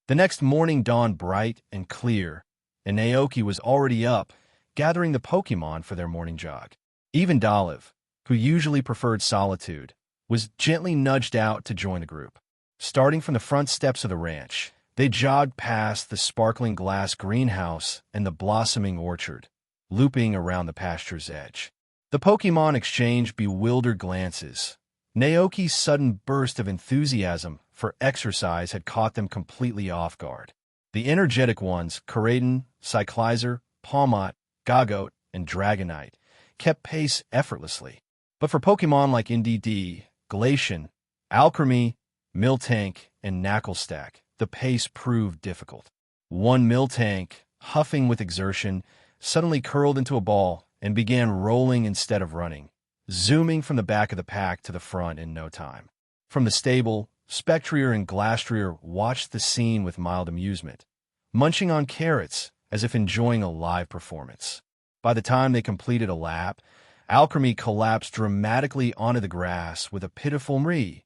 The next morning dawned bright and clear, and Naoki was already up, gathering the Pokémon for their morning jog. Even Dolive, who usually preferred solitude, was gently nudged out to join the group. Starting from the front steps of the ranch, they jogged past the sparkling glass greenhouse and the blossoming orchard, looping around the pasture's edge. The Pokémon exchanged bewildered glances. Naoki's sudden burst of enthusiasm for exercise had caught them completely off guard. The energetic ones, Koraidon, Cyclizer, Palmot, Gagote, and Dragonite, kept pace effortlessly. But for Pokémon like NDD, Glacian, Alcremie, Miltank, and Knucklestack, the pace proved difficult. One Miltank, huffing with exertion, suddenly curled into a ball and began rolling instead of running, zooming from the back of the pack to the front in no time. From the stable, Spectrier and Glastrier watched the scene with mild amusement, munching on carrots as if enjoying a live performance. By the time they completed a lap, Alcremie collapsed dramatically onto the grass with a pitiful mree,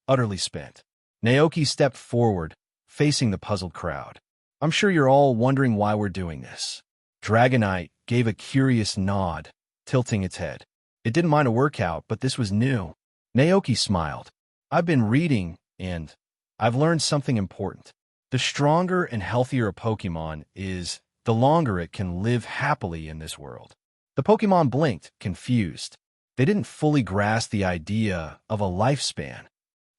utterly spent. Naoki stepped forward, facing the puzzled crowd. "I'm sure you're all wondering why we're doing this." Dragonite gave a curious nod, tilting its head. It didn't mind a workout, but this was new. Naoki smiled. "I've been reading, and I've learned something important. The stronger and healthier a Pokémon is, the longer it can live happily in this world." The Pokémon blinked, confused. They didn't fully grasp the idea of a lifespan.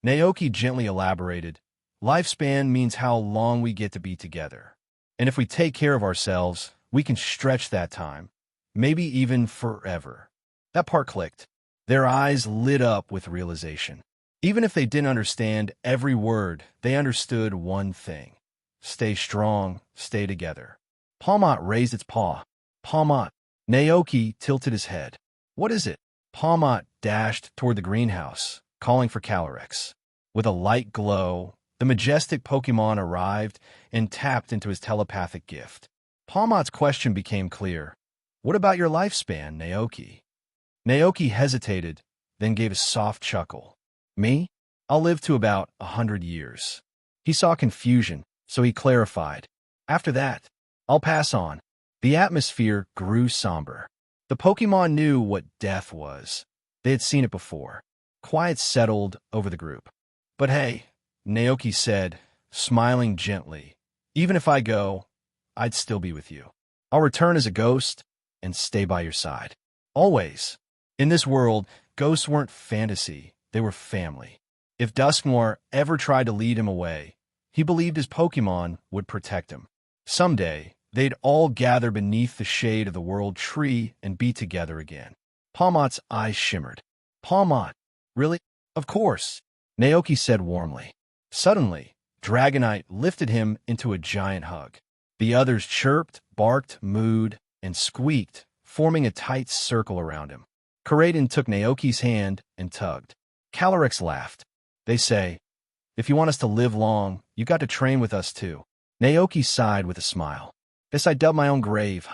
Naoki gently elaborated, "Lifespan means how long we get to be together. And if we take care of ourselves, we can stretch that time, maybe even forever." That part clicked. Their eyes lit up with realization. Even if they didn't understand every word, they understood one thing. Stay strong, stay together. Palmot raised its paw. "Palmot." Naoki tilted his head. "What is it?" Palmot dashed toward the greenhouse, calling for Calyrex. With a light glow, the majestic Pokémon arrived and tapped into his telepathic gift. Palmot's question became clear. "What about your lifespan, Naoki?" Naoki hesitated, then gave a soft chuckle. "Me? I'll live to about 100 years. He saw confusion, so he clarified. "After that, I'll pass on." The atmosphere grew somber. The Pokémon knew what death was. They had seen it before. Quiet settled over the group. "But hey," Naoki said, smiling gently, "even if I go, I'd still be with you. I'll return as a ghost and stay by your side. Always." In this world, ghosts weren't fantasy, they were family. If Dusknoir ever tried to lead him away, he believed his Pokémon would protect him. Someday, they'd all gather beneath the shade of the World Tree and be together again. Palmot's eyes shimmered. "Palmot, really?" "Of course," Naoki said warmly. Suddenly, Dragonite lifted him into a giant hug. The others chirped, barked, mooed, and squeaked, forming a tight circle around him. Koraidon took Naoki's hand and tugged. Calyrex laughed. "They say, if you want us to live long, you got to train with us too." Naoki sighed with a smile. "Guess I dug my own grave."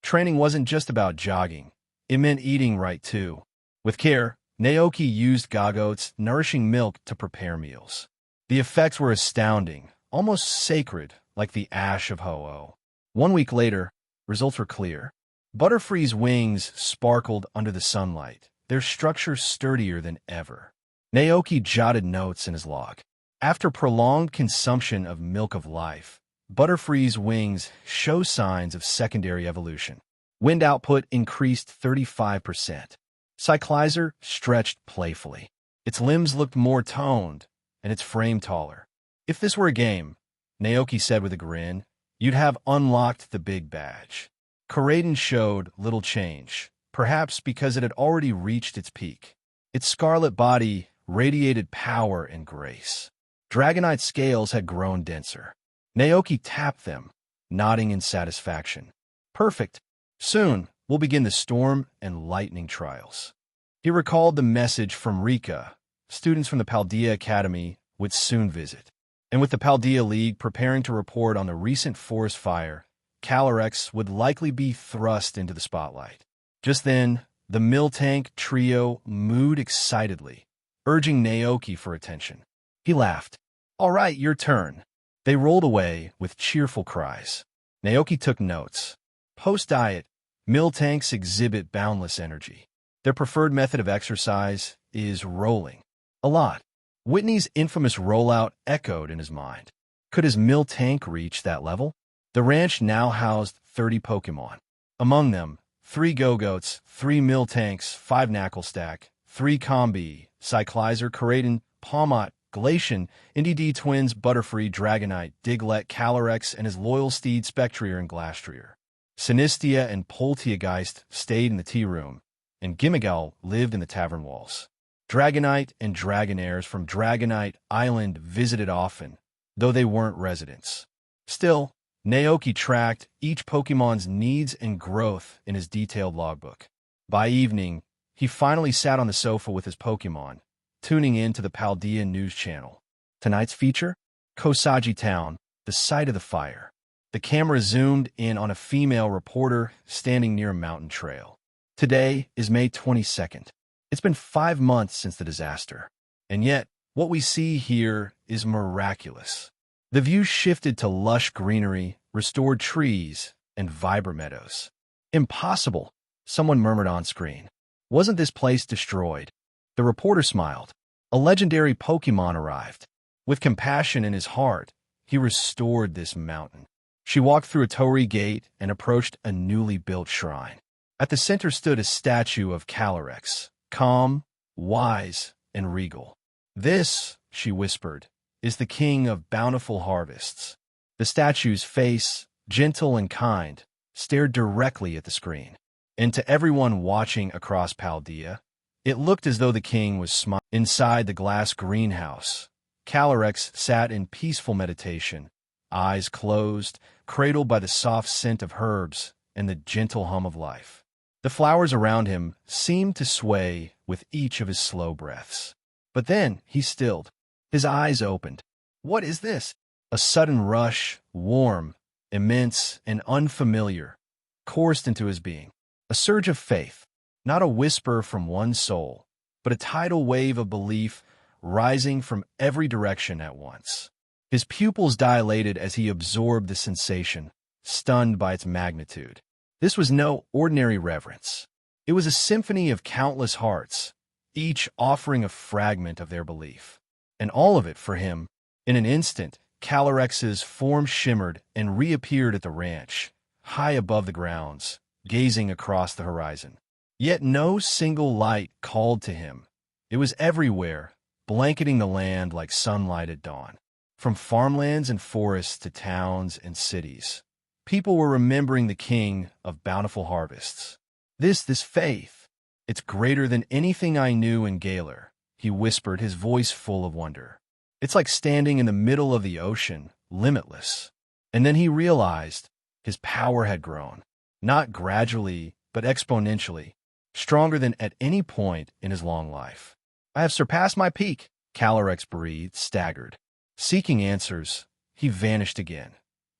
Training wasn't just about jogging. It meant eating right too. With care, Naoki used Gagote's nourishing milk to prepare meals. The effects were astounding, almost sacred, like the ash of Ho-Oh. 1 week later, results were clear. Butterfree's wings sparkled under the sunlight, their structure sturdier than ever. Naoki jotted notes in his log. After prolonged consumption of Milk of Life, Butterfree's wings show signs of secondary evolution. Wind output increased 35%. Cyclizer stretched playfully. Its limbs looked more toned, and its frame taller. "If this were a game," Naoki said with a grin, "you'd have unlocked the big badge." Koraidon showed little change, perhaps because it had already reached its peak. Its scarlet body radiated power and grace. Dragonite's scales had grown denser. Naoki tapped them, nodding in satisfaction. "Perfect. Soon, we'll begin the storm and lightning trials." He recalled the message from Rika. Students from the Paldea Academy would soon visit. And with the Paldea League preparing to report on the recent forest fire, Calyrex would likely be thrust into the spotlight. Just then, the Miltank trio mooed excitedly, urging Naoki for attention. He laughed. "All right, your turn." They rolled away with cheerful cries. Naoki took notes. Post-diet, Miltanks exhibit boundless energy. Their preferred method of exercise is rolling. A lot. Whitney's infamous rollout echoed in his mind. Could his Miltank reach that level? The ranch now housed 30 Pokémon. Among them, 3 Go-Goats, 3 Miltanks, 5 Knacklestack, 3 Combi, Cyclizer, Keratin, Palmot, Glacian, Indy twins, Butterfree, Dragonite, Diglett, Calyrex, and his loyal steed Spectrier and Glastrier. Sinistia and Polteageist stayed in the tea room, and Gimmigal lived in the tavern walls. Dragonite and Dragonairs from Dragonite Island visited often, though they weren't residents. Still, Naoki tracked each Pokemon's needs and growth in his detailed logbook. By evening, he finally sat on the sofa with his Pokemon, tuning in to the Paldea News Channel. Tonight's feature? Kosagi Town, the site of the fire. The camera zoomed in on a female reporter standing near a mountain trail. Today is May 22nd. It's been 5 months since the disaster. And yet, what we see here is miraculous. The view shifted to lush greenery, restored trees, and vibrant meadows. Impossible, someone murmured on screen. Wasn't this place destroyed? The reporter smiled. A legendary Pokémon arrived. With compassion in his heart, he restored this mountain. She walked through a torii gate and approached a newly built shrine. At the center stood a statue of Calyrex, calm, wise, and regal. This, she whispered, is the king of bountiful harvests. The statue's face, gentle and kind, stared directly at the screen. And to everyone watching across Paldea, it looked as though the king was smiling. Inside the glass greenhouse, Calyrex sat in peaceful meditation, eyes closed, cradled by the soft scent of herbs and the gentle hum of life. The flowers around him seemed to sway with each of his slow breaths. But then he stilled. His eyes opened. What is this? A sudden rush, warm, immense, and unfamiliar, coursed into his being. A surge of faith, not a whisper from one soul, but a tidal wave of belief rising from every direction at once. His pupils dilated as he absorbed the sensation, stunned by its magnitude. This was no ordinary reverence. It was a symphony of countless hearts, each offering a fragment of their belief. And all of it for him. In an instant, Calyrex's form shimmered and reappeared at the ranch, high above the grounds, gazing across the horizon. Yet no single light called to him. It was everywhere, blanketing the land like sunlight at dawn. From farmlands and forests to towns and cities, people were remembering the king of bountiful harvests. This faith, it's greater than anything I knew in Galar, he whispered, his voice full of wonder. It's like standing in the middle of the ocean, limitless. And then he realized his power had grown, not gradually, but exponentially, stronger than at any point in his long life. I have surpassed my peak, Calyrex breathed, staggered. Seeking answers, he vanished again,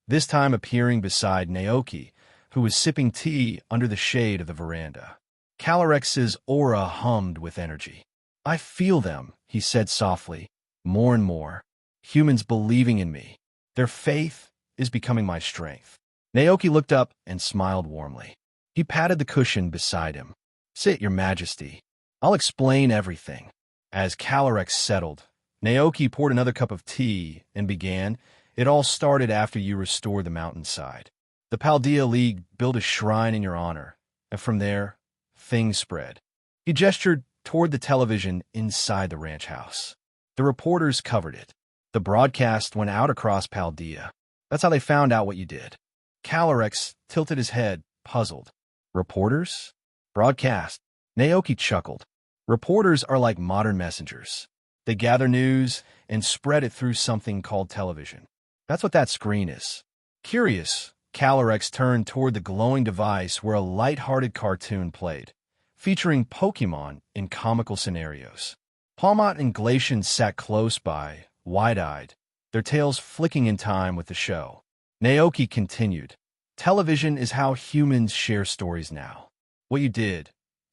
this time appearing beside Naoki, who was sipping tea under the shade of the veranda. Calyrex's aura hummed with energy. I feel them, he said softly, more and more. Humans believing in me. Their faith is becoming my strength. Naoki looked up and smiled warmly. He patted the cushion beside him. Sit, Your Majesty. I'll explain everything. As Calyrex settled, Naoki poured another cup of tea and began. It all started after you restored the mountainside. The Paldea League built a shrine in your honor, and from there, things spread. He gestured toward the television inside the ranch house. The reporters covered it. The broadcast went out across Paldea. That's how they found out what you did. Calyrex tilted his head, puzzled. Reporters? Broadcast. Naoki chuckled. Reporters are like modern messengers. They gather news and spread it through something called television. That's what that screen is. Curious, Calyrex turned toward the glowing device where a light-hearted cartoon played, featuring Pokémon in comical scenarios. Palmot and Glacian sat close by, wide-eyed, their tails flicking in time with the show. Naoki continued, television is how humans share stories now. What you did,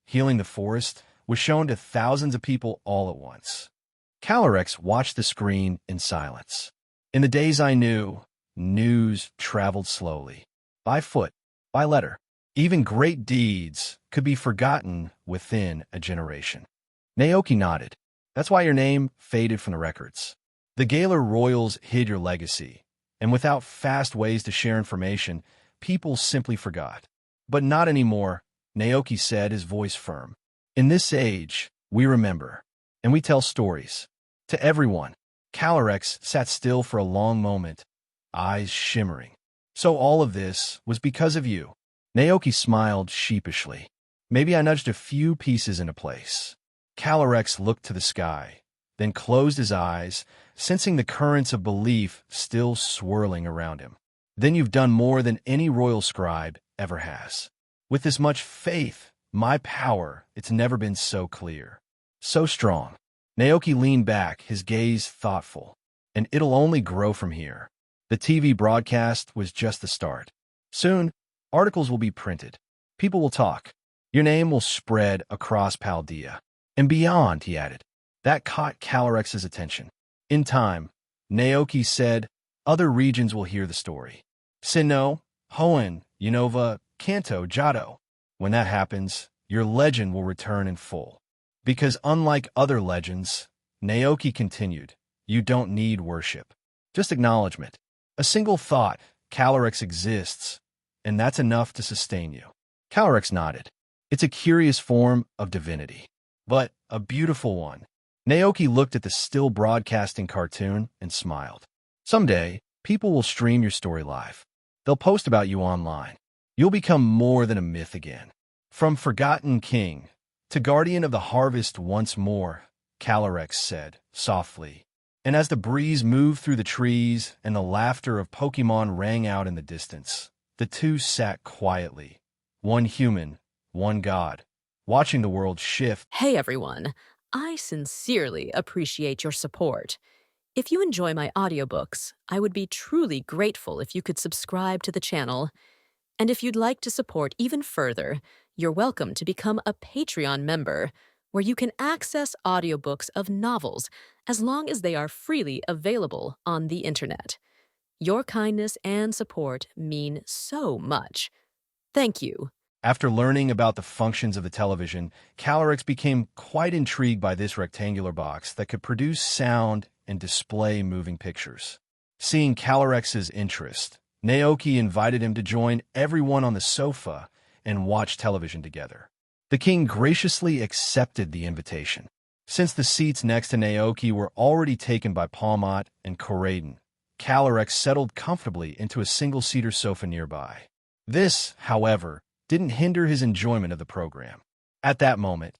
healing the forest, was shown to thousands of people all at once. Calyrex watched the screen in silence. In the days I knew, news traveled slowly, by foot, by letter. Even great deeds could be forgotten within a generation. Naoki nodded. That's why your name faded from the records. The Galar royals hid your legacy, and without fast ways to share information, people simply forgot. But not anymore, Naoki said, his voice firm. In this age, we remember, and we tell stories. To everyone. Calyrex sat still for a long moment, eyes shimmering. So all of this was because of you. Naoki smiled sheepishly. Maybe I nudged a few pieces into place. Calyrex looked to the sky, then closed his eyes, sensing the currents of belief still swirling around him. Then you've done more than any royal scribe ever has. With this much faith, my power, it's never been so clear. So strong. Naoki leaned back, his gaze thoughtful. And it'll only grow from here. The TV broadcast was just the start. Soon, articles will be printed. People will talk. Your name will spread across Paldea. And beyond, he added. That caught Calyrex's attention. In time, Naoki said, other regions will hear the story. Sinnoh, Hoenn, Unova, Kanto, Johto. When that happens, your legend will return in full. Because unlike other legends, Naoki continued, you don't need worship. Just acknowledgement. A single thought, Calyrex exists, and that's enough to sustain you. Calyrex nodded. It's a curious form of divinity, but a beautiful one. Naoki looked at the still broadcasting cartoon and smiled. Someday, people will stream your story live. They'll post about you online. You'll become more than a myth again. From forgotten king to guardian of the harvest once more, Calyrex said, softly. And as the breeze moved through the trees and the laughter of Pokémon rang out in the distance, the two sat quietly, one human, one god, watching the world shift. Hey everyone, I sincerely appreciate your support. If you enjoy my audiobooks, I would be truly grateful if you could subscribe to the channel. And if you'd like to support even further, you're welcome to become a Patreon member, where you can access audiobooks of novels as long as they are freely available on the internet. Your kindness and support mean so much. Thank you. After learning about the functions of the television, Calyrex became quite intrigued by this rectangular box that could produce sound and display moving pictures. Seeing Calyrex's interest, Naoki invited him to join everyone on the sofa and watch television together. The king graciously accepted the invitation. Since the seats next to Naoki were already taken by Palmot and Coraden, Calyrex settled comfortably into a single-seater sofa nearby. This, however, didn't hinder his enjoyment of the program. At that moment,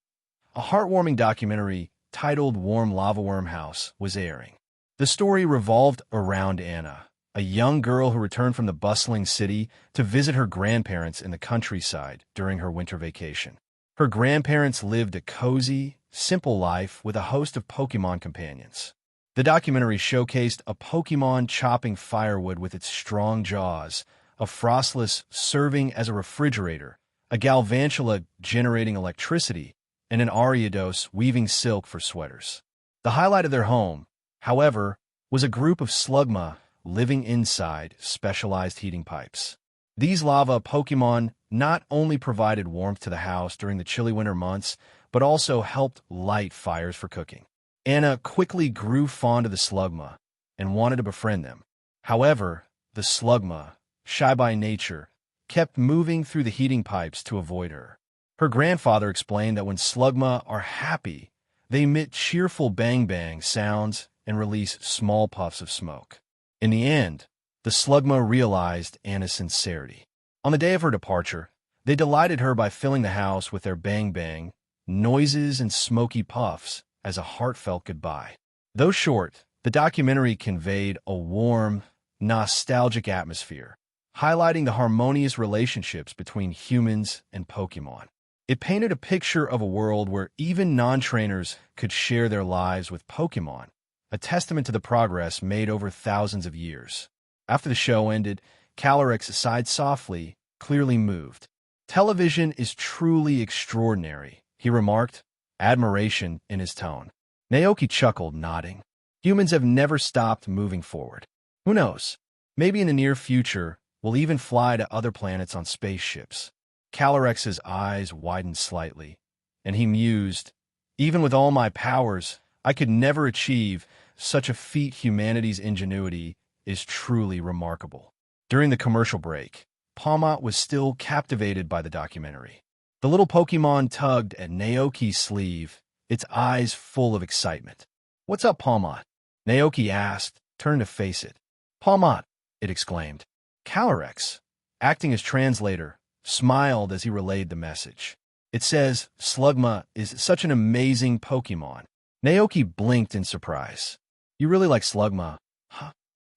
a heartwarming documentary titled Warm Lava Worm House was airing. The story revolved around Anna, a young girl who returned from the bustling city to visit her grandparents in the countryside during her winter vacation. Her grandparents lived a cozy, simple life with a host of Pokémon companions. The documentary showcased a Pokémon chopping firewood with its strong jaws, a Frostless serving as a refrigerator, a Galvantula generating electricity, and an Ariados weaving silk for sweaters. The highlight of their home, however, was a group of Slugma living inside specialized heating pipes. These lava Pokémon not only provided warmth to the house during the chilly winter months, but also helped light fires for cooking. Anna quickly grew fond of the Slugma and wanted to befriend them. However, the Slugma, shy by nature, kept moving through the heating pipes to avoid her. Her grandfather explained that when Slugma are happy, they emit cheerful bang-bang sounds and release small puffs of smoke. In the end, the Slugma realized Anna's sincerity. On the day of her departure, they delighted her by filling the house with their bang-bang, noises, and smoky puffs as a heartfelt goodbye. Though short, the documentary conveyed a warm, nostalgic atmosphere, highlighting the harmonious relationships between humans and Pokémon. It painted a picture of a world where even non-trainers could share their lives with Pokémon, a testament to the progress made over thousands of years. After the show ended, Calyrex sighed softly, clearly moved. Television is truly extraordinary, he remarked, admiration in his tone. Naoki chuckled, nodding. Humans have never stopped moving forward. Who knows? Maybe in the near future, we'll even fly to other planets on spaceships. Calorex's eyes widened slightly, and he mused, even with all my powers, I could never achieve such a feat. Humanity's ingenuity is truly remarkable. During the commercial break, Palmot was still captivated by the documentary. The little Pokemon tugged at Naoki's sleeve, its eyes full of excitement. "What's up, Palmot?" Naoki asked, turning to face it. "Palmot," it exclaimed. Calyrex, acting as translator, smiled as he relayed the message. "It says, Slugma is such an amazing Pokemon." Naoki blinked in surprise. "You really like Slugma, huh?"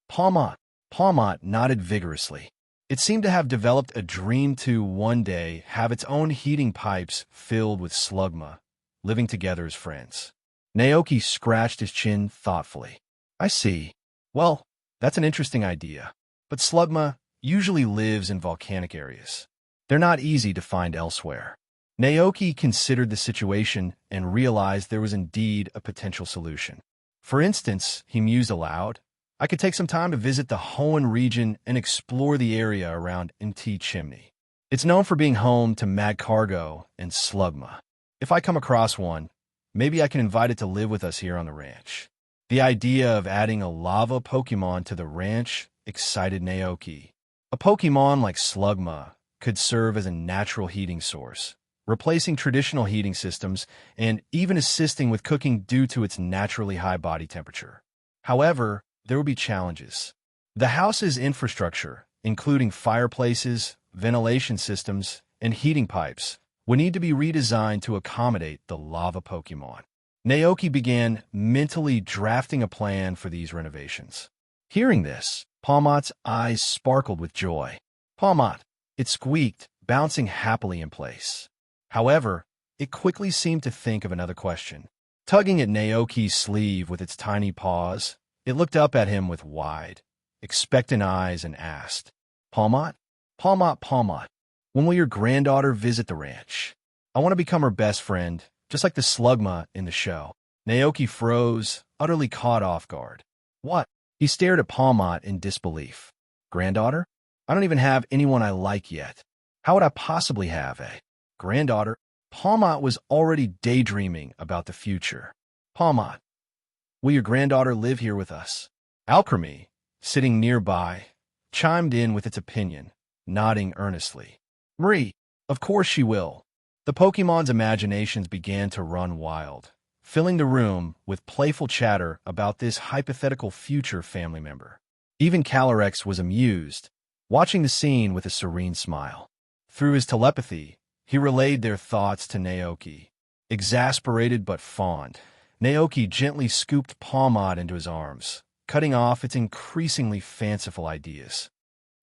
Palmot nodded vigorously. It seemed to have developed a dream to one day have its own heating pipes filled with Slugma, living together as friends. Naoki scratched his chin thoughtfully. "I see. Well, that's an interesting idea. But Slugma usually lives in volcanic areas. They're not easy to find elsewhere." Naoki considered the situation and realized there was indeed a potential solution. For instance, he mused aloud, I could take some time to visit the Hoenn region and explore the area around Mt. Chimney. It's known for being home to Magcargo and Slugma. If I come across one, maybe I can invite it to live with us here on the ranch. The idea of adding a lava Pokemon to the ranch excited Naoki. A Pokemon like Slugma could serve as a natural heating source, replacing traditional heating systems and even assisting with cooking due to its naturally high body temperature. However, there would be challenges. The house's infrastructure, including fireplaces, ventilation systems, and heating pipes, would need to be redesigned to accommodate the lava Pokemon. Naoki began mentally drafting a plan for these renovations. Hearing this, Palmot's eyes sparkled with joy. "Palmot," it squeaked, bouncing happily in place. However, it quickly seemed to think of another question. Tugging at Naoki's sleeve with its tiny paws, it looked up at him with wide, expectant eyes and asked, Palmot, when will your granddaughter visit the ranch? I want to become her best friend, just like the Slugma in the show." Naoki froze, utterly caught off guard. "What?" He stared at Palmot in disbelief. "Granddaughter? I don't even have anyone I like yet. How would I possibly have a granddaughter?" Palmot was already daydreaming about the future. "Palmot, will your granddaughter live here with us?" Alchemy, sitting nearby, chimed in with its opinion, nodding earnestly. "Marie, of course she will." The Pokemon's imaginations began to run wild, filling the room with playful chatter about this hypothetical future family member. Even Calyrex was amused, watching the scene with a serene smile. Through his telepathy, he relayed their thoughts to Naoki. Exasperated but fond, Naoki gently scooped Palmot into his arms, cutting off its increasingly fanciful ideas.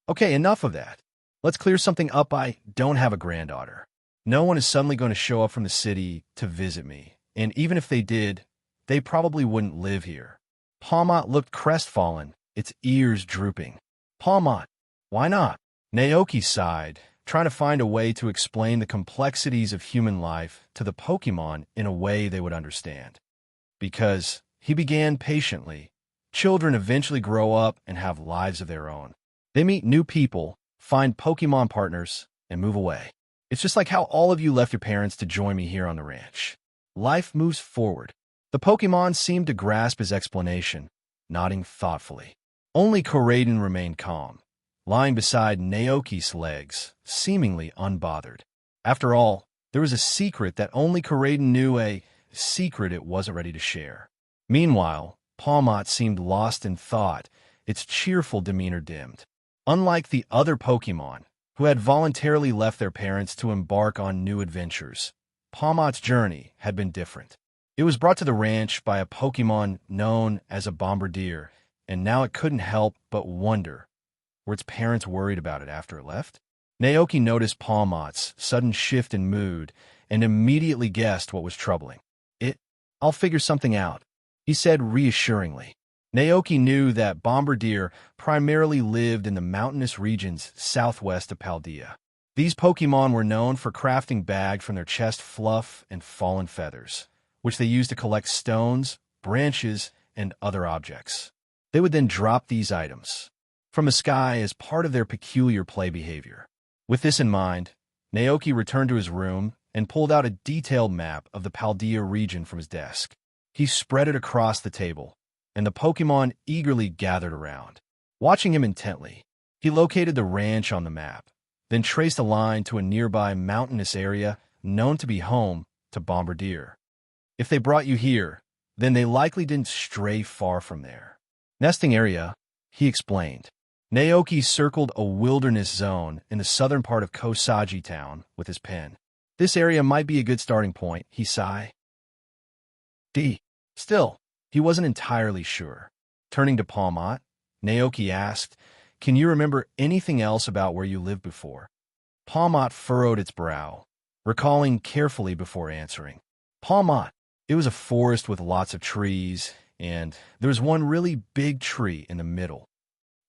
"Okay, enough of that. Let's clear something up. I don't have a granddaughter. No one is suddenly going to show up from the city to visit me, and even if they did, they probably wouldn't live here." Palmot looked crestfallen, its ears drooping. "Palmot, why not?" Naoki sighed, trying to find a way to explain the complexities of human life to the Pokemon in a way they would understand. "Because," he began patiently, "children eventually grow up and have lives of their own. They meet new people, find Pokemon partners, and move away. It's just like how all of you left your parents to join me here on the ranch. Life moves forward." The Pokemon seemed to grasp his explanation, nodding thoughtfully. Only Koraidon remained calm, lying beside Naoki's legs, seemingly unbothered. After all, there was a secret that only Koraidon knew, a secret it wasn't ready to share. Meanwhile, Palmot seemed lost in thought, its cheerful demeanor dimmed. Unlike the other Pokemon, who had voluntarily left their parents to embark on new adventures, Palmot's journey had been different. It was brought to the ranch by a Pokemon known as a Bombardier, and now it couldn't help but wonder, were its parents worried about it after it left? Naoki noticed Palmot's sudden shift in mood and immediately guessed what was troubling. "I'll figure something out," he said reassuringly. Naoki knew that Bombardier primarily lived in the mountainous regions southwest of Paldea. These Pokemon were known for crafting bags from their chest fluff and fallen feathers, which they used to collect stones, branches, and other objects. They would then drop these items from the sky as part of their peculiar play behavior. With this in mind, Naoki returned to his room and pulled out a detailed map of the Paldea region from his desk. He spread it across the table, and the Pokémon eagerly gathered around. Watching him intently, he located the ranch on the map, then traced a line to a nearby mountainous area known to be home to Bombardier. If they brought you here, then they likely didn't stray far from there. Nesting area, he explained. Naoki circled a wilderness zone in the southern part of Kosagi town with his pen. This area might be a good starting point, he sighed. Still, he wasn't entirely sure. Turning to Palmot, Naoki asked, "Can you remember anything else about where you lived before?" Palmot furrowed its brow, recalling carefully before answering. Palmot, it was a forest with lots of trees, and there was one really big tree in the middle.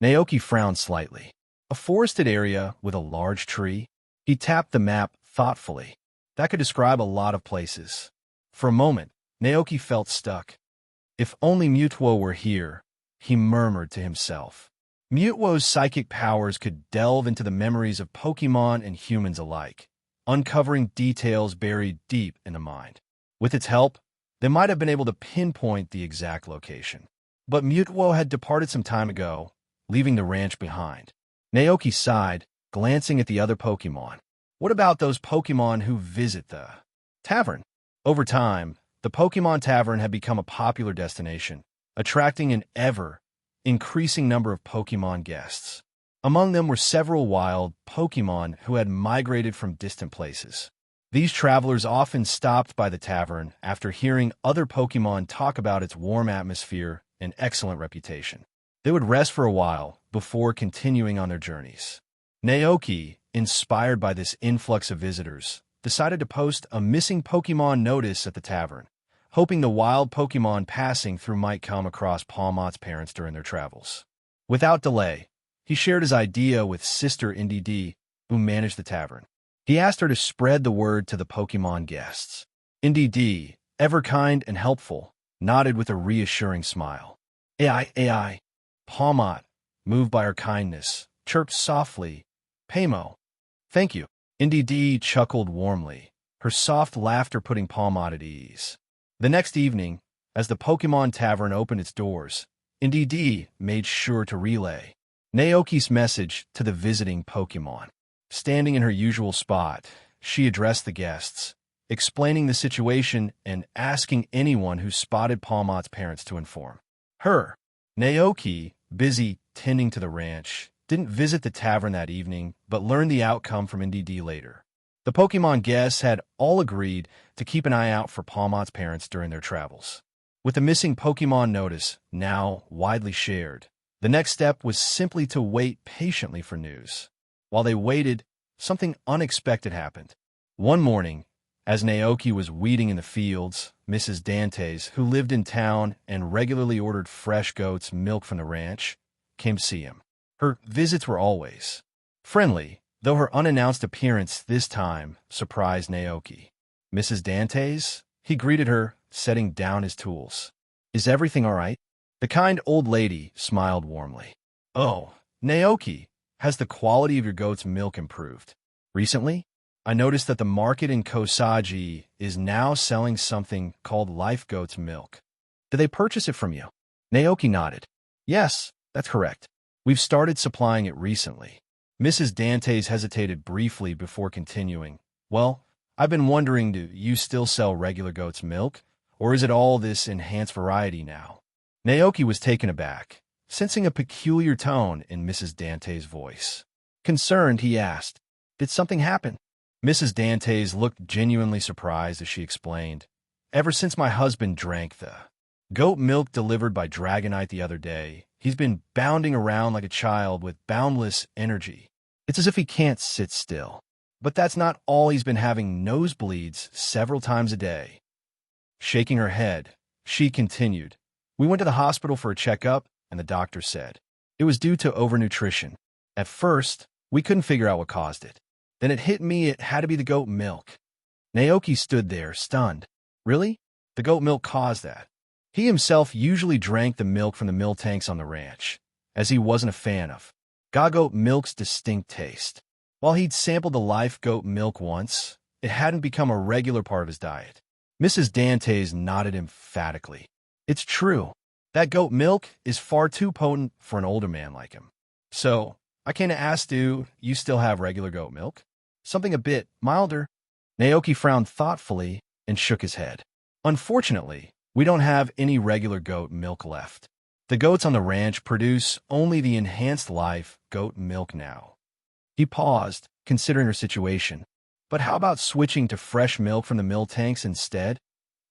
Naoki frowned slightly. A forested area with a large tree? He tapped the map thoughtfully. That could describe a lot of places. For a moment, Naoki felt stuck. If only Mutuo were here, he murmured to himself. Mutuo's psychic powers could delve into the memories of Pokémon and humans alike, uncovering details buried deep in the mind. With its help, they might have been able to pinpoint the exact location. But Mutuo had departed some time ago, leaving the ranch behind. Naoki sighed, glancing at the other Pokémon. What about those Pokémon who visit the tavern? Over time, the Pokémon Tavern had become a popular destination, attracting an ever-increasing number of Pokémon guests. Among them were several wild Pokémon who had migrated from distant places. These travelers often stopped by the tavern after hearing other Pokémon talk about its warm atmosphere and excellent reputation. They would rest for a while before continuing on their journeys. Naoki, inspired by this influx of visitors, decided to post a missing Pokémon notice at the tavern, hoping the wild Pokémon passing through might come across Palmot's parents during their travels. Without delay, he shared his idea with Sister Indy, who managed the tavern. He asked her to spread the word to the Pokémon guests. Indy, ever kind and helpful, nodded with a reassuring smile. AI. Palmot, moved by her kindness, chirped softly, "Paymo." "Thank you." Indy chuckled warmly, her soft laughter putting Palmot at ease. The next evening, as the Pokémon Tavern opened its doors, Indy made sure to relay Naoki's message to the visiting Pokémon. Standing in her usual spot, she addressed the guests, explaining the situation and asking anyone who spotted Palmot's parents to inform her. Naoki, busy tending to the ranch, didn't visit the tavern that evening, but learned the outcome from Indy later. The Pokémon guests had all agreed to keep an eye out for Palmot's parents during their travels. With the missing Pokémon notice now widely shared, the next step was simply to wait patiently for news. While they waited, something unexpected happened. One morning, as Naoki was weeding in the fields, Mrs. Dantes, who lived in town and regularly ordered fresh goat's milk from the ranch, came to see him. Her visits were always friendly, though her unannounced appearance this time surprised Naoki. "Mrs. Dantes?" He greeted her, setting down his tools. "Is everything all right?" The kind old lady smiled warmly. "Oh, Naoki, has the quality of your goat's milk improved? Recently, I noticed that the market in Kosagi is now selling something called Life Goat's Milk. Did they purchase it from you?" Naoki nodded. "Yes, that's correct. We've started supplying it recently." Mrs. Dantes hesitated briefly before continuing. "Well, I've been wondering, do you still sell regular goat's milk, or is it all this enhanced variety now?" Naoki was taken aback, sensing a peculiar tone in Mrs. Dantes' voice. Concerned, he asked, "Did something happen?" Mrs. Dantes looked genuinely surprised as she explained, "Ever since my husband drank the goat milk delivered by Dragonite the other day, he's been bounding around like a child with boundless energy. It's as if he can't sit still. But that's not all, he's been having nosebleeds several times a day." Shaking her head, she continued, "We went to the hospital for a checkup, and the doctor said it was due to overnutrition. At first, we couldn't figure out what caused it. Then it hit me it had to be the goat milk." Naoki stood there, stunned. "Really? The goat milk caused that?" He himself usually drank the milk from the milk tanks on the ranch, as he wasn't a fan of goat milk's distinct taste. While he'd sampled the live goat milk once, it hadn't become a regular part of his diet. Mrs. Dantes nodded emphatically. It's true. That goat milk is far too potent for an older man like him. So, I came to ask, do you still have regular goat milk? Something a bit milder? Naoki frowned thoughtfully and shook his head. Unfortunately, we don't have any regular goat milk left. The goats on the ranch produce only the enhanced live goat milk now. He paused, considering her situation. But how about switching to fresh milk from the milk tanks instead?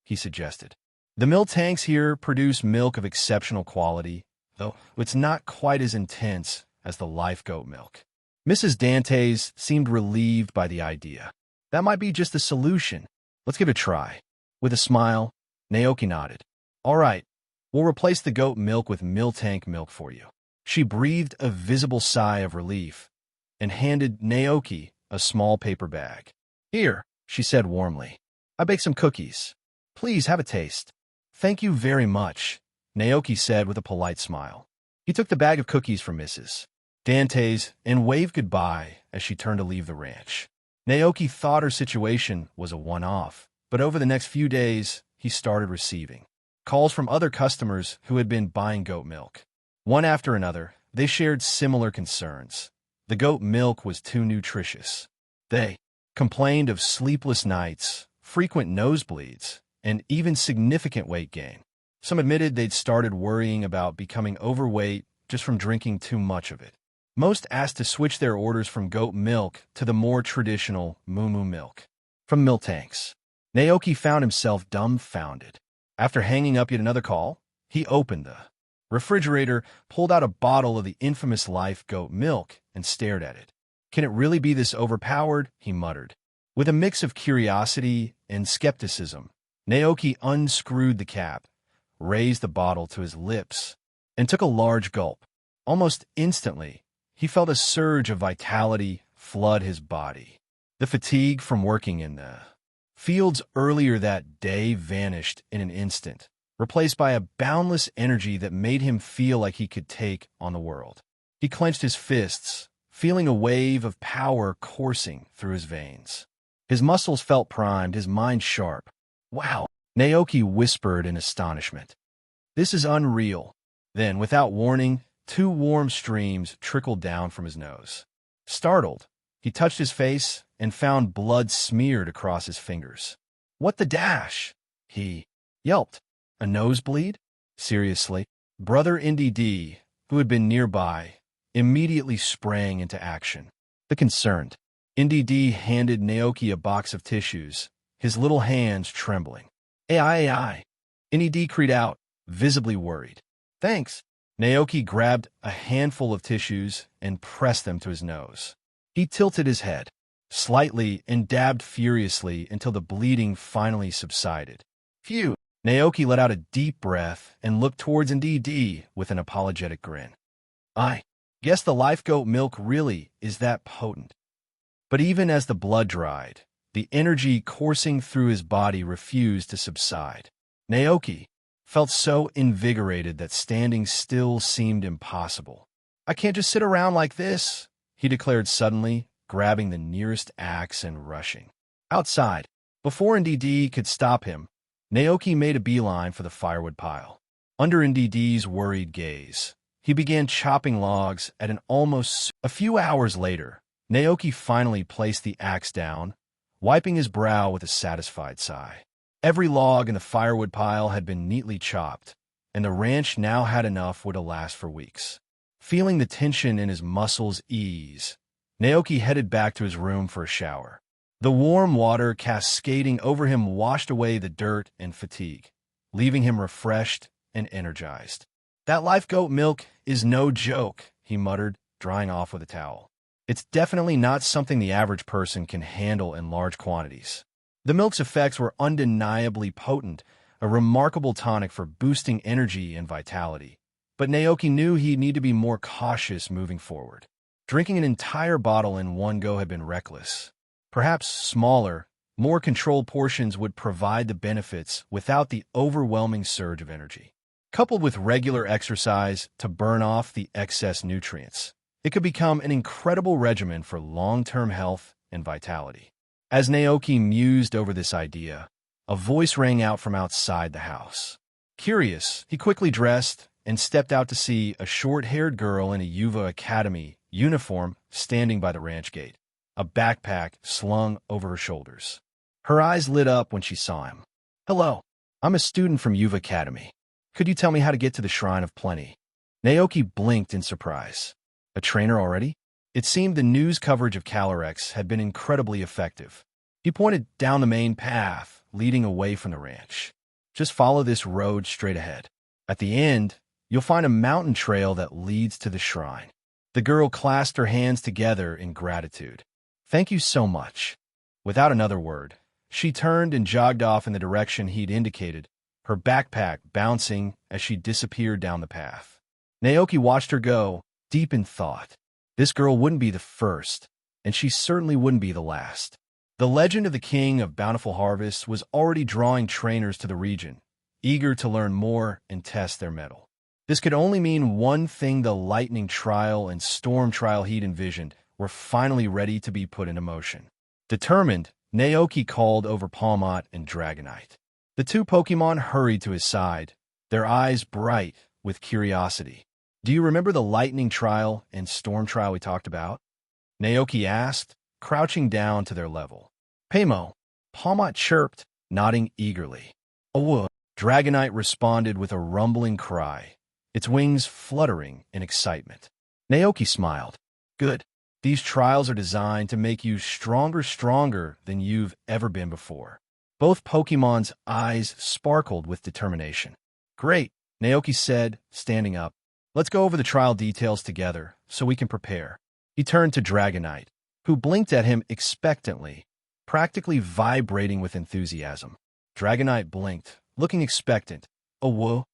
He suggested. The milk tanks here produce milk of exceptional quality, though it's not quite as intense as the live goat milk. Mrs. Dantes seemed relieved by the idea. That might be just the solution. Let's give it a try. With a smile, Naoki nodded. All right, we'll replace the goat milk with milk tank milk for you. She breathed a visible sigh of relief and handed Naoki a small paper bag. Here, she said warmly. I baked some cookies. Please have a taste. Thank you very much, Naoki said with a polite smile. He took the bag of cookies from Mrs. Dantes and waved goodbye as she turned to leave the ranch. Naoki thought her situation was a one-off, but over the next few days, he started receiving calls from other customers who had been buying goat milk. One after another, they shared similar concerns. The goat milk was too nutritious. They complained of sleepless nights, frequent nosebleeds, and even significant weight gain. Some admitted they'd started worrying about becoming overweight just from drinking too much of it. Most asked to switch their orders from goat milk to the more traditional moo milk from milk tanks. Naoki found himself dumbfounded. After hanging up yet another call, he opened the refrigerator, pulled out a bottle of the infamous live goat milk, and stared at it. Can it really be this overpowered? He muttered. With a mix of curiosity and skepticism, Naoki unscrewed the cap, raised the bottle to his lips, and took a large gulp. Almost instantly, he felt a surge of vitality flood his body. The fatigue from working in the fields earlier that day vanished in an instant, replaced by a boundless energy that made him feel like he could take on the world. He clenched his fists, feeling a wave of power coursing through his veins. His muscles felt primed, his mind sharp. Wow, Naoki whispered in astonishment. This is unreal. Then, without warning, 2 warm streams trickled down from his nose. Startled, he touched his face and found blood smeared across his fingers. What the dash? He yelped. A nosebleed? Seriously? Brother Indy D, who had been nearby, immediately sprang into action. The concerned Indy D handed Naoki a box of tissues, his little hands trembling. Ai. Indy D cried out, visibly worried. Thanks. Naoki grabbed a handful of tissues and pressed them to his nose. He tilted his head slightly and dabbed furiously until the bleeding finally subsided. Phew! Naoki let out a deep breath and looked towards NDD with an apologetic grin. I guess the live goat milk really is that potent. But even as the blood dried, the energy coursing through his body refused to subside. Naoki felt so invigorated that standing still seemed impossible. I can't just sit around like this, he declared suddenly, grabbing the nearest axe and rushing outside. Before NDD could stop him, Naoki made a beeline for the firewood pile. Under NDD's worried gaze, he began chopping logs at an almost... A few hours later, Naoki finally placed the axe down, wiping his brow with a satisfied sigh. Every log in the firewood pile had been neatly chopped, and the ranch now had enough wood to last for weeks. Feeling the tension in his muscles ease, Naoki headed back to his room for a shower. The warm water cascading over him washed away the dirt and fatigue, leaving him refreshed and energized. That live goat milk is no joke, he muttered, drying off with a towel. It's definitely not something the average person can handle in large quantities. The milk's effects were undeniably potent, a remarkable tonic for boosting energy and vitality. But Naoki knew he'd need to be more cautious moving forward. Drinking an entire bottle in one go had been reckless. Perhaps smaller, More controlled portions would provide the benefits without the overwhelming surge of energy. Coupled with regular exercise to burn off the excess nutrients, it could become an incredible regimen for long-term health and vitality. As Naoki mused over this idea, a voice rang out from outside the house. Curious, he quickly dressed and stepped out to see a short-haired girl in a Yuva Academy uniform standing by the ranch gate, a backpack slung over her shoulders. Her eyes lit up when she saw him. "Hello, I'm a student from Yuva Academy. Could you tell me how to get to the Shrine of Plenty?" Naoki blinked in surprise. A trainer already? It seemed the news coverage of Calyrex had been incredibly effective. He pointed down the main path, leading away from the ranch. "Just follow this road straight ahead. At the end, you'll find a mountain trail that leads to the shrine." The girl clasped her hands together in gratitude. "Thank you so much." Without another word, she turned and jogged off in the direction he'd indicated, her backpack bouncing as she disappeared down the path. Naoki watched her go, deep in thought. This girl wouldn't be the first, and she certainly wouldn't be the last. The legend of the King of Bountiful Harvests was already drawing trainers to the region, eager to learn more and test their mettle. This could only mean one thing: the lightning trial and storm trial he'd envisioned were finally ready to be put into motion. Determined, Naoki called over Palmot and Dragonite. The two Pokémon hurried to his side, their eyes bright with curiosity. "Do you remember the lightning trial and storm trial we talked about?" Naoki asked, crouching down to their level. "Paymo," Palmot chirped, nodding eagerly. "Oh," Dragonite responded with a rumbling cry, its wings fluttering in excitement. Naoki smiled. "Good. These trials are designed to make you stronger than you've ever been before." Both Pokemon's eyes sparkled with determination. "Great," Naoki said, standing up. "Let's go over the trial details together so we can prepare." He turned to Dragonite, who blinked at him expectantly, practically vibrating with enthusiasm. Dragonite blinked, looking expectant. "Oh, whoa."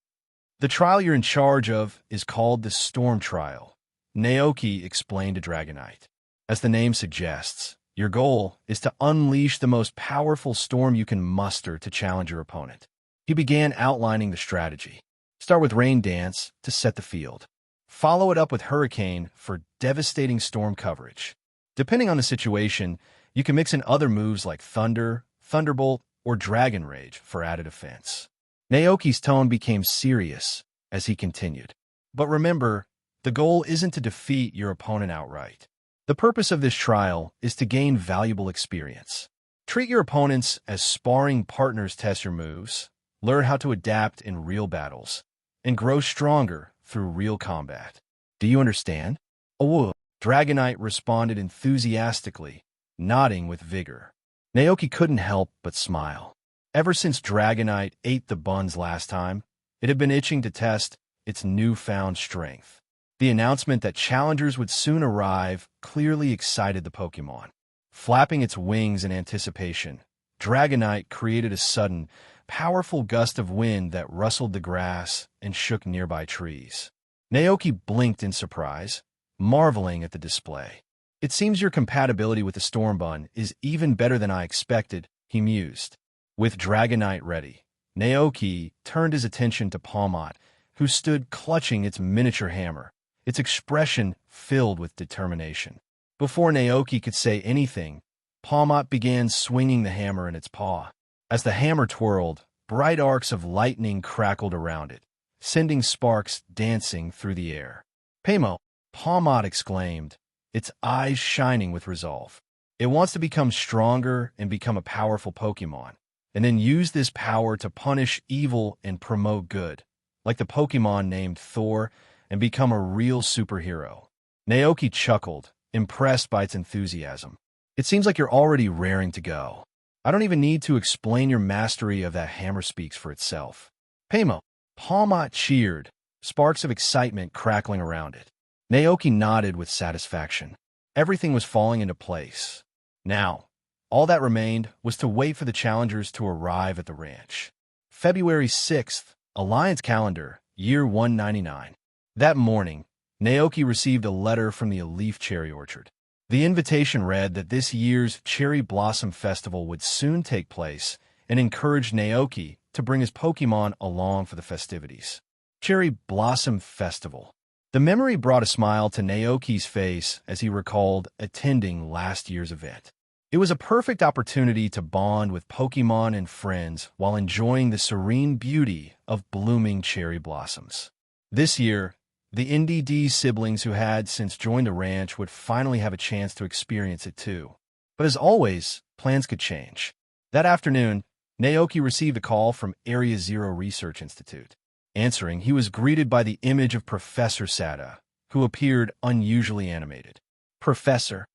"The trial you're in charge of is called the Storm Trial," Naoki explained to Dragonite. "As the name suggests, your goal is to unleash the most powerful storm you can muster to challenge your opponent." He began outlining the strategy. Start with Rain Dance to set the field. Follow it up with Hurricane for devastating storm coverage. Depending on the situation, you can mix in other moves like Thunder, Thunderbolt, or Dragon Rage for added offense. Naoki's tone became serious as he continued. "But remember, the goal isn't to defeat your opponent outright. The purpose of this trial is to gain valuable experience. Treat your opponents as sparring partners, test your moves, learn how to adapt in real battles, and grow stronger through real combat. Do you understand?" "Oh," Dragonite responded enthusiastically, nodding with vigor. Naoki couldn't help but smile. Ever since Dragonite ate the buns last time, it had been itching to test its newfound strength. The announcement that challengers would soon arrive clearly excited the Pokémon. Flapping its wings in anticipation, Dragonite created a sudden, powerful gust of wind that rustled the grass and shook nearby trees. Naoki blinked in surprise, marveling at the display. "It seems your compatibility with the Storm Bun is even better than I expected," he mused. With Dragonite ready, Naoki turned his attention to Palmot, who stood clutching its miniature hammer, its expression filled with determination. Before Naoki could say anything, Palmot began swinging the hammer in its paw. As the hammer twirled, bright arcs of lightning crackled around it, sending sparks dancing through the air. "Paymo," Palmot exclaimed, its eyes shining with resolve. "It wants to become stronger and become a powerful Pokémon, and then use this power to punish evil and promote good, like the Pokémon named Thor, and become a real superhero." Naoki chuckled, impressed by its enthusiasm. "It seems like you're already raring to go. I don't even need to explain your mastery of that hammer speaks for itself." "Paymo," Palmot cheered, sparks of excitement crackling around it. Naoki nodded with satisfaction. Everything was falling into place. Now, all that remained was to wait for the challengers to arrive at the ranch. February 6th, Alliance Calendar, Year 199. That morning, Naoki received a letter from the Leaf Cherry Orchard. The invitation read that this year's Cherry Blossom Festival would soon take place and encouraged Naoki to bring his Pokémon along for the festivities. Cherry Blossom Festival. The memory brought a smile to Naoki's face as he recalled attending last year's event. It was a perfect opportunity to bond with Pokémon and friends while enjoying the serene beauty of blooming cherry blossoms. This year, the NDD siblings who had since joined the ranch would finally have a chance to experience it too. But as always, plans could change. That afternoon, Naoki received a call from Area Zero Research Institute. Answering, he was greeted by the image of Professor Sada, who appeared unusually animated. Professor.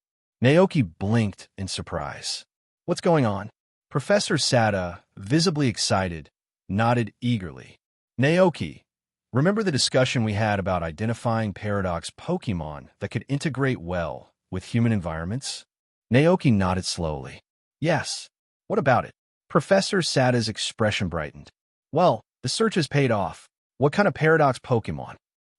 Naoki blinked in surprise. What's going on? Professor Sada, visibly excited, nodded eagerly. Naoki, remember the discussion we had about identifying paradox Pokémon that could integrate well with human environments? Naoki nodded slowly. Yes. What about it? Professor Sada's expression brightened. Well, the search has paid off. What kind of paradox Pokémon?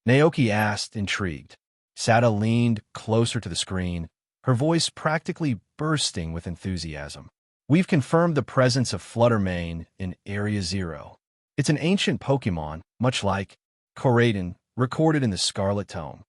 Naoki asked, intrigued. Sada leaned closer to the screen, her voice practically bursting with enthusiasm. We've confirmed the presence of Fluttermane in Area Zero. It's an ancient Pokémon, much like Koraidon, recorded in the Scarlet Tome.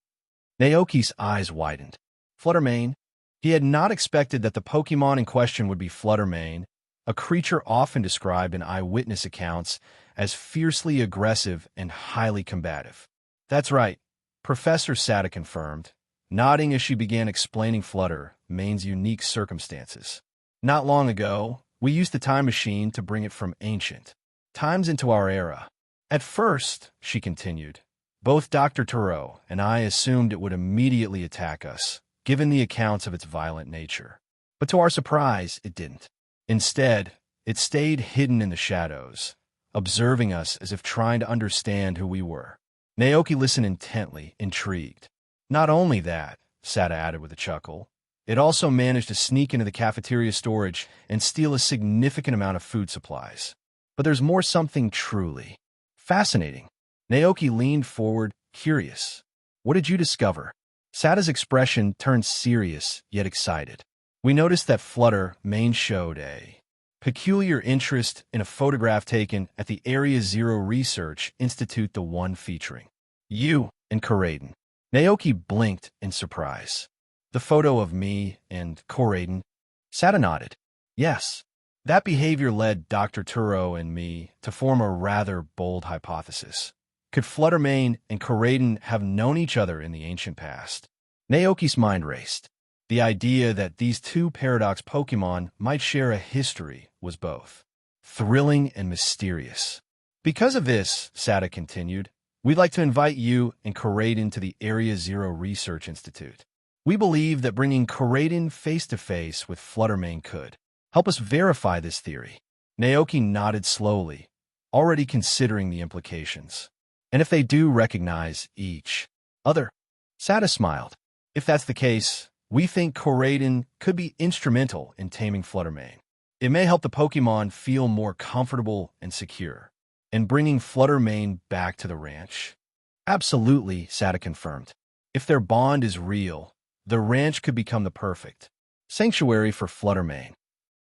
Naoki's eyes widened. Fluttermane? He had not expected that the Pokémon in question would be Fluttermane, a creature often described in eyewitness accounts as fiercely aggressive and highly combative. That's right, Professor Sada confirmed, nodding as she began explaining Fluttermane's unique circumstances. Not long ago, we used the time machine to bring it from ancient times into our era. At first, she continued, both Dr. Turo and I assumed it would immediately attack us, given the accounts of its violent nature. But to our surprise, it didn't. Instead, it stayed hidden in the shadows, observing us as if trying to understand who we were. Naoki listened intently, intrigued. Not only that, Sada added with a chuckle, it also managed to sneak into the cafeteria storage and steal a significant amount of food supplies. But there's more, something truly fascinating. Naoki leaned forward, curious. What did you discover? Sada's expression turned serious, yet excited. We noticed that Fluttermane showed a peculiar interest in a photograph taken at the Area Zero Research Institute, the one featuring you and Koraidon. Naoki blinked in surprise. The photo of me and Koraidon? Sada nodded. Yes. That behavior led Dr. Turo and me to form a rather bold hypothesis. Could Fluttermane and Koraidon have known each other in the ancient past? Naoki's mind raced. The idea that these two paradox Pokémon might share a history was both thrilling and mysterious. Because of this, Sada continued, we'd like to invite you and Koraidon to the Area Zero Research Institute. We believe that bringing Koraidon face-to-face with Fluttermane could help us verify this theory. Naoki nodded slowly, already considering the implications. And if they do recognize each other? Sada smiled. If that's the case, we think Koraidon could be instrumental in taming Fluttermane. It may help the Pokémon feel more comfortable and secure, and bringing Fluttermane back to the ranch. Absolutely, Sada confirmed. If their bond is real, the ranch could become the perfect sanctuary for Fluttermane.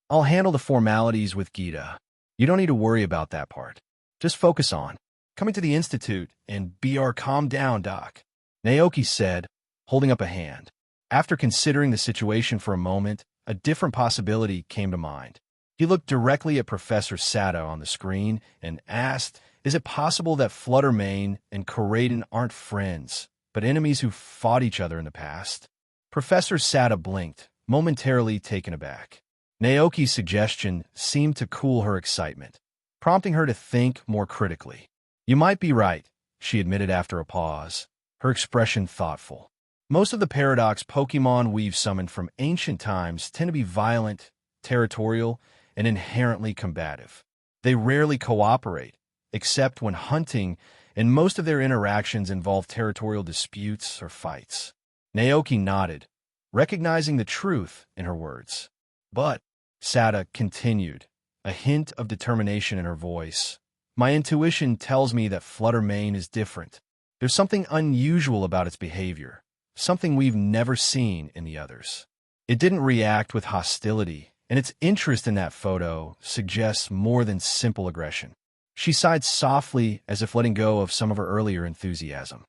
I'll handle the formalities with Gita. You don't need to worry about that part. Just focus on coming to the Institute and calm down, Doc, Naoki said, holding up a hand. After considering the situation for a moment, a different possibility came to mind. He looked directly at Professor Sada on the screen and asked, is it possible that Fluttermane and Koraidon aren't friends, but enemies who fought each other in the past? Professor Sada blinked, momentarily taken aback. Naoki's suggestion seemed to cool her excitement, prompting her to think more critically. You might be right, she admitted after a pause, her expression thoughtful. Most of the paradox Pokémon we've summoned from ancient times tend to be violent, territorial, and inherently combative. They rarely cooperate, except when hunting, and most of their interactions involve territorial disputes or fights. Naoki nodded, recognizing the truth in her words. But, Sada continued, a hint of determination in her voice, my intuition tells me that Fluttermane is different. There's something unusual about its behavior, something we've never seen in the others. It didn't react with hostility, and its interest in that photo suggests more than simple aggression. She sighed softly as if letting go of some of her earlier enthusiasm.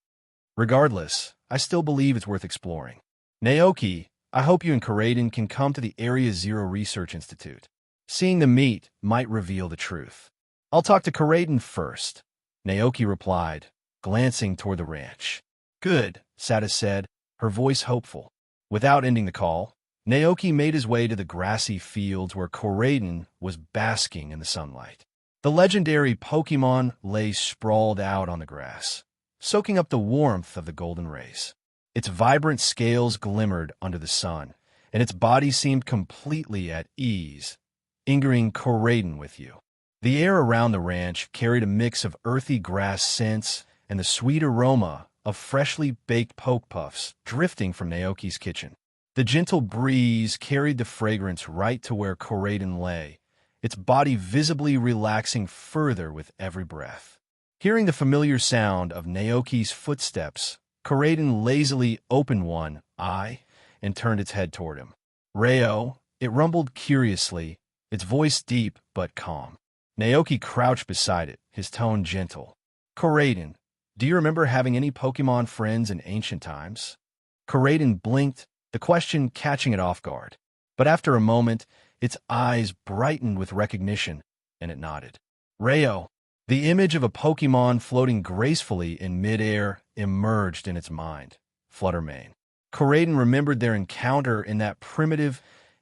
Regardless, I still believe it's worth exploring. Naoki, I hope you and Karaden can come to the Area Zero Research Institute. Seeing them meet might reveal the truth. I'll talk to Karaden first, Naoki replied, glancing toward the ranch. Good, Sada said, her voice hopeful. Without ending the call, Naoki made his way to the grassy fields where Karaden was basking in the sunlight. The legendary Pokémon lay sprawled out on the grass, soaking up the warmth of the golden rays. Its vibrant scales glimmered under the sun, and its body seemed completely at ease, angering Karaden with you. The air around the ranch carried a mix of earthy grass scents and the sweet aroma of freshly baked poke puffs drifting from Naoki's kitchen. The gentle breeze carried the fragrance right to where Karaden lay, its body visibly relaxing further with every breath. Hearing the familiar sound of Naoki's footsteps, Karaden lazily opened one eye and turned its head toward him. Reo, it rumbled curiously, its voice deep but calm. Naoki crouched beside it, his tone gentle. Karaden, do you remember having any Pokémon friends in ancient times? Karaden blinked, the question catching it off guard. But after a moment, its eyes brightened with recognition, and it nodded. Reo, the image of a Pokémon floating gracefully in midair emerged in its mind. Fluttermane. Karaden remembered their encounter in that primitive,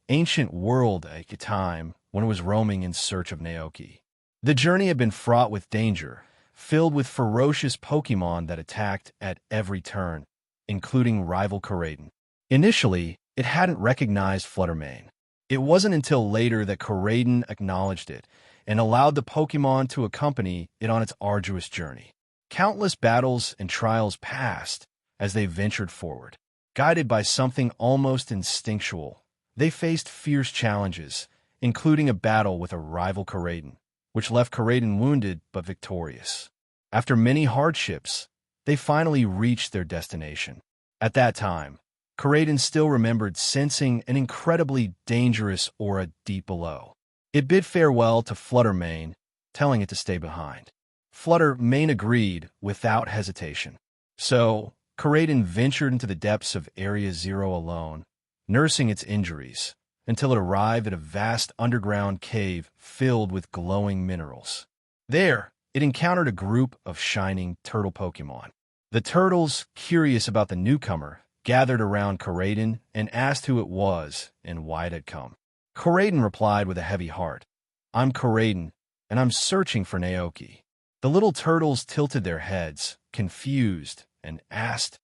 ancient world at a time when it was roaming in search of Naoki. The journey had been fraught with danger, filled with ferocious Pokémon that attacked at every turn, including rival Karaden. Initially, it hadn't recognized Fluttermane. It wasn't until later that Karaden acknowledged it and allowed the Pokémon to accompany it on its arduous journey. Countless battles and trials passed as they ventured forward. Guided by something almost instinctual, they faced fierce challenges, including a battle with a rival Karaden, which left Karaden wounded but victorious. After many hardships, they finally reached their destination. At that time, Karaden still remembered sensing an incredibly dangerous aura deep below. It bid farewell to Fluttermane, telling it to stay behind. Fluttermane agreed without hesitation. So, Karaden ventured into the depths of Area Zero alone, nursing its injuries, until it arrived at a vast underground cave filled with glowing minerals. There, it encountered a group of shining turtle Pokémon. The turtles, curious about the newcomer, gathered around Karaden and asked who it was and why it had come. Karaden replied with a heavy heart, I'm Karaden, and I'm searching for Naoki. The little turtles tilted their heads, confused, and asked,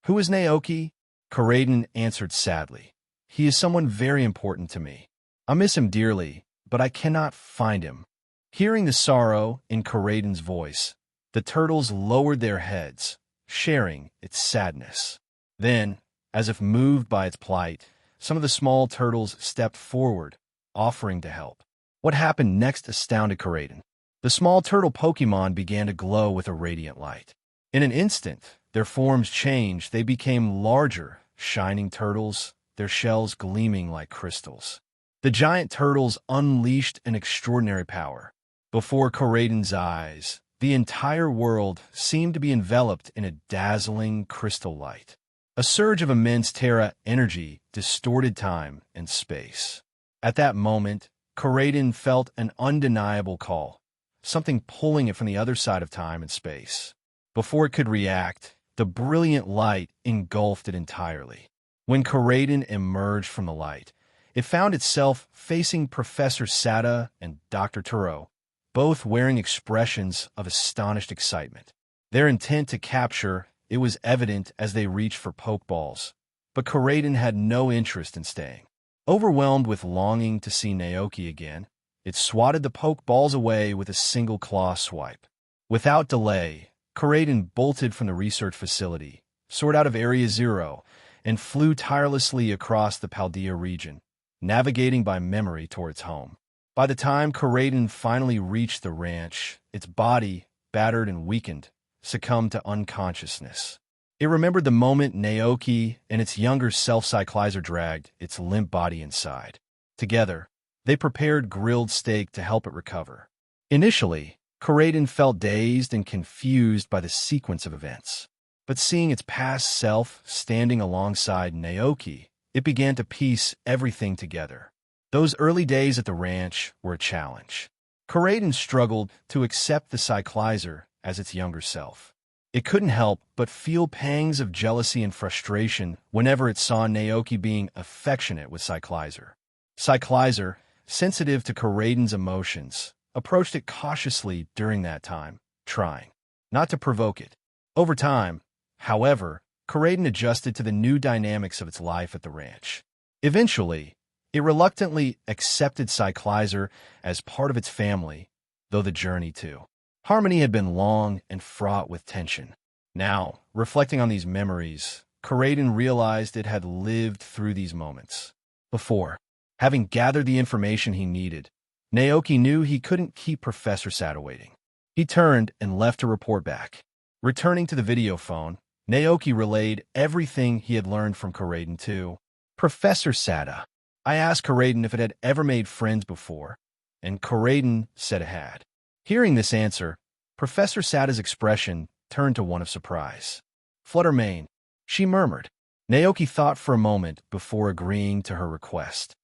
Who is Naoki? Karaden answered sadly, He is someone very important to me. I miss him dearly, but I cannot find him. Hearing the sorrow in Karaden's voice, the turtles lowered their heads, sharing its sadness. Then, as if moved by its plight, some of the small turtles stepped forward, offering to help. What happened next astounded Karaden. The small turtle Pokémon began to glow with a radiant light. In an instant, their forms changed. They became larger, shining turtles, their shells gleaming like crystals. The giant turtles unleashed an extraordinary power. Before Karaden's eyes, the entire world seemed to be enveloped in a dazzling crystal light. A surge of immense Terra energy distorted time and space. At that moment, Karaden felt an undeniable call, something pulling it from the other side of time and space. Before it could react, the brilliant light engulfed it entirely. When Karaden emerged from the light, it found itself facing Professor Sada and Dr. Turo, both wearing expressions of astonished excitement. Their intent to capture it was evident as they reached for Pokeballs, but Karaden had no interest in staying. Overwhelmed with longing to see Naoki again, it swatted the Pokeballs away with a single claw swipe. Without delay, Karaden bolted from the research facility, soared out of Area Zero, and flew tirelessly across the Paldea region, navigating by memory towards home. By the time Karaden finally reached the ranch, its body, battered and weakened, succumbed to unconsciousness. It remembered the moment Naoki and its younger self Cyclizer dragged its limp body inside. Together, they prepared grilled steak to help it recover. Initially, Corraden felt dazed and confused by the sequence of events. But seeing its past self standing alongside Naoki, it began to piece everything together. Those early days at the ranch were a challenge. Corraden struggled to accept the Cyclizer as its younger self. It couldn't help but feel pangs of jealousy and frustration whenever it saw Naoki being affectionate with Cyclizer. Cyclizer, sensitive to Corraden's emotions, approached it cautiously during that time, trying not to provoke it. Over time, however, Corraden adjusted to the new dynamics of its life at the ranch. Eventually, it reluctantly accepted Cyclizer as part of its family, though the journey to harmony had been long and fraught with tension. Now, reflecting on these memories, Corraden realized it had lived through these moments before. Having gathered the information he needed, Naoki knew he couldn't keep Professor Sada waiting. He turned and left to report back. Returning to the video phone, Naoki relayed everything he had learned from Corraden to Professor Sada. I asked Corraden if it had ever made friends before, and Corraden said it had. Hearing this answer, Professor Sada's expression turned to one of surprise. Flutter Mane, she murmured. Naoki thought for a moment before agreeing to her request.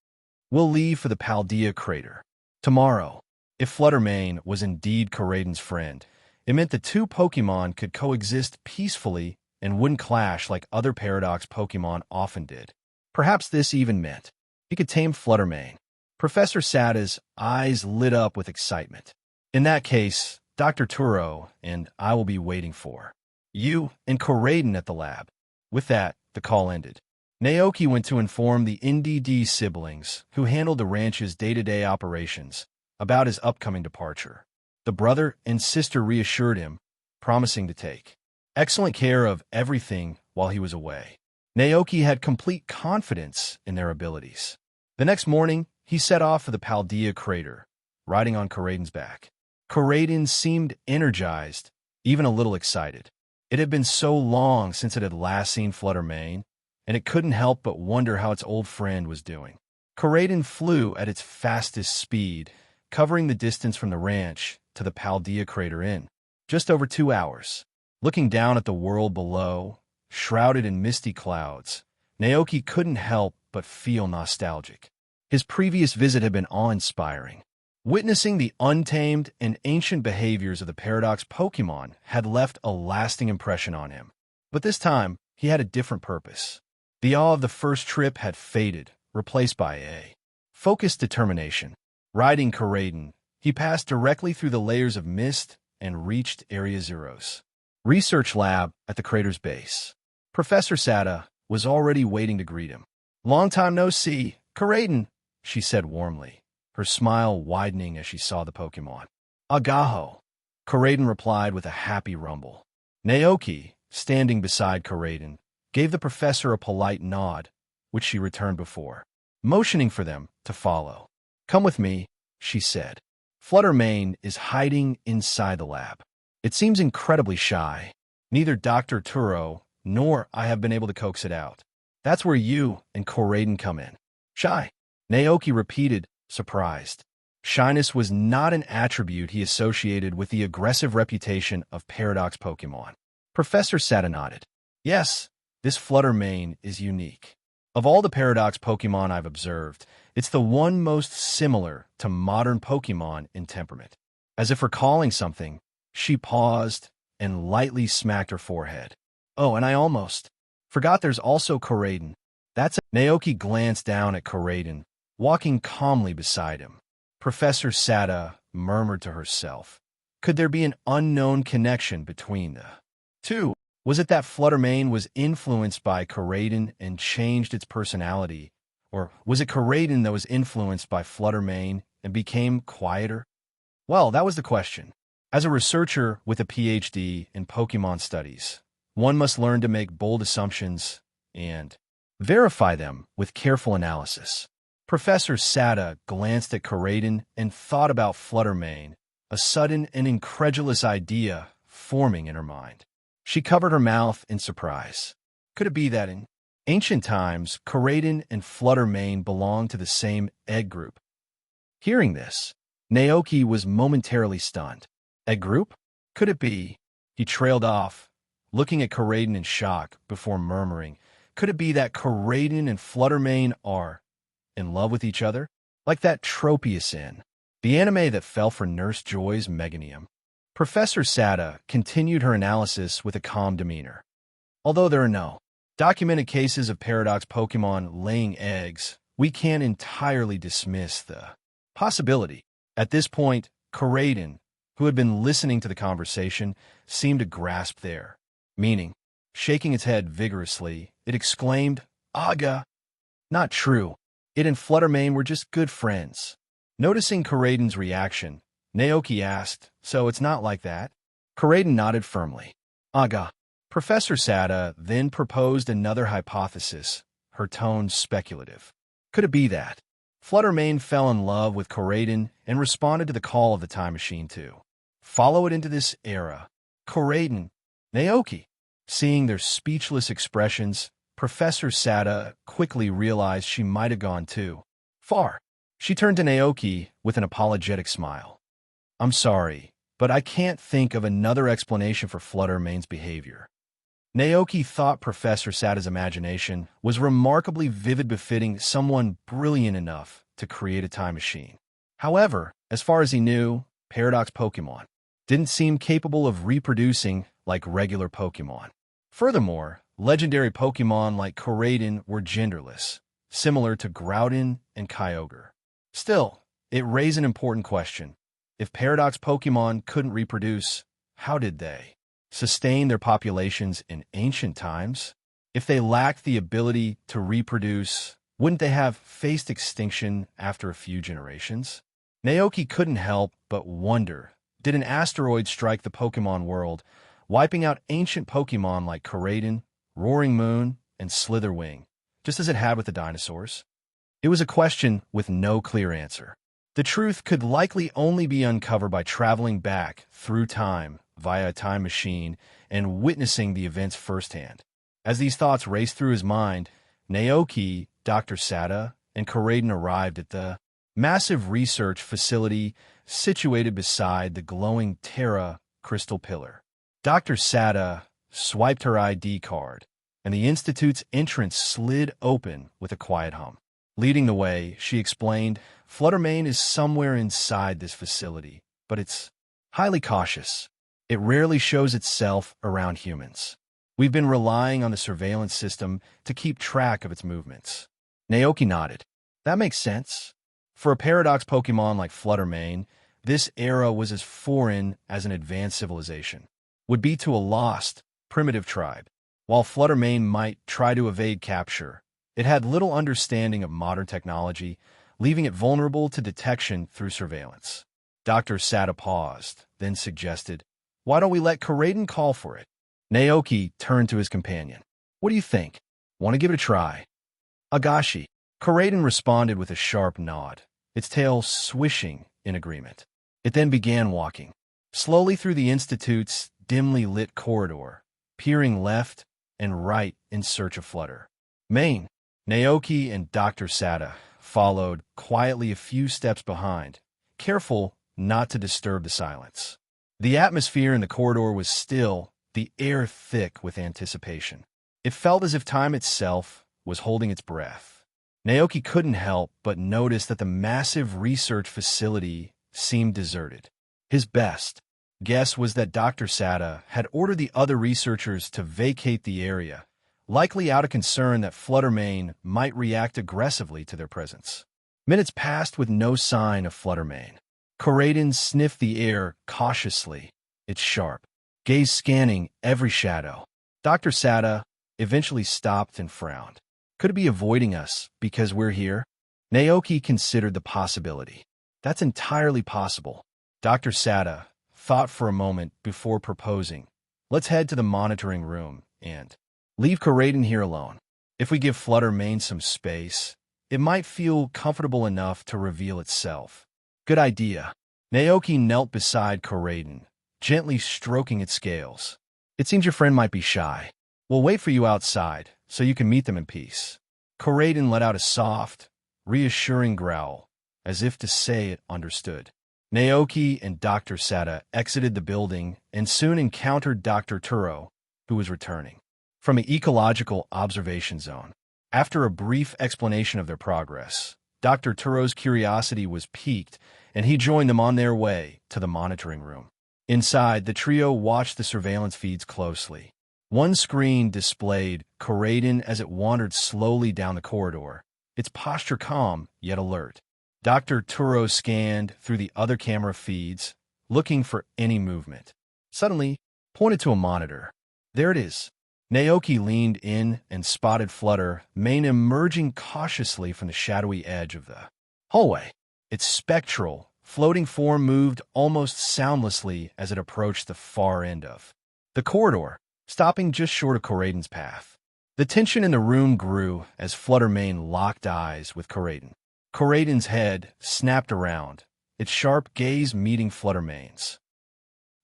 We'll leave for the Paldea crater tomorrow. If Flutter Mane was indeed Corraden's friend, it meant the two Pokémon could coexist peacefully and wouldn't clash like other Paradox Pokémon often did. Perhaps this even meant he could tame Flutter Mane. Professor Sada's eyes lit up with excitement. In that case, Dr. Turo and I will be waiting for you and Corraden at the lab. With that, the call ended. Naoki went to inform the NDD siblings, who handled the ranch's day-to-day operations, about his upcoming departure. The brother and sister reassured him, promising to take excellent care of everything while he was away. Naoki had complete confidence in their abilities. The next morning, he set off for the Paldea crater, riding on Corraden's back. Corraden seemed energized, even a little excited. It had been so long since it had last seen Flutter Mane, and it couldn't help but wonder how its old friend was doing. Corraden flew at its fastest speed, covering the distance from the ranch to the Paldea crater in just over 2 hours. Looking down at the world below, shrouded in misty clouds, Naoki couldn't help but feel nostalgic. His previous visit had been awe-inspiring. Witnessing the untamed and ancient behaviors of the Paradox Pokémon had left a lasting impression on him. But this time, he had a different purpose. The awe of the first trip had faded, replaced by a focused determination. Riding Corraden, he passed directly through the layers of mist and reached Area Zero's research lab at the crater's base. Professor Sada was already waiting to greet him. Long time no see, Corraden, she said warmly, her smile widening as she saw the Pokémon. Agaho, Corraden replied with a happy rumble. Naoki, standing beside Corraden, gave the professor a polite nod, which she returned before, motioning for them to follow. Come with me, she said. Flutter Mane is hiding inside the lab. It seems incredibly shy. Neither Dr. Turo nor I have been able to coax it out. That's where you and Corraden come in. Shy, Naoki repeated, surprised. Shyness was not an attribute he associated with the aggressive reputation of Paradox Pokémon. Professor Sada nodded. Yes, this Flutter Mane is unique. Of all the Paradox Pokémon I've observed, it's the one most similar to modern Pokémon in temperament. As if recalling something, she paused and lightly smacked her forehead. Oh, and I almost forgot there's also Corraden. Naoki glanced down at Corraden, walking calmly beside him. Professor Sada murmured to herself. Could there be an unknown connection between the two? Was it that Flutter Mane was influenced by Corraden and changed its personality? Or was it Corraden that was influenced by Flutter Mane and became quieter? Well, that was the question. As a researcher with a PhD in Pokémon studies, one must learn to make bold assumptions and verify them with careful analysis. Professor Sada glanced at Corraden and thought about Flutter Mane, a sudden and incredulous idea forming in her mind. She covered her mouth in surprise. Could it be that in ancient times, Coraden and Fluttermane belonged to the same egg group? Hearing this, Naoki was momentarily stunned. Egg group? Could it be? He trailed off, looking at Coraden in shock before murmuring, could it be that Coraden and Fluttermane are in love with each other? Like that Tropius in the anime that fell for Nurse Joy's Meganium. Professor Sada continued her analysis with a calm demeanor. Although there are no documented cases of paradox Pokémon laying eggs, we can't entirely dismiss the possibility. At this point, Coraden, who had been listening to the conversation, seemed to grasp their meaning. Shaking its head vigorously, it exclaimed, Aga! Not true. It and Fluttermane were just good friends. Noticing Coraden's reaction, Naoki asked, so it's not like that? Coraden nodded firmly. Aga. Professor Sada then proposed another hypothesis, her tone speculative. Could it be that Fluttermane fell in love with Coraden and responded to the call of the time machine to follow it into this era? Coraden, Naoki. Seeing their speechless expressions, Professor Sada quickly realized she might have gone too far. She turned to Naoki with an apologetic smile. I'm sorry, but I can't think of another explanation for Fluttermane's behavior. Naoki thought Professor Sada's imagination was remarkably vivid, befitting someone brilliant enough to create a time machine. However, as far as he knew, paradox Pokémon didn't seem capable of reproducing like regular Pokémon. Furthermore, legendary Pokémon like Coraden were genderless, similar to Groudon and Kyogre. Still, it raised an important question. If paradox Pokémon couldn't reproduce, how did they sustain their populations in ancient times? If they lacked the ability to reproduce, wouldn't they have faced extinction after a few generations? Naoki couldn't help but wonder, did an asteroid strike the Pokémon world, wiping out ancient Pokémon like Coraden, Roaring Moon, and Slitherwing, just as it had with the dinosaurs? It was a question with no clear answer. The truth could likely only be uncovered by traveling back through time via a time machine and witnessing the events firsthand. As these thoughts raced through his mind, Naoki, Dr. Sada, and Coraden arrived at the massive research facility situated beside the glowing Terra crystal pillar. Dr. Sada swiped her ID card, and the Institute's entrance slid open with a quiet hum. Leading the way, she explained, Fluttermane is somewhere inside this facility, but it's highly cautious. It rarely shows itself around humans. We've been relying on the surveillance system to keep track of its movements. Naoki nodded. That makes sense. For a paradox Pokémon like Fluttermane, this era was as foreign as an advanced civilization would be to a lost, primitive tribe. While Fluttermane might try to evade capture, it had little understanding of modern technology, leaving it vulnerable to detection through surveillance. Dr. Sada paused, then suggested, why don't we let Coraden call for it? Naoki turned to his companion. What do you think? Want to give it a try? Agashi. Coraden responded with a sharp nod, its tail swishing in agreement. It then began walking slowly through the Institute's dimly lit corridor, peering left and right in search of Fluttermane. Naoki and Dr. Sada followed quietly a few steps behind, careful not to disturb the silence. The atmosphere in the corridor was still, the air thick with anticipation. It felt as if time itself was holding its breath. Naoki couldn't help but notice that the massive research facility seemed deserted. His best guess was that Dr. Sada had ordered the other researchers to vacate the area, likely out of concern that Fluttermane might react aggressively to their presence. Minutes passed with no sign of Fluttermane. Coraden sniffed the air cautiously, its sharp gaze scanning every shadow. Dr. Sada eventually stopped and frowned. Could it be avoiding us because we're here? Naoki considered the possibility. That's entirely possible. Dr. Sada thought for a moment before proposing, let's head to the monitoring room and leave Coraden here alone. If we give Fluttermane some space, it might feel comfortable enough to reveal itself. Good idea. Naoki knelt beside Coraden, gently stroking its scales. It seems your friend might be shy. We'll wait for you outside, so you can meet them in peace. Koraiden let out a soft, reassuring growl, as if to say it understood. Naoki and Dr. Sada exited the building and soon encountered Dr. Turo, who was returning from an ecological observation zone. After a brief explanation of their progress, Dr. Turo's curiosity was piqued, and he joined them on their way to the monitoring room. Inside, the trio watched the surveillance feeds closely. One screen displayed Koraiden as it wandered slowly down the corridor, its posture calm yet alert. Dr. Turo scanned through the other camera feeds, looking for any movement. Suddenly, pointed to a monitor. There it is. Naoki leaned in and spotted Flutter Mane emerging cautiously from the shadowy edge of the hallway. Its spectral, floating form moved almost soundlessly as it approached the far end of the corridor, stopping just short of Koraiden's path. The tension in the room grew as Flutter Mane locked eyes with Koraiden. Koraiden's head snapped around, its sharp gaze meeting Flutter Mane's.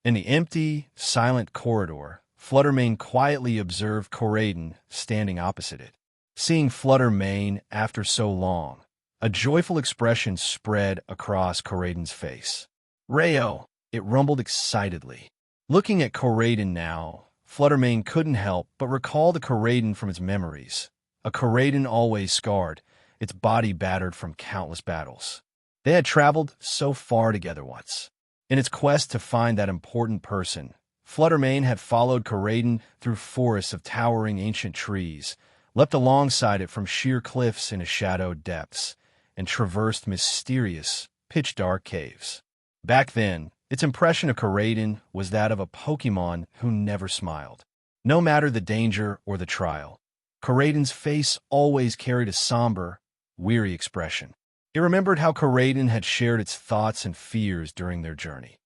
In the empty, silent corridor, Flutter Mane quietly observed Koraiden standing opposite it. Seeing Flutter Mane after so long, a joyful expression spread across Koraiden's face. "Rayo!" it rumbled excitedly. Looking at Koraiden now, Flutter Mane couldn't help but recall the Koraiden from its memories, a Koraiden always scarred, its body battered from countless battles. They had traveled so far together once. In its quest to find that important person, Flutter Mane had followed Koraiden through forests of towering ancient trees, leapt alongside it from sheer cliffs into shadowed depths, and traversed mysterious, pitch-dark caves. Back then, its impression of Koraiden was that of a Pokémon who never smiled. No matter the danger or the trial, Koraiden's face always carried a somber, weary expression. It remembered how Koraiden had shared its thoughts and fears during their journey,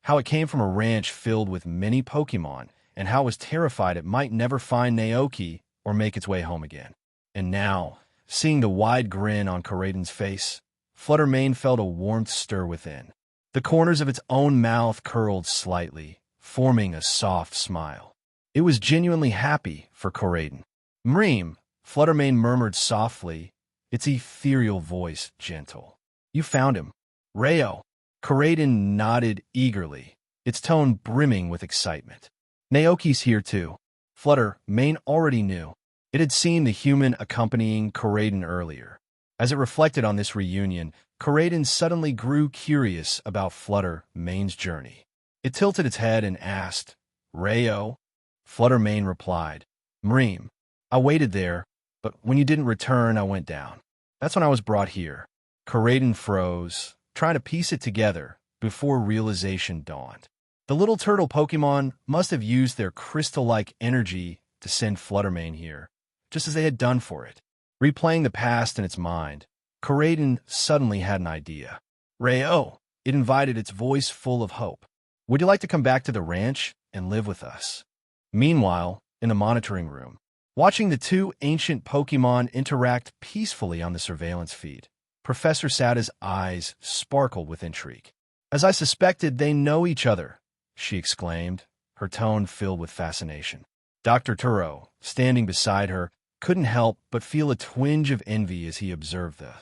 how it came from a ranch filled with many Pokémon, and how it was terrified it might never find Naoki or make its way home again. And now, seeing the wide grin on Koraiden's face, Flutter Mane felt a warmth stir within. The corners of its own mouth curled slightly, forming a soft smile. It was genuinely happy for Koraiden. "Mreem," Flutter Mane murmured softly, its ethereal voice gentle. "You found him." "Rayo." Koraiden nodded eagerly, its tone brimming with excitement. "Naoki's here too." Flutter Mane already knew. It had seen the human accompanying Koraiden earlier. As it reflected on this reunion, Koraiden suddenly grew curious about Flutter Mane's journey. It tilted its head and asked, "Rayo?" Flutter Mane replied, "Mreem, I waited there, but when you didn't return, I went down. That's when I was brought here." Koraiden froze, trying to piece it together before realization dawned. The little turtle Pokémon must have used their crystal-like energy to send Flutter Mane here, just as they had done for it. Replaying the past in its mind, Koraiden suddenly had an idea. "Rayo," it invited, its voice full of hope. "Would you like to come back to the ranch and live with us?" Meanwhile, in the monitoring room, watching the two ancient Pokémon interact peacefully on the surveillance feed, Professor Sada's eyes sparkled with intrigue. "As I suspected, they know each other," she exclaimed, her tone filled with fascination. Dr. Turo, standing beside her, couldn't help but feel a twinge of envy as he observed the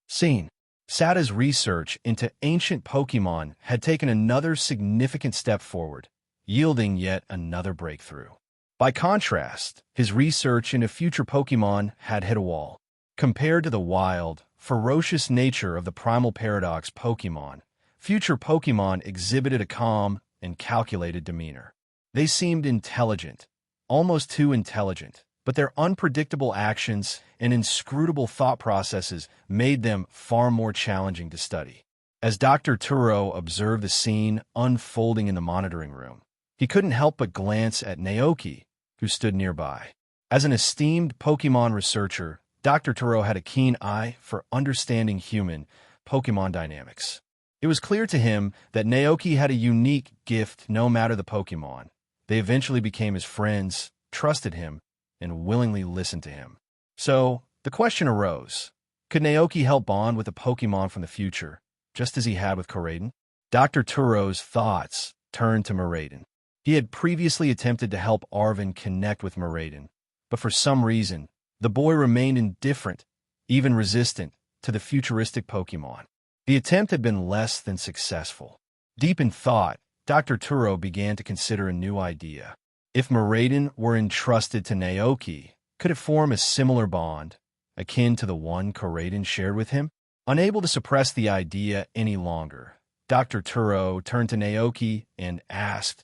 scene. Sada's research into ancient Pokémon had taken another significant step forward, yielding yet another breakthrough. By contrast, his research into future Pokémon had hit a wall. Compared to the wild, ferocious nature of the primal paradox Pokémon, future Pokémon exhibited a calm and calculated demeanor. They seemed intelligent, almost too intelligent, but their unpredictable actions and inscrutable thought processes made them far more challenging to study. As Dr. Turo observed the scene unfolding in the monitoring room, he couldn't help but glance at Naoki, who stood nearby. As an esteemed Pokémon researcher, Dr. Turo had a keen eye for understanding human Pokémon dynamics. It was clear to him that Naoki had a unique gift no matter the Pokémon. They eventually became his friends, trusted him, and willingly listened to him. So, the question arose, could Naoki help bond with a Pokémon from the future, just as he had with Koraiden? Dr. Turo's thoughts turned to Miraiden. He had previously attempted to help Arvin connect with Miraidon, but for some reason, the boy remained indifferent, even resistant, to the futuristic Pokémon. The attempt had been less than successful. Deep in thought, Dr. Turo began to consider a new idea. If Miraidon were entrusted to Naoki, could it form a similar bond, akin to the one Koraidon shared with him? Unable to suppress the idea any longer, Dr. Turo turned to Naoki and asked,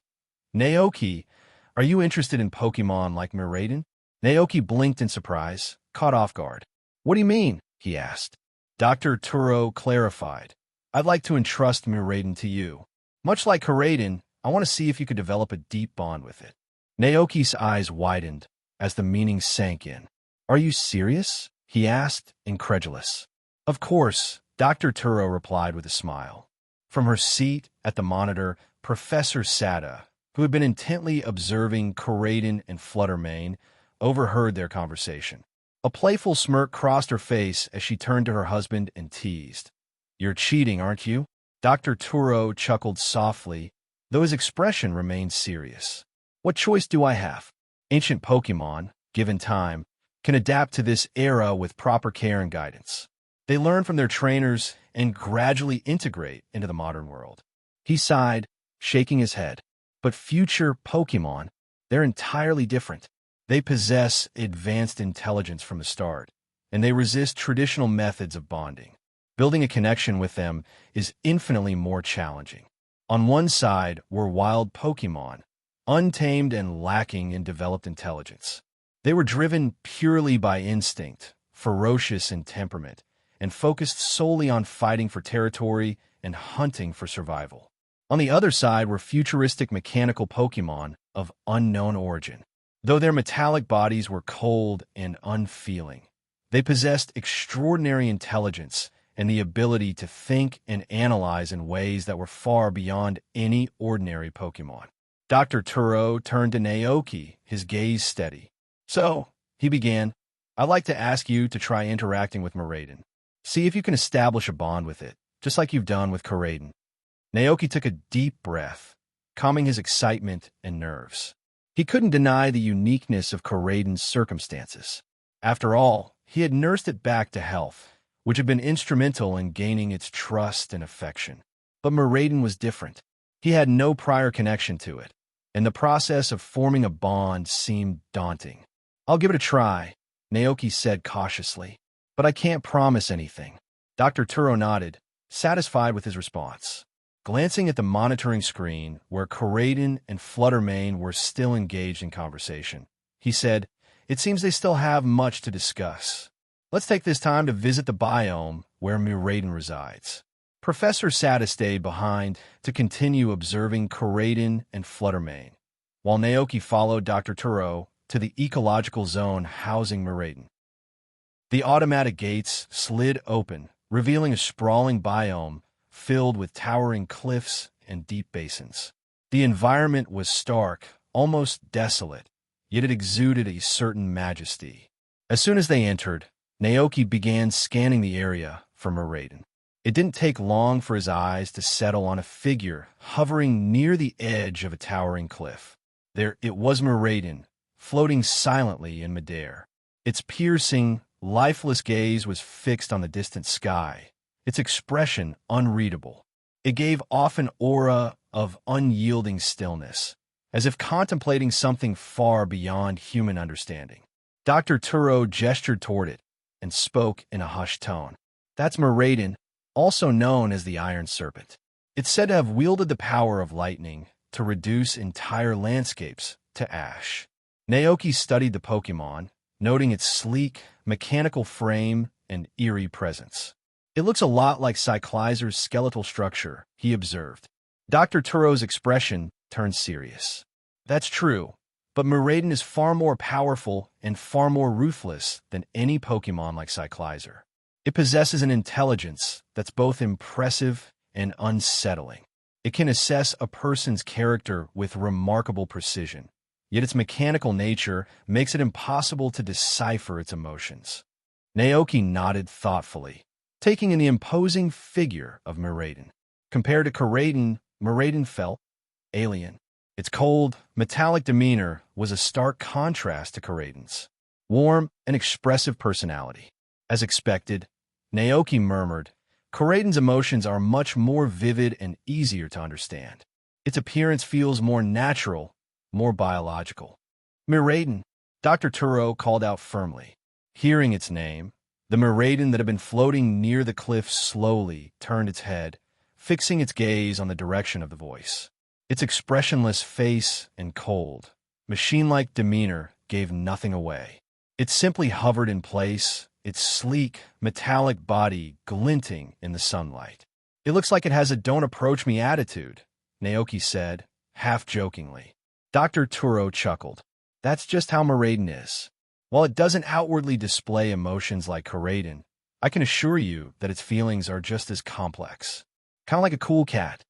"Naoki, are you interested in Pokémon like Miraidon?" Naoki blinked in surprise, caught off guard. "What do you mean?" he asked. Dr. Turo clarified, "I'd like to entrust Miraidon to you. Much like Koraidon, I want to see if you could develop a deep bond with it." Naoki's eyes widened as the meaning sank in. "Are you serious?" he asked, incredulous. "Of course," Dr. Turo replied with a smile. From her seat at the monitor, Professor Sada, who had been intently observing Koraidon and Fluttermane, overheard their conversation. A playful smirk crossed her face as she turned to her husband and teased. "You're cheating, aren't you?" Dr. Turo chuckled softly, though his expression remained serious. "What choice do I have? Ancient Pokémon, given time, can adapt to this era with proper care and guidance. They learn from their trainers and gradually integrate into the modern world." He sighed, shaking his head. "But future Pokémon, they're entirely different. They possess advanced intelligence from the start, and they resist traditional methods of bonding. Building a connection with them is infinitely more challenging. On one side were wild Pokémon, untamed and lacking in developed intelligence. They were driven purely by instinct, ferocious in temperament, and focused solely on fighting for territory and hunting for survival. On the other side were futuristic mechanical Pokémon of unknown origin. Though their metallic bodies were cold and unfeeling, they possessed extraordinary intelligence and the ability to think and analyze in ways that were far beyond any ordinary Pokémon. Dr. Turo turned to Naoki, his gaze steady. "So," he began, "I'd like to ask you to try interacting with Miraidon. See if you can establish a bond with it, just like you've done with Koraidon." Naoki took a deep breath, calming his excitement and nerves. He couldn't deny the uniqueness of Koraidon's circumstances. After all, he had nursed it back to health, which had been instrumental in gaining its trust and affection. But Miraidon was different. He had no prior connection to it, and the process of forming a bond seemed daunting. "I'll give it a try," Naoki said cautiously, "but I can't promise anything." Dr. Turo nodded, satisfied with his response. Glancing at the monitoring screen, where Koraidon and Fluttermane were still engaged in conversation, he said, "It seems they still have much to discuss. Let's take this time to visit the biome where Miraidon resides." Professor Sada stayed behind to continue observing Koraidon and Fluttermane, while Naoki followed Dr. Turo to the ecological zone housing Miraidon. The automatic gates slid open, revealing a sprawling biome filled with towering cliffs and deep basins. The environment was stark, almost desolate, yet it exuded a certain majesty. As soon as they entered, Naoki began scanning the area for Miraidon. It didn't take long for his eyes to settle on a figure hovering near the edge of a towering cliff. There it was, Miraidon, floating silently in midair. Its piercing, lifeless gaze was fixed on the distant sky, its expression unreadable. It gave off an aura of unyielding stillness, as if contemplating something far beyond human understanding. Dr. Turo gestured toward it and spoke in a hushed tone. "That's Miraidon, also known as the Iron Serpent. It's said to have wielded the power of lightning to reduce entire landscapes to ash." Naoki studied the Pokémon, noting its sleek, mechanical frame and eerie presence. "It looks a lot like Cyclizer's skeletal structure," he observed. Dr. Turo's expression turned serious. "That's true, but Miraidon is far more powerful and far more ruthless than any Pokémon like Cyclizer. It possesses an intelligence that's both impressive and unsettling. It can assess a person's character with remarkable precision, yet its mechanical nature makes it impossible to decipher its emotions." Naoki nodded thoughtfully, taking in the imposing figure of Miraidon. Compared to Koraidon, Miraidon felt alien. Its cold, metallic demeanor was a stark contrast to Karaden's warm and expressive personality. As expected, Naoki murmured, Karaden's emotions are much more vivid and easier to understand. Its appearance feels more natural, more biological. Miraiden, Dr. Turo called out firmly. Hearing its name, the Miraiden that had been floating near the cliff slowly turned its head, fixing its gaze on the direction of the voice. Its expressionless face and cold, machine-like demeanor gave nothing away. It simply hovered in place, its sleek, metallic body glinting in the sunlight. It looks like it has a don't-approach-me attitude, Naoki said, half-jokingly. Dr. Turo chuckled. That's just how Miraiden is. While it doesn't outwardly display emotions like Karaden, I can assure you that its feelings are just as complex. Kind of like a cool cat.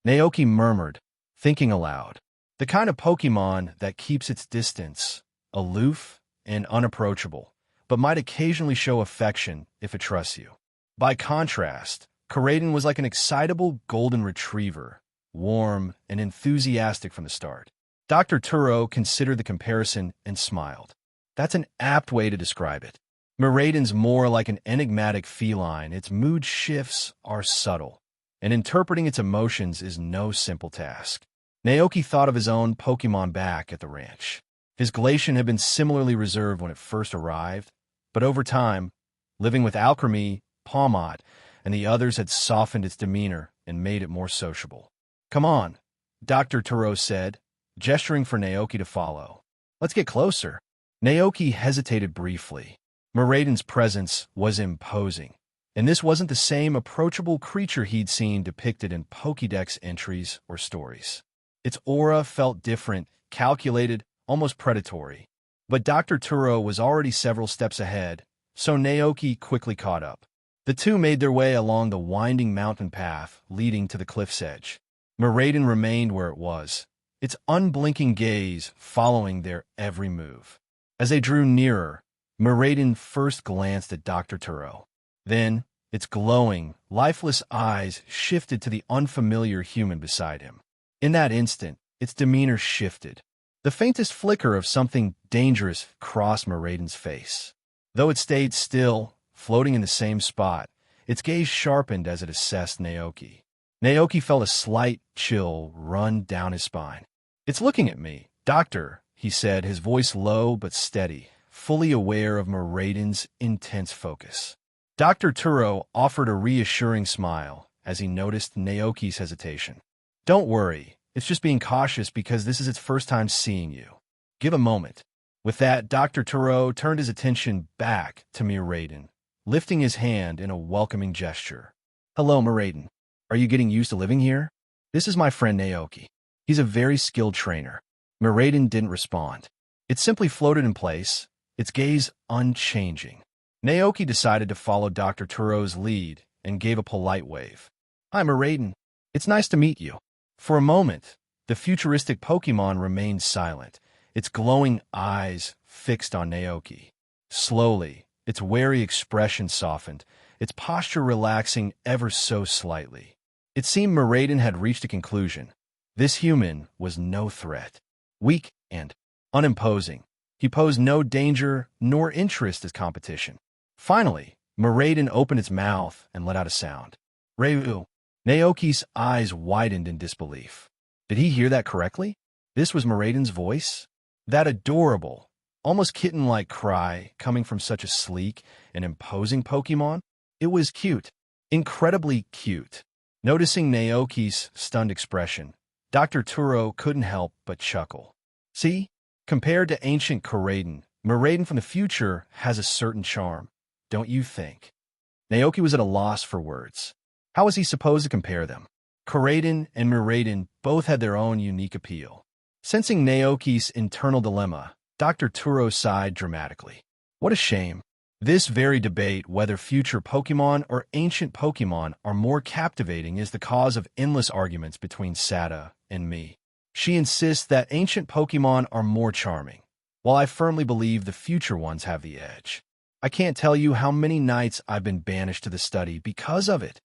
Naoki murmured, thinking aloud. The kind of Pokémon that keeps its distance, aloof and unapproachable, but might occasionally show affection if it trusts you. By contrast, Karaden was like an excitable golden retriever, warm and enthusiastic from the start. Dr. Turo considered the comparison and smiled. That's an apt way to describe it. Miraiden's more like an enigmatic feline. Its mood shifts are subtle, and interpreting its emotions is no simple task. Naoki thought of his own Pokémon back at the ranch. His Glacian had been similarly reserved when it first arrived, but over time, living with Alchemy, Palmot, and the others had softened its demeanor and made it more sociable. Come on, Dr. Turo said, gesturing for Naoki to follow. Let's get closer. Naoki hesitated briefly. Miraiden's presence was imposing, and this wasn't the same approachable creature he'd seen depicted in Pokédex entries or stories. Its aura felt different, calculated, almost predatory. But Dr. Turo was already several steps ahead, so Naoki quickly caught up. The two made their way along the winding mountain path leading to the cliff's edge. Miraiden remained where it was, its unblinking gaze following their every move. As they drew nearer, Miraiden first glanced at Dr. Turo. Then, its glowing, lifeless eyes shifted to the unfamiliar human beside him. In that instant, its demeanor shifted. The faintest flicker of something dangerous crossed Miraiden's face. Though it stayed still, floating in the same spot, its gaze sharpened as it assessed Naoki. Naoki felt a slight chill run down his spine. It's looking at me, Doctor, he said, his voice low but steady, fully aware of Miraiden's intense focus. Dr. Turo offered a reassuring smile as he noticed Naoki's hesitation. Don't worry, it's just being cautious because this is its first time seeing you. Give a moment. With that, Dr. Turo turned his attention back to Miraiden, lifting his hand in a welcoming gesture. Hello, Miraiden. Are you getting used to living here? This is my friend Naoki. He's a very skilled trainer. Miraiden didn't respond. It simply floated in place, its gaze unchanging. Naoki decided to follow Dr. Turo's lead and gave a polite wave. Hi, Miraiden. It's nice to meet you. For a moment, the futuristic Pokémon remained silent, its glowing eyes fixed on Naoki. Slowly, its wary expression softened, its posture relaxing ever so slightly. It seemed Miraiden had reached a conclusion. This human was no threat. Weak and unimposing, he posed no danger nor interest as competition. Finally, Miraiden opened its mouth and let out a sound. Reu. Naoki's eyes widened in disbelief. Did he hear that correctly? This was Miraiden's voice? That adorable, almost kitten-like cry coming from such a sleek and imposing Pokémon? It was cute, incredibly cute. Noticing Naoki's stunned expression, Dr. Turo couldn't help but chuckle. See, compared to ancient Karaden, Miraiden from the future has a certain charm, don't you think? Naoki was at a loss for words. How was he supposed to compare them? Karaden and Miraiden both had their own unique appeal. Sensing Naoki's internal dilemma, Dr. Turo sighed dramatically. What a shame. This very debate whether future Pokémon or ancient Pokémon are more captivating is the cause of endless arguments between Sada and me. She insists that ancient Pokémon are more charming, while I firmly believe the future ones have the edge. I can't tell you how many nights I've been banished to the study because of it.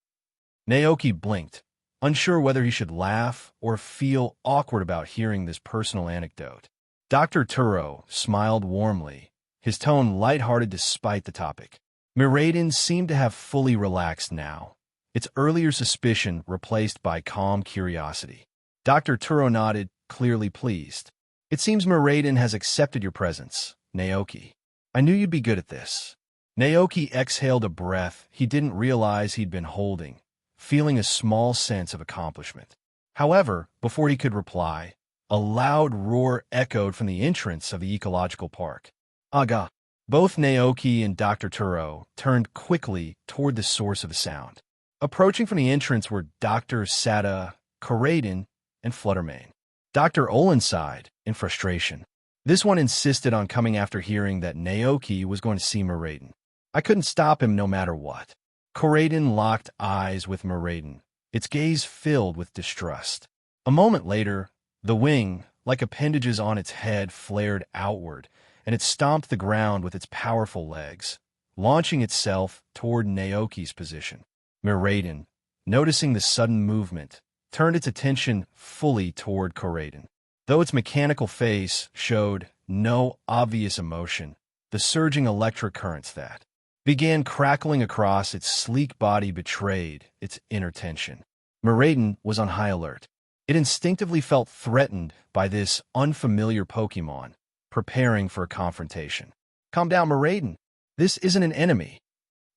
Naoki blinked, unsure whether he should laugh or feel awkward about hearing this personal anecdote. Dr. Turo smiled warmly, his tone lighthearted despite the topic. Miraiden seemed to have fully relaxed now, its earlier suspicion replaced by calm curiosity. Dr. Turo nodded, clearly pleased. It seems Miraiden has accepted your presence, Naoki. I knew you'd be good at this. Naoki exhaled a breath he didn't realize he'd been holding, feeling a small sense of accomplishment. However, before he could reply, a loud roar echoed from the entrance of the ecological park. Aga! Both Naoki and Dr. Turo turned quickly toward the source of the sound. Approaching from the entrance were Dr. Sada, Koraiden, and Fluttermane. Dr. Olin sighed in frustration. This one insisted on coming after hearing that Naoki was going to see Miraiden. I couldn't stop him no matter what. Koraiden locked eyes with Miraiden, its gaze filled with distrust. A moment later, the wing, like appendages on its head, flared outward, and it stomped the ground with its powerful legs, launching itself toward Naoki's position. Miraiden, noticing the sudden movement, turned its attention fully toward Koraiden. Though its mechanical face showed no obvious emotion, the surging electric currents that began crackling across its sleek body betrayed its inner tension. Miraiden was on high alert. It instinctively felt threatened by this unfamiliar Pokémon, preparing for a confrontation. Calm down, Miraiden. This isn't an enemy.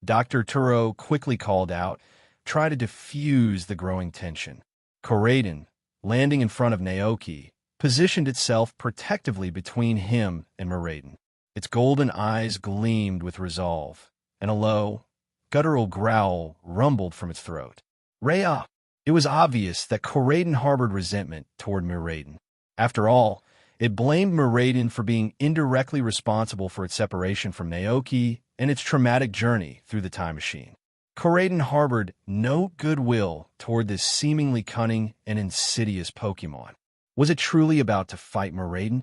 Dr. Turo quickly called out, trying to diffuse the growing tension. Koraiden, landing in front of Naoki, positioned itself protectively between him and Miraiden. Its golden eyes gleamed with resolve, and a low, guttural growl rumbled from its throat. Rhea! It was obvious that Koraiden harbored resentment toward Miraiden. After all, it blamed Miraiden for being indirectly responsible for its separation from Naoki and its traumatic journey through the time machine. Koraiden harbored no goodwill toward this seemingly cunning and insidious Pokémon. Was it truly about to fight Miraiden?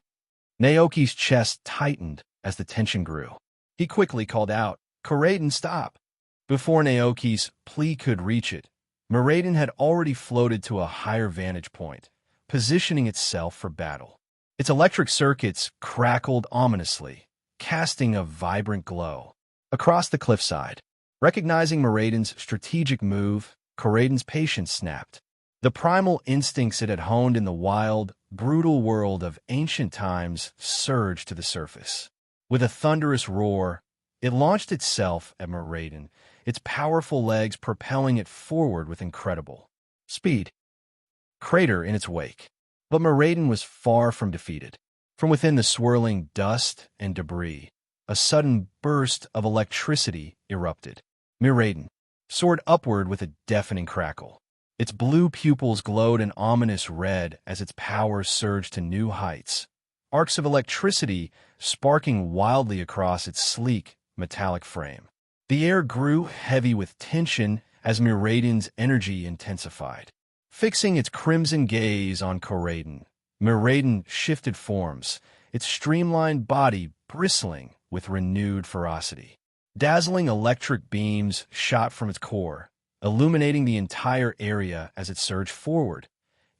Naoki's chest tightened as the tension grew. He quickly called out, Koraiden, stop! Before Naoki's plea could reach it, Miraiden had already floated to a higher vantage point, positioning itself for battle. Its electric circuits crackled ominously, casting a vibrant glow. Across the cliffside, recognizing Miraiden's strategic move, Koraiden's patience snapped. The primal instincts it had honed in the wild, brutal world of ancient times surged to the surface. With a thunderous roar, it launched itself at Miraiden, its powerful legs propelling it forward with incredible speed. Crater in its wake. But Miraiden was far from defeated. From within the swirling dust and debris, a sudden burst of electricity erupted. Miraiden soared upward with a deafening crackle. Its blue pupils glowed an ominous red as its power surged to new heights, arcs of electricity sparking wildly across its sleek, metallic frame. The air grew heavy with tension as Miraiden's energy intensified. Fixing its crimson gaze on Koraiden, Miraiden shifted forms, its streamlined body bristling with renewed ferocity. Dazzling electric beams shot from its core, illuminating the entire area as it surged forward,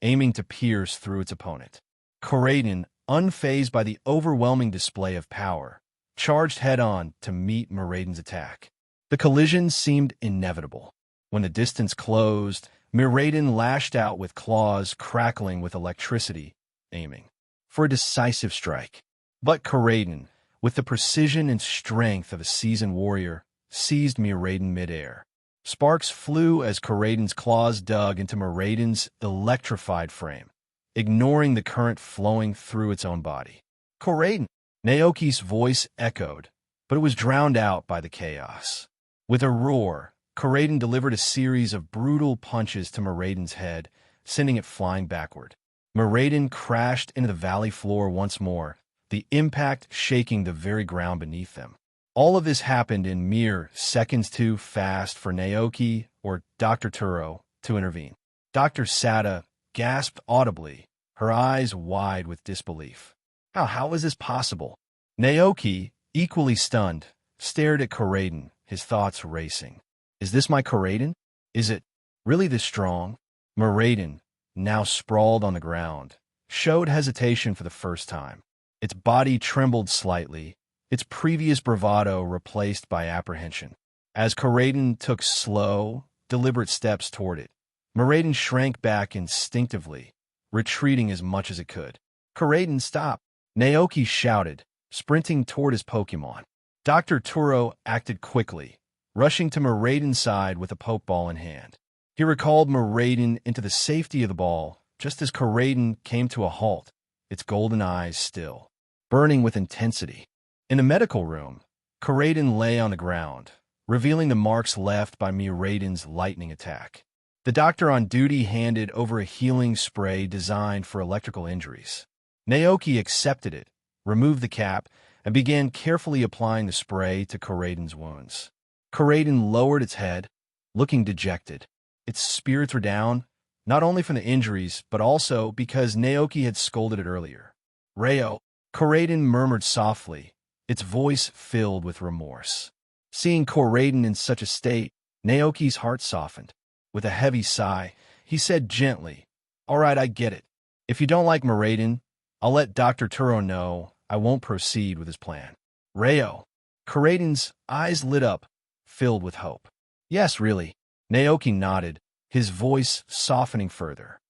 aiming to pierce through its opponent. Koraiden, unfazed by the overwhelming display of power, charged head-on to meet Miraiden's attack. The collision seemed inevitable. When the distance closed, Miraiden lashed out with claws crackling with electricity, aiming for a decisive strike. But Koraiden, with the precision and strength of a seasoned warrior, seized Miraiden midair. Sparks flew as Koraiden's claws dug into Miraiden's electrified frame, ignoring the current flowing through its own body. Koraiden! Naoki's voice echoed, but it was drowned out by the chaos. With a roar, Koraiden delivered a series of brutal punches to Miraiden's head, sending it flying backward. Miraiden crashed into the valley floor once more, the impact shaking the very ground beneath them. All of this happened in mere seconds too fast for Naoki or Dr. Turo to intervene. Dr. Sada gasped audibly, her eyes wide with disbelief. How is this possible? Naoki, equally stunned, stared at Koraiden, his thoughts racing. Is this my Koraiden? Is it really this strong? Miraiden, now sprawled on the ground, showed hesitation for the first time. Its body trembled slightly, its previous bravado replaced by apprehension. As Miraiden took slow, deliberate steps toward it, Miraiden shrank back instinctively, retreating as much as it could. Miraiden, stop! Naoki shouted, sprinting toward his Pokémon. Dr. Turo acted quickly, rushing to Miraiden's side with a Pokeball in hand. He recalled Miraiden into the safety of the ball just as Miraiden came to a halt, its golden eyes still, burning with intensity. In the medical room, Miraiden lay on the ground, revealing the marks left by Miraiden's lightning attack. The doctor on duty handed over a healing spray designed for electrical injuries. Naoki accepted it, removed the cap, and began carefully applying the spray to Miraden's wounds. Miraiden lowered its head, looking dejected. Its spirits were down, not only from the injuries, but also because Naoki had scolded it earlier. Reo, Miraiden murmured softly, its voice filled with remorse. Seeing Miraiden in such a state, Naoki's heart softened. With a heavy sigh, he said gently, "All right, I get it. If you don't like Miraiden, I'll let Dr. Turo know I won't proceed with his plan." Reo, Miraden's eyes lit up, filled with hope. "Yes, really." Naoki nodded, his voice softening further.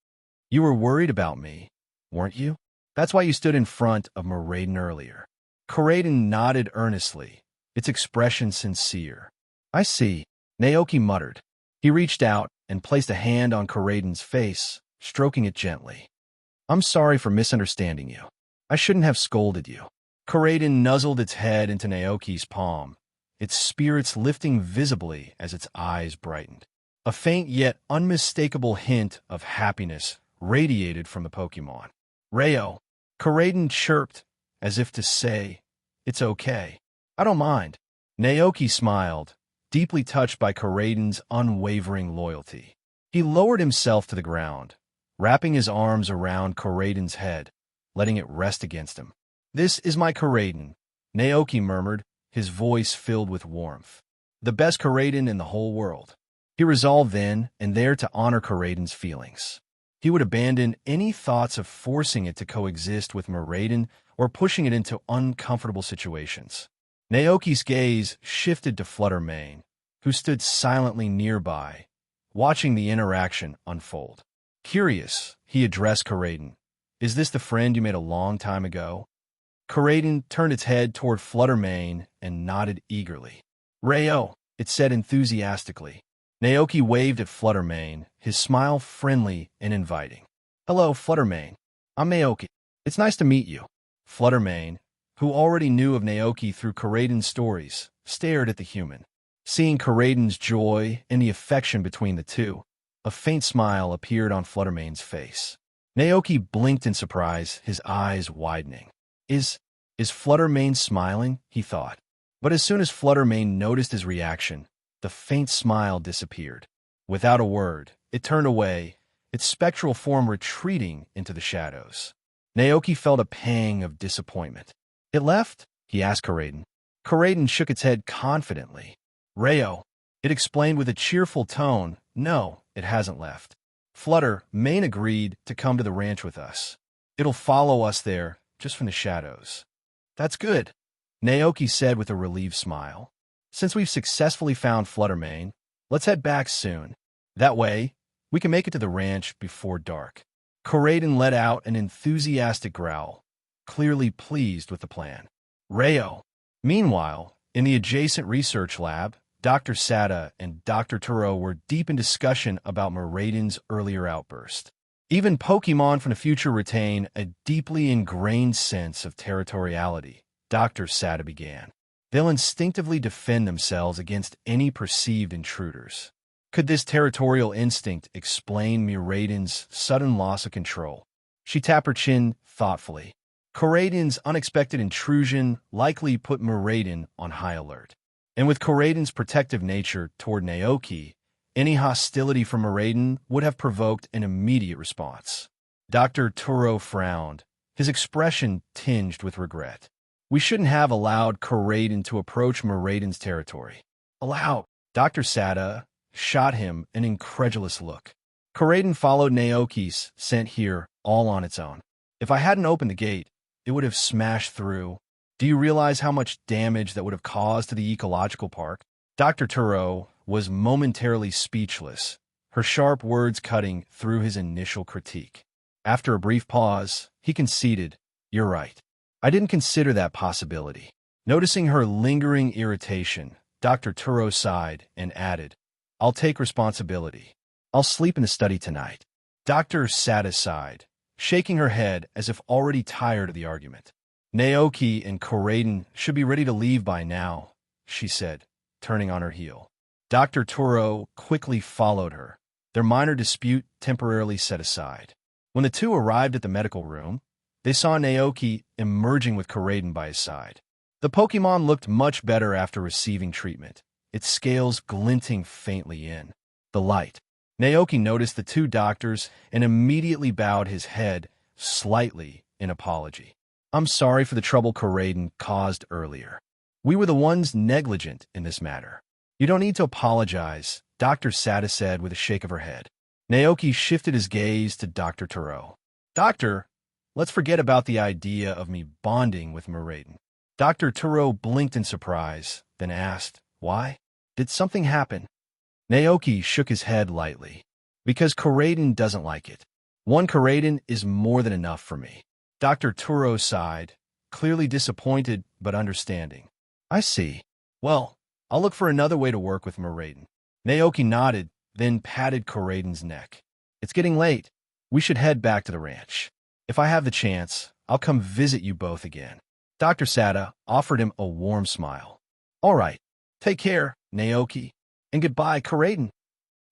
"You were worried about me, weren't you? That's why you stood in front of Miraiden earlier." Miraiden nodded earnestly, its expression sincere. "I see," Naoki muttered. He reached out and placed a hand on Maiden's face, stroking it gently. "I'm sorry for misunderstanding you. I shouldn't have scolded you." Maiden nuzzled its head into Naoki's palm, its spirits lifting visibly as its eyes brightened. A faint yet unmistakable hint of happiness radiated from the Pokémon. "Reo," Maiden chirped, as if to say, "It's okay. I don't mind." Naoki smiled, deeply touched by Maiden's unwavering loyalty. He lowered himself to the ground, wrapping his arms around Maiden's head, letting it rest against him. "This is my Maiden," Naoki murmured, his voice filled with warmth. "The best Maiden in the whole world." He resolved then and there to honor Maiden's feelings. He would abandon any thoughts of forcing it to coexist with Maiden or pushing it into uncomfortable situations. Naoki's gaze shifted to Fluttermane, who stood silently nearby, watching the interaction unfold. Curious, he addressed Maiden. "Is this the friend you made a long time ago?" Maiden turned its head toward Fluttermane and nodded eagerly. "Reo," it said enthusiastically. Naoki waved at Fluttermane, his smile friendly and inviting. "Hello, Fluttermane. I'm Naoki. It's nice to meet you." Fluttermane, who already knew of Naoki through Maiden's stories, stared at the human. Seeing Maiden's joy and the affection between the two, a faint smile appeared on Fluttermane's face. Naoki blinked in surprise, his eyes widening. Is Fluttermane smiling?" he thought. But as soon as Fluttermane noticed his reaction, the faint smile disappeared. Without a word, it turned away, its spectral form retreating into the shadows. Naoki felt a pang of disappointment. "It left?" he asked Maiden. Maiden shook its head confidently. "Reo," it explained with a cheerful tone, "no, it hasn't left. Fluttermane agreed to come to the ranch with us. It'll follow us there, just from the shadows." "That's good," Naoki said with a relieved smile. "Since we've successfully found Fluttermane, let's head back soon. That way, we can make it to the ranch before dark." Maiden let out an enthusiastic growl, clearly pleased with the plan. Reo. Meanwhile, in the adjacent research lab, Dr. Sada and Dr. Turo were deep in discussion about Maiden's earlier outburst. Even Pokémon from the future retain a deeply ingrained sense of territoriality, Dr. Sada began. They'll instinctively defend themselves against any perceived intruders. Could this territorial instinct explain Maiden's sudden loss of control? She tapped her chin thoughtfully. Maiden's unexpected intrusion likely put Maiden on high alert. And with Maiden's protective nature toward Naoki, any hostility from Maiden would have provoked an immediate response. Dr. Turo frowned, his expression tinged with regret. "We shouldn't have allowed Maiden to approach Maiden's territory." "Allow?" Dr. Sada shot him an incredulous look. Koraiden followed Naoki's scent here all on its own. If I hadn't opened the gate, it would have smashed through. Do you realize how much damage that would have caused to the ecological park? Dr. Turo was momentarily speechless, her sharp words cutting through his initial critique. After a brief pause, he conceded, "You're right. I didn't consider that possibility." Noticing her lingering irritation, Dr. Turo sighed and added, "I'll take responsibility. I'll sleep in the study tonight." Dr. Sada sighed, shaking her head as if already tired of the argument. "Naoki and Koraiden should be ready to leave by now," she said, turning on her heel. Dr. Turo quickly followed her, their minor dispute temporarily set aside. When the two arrived at the medical room, they saw Naoki emerging with Koraiden by his side. The Pokémon looked much better after receiving treatment, its scales glinting faintly in the light. Naoki noticed the two doctors and immediately bowed his head slightly in apology. "I'm sorry for the trouble Koraiden caused earlier. We were the ones negligent in this matter." "You don't need to apologize," Dr. Sada said with a shake of her head. Naoki shifted his gaze to Dr. Turo. "Doctor, let's forget about the idea of me bonding with Koraiden." Dr. Turo blinked in surprise, then asked, "Why? Did something happen?" Naoki shook his head lightly. "Because Koraiden doesn't like it. One Koraiden is more than enough for me." Dr. Turo sighed, clearly disappointed but understanding. "I see. Well, I'll look for another way to work with Koraiden." Naoki nodded, then patted Koraiden's neck. "It's getting late. We should head back to the ranch. If I have the chance, I'll come visit you both again." Dr. Sada offered him a warm smile. "All right. Take care, Naoki. And goodbye, Koraiden."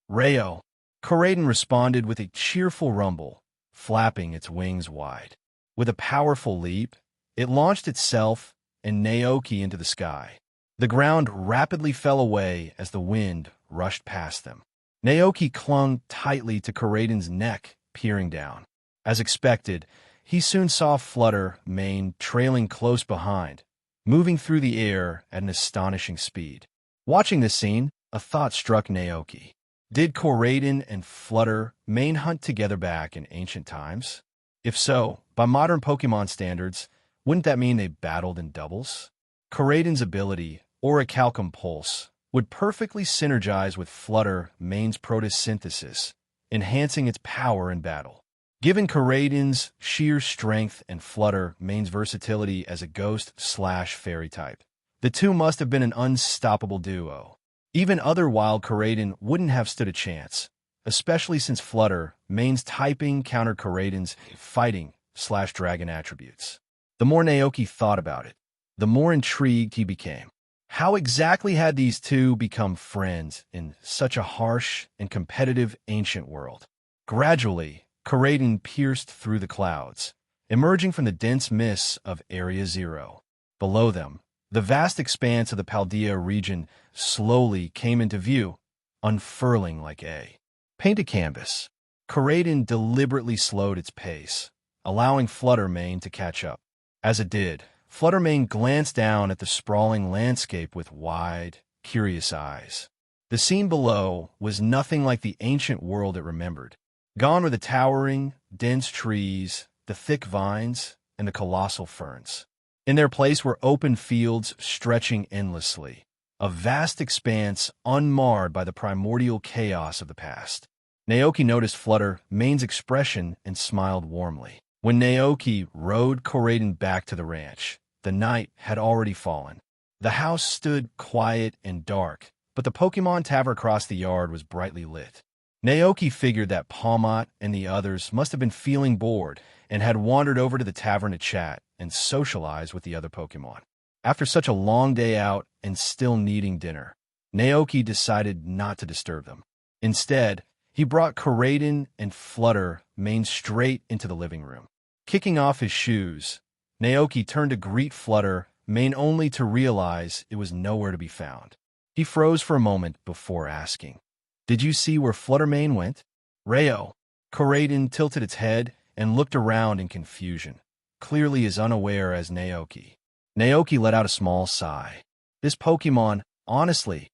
"Rayo." Koraiden responded with a cheerful rumble, flapping its wings wide. With a powerful leap, it launched itself and Naoki into the sky. The ground rapidly fell away as the wind rushed past them. Naoki clung tightly to Koraiden's neck, peering down. As expected, he soon saw Flutter Mane trailing close behind, moving through the air at an astonishing speed. Watching this scene, a thought struck Naoki. Did Koraiden and Flutter Mane hunt together back in ancient times? If so, by modern Pokémon standards, wouldn't that mean they battled in doubles? Koraiden's ability, Orichalcum Pulse, would perfectly synergize with Flutter Mane's Protosynthesis, enhancing its power in battle. Given Koraiden's sheer strength and Flutter Mane's versatility as a ghost/fairy type, the two must have been an unstoppable duo. Even other wild Koraiden wouldn't have stood a chance, especially since Flutter Mane's typing countered Koraiden's fighting/dragon attributes. The more Naoki thought about it, the more intrigued he became. How exactly had these two become friends in such a harsh and competitive ancient world? Gradually, Koraiden pierced through the clouds, emerging from the dense mists of Area Zero. Below them, the vast expanse of the Paldea region slowly came into view, unfurling like a painted canvas. Koraiden deliberately slowed its pace, allowing Flutter Mane to catch up. As it did, Flutter Mane glanced down at the sprawling landscape with wide, curious eyes. The scene below was nothing like the ancient world it remembered. Gone were the towering, dense trees, the thick vines, and the colossal ferns. In their place were open fields stretching endlessly, a vast expanse unmarred by the primordial chaos of the past. Naoki noticed Flutter Mane's expression and smiled warmly. When Naoki rode Koraiden back to the ranch, the night had already fallen. The house stood quiet and dark, but the Pokémon Tavern across the yard was brightly lit. Naoki figured that Palmot and the others must have been feeling bored and had wandered over to the tavern to chat and socialize with the other Pokémon. After such a long day out and still needing dinner, Naoki decided not to disturb them. Instead, he brought Koraiden and Flutter Mane straight into the living room. Kicking off his shoes, Naoki turned to greet Flutter Mane only to realize it was nowhere to be found. He froze for a moment before asking, "Did you see where Flutter Mane went?" "Rayo." Koraiden tilted its head and looked around in confusion, clearly as unaware as Naoki. Naoki let out a small sigh. This Pokémon, honestly.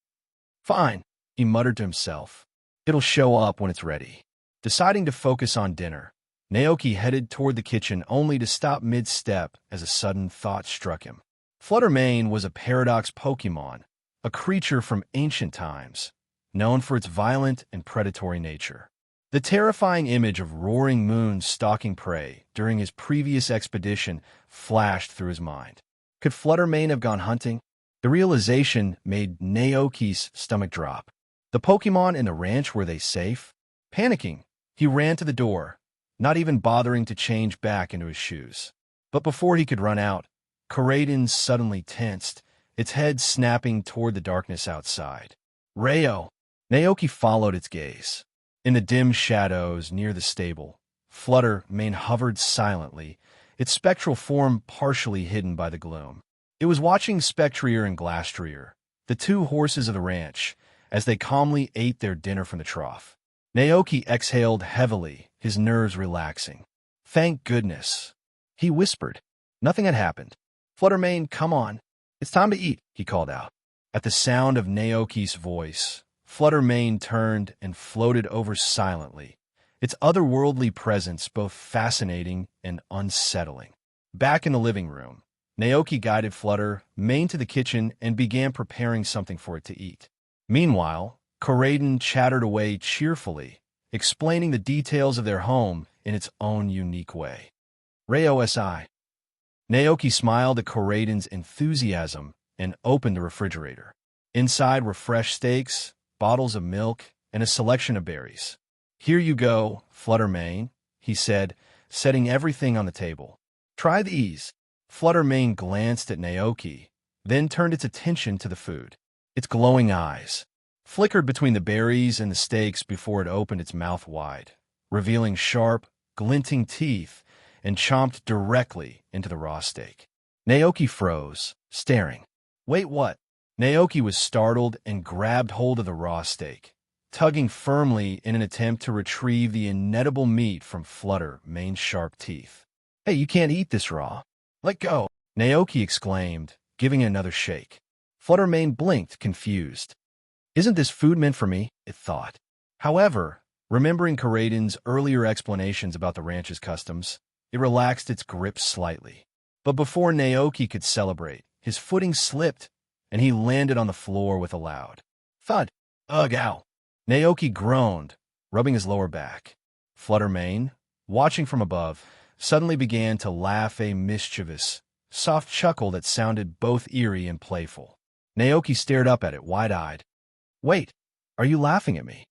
"Fine," he muttered to himself. "It'll show up when it's ready." Deciding to focus on dinner, Naoki headed toward the kitchen only to stop mid-step as a sudden thought struck him. Fluttermane was a paradox Pokémon, a creature from ancient times, known for its violent and predatory nature. The terrifying image of roaring moons stalking prey during his previous expedition flashed through his mind. Could Fluttermane have gone hunting? The realization made Naoki's stomach drop. The Pokémon in the ranch, were they safe? Panicking, he ran to the door, not even bothering to change back into his shoes. But before he could run out, Koraidon suddenly tensed, its head snapping toward the darkness outside. Rayo! Naoki followed its gaze. In the dim shadows near the stable, Fluttermane hovered silently, its spectral form partially hidden by the gloom. It was watching Spectrier and Glastrier, the two horses of the ranch, as they calmly ate their dinner from the trough. Naoki exhaled heavily, his nerves relaxing. Thank goodness, he whispered. Nothing had happened. Fluttermane, come on. It's time to eat, he called out. At the sound of Naoki's voice, Fluttermane turned and floated over silently, its otherworldly presence both fascinating and unsettling. Back in the living room, Naoki guided Fluttermane to the kitchen and began preparing something for it to eat. Meanwhile, Koraidon chattered away cheerfully, explaining the details of their home in its own unique way. Rayo Si. Naoki smiled at Koraidon's enthusiasm and opened the refrigerator. Inside were fresh steaks, bottles of milk, and a selection of berries. Here you go, Fluttermane, he said, setting everything on the table. Try these. Fluttermane glanced at Naoki, then turned its attention to the food. Its glowing eyes flickered between the berries and the steaks before it opened its mouth wide, revealing sharp, glinting teeth, and chomped directly into the raw steak. Naoki froze, staring. Wait, what? Naoki was startled and grabbed hold of the raw steak, tugging firmly in an attempt to retrieve the inedible meat from Fluttermane's sharp teeth. Hey, you can't eat this raw. Let go, Naoki exclaimed, giving it another shake. Fluttermane blinked, confused. Isn't this food meant for me? It thought. However, remembering Koraidon's earlier explanations about the ranch's customs, it relaxed its grip slightly. But before Naoki could celebrate, his footing slipped, and he landed on the floor with a loud thud. Ugh, ow. Naoki groaned, rubbing his lower back. Fluttermane, watching from above, suddenly began to laugh, a mischievous, soft chuckle that sounded both eerie and playful. Naoki stared up at it, wide-eyed. Wait, are you laughing at me?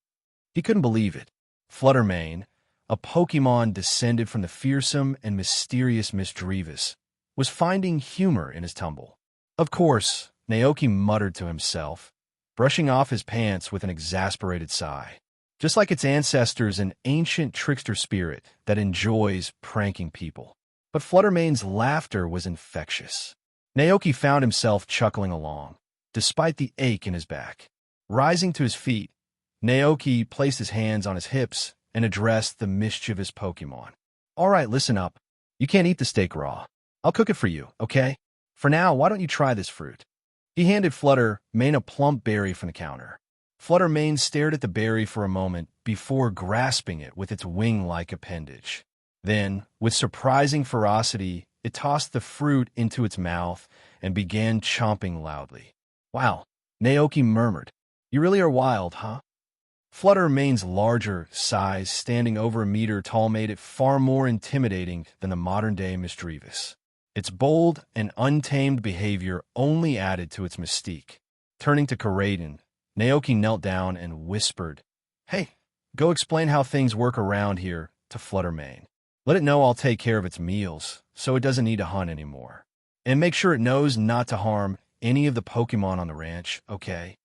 He couldn't believe it. Fluttermane, a Pokémon descended from the fearsome and mysterious Misdreavus, was finding humor in his tumble. Of course, Naoki muttered to himself, brushing off his pants with an exasperated sigh. Just like its ancestors, an ancient trickster spirit that enjoys pranking people. But Fluttermane's laughter was infectious. Naoki found himself chuckling along, despite the ache in his back. Rising to his feet, Naoki placed his hands on his hips and addressed the mischievous Pokémon. All right, listen up. You can't eat the steak raw. I'll cook it for you, okay? For now, why don't you try this fruit? He handed Fluttermane a plump berry from the counter. Fluttermane stared at the berry for a moment before grasping it with its wing-like appendage. Then, with surprising ferocity, it tossed the fruit into its mouth and began chomping loudly. Wow, Naoki murmured. You really are wild, huh? Fluttermane's larger size, standing over a meter tall, made it far more intimidating than the modern-day Misdreavus. Its bold and untamed behavior only added to its mystique. Turning to Koraidon, Naoki knelt down and whispered, Hey, go explain how things work around here to Fluttermane. Let it know I'll take care of its meals, so it doesn't need to hunt anymore. And make sure it knows not to harm any of the Pokémon on the ranch, okay?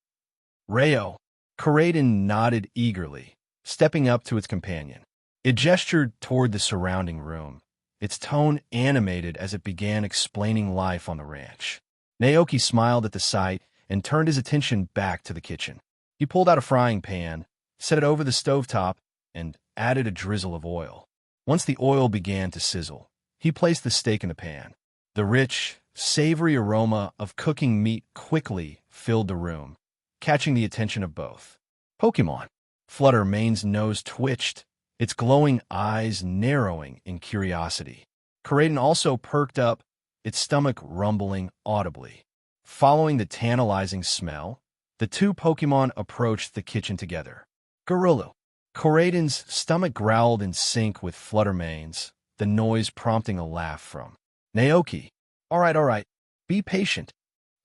Rayo. Koraidon nodded eagerly, stepping up to its companion. It gestured toward the surrounding room, its tone animated as it began explaining life on the ranch. Naoki smiled at the sight and turned his attention back to the kitchen. He pulled out a frying pan, set it over the stovetop, and added a drizzle of oil. Once the oil began to sizzle, he placed the steak in the pan. The rich, savory aroma of cooking meat quickly filled the room, catching the attention of both. Pokémon. Fluttermane's nose twitched, its glowing eyes narrowing in curiosity. Koraidon also perked up, its stomach rumbling audibly. Following the tantalizing smell, the two Pokémon approached the kitchen together. Garulu. Koraidon's stomach growled in sync with Fluttermane's, the noise prompting a laugh from Naoki. All right, be patient,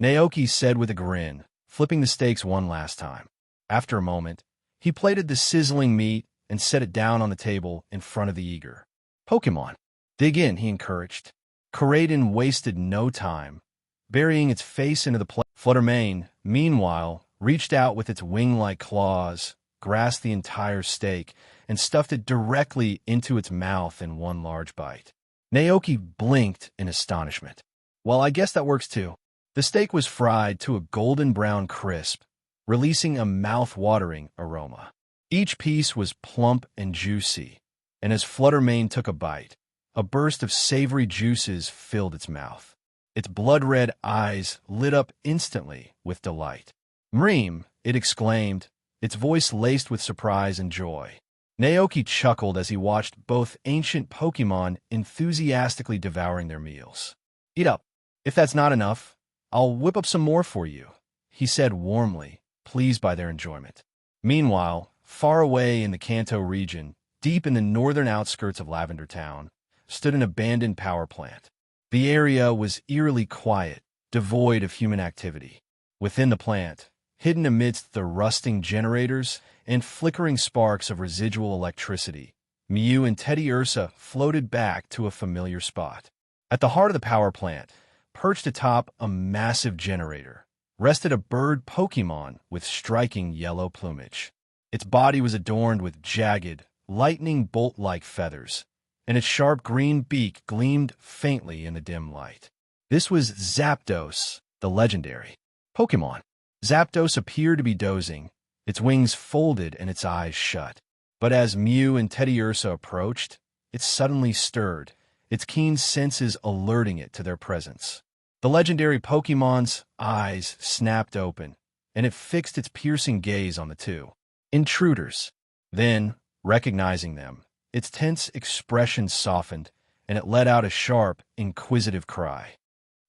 Naoki said with a grin, flipping the steaks one last time. After a moment, he plated the sizzling meat and set it down on the table in front of the eager Pokémon. Dig in, he encouraged. Koraidon wasted no time, burying its face into the plate. Fluttermane, meanwhile, reached out with its wing-like claws, grasped the entire steak, and stuffed it directly into its mouth in one large bite. Naoki blinked in astonishment. Well, I guess that works too. The steak was fried to a golden-brown crisp, releasing a mouth-watering aroma. Each piece was plump and juicy, and as Fluttermane took a bite, a burst of savory juices filled its mouth. Its blood-red eyes lit up instantly with delight. Mreem, it exclaimed, its voice laced with surprise and joy. Naoki chuckled as he watched both ancient Pokémon enthusiastically devouring their meals. Eat up. If that's not enough, I'll whip up some more for you, he said warmly, pleased by their enjoyment. Meanwhile, far away in the Kanto region, deep in the northern outskirts of Lavender Town, stood an abandoned power plant. The area was eerily quiet, devoid of human activity. Within the plant, hidden amidst the rusting generators and flickering sparks of residual electricity, Mew and Teddy Ursa floated back to a familiar spot. At the heart of the power plant, perched atop a massive generator, rested a bird Pokémon with striking yellow plumage. Its body was adorned with jagged, lightning bolt-like feathers, and its sharp green beak gleamed faintly in the dim light. This was Zapdos, the legendary Pokémon. Zapdos appeared to be dozing, its wings folded and its eyes shut. But as Mew and Teddy Ursa approached, it suddenly stirred, its keen senses alerting it to their presence. The legendary Pokémon's eyes snapped open, and it fixed its piercing gaze on the two intruders. Then, recognizing them, its tense expression softened, and it let out a sharp, inquisitive cry.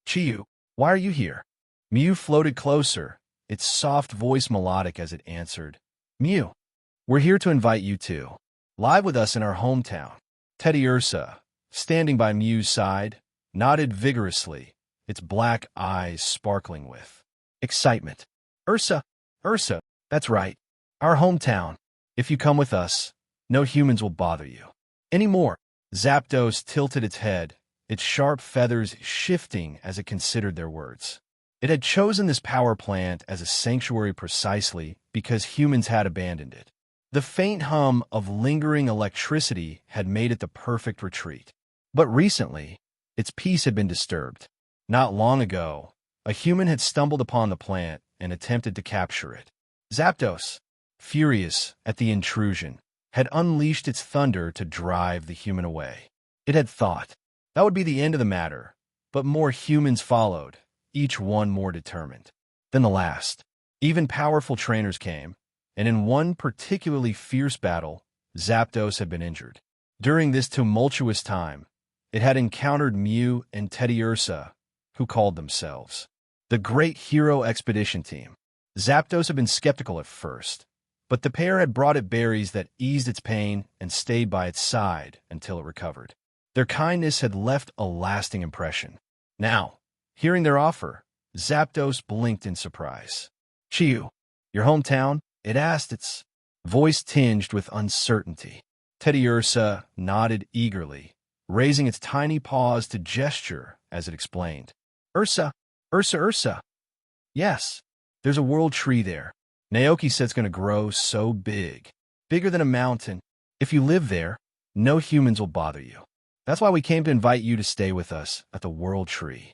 Chiyu, why are you here? Mew floated closer, its soft voice melodic as it answered. Mew, we're here to invite you to live with us in our hometown. Teddy Ursa, standing by Mew's side, nodded vigorously, its black eyes sparkling with excitement. Ursa, that's right. Our hometown. If you come with us, no humans will bother you anymore. Zapdos tilted its head, its sharp feathers shifting as it considered their words. It had chosen this power plant as a sanctuary precisely because humans had abandoned it. The faint hum of lingering electricity had made it the perfect retreat. But recently, its peace had been disturbed. Not long ago, a human had stumbled upon the plant and attempted to capture it. Zapdos, furious at the intrusion, had unleashed its thunder to drive the human away. It had thought that would be the end of the matter, but more humans followed, each one more determined than the last. Even powerful trainers came, and in one particularly fierce battle, Zapdos had been injured. During this tumultuous time, it had encountered Mew and Teddy Ursa, who called themselves the Great Hero Expedition Team. Zapdos had been skeptical at first, but the pair had brought it berries that eased its pain and stayed by its side until it recovered. Their kindness had left a lasting impression. Now, hearing their offer, Zapdos blinked in surprise. Chiyu, your hometown? It asked, its voice tinged with uncertainty. Teddy Ursa nodded eagerly, raising its tiny paws to gesture as it explained. Ursa. Yes, there's a world tree there. Naoki said it's going to grow so big, bigger than a mountain. If you live there, no humans will bother you. That's why we came to invite you to stay with us at the world tree.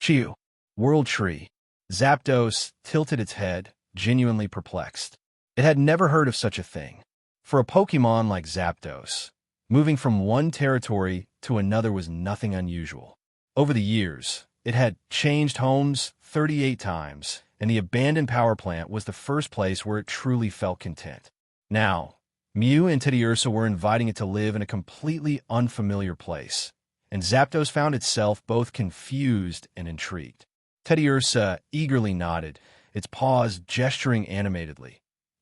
Chiyu, world tree. Zapdos tilted its head, genuinely perplexed. It had never heard of such a thing. For a Pokémon like Zapdos, moving from one territory to another was nothing unusual. Over the years, it had changed homes 38 times, and the abandoned power plant was the first place where it truly felt content. Now, Mew and Teddiursa were inviting it to live in a completely unfamiliar place, and Zapdos found itself both confused and intrigued. Teddiursa eagerly nodded, its paws gesturing animatedly.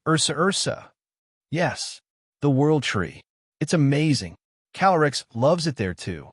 Ursa, Ursa. Yes, the World Tree. It's amazing. Calyrex loves it there too.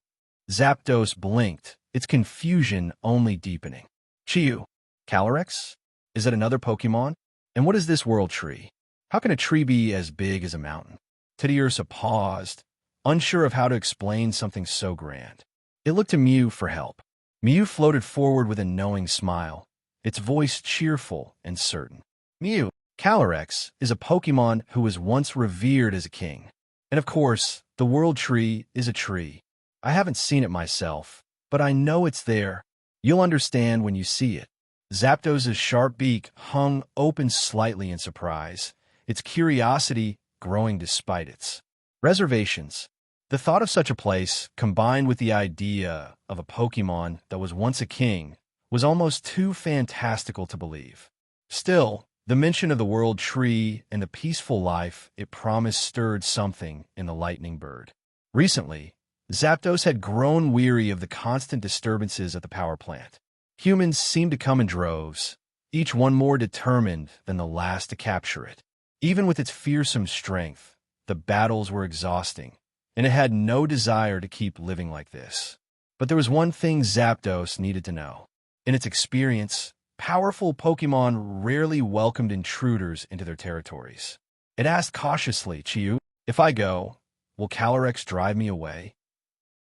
Zapdos blinked, its confusion only deepening. Chiyu. Calyrex? Is it another Pokémon? And what is this World Tree? How can a tree be as big as a mountain? Teddiursa paused, unsure of how to explain something so grand. It looked to Mew for help. Mew floated forward with a knowing smile, its voice cheerful and certain. Mew, Calyrex is a Pokémon who was once revered as a king. And of course, the World Tree is a tree. I haven't seen it myself, but I know it's there. You'll understand when you see it. Zapdos's sharp beak hung open slightly in surprise, its curiosity growing despite its reservations. The thought of such a place, combined with the idea of a Pokémon that was once a king, was almost too fantastical to believe. Still, the mention of the World Tree and the peaceful life it promised stirred something in the lightning bird. Recently, Zapdos had grown weary of the constant disturbances at the power plant. Humans seemed to come in droves, each one more determined than the last to capture it. Even with its fearsome strength, the battles were exhausting, and it had no desire to keep living like this. But there was one thing Zapdos needed to know. In its experience, powerful Pokémon rarely welcomed intruders into their territories. It asked cautiously, Chiyu, if I go, will Calyrex drive me away?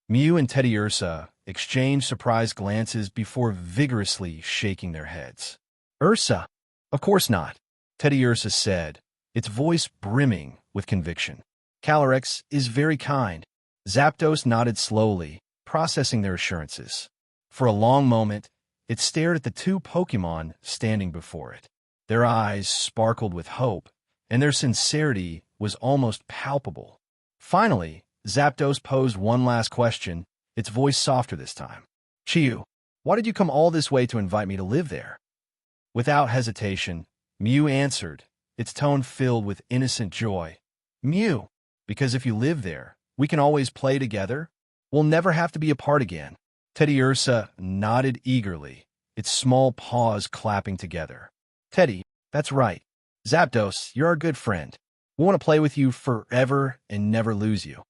Mew and Teddiursa exchanged surprised glances before vigorously shaking their heads. Ursa, of course not, Teddiursa said, its voice brimming with conviction. Calyrex is very kind. Zapdos nodded slowly, processing their assurances. For a long moment, it stared at the two Pokémon standing before it. Their eyes sparkled with hope, and their sincerity was almost palpable. Finally, Zapdos posed one last question, its voice softer this time. Chiyu, why did you come all this way to invite me to live there? Without hesitation, Mew answered, its tone filled with innocent joy. Mew, because if you live there, we can always play together. We'll never have to be apart again. Teddiursa nodded eagerly, its small paws clapping together. Teddy, that's right. Zapdos, you're our good friend. We want to play with you forever and never lose you.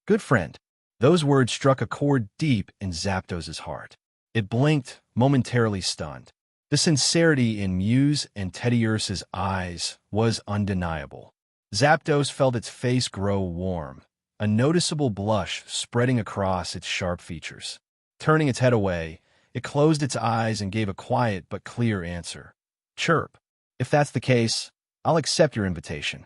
Good friend. Those words struck a chord deep in Zapdos's heart. It blinked, momentarily stunned. The sincerity in Mew's and Teddiursa's eyes was undeniable. Zapdos felt its face grow warm, a noticeable blush spreading across its sharp features. Turning its head away, it closed its eyes and gave a quiet but clear answer. Chirp. If that's the case, I'll accept your invitation.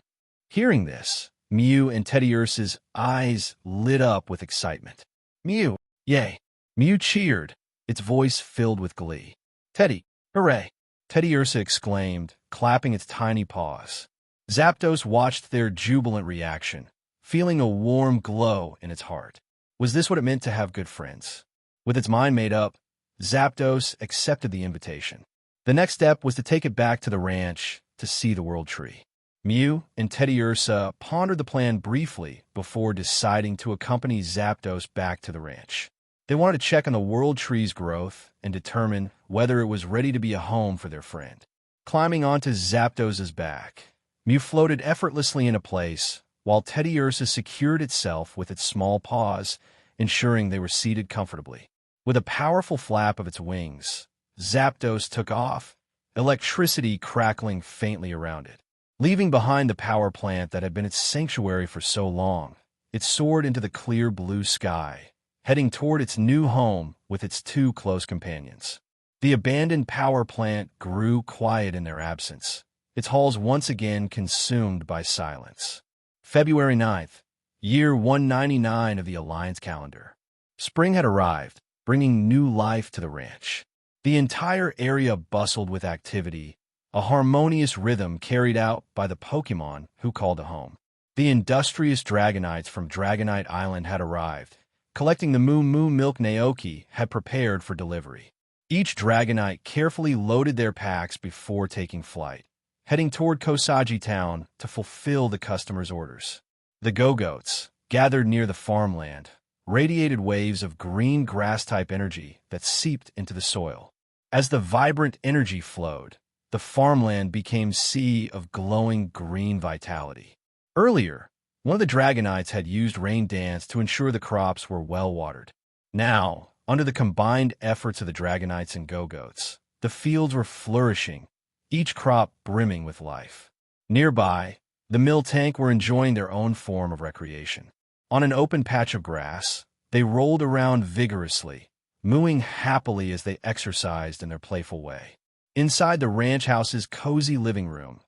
Hearing this, Mew and Teddiursa's eyes lit up with excitement. Mew, yay! Mew cheered, its voice filled with glee. Teddy, hooray! Teddiursa exclaimed, clapping its tiny paws. Zapdos watched their jubilant reaction, feeling a warm glow in its heart. Was this what it meant to have good friends? With its mind made up, Zapdos accepted the invitation. The next step was to take it back to the ranch to see the World Tree. Mew and Teddiursa pondered the plan briefly before deciding to accompany Zapdos back to the ranch. They wanted to check on the World Tree's growth and determine whether it was ready to be a home for their friend. Climbing onto Zapdos's back, Mew floated effortlessly into place, while Teddiursa secured itself with its small paws, ensuring they were seated comfortably. With a powerful flap of its wings, Zapdos took off, electricity crackling faintly around it. Leaving behind the power plant that had been its sanctuary for so long, it soared into the clear blue sky, heading toward its new home with its two close companions. The abandoned power plant grew quiet in their absence, its halls once again consumed by silence. February 9th, year 199 of the Alliance calendar. Spring had arrived, bringing new life to the ranch. The entire area bustled with activity, a harmonious rhythm carried out by the Pokémon who called it home. The industrious Dragonites from Dragonite Island had arrived, collecting the Moo Moo milk Naoki had prepared for delivery. Each Dragonite carefully loaded their packs before taking flight, heading toward Kosagi Town to fulfill the customer's orders. The go-goats, gathered near the farmland, radiated waves of green grass-type energy that seeped into the soil. As the vibrant energy flowed, the farmland became a sea of glowing green vitality. Earlier, one of the Dragonites had used rain dance to ensure the crops were well-watered. Now, under the combined efforts of the Dragonites and go-goats, the fields were flourishing, each crop brimming with life. Nearby, the mill tank were enjoying their own form of recreation. On an open patch of grass, they rolled around vigorously, mooing happily as they exercised in their playful way. Inside the ranch house's cozy living room,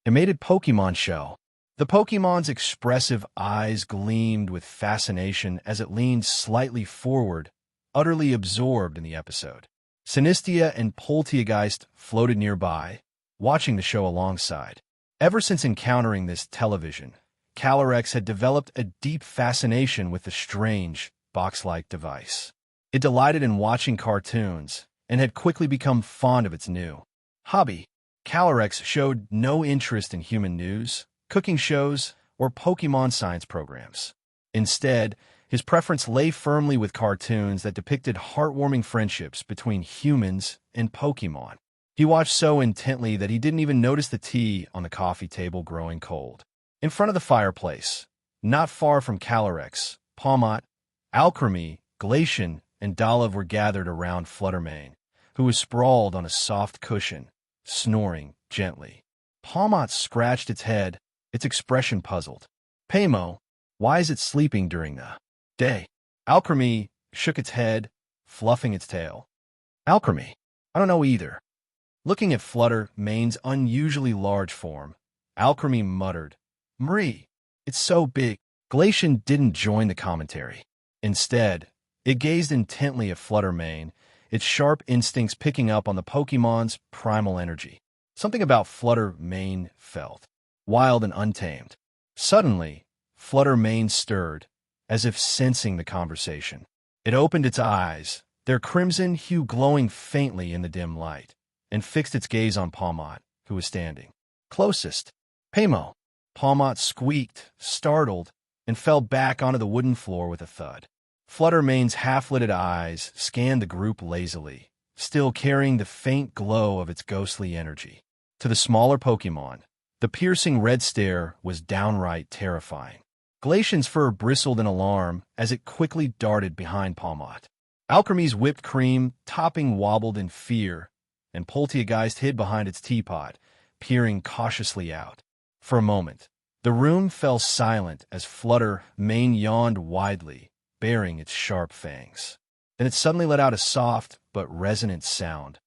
a mated Pokémon show. The Pokémon's expressive eyes gleamed with fascination as it leaned slightly forward, utterly absorbed in the episode. Sinistia and Polteageist floated nearby, watching the show alongside. Ever since encountering this television, Calyrex had developed a deep fascination with the strange, box-like device. It delighted in watching cartoons and had quickly become fond of its new hobby. Calyrex showed no interest in human news, cooking shows, or Pokémon science programs. Instead, his preference lay firmly with cartoons that depicted heartwarming friendships between humans and Pokémon. He watched so intently that he didn't even notice the tea on the coffee table growing cold. In front of the fireplace, not far from Calyrex, Palmot, Alchemy, Glacian, and Dolive were gathered around Fluttermane, who was sprawled on a soft cushion, snoring gently. Palmot scratched its head, its expression puzzled. Paymo, why is it sleeping during the day? Alchemy shook its head, fluffing its tail. Alchemy, I don't know either. Looking at Fluttermane's unusually large form, Alchemy muttered, Marie, it's so big. Glacian didn't join the commentary. Instead, it gazed intently at Fluttermane, its sharp instincts picking up on the Pokémon's primal energy. Something about Fluttermane felt wild and untamed. Suddenly, Fluttermane stirred, as if sensing the conversation. It opened its eyes, their crimson hue glowing faintly in the dim light, and fixed its gaze on Palmot, who was standing closest. Paymo. Palmot squeaked, startled, and fell back onto the wooden floor with a thud. Fluttermane's half-lidded eyes scanned the group lazily, still carrying the faint glow of its ghostly energy. To the smaller Pokémon, the piercing red stare was downright terrifying. Glacian's fur bristled in alarm as it quickly darted behind Palmot. Alchemy's whipped cream topping wobbled in fear, and Polteageist hid behind its teapot, peering cautiously out. For a moment, the room fell silent as Fluttermane yawned widely, baring its sharp fangs. Then it suddenly let out a soft but resonant sound.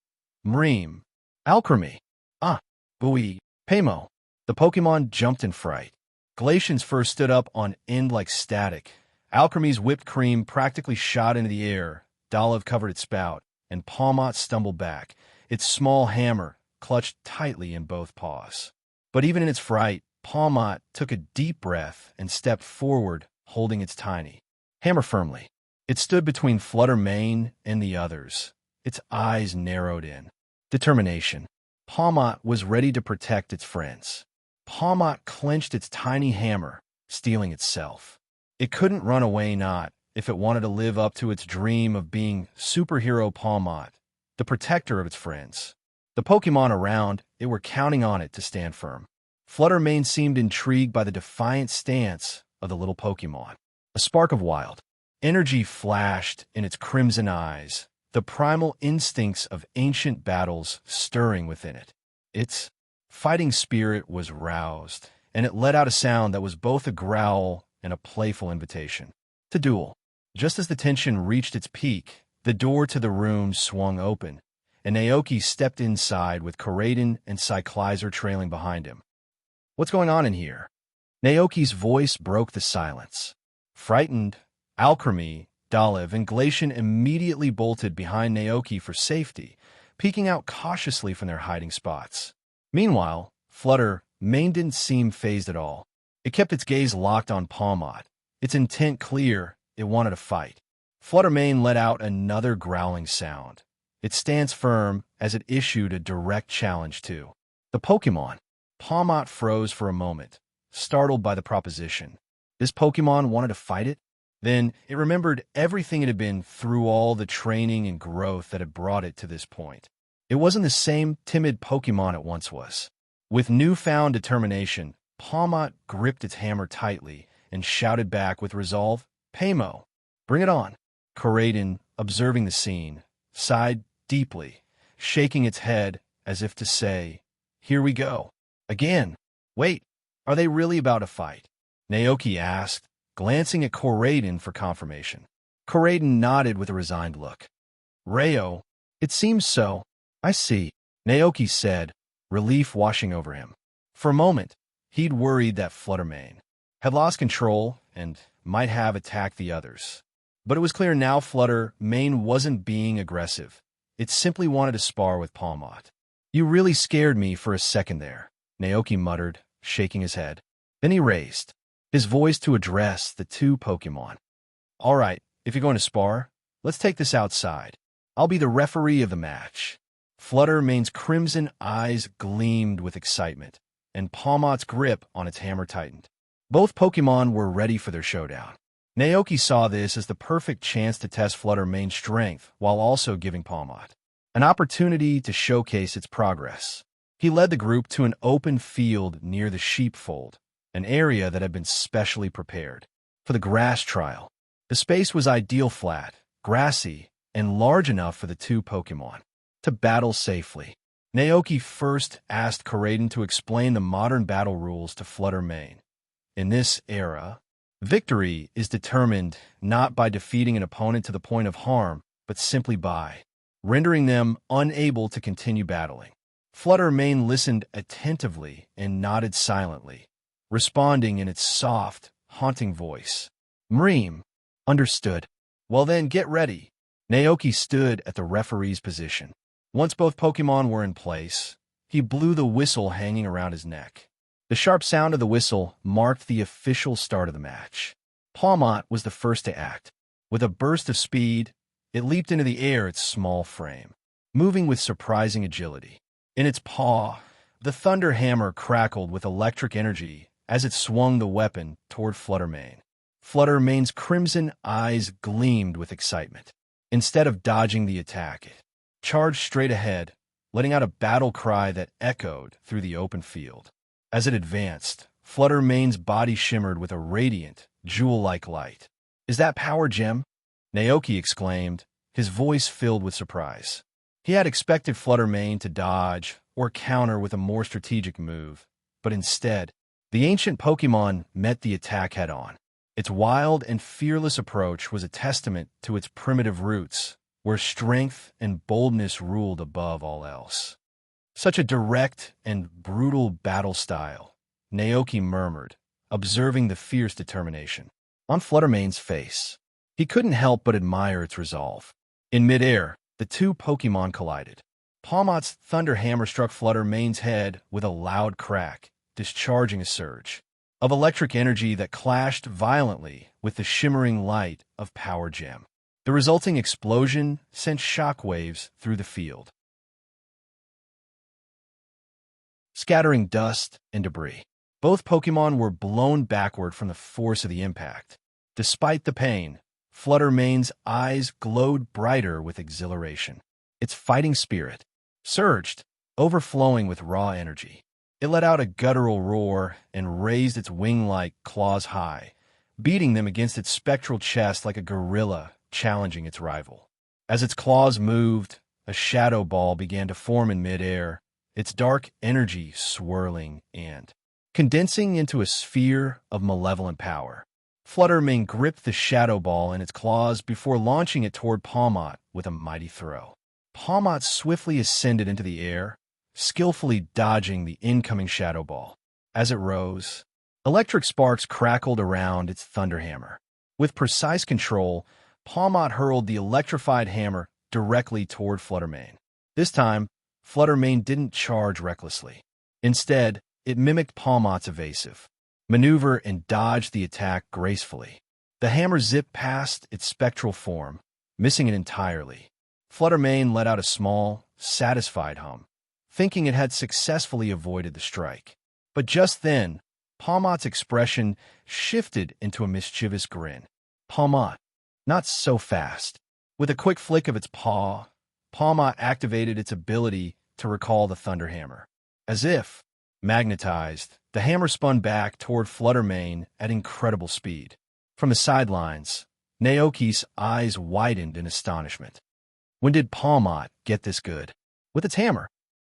Mreem. Alchemy. Ah. Buoy. Paymo. The Pokémon jumped in fright. Glacian's fur stood up on end like static. Alchemy's whipped cream practically shot into the air. Dolive covered its spout, and Palmot stumbled back, its small hammer clutched tightly in both paws. But even in its fright, Palmot took a deep breath and stepped forward, holding its tiny hammer firmly. It stood between Fluttermane and the others, its eyes narrowed in determination. Palmot was ready to protect its friends. Palmot clenched its tiny hammer, steeling itself. It couldn't run away not if it wanted to live up to its dream of being superhero Palmot, the protector of its friends. The Pokémon around it were counting on it to stand firm. Fluttermane seemed intrigued by the defiant stance of the little Pokémon. A spark of wild energy flashed in its crimson eyes, the primal instincts of ancient battles stirring within it. Its fighting spirit was roused, and it let out a sound that was both a growl and a playful invitation to duel. Just as the tension reached its peak, the door to the room swung open, and Naoki stepped inside with Koraidon and Cyclizer trailing behind him. What's going on in here? Naoki's voice broke the silence. Frightened, Alchemy, Dolive, and Glacian immediately bolted behind Naoki for safety, peeking out cautiously from their hiding spots. Meanwhile, Fluttermane didn't seem fazed at all. It kept its gaze locked on Palmot, its intent clear. It wanted to fight. Fluttermane let out another growling sound, its stance firm as it issued a direct challenge to the Pokémon. Palmot froze for a moment, startled by the proposition. This Pokemon wanted to fight it? Then it remembered everything it had been through, all the training and growth that had brought it to this point. It wasn't the same timid Pokemon it once was. With newfound determination, Pawmot gripped its hammer tightly and shouted back with resolve, "Paymo, bring it on." Koraidon, observing the scene, sighed deeply, shaking its head as if to say, "Here we go. Again. Wait, are they really about to fight?" Naoki asked, glancing at Koraidon for confirmation. Koraidon nodded with a resigned look. "Rayo, it seems so. I see," Naoki said, relief washing over him. For a moment, he'd worried that Fluttermane had lost control and might have attacked the others. But it was clear now Fluttermane wasn't being aggressive. It simply wanted to spar with Pawmot. "You really scared me for a second there," Naoki muttered, shaking his head. Then he raised his voice to address the two Pokemon. "All right, if you're going to spar, let's take this outside. I'll be the referee of the match." Fluttermane's crimson eyes gleamed with excitement, and Pawmot's grip on its hammer tightened. Both Pokemon were ready for their showdown. Naoki saw this as the perfect chance to test Fluttermane's strength while also giving Pawmot an opportunity to showcase its progress. He led the group to an open field near the sheepfold, an area that had been specially prepared for the grass trial. The space was ideal, flat, grassy, and large enough for the two Pokemon to battle safely. Naoki first asked Koraidon to explain the modern battle rules to Fluttermane. In this era, victory is determined not by defeating an opponent to the point of harm, but simply by rendering them unable to continue battling. Fluttermane listened attentively and nodded silently, responding in its soft, haunting voice. "Mreem, understood. Well then, get ready." Naoki stood at the referee's position. Once both Pokemon were in place, he blew the whistle hanging around his neck. The sharp sound of the whistle marked the official start of the match. Pawmot was the first to act. With a burst of speed, it leaped into the air its small frame, moving with surprising agility. In its paw, the thunder hammer crackled with electric energy as it swung the weapon toward Fluttermane. Fluttermane's crimson eyes gleamed with excitement. Instead of dodging the attack, it charged straight ahead, letting out a battle cry that echoed through the open field. As it advanced, Fluttermane's body shimmered with a radiant, jewel-like light. "Is that Power Gem?" Naoki exclaimed, his voice filled with surprise. He had expected Fluttermane to dodge or counter with a more strategic move, but instead, the ancient Pokemon met the attack head-on. Its wild and fearless approach was a testament to its primitive roots, where strength and boldness ruled above all else. "Such a direct and brutal battle style," Naoki murmured, observing the fierce determination on Fluttermane's face. He couldn't help but admire its resolve. In midair, the two Pokemon collided. Pawmot's thunder hammer struck Fluttermane's head with a loud crack, discharging a surge of electric energy that clashed violently with the shimmering light of Power Gem. The resulting explosion sent shockwaves through the field, scattering dust and debris. Both Pokemon were blown backward from the force of the impact. Despite the pain, Fluttermane's eyes glowed brighter with exhilaration. Its fighting spirit surged, overflowing with raw energy. It let out a guttural roar and raised its wing-like claws high, beating them against its spectral chest like a gorilla challenging its rival. As its claws moved, a shadow ball began to form in midair, its dark energy swirling and condensing into a sphere of malevolent power. Fluttermane gripped the shadow ball in its claws before launching it toward Pawmot with a mighty throw. Pawmot swiftly ascended into the air, skillfully dodging the incoming shadow ball. As it rose, electric sparks crackled around its thunder hammer. With precise control, Pawmot hurled the electrified hammer directly toward Fluttermane. This time, Fluttermane didn't charge recklessly. Instead, it mimicked Pawmot's evasive maneuver and dodged the attack gracefully. The hammer zipped past its spectral form, missing it entirely. Fluttermane let out a small, satisfied hum, thinking it had successfully avoided the strike. But just then, Palmot's expression shifted into a mischievous grin. Palmot, not so fast. With a quick flick of its paw, Palmot activated its ability to recall the Thunderhammer. As if magnetized, the hammer spun back toward Fluttermane at incredible speed. From the sidelines, Naoki's eyes widened in astonishment. When did Palmot get this good? With its hammer.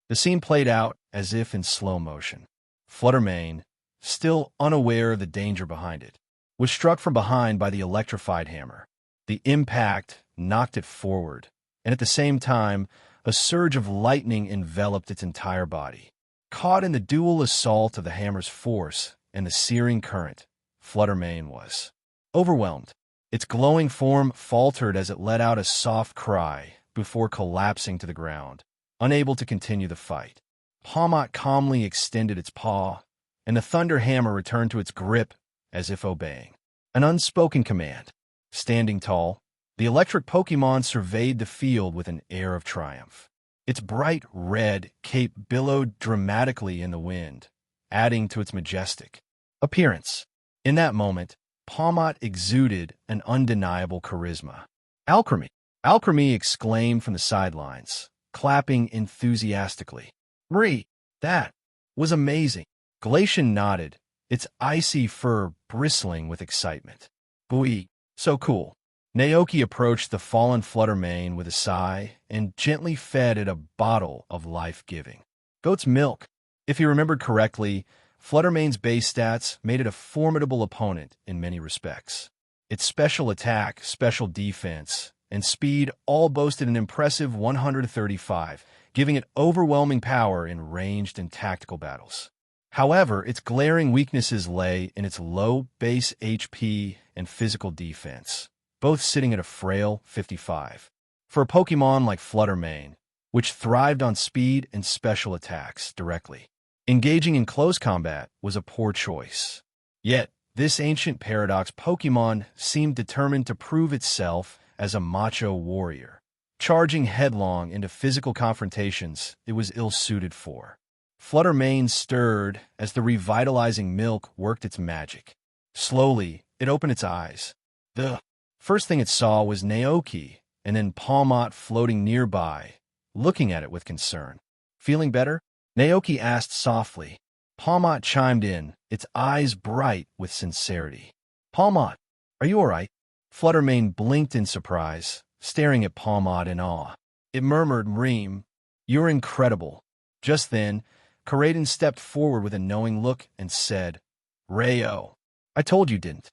The scene played out as if in slow motion. Fluttermane, still unaware of the danger behind it, was struck from behind by the electrified hammer. The impact knocked it forward, and at the same time, a surge of lightning enveloped its entire body. Caught in the dual assault of the hammer's force and the searing current, Fluttermane was overwhelmed. Its glowing form faltered as it let out a soft cry before collapsing to the ground, unable to continue the fight. Palmot calmly extended its paw, and the thunder hammer returned to its grip as if obeying an unspoken command. Standing tall, the electric Pokémon surveyed the field with an air of triumph. Its bright red cape billowed dramatically in the wind, adding to its majestic appearance. In that moment, Palmot exuded an undeniable charisma. Alchemy! Alchemy exclaimed from the sidelines, clapping enthusiastically. Marie, that was amazing. Glacian nodded, its icy fur bristling with excitement. Booey, so cool. Naoki approached the fallen Fluttermane with a sigh and gently fed it a bottle of life-giving goat's milk. If he remembered correctly, Fluttermane's base stats made it a formidable opponent in many respects. Its special attack, special defense, and speed all boasted an impressive 135, giving it overwhelming power in ranged and tactical battles. However, its glaring weaknesses lay in its low base HP and physical defense, both sitting at a frail 55. For a Pokémon like Fluttermane, which thrived on speed and special attacks directly, engaging in close combat was a poor choice. Yet, this ancient paradox Pokémon seemed determined to prove itself as a macho warrior, charging headlong into physical confrontations it was ill-suited for. Fluttermane stirred as the revitalizing milk worked its magic. Slowly, it opened its eyes. The first thing it saw was Naoki, and then Palmot floating nearby, looking at it with concern. Feeling better? Naoki asked softly. Palmot chimed in, its eyes bright with sincerity. Palmot, are you all right? Fluttermane blinked in surprise, staring at Palmot in awe. It murmured, Reem, you're incredible. Just then, Karaden stepped forward with a knowing look and said, Rayo, I told you didn't.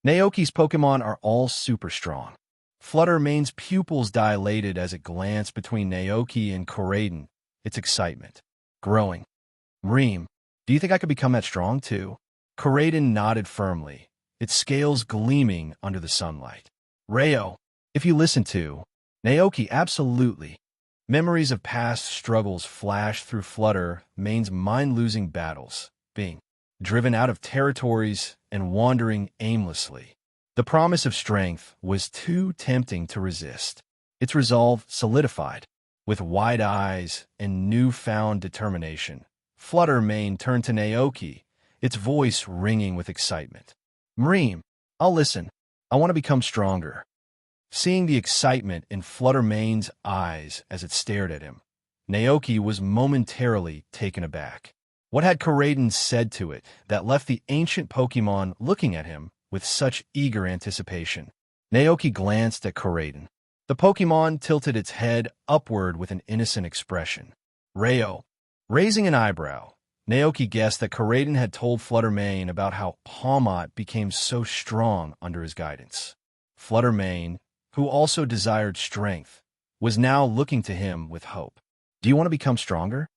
Naoki's Pokémon are all super strong. Fluttermane's pupils dilated as it glanced between Naoki and Karaden, its excitement growing. Reem, do you think I could become that strong too? Karaden nodded firmly, its scales gleaming under the sunlight. Rayo, if you listen to Naoki, absolutely. Memories of past struggles flashed through Fluttermane's mind-losing battles, being driven out of territories and wandering aimlessly. The promise of strength was too tempting to resist. Its resolve solidified. With wide eyes and newfound determination, Fluttermane turned to Naoki, its voice ringing with excitement. Reem, I'll listen. I want to become stronger. Seeing the excitement in Fluttermane's eyes as it stared at him, Naoki was momentarily taken aback. What had Karaden said to it that left the ancient Pokémon looking at him with such eager anticipation? Naoki glanced at Karaden. The Pokémon tilted its head upward with an innocent expression. Rayo. Raising an eyebrow, Naoki guessed that Karaden had told Fluttermane about how Palmot became so strong under his guidance. Fluttermane, who also desired strength, was now looking to him with hope. Do you want to become stronger?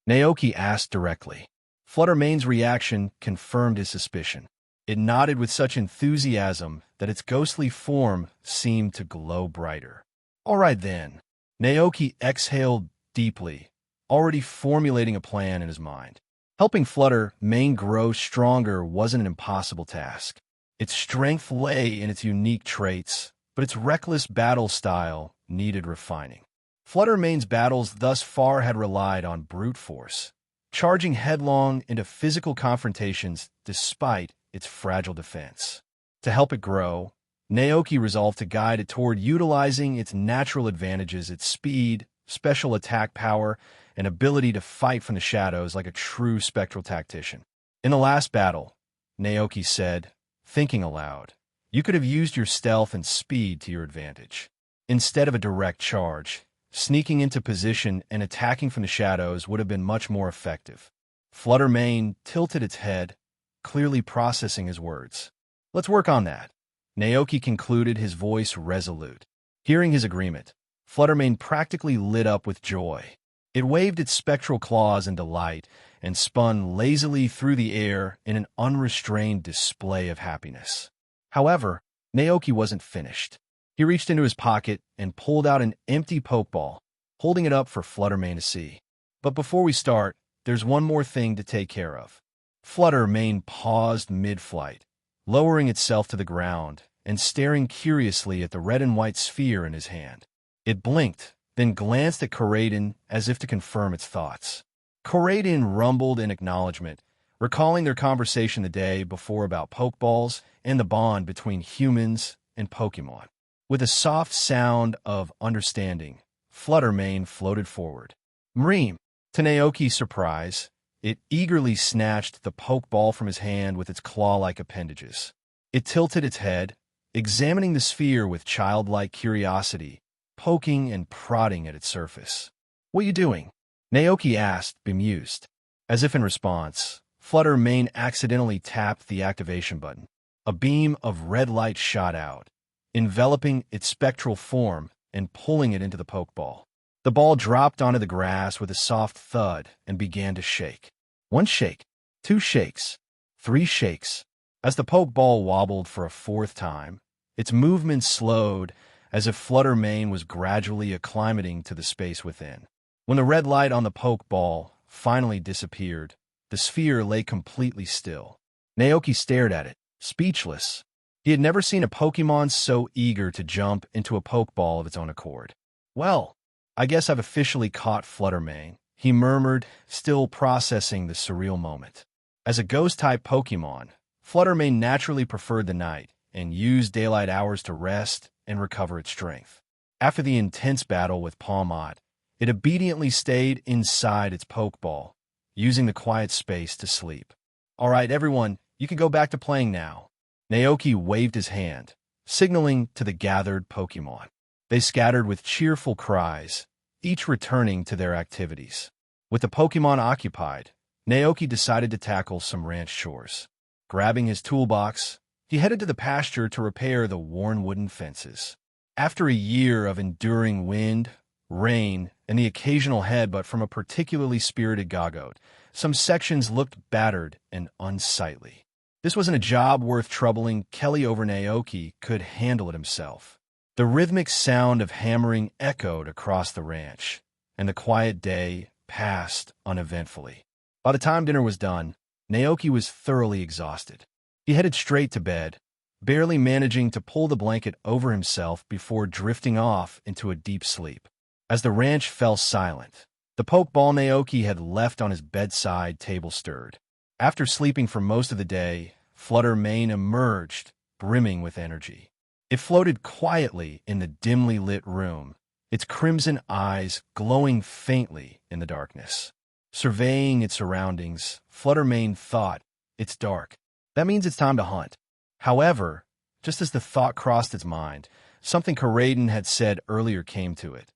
Naoki asked directly. Fluttermane's reaction confirmed his suspicion. It nodded with such enthusiasm that its ghostly form seemed to glow brighter. All right then. Naoki exhaled deeply, already formulating a plan in his mind. Helping Fluttermane grow stronger wasn't an impossible task. Its strength lay in its unique traits, but its reckless battle style needed refining. Fluttermane's battles thus far had relied on brute force, charging headlong into physical confrontations despite its fragile defense. To help it grow, Naoki resolved to guide it toward utilizing its natural advantages, its speed, special attack power, and ability to fight from the shadows like a true spectral tactician. In the last battle, Naoki said, thinking aloud, you could have used your stealth and speed to your advantage. Instead of a direct charge, sneaking into position and attacking from the shadows would have been much more effective. Fluttermane tilted its head, clearly processing his words. Let's work on that. Naoki concluded, his voice resolute. Hearing his agreement, Fluttermane practically lit up with joy. It waved its spectral claws in delight and spun lazily through the air in an unrestrained display of happiness. However, Naoki wasn't finished. He reached into his pocket and pulled out an empty Pokeball, holding it up for Fluttermane to see. But before we start, there's one more thing to take care of. Fluttermane paused mid-flight, lowering itself to the ground and staring curiously at the red and white sphere in his hand. It blinked, then glanced at Koraidon as if to confirm its thoughts. Koraidon rumbled in acknowledgement, recalling their conversation the day before about Pokeballs and the bond between humans and Pokémon. With a soft sound of understanding, Fluttermane floated forward. Mream! To Naoki's surprise, it eagerly snatched the Pokeball from his hand with its claw-like appendages. It tilted its head, examining the sphere with childlike curiosity, poking and prodding at its surface. What are you doing? Naoki asked, bemused. As if in response, Fluttermane accidentally tapped the activation button. A beam of red light shot out, enveloping its spectral form and pulling it into the Pokeball. The ball dropped onto the grass with a soft thud and began to shake. One shake, two shakes, three shakes. As the Pokeball wobbled for a fourth time, its movement slowed as if Fluttermane was gradually acclimating to the space within. When the red light on the Pokeball finally disappeared, the sphere lay completely still. Naoki stared at it, speechless. He had never seen a Pokémon so eager to jump into a Pokeball of its own accord. Well, I guess I've officially caught Fluttermane, he murmured, still processing the surreal moment. As a ghost-type Pokémon, Fluttermane naturally preferred the night and used daylight hours to rest and recover its strength. After the intense battle with Palmot, it obediently stayed inside its Pokeball, using the quiet space to sleep. All right, everyone, you can go back to playing now. Naoki waved his hand, signaling to the gathered Pokémon. They scattered with cheerful cries, each returning to their activities. With the Pokémon occupied, Naoki decided to tackle some ranch chores. Grabbing his toolbox, he headed to the pasture to repair the worn wooden fences. After a year of enduring wind, rain, and the occasional headbutt from a particularly spirited Gogoat, some sections looked battered and unsightly. This wasn't a job worth troubling Kelly over. Naoki could handle it himself. The rhythmic sound of hammering echoed across the ranch, and the quiet day passed uneventfully. By the time dinner was done, Naoki was thoroughly exhausted. He headed straight to bed, barely managing to pull the blanket over himself before drifting off into a deep sleep. As the ranch fell silent, the Pokeball Naoki had left on his bedside table stirred. After sleeping for most of the day, Fluttermane emerged, brimming with energy. It floated quietly in the dimly lit room, its crimson eyes glowing faintly in the darkness. Surveying its surroundings, Fluttermane thought, "It's dark. That means it's time to hunt." However, just as the thought crossed its mind, something Koraidon had said earlier came to it.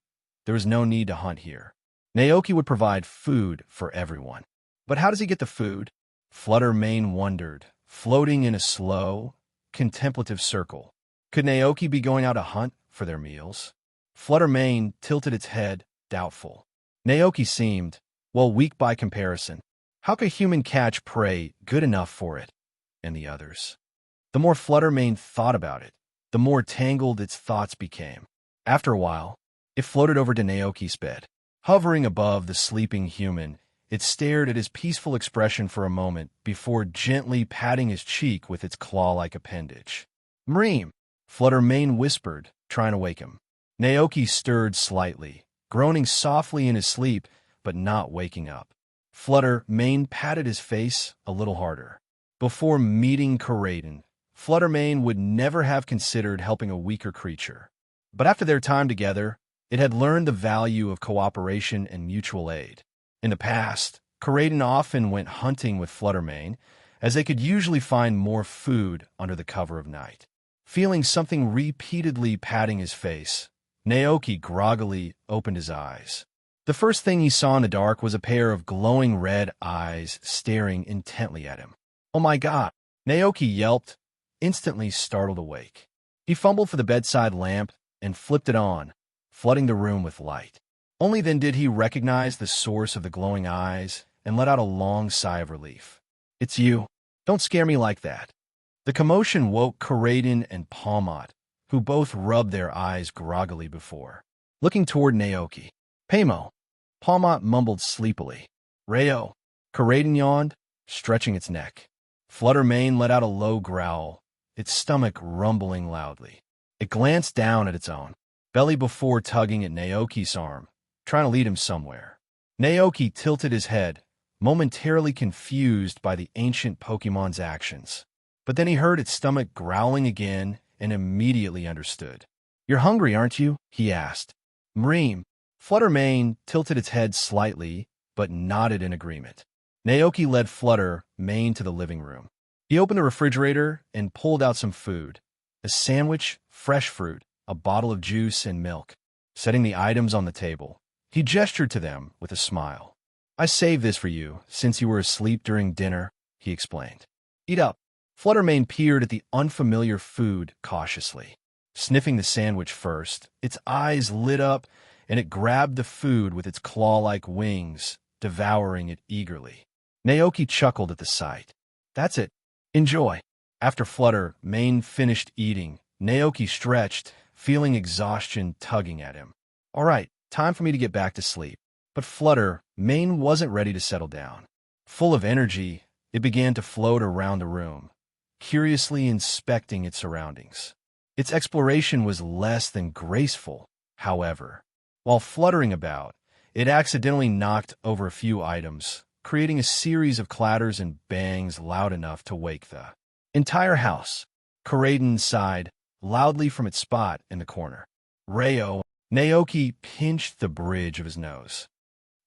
There was no need to hunt here. Naoki would provide food for everyone. But how does he get the food? Fluttermane wondered, floating in a slow, contemplative circle. Could Naoki be going out to hunt for their meals? Fluttermane tilted its head, doubtful. Naoki seemed, well, weak by comparison. How could a human catch prey good enough for it? And the others. The more Fluttermane thought about it, the more tangled its thoughts became. After a while, it floated over to Naoki's bed. Hovering above the sleeping human, it stared at his peaceful expression for a moment before gently patting his cheek with its claw-like appendage. "Mream," Fluttermane whispered, trying to wake him. Naoki stirred slightly, groaning softly in his sleep, but not waking up. Flutter Mane patted his face a little harder. Before meeting Coraden, Flutter Mane would never have considered helping a weaker creature. But after their time together, it had learned the value of cooperation and mutual aid. In the past, Coraden often went hunting with Flutter Mane, as they could usually find more food under the cover of night. Feeling something repeatedly patting his face, Naoki groggily opened his eyes. The first thing he saw in the dark was a pair of glowing red eyes staring intently at him. "Oh my God!" Naoki yelped, instantly startled awake. He fumbled for the bedside lamp and flipped it on, flooding the room with light. Only then did he recognize the source of the glowing eyes and let out a long sigh of relief. "It's you. Don't scare me like that." The commotion woke Coraden and Palmot, who both rubbed their eyes groggily before. Looking toward Naoki. "Paymo," Palmot mumbled sleepily. "Rayo," Coraden yawned, stretching its neck. Flutter Mane let out a low growl, its stomach rumbling loudly. It glanced down at its own belly before tugging at Naoki's arm, trying to lead him somewhere. Naoki tilted his head, momentarily confused by the ancient Pokémon's actions. But then he heard its stomach growling again and immediately understood. "You're hungry, aren't you?" he asked. Mreem. Flutter Mane tilted its head slightly, but nodded in agreement. Naoki led Flutter Mane to the living room. He opened the refrigerator and pulled out some food: a sandwich, fresh fruit, a bottle of juice, and milk. Setting the items on the table, he gestured to them with a smile. "I saved this for you, since you were asleep during dinner," he explained. "Eat up." Flutter Mane peered at the unfamiliar food cautiously. Sniffing the sandwich first, its eyes lit up, and it grabbed the food with its claw-like wings, devouring it eagerly. Naoki chuckled at the sight. "That's it. Enjoy." After Flutter Mane finished eating, Naoki stretched, feeling exhaustion tugging at him. "All right, time for me to get back to sleep." But Flutter Mane wasn't ready to settle down. Full of energy, it began to float around the room, curiously inspecting its surroundings. Its exploration was less than graceful, however. While fluttering about, it accidentally knocked over a few items, creating a series of clatters and bangs loud enough to wake the entire house. Coraden sighed loudly from its spot in the corner. "Rayo." Naoki pinched the bridge of his nose.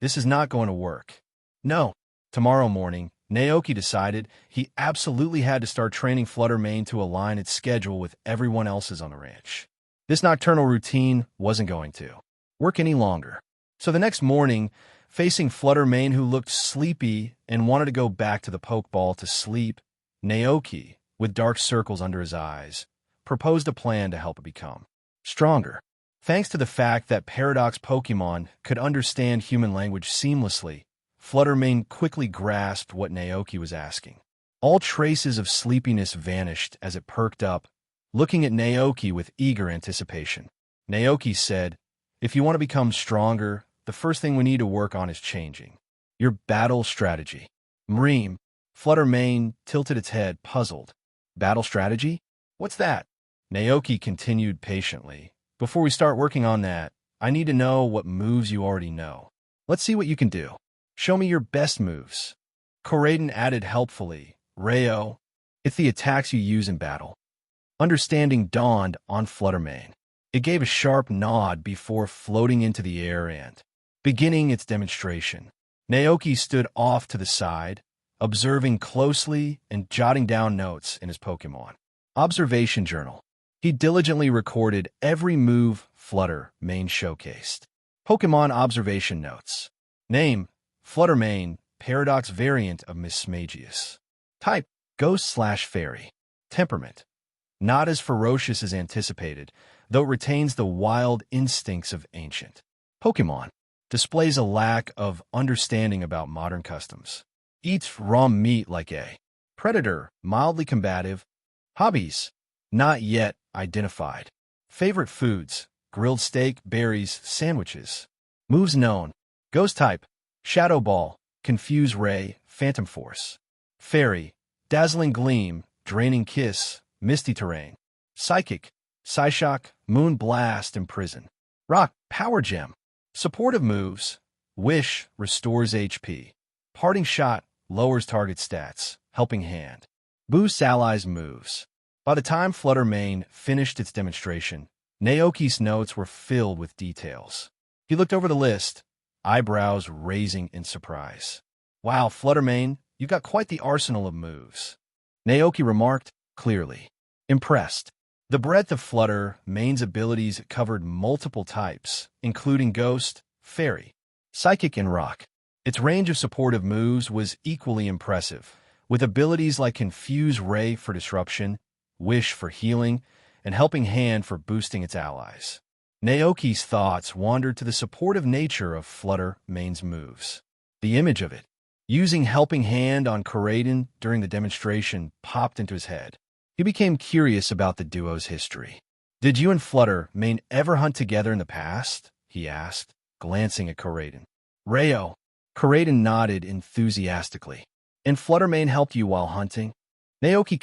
"This is not going to work." "No." Tomorrow morning, Naoki decided he absolutely had to start training Flutter Mane to align its schedule with everyone else's on the ranch. This nocturnal routine wasn't going to work any longer. So the next morning, facing Flutter Mane, who looked sleepy and wanted to go back to the Pokeball to sleep, Naoki, with dark circles under his eyes, proposed a plan to help it become stronger. Thanks to the fact that Paradox Pokemon could understand human language seamlessly, Flutter Mane quickly grasped what Naoki was asking. All traces of sleepiness vanished as it perked up, looking at Naoki with eager anticipation. Naoki said, "If you want to become stronger, the first thing we need to work on is changing your battle strategy." Mreem. Flutter Mane tilted its head, puzzled. "Battle strategy? What's that?" Naoki continued patiently. "Before we start working on that, I need to know what moves you already know. Let's see what you can do. Show me your best moves." Coraden added helpfully, "Rayo, it's the attacks you use in battle." Understanding dawned on Flutter Mane. It gave a sharp nod before floating into the air and beginning its demonstration. Naoki stood off to the side, observing closely and jotting down notes in his Pokémon observation journal. He diligently recorded every move Flutter Mane showcased. Pokémon observation notes. Name: Flutter Mane, Paradox variant of Mismagius. Type: Ghost/Fairy. Temperament: not as ferocious as anticipated, though it retains the wild instincts of ancient. Pokémon: displays a lack of understanding about modern customs. Eats raw meat like a predator, mildly combative. Hobbies: not yet identified. Favorite foods: grilled steak, berries, sandwiches. Moves known: Ghost type: Shadow Ball, Confuse Ray, Phantom Force. Fairy: Dazzling Gleam, Draining Kiss, Misty Terrain. Psychic: Psyshock, Moon Blast, Imprison. Rock: Power Gem. Supportive moves: Wish, restores HP. Parting Shot lowers target stats. Helping Hand boosts allies' moves. By the time Fluttermane finished its demonstration, Naoki's notes were filled with details. He looked over the list, eyebrows raising in surprise. Wow, Fluttermane, you've got quite the arsenal of moves. Naoki remarked, clearly impressed. The breadth of Fluttermane's abilities covered multiple types, including Ghost, Fairy, Psychic, and Rock. Its range of supportive moves was equally impressive, with abilities like Confuse Ray for disruption, Wish for healing, and Helping Hand for boosting its allies. Naoki's thoughts wandered to the supportive nature of Fluttermane's moves. The image of it, using Helping Hand on Koraidon during the demonstration, popped into his head. He became curious about the duo's history. "Did you and Fluttermane ever hunt together in the past?" he asked, glancing at Koraidon. "Rayo." Koraidon nodded enthusiastically. "And Fluttermane helped you while hunting?" Naoki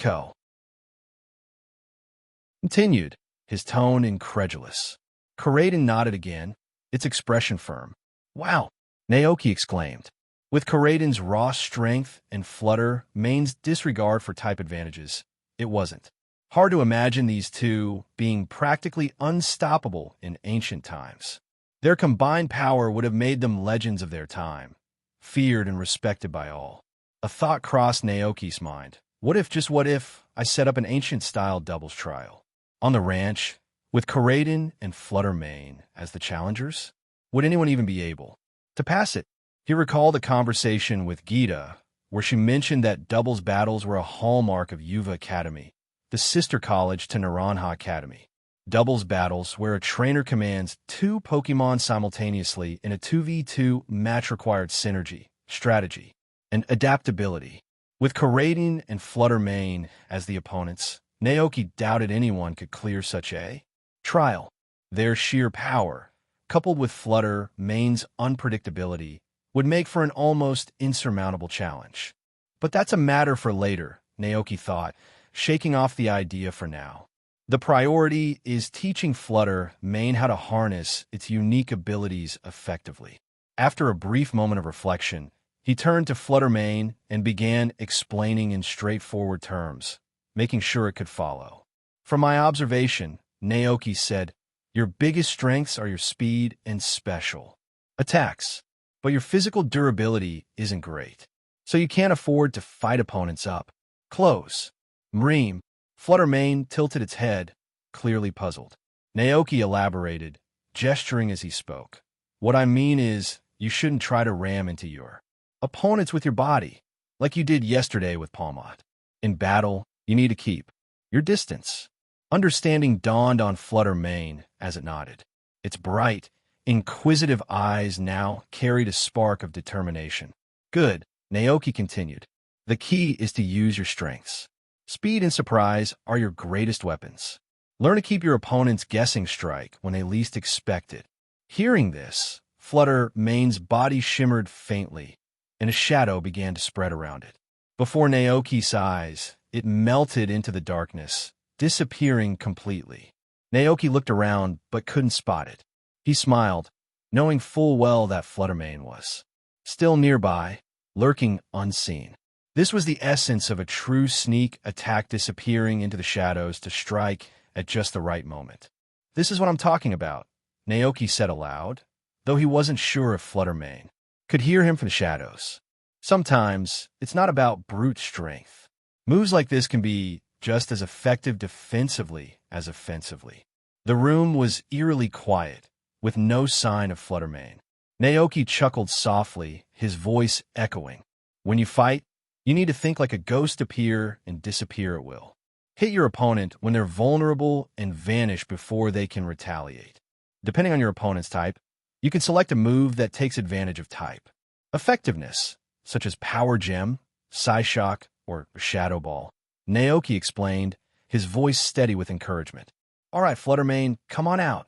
continued, his tone incredulous. Koraidon nodded again, its expression firm. "Wow!" Naoki exclaimed. With Koraidon's raw strength and Fluttermane's disregard for type advantages, it wasn't hard to imagine these two being practically unstoppable in ancient times. Their combined power would have made them legends of their time, feared and respected by all. A thought crossed Naoki's mind. What if I set up an ancient-style doubles trial? On the ranch, with Koraidon and Fluttermane as the challengers? Would anyone even be able to pass it? He recalled a conversation with Gita, where she mentioned that doubles battles were a hallmark of Yuva Academy, the sister college to Naranja Academy. Doubles battles, where a trainer commands two Pokémon simultaneously in a 2v2 match, required synergy, strategy, and adaptability. With Koraidon and Fluttermane as the opponents, Naoki doubted anyone could clear such a trial. Their sheer power, coupled with Fluttermane's unpredictability, would make for an almost insurmountable challenge. But that's a matter for later, Naoki thought, shaking off the idea for now. The priority is teaching Fluttermane how to harness its unique abilities effectively. After a brief moment of reflection, he turned to Fluttermane and began explaining in straightforward terms, making sure it could follow. "From my observation," Naoki said, "your biggest strengths are your speed and special attacks, but your physical durability isn't great, so you can't afford to fight opponents up close." "Mreem." Fluttermane tilted its head, clearly puzzled. Naoki elaborated, gesturing as he spoke. "What I mean is, you shouldn't try to ram into your opponents with your body, like you did yesterday with Palmot. In battle, you need to keep your distance." Understanding dawned on Fluttermane as it nodded. Its bright, inquisitive eyes now carried a spark of determination. "Good," Naoki continued. "The key is to use your strengths. Speed and surprise are your greatest weapons. Learn to keep your opponent's guessing strike when they least expect it." Hearing this, Fluttermane's body shimmered faintly, and a shadow began to spread around it. Before Naoki's eyes, it melted into the darkness, disappearing completely. Naoki looked around but couldn't spot it. He smiled, knowing full well that Fluttermane was still nearby, lurking unseen. This was the essence of a true sneak attack, disappearing into the shadows to strike at just the right moment. "This is what I'm talking about," Naoki said aloud, though he wasn't sure if Fluttermane could hear him from the shadows. Sometimes, it's not about brute strength. Moves like this can be just as effective defensively as offensively. The room was eerily quiet, with no sign of Fluttermane. Naoki chuckled softly, his voice echoing. "When you fight, you need to think like a ghost, appear and disappear at will. Hit your opponent when they're vulnerable and vanish before they can retaliate. Depending on your opponent's type, you can select a move that takes advantage of type effectiveness, such as Power Gem, Psyshock, or Shadow Ball." Naoki explained, his voice steady with encouragement. "All right, Fluttermane, come on out."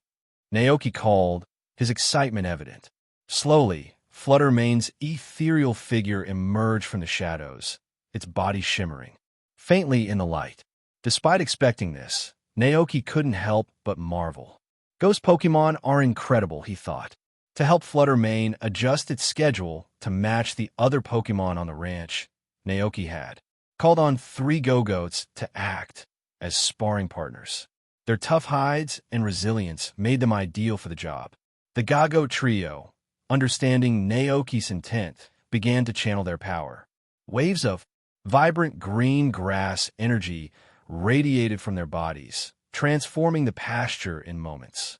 Naoki called, his excitement evident. Slowly, Fluttermane's ethereal figure emerged from the shadows, its body shimmering faintly in the light. Despite expecting this, Naoki couldn't help but marvel. Ghost Pokémon are incredible, he thought. To help Flutter Mane adjust its schedule to match the other Pokémon on the ranch, Naoki had called on 3 Go-Goats to act as sparring partners. Their tough hides and resilience made them ideal for the job. The Go-Goat trio, understanding Naoki's intent, began to channel their power. Waves of vibrant green grass energy radiated from their bodies, transforming the pasture in moments.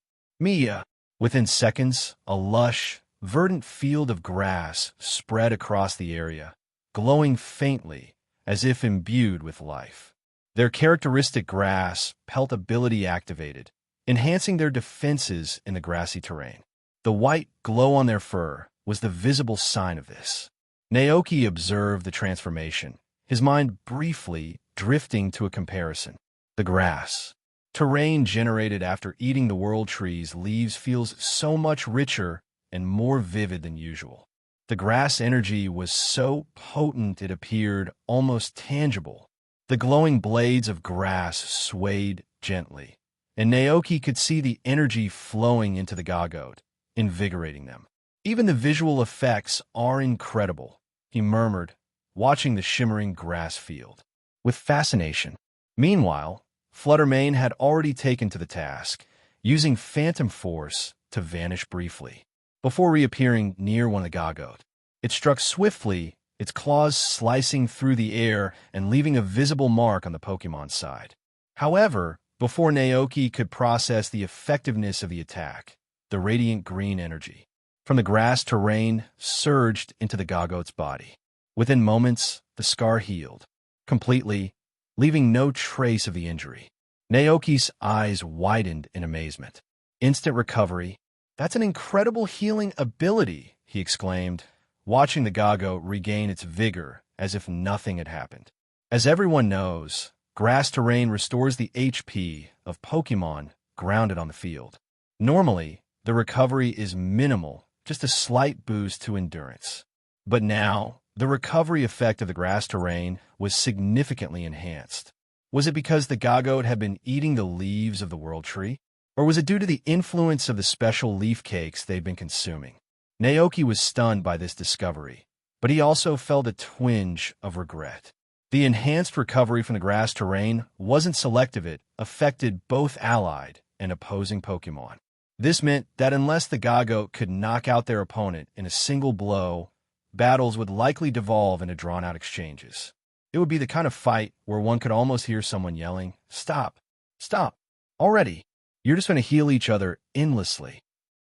Within seconds, a lush, verdant field of grass spread across the area, glowing faintly as if imbued with life. Their characteristic grass pelt ability activated, enhancing their defenses in the grassy terrain. The white glow on their fur was the visible sign of this. Naoki observed the transformation, his mind briefly drifting to a comparison. The grass terrain generated after eating the world tree's leaves feels so much richer and more vivid than usual. The grass energy was so potent it appeared almost tangible. The glowing blades of grass swayed gently, and Naoki could see the energy flowing into the Go-Goat, invigorating them. Even the visual effects are incredible, he murmured, watching the shimmering grass field with fascination. Meanwhile, Flutter Mane had already taken to the task, using phantom force to vanish briefly, before reappearing near one of the Go-Goat. It struck swiftly, its claws slicing through the air and leaving a visible mark on the Pokémon's side. However, before Naoki could process the effectiveness of the attack, the radiant green energy from the grass terrain surged into the Go-Goat's body. Within moments, the scar healed completely, leaving no trace of the injury. Naoki's eyes widened in amazement. Instant recovery? That's an incredible healing ability, he exclaimed, watching the Go-Goat regain its vigor as if nothing had happened. As everyone knows, grass terrain restores the HP of Pokémon grounded on the field. Normally, the recovery is minimal, just a slight boost to endurance. But now, the recovery effect of the grass terrain was significantly enhanced. Was it because the Go-Goat had been eating the leaves of the World Tree? Or was it due to the influence of the special leaf cakes they'd been consuming? Naoki was stunned by this discovery, but he also felt a twinge of regret. The enhanced recovery from the grass terrain wasn't selective, it affected both allied and opposing Pokémon. This meant that unless the Go-Goat could knock out their opponent in a single blow, battles would likely devolve into drawn-out exchanges. It would be the kind of fight where one could almost hear someone yelling, "Stop! Stop! Already! You're just going to heal each other endlessly."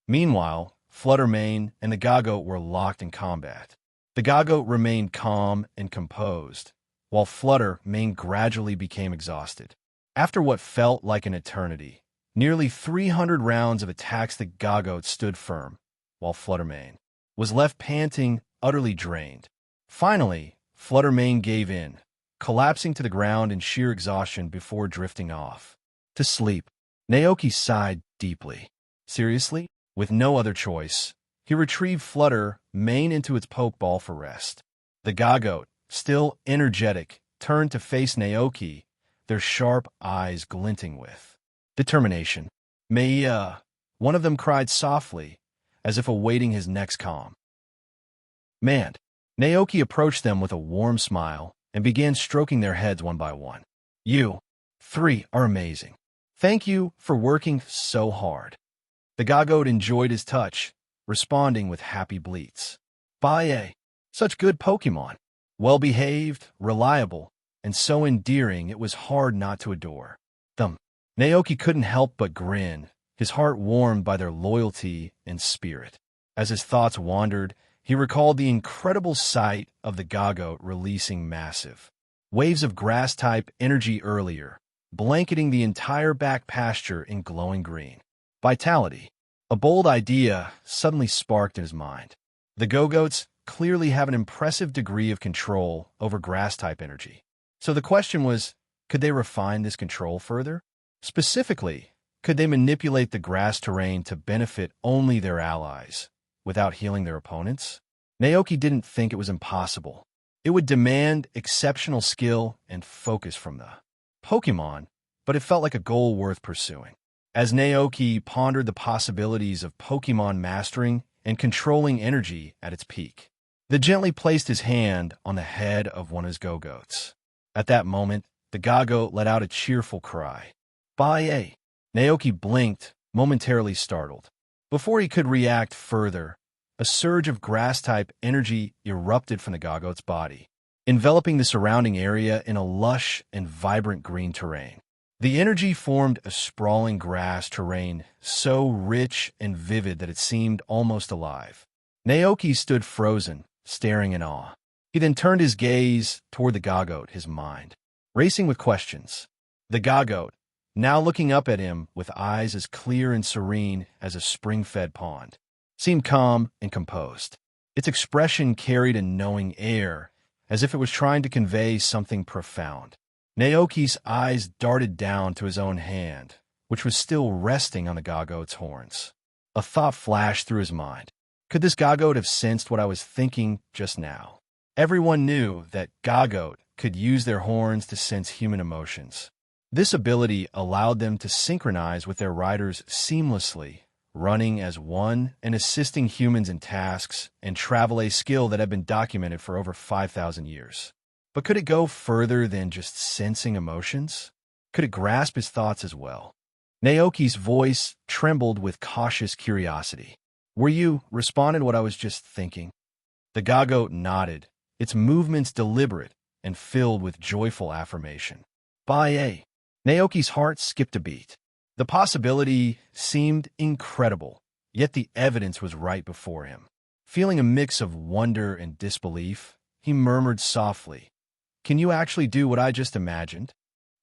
Meanwhile, Flutter Mane and the Go-Goat were locked in combat. The Go-Goat remained calm and composed, while Flutter Mane gradually became exhausted. After what felt like an eternity, nearly 300 rounds of attacks, the Go-Goat stood firm, while Flutter Mane was left panting, utterly drained. Finally, Flutter Mane gave in, collapsing to the ground in sheer exhaustion before drifting off to sleep. Naoki sighed deeply. Seriously? With no other choice, he retrieved Flutter Mane into its pokeball for rest. The Go-Goat, still energetic, turned to face Naoki, their sharp eyes glinting with determination. "Maya!" one of them cried softly, as if awaiting his next command. Naoki approached them with a warm smile and began stroking their heads one by one. "You 3 are amazing. Thank you for working so hard." The Go-Goat enjoyed his touch, responding with happy bleats. "Bye, such good Pokémon. Well-behaved, reliable, and so endearing it was hard not to adore them." Naoki couldn't help but grin, his heart warmed by their loyalty and spirit. As his thoughts wandered, he recalled the incredible sight of the Go-Goat releasing massive waves of grass-type energy earlier, blanketing the entire back pasture in glowing green vitality. A bold idea suddenly sparked in his mind. The Go-Goats clearly have an impressive degree of control over grass-type energy. So the question was, could they refine this control further? Specifically, could they manipulate the grass terrain to benefit only their allies, without healing their opponents? Naoki didn't think it was impossible. It would demand exceptional skill and focus from the Pokémon, but it felt like a goal worth pursuing. As Naoki pondered the possibilities of Pokémon mastering and controlling energy at its peak. They gently placed his hand on the head of one of his go-goats. At that moment, the go-goat let out a cheerful cry. "Bye." Naoki blinked, momentarily startled. Before he could react further, a surge of grass-type energy erupted from the go-goat's body, enveloping the surrounding area in a lush and vibrant green terrain. The energy formed a sprawling grass terrain so rich and vivid that it seemed almost alive. Naoki stood frozen, staring in awe. He then turned his gaze toward the go-goat, his mind racing with questions. The go-goat, now looking up at him with eyes as clear and serene as a spring-fed pond, seemed calm and composed. Its expression carried a knowing air, as if it was trying to convey something profound. Naoki's eyes darted down to his own hand, which was still resting on the go-goat's horns. A thought flashed through his mind. Could this go-goat have sensed what I was thinking just now? Everyone knew that go-goat could use their horns to sense human emotions. This ability allowed them to synchronize with their riders seamlessly, running as one and assisting humans in tasks and travel, a skill that had been documented for over 5,000 years. But could it go further than just sensing emotions? Could it grasp his thoughts as well? Naoki's voice trembled with cautious curiosity. "Were you responding to what I was just thinking?" The go-goat nodded, its movements deliberate and filled with joyful affirmation. "Bye." Naoki's heart skipped a beat. The possibility seemed incredible, yet the evidence was right before him. Feeling a mix of wonder and disbelief, he murmured softly, "Can you actually do what I just imagined?"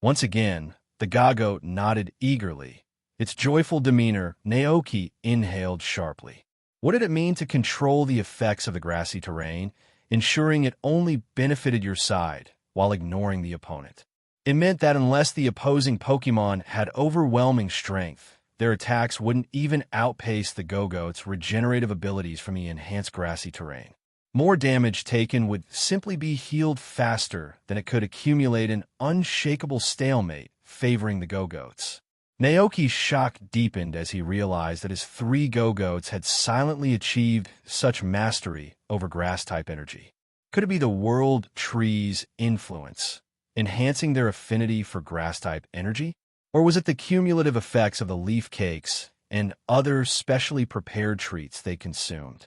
Once again, the go-goat nodded eagerly. Its joyful demeanor, Naoki inhaled sharply. What did it mean to control the effects of the grassy terrain, ensuring it only benefited your side while ignoring the opponent? It meant that unless the opposing Pokémon had overwhelming strength, their attacks wouldn't even outpace the go-goat's regenerative abilities from the enhanced grassy terrain. More damage taken would simply be healed faster than it could accumulate an unshakable stalemate favoring the go-goats. Naoki's shock deepened as he realized that his 3 go-goats had silently achieved such mastery over grass-type energy. Could it be the world tree's influence, enhancing their affinity for grass-type energy? Or was it the cumulative effects of the leaf cakes and other specially prepared treats they consumed?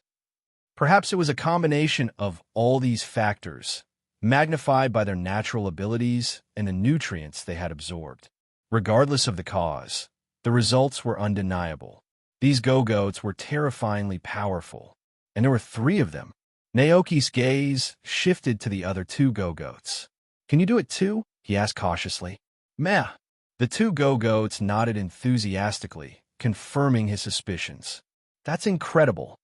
Perhaps it was a combination of all these factors, magnified by their natural abilities and the nutrients they had absorbed. Regardless of the cause, the results were undeniable. These go-goats were terrifyingly powerful, and there were 3 of them. Naoki's gaze shifted to the other 2 go-goats. "Can you do it too?" he asked cautiously. "Meh." The 2 go-goats nodded enthusiastically, confirming his suspicions. "That's incredible,"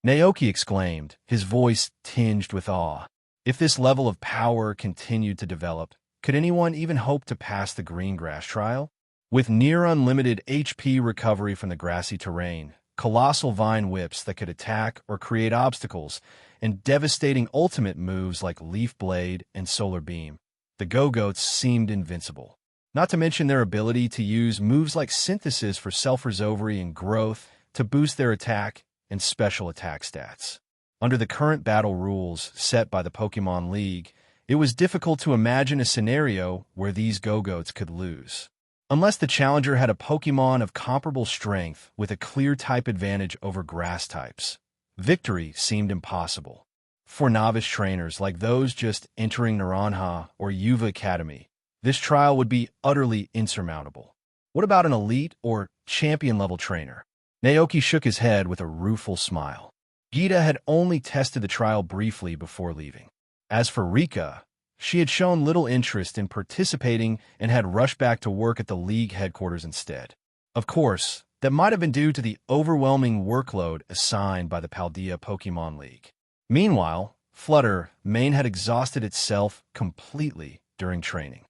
Naoki exclaimed, his voice tinged with awe. If this level of power continued to develop, could anyone even hope to pass the green grass trial? With near unlimited HP recovery from the grassy terrain, colossal vine whips that could attack or create obstacles, and devastating ultimate moves like Leaf Blade and Solar Beam, the go-goats seemed invincible. Not to mention their ability to use moves like Synthesis for self-recovery and growth to boost their attack and special attack stats. Under the current battle rules set by the Pokémon League, it was difficult to imagine a scenario where these go-goats could lose. Unless the challenger had a Pokémon of comparable strength with a clear type advantage over grass types, victory seemed impossible. For novice trainers like those just entering Naranja or Yuva Academy, this trial would be utterly insurmountable. What about an elite or champion-level trainer? Naoki shook his head with a rueful smile. Gita had only tested the trial briefly before leaving. As for Rika, she had shown little interest in participating and had rushed back to work at the League headquarters instead. Of course, that might have been due to the overwhelming workload assigned by the Paldea Pokémon League. Meanwhile, Flutter Mane had exhausted itself completely during training.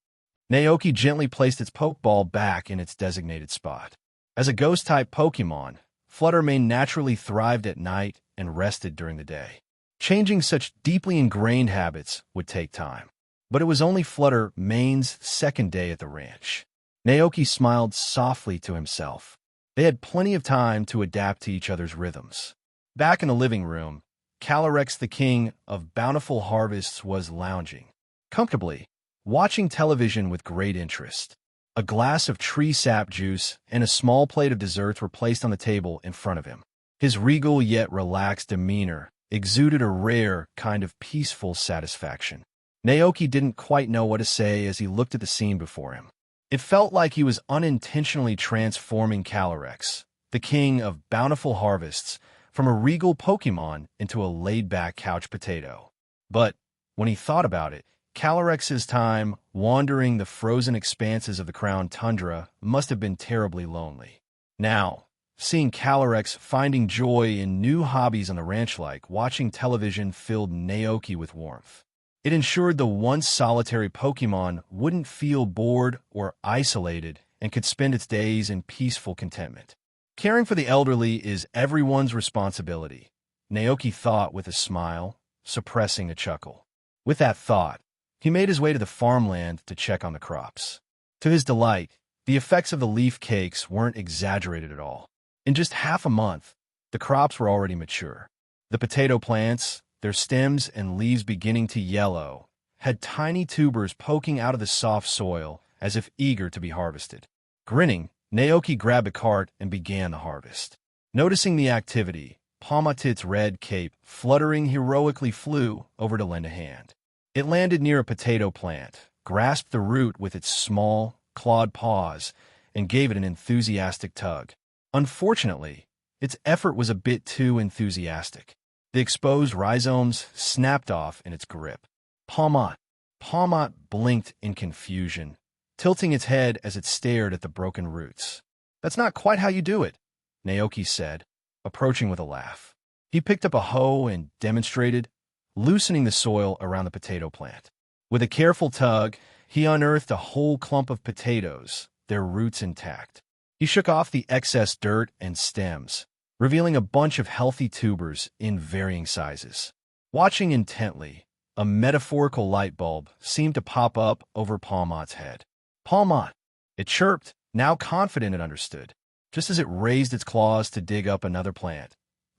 Naoki gently placed its Pokeball back in its designated spot. As a ghost-type Pokémon, Flutter Mane naturally thrived at night and rested during the day. Changing such deeply ingrained habits would take time. But it was only Flutter Mane's second day at the ranch. Naoki smiled softly to himself. They had plenty of time to adapt to each other's rhythms. Back in the living room, Calyrex, the king of bountiful harvests, was lounging comfortably, watching television with great interest. A glass of tree sap juice and a small plate of desserts were placed on the table in front of him. His regal yet relaxed demeanor exuded a rare kind of peaceful satisfaction. Naoki didn't quite know what to say as he looked at the scene before him. It felt like he was unintentionally transforming Calyrex, the king of bountiful harvests, from a regal Pokémon into a laid-back couch potato. But when he thought about it, Calyrex's time wandering the frozen expanses of the crown tundra must have been terribly lonely. Now, seeing Calyrex finding joy in new hobbies on the ranch like watching television filled Naoki with warmth. It ensured the once solitary Pokémon wouldn't feel bored or isolated and could spend its days in peaceful contentment. Caring for the elderly is everyone's responsibility, Naoki thought with a smile, suppressing a chuckle. With that thought, he made his way to the farmland to check on the crops. To his delight, the effects of the leaf cakes weren't exaggerated at all. In just half a month, the crops were already mature. The potato plants, their stems and leaves beginning to yellow, had tiny tubers poking out of the soft soil as if eager to be harvested. Grinning, Naoki grabbed a cart and began the harvest. Noticing the activity, Palmatit's red cape fluttering heroically flew over to lend a hand. It landed near a potato plant, grasped the root with its small, clawed paws, and gave it an enthusiastic tug. Unfortunately, its effort was a bit too enthusiastic. The exposed rhizomes snapped off in its grip. Palmat blinked in confusion, tilting its head as it stared at the broken roots. "That's not quite how you do it," Naoki said, approaching with a laugh. He picked up a hoe and demonstrated, loosening the soil around the potato plant. With a careful tug, he unearthed a whole clump of potatoes, their roots intact. He shook off the excess dirt and stems, revealing a bunch of healthy tubers in varying sizes. Watching intently, a metaphorical light bulb seemed to pop up over Palmat's head. "Palmat," it chirped, now confident it understood, just as it raised its claws to dig up another plant.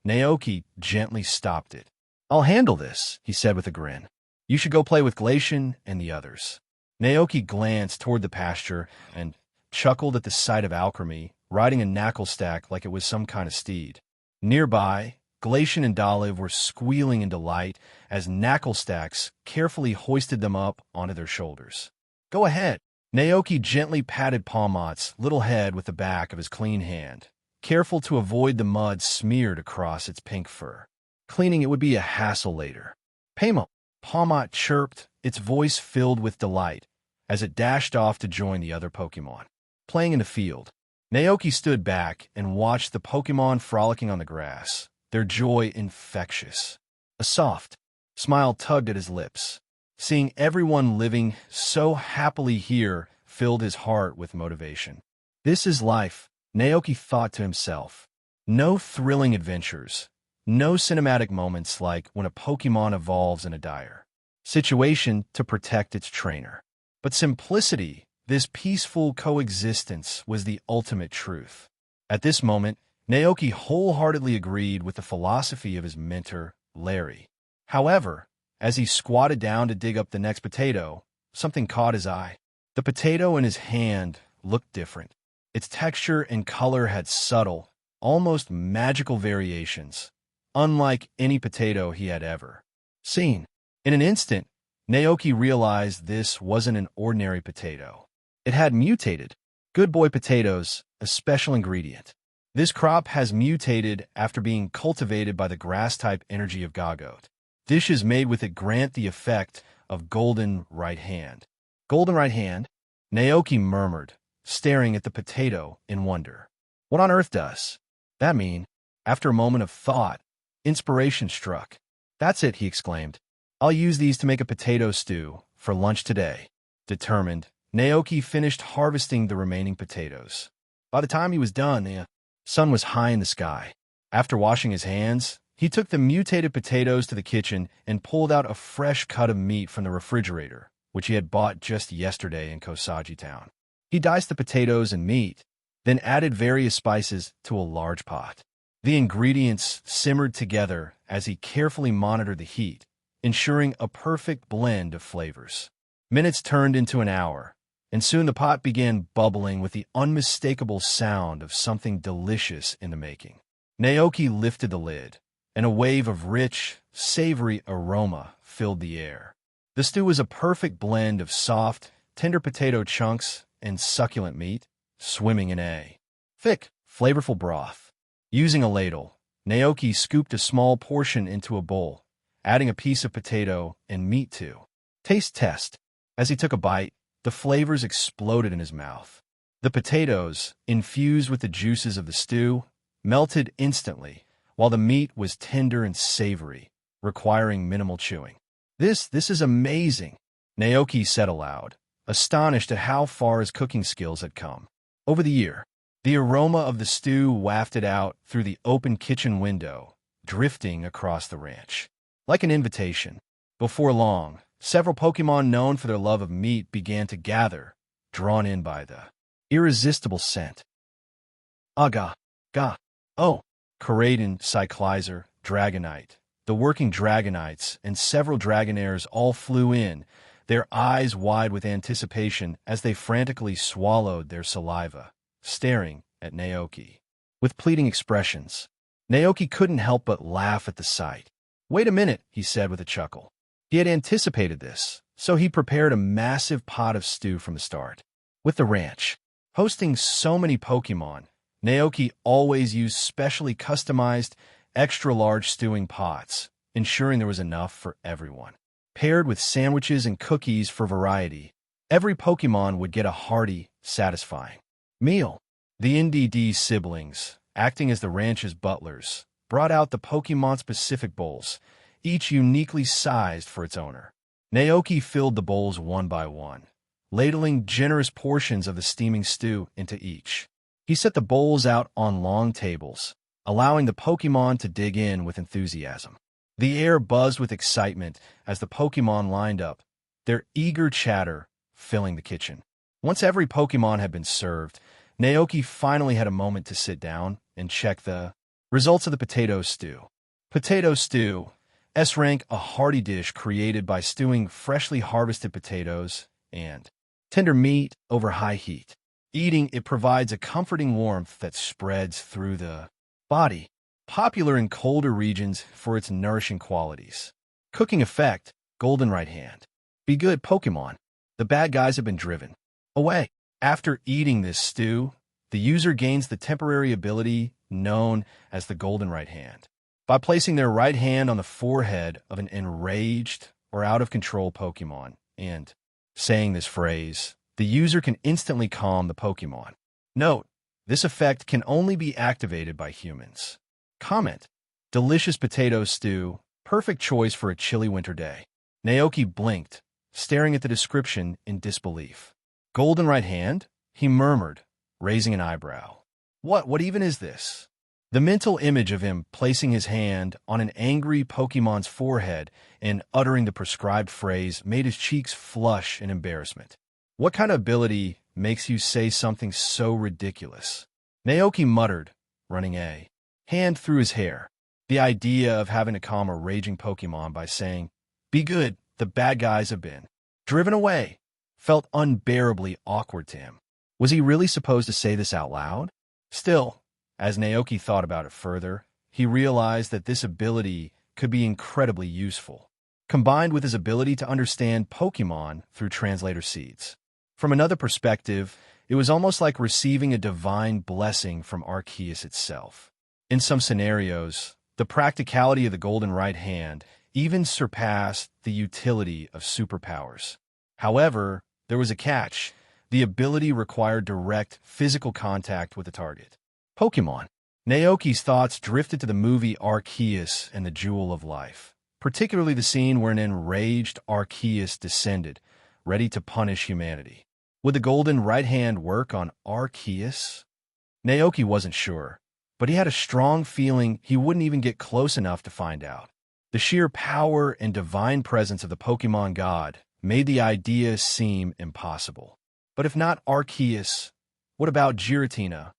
Naoki gently stopped it. "I'll handle this," he said with a grin. "You should go play with Glacian and the others." Naoki glanced toward the pasture and chuckled at the sight of Alchemy riding a knucklestack like it was some kind of steed. Nearby, Glacian and Dolive were squealing in delight as knucklestacks carefully hoisted them up onto their shoulders. "Go ahead." Naoki gently patted Palmat's little head with the back of his clean hand, careful to avoid the mud smeared across its pink fur. Cleaning it would be a hassle later. "Paymo," Palmat chirped, its voice filled with delight, as it dashed off to join the other Pokémon. Playing in the field, Naoki stood back and watched the Pokémon frolicking on the grass, their joy infectious. A soft smile tugged at his lips. Seeing everyone living so happily here filled his heart with motivation. This is life, Naoki thought to himself. No thrilling adventures, no cinematic moments like when a Pokémon evolves in a dire situation to protect its trainer. But simplicity, this peaceful coexistence, was the ultimate truth. At this moment, Naoki wholeheartedly agreed with the philosophy of his mentor, Larry. However, as he squatted down to dig up the next potato, something caught his eye. The potato in his hand looked different. Its texture and color had subtle, almost magical variations, unlike any potato he had ever seen. In an instant, Naoki realized this wasn't an ordinary potato. It had mutated. Good boy potatoes, a special ingredient. This crop has mutated after being cultivated by the grass-type energy of Gagot. Dishes made with it grant the effect of golden right hand. Golden right hand? Naoki murmured, staring at the potato in wonder. What on earth does that mean? After a moment of thought, inspiration struck. That's it, he exclaimed. I'll use these to make a potato stew for lunch today. Determined, Naoki finished harvesting the remaining potatoes. By the time he was done, the sun was high in the sky. After washing his hands, he took the mutated potatoes to the kitchen and pulled out a fresh cut of meat from the refrigerator, which he had bought just yesterday in Kosagi Town. He diced the potatoes and meat, then added various spices to a large pot. The ingredients simmered together as he carefully monitored the heat, ensuring a perfect blend of flavors. Minutes turned into an hour, and soon the pot began bubbling with the unmistakable sound of something delicious in the making. Naoki lifted the lid, and a wave of rich, savory aroma filled the air. The stew was a perfect blend of soft, tender potato chunks and succulent meat, swimming in a thick, flavorful broth. Using a ladle, Naoki scooped a small portion into a bowl, adding a piece of potato and meat to taste test. As he took a bite, the flavors exploded in his mouth. The potatoes, infused with the juices of the stew, melted instantly, while the meat was tender and savory, requiring minimal chewing. This is amazing, Naoki said aloud, astonished at how far his cooking skills had come. Over the year, the aroma of the stew wafted out through the open kitchen window, drifting across the ranch. Like an invitation. Before long, several Pokémon known for their love of meat began to gather, drawn in by the irresistible scent. Aga, ga, oh, Karaden, Cyclizer, Dragonite. The working Dragonites and several Dragonaires all flew in, their eyes wide with anticipation as they frantically swallowed their saliva, staring at Naoki. With pleading expressions, Naoki couldn't help but laugh at the sight. "Wait a minute," he said with a chuckle. He had anticipated this, so he prepared a massive pot of stew from the start. With the ranch hosting so many Pokémon, Naoki always used specially customized, extra-large stewing pots, ensuring there was enough for everyone. Paired with sandwiches and cookies for variety, every Pokémon would get a hearty, satisfying meal. The NDD siblings, acting as the ranch's butlers, brought out the Pokémon-specific bowls, each uniquely sized for its owner. Naoki filled the bowls one by one, ladling generous portions of the steaming stew into each. He set the bowls out on long tables, allowing the Pokémon to dig in with enthusiasm. The air buzzed with excitement as the Pokémon lined up, their eager chatter filling the kitchen. Once every Pokémon had been served, Naoki finally had a moment to sit down and check the results of the potato stew. Potato stew, S-rank, a hearty dish created by stewing freshly harvested potatoes and tender meat over high heat. Eating it provides a comforting warmth that spreads through the body, popular in colder regions for its nourishing qualities. Cooking effect, golden right hand. Be good, Pokémon. The bad guys have been driven away. After eating this stew, the user gains the temporary ability known as the golden right hand. By placing their right hand on the forehead of an enraged or out-of-control Pokémon and saying this phrase, the user can instantly calm the Pokémon. Note, this effect can only be activated by humans. Comment: delicious potato stew, perfect choice for a chilly winter day. Naoki blinked, staring at the description in disbelief. Golden right hand? He murmured, raising an eyebrow. What even is this? The mental image of him placing his hand on an angry Pokémon's forehead and uttering the prescribed phrase made his cheeks flush in embarrassment. What kind of ability makes you say something so ridiculous? Naoki muttered, running a hand through his hair. The idea of having to calm a raging Pokémon by saying, "Be good, the bad guys have been driven away," felt unbearably awkward to him. Was he really supposed to say this out loud? Still, as Naoki thought about it further, he realized that this ability could be incredibly useful, combined with his ability to understand Pokémon through translator seeds. From another perspective, it was almost like receiving a divine blessing from Arceus itself. In some scenarios, the practicality of the golden right hand even surpassed the utility of superpowers. However, there was a catch. The ability required direct physical contact with the target. Pokémon. Naoki's thoughts drifted to the movie Arceus and the Jewel of Life, particularly the scene where an enraged Arceus descended, ready to punish humanity. Would the golden right hand work on Arceus? Naoki wasn't sure, but he had a strong feeling he wouldn't even get close enough to find out. The sheer power and divine presence of the Pokémon god made the idea seem impossible. But if not Arceus, what about Giratina?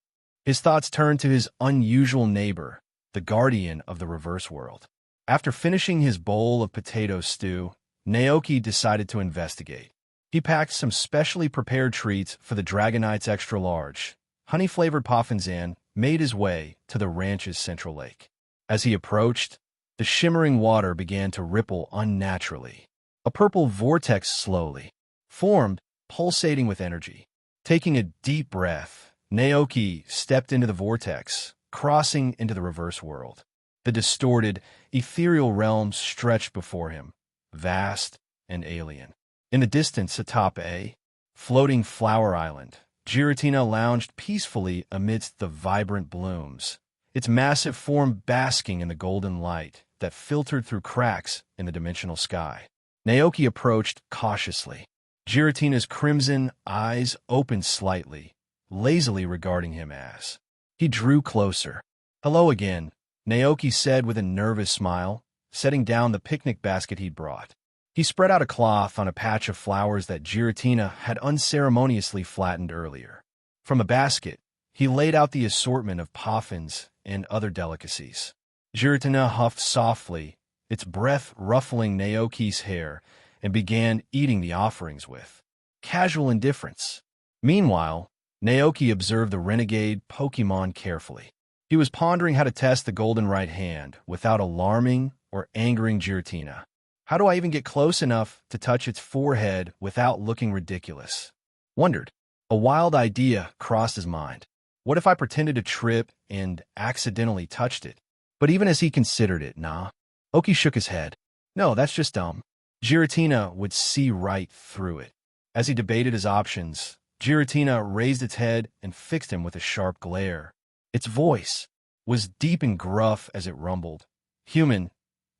His thoughts turned to his unusual neighbor, the guardian of the reverse world. After finishing his bowl of potato stew, Naoki decided to investigate. He packed some specially prepared treats for the Dragonites extra large, honey-flavored poffins, and made his way to the ranch's central lake. As he approached, the shimmering water began to ripple unnaturally. A purple vortex slowly formed, pulsating with energy. Taking a deep breath, Naoki stepped into the vortex, crossing into the reverse world. The distorted, ethereal realm stretched before him, vast and alien. In the distance atop a floating flower island, Giratina lounged peacefully amidst the vibrant blooms, its massive form basking in the golden light that filtered through cracks in the dimensional sky. Naoki approached cautiously. Giratina's crimson eyes opened slightly, lazily regarding him as he drew closer. "Hello again," Naoki said with a nervous smile, setting down the picnic basket he'd brought. He spread out a cloth on a patch of flowers that Giratina had unceremoniously flattened earlier. From a basket, he laid out the assortment of poffins and other delicacies. Giratina huffed softly, its breath ruffling Naoki's hair, and began eating the offerings with casual indifference. Meanwhile, Naoki observed the renegade Pokémon carefully. He was pondering how to test the golden right hand without alarming or angering Giratina. How do I even get close enough to touch its forehead without looking ridiculous? Wondered. A wild idea crossed his mind. What if I pretended to trip and accidentally touched it? But even as he considered it, Naoki shook his head. No, that's just dumb. Giratina would see right through it. As he debated his options, Giratina raised its head and fixed him with a sharp glare. Its voice was deep and gruff as it rumbled. "Human,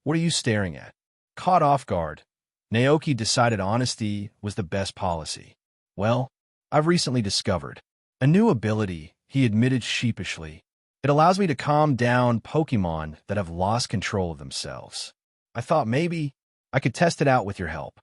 what are you staring at?" Caught off guard, Naoki decided honesty was the best policy. "Well, I've recently discovered a new ability," he admitted sheepishly. "It allows me to calm down Pokémon that have lost control of themselves. I thought maybe I could test it out with your help."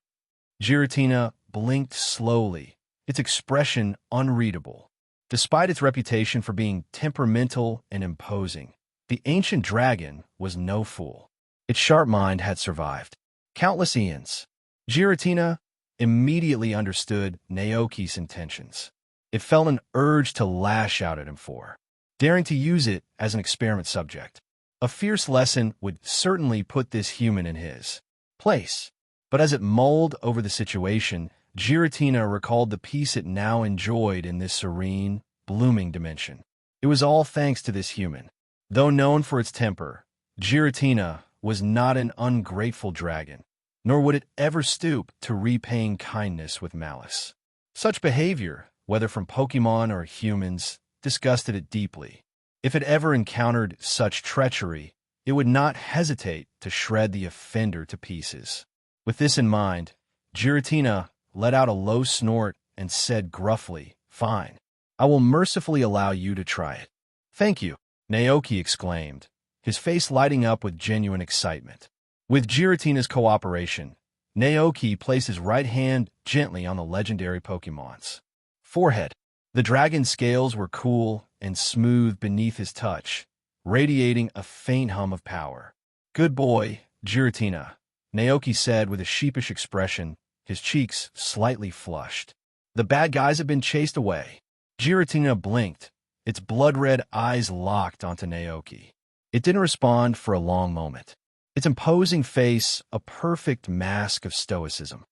Giratina blinked slowly, its expression unreadable. Despite its reputation for being temperamental and imposing, the ancient dragon was no fool. Its sharp mind had survived countless eons. Giratina immediately understood Naoki's intentions. It felt an urge to lash out at him for daring to use it as an experiment subject. A fierce lesson would certainly put this human in his place. But as it mulled over the situation, Giratina recalled the peace it now enjoyed in this serene, blooming dimension. It was all thanks to this human. Though known for its temper, Giratina was not an ungrateful dragon, nor would it ever stoop to repaying kindness with malice. Such behavior, whether from Pokémon or humans, disgusted it deeply. If it ever encountered such treachery, it would not hesitate to shred the offender to pieces. With this in mind, Giratina let out a low snort and said gruffly, "Fine. I will mercifully allow you to try it." "Thank you," Naoki exclaimed, his face lighting up with genuine excitement. With Giratina's cooperation, Naoki placed his right hand gently on the legendary Pokémon's forehead. The dragon's scales were cool and smooth beneath his touch, radiating a faint hum of power. "Good boy, Giratina," Naoki said with a sheepish expression, his cheeks slightly flushed. "The bad guys have been chased away." Giratina blinked, its blood-red eyes locked onto Naoki. It didn't respond for a long moment, its imposing face a perfect mask of stoicism.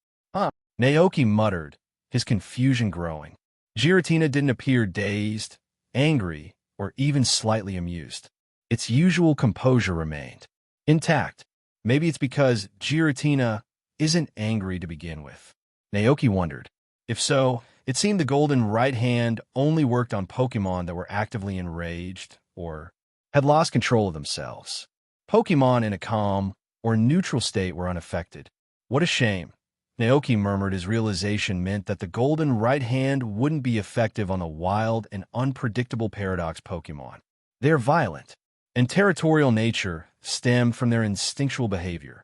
Naoki muttered, his confusion growing. Giratina didn't appear dazed, angry, or even slightly amused. Its usual composure remained intact. Maybe it's because Giratina isn't angry to begin with. Naoki wondered. If so, it seemed the golden right hand only worked on Pokémon that were actively enraged or had lost control of themselves. Pokémon in a calm or neutral state were unaffected. What a shame, Naoki murmured as realization meant that the golden right hand wouldn't be effective on the wild and unpredictable Paradox Pokémon. They're violent, and territorial nature stemmed from their instinctual behavior,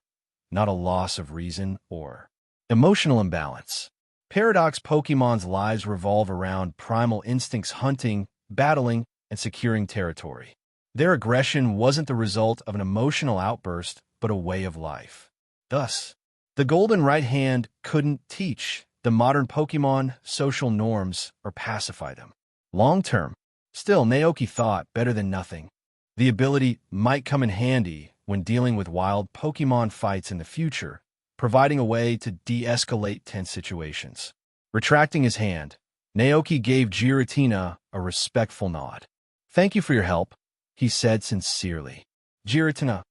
not a loss of reason or emotional imbalance. Paradox Pokémon's lives revolve around primal instincts hunting, battling, and securing territory. Their aggression wasn't the result of an emotional outburst, but a way of life. Thus, the golden right hand couldn't teach the modern Pokémon social norms or pacify them. Long term, still, Naoki thought better than nothing. The ability might come in handy when dealing with wild Pokémon fights in the future, providing a way to de-escalate tense situations. Retracting his hand, Naoki gave Giratina a respectful nod. "Thank you for your help," he said sincerely. Giratina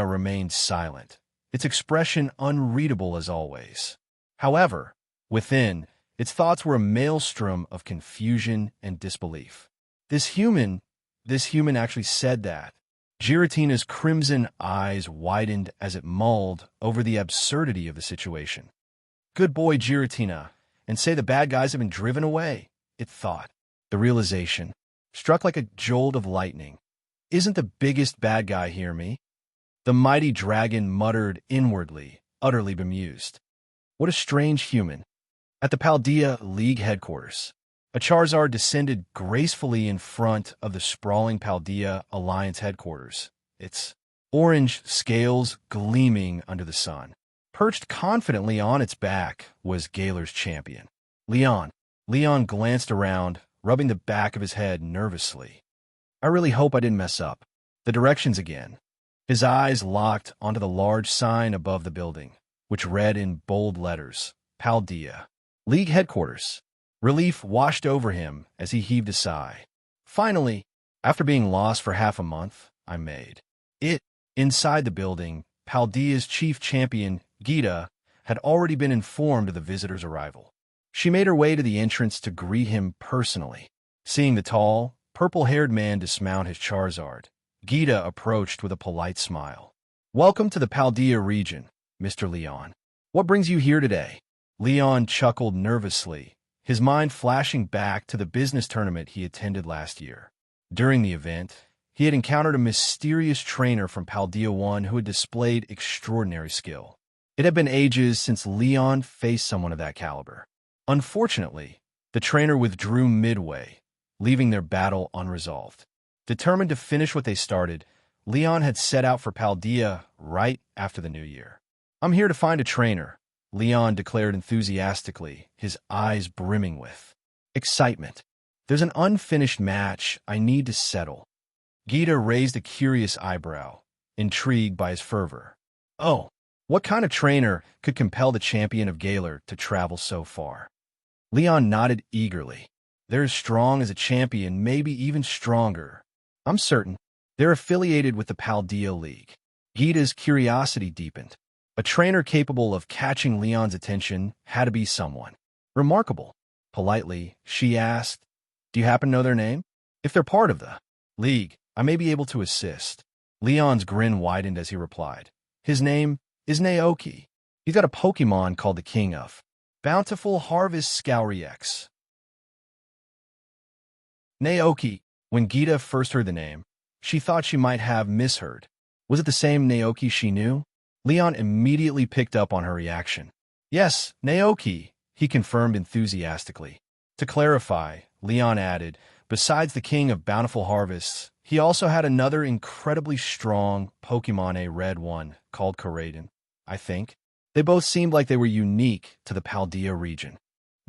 remained silent, its expression unreadable as always. However, within, its thoughts were a maelstrom of confusion and disbelief. This human actually said that. Giratina's crimson eyes widened as it mulled over the absurdity of the situation. "Good boy, Giratina, and say the bad guys have been driven away," it thought. The realization struck like a jolt of lightning. "Isn't the biggest bad guy here me?" The mighty dragon muttered inwardly, utterly bemused. What a strange human. At the Paldea League headquarters, a Charizard descended gracefully in front of the sprawling Paldea Alliance headquarters, its orange scales gleaming under the sun. Perched confidently on its back was Galar's champion, Leon. Leon glanced around, rubbing the back of his head nervously. "I really hope I didn't mess up the directions again." His eyes locked onto the large sign above the building, which read in bold letters, Paldea League Headquarters. Relief washed over him as he heaved a sigh. "Finally, after being lost for half a month, I made it." Inside the building, Paldea's chief champion, Gita, had already been informed of the visitor's arrival. She made her way to the entrance to greet him personally. Seeing the tall, purple-haired man dismount his Charizard, Gita approached with a polite smile. "Welcome to the Paldea region, Mr. Leon. What brings you here today?" Leon chuckled nervously, his mind flashing back to the business tournament he attended last year. During the event, he had encountered a mysterious trainer from Paldea 1 who had displayed extraordinary skill. It had been ages since Leon faced someone of that caliber. Unfortunately, the trainer withdrew midway, leaving their battle unresolved. Determined to finish what they started, Leon had set out for Paldea right after the new year. "I'm here to find a trainer," Leon declared enthusiastically, his eyes brimming with excitement. "There's an unfinished match I need to settle." Gita raised a curious eyebrow, intrigued by his fervor. "Oh, what kind of trainer could compel the champion of Galar to travel so far?" Leon nodded eagerly. "They're as strong as a champion, maybe even stronger. I'm certain they're affiliated with the Paldea League." Gita's curiosity deepened. A trainer capable of catching Leon's attention had to be someone remarkable. Politely, she asked, "Do you happen to know their name? If they're part of the league, I may be able to assist." Leon's grin widened as he replied. "His name is Naoki. He's got a Pokémon called the King of Bountiful Harvest Scouriex." Naoki. When Gita first heard the name, she thought she might have misheard. Was it the same Naoki she knew? Leon immediately picked up on her reaction. "Yes, Naoki," he confirmed enthusiastically. To clarify, Leon added, besides the King of Bountiful Harvests, he also had another incredibly strong Pokémon, a red one, called Koraidon, I think. They both seemed like they were unique to the Paldea region.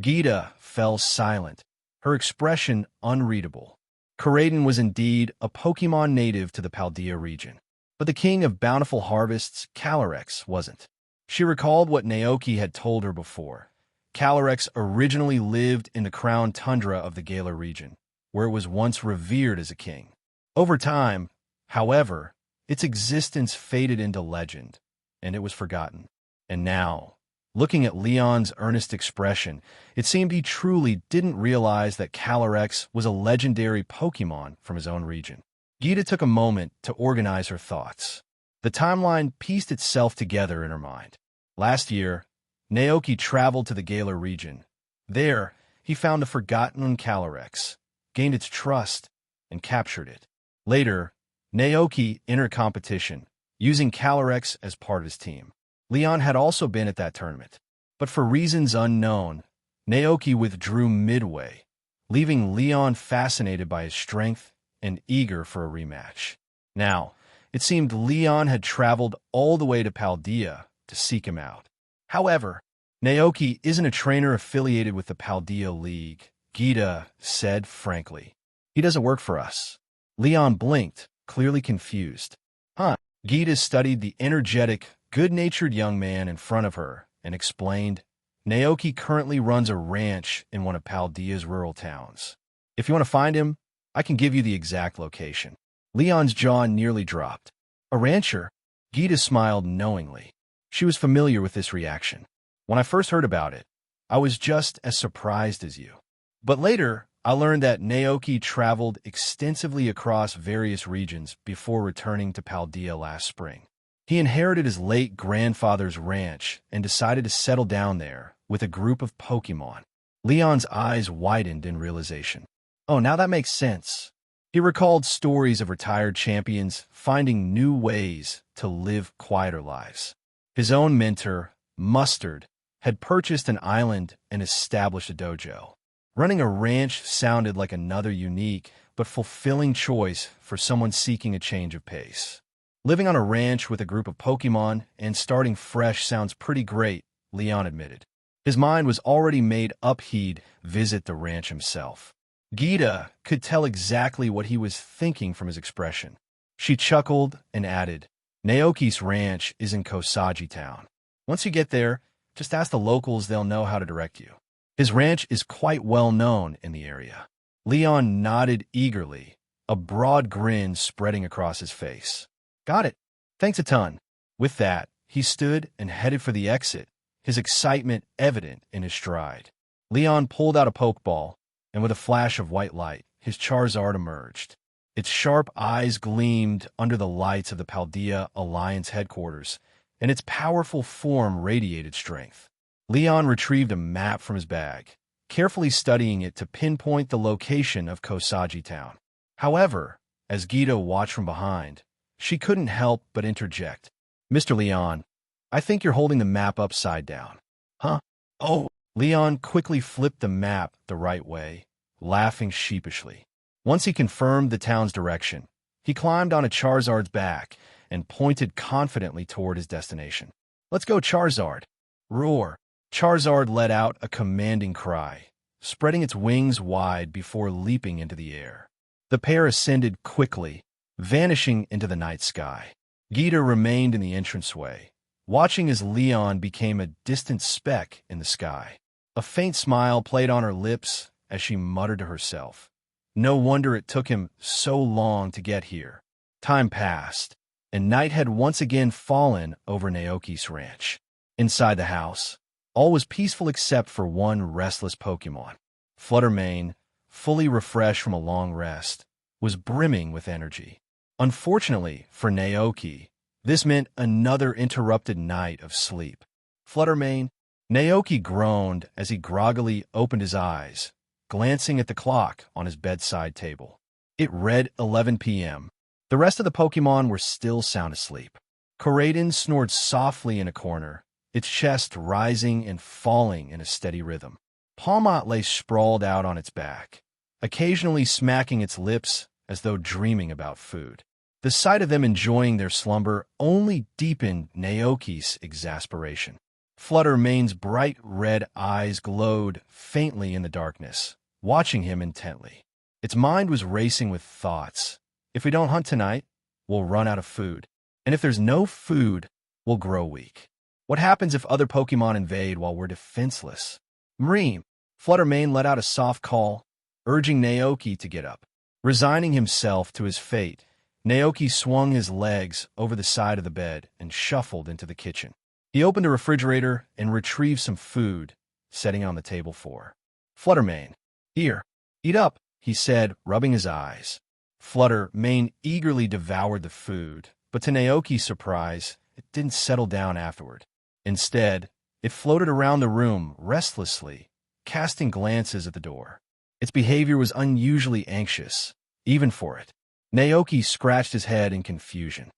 Gita fell silent, her expression unreadable. Koraidon was indeed a Pokémon native to the Paldea region, but the King of Bountiful Harvests, Calyrex, wasn't. She recalled what Naoki had told her before. Calyrex originally lived in the crown tundra of the Galar region, where it was once revered as a king. Over time, however, its existence faded into legend, and it was forgotten. And now, looking at Leon's earnest expression, it seemed he truly didn't realize that Calyrex was a legendary Pokémon from his own region. Gita took a moment to organize her thoughts. The timeline pieced itself together in her mind. Last year, Naoki traveled to the Galar region. There, he found a forgotten Calyrex, gained its trust, and captured it. Later, Naoki entered competition, using Calyrex as part of his team. Leon had also been at that tournament, but for reasons unknown, Naoki withdrew midway, leaving Leon fascinated by his strength and eager for a rematch. Now, it seemed Leon had traveled all the way to Paldea to seek him out. However, Naoki isn't a trainer affiliated with the Paldea League, Gita said frankly. He doesn't work for us. Leon blinked, clearly confused. Huh? Gita studied the energetic, good-natured young man in front of her and explained, Naoki currently runs a ranch in one of Paldea's rural towns. If you want to find him, I can give you the exact location. Leon's jaw nearly dropped. A rancher? Gita smiled knowingly. She was familiar with this reaction. When I first heard about it, I was just as surprised as you. But later, I learned that Naoki traveled extensively across various regions before returning to Paldea last spring. He inherited his late grandfather's ranch and decided to settle down there with a group of Pokémon. Leon's eyes widened in realization. Oh, now that makes sense. He recalled stories of retired champions finding new ways to live quieter lives. His own mentor, Mustard, had purchased an island and established a dojo. Running a ranch sounded like another unique but fulfilling choice for someone seeking a change of pace. Living on a ranch with a group of Pokémon and starting fresh sounds pretty great, Leon admitted. His mind was already made up he'd visit the ranch himself. Gita could tell exactly what he was thinking from his expression. She chuckled and added, Naoki's ranch is in Kosagi Town. Once you get there, just ask the locals, they'll know how to direct you. His ranch is quite well known in the area. Leon nodded eagerly, a broad grin spreading across his face. Got it. Thanks a ton. With that, he stood and headed for the exit, his excitement evident in his stride. Leon pulled out a Pokeball, and with a flash of white light, his Charizard emerged. Its sharp eyes gleamed under the lights of the Paldea Alliance headquarters, and its powerful form radiated strength. Leon retrieved a map from his bag, carefully studying it to pinpoint the location of Kosagi Town. However, as Gita watched from behind, she couldn't help but interject. Mr. Leon, I think you're holding the map upside down. Huh? Oh! Leon quickly flipped the map the right way, laughing sheepishly. Once he confirmed the town's direction, he climbed on a Charizard's back and pointed confidently toward his destination. Let's go, Charizard! Roar! Charizard let out a commanding cry, spreading its wings wide before leaping into the air. The pair ascended quickly, vanishing into the night sky. Gita remained in the entranceway, watching as Leon became a distant speck in the sky. A faint smile played on her lips as she muttered to herself. No wonder it took him so long to get here. Time passed, and night had once again fallen over Naoki's ranch. Inside the house, all was peaceful except for one restless Pokémon. Fluttermane, fully refreshed from a long rest, was brimming with energy. Unfortunately for Naoki, this meant another interrupted night of sleep. Fluttermane, Naoki groaned as he groggily opened his eyes, glancing at the clock on his bedside table. It read 11 p.m. The rest of the Pokémon were still sound asleep. Koraidon snored softly in a corner, its chest rising and falling in a steady rhythm. Palmot lay sprawled out on its back, occasionally smacking its lips as though dreaming about food. The sight of them enjoying their slumber only deepened Naoki's exasperation. Fluttermane's bright red eyes glowed faintly in the darkness, watching him intently. Its mind was racing with thoughts. If we don't hunt tonight, we'll run out of food. And if there's no food, we'll grow weak. What happens if other Pokémon invade while we're defenseless? Mreem! Fluttermane let out a soft call, urging Naoki to get up. Resigning himself to his fate, Naoki swung his legs over the side of the bed and shuffled into the kitchen. He opened a refrigerator and retrieved some food, setting it on the table for her. Fluttermane, here, eat up, he said, rubbing his eyes. Fluttermane eagerly devoured the food, but to Naoki's surprise, it didn't settle down afterward. Instead, it floated around the room restlessly, casting glances at the door. Its behavior was unusually anxious, even for it. Naoki scratched his head in confusion.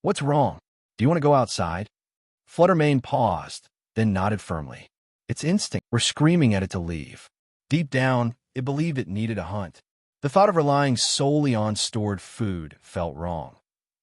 What's wrong? Do you want to go outside? Fluttermane paused, then nodded firmly. Its instincts were screaming at it to leave. Deep down, it believed it needed a hunt. The thought of relying solely on stored food felt wrong.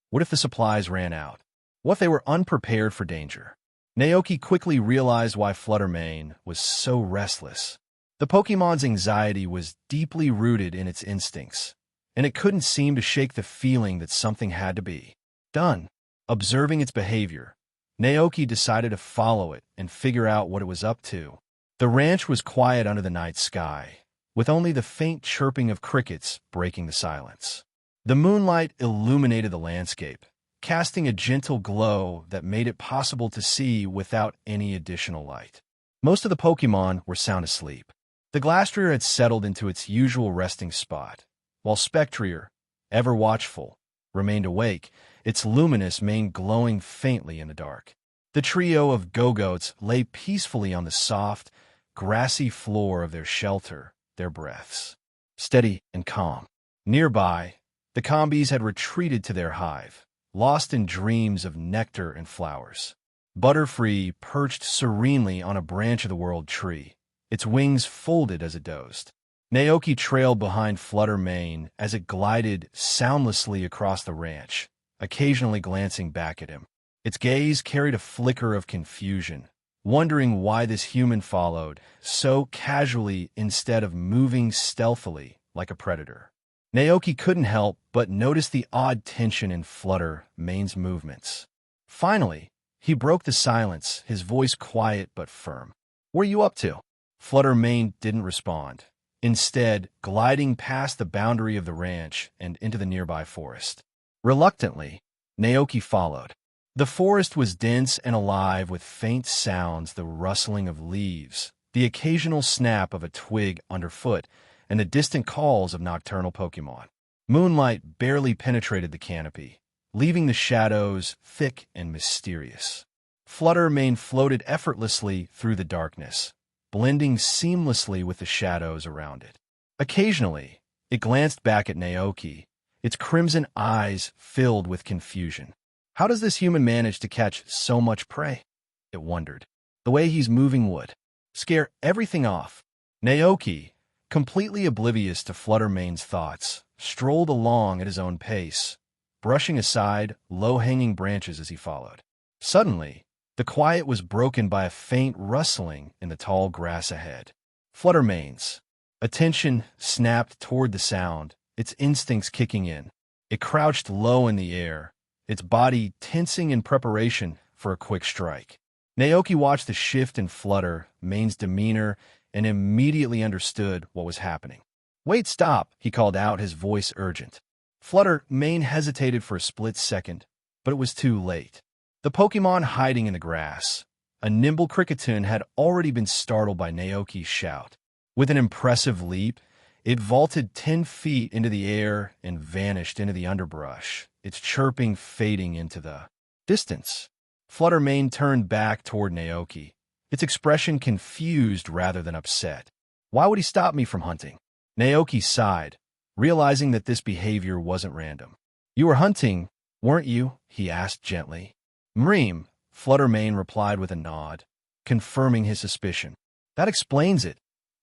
What if the supplies ran out? What if they were unprepared for danger? Naoki quickly realized why Fluttermane was so restless. The Pokemon's anxiety was deeply rooted in its instincts, and it couldn't seem to shake the feeling that something had to be done. Observing its behavior, Naoki decided to follow it and figure out what it was up to. The ranch was quiet under the night sky, with only the faint chirping of crickets breaking the silence. The moonlight illuminated the landscape, casting a gentle glow that made it possible to see without any additional light. Most of the Pokémon were sound asleep. The Glastrier had settled into its usual resting spot, while Spectrier, ever watchful, remained awake, its luminous mane glowing faintly in the dark. The trio of Go-Goats lay peacefully on the soft, grassy floor of their shelter, their breaths steady and calm. Nearby, the Combies had retreated to their hive, lost in dreams of nectar and flowers. Butterfree perched serenely on a branch of the World Tree, its wings folded as it dozed. Naoki trailed behind Fluttermane as it glided soundlessly across the ranch, occasionally glancing back at him. Its gaze carried a flicker of confusion, wondering why this human followed so casually instead of moving stealthily like a predator. Naoki couldn't help but notice the odd tension in Fluttermane's movements. Finally, he broke the silence, his voice quiet but firm. "What are you up to?" Fluttermane didn't respond, instead gliding past the boundary of the ranch and into the nearby forest. Reluctantly, Naoki followed. The forest was dense and alive with faint sounds, the rustling of leaves, the occasional snap of a twig underfoot, and the distant calls of nocturnal Pokémon. Moonlight barely penetrated the canopy, leaving the shadows thick and mysterious. Fluttermane floated effortlessly through the darkness, blending seamlessly with the shadows around it. Occasionally, it glanced back at Naoki, its crimson eyes filled with confusion. How does this human manage to catch so much prey? It wondered. The way he's moving would scare everything off. Naoki, completely oblivious to Fluttermane's thoughts, strolled along at his own pace, brushing aside low-hanging branches as he followed. Suddenly, the quiet was broken by a faint rustling in the tall grass ahead. Fluttermane's attention snapped toward the sound, its instincts kicking in. It crouched low in the air, its body tensing in preparation for a quick strike. Naoki watched the shift in Fluttermane's demeanor and immediately understood what was happening. "Wait, stop," he called out, his voice urgent. Fluttermane hesitated for a split second, but it was too late. The Pokémon hiding in the grass, a nimble Cricketun, had already been startled by Naoki's shout. With an impressive leap, it vaulted 10 feet into the air and vanished into the underbrush, its chirping fading into the distance. Fluttermane turned back toward Naoki, its expression confused rather than upset. "Why would he stop me from hunting?" Naoki sighed, realizing that this behavior wasn't random. "You were hunting, weren't you?" he asked gently. "Mreem," Fluttermane replied with a nod, confirming his suspicion. "That explains it,"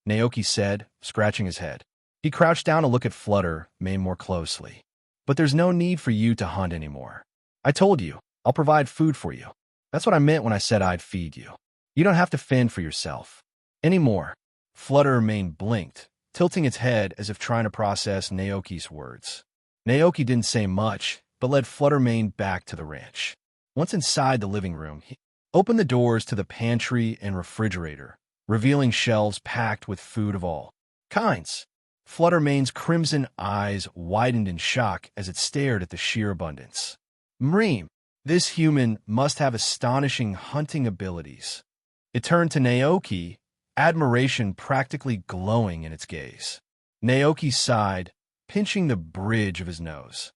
Naoki said, scratching his head. He crouched down to look at Fluttermane more closely. "But there's no need for you to hunt anymore. I told you, I'll provide food for you. That's what I meant when I said I'd feed you. You don't have to fend for yourself anymore." Fluttermane blinked, tilting its head as if trying to process Naoki's words. Naoki didn't say much, but led Fluttermane back to the ranch. Once inside the living room, he opened the doors to the pantry and refrigerator, revealing shelves packed with food of all kinds. Fluttermane's crimson eyes widened in shock as it stared at the sheer abundance. "Mreem, this human must have astonishing hunting abilities." It turned to Naoki, admiration practically glowing in its gaze. Naoki sighed, pinching the bridge of his nose.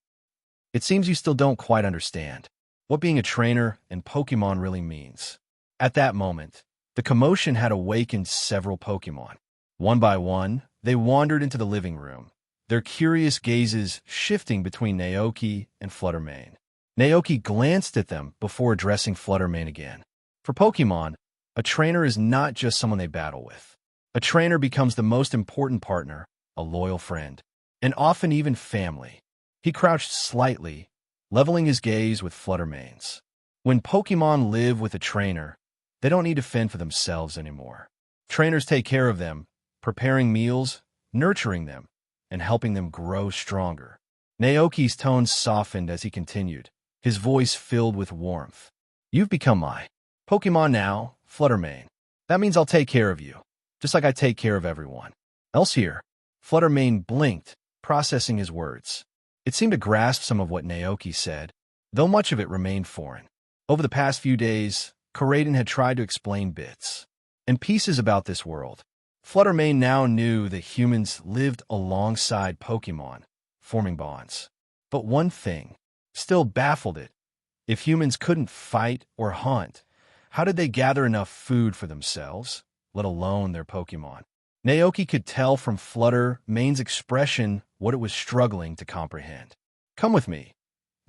"It seems you still don't quite understand what being a trainer in Pokémon really means." At that moment, the commotion had awakened several Pokémon. One by one, they wandered into the living room, their curious gazes shifting between Naoki and Fluttermane. Naoki glanced at them before addressing Fluttermane again. For Pokémon, a trainer is not just someone they battle with. A trainer becomes the most important partner, a loyal friend. and often even family. He crouched slightly, leveling his gaze with Fluttermane's. When Pokémon live with a trainer, they don't need to fend for themselves anymore. Trainers take care of them, preparing meals, nurturing them, and helping them grow stronger. Naoki's tones softened as he continued, his voice filled with warmth. You've become my Pokémon now, Fluttermane. That means I'll take care of you, just like I take care of everyone else here. Fluttermane blinked, processing his words. It seemed to grasp some of what Naoki said, though much of it remained foreign. Over the past few days, Koraidon had tried to explain bits and pieces about this world. Fluttermane now knew that humans lived alongside Pokémon, forming bonds. But one thing still baffled it. If humans couldn't fight or hunt, how did they gather enough food for themselves, let alone their Pokémon? Naoki could tell from Fluttermane's expression what it was struggling to comprehend. Come with me,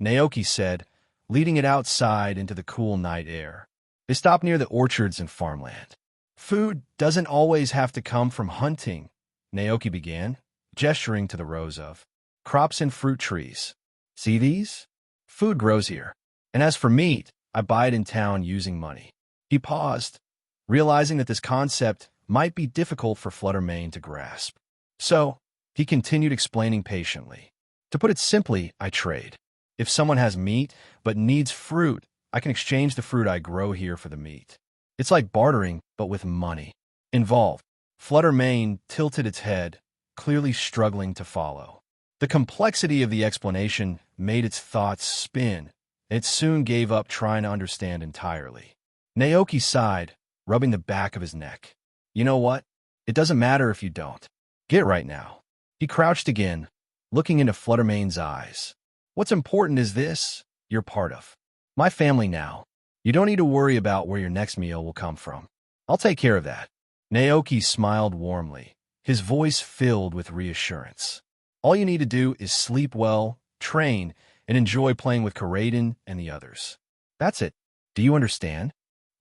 Naoki said, leading it outside into the cool night air. They stopped near the orchards and farmland. Food doesn't always have to come from hunting, Naoki began, gesturing to the rows of crops and fruit trees. See these? Food grows here. And as for meat, I buy it in town using money. He paused, realizing that this concept might be difficult for Fluttermane to grasp. So, he continued explaining patiently. To put it simply, I trade. If someone has meat but needs fruit, I can exchange the fruit I grow here for the meat. It's like bartering, but with money involved. Fluttermane tilted its head, clearly struggling to follow. The complexity of the explanation made its thoughts spin. It soon gave up trying to understand entirely. Naoki sighed, rubbing the back of his neck. You know what? It doesn't matter if you don't. Get right now. He crouched again, looking into Fluttermane's eyes. What's important is this: you're part of my family now. You don't need to worry about where your next meal will come from. I'll take care of that. Naoki smiled warmly, his voice filled with reassurance. All you need to do is sleep well, train, and enjoy playing with Koraidon and the others. That's it. Do you understand?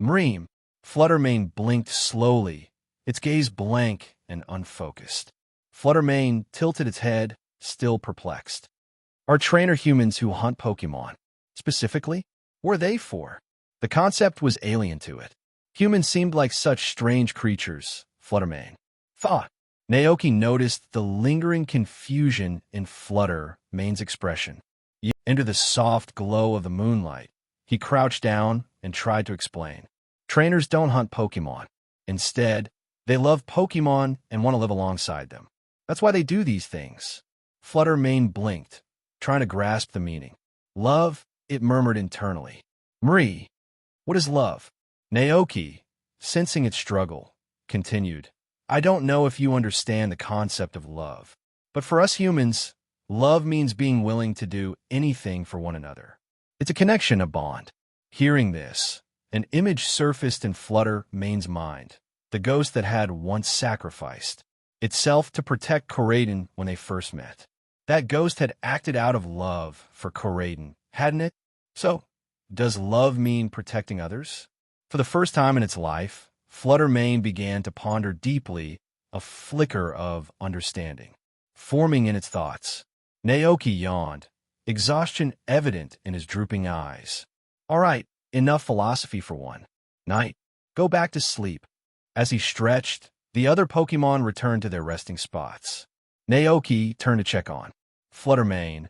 Mreem. Fluttermane blinked slowly, its gaze blank and unfocused. Fluttermane tilted its head, still perplexed. Are trainer humans who hunt Pokémon? Specifically, what are they for? The concept was alien to it. Humans seemed like such strange creatures, Fluttermane thought. Naoki noticed the lingering confusion in Fluttermane's expression. Under the soft glow of the moonlight, he crouched down and tried to explain. Trainers don't hunt Pokémon. Instead, they love Pokémon and want to live alongside them. That's why they do these things. Fluttermane blinked, trying to grasp the meaning. Love, it murmured internally. Mree, what is love? Naoki, sensing its struggle, continued. I don't know if you understand the concept of love, but for us humans, love means being willing to do anything for one another. It's a connection, a bond. Hearing this, an image surfaced in Fluttermane's mind, the ghost that had once sacrificed itself to protect Koraidon when they first met. That ghost had acted out of love for Koraidon, hadn't it? So, does love mean protecting others? For the first time in its life, Fluttermane began to ponder deeply, a flicker of understanding forming in its thoughts. Naoki yawned, exhaustion evident in his drooping eyes. All right, enough philosophy for one night. Go back to sleep. As he stretched, the other Pokémon returned to their resting spots. Naoki turned to check on Fluttermane,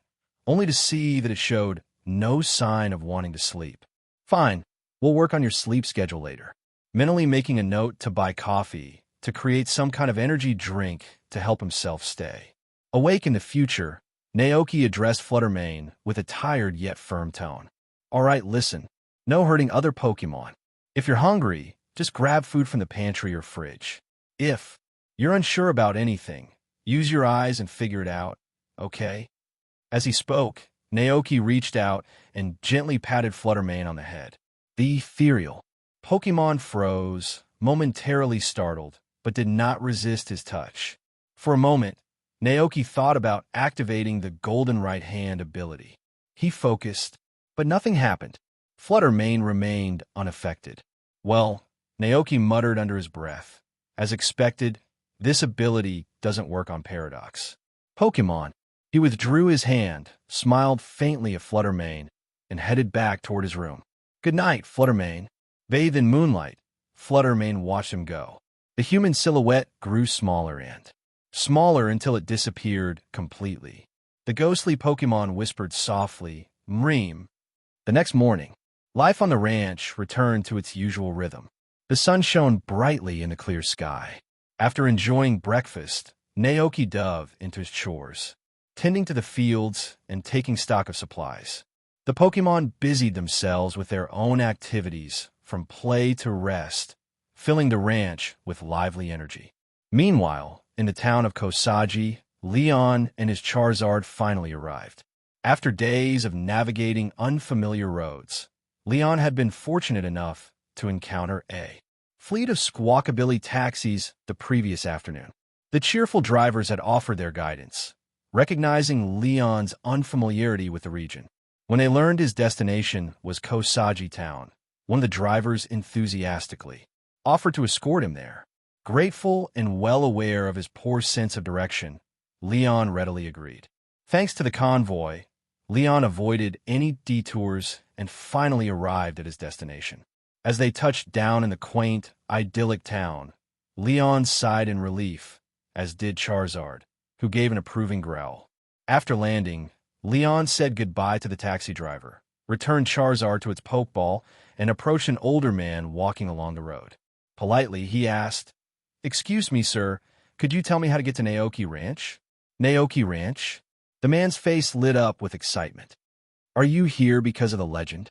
only to see that it showed no sign of wanting to sleep. Fine, we'll work on your sleep schedule later. Mentally making a note to buy coffee, to create some kind of energy drink to help himself stay awake in the future, Naoki addressed Fluttermane with a tired yet firm tone. All right, listen. No hurting other Pokémon. If you're hungry, just grab food from the pantry or fridge. If you're unsure about anything, use your eyes and figure it out, okay? As he spoke, Naoki reached out and gently patted Fluttermane on the head. The ethereal Pokémon froze, momentarily startled, but did not resist his touch. For a moment, Naoki thought about activating the golden right hand ability. He focused, but nothing happened. Fluttermane remained unaffected. Well, Naoki muttered under his breath. As expected, this ability doesn't work on Paradox Pokémon. He withdrew his hand, smiled faintly at Fluttermane, and headed back toward his room. Good night, Fluttermane. Bathed in moonlight, Fluttermane watched him go. The human silhouette grew smaller and smaller until it disappeared completely. The ghostly Pokémon whispered softly, "Mreem." The next morning, life on the ranch returned to its usual rhythm. The sun shone brightly in the clear sky. After enjoying breakfast, Naoki dove into his chores, tending to the fields and taking stock of supplies. The Pokémon busied themselves with their own activities, from play to rest, filling the ranch with lively energy. Meanwhile, in the town of Kosagi, Leon and his Charizard finally arrived. After days of navigating unfamiliar roads, Leon had been fortunate enough to encounter a fleet of squawkabilly taxis the previous afternoon. The cheerful drivers had offered their guidance, recognizing Leon's unfamiliarity with the region. When they learned his destination was Kosagi Town, one of the drivers enthusiastically offered to escort him there. Grateful and well aware of his poor sense of direction, Leon readily agreed. Thanks to the convoy, Leon avoided any detours and finally arrived at his destination. As they touched down in the quaint, idyllic town, Leon sighed in relief, as did Charizard, who gave an approving growl. After landing, Leon said goodbye to the taxi driver, returned Charizard to its Pokeball, and approached an older man walking along the road. Politely, he asked, "Excuse me, sir, could you tell me how to get to Naoki Ranch?" Naoki Ranch? The man's face lit up with excitement. "Are you here because of the legend?"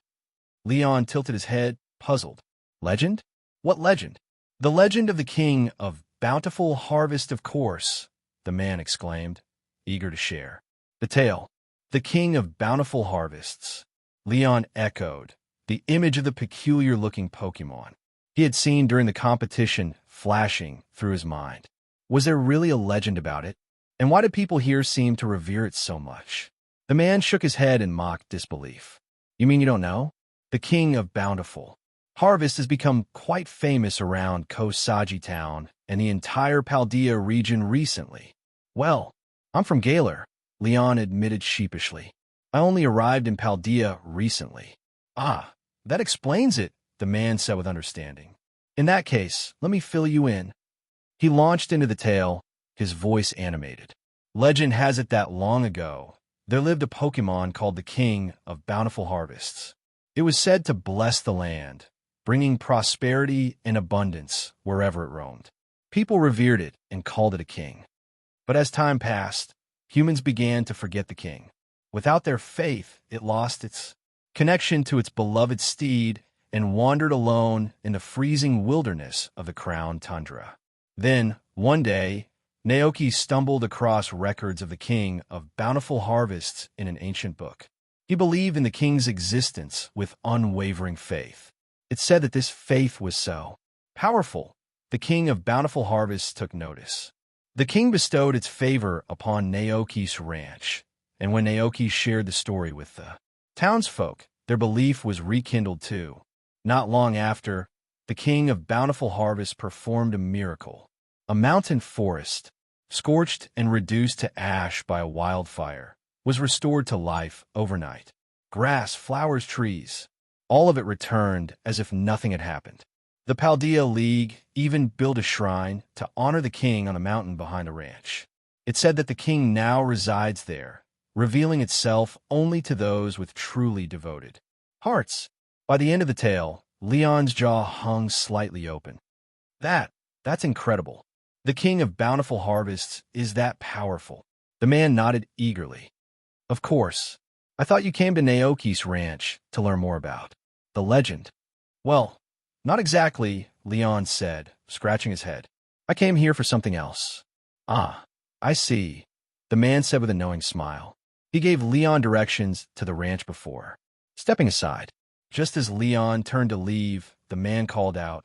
Leon tilted his head, puzzled. Legend? What legend? "The legend of the king of bountiful harvest, of course," the man exclaimed, eager to share. "The tale. The king of bountiful harvests." Leon echoed, the image of the peculiar-looking Pokémon he had seen during the competition flashing through his mind. Was there really a legend about it? And why did people here seem to revere it so much? The man shook his head in mock disbelief. "You mean you don't know? The king of bountiful harvest has become quite famous around Kosagi Town and the entire Paldea region recently." "Well, I'm from Galar," Leon admitted sheepishly. "I only arrived in Paldea recently." "Ah, that explains it," the man said with understanding. "In that case, let me fill you in." He launched into the tale, his voice animated. Legend has it that long ago, there lived a Pokémon called the King of Bountiful Harvests. It was said to bless the land, bringing prosperity and abundance wherever it roamed. People revered it and called it a king. But as time passed, humans began to forget the king. Without their faith, it lost its connection to its beloved steed and wandered alone in the freezing wilderness of the Crown Tundra. Then, one day, Naoki stumbled across records of the king of bountiful harvests in an ancient book. He believed in the king's existence with unwavering faith. It said that this faith was so powerful, the king of bountiful harvests took notice. The king bestowed its favor upon Naoki's ranch, and when Naoki shared the story with the townsfolk, their belief was rekindled too. Not long after, the king of bountiful harvests performed a miracle. A mountain forest, scorched and reduced to ash by a wildfire, was restored to life overnight. Grass, flowers, trees, all of it returned as if nothing had happened. The Paldea League even built a shrine to honor the king on the mountain behind the ranch. It said that the king now resides there, revealing itself only to those with truly devoted hearts. By the end of the tale, Leon's jaw hung slightly open. That's incredible. The king of bountiful harvests is that powerful. The man nodded eagerly. Of course. I thought you came to Naoki's ranch to learn more about the legend. Well, not exactly, Leon said, scratching his head. I came here for something else. Ah, I see, the man said with a knowing smile. He gave Leon directions to the ranch before. Stepping aside, just as Leon turned to leave, the man called out,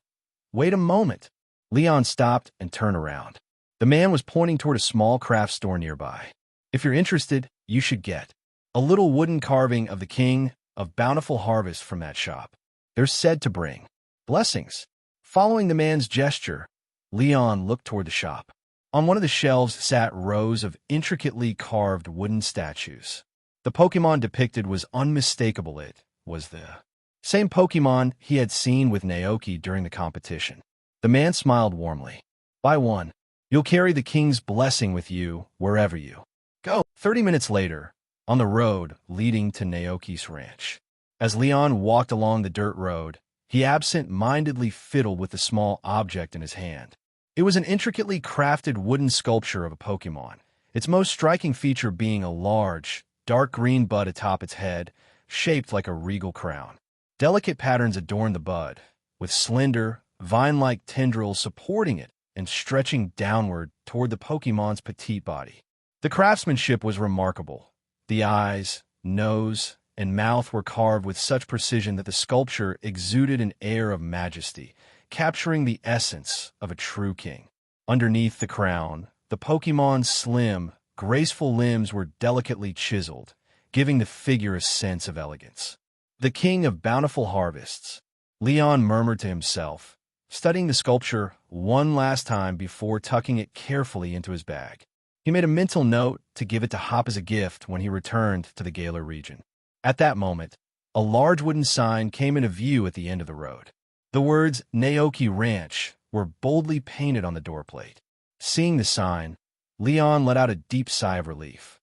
"Wait a moment." Leon stopped and turned around. The man was pointing toward a small craft store nearby. "If you're interested, you should get a little wooden carving of the king of bountiful harvest from that shop. They're said to bring blessings." Following the man's gesture, Leon looked toward the shop. On one of the shelves sat rows of intricately carved wooden statues. The Pokémon depicted was unmistakable. It was the same Pokémon he had seen with Naoki during the competition. The man smiled warmly. Buy one. You'll carry the king's blessing with you wherever you go. 30 minutes later, on the road leading to Naoki's ranch. As Leon walked along the dirt road, he absent-mindedly fiddled with the small object in his hand. It was an intricately crafted wooden sculpture of a Pokémon, its most striking feature being a large, dark green bud atop its head, shaped like a regal crown. Delicate patterns adorned the bud, with slender, vine-like tendrils supporting it and stretching downward toward the Pokémon's petite body. The craftsmanship was remarkable. The eyes, nose, and mouth were carved with such precision that the sculpture exuded an air of majesty, capturing the essence of a true king. Underneath the crown, the Pokémon's slim, graceful limbs were delicately chiseled, giving the figure a sense of elegance. The king of bountiful harvests, Leon murmured to himself, studying the sculpture one last time before tucking it carefully into his bag. He made a mental note to give it to Hop as a gift when he returned to the Galar region. At that moment, a large wooden sign came into view at the end of the road. The words Naoki Ranch were boldly painted on the doorplate. Seeing the sign, Leon let out a deep sigh of relief.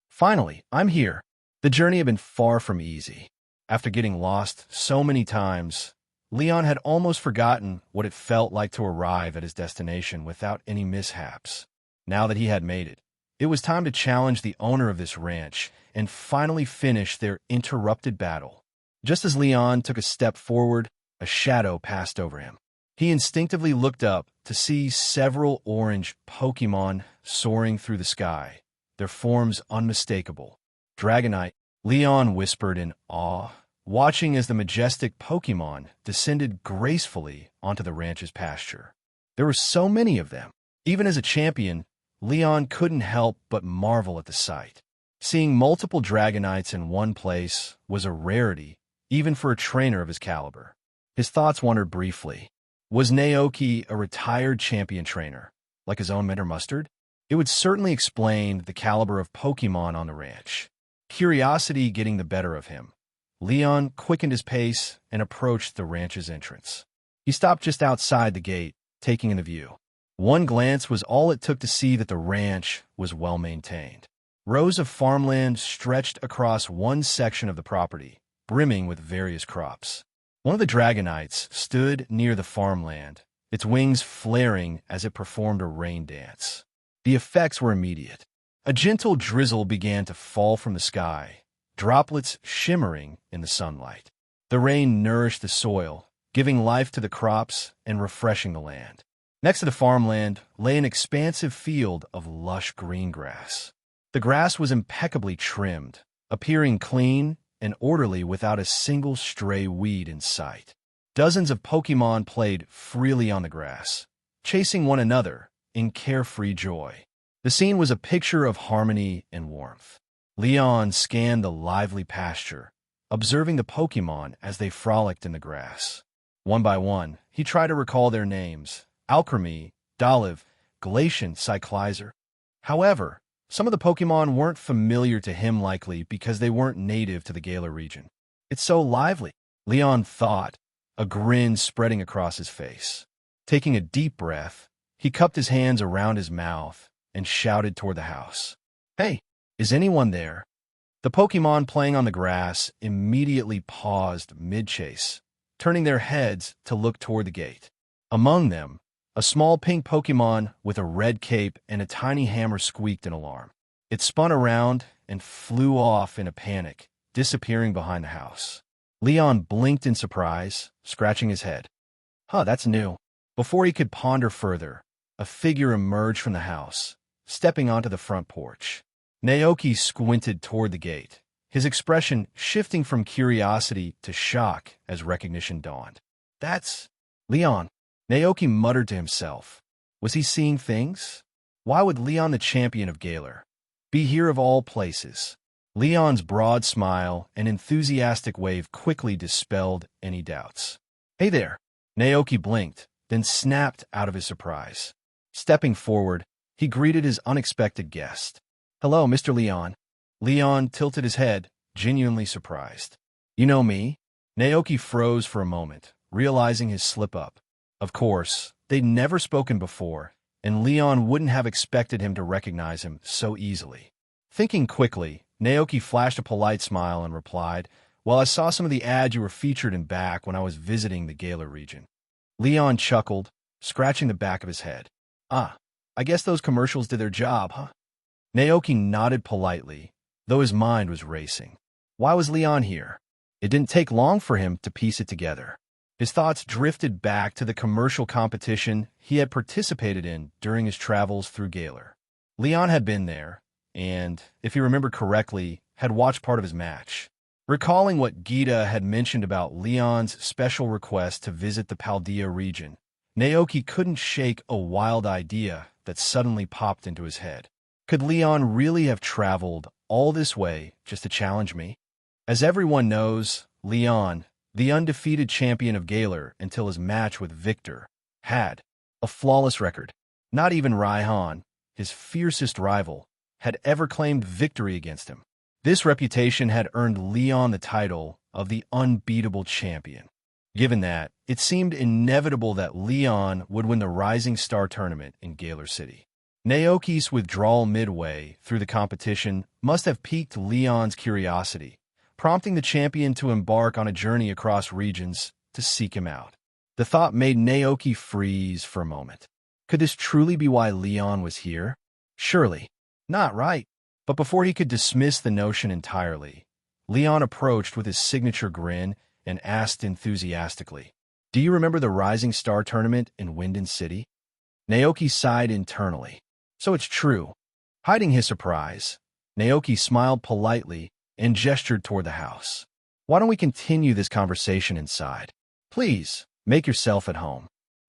Finally, I'm here. The journey had been far from easy. After getting lost so many times, Leon had almost forgotten what it felt like to arrive at his destination without any mishaps. Now that he had made it, it was time to challenge the owner of this ranch and finally finish their interrupted battle. Just as Leon took a step forward, a shadow passed over him. He instinctively looked up to see several orange Pokémon soaring through the sky, their forms unmistakable. Dragonite, Leon whispered in awe, watching as the majestic Pokémon descended gracefully onto the ranch's pasture. There were so many of them. Even as a champion, Leon couldn't help but marvel at the sight. Seeing multiple Dragonites in one place was a rarity, even for a trainer of his caliber. His thoughts wandered briefly. Was Naoki a retired champion trainer, like his own mentor Mustard? It would certainly explain the caliber of Pokémon on the ranch. Curiosity getting the better of him, Leon quickened his pace and approached the ranch's entrance. He stopped just outside the gate, taking in the view. One glance was all it took to see that the ranch was well maintained. Rows of farmland stretched across one section of the property, brimming with various crops. One of the Dragonites stood near the farmland, its wings flaring as it performed a rain dance. The effects were immediate. A gentle drizzle began to fall from the sky, droplets shimmering in the sunlight. The rain nourished the soil, giving life to the crops and refreshing the land. Next to the farmland lay an expansive field of lush green grass. The grass was impeccably trimmed, appearing clean and orderly without a single stray weed in sight. Dozens of Pokémon played freely on the grass, chasing one another in carefree joy. The scene was a picture of harmony and warmth. Leon scanned the lively pasture, observing the Pokémon as they frolicked in the grass. One by one, he tried to recall their names: Alchemy, Dolive, Glacian, Cyclizer. However, some of the Pokémon weren't familiar to him, likely because they weren't native to the Galar region. It's so lively, Leon thought, a grin spreading across his face. Taking a deep breath, he cupped his hands around his mouth and shouted toward the house. Hey, is anyone there? The Pokémon playing on the grass immediately paused mid-chase, turning their heads to look toward the gate. Among them, a small pink Pokémon with a red cape and a tiny hammer squeaked in alarm. It spun around and flew off in a panic, disappearing behind the house. Leon blinked in surprise, scratching his head. That's new. Before he could ponder further, a figure emerged from the house, stepping onto the front porch. Naoki squinted toward the gate, his expression shifting from curiosity to shock as recognition dawned. That's Leon. Naoki muttered to himself. Was he seeing things? Why would Leon, the champion of Galar, be here of all places? Leon's broad smile and enthusiastic wave quickly dispelled any doubts. Hey there. Naoki blinked, then snapped out of his surprise. Stepping forward, he he greeted his unexpected guest. "Hello, Mr. Leon." Leon tilted his head, genuinely surprised. "You know me?" Naoki froze for a moment, realizing his slip-up. Of course, they'd never spoken before, and Leon wouldn't have expected him to recognize him so easily. Thinking quickly, Naoki flashed a polite smile and replied, "Well, I saw some of the ads you were featured in back when I was visiting the Galar region." Leon chuckled, scratching the back of his head. "Ah, I guess those commercials did their job, huh?" Naoki nodded politely, though his mind was racing. Why was Leon here? It didn't take long for him to piece it together. His thoughts drifted back to the commercial competition he had participated in during his travels through Galar. Leon had been there, and, if he remembered correctly, had watched part of his match. Recalling what Gita had mentioned about Leon's special request to visit the Paldea region, Naoki couldn't shake a wild idea that suddenly popped into his head. Could Leon really have traveled all this way just to challenge me? As everyone knows, Leon, the undefeated champion of Galar until his match with Victor, had a flawless record. Not even Raihan, his fiercest rival, had ever claimed victory against him. This reputation had earned Leon the title of the unbeatable champion. Given that, it seemed inevitable that Leon would win the Rising Star tournament in Galar City. Naoki's withdrawal midway through the competition must have piqued Leon's curiosity, prompting the champion to embark on a journey across regions to seek him out. The thought made Naoki freeze for a moment. Could this truly be why Leon was here? Surely. Not right. But before he could dismiss the notion entirely, Leon approached with his signature grin and asked enthusiastically, "Do you remember the Rising Star tournament in Winden City?" Naoki sighed internally. So it's true. Hiding his surprise, Naoki smiled politely and gestured toward the house. "Why don't we continue this conversation inside? Please, make yourself at home."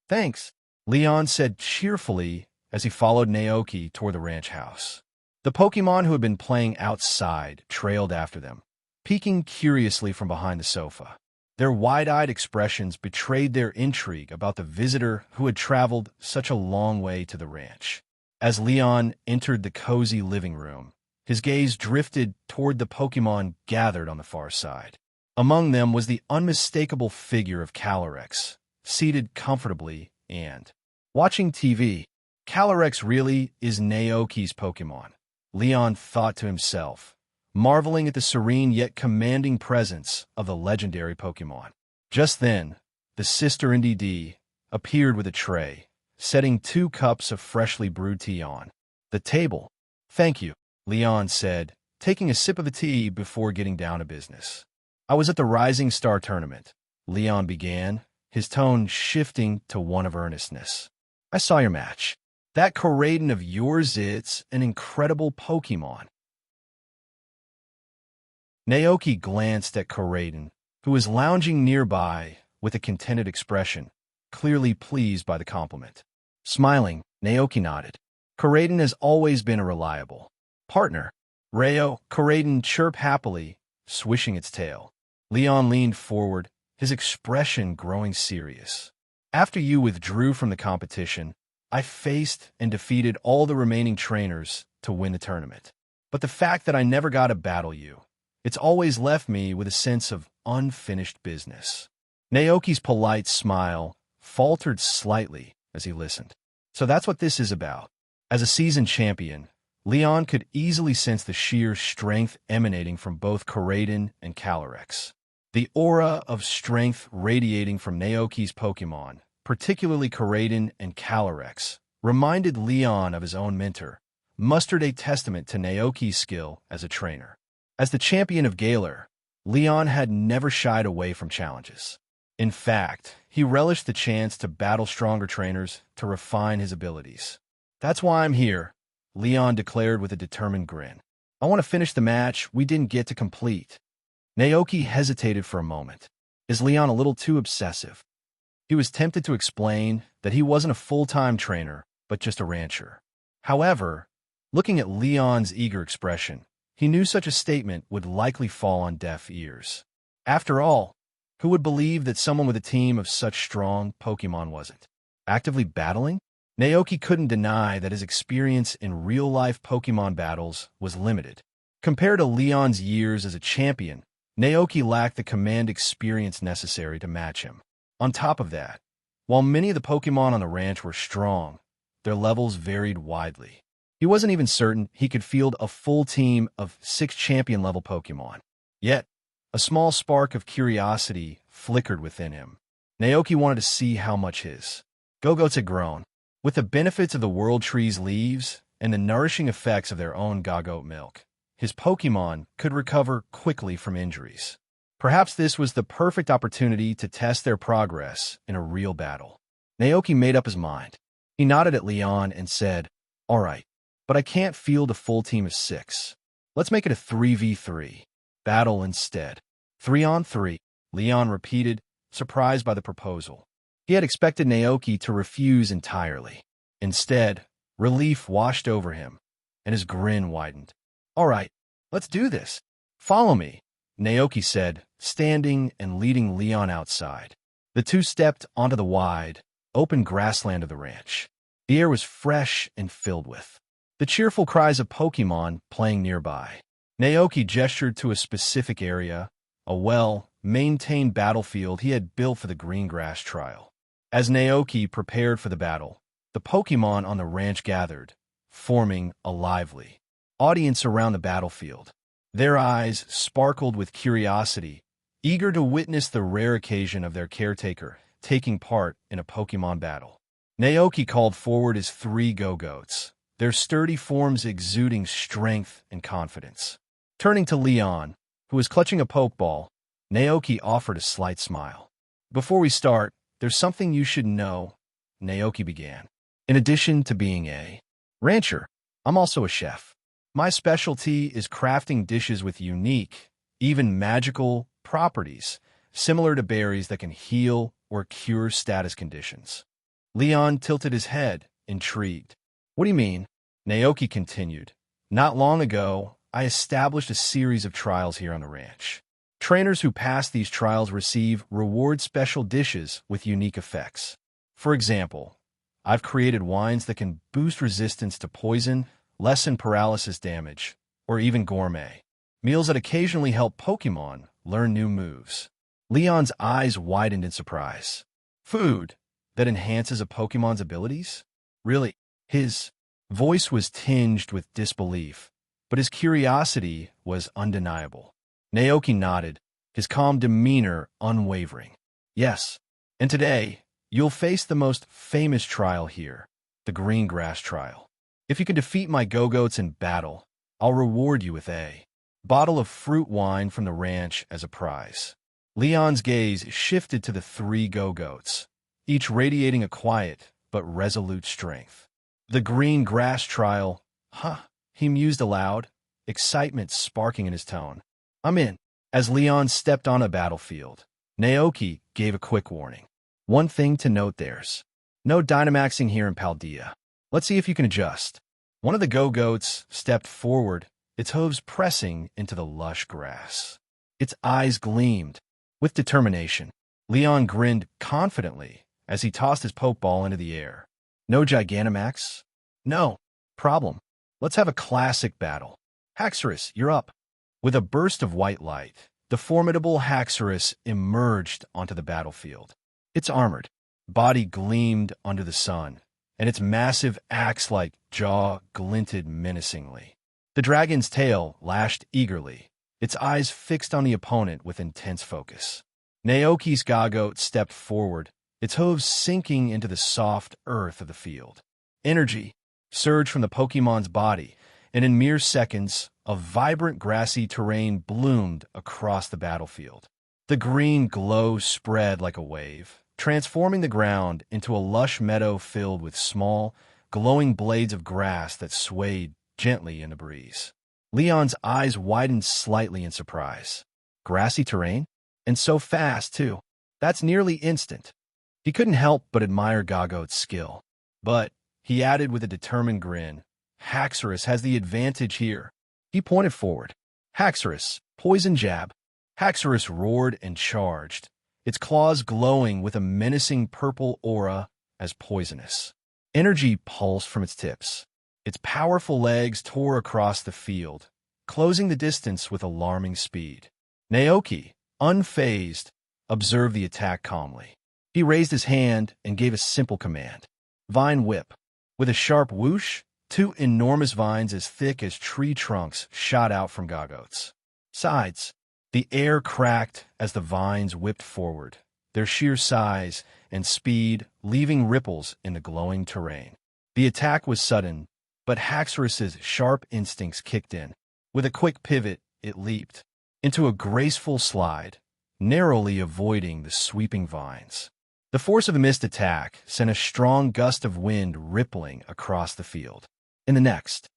"Thanks," Leon said cheerfully as he followed Naoki toward the ranch house. The Pokémon who had been playing outside trailed after them, peeking curiously from behind the sofa. Their wide-eyed expressions betrayed their intrigue about the visitor who had traveled such a long way to the ranch. As Leon entered the cozy living room, his gaze drifted toward the Pokémon gathered on the far side. Among them was the unmistakable figure of Calyrex, seated comfortably and watching TV. Calyrex really is Naoki's Pokémon, Leon thought to himself, marveling at the serene yet commanding presence of the legendary Pokémon. Just then, the sister NDD appeared with a tray, setting 2 cups of freshly brewed tea on the table. "Thank you," Leon said, taking a sip of the tea before getting down to business. "I was at the Rising Star tournament," Leon began, his tone shifting to one of earnestness. "I saw your match. That Koraidon of yours, it's an incredible Pokémon." Naoki glanced at Koraidon, who was lounging nearby with a contented expression, clearly pleased by the compliment. Smiling, Naoki nodded. Koraidon has always been a reliable partner. Rayo, Koraidon chirped happily, swishing its tail. Leon leaned forward, his expression growing serious. "After you withdrew from the competition, I faced and defeated all the remaining trainers to win the tournament. But the fact that I never got to battle you, it's always left me with a sense of unfinished business." Naoki's polite smile faltered slightly as he listened. So that's what this is about. As a seasoned champion, Leon could easily sense the sheer strength emanating from both Koraidon and Calyrex. The aura of strength radiating from Naoki's Pokémon, particularly Koraidon and Calyrex, reminded Leon of his own mentor, mustered a testament to Naoki's skill as a trainer. As the champion of Galar, Leon had never shied away from challenges. In fact, he relished the chance to battle stronger trainers to refine his abilities. "That's why I'm here," Leon declared with a determined grin. "I want to finish the match we didn't get to complete." Naoki hesitated for a moment. Is Leon a little too obsessive? He was tempted to explain that he wasn't a full-time trainer, but just a rancher. However, looking at Leon's eager expression, he knew such a statement would likely fall on deaf ears. After all, who would believe that someone with a team of such strong Pokémon wasn't actively battling? Naoki couldn't deny that his experience in real-life Pokémon battles was limited. Compared to Leon's years as a champion, Naoki lacked the command experience necessary to match him. On top of that, while many of the Pokémon on the ranch were strong, their levels varied widely. He wasn't even certain he could field a full team of 6 champion-level Pokémon. Yet, a small spark of curiosity flickered within him. Naoki wanted to see how much his Go-Goats had grown. With the benefits of the World Tree's leaves and the nourishing effects of their own Go-Goat milk, his Pokémon could recover quickly from injuries. Perhaps this was the perfect opportunity to test their progress in a real battle. Naoki made up his mind. He nodded at Leon and said, "All right, but I can't field a full team of 6. Let's make it a 3v3 battle instead." 3-on-3, Leon repeated, surprised by the proposal. He had expected Naoki to refuse entirely. Instead, relief washed over him, and his grin widened. "All right, let's do this. Follow me," Naoki said, standing and leading Leon outside. The two stepped onto the wide, open grassland of the ranch. The air was fresh and filled with the cheerful cries of Pokémon playing nearby. Naoki gestured to a specific area, a well-maintained battlefield he had built for the green grass trial. As Naoki prepared for the battle, the Pokémon on the ranch gathered, forming a lively audience around the battlefield. Their eyes sparkled with curiosity, eager to witness the rare occasion of their caretaker taking part in a Pokémon battle. Naoki called forward his 3 Go-Goats, their sturdy forms exuding strength and confidence. Turning to Leon, who was clutching a Pokeball, Naoki offered a slight smile. "Before we start, there's something you should know," Naoki began. "In addition to being a rancher, I'm also a chef. My specialty is crafting dishes with unique, even magical, properties, similar to berries that can heal or cure status conditions." Leon tilted his head, intrigued. "What do you mean?" Naoki continued. "Not long ago, I established a series of trials here on the ranch. Trainers who pass these trials receive reward special dishes with unique effects. For example, I've created wines that can boost resistance to poison, lessen paralysis damage, or even gourmet meals that occasionally help Pokémon learn new moves." Leon's eyes widened in surprise. "Food that enhances a Pokémon's abilities? Really?" His voice was tinged with disbelief, but his curiosity was undeniable. Naoki nodded, his calm demeanor unwavering. "Yes, and today, you'll face the most famous trial here, the green grass trial. If you can defeat my Go-Goats in battle, I'll reward you with a bottle of fruit wine from the ranch as a prize." Leon's gaze shifted to the 3 Go-Goats, each radiating a quiet but resolute strength. "The green grass trial, huh?" he mused aloud, excitement sparking in his tone. "I'm in." As Leon stepped on a battlefield, Naoki gave a quick warning. "One thing to note, there's no Dynamaxing here in Paldea. Let's see if you can adjust." One of the Go-Goats stepped forward, its hooves pressing into the lush grass. Its eyes gleamed with determination. Leon grinned confidently as he tossed his Pokeball into the air. "No Gigantamax? No problem. Let's have a classic battle. Haxorus, you're up." With a burst of white light, the formidable Haxorus emerged onto the battlefield. Its armored body gleamed under the sun, and its massive axe-like jaw glinted menacingly. The dragon's tail lashed eagerly, its eyes fixed on the opponent with intense focus. Naoki's Go-Goat stepped forward, its hooves sinking into the soft earth of the field. Energy surged from the Pokémon's body, and in mere seconds, a vibrant grassy terrain bloomed across the battlefield. The green glow spread like a wave, transforming the ground into a lush meadow filled with small, glowing blades of grass that swayed gently in the breeze. Leon's eyes widened slightly in surprise. Grassy terrain? And so fast, too. That's nearly instant. He couldn't help but admire Go-Goat's skill. But, he added with a determined grin, Haxorus has the advantage here. He pointed forward. "Haxorus, poison jab." Haxorus roared and charged, its claws glowing with a menacing purple aura as poisonous. Energy pulsed from its tips. Its powerful legs tore across the field, closing the distance with alarming speed. Naoki, unfazed, observed the attack calmly. He raised his hand and gave a simple command. Vine whip. With a sharp whoosh, two enormous vines as thick as tree trunks shot out from Gagote's sides. The air cracked as the vines whipped forward, their sheer size and speed leaving ripples in the glowing terrain. The attack was sudden, but Haxorus's sharp instincts kicked in. With a quick pivot, it leaped into a graceful slide, narrowly avoiding the sweeping vines. The force of the missed attack sent a strong gust of wind rippling across the field. In the next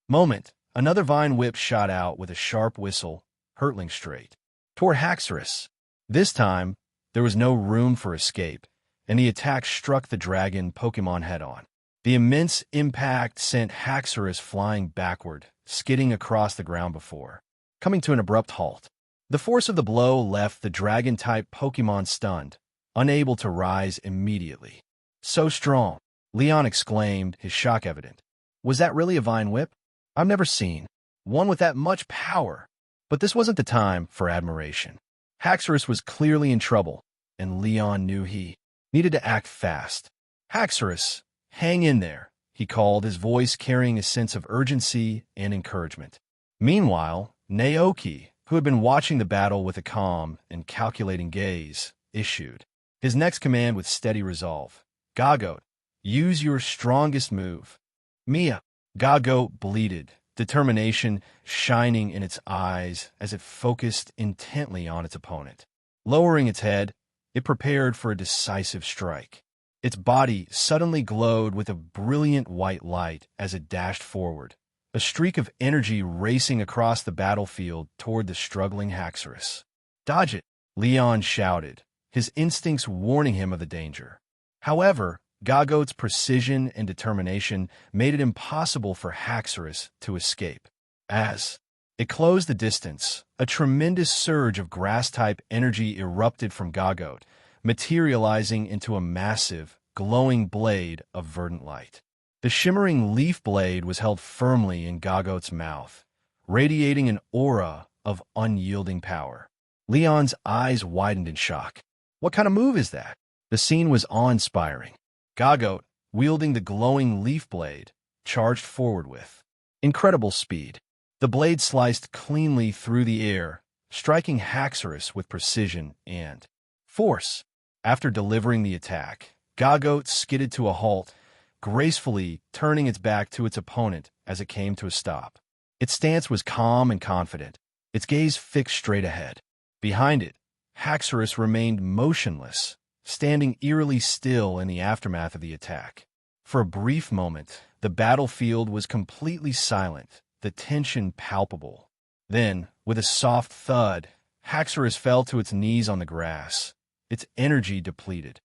moment, another vine whip shot out with a sharp whistle, hurtling straight toward Haxorus. This time, there was no room for escape, and the attack struck the dragon Pokémon head-on. The immense impact sent Haxorus flying backward, skidding across the ground before coming to an abrupt halt. The force of the blow left the dragon-type Pokémon stunned, unable to rise immediately. So strong, Leon exclaimed, his shock evident. Was that really a vine whip? I've never seen one with that much power. But this wasn't the time for admiration. Haxorus was clearly in trouble, and Leon knew he needed to act fast. Haxorus, hang in there, he called, his voice carrying a sense of urgency and encouragement. Meanwhile, Naoki, who had been watching the battle with a calm and calculating gaze, issued his next command with steady resolve. Gagote, use your strongest move. Mia. Gagote bleated, determination shining in its eyes as it focused intently on its opponent. Lowering its head, it prepared for a decisive strike. Its body suddenly glowed with a brilliant white light as it dashed forward, a streak of energy racing across the battlefield toward the struggling Haxorus. Dodge it, Leon shouted, his instincts warning him of the danger. However, Gagote's precision and determination made it impossible for Haxorus to escape. As it closed the distance, a tremendous surge of grass-type energy erupted from Gagote, materializing into a massive, glowing blade of verdant light. The shimmering leaf blade was held firmly in Gagote's mouth, radiating an aura of unyielding power. Leon's eyes widened in shock. What kind of move is that? The scene was awe-inspiring. Gagote, wielding the glowing leaf blade, charged forward with incredible speed. The blade sliced cleanly through the air, striking Haxorus with precision and force. After delivering the attack, Gagote skidded to a halt, gracefully turning its back to its opponent as it came to a stop. Its stance was calm and confident, its gaze fixed straight ahead. Behind it, Haxorus remained motionless, standing eerily still in the aftermath of the attack. For a brief moment, the battlefield was completely silent, the tension palpable. Then, with a soft thud, Haxorus fell to its knees on the grass, its energy depleted.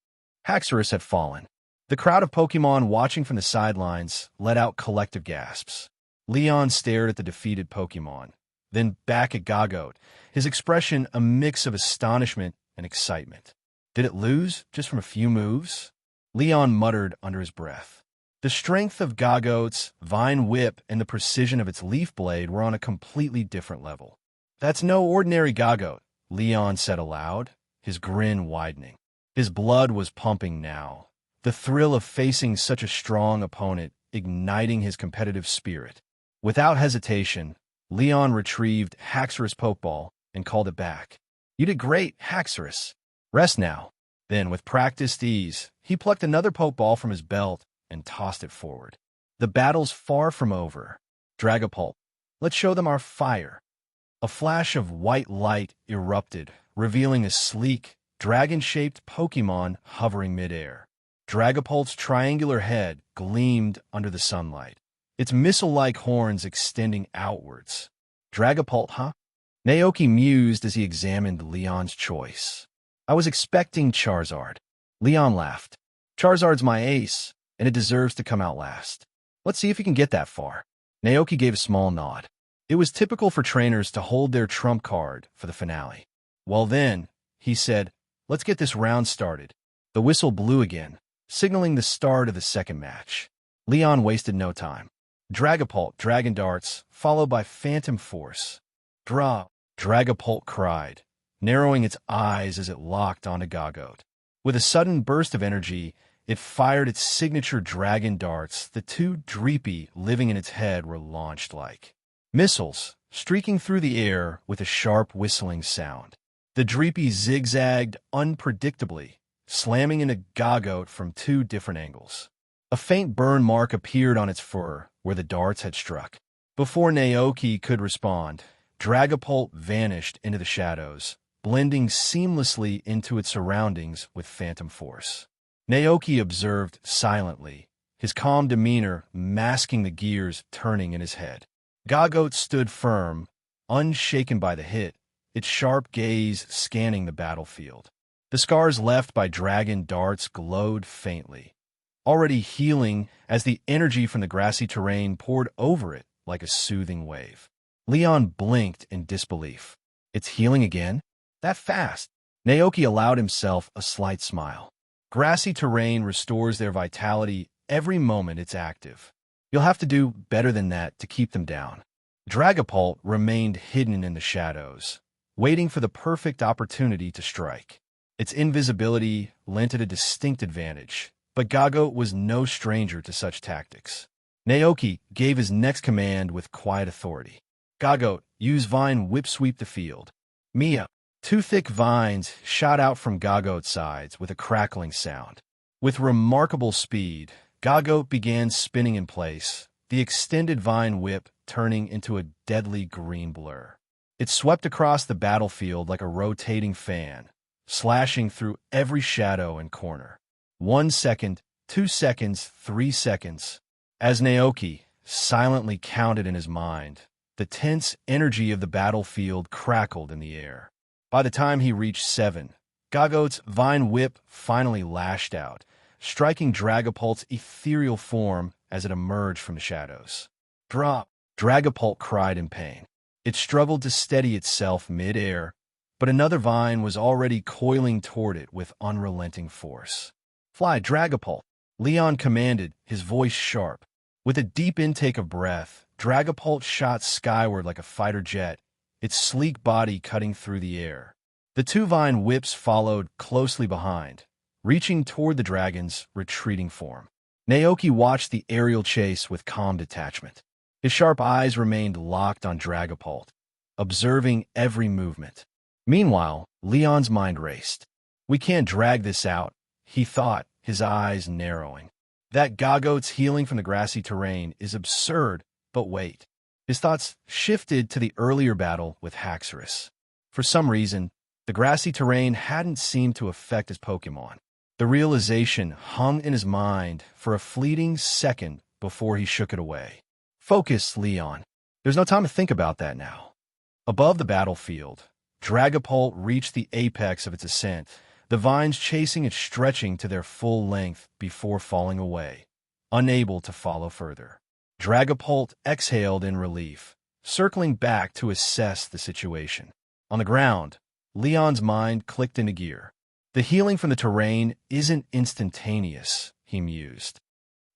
Haxorus had fallen. The crowd of Pokémon watching from the sidelines let out collective gasps. Leon stared at the defeated Pokémon, then back at Gagote, his expression a mix of astonishment and excitement. Did it lose just from a few moves? Leon muttered under his breath. The strength of Gagote's vine whip and the precision of its leaf blade were on a completely different level. That's no ordinary Gagote, Leon said aloud, his grin widening. His blood was pumping now, the thrill of facing such a strong opponent igniting his competitive spirit. Without hesitation, Leon retrieved Haxorus' Pokeball and called it back. You did great, Haxorus. Rest now. Then, with practiced ease, he plucked another Pokeball from his belt and tossed it forward. The battle's far from over. Dragapult, let's show them our fire. A flash of white light erupted, revealing a sleek, dragon-shaped Pokémon hovering midair. Dragapult's triangular head gleamed under the sunlight, its missile-like horns extending outwards. Dragapult, huh? Naoki mused as he examined Leon's choice. I was expecting Charizard. Leon laughed. Charizard's my ace, and it deserves to come out last. Let's see if he can get that far. Naoki gave a small nod. It was typical for trainers to hold their trump card for the finale. Well then, he said, let's get this round started. The whistle blew again, signaling the start of the second match. Leon wasted no time. Dragapult, Dragon Darts, followed by Phantom Force. Draw, Dragapult cried, narrowing its eyes as it locked onto Gagote. With a sudden burst of energy, it fired its signature Dragon Darts. The two Dreepy living in its head were launched like missiles, streaking through the air with a sharp whistling sound. The Dreepy zigzagged unpredictably, slamming into Gagote from two different angles. A faint burn mark appeared on its fur where the darts had struck. Before Naoki could respond, Dragapult vanished into the shadows, blending seamlessly into its surroundings with Phantom Force. Naoki observed silently, his calm demeanor masking the gears turning in his head. Gagote stood firm, unshaken by the hit, its sharp gaze scanning the battlefield. The scars left by Dragon Darts glowed faintly, already healing as the energy from the grassy terrain poured over it like a soothing wave. Leon blinked in disbelief. It's healing again? That fast? Naoki allowed himself a slight smile. Grassy terrain restores their vitality every moment it's active. You'll have to do better than that to keep them down. Dragapult remained hidden in the shadows, waiting for the perfect opportunity to strike. Its invisibility lent it a distinct advantage, but Gagote was no stranger to such tactics. Naoki gave his next command with quiet authority. Gagote, use Vine Whip Sweep the field. Mia. Two thick vines shot out from Gagote's sides with a crackling sound. With remarkable speed, Gagote began spinning in place, the extended vine whip turning into a deadly green blur. It swept across the battlefield like a rotating fan, slashing through every shadow and corner. 1 second, 2 seconds, 3 seconds. As Naoki silently counted in his mind, the tense energy of the battlefield crackled in the air. By the time he reached 7, Gagote's vine whip finally lashed out, striking Dragapult's ethereal form as it emerged from the shadows. Drop! Dragapult cried in pain. It struggled to steady itself mid-air, but another vine was already coiling toward it with unrelenting force. Fly, Dragapult! Leon commanded, his voice sharp. With a deep intake of breath, Dragapult shot skyward like a fighter jet, its sleek body cutting through the air. The two vine whips followed closely behind, reaching toward the dragon's retreating form. Naoki watched the aerial chase with calm detachment. His sharp eyes remained locked on Dragapult, observing every movement. Meanwhile, Leon's mind raced. We can't drag this out, he thought, his eyes narrowing. That Gagote's healing from the grassy terrain is absurd, but wait. His thoughts shifted to the earlier battle with Haxorus. For some reason, the grassy terrain hadn't seemed to affect his Pokémon. The realization hung in his mind for a fleeting second before he shook it away. Focus, Leon. There's no time to think about that now. Above the battlefield, Dragapult reached the apex of its ascent, the vines chasing it stretching to their full length before falling away, unable to follow further. Dragapult exhaled in relief, circling back to assess the situation. On the ground, Leon's mind clicked into gear. The healing from the terrain isn't instantaneous, he mused.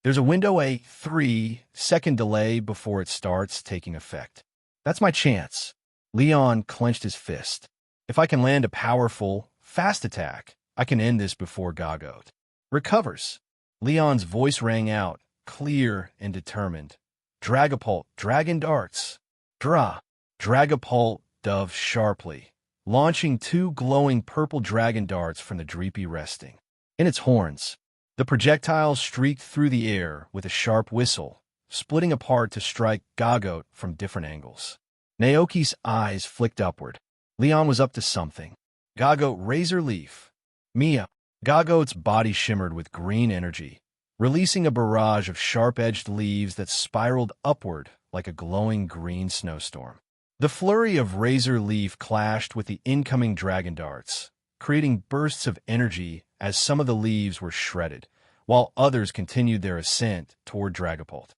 There's a window, a 3-second delay before it starts taking effect. That's my chance. Leon clenched his fist. If I can land a powerful, fast attack, I can end this before Gagote recovers. Leon's voice rang out, clear and determined. Dragapult, Dragon Darts. Draw. Dragapult dove sharply, launching 2 glowing purple dragon darts from the Dreepy resting. In its horns, the projectiles streaked through the air with a sharp whistle, splitting apart to strike Gagote from different angles. Naoki's eyes flicked upward. Leon was up to something. Gagote Razor Leaf. Mia. Gagote's body shimmered with green energy, releasing a barrage of sharp-edged leaves that spiraled upward like a glowing green snowstorm. The flurry of Razor Leaf clashed with the incoming dragon darts, creating bursts of energy as some of the leaves were shredded, while others continued their ascent toward Dragapult.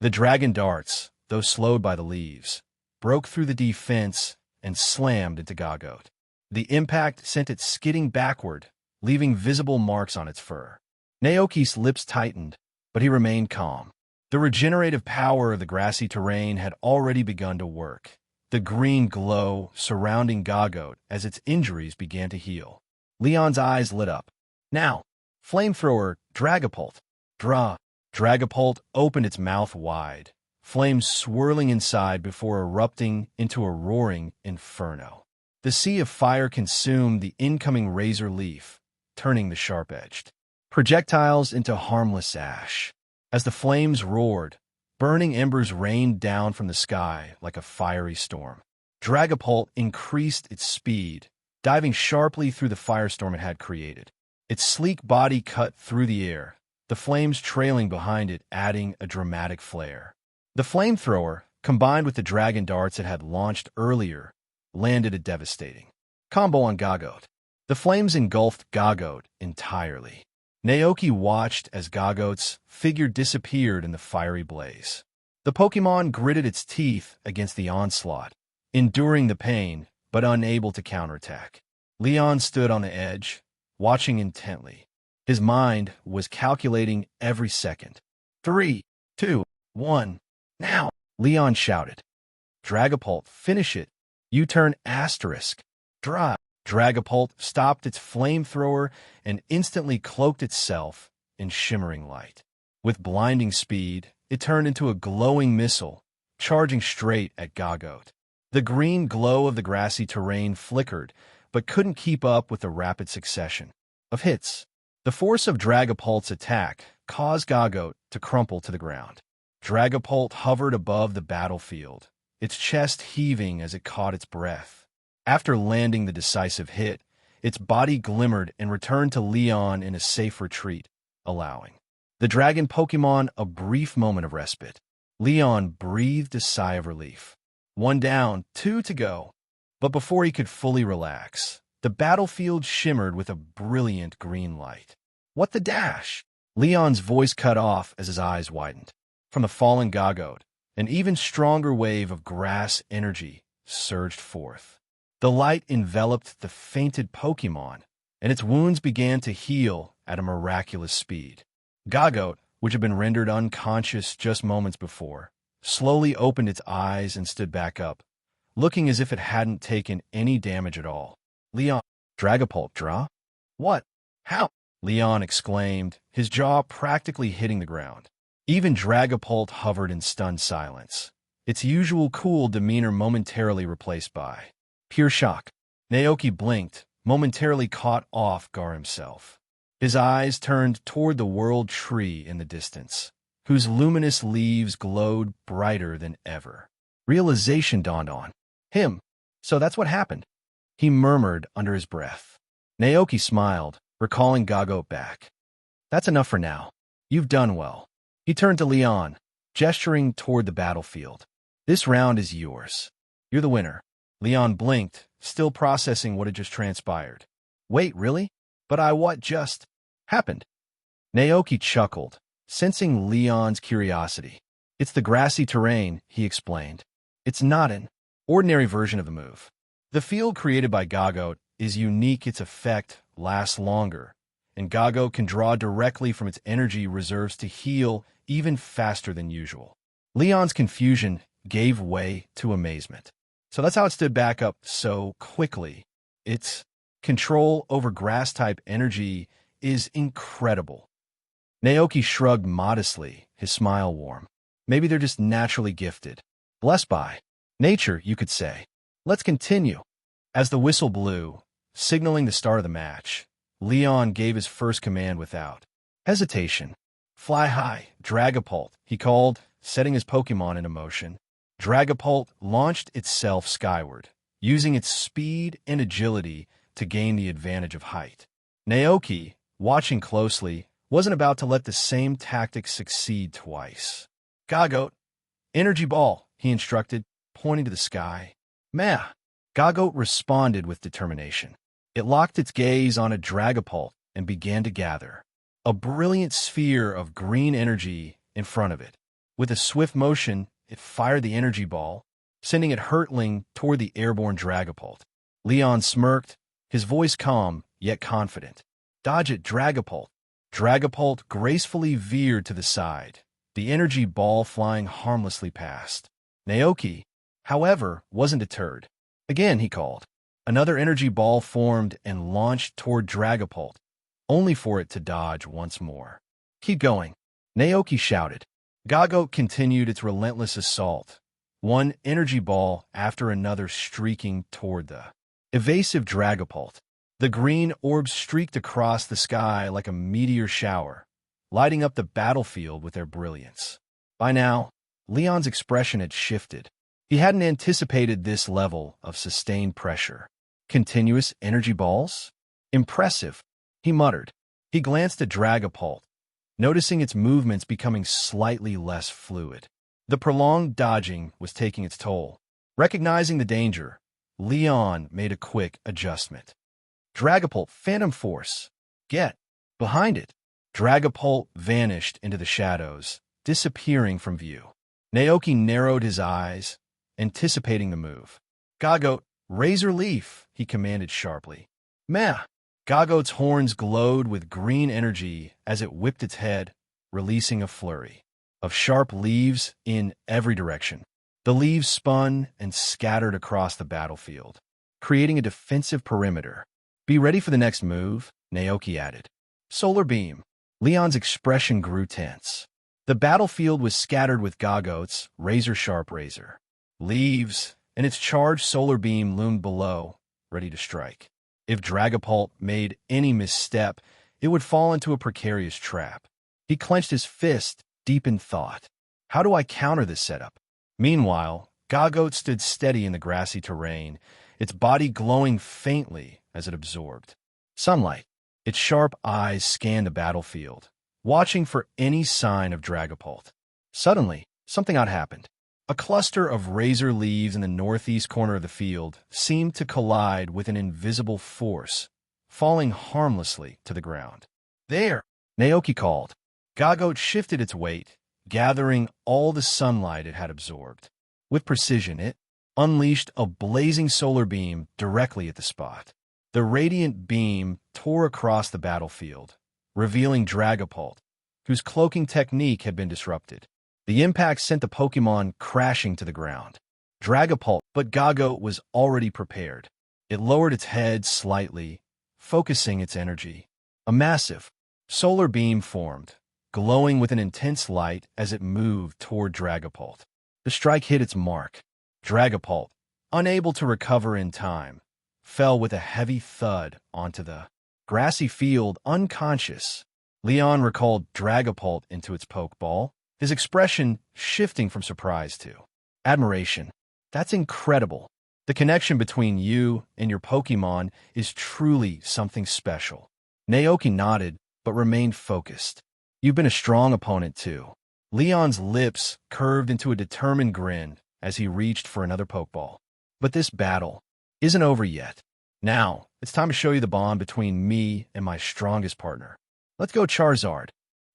The dragon darts, though slowed by the leaves, broke through the defense and slammed into Gagote. The impact sent it skidding backward, leaving visible marks on its fur. Naoki's lips tightened, but he remained calm. The regenerative power of the grassy terrain had already begun to work, the green glow surrounding Gagote as its injuries began to heal. Leon's eyes lit up. Now, flamethrower, Dragapult. Dragapult opened its mouth wide, flames swirling inside before erupting into a roaring inferno. The sea of fire consumed the incoming razor leaf, turning the sharp-edged projectiles into harmless ash. As the flames roared, burning embers rained down from the sky like a fiery storm. Dragapult increased its speed, diving sharply through the firestorm it had created. Its sleek body cut through the air, the flames trailing behind it adding a dramatic flare. The flamethrower, combined with the dragon darts it had launched earlier, landed a devastating combo on Gagote. The flames engulfed Gagote entirely. Naoki watched as Gagote's figure disappeared in the fiery blaze. The Pokémon gritted its teeth against the onslaught, enduring the pain but unable to counterattack. Leon stood on the edge, watching intently. His mind was calculating every second. 3, 2, 1, now! Leon shouted. Dragapult, finish it! U-turn asterisk. Dragapult stopped its flamethrower and instantly cloaked itself in shimmering light. With blinding speed, it turned into a glowing missile, charging straight at Gagote. The green glow of the grassy terrain flickered, but couldn't keep up with the rapid succession of hits. The force of Dragapult's attack caused Gagote to crumple to the ground. Dragapult hovered above the battlefield, its chest heaving as it caught its breath. After landing the decisive hit, its body glimmered and returned to Leon in a safe retreat, allowing the dragon Pokémon a brief moment of respite. Leon breathed a sigh of relief. 1 down, 2 to go. But before he could fully relax, the battlefield shimmered with a brilliant green light. What the dash? Leon's voice cut off as his eyes widened. From the fallen Gagote, an even stronger wave of grass energy surged forth. The light enveloped the fainted Pokémon, and its wounds began to heal at a miraculous speed. Gagote, which had been rendered unconscious just moments before, slowly opened its eyes and stood back up, looking as if it hadn't taken any damage at all. Leon, Dragapult, draw? What? How? Leon exclaimed, his jaw practically hitting the ground. Even Dragapult hovered in stunned silence, its usual cool demeanor momentarily replaced by pure shock. Naoki blinked, momentarily caught off guard himself. His eyes turned toward the world tree in the distance, whose luminous leaves glowed brighter than ever. Realization dawned on him. So that's what happened, he murmured under his breath. Naoki smiled, recalling Gagote back. That's enough for now. You've done well. He turned to Leon, gesturing toward the battlefield. This round is yours. You're the winner. Leon blinked, still processing what had just transpired. Wait, really? But what just happened? Naoki chuckled, sensing Leon's curiosity. It's the grassy terrain, he explained. It's not an ordinary version of the move. The field created by Gagote is unique. Its effect lasts longer, and Gagote can draw directly from its energy reserves to heal even faster than usual. Leon's confusion gave way to amazement. So that's how it stood back up so quickly. Its control over grass-type energy is incredible. Naoki shrugged modestly, his smile warm. Maybe they're just naturally gifted. Blessed by nature, you could say. Let's continue. As the whistle blew, signaling the start of the match, Leon gave his first command without hesitation. Fly high, Dragapult, he called, setting his Pokémon into motion. Dragapult launched itself skyward, using its speed and agility to gain the advantage of height. Naoki, watching closely, wasn't about to let the same tactic succeed twice. Gagote, energy ball, he instructed, pointing to the sky. Meh. Gagote responded with determination. It locked its gaze on a Dragapult and began to gather a brilliant sphere of green energy in front of it. With a swift motion, it fired the energy ball, sending it hurtling toward the airborne Dragapult. Leon smirked, his voice calm yet confident. Dodge it, Dragapult. Dragapult gracefully veered to the side, the energy ball flying harmlessly past. Naoki, however, wasn't deterred. Again, he called. Another energy ball formed and launched toward Dragapult, only for it to dodge once more. "Keep going," Naoki shouted. Gago continued its relentless assault, one energy ball after another streaking toward the evasive Dragapult. The green orbs streaked across the sky like a meteor shower, lighting up the battlefield with their brilliance. By now, Leon's expression had shifted. He hadn't anticipated this level of sustained pressure. Continuous energy balls? Impressive, he muttered. He glanced at Dragapult, noticing its movements becoming slightly less fluid. The prolonged dodging was taking its toll. Recognizing the danger, Leon made a quick adjustment. "Dragapult, Phantom Force! Get behind it!" Dragapult vanished into the shadows, disappearing from view. Naoki narrowed his eyes, anticipating the move. "Gago, Razor Leaf," he commanded sharply. "Meh!" Gago's horns glowed with green energy as it whipped its head, releasing a flurry of sharp leaves in every direction. The leaves spun and scattered across the battlefield, creating a defensive perimeter. "Be ready for the next move," Naoki added. "Solar Beam." Leon's expression grew tense. The battlefield was scattered with Gago's razor-sharp razor. Leaves, and its charged solar beam loomed below, ready to strike. If Dragapult made any misstep, it would fall into a precarious trap. He clenched his fist, deep in thought. How do I counter this setup? Meanwhile, Gago stood steady in the grassy terrain, its body glowing faintly as it absorbed sunlight. Its sharp eyes scanned the battlefield, watching for any sign of Dragapult. Suddenly, something odd happened. A cluster of razor leaves in the northeast corner of the field seemed to collide with an invisible force, falling harmlessly to the ground. "There!" Naoki called. Gago shifted its weight, gathering all the sunlight it had absorbed. With precision, it unleashed a blazing solar beam directly at the spot. The radiant beam tore across the battlefield, revealing Dragapult, whose cloaking technique had been disrupted. The impact sent the Pokémon crashing to the ground. Dragapult, but Gago was already prepared. It lowered its head slightly, focusing its energy. A massive solar beam formed, glowing with an intense light as it moved toward Dragapult. The strike hit its mark. Dragapult, unable to recover in time, fell with a heavy thud onto the grassy field unconscious. Leon recalled Dragapult into its Pokeball, his expression shifting from surprise to admiration. "That's incredible. The connection between you and your Pokémon is truly something special." Naoki nodded, but remained focused. "You've been a strong opponent, too." Leon's lips curved into a determined grin as he reached for another Pokeball. "But this battle isn't over yet. Now, it's time to show you the bond between me and my strongest partner. Let's go, Charizard."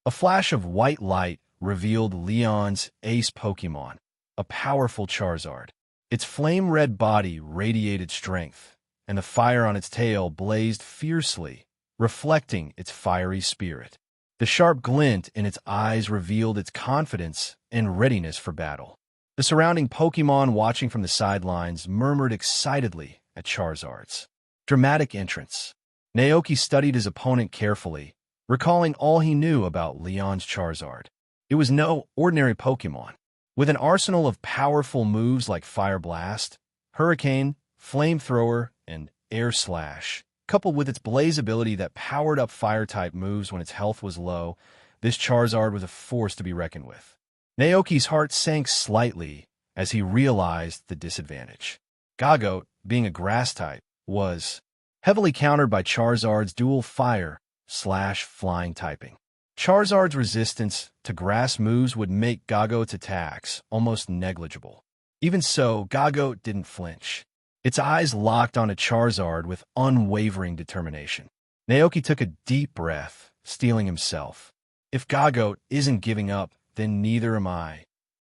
A flash of white light revealed Leon's ace Pokémon, a powerful Charizard. Its flame-red body radiated strength, and the fire on its tail blazed fiercely, reflecting its fiery spirit. The sharp glint in its eyes revealed its confidence and readiness for battle. The surrounding Pokémon watching from the sidelines murmured excitedly at Charizard's dramatic entrance. Naoki studied his opponent carefully, recalling all he knew about Leon's Charizard. It was no ordinary Pokémon. With an arsenal of powerful moves like Fire Blast, Hurricane, Flamethrower, and Air Slash, coupled with its Blaze ability that powered up Fire-type moves when its health was low, this Charizard was a force to be reckoned with. Naoki's heart sank slightly as he realized the disadvantage. Gago, being a Grass-type, was heavily countered by Charizard's dual Fire/Flying typing. Charizard's resistance to grass moves would make Gago's attacks almost negligible. Even so, Gago didn't flinch. Its eyes locked onto Charizard with unwavering determination. Naoki took a deep breath, steeling himself. If Gago isn't giving up, then neither am I.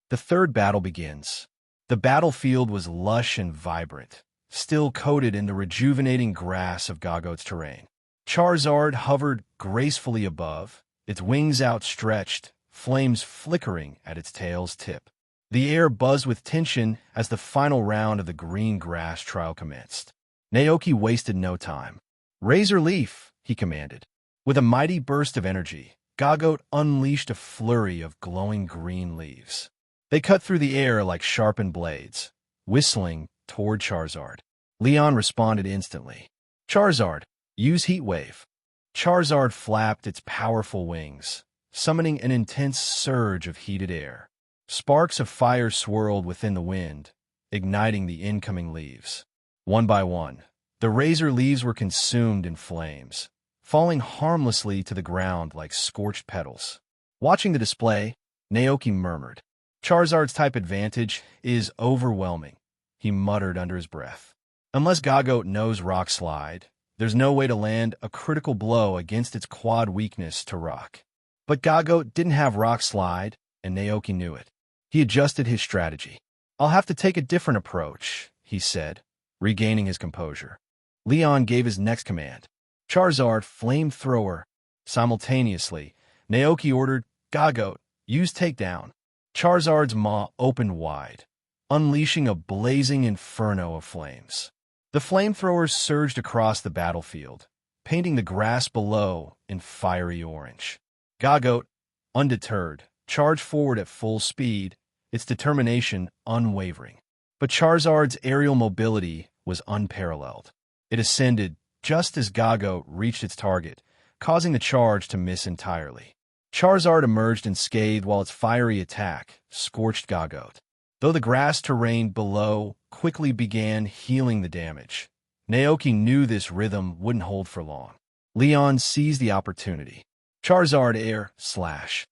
The third battle begins. The battlefield was lush and vibrant, still coated in the rejuvenating grass of Gago's terrain. Charizard hovered gracefully above, its wings outstretched, flames flickering at its tail's tip. The air buzzed with tension as the final round of the green grass trial commenced. Naoki wasted no time. "Razor Leaf," he commanded. With a mighty burst of energy, Gagote unleashed a flurry of glowing green leaves. They cut through the air like sharpened blades, whistling toward Charizard. Leon responded instantly. "Charizard, use Heat Wave." Charizard flapped its powerful wings, summoning an intense surge of heated air. Sparks of fire swirled within the wind, igniting the incoming leaves. One by one, the razor leaves were consumed in flames, falling harmlessly to the ground like scorched petals. Watching the display, Naoki murmured, "Charizard's type advantage is overwhelming," he muttered under his breath. Unless Gagote knows Rock Slide, there's no way to land a critical blow against its quad weakness to Rock. But Gagote didn't have Rock Slide, and Naoki knew it. He adjusted his strategy. "I'll have to take a different approach," he said, regaining his composure. Leon gave his next command. "Charizard, Flamethrower." Simultaneously, Naoki ordered, "Gagote, use Takedown." Charizard's maw opened wide, unleashing a blazing inferno of flames. The flamethrowers surged across the battlefield, painting the grass below in fiery orange. Gagote, undeterred, charged forward at full speed, its determination unwavering. But Charizard's aerial mobility was unparalleled. It ascended just as Gagote reached its target, causing the charge to miss entirely. Charizard emerged unscathed while its fiery attack scorched Gagote. Though the grass terrain below quickly began healing the damage, Naoki knew this rhythm wouldn't hold for long. Leon seized the opportunity. "Charizard Air Slash."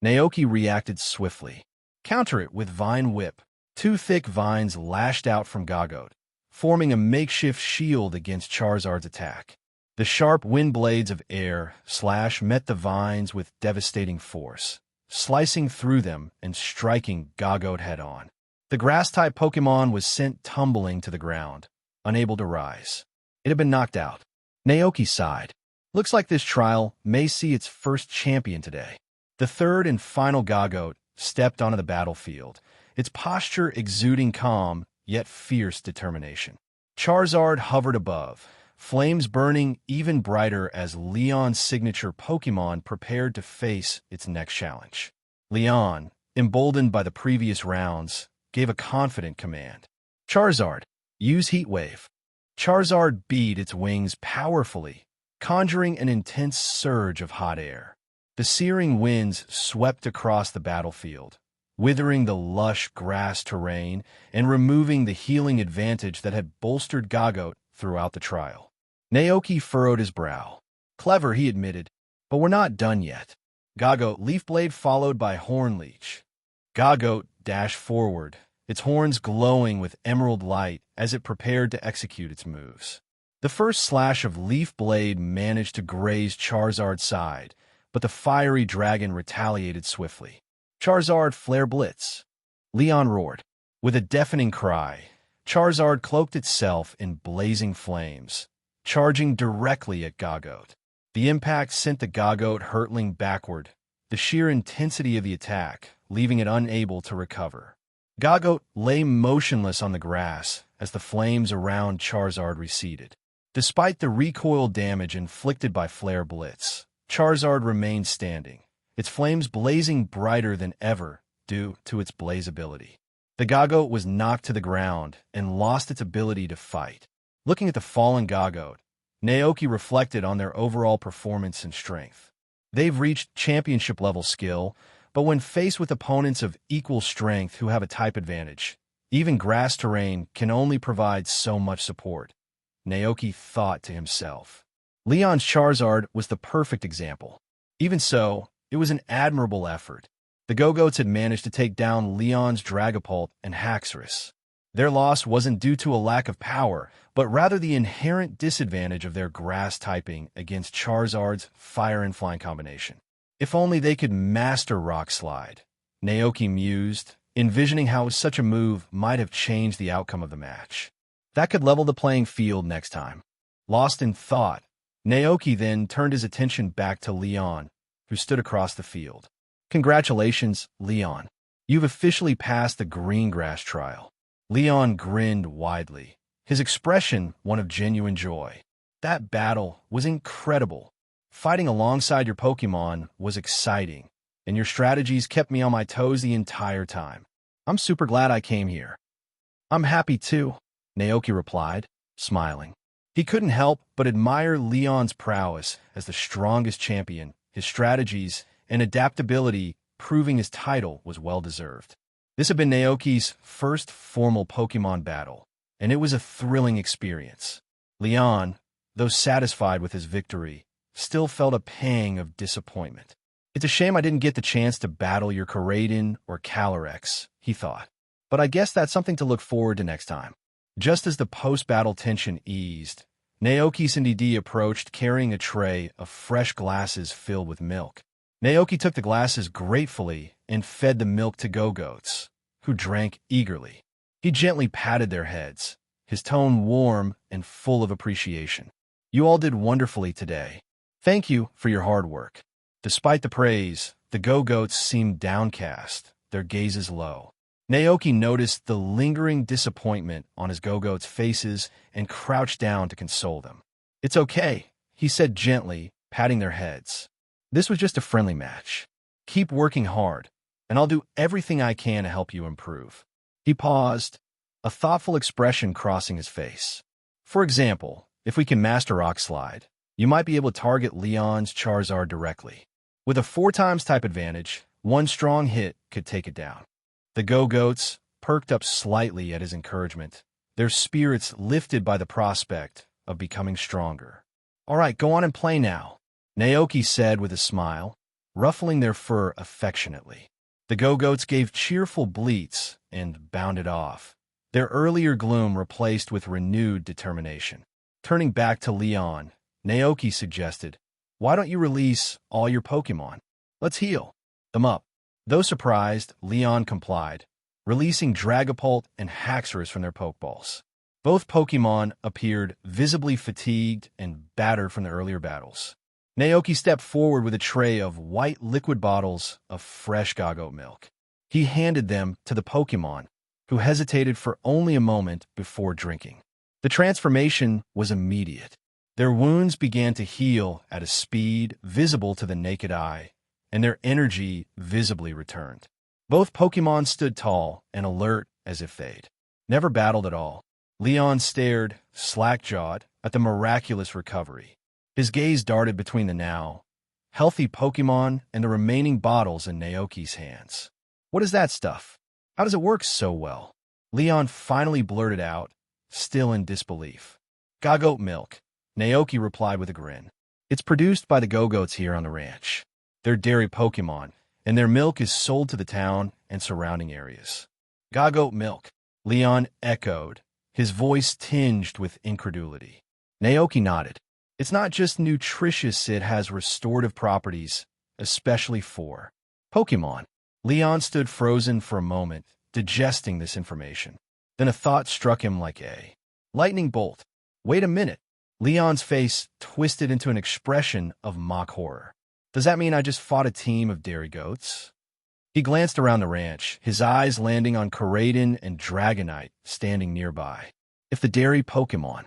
Naoki reacted swiftly. "Counter it with Vine Whip." Two thick vines lashed out from Gagote, forming a makeshift shield against Charizard's attack. The sharp wind blades of Air Slash met the vines with devastating force, slicing through them and striking Gagote head-on. The Grass-type Pokémon was sent tumbling to the ground, unable to rise. It had been knocked out. Naoki sighed. Looks like this trial may see its first champion today. The third and final Gagote stepped onto the battlefield, its posture exuding calm yet fierce determination. Charizard hovered above, flames burning even brighter as Leon's signature Pokémon prepared to face its next challenge. Leon, emboldened by the previous rounds, gave a confident command. "Charizard, use Heat Wave." Charizard beat its wings powerfully, conjuring an intense surge of hot air. The searing winds swept across the battlefield, withering the lush grass terrain and removing the healing advantage that had bolstered Gagote throughout the trial. Naoki furrowed his brow. "Clever," he admitted, "but we're not done yet." Gagote Leaf Blade followed by Horn Leech. Gagote dashed forward, its horns glowing with emerald light as it prepared to execute its moves. The first slash of Leaf Blade managed to graze Charizard's side, but the fiery dragon retaliated swiftly. "Charizard Flare Blitz." Leon roared. With a deafening cry, Charizard cloaked itself in blazing flames, charging directly at Gagote. The impact sent the Gagote hurtling backward, the sheer intensity of the attack leaving it unable to recover. Gagote lay motionless on the grass as the flames around Charizard receded. Despite the recoil damage inflicted by Flare Blitz, Charizard remained standing, its flames blazing brighter than ever due to its blaze ability. The Gagote was knocked to the ground and lost its ability to fight. Looking at the fallen Gagote, Naoki reflected on their overall performance and strength. They've reached championship-level skill, but when faced with opponents of equal strength who have a type advantage, even grass terrain can only provide so much support, Naoki thought to himself. Leon's Charizard was the perfect example. Even so, it was an admirable effort. The Go-Goats had managed to take down Leon's Dragapult and Haxorus. Their loss wasn't due to a lack of power, but rather the inherent disadvantage of their grass typing against Charizard's Fire and Flying combination. If only they could master Rock Slide, Naoki mused, envisioning how such a move might have changed the outcome of the match. That could level the playing field next time. Lost in thought, Naoki then turned his attention back to Leon, who stood across the field. Congratulations, Leon. You've officially passed the green grass trial. Leon grinned widely, his expression one of genuine joy. That battle was incredible. Fighting alongside your Pokémon was exciting, and your strategies kept me on my toes the entire time. I'm super glad I came here. I'm happy too, Naoki replied, smiling. He couldn't help but admire Leon's prowess as the strongest champion, his strategies and adaptability proving his title was well-deserved. This had been Naoki's first formal Pokémon battle, and it was a thrilling experience. Leon, though satisfied with his victory, still felt a pang of disappointment. It's a shame I didn't get the chance to battle your Koraidon or Calyrex, he thought. But I guess that's something to look forward to next time. Just as the post-battle tension eased, Naoki Sindidi approached carrying a tray of fresh glasses filled with milk. Naoki took the glasses gratefully and fed the milk to Go-Goats, who drank eagerly. He gently patted their heads, his tone warm and full of appreciation. You all did wonderfully today. Thank you for your hard work. Despite the praise, the Go-Goats seemed downcast, their gazes low. Naoki noticed the lingering disappointment on his Go-Goats' faces and crouched down to console them. It's okay, he said gently, patting their heads. This was just a friendly match. Keep working hard, and I'll do everything I can to help you improve. He paused, a thoughtful expression crossing his face. For example, if we can master Rock Slide, you might be able to target Leon's Charizard directly. With a 4x type advantage, one strong hit could take it down. The Go-Goats perked up slightly at his encouragement, their spirits lifted by the prospect of becoming stronger. All right, go on and play now, Naoki said with a smile, ruffling their fur affectionately. The Go-Goats gave cheerful bleats and bounded off, their earlier gloom replaced with renewed determination. Turning back to Leon, Naoki suggested, why don't you release all your Pokémon? Let's heal them up. Though surprised, Leon complied, releasing Dragapult and Haxorus from their Pokeballs. Both Pokémon appeared visibly fatigued and battered from the earlier battles. Naoki stepped forward with a tray of white liquid bottles of fresh Go-Goat milk. He handed them to the Pokémon, who hesitated for only a moment before drinking. The transformation was immediate. Their wounds began to heal at a speed visible to the naked eye, and their energy visibly returned. Both Pokémon stood tall and alert as if they'd never battled at all. Leon stared, slack-jawed, at the miraculous recovery. His gaze darted between the now healthy Pokémon and the remaining bottles in Naoki's hands. What is that stuff? How does it work so well? Leon finally blurted out, still in disbelief. Go-Goat milk, Naoki replied with a grin. It's produced by the Go-Goats here on the ranch. They're dairy Pokémon, and their milk is sold to the town and surrounding areas. Go-Goat milk, Leon echoed, his voice tinged with incredulity. Naoki nodded. It's not just nutritious, it has restorative properties, especially for Pokémon. Leon stood frozen for a moment, digesting this information. Then a thought struck him like a lightning bolt. Wait a minute. Leon's face twisted into an expression of mock horror. Does that mean I just fought a team of dairy goats? He glanced around the ranch, his eyes landing on Koraidon and Dragonite standing nearby. If the dairy Pokémon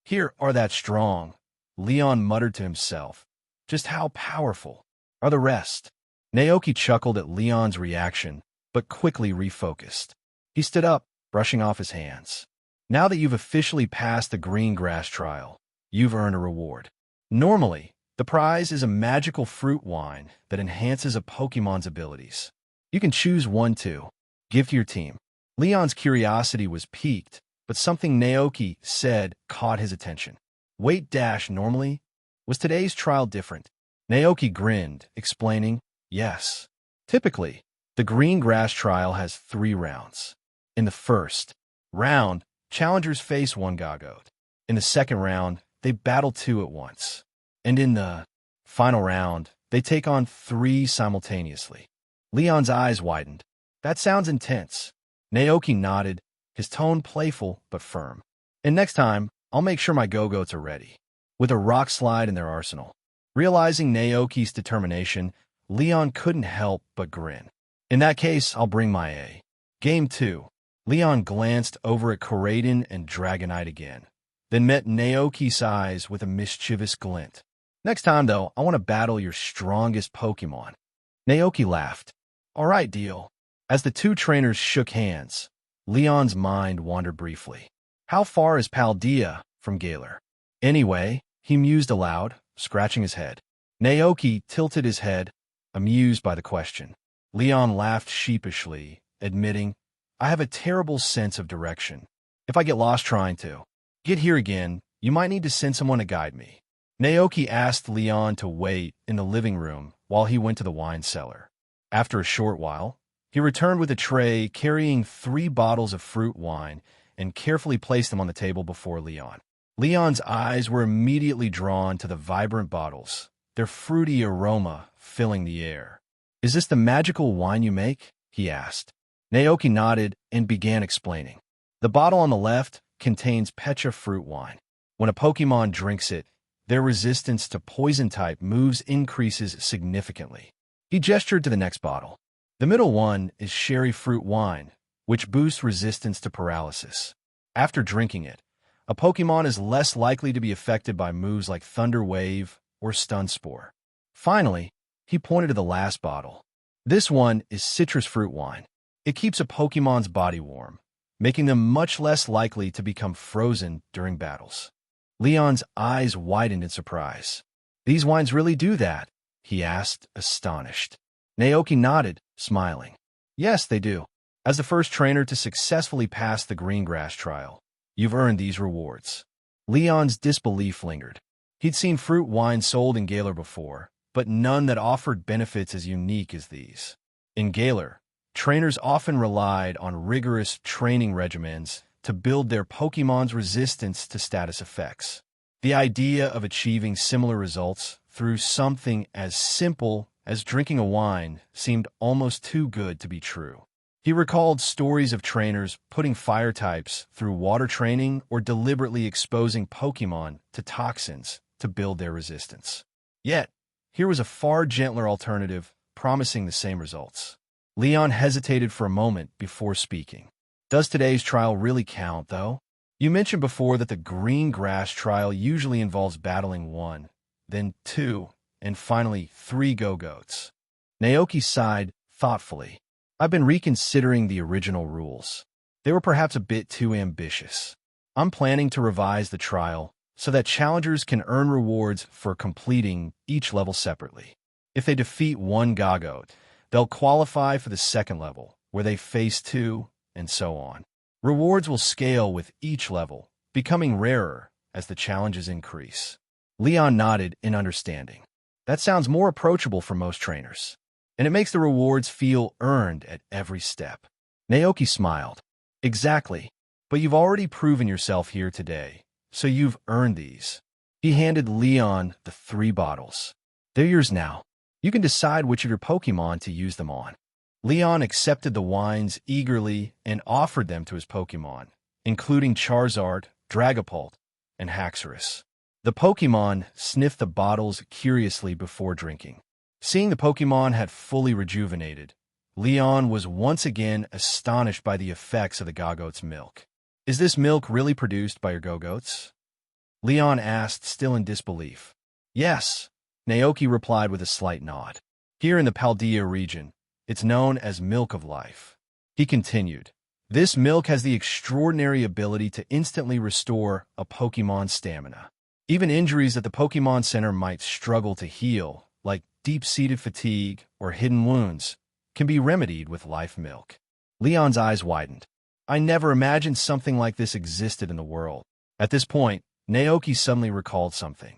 here are that strong, Leon muttered to himself, just how powerful are the rest? Naoki chuckled at Leon's reaction, but quickly refocused. He stood up, brushing off his hands. Now that you've officially passed the green grass trial, you've earned a reward. Normally, the prize is a magical fruit wine that enhances a Pokémon's abilities. You can choose one to give to your team. Leon's curiosity was piqued, but something Naoki said caught his attention. Wait dash normally? Was today's trial different? Naoki grinned, explaining, yes. Typically, the green grass trial has 3 rounds. In the first round, challengers face one Go-Goat. In the second round, they battle 2 at once. And in the final round, they take on 3 simultaneously. Leon's eyes widened. That sounds intense. Naoki nodded, his tone playful but firm. And next time, I'll make sure my Go-Goats are ready. with a rock slide in their arsenal. Realizing Naoki's determination, Leon couldn't help but grin. In that case, I'll bring my A. Game 2. Leon glanced over at Koraidon and Dragonite again, then met Naoki's eyes with a mischievous glint. Next time, though, I want to battle your strongest Pokémon. Naoki laughed. All right, deal. As the two trainers shook hands, Leon's mind wandered briefly. How far is Paldea from Galar? Anyway, he mused aloud, scratching his head. Naoki tilted his head, amused by the question. Leon laughed sheepishly, admitting, I have a terrible sense of direction. If I get lost trying to get here again, you might need to send someone to guide me. Naoki asked Leon to wait in the living room while he went to the wine cellar. After a short while, he returned with a tray carrying 3 bottles of fruit wine and carefully placed them on the table before Leon. Leon's eyes were immediately drawn to the vibrant bottles, their fruity aroma filling the air. Is this the magical wine you make? He asked. Naoki nodded and began explaining. The bottle on the left contains Pecha fruit wine. When a Pokémon drinks it, their resistance to poison-type moves increases significantly. He gestured to the next bottle. The middle one is Sherry fruit wine, which boosts resistance to paralysis. After drinking it, a Pokémon is less likely to be affected by moves like Thunder Wave or Stun Spore. Finally, he pointed to the last bottle. This one is citrus fruit wine. It keeps a Pokémon's body warm, making them much less likely to become frozen during battles. Leon's eyes widened in surprise. These wines really do that? He asked, astonished. Naoki nodded, smiling. Yes, they do. As the first trainer to successfully pass the green grass trial, you've earned these rewards. Leon's disbelief lingered. He'd seen fruit wine sold in Galar before, but none that offered benefits as unique as these. In Galar, trainers often relied on rigorous training regimens to build their Pokémon's resistance to status effects. The idea of achieving similar results through something as simple as drinking a wine seemed almost too good to be true. He recalled stories of trainers putting fire types through water training or deliberately exposing Pokémon to toxins to build their resistance. Yet, here was a far gentler alternative promising the same results. Leon hesitated for a moment before speaking. Does today's trial really count, though? You mentioned before that the green grass trial usually involves battling 1, then 2, and finally 3 Go-Goats. Naoki sighed thoughtfully. I've been reconsidering the original rules. They were perhaps a bit too ambitious. I'm planning to revise the trial so that challengers can earn rewards for completing each level separately. If they defeat 1 Go-Goat, they'll qualify for the second level, where they face 2, and so on. Rewards will scale with each level, becoming rarer as the challenges increase. Leon nodded in understanding. That sounds more approachable for most trainers, and it makes the rewards feel earned at every step. Naoki smiled. Exactly, but you've already proven yourself here today, so you've earned these. He handed Leon the 3 bottles. They're yours now. You can decide which of your Pokémon to use them on. Leon accepted the wines eagerly and offered them to his Pokémon, including Charizard, Dragapult, and Haxorus. The Pokémon sniffed the bottles curiously before drinking. Seeing the Pokémon had fully rejuvenated, Leon was once again astonished by the effects of the Go-Goat's milk. Is this milk really produced by your Go-Goats? Leon asked, still in disbelief. Yes, Naoki replied with a slight nod. Here in the Paldea region, it's known as Milk of Life. He continued, this milk has the extraordinary ability to instantly restore a Pokémon's stamina. Even injuries that the Pokémon Center might struggle to heal, like deep-seated fatigue or hidden wounds, can be remedied with life milk. Leon's eyes widened. I never imagined something like this existed in the world. At this point, Naoki suddenly recalled something.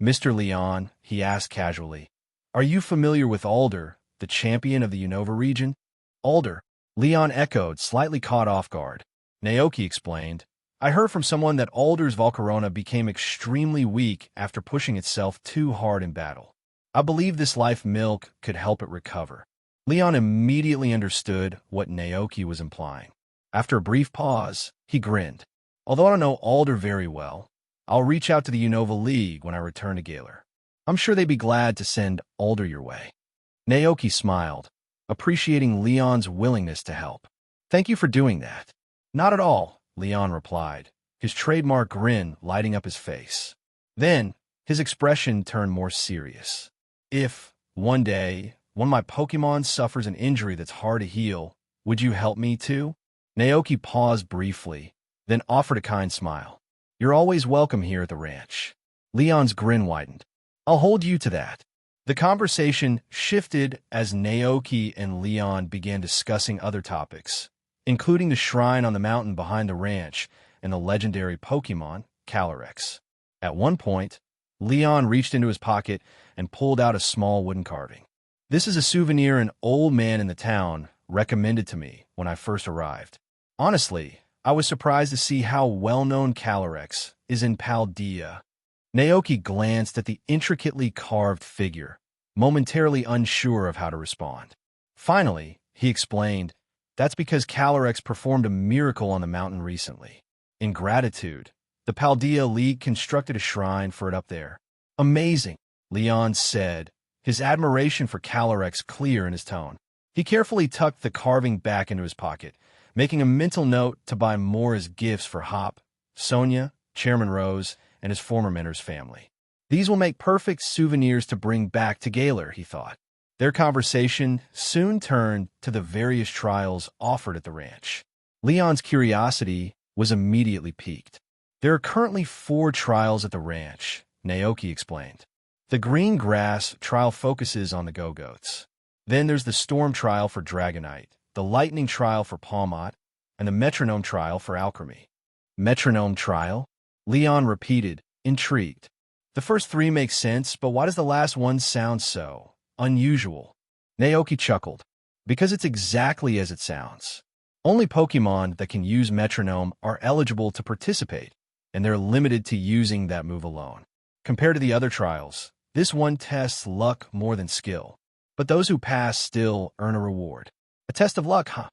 Mr. Leon, he asked casually, are you familiar with Alder, the champion of the Unova region? Alder, Leon echoed, slightly caught off guard. Naoki explained, I heard from someone that Alder's Volcarona became extremely weak after pushing itself too hard in battle. I believe this life milk could help it recover. Leon immediately understood what Naoki was implying. After a brief pause, he grinned. Although I don't know Alder very well, I'll reach out to the Unova League when I return to Galar. I'm sure they'd be glad to send Alder your way." Naoki smiled, appreciating Leon's willingness to help. "Thank you for doing that." "Not at all," Leon replied, his trademark grin lighting up his face. Then, his expression turned more serious. "If, one day, one of my Pokémon suffers an injury that's hard to heal, would you help me too?" Naoki paused briefly, then offered a kind smile. "You're always welcome here at the ranch." Leon's grin widened. "I'll hold you to that." The conversation shifted as Naoki and Leon began discussing other topics, including the shrine on the mountain behind the ranch and the legendary Pokémon, Calyrex. At one point, Leon reached into his pocket and pulled out a small wooden carving. "This is a souvenir an old man in the town recommended to me when I first arrived. Honestly, I was surprised to see how well-known Calyrex is in Paldea." Naoki glanced at the intricately carved figure, momentarily unsure of how to respond. Finally, he explained, "That's because Calyrex performed a miracle on the mountain recently. In gratitude, the Paldea League constructed a shrine for it up there." "Amazing," Leon said, his admiration for Calyrex clear in his tone. He carefully tucked the carving back into his pocket, making a mental note to buy more as gifts for Hop, Sonia, Chairman Rose, and his former mentor's family. These will make perfect souvenirs to bring back to Galar, he thought. Their conversation soon turned to the various trials offered at the ranch. Leon's curiosity was immediately piqued. "There are currently 4 trials at the ranch," Naoki explained. "The green grass trial focuses on the Go-Goats. Then there's the storm trial for Dragonite, the lightning trial for Palmot, and the metronome trial for Alchemy." "Metronome trial?" Leon repeated, intrigued. "The first 3 make sense, but why does the last one sound so unusual?" Naoki chuckled. "Because it's exactly as it sounds. Only Pokémon that can use metronome are eligible to participate, and they're limited to using that move alone. Compared to the other trials, this one tests luck more than skill. But those who pass still earn a reward." "A test of luck, huh?"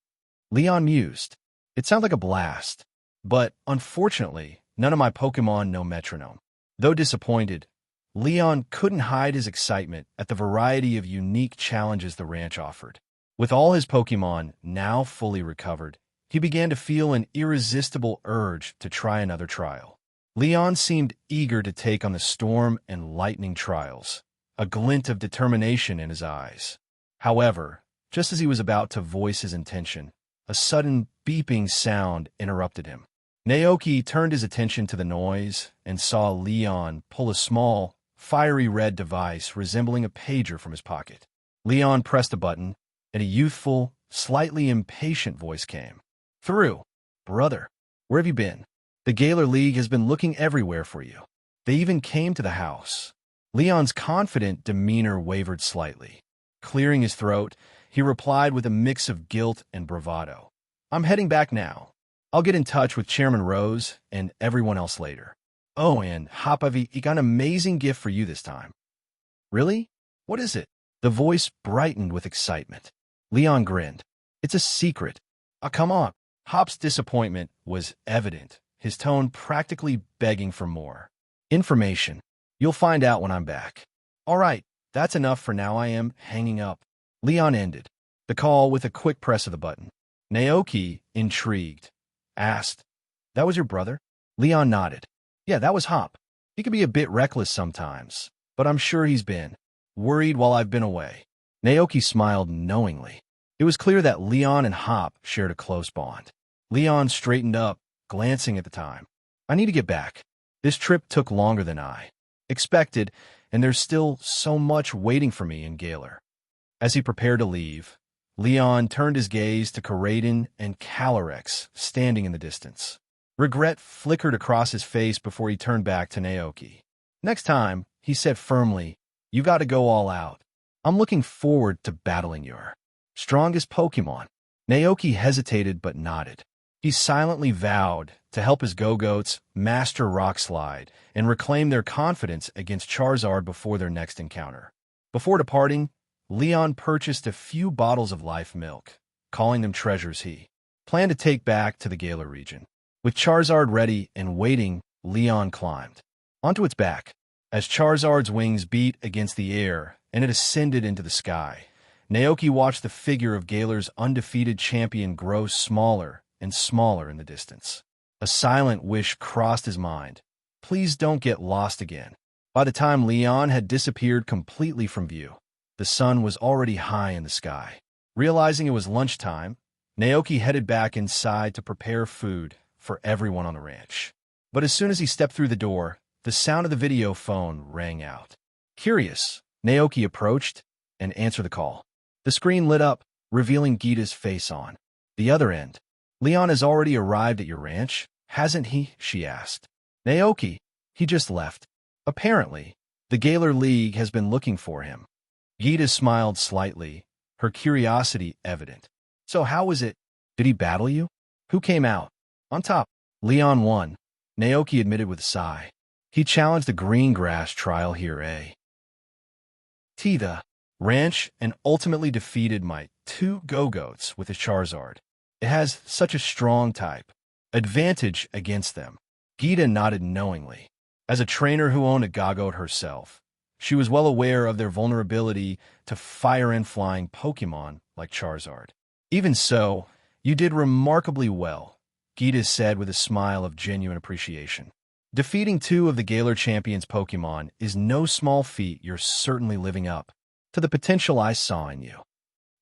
Leon mused. "It sounds like a blast. But, unfortunately, none of my Pokémon know metronome." Though disappointed, Leon couldn't hide his excitement at the variety of unique challenges the ranch offered. With all his Pokémon now fully recovered, he began to feel an irresistible urge to try another trial. Leon seemed eager to take on the storm and lightning trials, a glint of determination in his eyes. However, just as he was about to voice his intention, a sudden beeping sound interrupted him. Naoki turned his attention to the noise and saw Leon pull a small, fiery red device resembling a pager from his pocket. Leon pressed a button, and a youthful, slightly impatient voice came. "Through. Brother, where have you been? The Galar League has been looking everywhere for you. They even came to the house." Leon's confident demeanor wavered slightly. Clearing his throat, he replied with a mix of guilt and bravado. "I'm heading back now. I'll get in touch with Chairman Rose and everyone else later. Oh, and Hop, I've got an amazing gift for you this time." "Really? What is it?" The voice brightened with excitement. Leon grinned. "It's a secret." "Oh, come on." Hop's disappointment was evident, his tone practically begging for more. "Information. You'll find out when I'm back." "All right, that's enough for now. I am hanging up." Leon ended the call with a quick press of the button. Naoki, intrigued, asked, "That was your brother?" Leon nodded. "Yeah, that was Hop. He can be a bit reckless sometimes, but I'm sure he's been worried while I've been away." Naoki smiled knowingly. It was clear that Leon and Hop shared a close bond. Leon straightened up, glancing at the time. "I need to get back. This trip took longer than I expected, and there's still so much waiting for me in Galar." As he prepared to leave, Leon turned his gaze to Caradon and Calyrex standing in the distance. Regret flickered across his face before he turned back to Naoki. "Next time," he said firmly, "you got to go all out. I'm looking forward to battling your strongest Pokémon." Naoki hesitated but nodded. He silently vowed to help his Go-Goats master Rock Slide and reclaim their confidence against Charizard before their next encounter. Before departing, Leon purchased a few bottles of life milk, calling them treasures he planned to take back to the Galar region. With Charizard ready and waiting Leon climbed onto its back. As Charizard's wings beat against the air and it ascended into the sky, Naoki watched the figure of Galar's undefeated champion grow smaller and smaller in the distance. A silent wish crossed his mind. Please don't get lost again. By the time Leon had disappeared completely from view, the sun was already high in the sky. Realizing it was lunchtime, Naoki headed back inside to prepare food for everyone on the ranch. But as soon as he stepped through the door, the sound of the video phone rang out. Curious, Naoki approached and answered the call. The screen lit up, revealing Gita's face on the other end. Leon has already arrived at your ranch, hasn't he? She asked. Naoki, he just left. Apparently, the Galar League has been looking for him. Gita smiled slightly, her curiosity evident. So how was it? Did he battle you? Who came out on top? Leon won, Naoki admitted with a sigh. He challenged the green grass trial here, eh? The ranch and ultimately defeated my 2 Go-Goats with his Charizard. It has such a strong type advantage against them. Gita nodded knowingly. As a trainer who owned a Go-Goat herself, she was well aware of their vulnerability to fire and flying Pokémon like Charizard. Even so, you did remarkably well, Gita said with a smile of genuine appreciation. Defeating 2 of the Galar champions' Pokémon is no small feat. You're certainly living up to the potential I saw in you.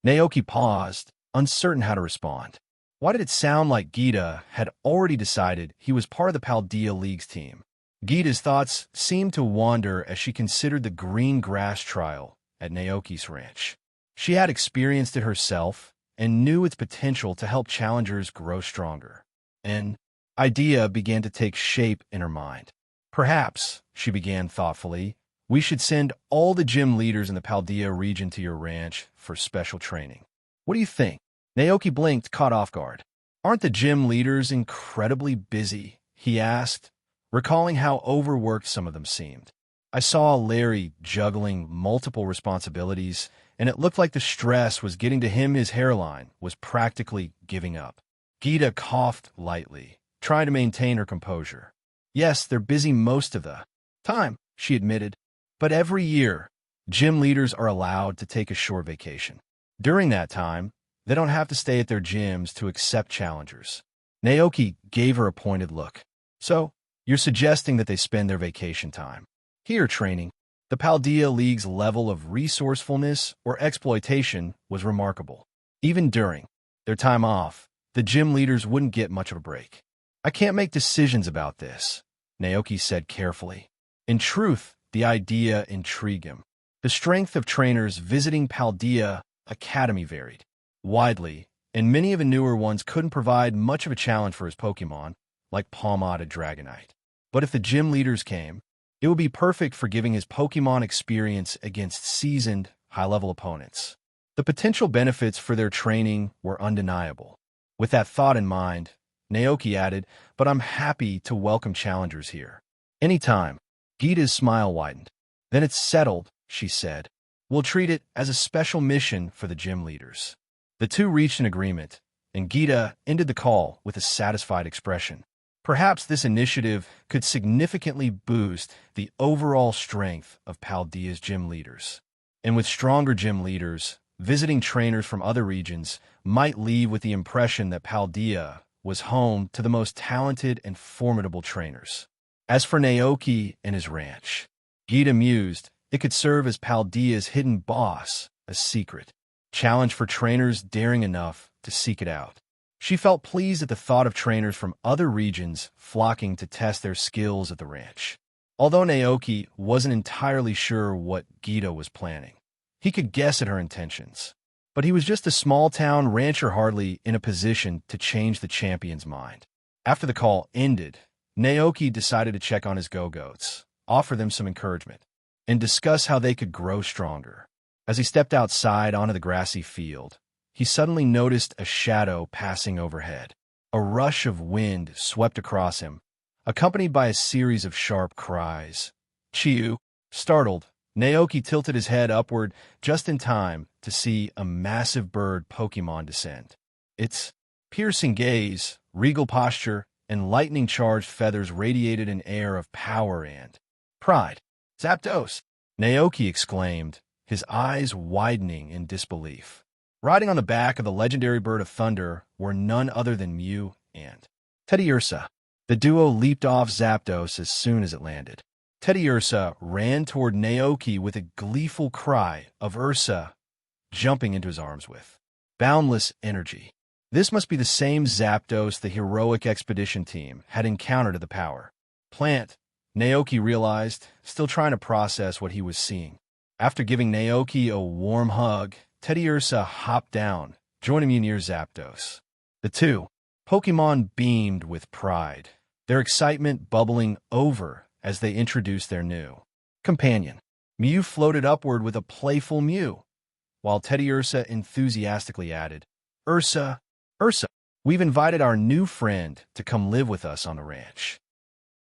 Naoki paused, uncertain how to respond. Why did it sound like Gita had already decided he was part of the Paldea League's team? Gita's thoughts seemed to wander as she considered the green grass trial at Naoki's ranch. She had experienced it herself and knew its potential to help challengers grow stronger. An idea began to take shape in her mind. Perhaps, she began thoughtfully, we should send all the gym leaders in the Paldea region to your ranch for special training. What do you think? Naoki blinked, caught off guard. Aren't the gym leaders incredibly busy? He asked, recalling how overworked some of them seemed. I saw Larry juggling multiple responsibilities, and it looked like the stress was getting to him. His hairline was practically giving up. Gita coughed lightly, trying to maintain her composure. Yes, they're busy most of the time, she admitted. But every year, gym leaders are allowed to take a short vacation. During that time, they don't have to stay at their gyms to accept challengers. Naoki gave her a pointed look. So, you're suggesting that they spend their vacation time here training? The Paldea League's level of resourcefulness or exploitation was remarkable. Even during their time off, the gym leaders wouldn't get much of a break. I can't make decisions about this, Naoki said carefully. In truth, the idea intrigued him. The strength of trainers visiting Paldea Academy varied widely, and many of the newer ones couldn't provide much of a challenge for his Pokémon, like Palmada Dragonite. But if the gym leaders came, it would be perfect for giving his Pokémon experience against seasoned, high-level opponents. The potential benefits for their training were undeniable. With that thought in mind, Naoki added, but I'm happy to welcome challengers here. Anytime. Gita's smile widened. Then it's settled, she said. We'll treat it as a special mission for the gym leaders. The two reached an agreement, and Gita ended the call with a satisfied expression. Perhaps this initiative could significantly boost the overall strength of Paldea's gym leaders. And with stronger gym leaders, visiting trainers from other regions might leave with the impression that Paldea was home to the most talented and formidable trainers. As for Naoki and his ranch, Gita mused, it could serve as Paldea's hidden boss, a secret challenge for trainers daring enough to seek it out. She felt pleased at the thought of trainers from other regions flocking to test their skills at the ranch. Although Naoki wasn't entirely sure what Gita was planning, he could guess at her intentions. But he was just a small-town rancher, hardly in a position to change the champion's mind. After the call ended, Naoki decided to check on his Go-Goats, offer them some encouragement, and discuss how they could grow stronger. As he stepped outside onto the grassy field, he suddenly noticed a shadow passing overhead. A rush of wind swept across him, accompanied by a series of sharp cries. Chiyu! Startled, Naoki tilted his head upward just in time to see a massive bird Pokémon descend. Its piercing gaze, regal posture, and lightning-charged feathers radiated an air of power and pride. "Zapdos!" Naoki exclaimed, his eyes widening in disbelief. Riding on the back of the legendary bird of thunder were none other than Mew and Teddiursa. The duo leaped off Zapdos as soon as it landed. Teddiursa ran toward Naoki with a gleeful cry of Ursa, jumping into his arms with boundless energy. This must be the same Zapdos the heroic expedition team had encountered at the power plant, Naoki realized, still trying to process what he was seeing. After giving Naoki a warm hug, Teddiursa hopped down, joining Mew near Zapdos. The two Pokémon beamed with pride, their excitement bubbling over as they introduced their new companion. Mew floated upward with a playful mew, while Teddiursa enthusiastically added, Ursa, we've invited our new friend to come live with us on the ranch."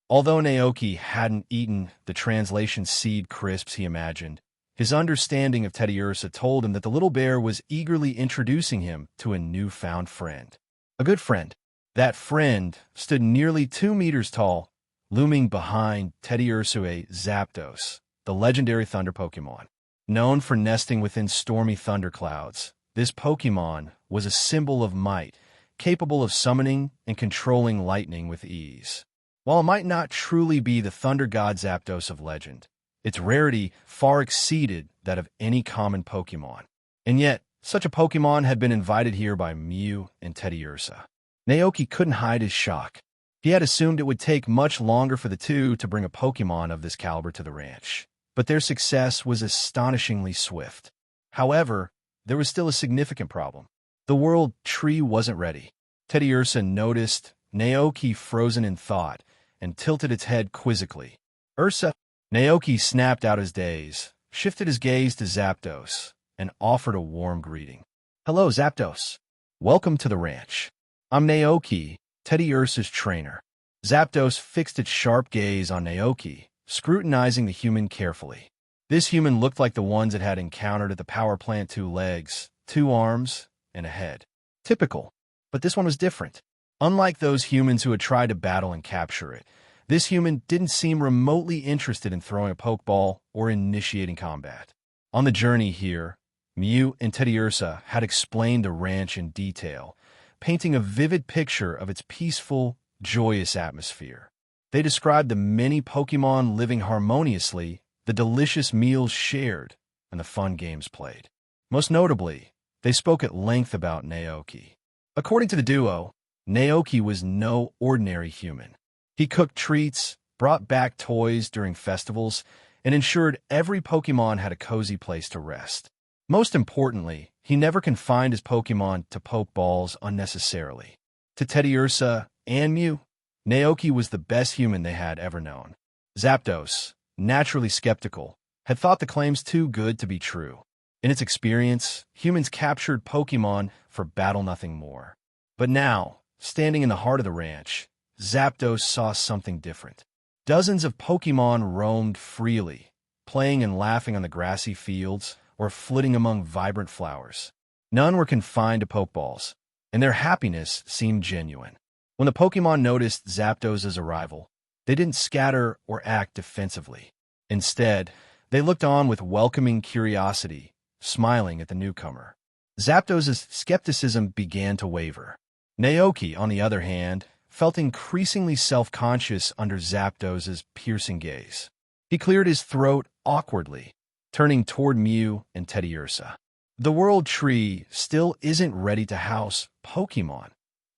Although Naoki hadn't eaten the translation seed crisps he imagined, his understanding of Teddiursa told him that the little bear was eagerly introducing him to a newfound friend. A good friend. That friend stood nearly 2 meters tall, looming behind Teddiursa Zapdos, the legendary thunder Pokémon. Known for nesting within stormy thunderclouds, this Pokémon was a symbol of might, capable of summoning and controlling lightning with ease. While it might not truly be the thunder god Zapdos of legend, its rarity far exceeded that of any common Pokémon. And yet, such a Pokémon had been invited here by Mew and Teddiursa. Naoki couldn't hide his shock. He had assumed it would take much longer for the two to bring a Pokémon of this caliber to the ranch, but their success was astonishingly swift. However, there was still a significant problem. The World Tree wasn't ready. Teddiursa noticed Naoki frozen in thought and tilted its head quizzically. "Ursa!" Naoki snapped out his daze, shifted his gaze to Zapdos, and offered a warm greeting. "Hello, Zapdos. Welcome to the ranch. I'm Naoki, Teddiursa's trainer." Zapdos fixed its sharp gaze on Naoki, scrutinizing the human carefully. This human looked like the ones it had encountered at the power plant: 2 legs, 2 arms, and a head. Typical, but this one was different. Unlike those humans who had tried to battle and capture it, this human didn't seem remotely interested in throwing a Pokeball or initiating combat. On the journey here, Mew and Teddiursa had explained the ranch in detail, painting a vivid picture of its peaceful, joyous atmosphere. They described the many Pokémon living harmoniously, the delicious meals shared, and the fun games played. Most notably, they spoke at length about Naoki. According to the duo, Naoki was no ordinary human. He cooked treats, brought back toys during festivals, and ensured every Pokémon had a cozy place to rest. Most importantly, he never confined his Pokémon to Pokeballs unnecessarily. To Teddiursa and Mew, Naoki was the best human they had ever known. Zapdos, naturally skeptical, had thought the claims too good to be true. In its experience, humans captured Pokémon for battle, nothing more. But now, standing in the heart of the ranch, Zapdos saw something different. Dozens of Pokémon roamed freely, playing and laughing on the grassy fields or flitting among vibrant flowers. None were confined to Pokeballs, and their happiness seemed genuine. When the Pokémon noticed Zapdos' arrival, they didn't scatter or act defensively. Instead, they looked on with welcoming curiosity, smiling at the newcomer. Zapdos' skepticism began to waver. Naoki, on the other hand, felt increasingly self-conscious under Zapdos' piercing gaze. He cleared his throat awkwardly, turning toward Mew and Teddiursa. "The World Tree still isn't ready to house Pokémon,"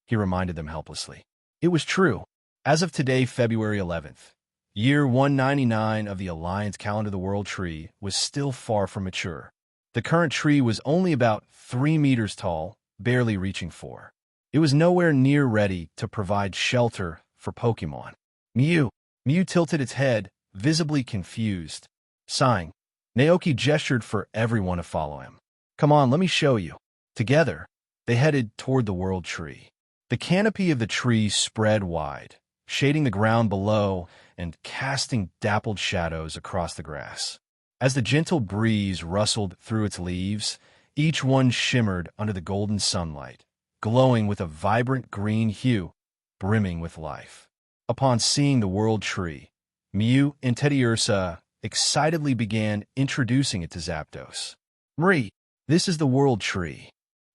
he reminded them helplessly. It was true. As of today, February 11th, year 199 of the Alliance calendar, the World Tree was still far from mature. The current tree was only about 3 meters tall, barely reaching 4. It was nowhere near ready to provide shelter for Pokémon. Mew tilted its head, visibly confused. Sighing, Naoki gestured for everyone to follow him. "Come on, let me show you." Together, they headed toward the World Tree. The canopy of the tree spread wide, shading the ground below and casting dappled shadows across the grass. As the gentle breeze rustled through its leaves, each one shimmered under the golden sunlight, glowing with a vibrant green hue, brimming with life. Upon seeing the world tree, Mew and Teddiursa excitedly began introducing it to Zapdos. "Marie, this is the world tree."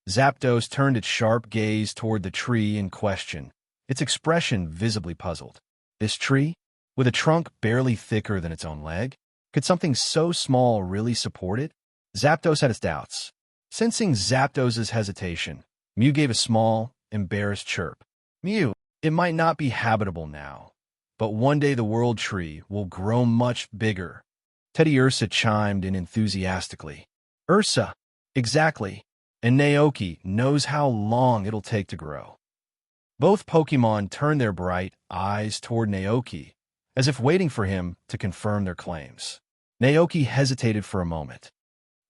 Zapdos turned its sharp gaze toward the tree in question, its expression visibly puzzled. This tree? With a trunk barely thicker than its own leg? Could something so small really support it? Zapdos had its doubts. Sensing Zapdos's hesitation, Mew gave a small, embarrassed chirp. "Mew, it might not be habitable now, but one day the world tree will grow much bigger." Teddiursa chimed in enthusiastically. "Ursa, exactly. And Naoki knows how long it'll take to grow." Both Pokémon turned their bright eyes toward Naoki, as if waiting for him to confirm their claims. Naoki hesitated for a moment.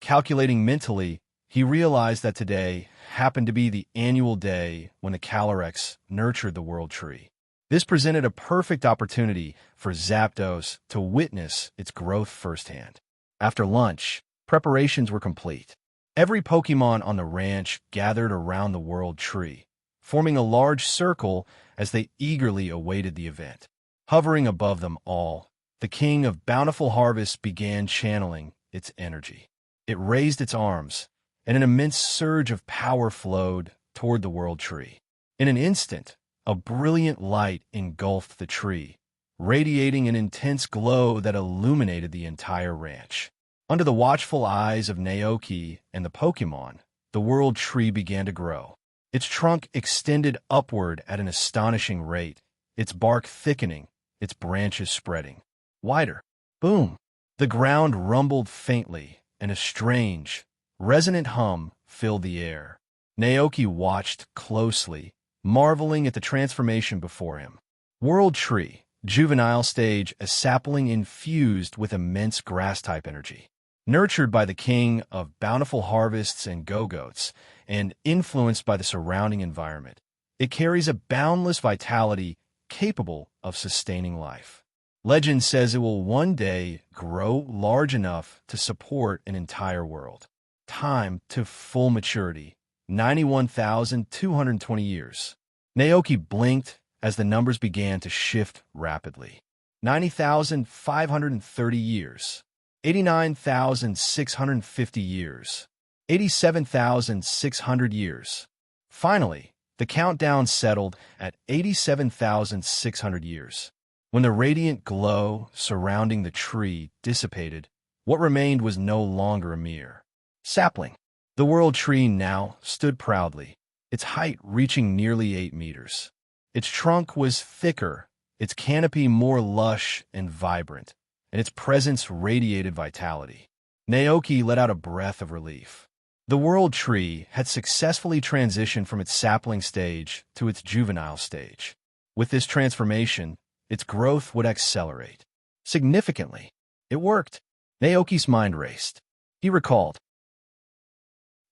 Calculating mentally, he realized that today happened to be the annual day when the Calyrex nurtured the world tree. This presented a perfect opportunity for Zapdos to witness its growth firsthand. After lunch, preparations were complete. Every Pokémon on the ranch gathered around the world tree, forming a large circle as they eagerly awaited the event. Hovering above them all, the King of Bountiful Harvests began channeling its energy. It raised its arms, and an immense surge of power flowed toward the world tree. In an instant, a brilliant light engulfed the tree, radiating an intense glow that illuminated the entire ranch. Under the watchful eyes of Naoki and the Pokémon, the world tree began to grow. Its trunk extended upward at an astonishing rate, its bark thickening, its branches spreading wider. Boom! The ground rumbled faintly, and a strange, resonant hum filled the air. Naoki watched closely, marveling at the transformation before him. World tree, juvenile stage, a sapling infused with immense grass-type energy. Nurtured by the King of Bountiful Harvests and Go-Goats, and influenced by the surrounding environment, it carries a boundless vitality capable of sustaining life. Legend says it will one day grow large enough to support an entire world. Time to full maturity, 91,220 years. Naoki blinked as the numbers began to shift rapidly. 90,530 years. 89,650 years. 87,600 years. Finally, the countdown settled at 87,600 years. When the radiant glow surrounding the tree dissipated, what remained was no longer a mere sapling. The world tree now stood proudly, its height reaching nearly 8 meters. Its trunk was thicker, its canopy more lush and vibrant, and its presence radiated vitality. Naoki let out a breath of relief. The world tree had successfully transitioned from its sapling stage to its juvenile stage. With this transformation, its growth would accelerate. Significantly, it worked. Naoki's mind raced. He recalled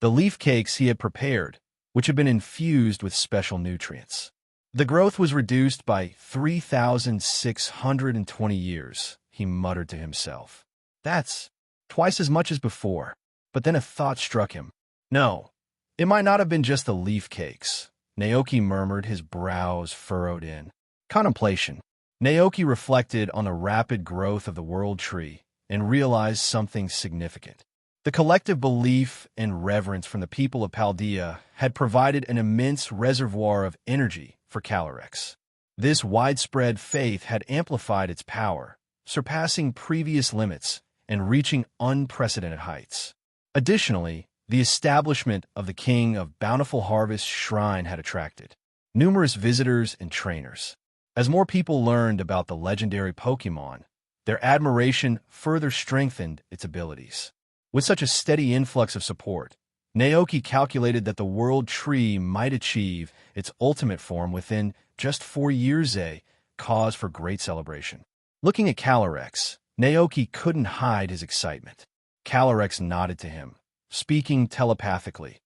the leaf cakes he had prepared, which had been infused with special nutrients. The growth was reduced by 3,620 years, he muttered to himself. That's twice as much as before. But then a thought struck him. No, it might not have been just the leaf cakes. Naoki murmured, his brows furrowed in contemplation. Naoki reflected on the rapid growth of the world tree and realized something significant. The collective belief and reverence from the people of Paldea had provided an immense reservoir of energy for Calyrex. This widespread faith had amplified its power, surpassing previous limits and reaching unprecedented heights. Additionally, the establishment of the King of Bountiful Harvest Shrine had attracted numerous visitors and trainers. As more people learned about the legendary Pokémon, their admiration further strengthened its abilities. With such a steady influx of support, Naoki calculated that the world tree might achieve its ultimate form within just 4 years, a cause for great celebration. Looking at Calyrex, Naoki couldn't hide his excitement. Calyrex nodded to him, speaking telepathically.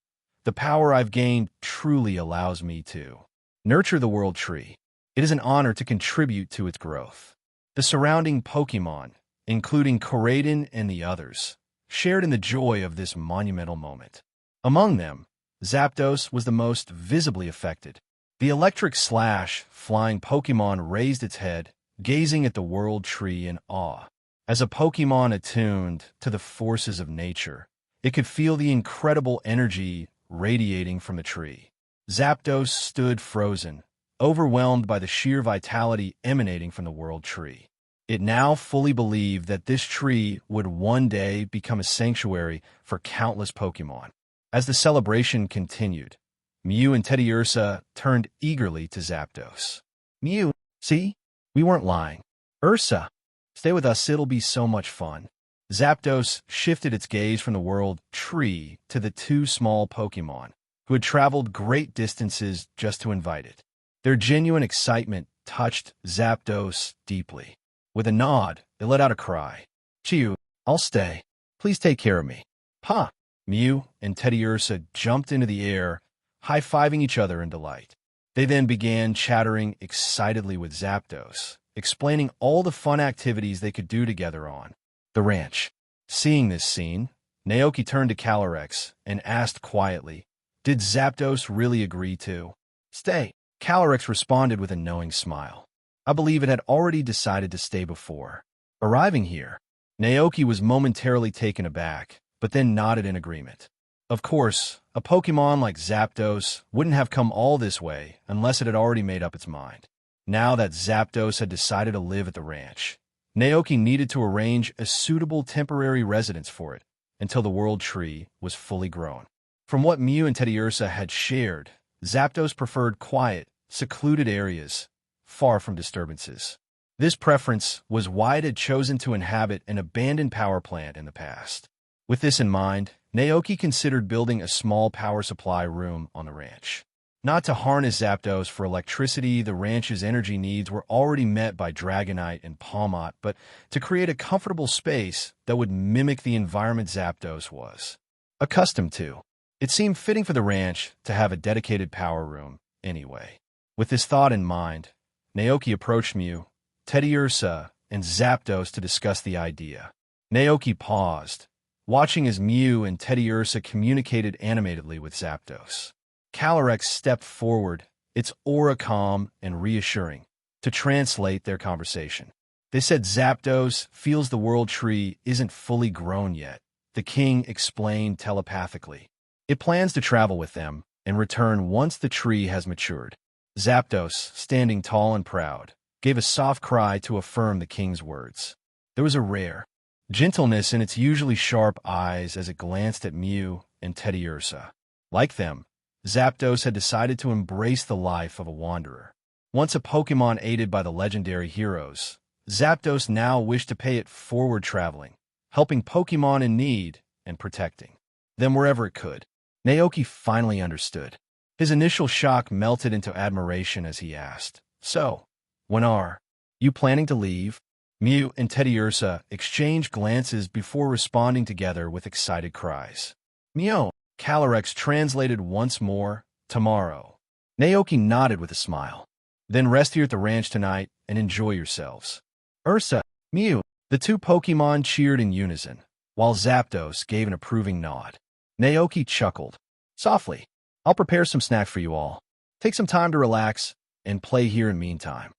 The power I've gained truly allows me to nurture the world tree. It is an honor to contribute to its growth. The surrounding Pokémon, including Koraidon and the others, shared in the joy of this monumental moment. Among them, Zapdos was the most visibly affected. The electric slash flying Pokémon raised its head, gazing at the world tree in awe. As a Pokémon attuned to the forces of nature, it could feel the incredible energy radiating from the tree. Zapdos stood frozen, overwhelmed by the sheer vitality emanating from the world tree. It now fully believed that this tree would one day become a sanctuary for countless Pokémon. As the celebration continued, Mew and Teddiursa turned eagerly to Zapdos. Mew, see? We weren't lying. Ursa, stay with us, it'll be so much fun. Zapdos shifted its gaze from the world tree to the two small Pokémon, who had traveled great distances just to invite it. Their genuine excitement touched Zapdos deeply. With a nod, it let out a cry. Chew, I'll stay. Please take care of me. Pa! Mew and Teddiursa jumped into the air, high-fiving each other in delight. They then began chattering excitedly with Zapdos, explaining all the fun activities they could do together on the ranch. Seeing this scene, Naoki turned to Calyrex and asked quietly, did Zapdos really agree to stay? Calyrex responded with a knowing smile. I believe it had already decided to stay before arriving here. Naoki was momentarily taken aback, but then nodded in agreement. Of course, a Pokémon like Zapdos wouldn't have come all this way unless it had already made up its mind. Now that Zapdos had decided to live at the ranch, Naoki needed to arrange a suitable temporary residence for it until the world tree was fully grown. From what Mew and Teddiursa had shared, Zapdos preferred quiet, secluded areas, far from disturbances. This preference was why it had chosen to inhabit an abandoned power plant in the past. With this in mind, Naoki considered building a small power supply room on the ranch. Not to harness Zapdos for electricity, the ranch's energy needs were already met by Dragonite and Palmot, but to create a comfortable space that would mimic the environment Zapdos was accustomed to. It seemed fitting for the ranch to have a dedicated power room anyway. With this thought in mind, Naoki approached Mew, Teddiursa, and Zapdos to discuss the idea. Naoki paused, watching as Mew and Teddiursa communicated animatedly with Zapdos. Calyrex stepped forward, its aura calm and reassuring, to translate their conversation. They said Zapdos feels the world tree isn't fully grown yet, the king explained telepathically. It plans to travel with them and return once the tree has matured. Zapdos, standing tall and proud, gave a soft cry to affirm the king's words. There was a rare gentleness in its usually sharp eyes as it glanced at Mew and Teddiursa. Like them, Zapdos had decided to embrace the life of a wanderer. Once a Pokémon aided by the legendary heroes, Zapdos now wished to pay it forward traveling, helping Pokémon in need and protecting them wherever it could. Naoki finally understood. His initial shock melted into admiration as he asked, so, when are you planning to leave? Mew and Teddiursa exchanged glances before responding together with excited cries. Meow! Calyrex translated once more, tomorrow. Naoki nodded with a smile. Then rest here at the ranch tonight and enjoy yourselves. Ursa, Mew, the two Pokémon cheered in unison, while Zapdos gave an approving nod. Naoki chuckled. Softly, I'll prepare some snacks for you all. Take some time to relax and play here in meantime.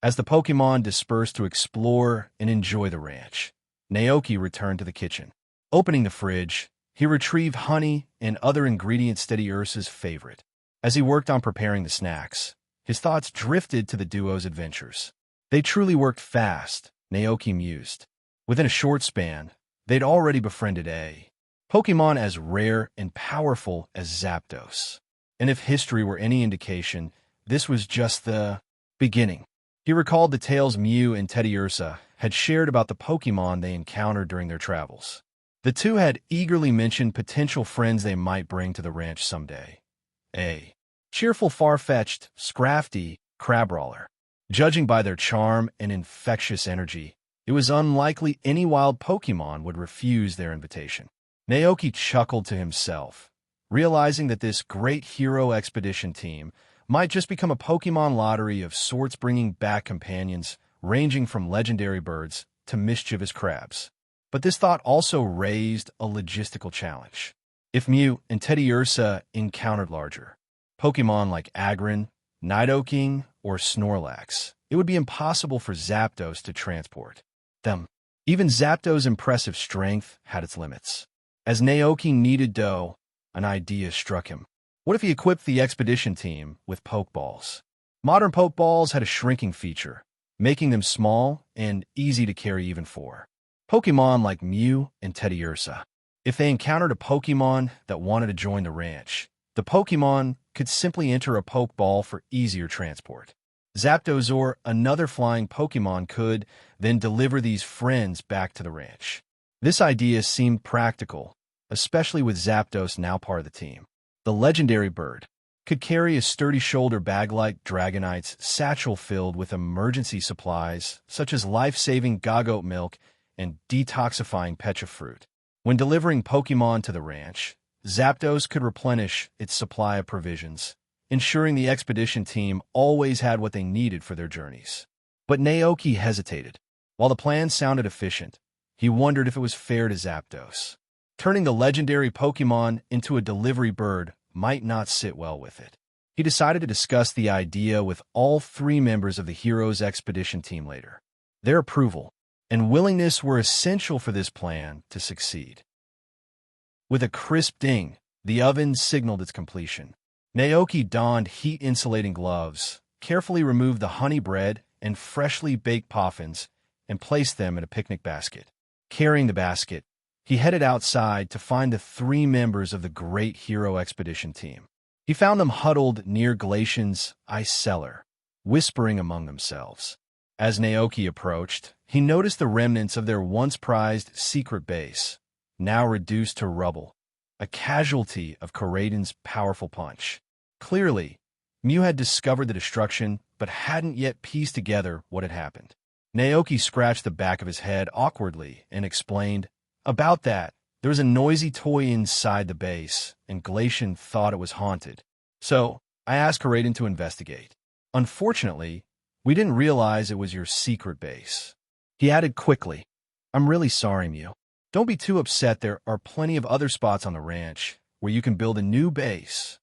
As the Pokémon dispersed to explore and enjoy the ranch, Naoki returned to the kitchen. Opening the fridge, he retrieved honey and other ingredients Teddiursa's favorite. As he worked on preparing the snacks, his thoughts drifted to the duo's adventures. They truly worked fast, Naoki mused. Within a short span, they'd already befriended a Pokémon as rare and powerful as Zapdos. And if history were any indication, this was just the beginning. He recalled the tales Mew and Teddiursa had shared about the Pokémon they encountered during their travels. The two had eagerly mentioned potential friends they might bring to the ranch someday. A cheerful, far-fetched, scrafty crabrawler. Judging by their charm and infectious energy, it was unlikely any wild Pokémon would refuse their invitation. Naoki chuckled to himself, realizing that this great hero expedition team might just become a Pokémon lottery of sorts, bringing back companions ranging from legendary birds to mischievous crabs. But this thought also raised a logistical challenge. If Mew and Teddiursa encountered larger Pokémon like Agron, Nidoking, or Snorlax, it would be impossible for Zapdos to transport them. Even Zapdos' impressive strength had its limits. As Naoki needed dough, an idea struck him. What if he equipped the expedition team with Pokeballs? Modern Pokeballs had a shrinking feature, making them small and easy to carry even for Pokémon like Mew and Teddiursa. If they encountered a Pokémon that wanted to join the ranch, the Pokémon could simply enter a Pokeball for easier transport. Zapdos or another flying Pokémon could then deliver these friends back to the ranch. This idea seemed practical, especially with Zapdos now part of the team. The legendary bird could carry a sturdy shoulder bag like Dragonite's satchel filled with emergency supplies such as life-saving Gagote milk and detoxifying Pecha fruit. When delivering Pokémon to the ranch, Zapdos could replenish its supply of provisions, ensuring the expedition team always had what they needed for their journeys. But Naoki hesitated. While the plan sounded efficient, he wondered if it was fair to Zapdos. Turning the legendary Pokémon into a delivery bird might not sit well with it. He decided to discuss the idea with all 3 members of the Heroes Expedition team later. Their approval and willingness were essential for this plan to succeed. With a crisp ding, the oven signaled its completion. Naoki donned heat-insulating gloves, carefully removed the honey bread and freshly baked puffins, and placed them in a picnic basket. Carrying the basket, he headed outside to find the 3 members of the Great Hero Expedition team. He found them huddled near Glacian's ice cellar, whispering among themselves. As Naoki approached, he noticed the remnants of their once prized secret base, now reduced to rubble, a casualty of Koraidon's powerful punch. Clearly, Mew had discovered the destruction but hadn't yet pieced together what had happened. Naoki scratched the back of his head awkwardly and explained, "About that, there was a noisy toy inside the base, and Glacian thought it was haunted. So, I asked Koraidon to investigate. Unfortunately, we didn't realize it was your secret base." He added quickly, "I'm really sorry, Mew. Don't be too upset. There are plenty of other spots on the ranch where you can build a new base."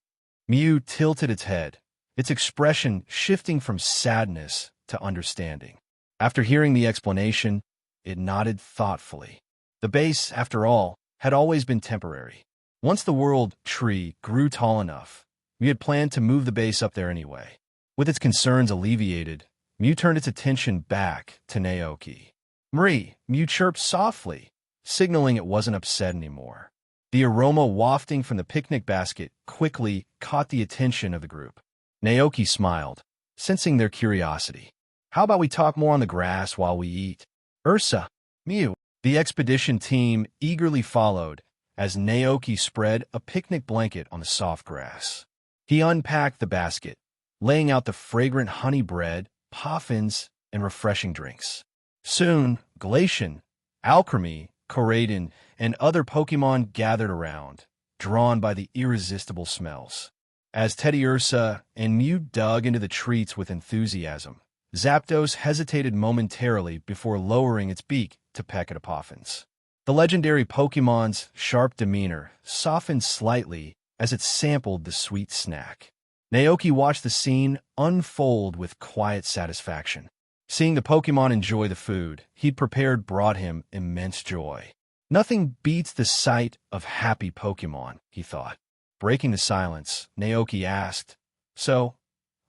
Mew tilted its head, its expression shifting from sadness to understanding. After hearing the explanation, it nodded thoughtfully. The base, after all, had always been temporary. Once the world tree grew tall enough, Mew had planned to move the base up there anyway. With its concerns alleviated, Mew turned its attention back to Naoki. "Marie," Mew chirped softly, signaling it wasn't upset anymore. The aroma wafting from the picnic basket quickly caught the attention of the group. Naoki smiled, sensing their curiosity. "How about we talk more on the grass while we eat?" "Ursa, Mew." The expedition team eagerly followed as Naoki spread a picnic blanket on the soft grass. He unpacked the basket, laying out the fragrant honey bread, puffins, and refreshing drinks. Soon, Glacian, Alchemy, Koraidon, and other Pokémon gathered around, drawn by the irresistible smells. As Teddiursa and Mew dug into the treats with enthusiasm, Zapdos hesitated momentarily before lowering its beak to peck at a puffins. The legendary Pokémon's sharp demeanor softened slightly as it sampled the sweet snack. Naoki watched the scene unfold with quiet satisfaction. Seeing the Pokémon enjoy the food he'd prepared brought him immense joy. Nothing beats the sight of happy Pokémon, he thought. Breaking the silence, Naoki asked, "So,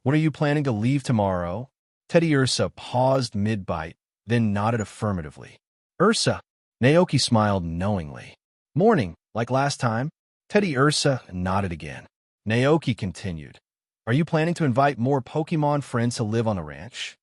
when are you planning to leave tomorrow?" Teddiursa paused mid-bite, then nodded affirmatively. "Ursa." Naoki smiled knowingly. "Morning, like last time?" Teddiursa nodded again. Naoki continued, "Are you planning to invite more Pokémon friends to live on the ranch?"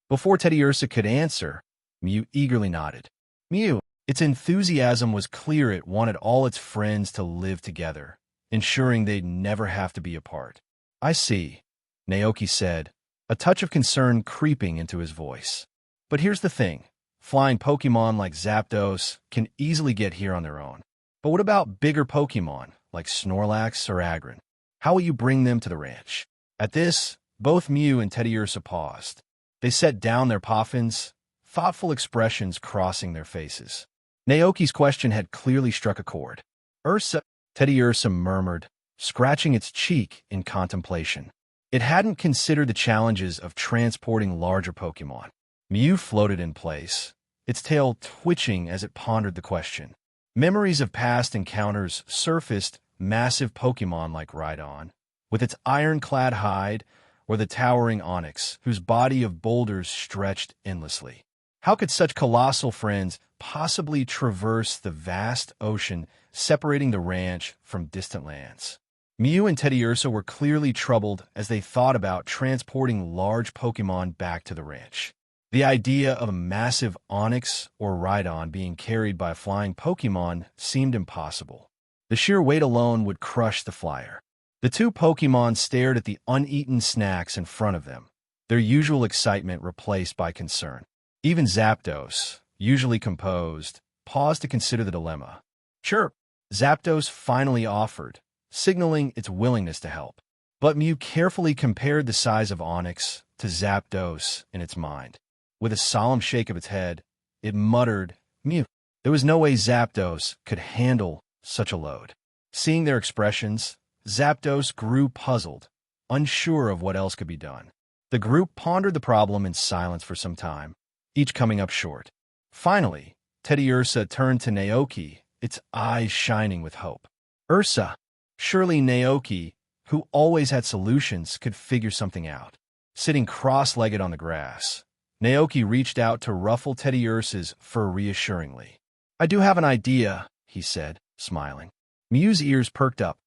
Before Teddiursa could answer, Mew eagerly nodded. Mew, its enthusiasm was clear. It wanted all its friends to live together, ensuring they'd never have to be apart. "I see," Naoki said, a touch of concern creeping into his voice. "But here's the thing. Flying Pokémon like Zapdos can easily get here on their own. But what about bigger Pokémon, like Snorlax or Agron? How will you bring them to the ranch?" At this, both Mew and Teddiursa paused. They set down their puffins, thoughtful expressions crossing their faces. Naoki's question had clearly struck a chord. "Ursa," Teddiursa murmured, scratching its cheek in contemplation. It hadn't considered the challenges of transporting larger Pokémon. Mew floated in place, its tail twitching as it pondered the question. Memories of past encounters surfaced, massive Pokémon like Rhydon, with its ironclad hide, or the towering Onix, whose body of boulders stretched endlessly. How could such colossal friends possibly traverse the vast ocean separating the ranch from distant lands? Mew and Teddiursa were clearly troubled as they thought about transporting large Pokémon back to the ranch. The idea of a massive Onix or Rhydon being carried by a flying Pokémon seemed impossible. The sheer weight alone would crush the flyer. The two Pokémon stared at the uneaten snacks in front of them, their usual excitement replaced by concern. Even Zapdos, usually composed, paused to consider the dilemma. Chirp! Zapdos finally offered, signaling its willingness to help. But Mew carefully compared the size of Onix to Zapdos in its mind. With a solemn shake of its head, it muttered, "Mew." There was no way Zapdos could handle such a load. Seeing their expressions, Zapdos grew puzzled, unsure of what else could be done. The group pondered the problem in silence for some time, each coming up short. Finally, Teddiursa turned to Naoki, its eyes shining with hope. "Ursa." Surely Naoki, who always had solutions, could figure something out. Sitting cross-legged on the grass, Naoki reached out to ruffle Teddiursa's fur reassuringly. "I do have an idea," he said, smiling. Mew's ears perked up.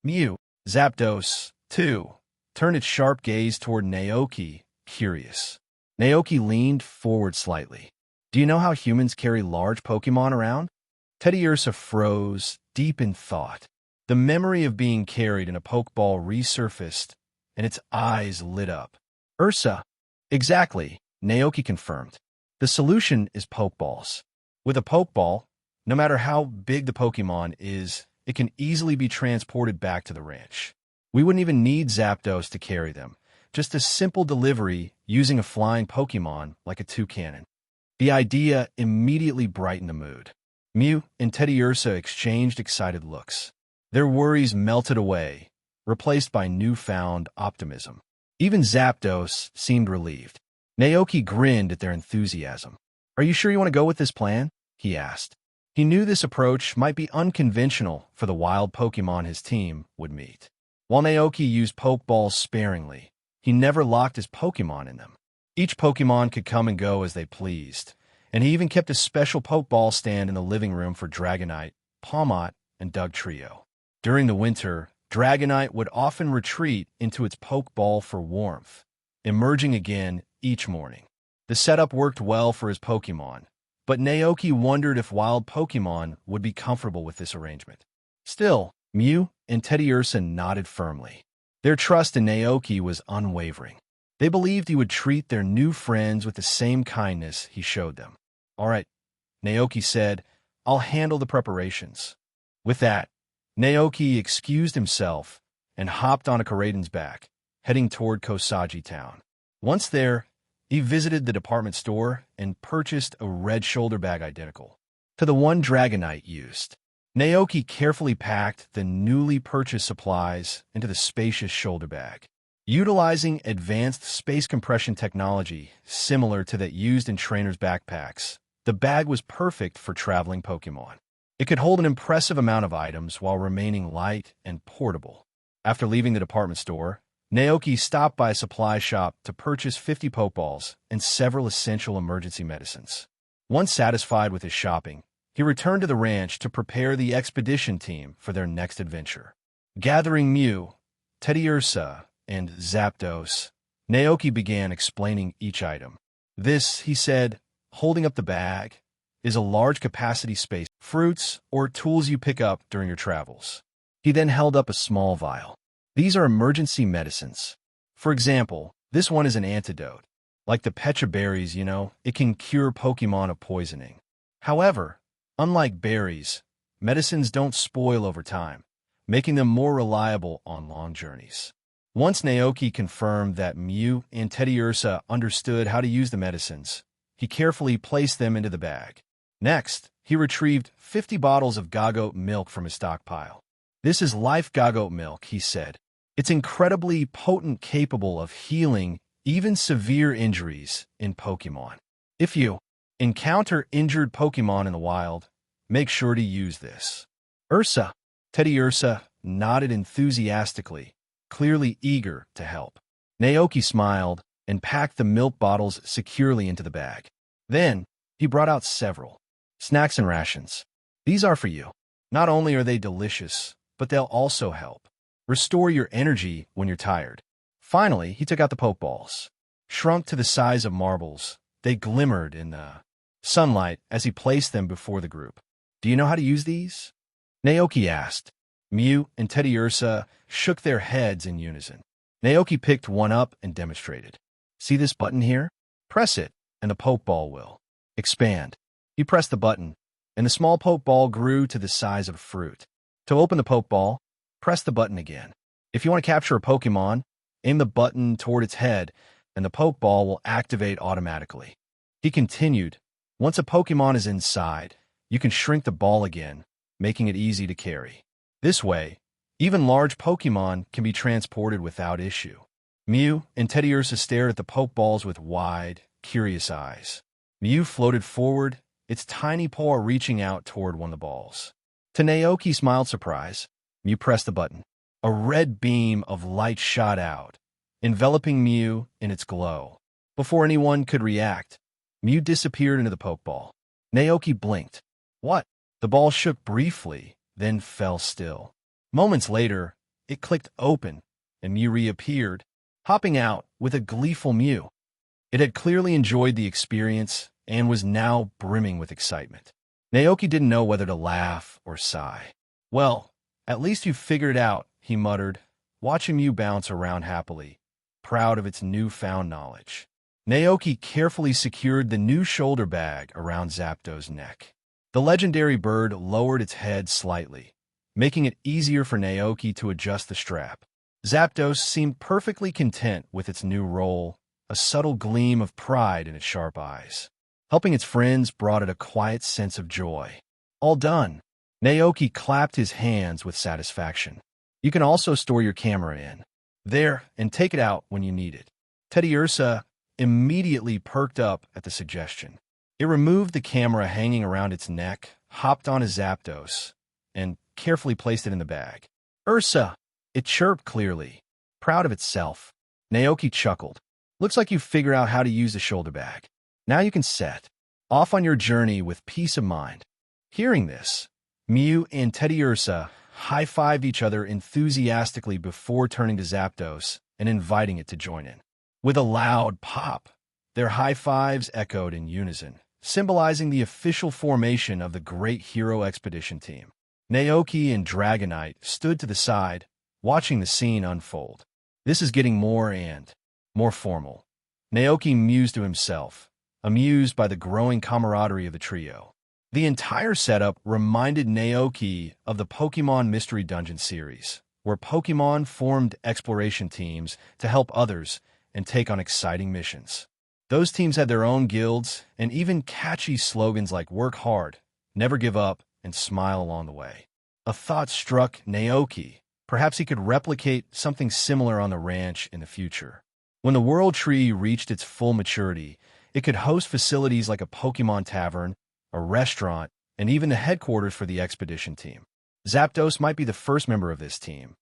Mew, Zapdos, too, turned its sharp gaze toward Naoki, curious. Naoki leaned forward slightly. "Do you know how humans carry large Pokémon around?" Teddiursa froze, deep in thought. The memory of being carried in a Pokeball resurfaced, and its eyes lit up. "Ursa." "Exactly," Naoki confirmed. "The solution is Pokeballs. With a Pokeball, no matter how big the Pokémon is, it can easily be transported back to the ranch. We wouldn't even need Zapdos to carry them, just a simple delivery using a flying Pokémon like a toucannon." The idea immediately brightened the mood. Mew and Teddiursa exchanged excited looks. Their worries melted away, replaced by newfound optimism. Even Zapdos seemed relieved. Naoki grinned at their enthusiasm. "Are you sure you want to go with this plan?" he asked. He knew this approach might be unconventional for the wild Pokémon his team would meet. While Naoki used Pokeballs sparingly, he never locked his Pokémon in them. Each Pokémon could come and go as they pleased, and he even kept a special Pokeball stand in the living room for Dragonite, Palmot, and Dugtrio. During the winter, Dragonite would often retreat into its Pokeball for warmth, emerging again each morning. The setup worked well for his Pokémon, but Naoki wondered if wild Pokémon would be comfortable with this arrangement. Still, Mew and Teddiursa nodded firmly. Their trust in Naoki was unwavering. They believed he would treat their new friends with the same kindness he showed them. "All right," Naoki said, "I'll handle the preparations." With that, Naoki excused himself and hopped on a Koraidon's back, heading toward Kosagi Town. Once there, he visited the department store and purchased a red shoulder bag identical to the one Dragonite used. Naoki carefully packed the newly purchased supplies into the spacious shoulder bag. Utilizing advanced space compression technology similar to that used in trainers' backpacks, the bag was perfect for traveling Pokémon. It could hold an impressive amount of items while remaining light and portable. After leaving the department store, Naoki stopped by a supply shop to purchase 50 Pokeballs and several essential emergency medicines. Once satisfied with his shopping, he returned to the ranch to prepare the expedition team for their next adventure. Gathering Mew, Teddiursa, and Zapdos, Naoki began explaining each item. "This," he said, holding up the bag, "is a large capacity space, fruits or tools you pick up during your travels." He then held up a small vial. "These are emergency medicines. For example, this one is an antidote. Like the Pecha berries, it can cure Pokémon of poisoning. However, unlike berries, medicines don't spoil over time, making them more reliable on long journeys." Once Naoki confirmed that Mew and Teddiursa understood how to use the medicines, he carefully placed them into the bag. Next, he retrieved 50 bottles of Gagote milk from his stockpile. "This is life Gagote milk," he said, It's incredibly potent, capable of healing even severe injuries in Pokémon. If you encounter injured Pokémon in the wild, make sure to use this. Teddy Ursa nodded enthusiastically, clearly eager to help. Naoki smiled and packed the milk bottles securely into the bag. Then, he brought out several snacks and rations. These are for you. Not only are they delicious, but they'll also help restore your energy when you're tired. Finally, he took out the Pokeballs. Shrunk to the size of marbles, they glimmered in the sunlight as he placed them before the group. Do you know how to use these? Naoki asked. Mew and Teddy Ursa shook their heads in unison. Naoki picked one up and demonstrated. See this button here? Press it, and the Pokeball will expand. He pressed the button, and the small Pokeball grew to the size of a fruit. To open the Pokeball, press the button again. If you want to capture a Pokemon, aim the button toward its head, and the Pokeball will activate automatically. He continued, once a Pokemon is inside, you can shrink the ball again, making it easy to carry. This way, even large Pokemon can be transported without issue. Mew and Teddy Ursa stared at the Pokeballs with wide, curious eyes. Mew floated forward, its tiny paw reaching out toward one of the balls. To Naoki smiled surprise. Mew pressed the button. A red beam of light shot out, enveloping Mew in its glow. Before anyone could react, Mew disappeared into the Pokeball. Naoki blinked. What? The ball shook briefly, then fell still. Moments later, it clicked open, and Mew reappeared, hopping out with a gleeful mew. It had clearly enjoyed the experience and was now brimming with excitement. Naoki didn't know whether to laugh or sigh. Well, at least you figured it out, he muttered, watching Mew bounce around happily, proud of its newfound knowledge. Naoki carefully secured the new shoulder bag around Zapdos' neck. The legendary bird lowered its head slightly, making it easier for Naoki to adjust the strap. Zapdos seemed perfectly content with its new role, a subtle gleam of pride in its sharp eyes. Helping its friends brought it a quiet sense of joy. All done. Naoki clapped his hands with satisfaction. You can also store your camera in there and take it out when you need it. Teddy Ursa immediately perked up at the suggestion. It removed the camera hanging around its neck, hopped on a Zapdos, and carefully placed it in the bag. Ursa! It chirped clearly, proud of itself. Naoki chuckled. Looks like you figured out how to use the shoulder bag. Now you can set off on your journey with peace of mind. Hearing this, Mew and Teddy Ursa high-fived each other enthusiastically before turning to Zapdos and inviting it to join in. With a loud pop, their high-fives echoed in unison, symbolizing the official formation of the Great Hero Expedition team. Naoki and Dragonite stood to the side, watching the scene unfold. This is getting more and more formal. Naoki mused to himself, amused by the growing camaraderie of the trio. The entire setup reminded Naoki of the Pokémon Mystery Dungeon series, where Pokémon formed exploration teams to help others and take on exciting missions. Those teams had their own guilds and even catchy slogans like work hard, never give up, and smile along the way. A thought struck Naoki. Perhaps he could replicate something similar on the ranch in the future. When the World Tree reached its full maturity, it could host facilities like a Pokémon tavern, a restaurant, and even the headquarters for the expedition team. Zapdos might be the first member of this team,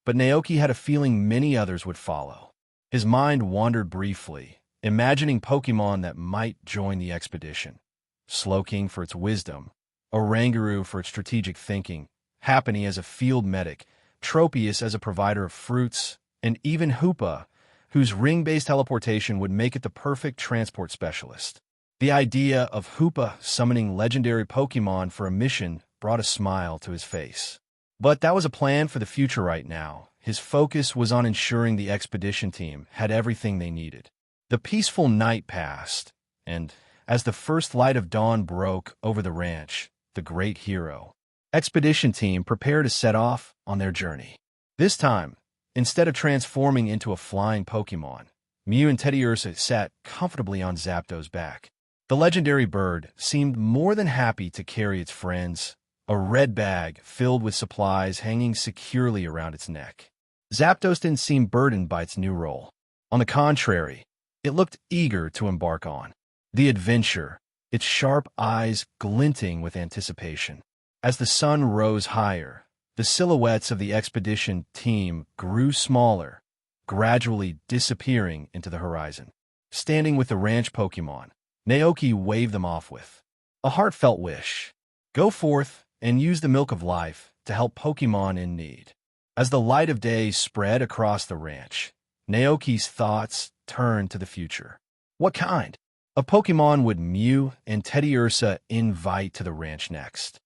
but Naoki had a feeling many others would follow. His mind wandered briefly, imagining Pokémon that might join the expedition. Slowking for its wisdom, Oranguru for its strategic thinking, Happiny as a field medic, Tropius as a provider of fruits, and even Hoopa, whose ring-based teleportation would make it the perfect transport specialist. The idea of Hoopa summoning legendary Pokémon for a mission brought a smile to his face. But that was a plan for the future right now. His focus was on ensuring the expedition team had everything they needed. The peaceful night passed, and as the first light of dawn broke over the ranch, the Great Hero Expedition team prepared to set off on their journey. This time, instead of transforming into a flying Pokémon, Mew and Teddy Ursa sat comfortably on Zapdos' back. The legendary bird seemed more than happy to carry its friends, a red bag filled with supplies hanging securely around its neck. Zapdos didn't seem burdened by its new role. On the contrary, it looked eager to embark on the adventure, its sharp eyes glinting with anticipation. As the sun rose higher, the silhouettes of the expedition team grew smaller, gradually disappearing into the horizon. Standing with the ranch Pokémon, Naoki waved them off with a heartfelt wish. Go forth and use the milk of life to help Pokémon in need. As the light of day spread across the ranch, Naoki's thoughts turned to the future. What kind of Pokémon would Mew and Teddiursa invite to the ranch next?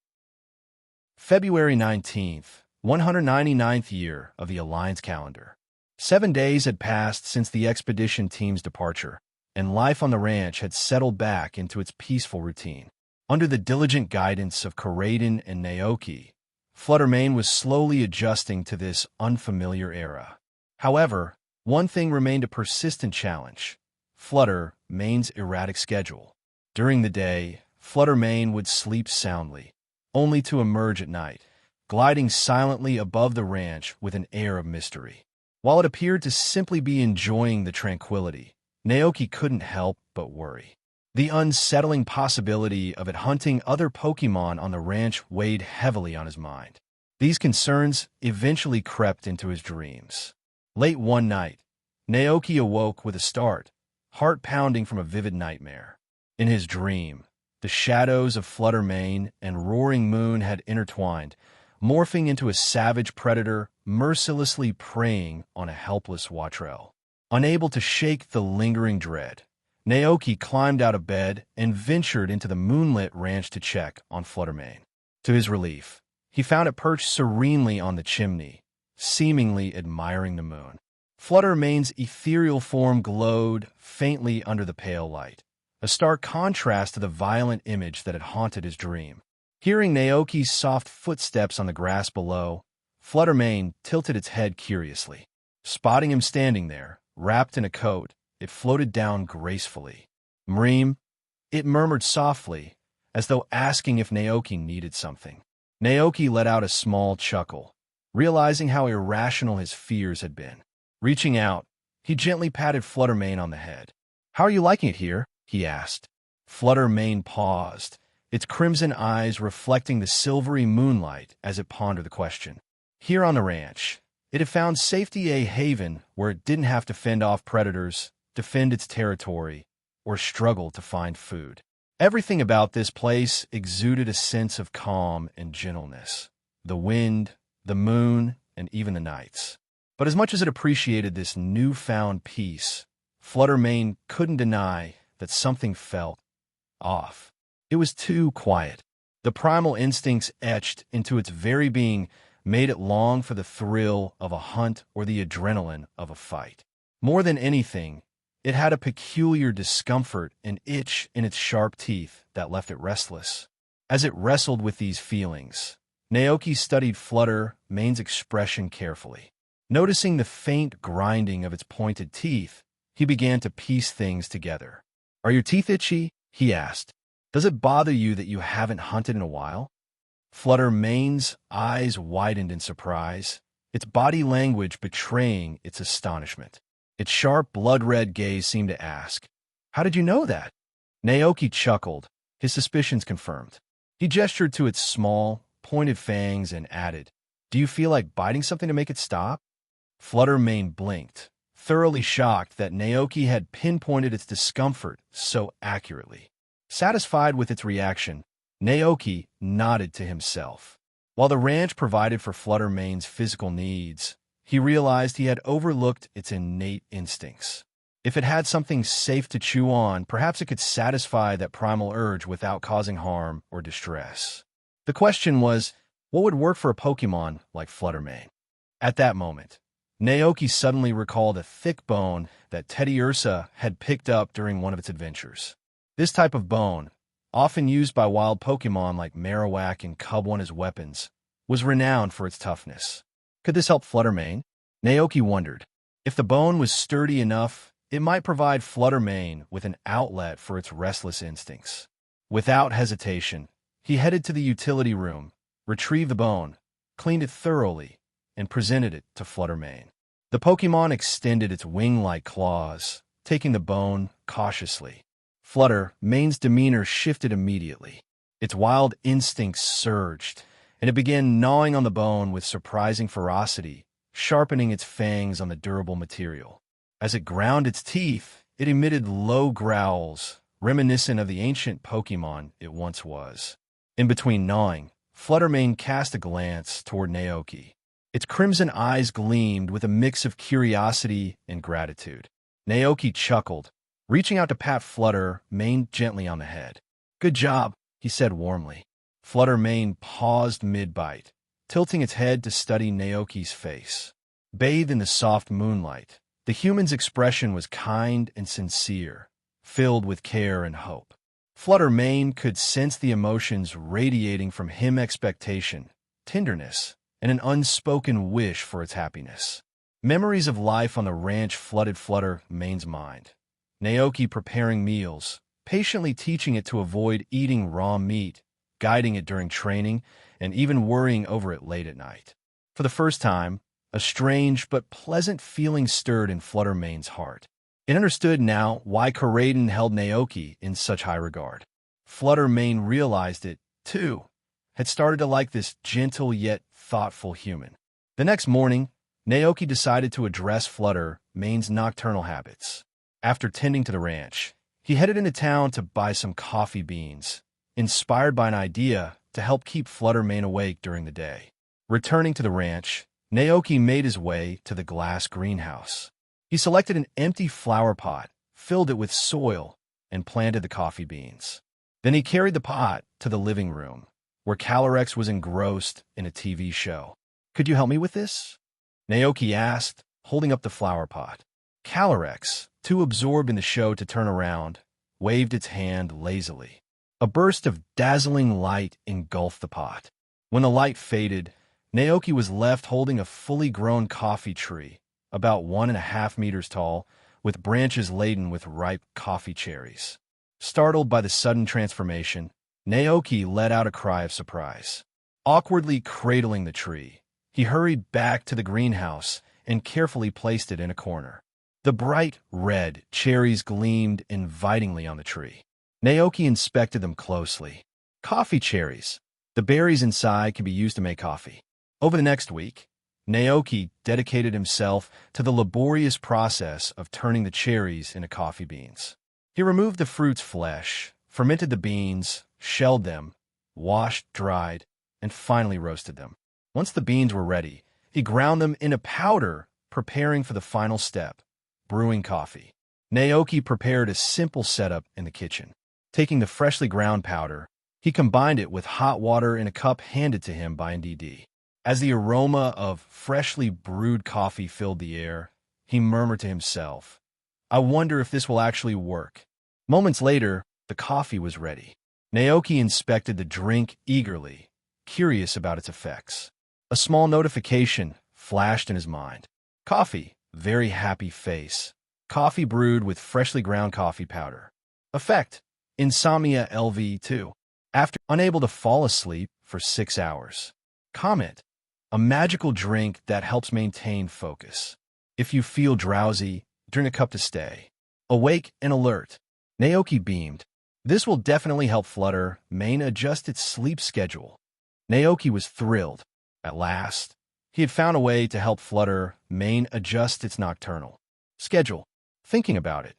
February 19th, 199th year of the Alliance calendar. 7 days had passed since the expedition team's departure, and life on the ranch had settled back into its peaceful routine. Under the diligent guidance of Koraidon and Naoki, Fluttermane was slowly adjusting to this unfamiliar era. However, one thing remained a persistent challenge: Fluttermane's erratic schedule. During the day, Fluttermane would sleep soundly, only to emerge at night, gliding silently above the ranch with an air of mystery. While it appeared to simply be enjoying the tranquility, Naoki couldn't help but worry. The unsettling possibility of it hunting other Pokémon on the ranch weighed heavily on his mind. These concerns eventually crept into his dreams. Late one night, Naoki awoke with a start, heart pounding from a vivid nightmare. In his dream, the shadows of Fluttermane and Roaring Moon had intertwined, morphing into a savage predator mercilessly preying on a helpless Wattrel. Unable to shake the lingering dread, Naoki climbed out of bed and ventured into the moonlit ranch to check on Fluttermane. To his relief, he found it perched serenely on the chimney, seemingly admiring the moon. Fluttermane's ethereal form glowed faintly under the pale light, a stark contrast to the violent image that had haunted his dream. Hearing Naoki's soft footsteps on the grass below, Fluttermane tilted its head curiously. Spotting him standing there, wrapped in a coat, it floated down gracefully. "Mreem," it murmured softly, as though asking if Naoki needed something. Naoki let out a small chuckle, realizing how irrational his fears had been. Reaching out, he gently patted Fluttermane on the head. "How are you liking it here?" he asked. Fluttermane paused, its crimson eyes reflecting the silvery moonlight as it pondered the question. Here on the ranch, it had found safety, a haven where it didn't have to fend off predators, defend its territory, or struggle to find food. Everything about this place exuded a sense of calm and gentleness. The wind, the moon, and even the nights. But as much as it appreciated this newfound peace, Fluttermane couldn't deny that something felt off. It was too quiet. The primal instincts etched into its very being made it long for the thrill of a hunt or the adrenaline of a fight. More than anything, it had a peculiar discomfort and itch in its sharp teeth that left it restless. As it wrestled with these feelings, Naoki studied Fluttermane's expression carefully. Noticing the faint grinding of its pointed teeth, he began to piece things together. "Are your teeth itchy?" he asked. "Does it bother you that you haven't hunted in a while?" Fluttermane's eyes widened in surprise, its body language betraying its astonishment. Its sharp, blood-red gaze seemed to ask, "How did you know that?" Naoki chuckled, his suspicions confirmed. He gestured to its small, pointed fangs and added, "Do you feel like biting something to make it stop?" Fluttermane blinked, thoroughly shocked that Naoki had pinpointed its discomfort so accurately. Satisfied with its reaction, Naoki nodded to himself. While the ranch provided for Fluttermane's physical needs, he realized he had overlooked its innate instincts. If it had something safe to chew on, perhaps it could satisfy that primal urge without causing harm or distress. The question was, what would work for a Pokémon like Fluttermane? At that moment, Naoki suddenly recalled a thick bone that Teddiursa had picked up during one of its adventures. This type of bone, often used by wild Pokémon like Marowak and Cubone as weapons, was renowned for its toughness. Could this help Fluttermane? Naoki wondered. If the bone was sturdy enough, it might provide Fluttermane with an outlet for its restless instincts. Without hesitation, he headed to the utility room, retrieved the bone, cleaned it thoroughly, and presented it to Fluttermane. The Pokémon extended its wing-like claws, taking the bone cautiously. Flutter Mane's demeanor shifted immediately. Its wild instincts surged, and it began gnawing on the bone with surprising ferocity, sharpening its fangs on the durable material. As it ground its teeth, it emitted low growls, reminiscent of the ancient Pokémon it once was. In between gnawing, Fluttermane cast a glance toward Naoki. Its crimson eyes gleamed with a mix of curiosity and gratitude. Naoki chuckled, reaching out to pat Fluttermane gently on the head. "Good job," he said warmly. Fluttermane paused mid-bite, tilting its head to study Naoki's face. Bathed in the soft moonlight, the human's expression was kind and sincere, filled with care and hope. Fluttermane could sense the emotions radiating from him: expectation, tenderness, and an unspoken wish for its happiness. Memories of life on the ranch flooded Fluttermane's mind. Naoki preparing meals, patiently teaching it to avoid eating raw meat, guiding it during training, and even worrying over it late at night. For the first time, a strange but pleasant feeling stirred in Fluttermane's heart. It understood now why Karaden held Naoki in such high regard. Fluttermane realized it, too, had started to like this gentle yet thoughtful human. The next morning, Naoki decided to address Fluttermane's nocturnal habits. After tending to the ranch, he headed into town to buy some coffee beans, inspired by an idea to help keep Fluttermane awake during the day. Returning to the ranch, Naoki made his way to the glass greenhouse. He selected an empty flower pot, filled it with soil, and planted the coffee beans. Then he carried the pot to the living room, where Calyrex was engrossed in a TV show. "Could you help me with this?" Naoki asked, holding up the flower pot. Calyrex, too absorbed in the show to turn around, waved its hand lazily. A burst of dazzling light engulfed the pot. When the light faded, Naoki was left holding a fully grown coffee tree, about 1.5 meters tall, with branches laden with ripe coffee cherries. Startled by the sudden transformation, Naoki let out a cry of surprise. Awkwardly cradling the tree, he hurried back to the greenhouse and carefully placed it in a corner. The bright red cherries gleamed invitingly on the tree. Naoki inspected them closely. Coffee cherries. The berries inside can be used to make coffee. Over the next week, Naoki dedicated himself to the laborious process of turning the cherries into coffee beans. He removed the fruit's flesh, fermented the beans, shelled them, washed, dried, and finally roasted them. Once the beans were ready, he ground them into powder, preparing for the final step, brewing coffee. Naoki prepared a simple setup in the kitchen. Taking the freshly ground powder, he combined it with hot water in a cup handed to him by NDD. As the aroma of freshly brewed coffee filled the air, he murmured to himself, "I wonder if this will actually work." Moments later, the coffee was ready. Naoki inspected the drink eagerly, curious about its effects. A small notification flashed in his mind. Coffee, very happy face. Coffee brewed with freshly ground coffee powder. Effect, insomnia LV2. After unable to fall asleep for 6 hours. Comment, a magical drink that helps maintain focus. If you feel drowsy, drink a cup to stay awake and alert. Naoki beamed. This will definitely help Fluttermane adjust its sleep schedule. Naoki was thrilled. At last, he had found a way to help Fluttermane adjust its nocturnal schedule. Thinking about it,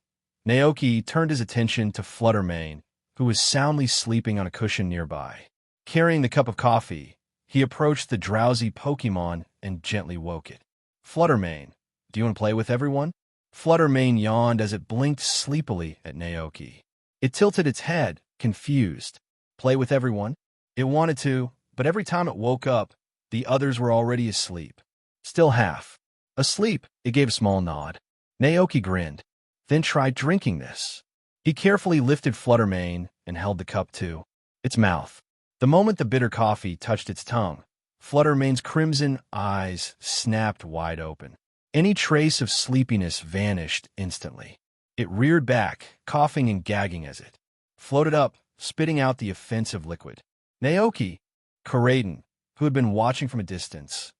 Naoki turned his attention to Fluttermane, who was soundly sleeping on a cushion nearby. Carrying the cup of coffee, he approached the drowsy Pokémon and gently woke it. "Fluttermane, do you want to play with everyone?" Fluttermane yawned as it blinked sleepily at Naoki. It tilted its head, confused. Play with everyone? It wanted to, but every time it woke up, the others were already asleep. Still half asleep, it gave a small nod. Naoki grinned, then tried drinking this. He carefully lifted Fluttermane and held the cup to its mouth. The moment the bitter coffee touched its tongue, Fluttermane's crimson eyes snapped wide open. Any trace of sleepiness vanished instantly. It reared back, coughing and gagging as it floated up, spitting out the offensive liquid. Naoki, Karaden, who had been watching from a distance,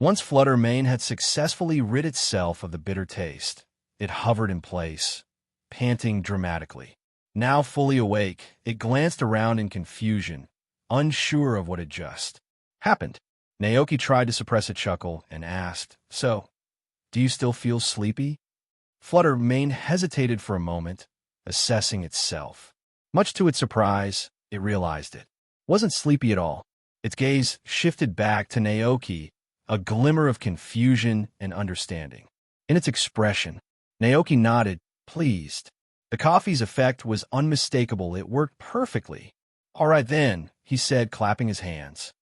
Once Flutter Mane had successfully rid itself of the bitter taste, it hovered in place, panting dramatically. Now fully awake, it glanced around in confusion, unsure of what had just happened. Naoki tried to suppress a chuckle and asked, "So, do you still feel sleepy?" Flutter Mane hesitated for a moment, assessing itself. Much to its surprise, it realized it wasn't sleepy at all. Its gaze shifted back to Naoki, a glimmer of confusion and understanding in its expression. Naoki nodded, pleased. The coffee's effect was unmistakable. It worked perfectly. "All right then," he said, clapping his hands.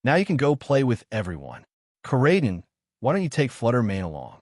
"Now you can go play with everyone. Koraiden, why don't you take Flutter Mane along?"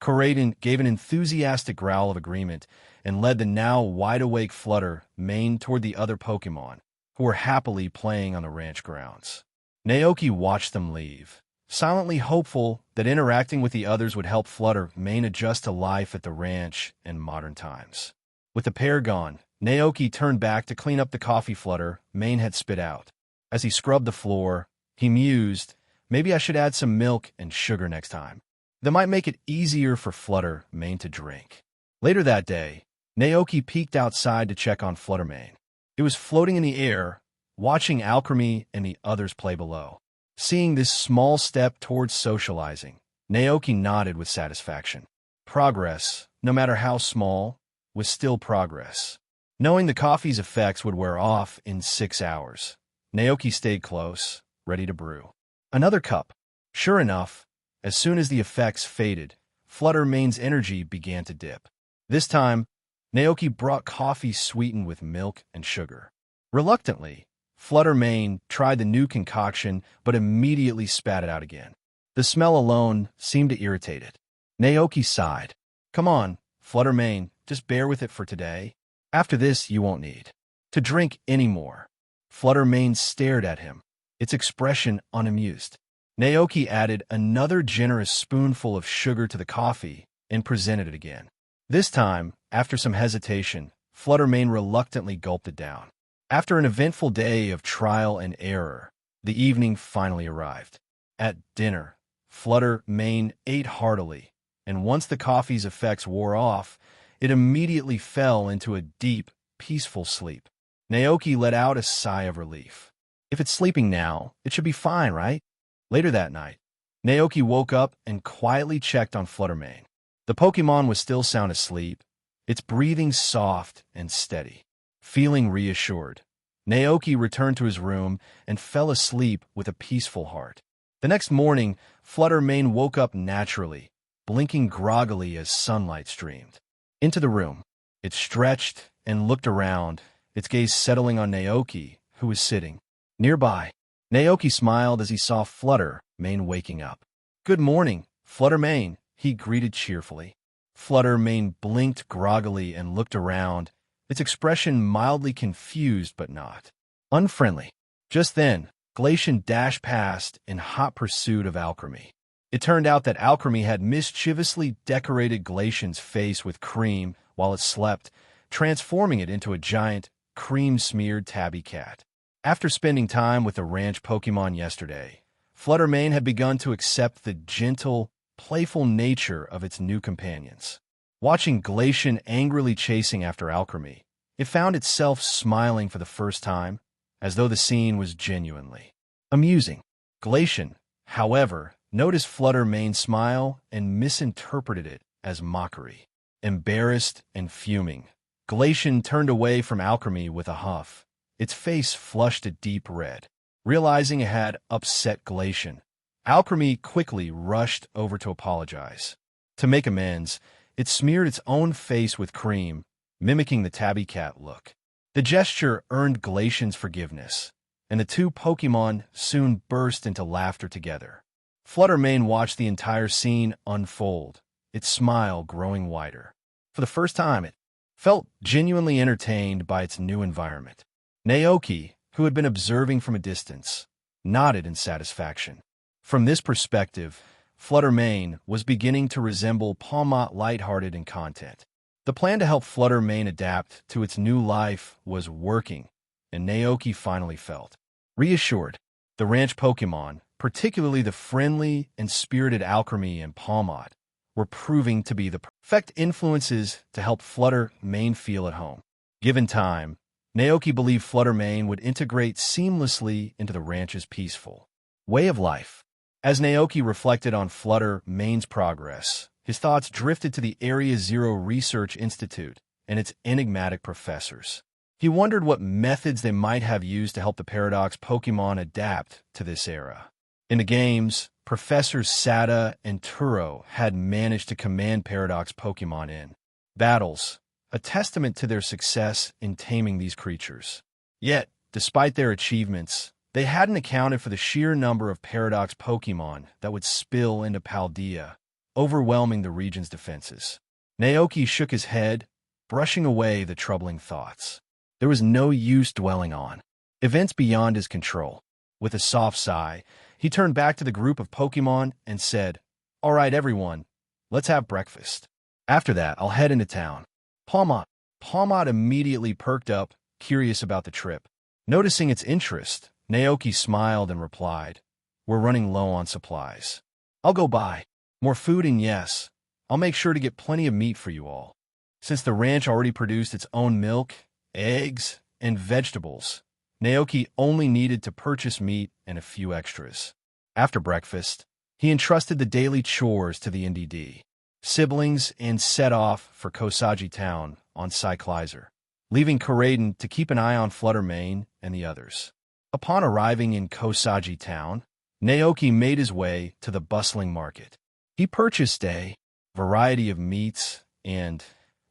Koraiden gave an enthusiastic growl of agreement and led the now wide-awake Flutter Mane toward the other Pokémon, who were happily playing on the ranch grounds. Naoki watched them leave, silently hopeful that interacting with the others would help Flutter Mane adjust to life at the ranch in modern times. With the pair gone, Naoki turned back to clean up the coffee Flutter Mane had spit out. As he scrubbed the floor, he mused, "Maybe I should add some milk and sugar next time. That might make it easier for Flutter Mane to drink." Later that day, Naoki peeked outside to check on Flutter Mane. It was floating in the air, watching Alchemy and the others play below. Seeing this small step towards socializing, Naoki nodded with satisfaction. Progress, no matter how small, was still progress. Knowing the coffee's effects would wear off in 6 hours, Naoki stayed close, ready to brew another cup. Sure enough, as soon as the effects faded, Flutter Mane's energy began to dip. This time, Naoki brought coffee sweetened with milk and sugar. Reluctantly, Flutter Mane tried the new concoction but immediately spat it out again. The smell alone seemed to irritate it. Naoki sighed. "Come on, Flutter Mane, just bear with it for today. After this, you won't need to drink any more." Flutter Mane stared at him, its expression unamused. Naoki added another generous spoonful of sugar to the coffee and presented it again. This time, after some hesitation, Flutter Mane reluctantly gulped it down. After an eventful day of trial and error, the evening finally arrived. At dinner, Flutter Mane ate heartily, and once the coffee's effects wore off, it immediately fell into a deep, peaceful sleep. Naoki let out a sigh of relief. If it's sleeping now, it should be fine, right? Later that night, Naoki woke up and quietly checked on Flutter Mane. The Pokémon was still sound asleep, its breathing soft and steady. Feeling reassured, Naoki returned to his room and fell asleep with a peaceful heart. The next morning, Flutter Mane woke up naturally, blinking groggily as sunlight streamed into the room. It stretched and looked around, its gaze settling on Naoki, who was sitting nearby. Naoki smiled as he saw Flutter Mane waking up. "Good morning, Flutter Mane," he greeted cheerfully. Flutter Mane blinked groggily and looked around, its expression mildly confused but not unfriendly. Just then, Glacian dashed past in hot pursuit of Alchemy. It turned out that Alchemy had mischievously decorated Glacian's face with cream while it slept, transforming it into a giant, cream-smeared tabby cat. After spending time with the ranch Pokémon yesterday, Flutter Mane had begun to accept the gentle, playful nature of its new companions. Watching Glacian angrily chasing after Alchemy, it found itself smiling for the first time, as though the scene was genuinely amusing. Glacian, however, noticed Flutter Mane's smile and misinterpreted it as mockery. Embarrassed and fuming, Glacian turned away from Alchemy with a huff, its face flushed a deep red. Realizing it had upset Glacian, Alchemy quickly rushed over to apologize. To make amends, it smeared its own face with cream, mimicking the tabby cat look. The gesture earned Glacian's forgiveness, and the two Pokémon soon burst into laughter together. Flutter Mane watched the entire scene unfold, its smile growing wider. For the first time, it felt genuinely entertained by its new environment. Naoki, who had been observing from a distance, nodded in satisfaction. From this perspective, Flutter Mane was beginning to resemble Palmot lighthearted in content. The plan to help Flutter Mane adapt to its new life was working, and Naoki finally felt reassured. The ranch Pokémon, particularly the friendly and spirited Alchemy and Palmot, were proving to be the perfect influences to help Flutter Mane feel at home. Given time, Naoki believed Flutter Mane would integrate seamlessly into the ranch's peaceful way of life. As Naoki reflected on Flutter Mane's progress, his thoughts drifted to the Area Zero Research Institute and its enigmatic professors. He wondered what methods they might have used to help the Paradox Pokémon adapt to this era. In the games, Professors Sada and Turo had managed to command Paradox Pokémon in battles, a testament to their success in taming these creatures. Yet, despite their achievements, they hadn't accounted for the sheer number of Paradox Pokémon that would spill into Paldea, overwhelming the region's defenses. Naoki shook his head, brushing away the troubling thoughts. There was no use dwelling on events beyond his control. With a soft sigh, he turned back to the group of Pokémon and said, "All right, everyone, let's have breakfast. After that, I'll head into town." Palmot immediately perked up, curious about the trip. Noticing its interest, Naoki smiled and replied, "We're running low on supplies. I'll go buy more food, and yes, I'll make sure to get plenty of meat for you all." Since the ranch already produced its own milk, eggs, and vegetables, Naoki only needed to purchase meat and a few extras. After breakfast, he entrusted the daily chores to the NDD siblings and set off for Kosagi Town on Cyclizer, leaving Karaden to keep an eye on Flutter Mane and the others. Upon arriving in Kosagi Town, Naoki made his way to the bustling market. He purchased a variety of meats and,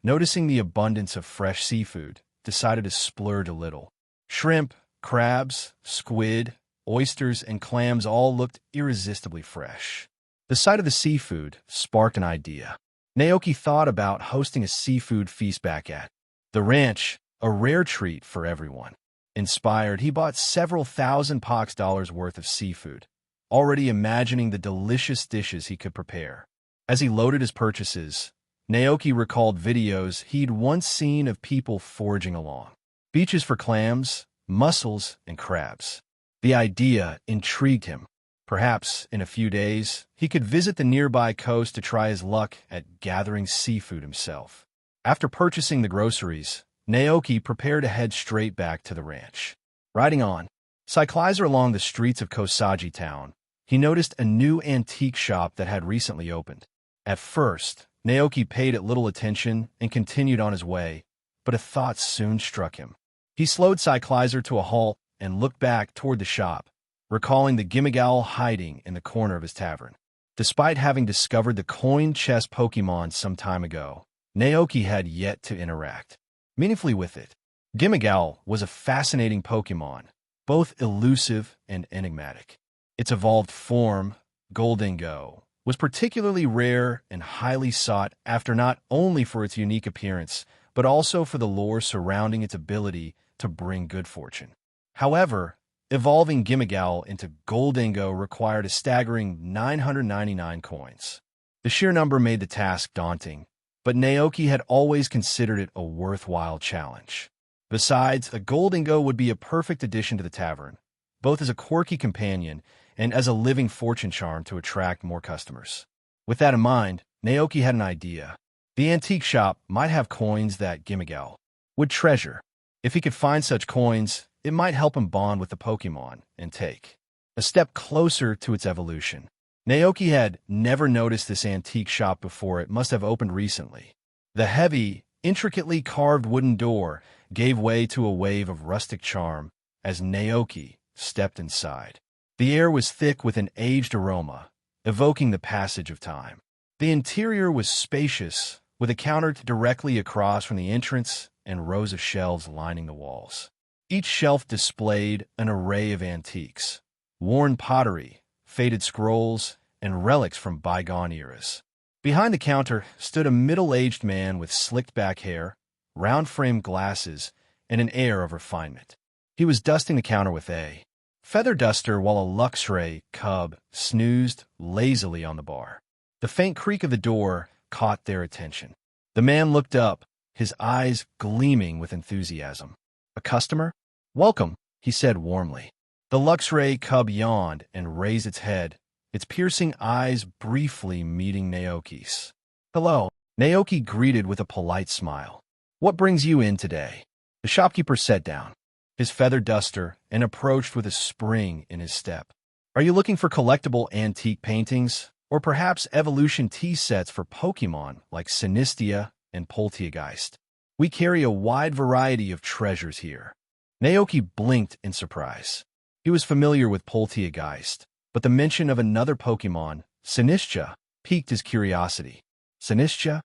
noticing the abundance of fresh seafood, decided to splurge a little. Shrimp, crabs, squid, oysters, and clams all looked irresistibly fresh. The sight of the seafood sparked an idea. Naoki thought about hosting a seafood feast back at the ranch, a rare treat for everyone. Inspired, he bought several $1,000 worth of seafood, already imagining the delicious dishes he could prepare. As he loaded his purchases, Naoki recalled videos he'd once seen of people foraging along beaches for clams, mussels, and crabs. The idea intrigued him. Perhaps, in a few days, he could visit the nearby coast to try his luck at gathering seafood himself. After purchasing the groceries, Naoki prepared to head straight back to the ranch. Riding on Cyclizer along the streets of Kosagi Town, he noticed a new antique shop that had recently opened. At first, Naoki paid it little attention and continued on his way, but a thought soon struck him. He slowed Cyclizer to a halt and looked back toward the shop, recalling the Gimmighoul hiding in the corner of his tavern. Despite having discovered the coin chess Pokémon some time ago, Naoki had yet to interact meaningfully with it. Gimmighoul was a fascinating Pokémon, both elusive and enigmatic. Its evolved form, Goldingo, was particularly rare and highly sought after not only for its unique appearance, but also for the lore surrounding its ability to bring good fortune. However, evolving Gimmighoul into Goldingo required a staggering 999 coins. The sheer number made the task daunting, but Naoki had always considered it a worthwhile challenge. Besides, a Goldingo would be a perfect addition to the tavern, both as a quirky companion and as a living fortune charm to attract more customers. With that in mind, Naoki had an idea. The antique shop might have coins that Gimmighoul would treasure. If he could find such coins, it might help him bond with the Pokémon and take a step closer to its evolution. Naoki had never noticed this antique shop before. It must have opened recently. The heavy, intricately carved wooden door gave way to a wave of rustic charm as Naoki stepped inside. The air was thick with an aged aroma, evoking the passage of time. The interior was spacious, with a counter directly across from the entrance and rows of shelves lining the walls. Each shelf displayed an array of antiques, worn pottery, faded scrolls, and relics from bygone eras. Behind the counter stood a middle-aged man with slicked-back hair, round-framed glasses, and an air of refinement. He was dusting the counter with a feather duster while a Luxray cub snoozed lazily on the bar. The faint creak of the door caught their attention. The man looked up, his eyes gleaming with enthusiasm. "A customer? Welcome," he said warmly. The Luxray cub yawned and raised its head, its piercing eyes briefly meeting Naoki's. "Hello," Naoki greeted with a polite smile. "What brings you in today?" The shopkeeper sat down, his feather duster, and approached with a spring in his step. "Are you looking for collectible antique paintings, or perhaps evolution tea sets for Pokémon like Sinistea and Polteageist? We carry a wide variety of treasures here." Naoki blinked in surprise. He was familiar with Polteageist, but the mention of another Pokémon, Sinistea, piqued his curiosity. "Sinistea?"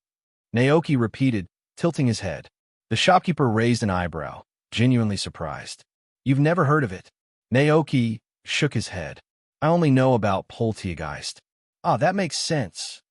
Naoki repeated, tilting his head. The shopkeeper raised an eyebrow, genuinely surprised. "You've never heard of it?" Naoki shook his head. "I only know about Polteageist." "Ah, that makes sense."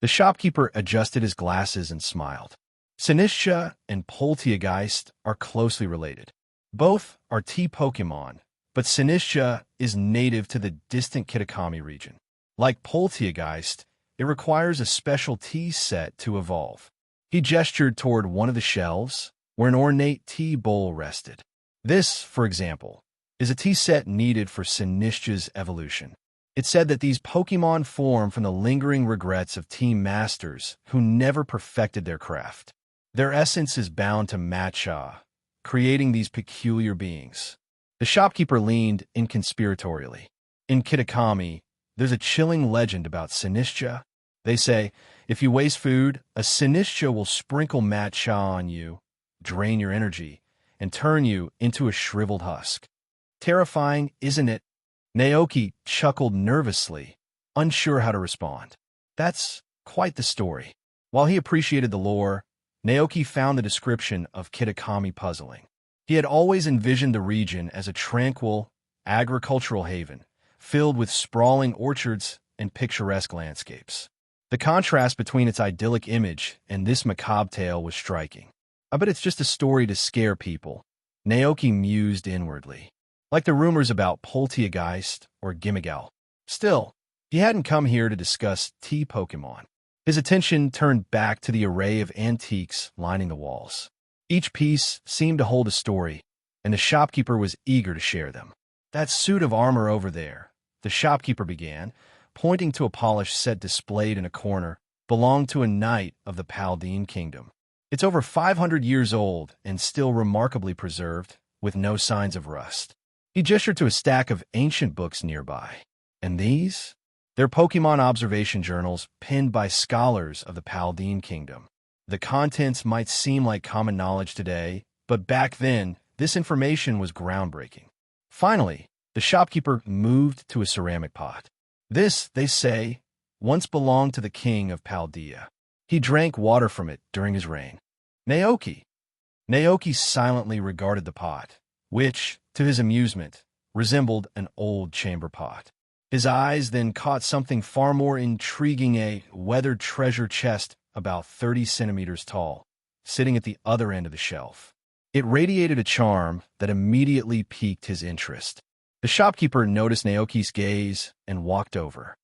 The shopkeeper adjusted his glasses and smiled. Sinistea and Polteageist are closely related. Both are tea Pokémon, but Sinistea is native to the distant Kitakami region. Like Polteageist, it requires a special tea set to evolve. He gestured toward one of the shelves, where an ornate tea bowl rested. This, for example, is a tea set needed for Sinistea's evolution. It said that these Pokémon form from the lingering regrets of tea masters who never perfected their craft. Their essence is bound to matcha, creating these peculiar beings. The shopkeeper leaned inconspiratorially. "In Kitakami, there's a chilling legend about Sinistea. They say, if you waste food, a Sinistea will sprinkle matcha on you, drain your energy, and turn you into a shriveled husk. Terrifying, isn't it?" Naoki chuckled nervously, unsure how to respond. That's quite the story. While he appreciated the lore, Naoki found the description of Kitakami puzzling. He had always envisioned the region as a tranquil, agricultural haven, filled with sprawling orchards and picturesque landscapes. The contrast between its idyllic image and this macabre tale was striking. "I bet it's just a story to scare people," Naoki mused inwardly. Like the rumors about Polteageist or Gimmighoul. Still, he hadn't come here to discuss tea Pokémon. His attention turned back to the array of antiques lining the walls. Each piece seemed to hold a story, and the shopkeeper was eager to share them. "That suit of armor over there," the shopkeeper began, pointing to a polished set displayed in a corner, belonged to a knight of the Paldean kingdom. "It's over 500 years old and still remarkably preserved, with no signs of rust." He gestured to a stack of ancient books nearby. "And these?" They're Pokémon observation journals penned by scholars of the Paldean kingdom. The contents might seem like common knowledge today, but back then, this information was groundbreaking. Finally, the shopkeeper moved to a ceramic pot. "This, they say, once belonged to the king of Paldea. He drank water from it during his reign." Naoki. Naoki silently regarded the pot, which, to his amusement, resembled an old chamber pot. His eyes then caught something far more intriguing, a weathered treasure chest about 30 centimeters tall, sitting at the other end of the shelf. It radiated a charm that immediately piqued his interest. The shopkeeper noticed Naoki's gaze and walked over.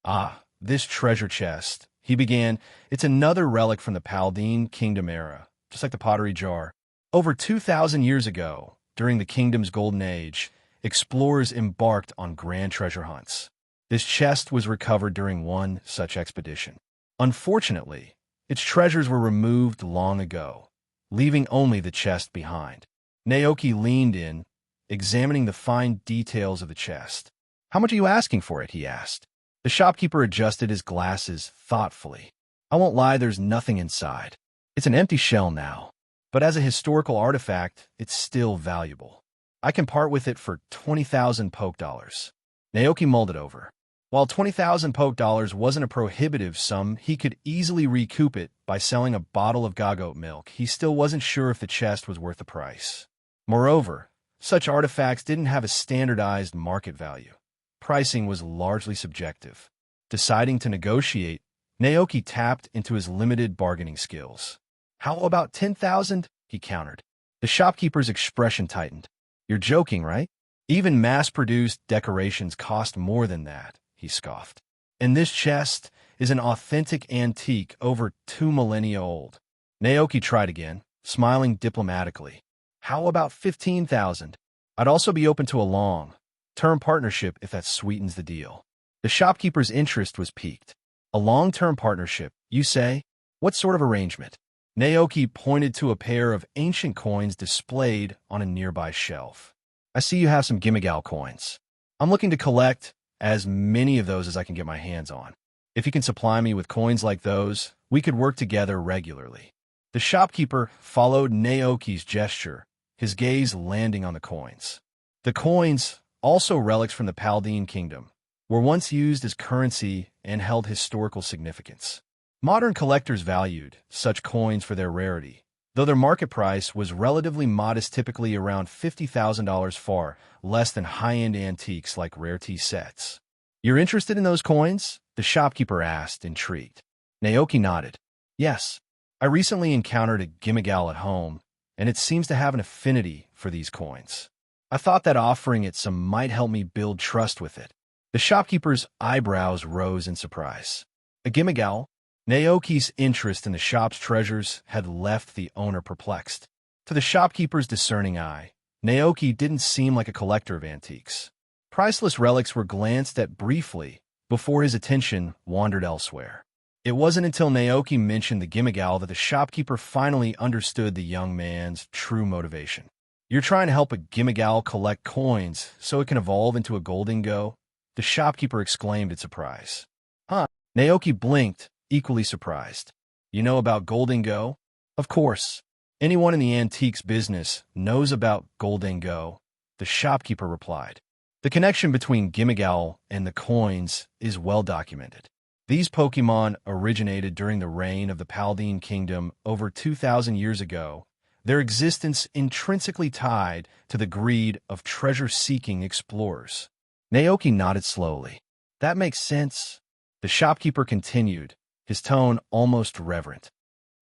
"Ah, this treasure chest," he began. "It's another relic from the Paldean Kingdom era, just like the pottery jar. Over 2,000 years ago, during the kingdom's golden age, explorers embarked on grand treasure hunts. This chest was recovered during one such expedition. Unfortunately, its treasures were removed long ago, leaving only the chest behind." Naoki leaned in, examining the fine details of the chest. "How much are you asking for it?" he asked. The shopkeeper adjusted his glasses thoughtfully. "I won't lie, there's nothing inside. It's an empty shell now, but as a historical artifact, it's still valuable. I can part with it for 20,000 poke dollars." Naoki mulled it over. While 20,000 poke dollars wasn't a prohibitive sum, he could easily recoup it by selling a bottle of gagote milk. He still wasn't sure if the chest was worth the price. Moreover, such artifacts didn't have a standardized market value. Pricing was largely subjective. Deciding to negotiate, Naoki tapped into his limited bargaining skills. "How about 10,000? He countered. The shopkeeper's expression tightened. "You're joking, right? Even mass-produced decorations cost more than that," he scoffed. "And this chest is an authentic antique over 2 millennia old." Naoki tried again, smiling diplomatically. "How about 15,000? I'd also be open to a long, Term partnership if that sweetens the deal. The shopkeeper's interest was piqued. A long-term partnership, you say? What sort of arrangement? Naoki pointed to a pair of ancient coins displayed on a nearby shelf. I see you have some Gimigal coins. I'm looking to collect as many of those as I can get my hands on. If you can supply me with coins like those, we could work together regularly. The shopkeeper followed Naoki's gesture, his gaze landing on the coins. The coins, also relics from the Paldean Kingdom, were once used as currency and held historical significance. Modern collectors valued such coins for their rarity, though their market price was relatively modest, typically around $50,000, far less than high-end antiques like rare tea sets. You're interested in those coins? The shopkeeper asked, intrigued. Naoki nodded. Yes, I recently encountered a Gimigal at home, and it seems to have an affinity for these coins. I thought that offering it some might help me build trust with it. The shopkeeper's eyebrows rose in surprise. A Gimigal? Naoki's interest in the shop's treasures had left the owner perplexed. To the shopkeeper's discerning eye, Naoki didn't seem like a collector of antiques. Priceless relics were glanced at briefly before his attention wandered elsewhere. It wasn't until Naoki mentioned the Gimigal that the shopkeeper finally understood the young man's true motivation. You're trying to help a Gimigal collect coins so it can evolve into a Goldingo? The shopkeeper exclaimed in surprise. Huh? Naoki blinked, equally surprised. You know about Goldingo? Of course. Anyone in the antiques business knows about Goldingo, the shopkeeper replied. The connection between Gimigal and the coins is well documented. These Pokémon originated during the reign of the Paldean Kingdom over 2,000 years ago, their existence intrinsically tied to the greed of treasure-seeking explorers. Naoki nodded slowly. That makes sense. The shopkeeper continued, his tone almost reverent.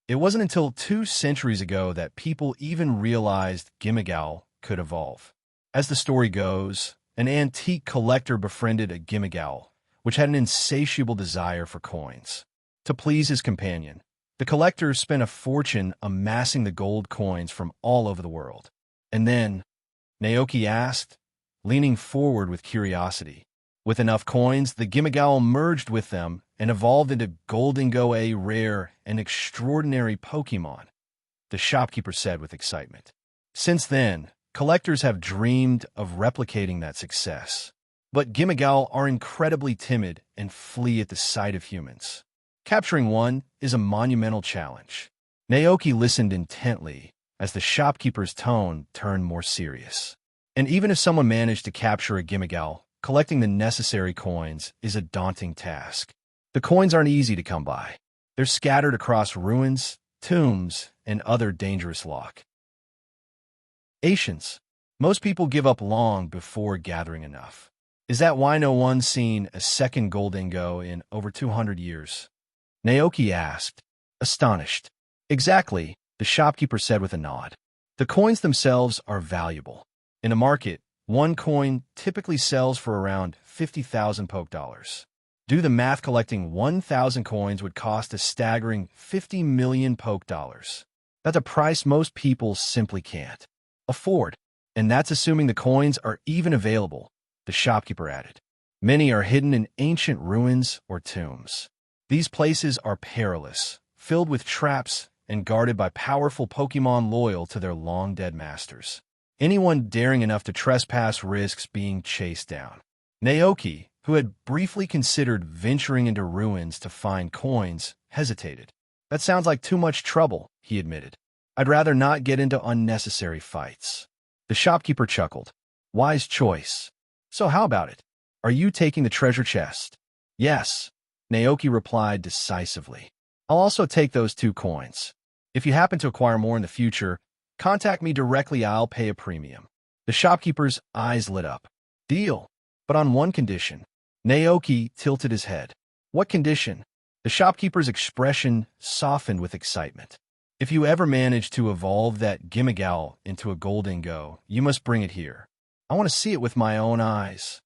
It wasn't until 2 centuries ago that people even realized Gimigal could evolve. As the story goes, an antique collector befriended a Gimigal, which had an insatiable desire for coins. To please his companion, the collector spent a fortune amassing the gold coins from all over the world. And then, Naoki asked, leaning forward with curiosity. With enough coins, the Gimigal merged with them and evolved into Goldingo, a rare and extraordinary Pokémon, the shopkeeper said with excitement. Since then, collectors have dreamed of replicating that success. But Gimigal are incredibly timid and flee at the sight of humans. Capturing one is a monumental challenge. Naoki listened intently as the shopkeeper's tone turned more serious. And even if someone managed to capture a Gimigal, collecting the necessary coins is a daunting task. The coins aren't easy to come by. They're scattered across ruins, tombs, and other dangerous locations. Most people give up long before gathering enough. Is that why no one's seen a second Goldingo in over 200 years? Naoki asked, astonished. Exactly, the shopkeeper said with a nod. The coins themselves are valuable. In a market, one coin typically sells for around 50,000 poke dollars. Do the math, collecting 1,000 coins would cost a staggering 50 million poke dollars. That's a price most people simply can't afford. And that's assuming the coins are even available, the shopkeeper added. Many are hidden in ancient ruins or tombs. These places are perilous, filled with traps, and guarded by powerful Pokémon loyal to their long-dead masters. Anyone daring enough to trespass risks being chased down. Naoki, who had briefly considered venturing into ruins to find coins, hesitated. That sounds like too much trouble, he admitted. I'd rather not get into unnecessary fights. The shopkeeper chuckled. Wise choice. So how about it? Are you taking the treasure chest? Yes, Naoki replied decisively. I'll also take those 2 coins. If you happen to acquire more in the future, contact me directly. I'll pay a premium. The shopkeeper's eyes lit up. Deal, but on one condition. Naoki tilted his head. What condition? The shopkeeper's expression softened with excitement. If you ever manage to evolve that Gimigal into a Goldingo, you must bring it here. I want to see it with my own eyes.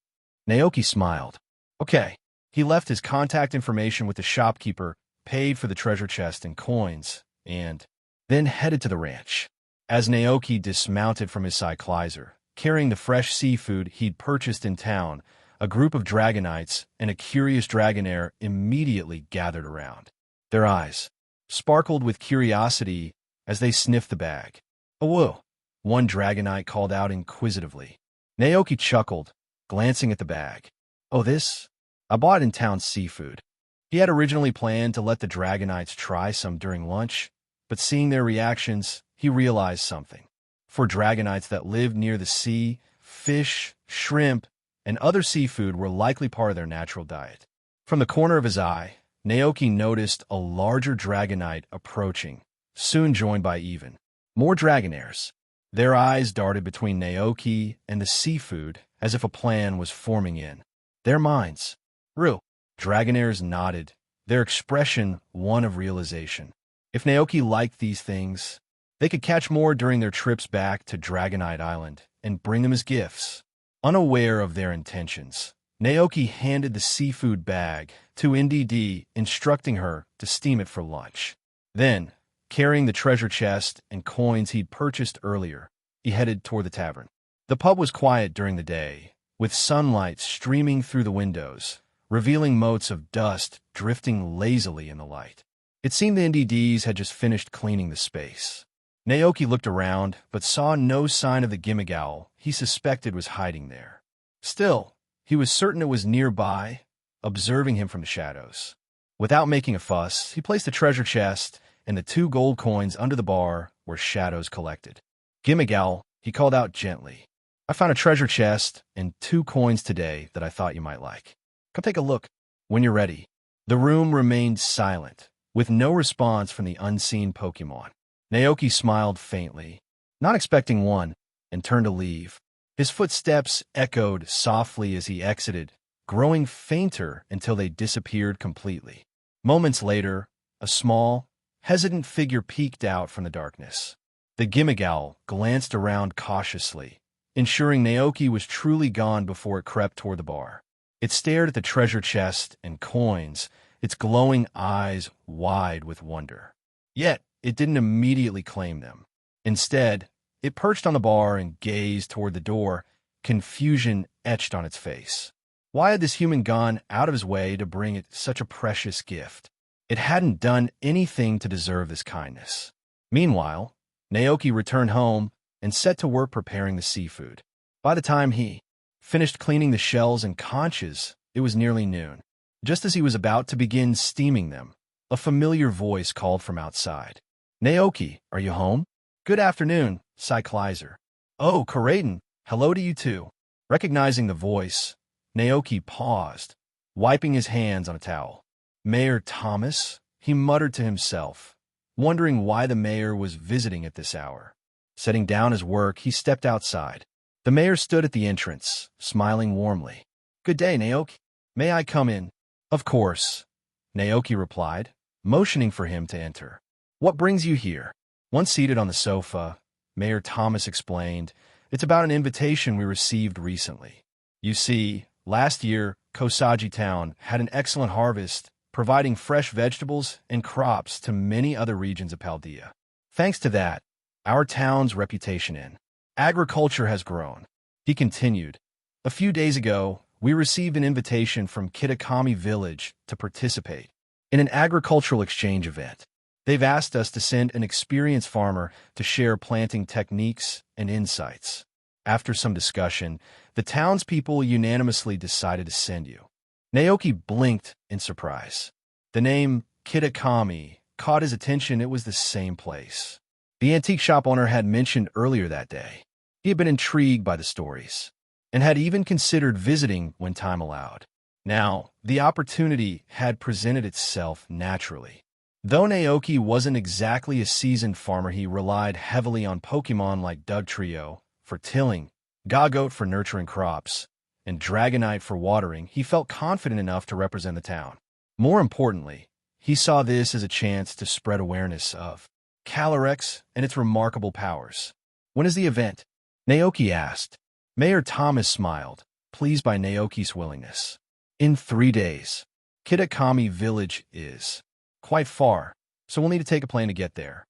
Naoki smiled. Okay. He left his contact information with the shopkeeper, paid for the treasure chest and coins, and then headed to the ranch. As Naoki dismounted from his cyclizer, carrying the fresh seafood he'd purchased in town. A group of dragonites and a curious dragonair immediately gathered around. Their eyes sparkled with curiosity as they sniffed the bag. "Oh, whoa," one dragonite called out inquisitively. Naoki chuckled, glancing at the bag. "Oh, this? I bought in town seafood." He had originally planned to let the dragonites try some during lunch, but seeing their reactions, he realized something. For dragonites that lived near the sea, fish, shrimp, and other seafood were likely part of their natural diet. From the corner of his eye, Naoki noticed a larger dragonite approaching, soon joined by even more dragonairs. Their eyes darted between Naoki and the seafood as if a plan was forming in their minds. "Real." Dragonairs nodded, their expression one of realization. If Naoki liked these things, they could catch more during their trips back to Dragonite Island and bring them as gifts. Unaware of their intentions, Naoki handed the seafood bag to NDD, instructing her to steam it for lunch. Then, carrying the treasure chest and coins he'd purchased earlier, he headed toward the tavern. The pub was quiet during the day, with sunlight streaming through the windows, revealing motes of dust drifting lazily in the light. It seemed the NDDs had just finished cleaning the space. Naoki looked around, but saw no sign of the Gimmigowl he suspected was hiding there. Still, he was certain it was nearby, observing him from the shadows. Without making a fuss, he placed the treasure chest and the 2 gold coins under the bar where shadows collected. "Gimmigowl," he called out gently. "I found a treasure chest and 2 coins today that I thought you might like. Come take a look when you're ready." The room remained silent, with no response from the unseen Pokémon. Naoki smiled faintly, not expecting one, and turned to leave. His footsteps echoed softly as he exited, growing fainter until they disappeared completely. Moments later, a small, hesitant figure peeked out from the darkness. The Gimmigowl glanced around cautiously, ensuring Naoki was truly gone before it crept toward the bar. It stared at the treasure chest and coins, its glowing eyes wide with wonder. Yet, it didn't immediately claim them. Instead, it perched on the bar and gazed toward the door, confusion etched on its face. Why had this human gone out of his way to bring it such a precious gift? It hadn't done anything to deserve this kindness. Meanwhile, Naoki returned home and set to work preparing the seafood. By the time he finished cleaning the shells and conches, it was nearly noon. Just as he was about to begin steaming them, a familiar voice called from outside. "Naoki, are you home?" "Good afternoon, Cyclizer." "Oh, Karaten, hello to you too." Recognizing the voice, Naoki paused, wiping his hands on a towel. "Mayor Thomas?" he muttered to himself, wondering why the mayor was visiting at this hour. Setting down his work, he stepped outside. The mayor stood at the entrance, smiling warmly. "Good day, Naoki. May I come in?" "Of course," Naoki replied, motioning for him to enter. "What brings you here?" Once seated on the sofa, Mayor Thomas explained, "It's about an invitation we received recently. You see, last year, Kosagi Town had an excellent harvest, providing fresh vegetables and crops to many other regions of Paldea. Thanks to that, our town's reputation in agriculture has grown." He continued, "A few days ago, we received an invitation from Kitakami Village to participate in an agricultural exchange event. They've asked us to send an experienced farmer to share planting techniques and insights. After some discussion, the townspeople unanimously decided to send you." Naoki blinked in surprise. The name Kitakami caught his attention. It was the same place the antique shop owner had mentioned earlier that day. He had been intrigued by the stories, and had even considered visiting when time allowed. Now, the opportunity had presented itself naturally. Though Naoki wasn't exactly a seasoned farmer, he relied heavily on Pokémon like Dugtrio for tilling, Gagoat for nurturing crops, and Dragonite for watering. He felt confident enough to represent the town. More importantly, he saw this as a chance to spread awareness of Calyrex and its remarkable powers. "When is the event?" Naoki asked. Mayor Thomas smiled, pleased by Naoki's willingness. "In 3 days. Kitakami Village is quite far, so we'll need to take a plane to get there."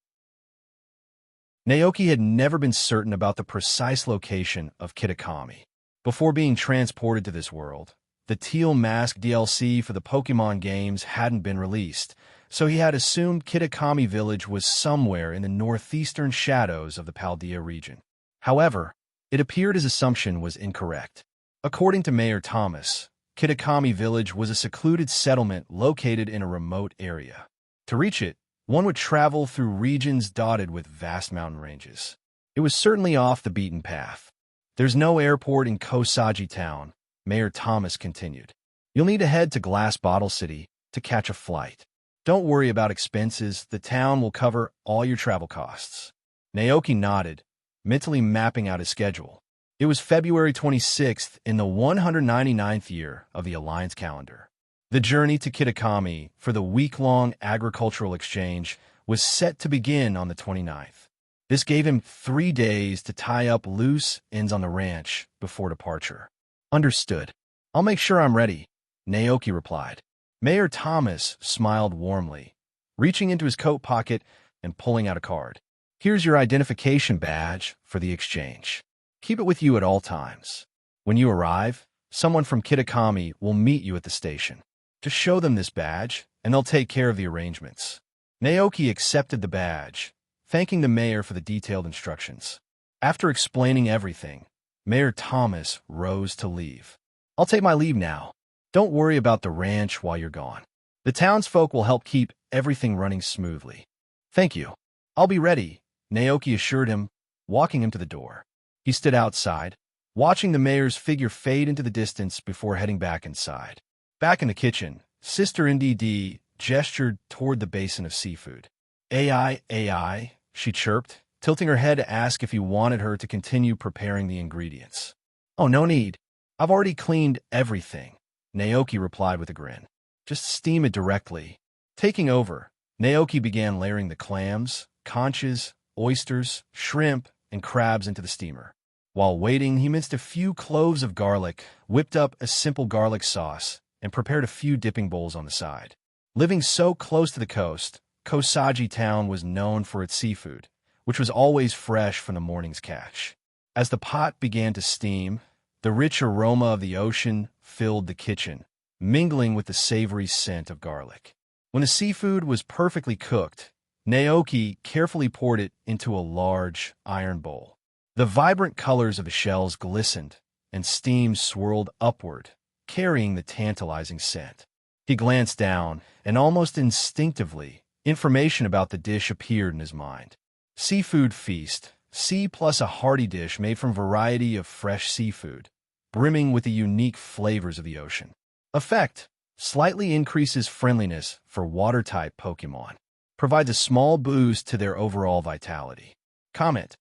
Naoki had never been certain about the precise location of Kitakami. Before being transported to this world, the Teal Mask DLC for the Pokémon games hadn't been released, so he had assumed Kitakami Village was somewhere in the northeastern shadows of the Paldea region. However, it appeared his assumption was incorrect. According to Mayor Thomas, Kitakami Village was a secluded settlement located in a remote area. To reach it, one would travel through regions dotted with vast mountain ranges. It was certainly off the beaten path. There's no airport in Kosagi Town, Mayor Thomas continued. You'll need to head to Glass Bottle City to catch a flight. Don't worry about expenses, the town will cover all your travel costs. Naoki nodded, mentally mapping out his schedule. It was February 26th in the 199th year of the Alliance calendar. The journey to Kitakami for the week-long agricultural exchange was set to begin on the 29th. This gave him 3 days to tie up loose ends on the ranch before departure. Understood. I'll make sure I'm ready, Naoki replied. Mayor Thomas smiled warmly, reaching into his coat pocket and pulling out a card. Here's your identification badge for the exchange. Keep it with you at all times. When you arrive, someone from Kitakami will meet you at the station. Just show them this badge, and they'll take care of the arrangements. Naoki accepted the badge, thanking the mayor for the detailed instructions. After explaining everything, Mayor Thomas rose to leave. I'll take my leave now. Don't worry about the ranch while you're gone. The townsfolk will help keep everything running smoothly. Thank you. I'll be ready, Naoki assured him, walking him to the door. He stood outside, watching the mayor's figure fade into the distance before heading back inside. Back in the kitchen, Sister NDD gestured toward the basin of seafood. AI, she chirped, tilting her head to ask if he wanted her to continue preparing the ingredients. Oh, no need. I've already cleaned everything, Naoki replied with a grin. Just steam it directly. Taking over, Naoki began layering the clams, conches, oysters, shrimp, and crabs into the steamer. While waiting, he minced a few cloves of garlic, whipped up a simple garlic sauce, and prepared a few dipping bowls on the side. Living so close to the coast, Kosagi Town was known for its seafood, which was always fresh from the morning's catch. As the pot began to steam, the rich aroma of the ocean filled the kitchen, mingling with the savory scent of garlic. When the seafood was perfectly cooked, Naoki carefully poured it into a large iron bowl. The vibrant colors of the shells glistened, and steam swirled upward, carrying the tantalizing scent. He glanced down, and almost instinctively, information about the dish appeared in his mind. Seafood feast, sea plus a hearty dish made from a variety of fresh seafood, brimming with the unique flavors of the ocean. Effect: slightly increases friendliness for water-type Pokémon. Provides a small boost to their overall vitality. Comment: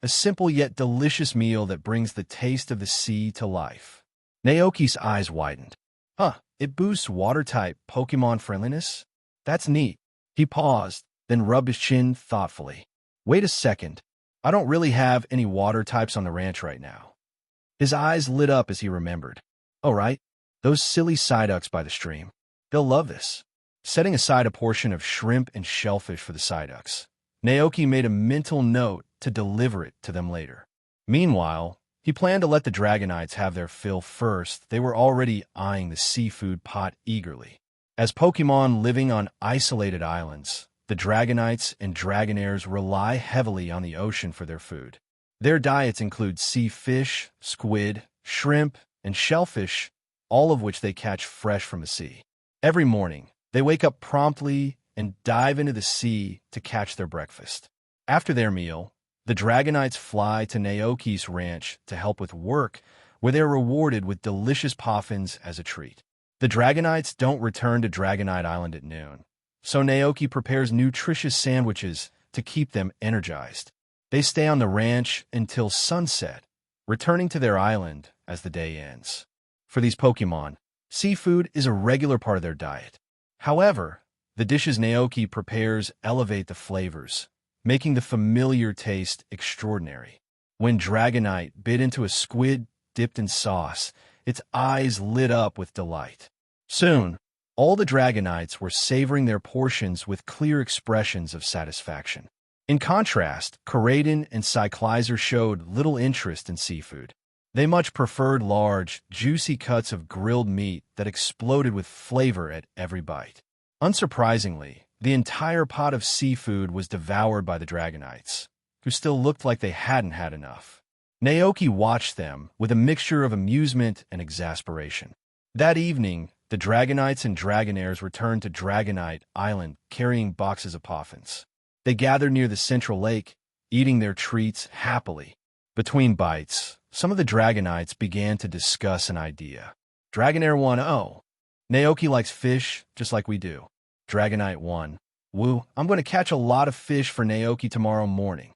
a simple yet delicious meal that brings the taste of the sea to life. Naoki's eyes widened. It boosts water-type Pokémon friendliness? That's neat. He paused, then rubbed his chin thoughtfully. Wait a second. I don't really have any water types on the ranch right now. His eyes lit up as he remembered. Oh, right. Those silly Psyducks by the stream. They'll love this. Setting aside a portion of shrimp and shellfish for the Psyducks, Naoki made a mental note to deliver it to them later. Meanwhile, he planned to let the Dragonites have their fill first. They were already eyeing the seafood pot eagerly. As Pokémon living on isolated islands, the Dragonites and Dragonairs rely heavily on the ocean for their food. Their diets include sea fish, squid, shrimp, and shellfish, all of which they catch fresh from the sea. Every morning, they wake up promptly and dive into the sea to catch their breakfast. After their meal, the Dragonites fly to Naoki's ranch to help with work, where they are rewarded with delicious poffins as a treat. The Dragonites don't return to Dragonite Island at noon, so Naoki prepares nutritious sandwiches to keep them energized. They stay on the ranch until sunset, returning to their island as the day ends. For these Pokémon, seafood is a regular part of their diet. However, the dishes Naoki prepares elevate the flavors, making the familiar taste extraordinary. When Dragonite bit into a squid dipped in sauce, its eyes lit up with delight. Soon, all the Dragonites were savoring their portions with clear expressions of satisfaction. In contrast, Karaden and Cyclizer showed little interest in seafood. They much preferred large, juicy cuts of grilled meat that exploded with flavor at every bite. Unsurprisingly, the entire pot of seafood was devoured by the Dragonites, who still looked like they hadn't had enough. Naoki watched them with a mixture of amusement and exasperation. That evening, the Dragonites and Dragonaires returned to Dragonite Island carrying boxes of poffins. They gathered near the central lake, eating their treats happily. Between bites, some of the Dragonites began to discuss an idea. Dragonair 1, oh, Naoki likes fish just like we do. Dragonite 1, woo, I'm going to catch a lot of fish for Naoki tomorrow morning.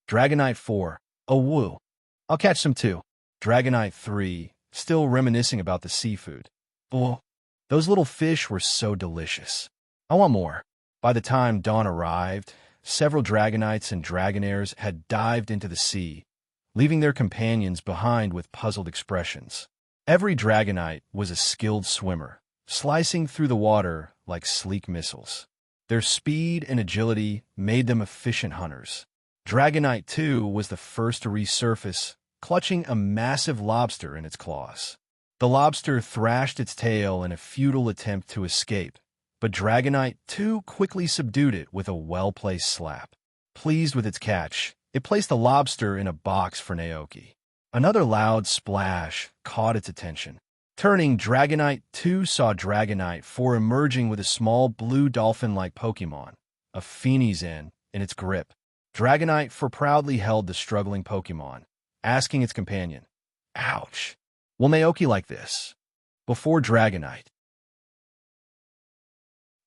Dragonite 4, oh woo, I'll catch some too. Dragonite 3, still reminiscing about the seafood. Oh, those little fish were so delicious. I want more. By the time dawn arrived, several Dragonites and Dragonaires had dived into the sea, leaving their companions behind with puzzled expressions. Every Dragonite was a skilled swimmer, slicing through the water like sleek missiles. Their speed and agility made them efficient hunters. Dragonite 2 was the first to resurface, clutching a massive lobster in its claws. The lobster thrashed its tail in a futile attempt to escape, but Dragonite 2 quickly subdued it with a well-placed slap. Pleased with its catch, it placed the lobster in a box for Naoki. Another loud splash caught its attention. Turning, Dragonite 2 saw Dragonite 4 emerging with a small blue dolphin-like Pokémon, a Fenizen, in its grip. Dragonite 4 proudly held the struggling Pokémon, asking its companion, "Ouch, will Naoki like this?" Before Dragonite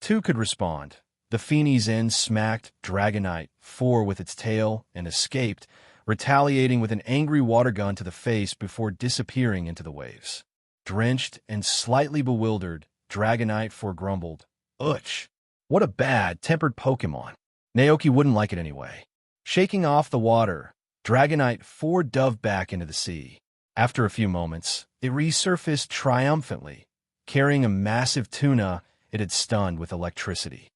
2 could respond, the Fenizen smacked Dragonite 4 with its tail and escaped, retaliating with an angry water gun to the face before disappearing into the waves. Drenched and slightly bewildered, Dragonite 4 grumbled, "Ouch, what a bad-tempered Pokémon. Naoki wouldn't like it anyway." Shaking off the water, Dragonite 4 dove back into the sea. After a few moments, it resurfaced triumphantly, carrying a massive tuna it had stunned with electricity.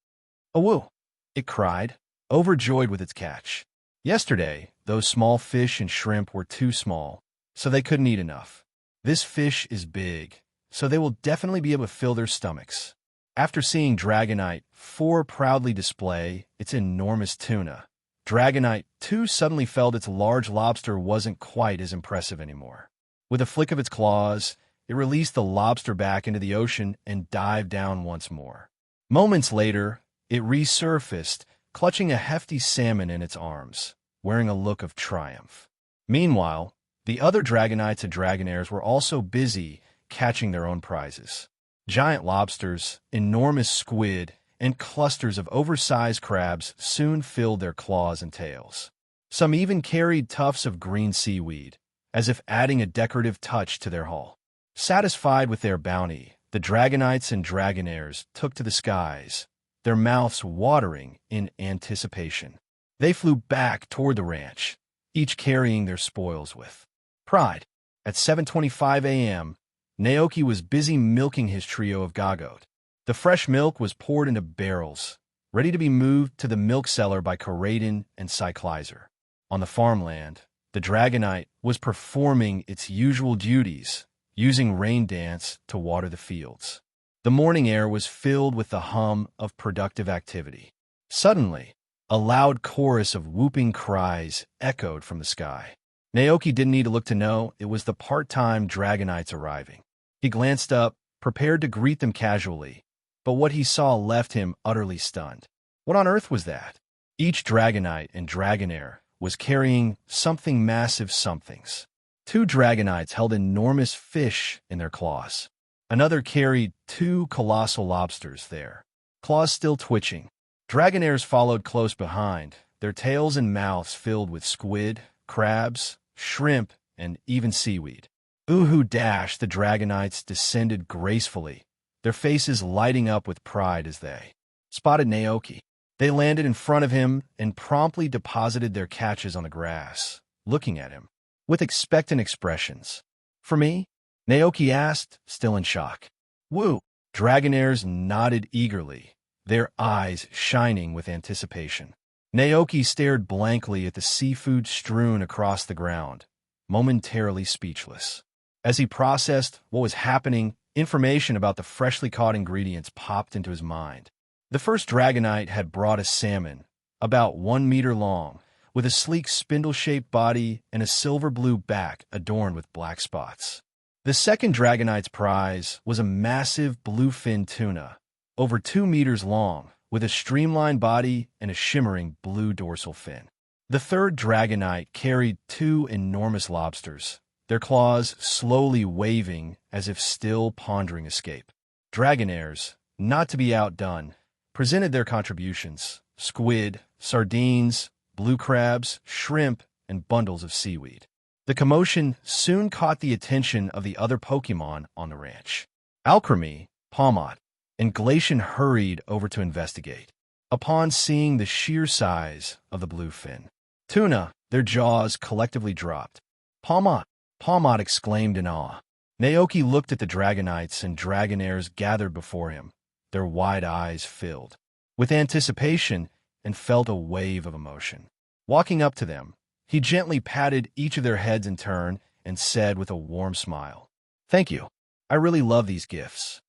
"Awoo!" it cried, overjoyed with its catch. Yesterday, those small fish and shrimp were too small, so they couldn't eat enough. This fish is big, so they will definitely be able to fill their stomachs. After seeing Dragonite 4 proudly display its enormous tuna, Dragonite 2 suddenly felt its large lobster wasn't quite as impressive anymore. With a flick of its claws, it released the lobster back into the ocean and dived down once more. Moments later, it resurfaced, clutching a hefty salmon in its arms, wearing a look of triumph. Meanwhile, the other Dragonites and Dragonaires were also busy catching their own prizes. Giant lobsters, enormous squid, and clusters of oversized crabs soon filled their claws and tails. Some even carried tufts of green seaweed, as if adding a decorative touch to their haul. Satisfied with their bounty, the Dragonites and Dragonaires took to the skies, their mouths watering in anticipation. They flew back toward the ranch, each carrying their spoils with pride. At 7:25 a.m., Naoki was busy milking his trio of Gagote. The fresh milk was poured into barrels, ready to be moved to the milk cellar by Karaden and Cyclizer. On the farmland, the Dragonite was performing its usual duties, using rain dance to water the fields. The morning air was filled with the hum of productive activity. Suddenly, a loud chorus of whooping cries echoed from the sky. Naoki didn't need to look to know it was the part-time Dragonites arriving. He glanced up, prepared to greet them casually, but what he saw left him utterly stunned. What on earth was that? Each Dragonite and Dragonair was carrying something massive somethings. 2 Dragonites held enormous fish in their claws. Another carried 2 colossal lobsters there, claws still twitching. Dragonairs followed close behind, their tails and mouths filled with squid, crabs, shrimp, and even seaweed. Uhu dash, the Dragonites descended gracefully, their faces lighting up with pride as they spotted Naoki. They landed in front of him and promptly deposited their catches on the grass, looking at him with expectant expressions. "For me?" Naoki asked, still in shock. "Woo!" Dragonairs nodded eagerly, their eyes shining with anticipation. Naoki stared blankly at the seafood strewn across the ground, momentarily speechless. As he processed what was happening, information about the freshly caught ingredients popped into his mind. The first Dragonite had brought a salmon, about 1 meter long, with a sleek spindle-shaped body and a silver-blue back adorned with black spots. The second Dragonite's prize was a massive bluefin tuna, over 2 meters long, with a streamlined body and a shimmering blue dorsal fin. The third Dragonite carried 2 enormous lobsters, their claws slowly waving as if still pondering escape. Dragonaires, not to be outdone, presented their contributions: squid, sardines, blue crabs, shrimp, and bundles of seaweed. The commotion soon caught the attention of the other Pokémon on the ranch. Alchemy, Palmot, and Glacian hurried over to investigate. Upon seeing the sheer size of the bluefin tuna, their jaws collectively dropped. Palmot exclaimed in awe. Naoki looked at the Dragonites and Dragonaires gathered before him, their wide eyes filled with anticipation, and felt a wave of emotion. Walking up to them, he gently patted each of their heads in turn and said with a warm smile, "Thank you. I really love these gifts."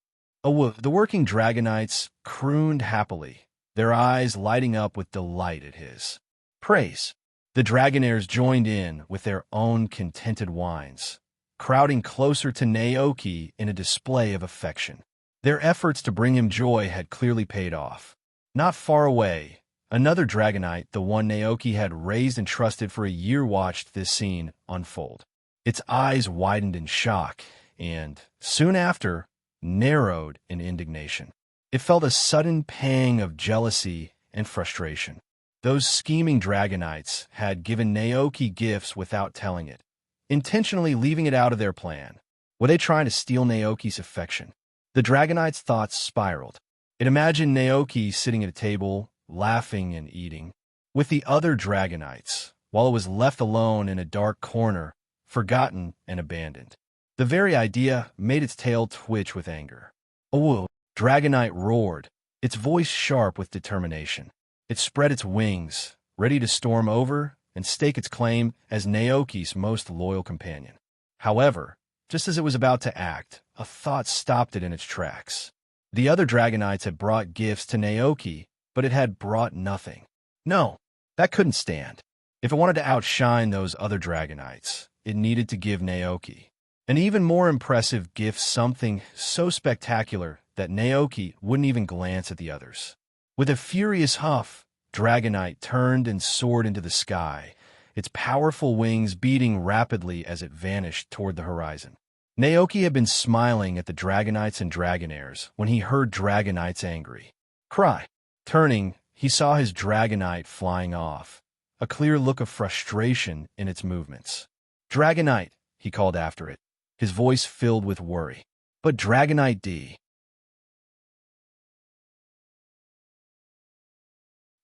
The working Dragonites crooned happily, their eyes lighting up with delight at his praise. The Dragonaires joined in with their own contented whines, crowding closer to Naoki in a display of affection. Their efforts to bring him joy had clearly paid off. Not far away, another Dragonite, the one Naoki had raised and trusted for a year, watched this scene unfold. Its eyes widened in shock and, soon after, narrowed in indignation. It felt a sudden pang of jealousy and frustration. Those scheming Dragonites had given Naoki gifts without telling it, intentionally leaving it out of their plan. Were they trying to steal Naoki's affection? The Dragonite's thoughts spiraled. It imagined Naoki sitting at a table, laughing and eating with the other Dragonites, while it was left alone in a dark corner, forgotten and abandoned. The very idea made its tail twitch with anger. "Oh!" Dragonite roared, its voice sharp with determination. It spread its wings, ready to storm over and stake its claim as Naoki's most loyal companion. However, just as it was about to act, a thought stopped it in its tracks. The other Dragonites had brought gifts to Naoki, but it had brought nothing. No, that couldn't stand. If it wanted to outshine those other Dragonites, it needed to give Naoki an even more impressive gift, something so spectacular that Naoki wouldn't even glance at the others. With a furious huff, Dragonite turned and soared into the sky, its powerful wings beating rapidly as it vanished toward the horizon. Naoki had been smiling at the Dragonites and Dragonaires when he heard Dragonite's angry cry. Turning, he saw his Dragonite flying off, a clear look of frustration in its movements. "Dragonite," he called after it, his voice filled with worry. But Dragonite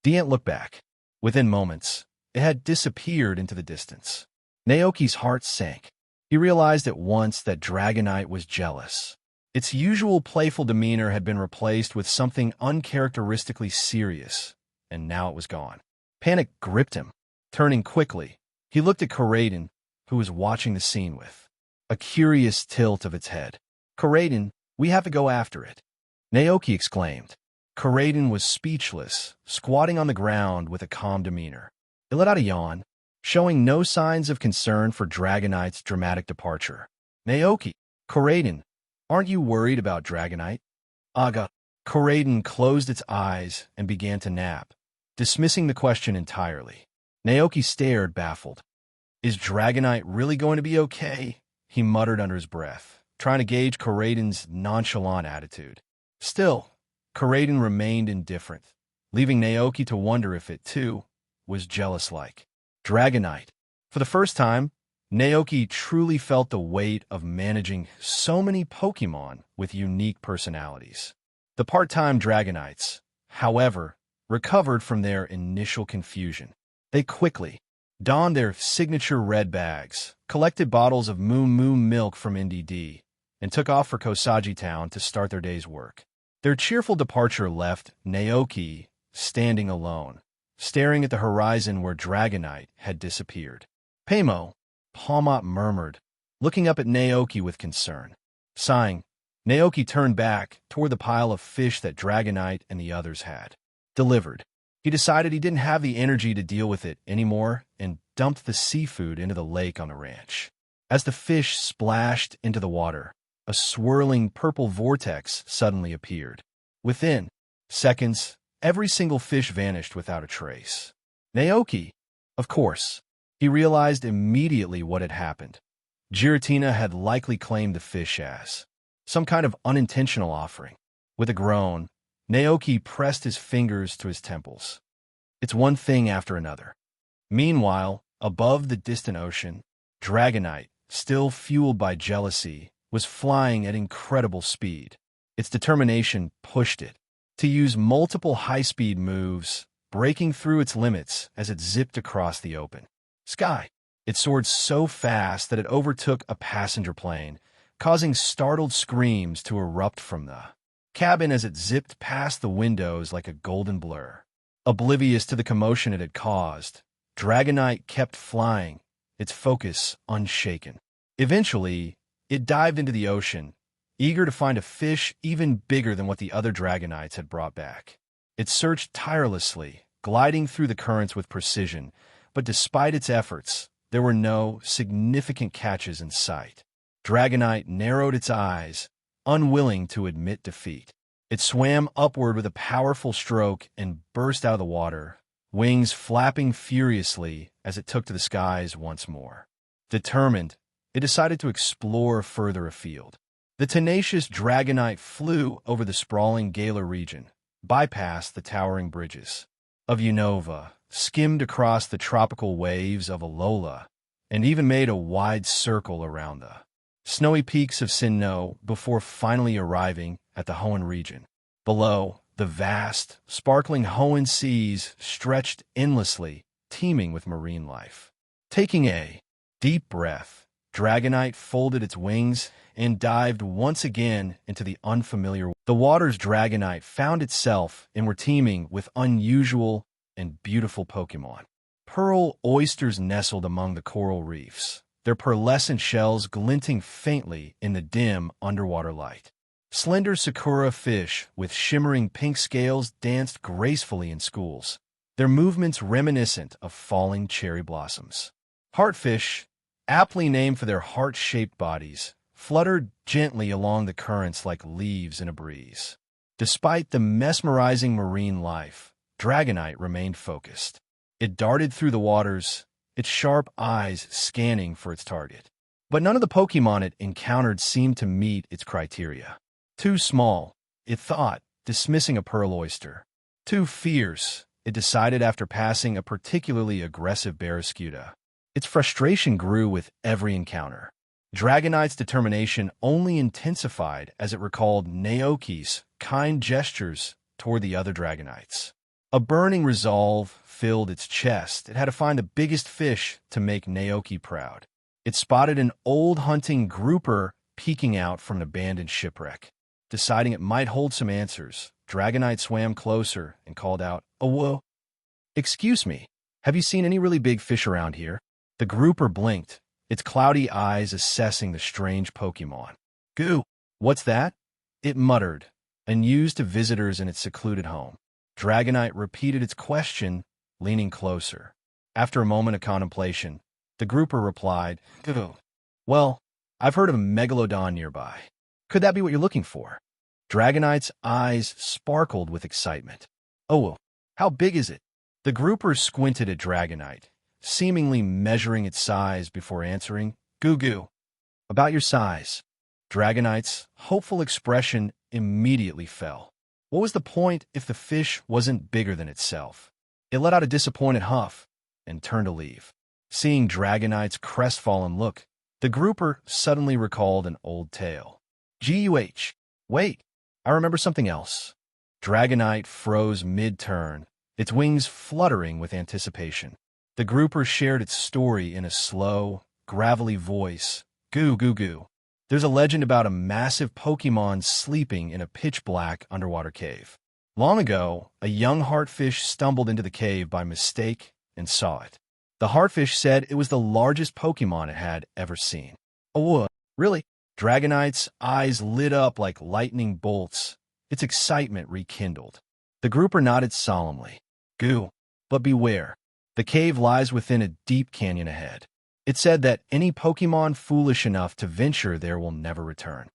didn't look back. Within moments, it had disappeared into the distance. Naoki's heart sank. He realized at once that Dragonite was jealous. Its usual playful demeanor had been replaced with something uncharacteristically serious, and now it was gone. Panic gripped him. Turning quickly, he looked at Koraidon, who was watching the scene with a curious tilt of its head. "Koraidon, we have to go after it," Naoki exclaimed. Koraidon was speechless, squatting on the ground with a calm demeanor. It let out a yawn, showing no signs of concern for Dragonite's dramatic departure. "Naoki, Koraidon, aren't you worried about Dragonite?" "Aga." Koraidon closed its eyes and began to nap, dismissing the question entirely. Naoki stared, baffled. "Is Dragonite really going to be okay?" he muttered under his breath, trying to gauge Koraidon's nonchalant attitude. Still, Koraidon remained indifferent, leaving Naoki to wonder if it, too, was jealous-like. Dragonite. For the first time, Naoki truly felt the weight of managing so many Pokémon with unique personalities. The part-time Dragonites, however, recovered from their initial confusion. They quickly donned their signature red bags, collected bottles of Moo Moo milk from NDD, and took off for Kosagi Town to start their day's work. Their cheerful departure left Naoki standing alone, staring at the horizon where Dragonite had disappeared. Pamo, Palmot murmured, looking up at Naoki with concern. Sighing, Naoki turned back toward the pile of fish that Dragonite and the others had delivered. He decided he didn't have the energy to deal with it anymore and dumped the seafood into the lake on the ranch. As the fish splashed into the water, a swirling purple vortex suddenly appeared. Within seconds, every single fish vanished without a trace. Naoki, of course. He realized immediately what had happened. Giratina had likely claimed the fish as some kind of unintentional offering. With a groan, Naoki pressed his fingers to his temples. It's one thing after another. Meanwhile, above the distant ocean, Dragonite, still fueled by jealousy, was flying at incredible speed. Its determination pushed it to use multiple high-speed moves, breaking through its limits as it zipped across the open sky. It soared so fast that it overtook a passenger plane, causing startled screams to erupt from the cabin as it zipped past the windows like a golden blur. Oblivious to the commotion it had caused, Dragonite kept flying, its focus unshaken. Eventually, it dived into the ocean, eager to find a fish even bigger than what the other Dragonites had brought back. It searched tirelessly, gliding through the currents with precision, but despite its efforts, there were no significant catches in sight. Dragonite narrowed its eyes, unwilling to admit defeat. It swam upward with a powerful stroke and burst out of the water, wings flapping furiously as it took to the skies once more. Determined, it decided to explore further afield. The tenacious Dragonite flew over the sprawling Galar region, bypassed the towering bridges of Unova, skimmed across the tropical waves of Alola, and even made a wide circle around the snowy peaks of Sinnoh before finally arriving at the Hoenn region. Below, the vast, sparkling Hoenn seas stretched endlessly, teeming with marine life. Taking a deep breath, Dragonite folded its wings and dived once again into the unfamiliar. The waters Dragonite found itself in were teeming with unusual and beautiful Pokémon. Pearl oysters nestled among the coral reefs, their pearlescent shells glinting faintly in the dim underwater light. Slender sakura fish with shimmering pink scales danced gracefully in schools, their movements reminiscent of falling cherry blossoms. Heartfish, aptly named for their heart-shaped bodies, fluttered gently along the currents like leaves in a breeze. Despite the mesmerizing marine life, Dragonite remained focused. It darted through the waters, its sharp eyes scanning for its target. But none of the Pokémon it encountered seemed to meet its criteria. Too small, it thought, dismissing a pearl oyster. Too fierce, it decided after passing a particularly aggressive Barraskewda. Its frustration grew with every encounter. Dragonite's determination only intensified as it recalled Naoki's kind gestures toward the other Dragonites. A burning resolve filled its chest. It had to find the biggest fish to make Naoki proud. It spotted an old hunting grouper peeking out from an abandoned shipwreck. Deciding it might hold some answers, Dragonite swam closer and called out, "Oh, whoa. Excuse me, have you seen any really big fish around here?" The grouper blinked, its cloudy eyes assessing the strange Pokémon. "Goo, what's that?" it muttered, unused to visitors in its secluded home. Dragonite repeated its question, leaning closer. After a moment of contemplation, the grouper replied, "Goo. Well, I've heard of a megalodon nearby. Could that be what you're looking for?" Dragonite's eyes sparkled with excitement. "Oh, well, how big is it?" The grouper squinted at Dragonite, seemingly measuring its size before answering, "Goo goo." "About your size." Dragonite's hopeful expression immediately fell. What was the point if the fish wasn't bigger than itself? It let out a disappointed huff and turned to leave. Seeing Dragonite's crestfallen look, the grouper suddenly recalled an old tale. "Guh, wait, I remember something else." Dragonite froze mid-turn, its wings fluttering with anticipation. The grouper shared its story in a slow, gravelly voice. "Goo goo goo. There's a legend about a massive Pokémon sleeping in a pitch-black underwater cave. Long ago, a young heartfish stumbled into the cave by mistake and saw it. The heartfish said it was the largest Pokémon it had ever seen. Oh, really? Dragonite's eyes lit up like lightning bolts. Its excitement rekindled. The grouper nodded solemnly. Goo, but beware. The cave lies within a deep canyon ahead. It said that any Pokémon foolish enough to venture there will never return.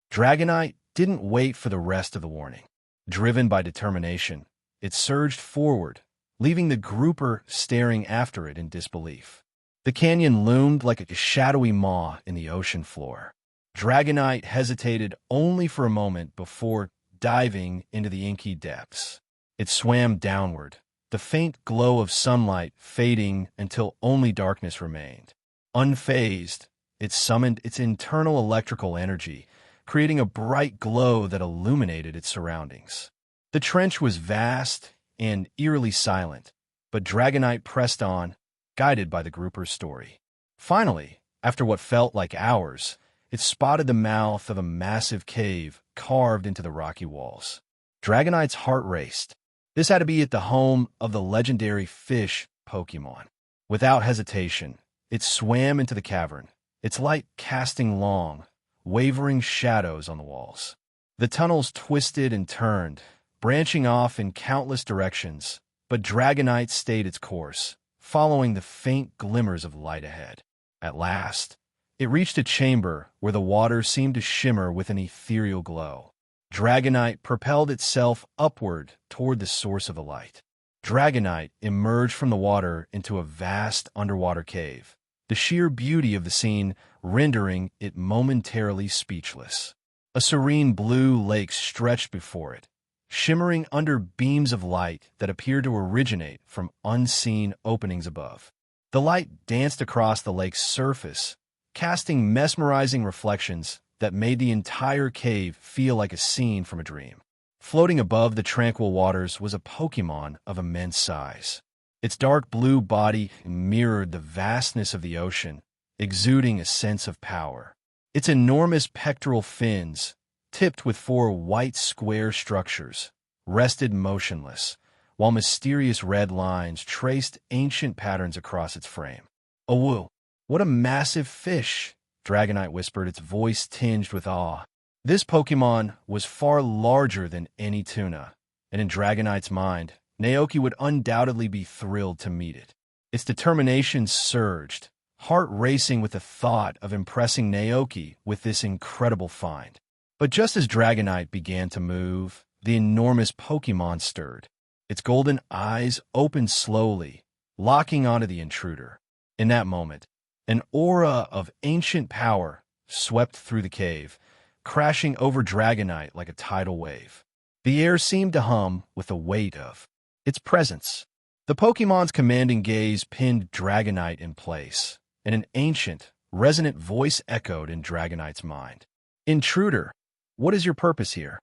Dragonite didn't wait for the rest of the warning. Driven by determination, it surged forward, leaving the grouper staring after it in disbelief. The canyon loomed like a shadowy maw in the ocean floor. Dragonite hesitated only for a moment before diving into the inky depths. It swam downward, the faint glow of sunlight fading until only darkness remained. Unfazed, it summoned its internal electrical energy, creating a bright glow that illuminated its surroundings. The trench was vast and eerily silent, but Dragonite pressed on, guided by the grouper's story. Finally, after what felt like hours, it spotted the mouth of a massive cave carved into the rocky walls. Dragonite's heart raced. This had to be at the home of the legendary fish Pokémon. Without hesitation, it swam into the cavern, its light casting long, wavering shadows on the walls. The tunnels twisted and turned, branching off in countless directions, but Dragonite stayed its course, following the faint glimmers of light ahead. At last, it reached a chamber where the water seemed to shimmer with an ethereal glow. Dragonite propelled itself upward toward the source of the light. Dragonite emerged from the water into a vast underwater cave, the sheer beauty of the scene rendering it momentarily speechless. A serene blue lake stretched before it, shimmering under beams of light that appeared to originate from unseen openings above. The light danced across the lake's surface, casting mesmerizing reflections that made the entire cave feel like a scene from a dream. Floating above the tranquil waters was a Pokémon of immense size. Its dark blue body mirrored the vastness of the ocean, exuding a sense of power. Its enormous pectoral fins, tipped with 4 white square structures, rested motionless, while mysterious red lines traced ancient patterns across its frame. "Oh, what a massive fish!" Dragonite whispered, its voice tinged with awe. This Pokémon was far larger than any tuna, and in Dragonite's mind, Naoki would undoubtedly be thrilled to meet it. Its determination surged, heart racing with the thought of impressing Naoki with this incredible find. But just as Dragonite began to move, the enormous Pokémon stirred. Its golden eyes opened slowly, locking onto the intruder. In that moment, an aura of ancient power swept through the cave, crashing over Dragonite like a tidal wave. The air seemed to hum with the weight of its presence. The Pokémon's commanding gaze pinned Dragonite in place, and an ancient, resonant voice echoed in Dragonite's mind. "Intruder, what is your purpose here?"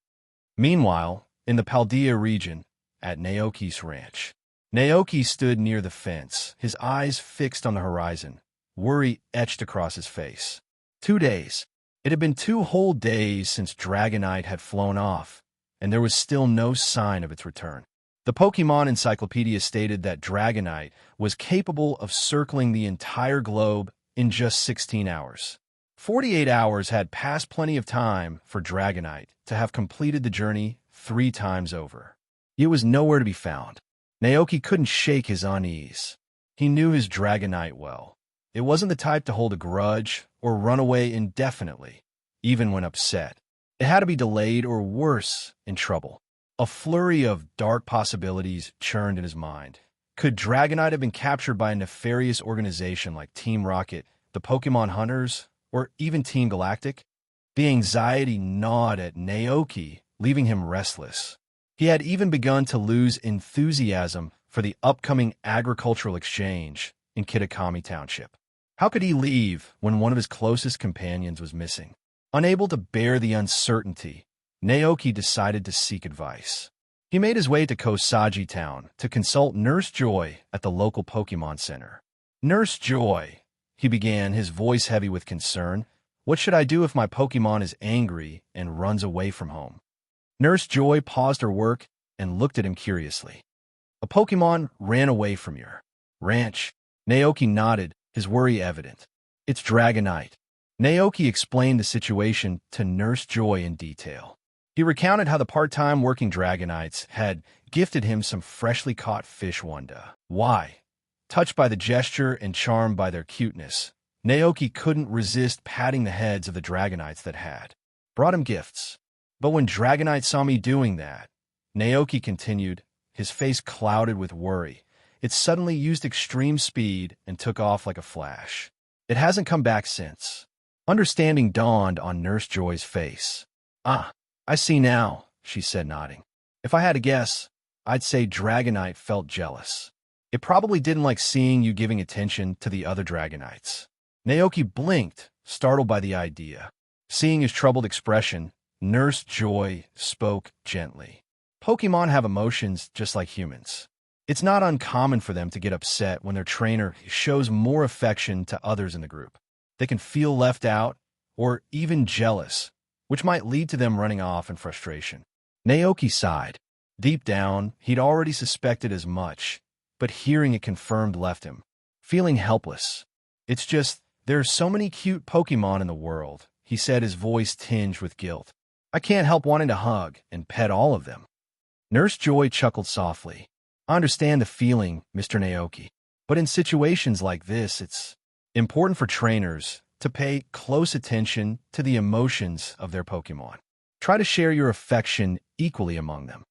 Meanwhile, in the Paldea region, at Naoki's ranch, Naoki stood near the fence, his eyes fixed on the horizon, worry etched across his face. 2 days. It had been 2 whole days since Dragonite had flown off, and there was still no sign of its return. The Pokémon Encyclopedia stated that Dragonite was capable of circling the entire globe in just 16 hours. 48 hours had passed plenty of time for Dragonite to have completed the journey 3 times over. It was nowhere to be found. Naoki couldn't shake his unease. He knew his Dragonite well. It wasn't the type to hold a grudge or run away indefinitely, even when upset. It had to be delayed or worse, in trouble. A flurry of dark possibilities churned in his mind. Could Dragonite have been captured by a nefarious organization like Team Rocket, the Pokémon Hunters, or even Team Galactic? The anxiety gnawed at Naoki, leaving him restless. He had even begun to lose enthusiasm for the upcoming agricultural exchange in Kitakami Township. How could he leave when one of his closest companions was missing? Unable to bear the uncertainty, Naoki decided to seek advice. He made his way to Kosagi Town to consult Nurse Joy at the local Pokemon Center. "Nurse Joy," he began, his voice heavy with concern, "what should I do if my Pokemon is angry and runs away from home?" Nurse Joy paused her work and looked at him curiously. A Pokémon ran away from your ranch. Naoki nodded, his worry evident. It's Dragonite. Naoki explained the situation to Nurse Joy in detail. He recounted how the part-time working Dragonites had gifted him some freshly caught fish one day. Why? Touched by the gesture and charmed by their cuteness, Naoki couldn't resist patting the heads of the Dragonites that had brought him gifts. But when Dragonite saw me doing that, Naoki continued, his face clouded with worry. It suddenly used extreme speed and took off like a flash. It hasn't come back since. Understanding dawned on Nurse Joy's face. Ah, I see now, she said, nodding. If I had to guess, I'd say Dragonite felt jealous. It probably didn't like seeing you giving attention to the other Dragonites. Naoki blinked, startled by the idea. Seeing his troubled expression, Nurse Joy spoke gently. Pokémon have emotions just like humans. It's not uncommon for them to get upset when their trainer shows more affection to others in the group. They can feel left out or even jealous, which might lead to them running off in frustration. Naoki sighed. Deep down, he'd already suspected as much, but hearing it confirmed left him feeling helpless. It's just, there are so many cute Pokémon in the world, he said, his voice tinged with guilt. I can't help wanting to hug and pet all of them. Nurse Joy chuckled softly. I understand the feeling, Mr. Naoki, but in situations like this, it's important for trainers to pay close attention to the emotions of their Pokémon. Try to share your affection equally among them.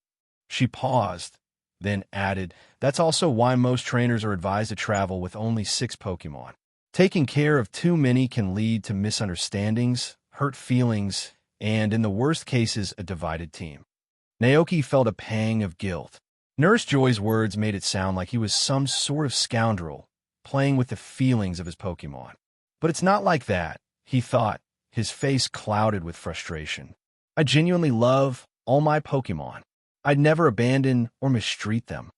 She paused, then added, that's also why most trainers are advised to travel with only 6 Pokémon. Taking care of too many can lead to misunderstandings, hurt feelings, and, in the worst cases, a divided team. Naoki felt a pang of guilt. Nurse Joy's words made it sound like he was some sort of scoundrel, playing with the feelings of his Pokémon. But it's not like that, he thought, his face clouded with frustration. I genuinely love all my Pokémon. I'd never abandon or mistreat them.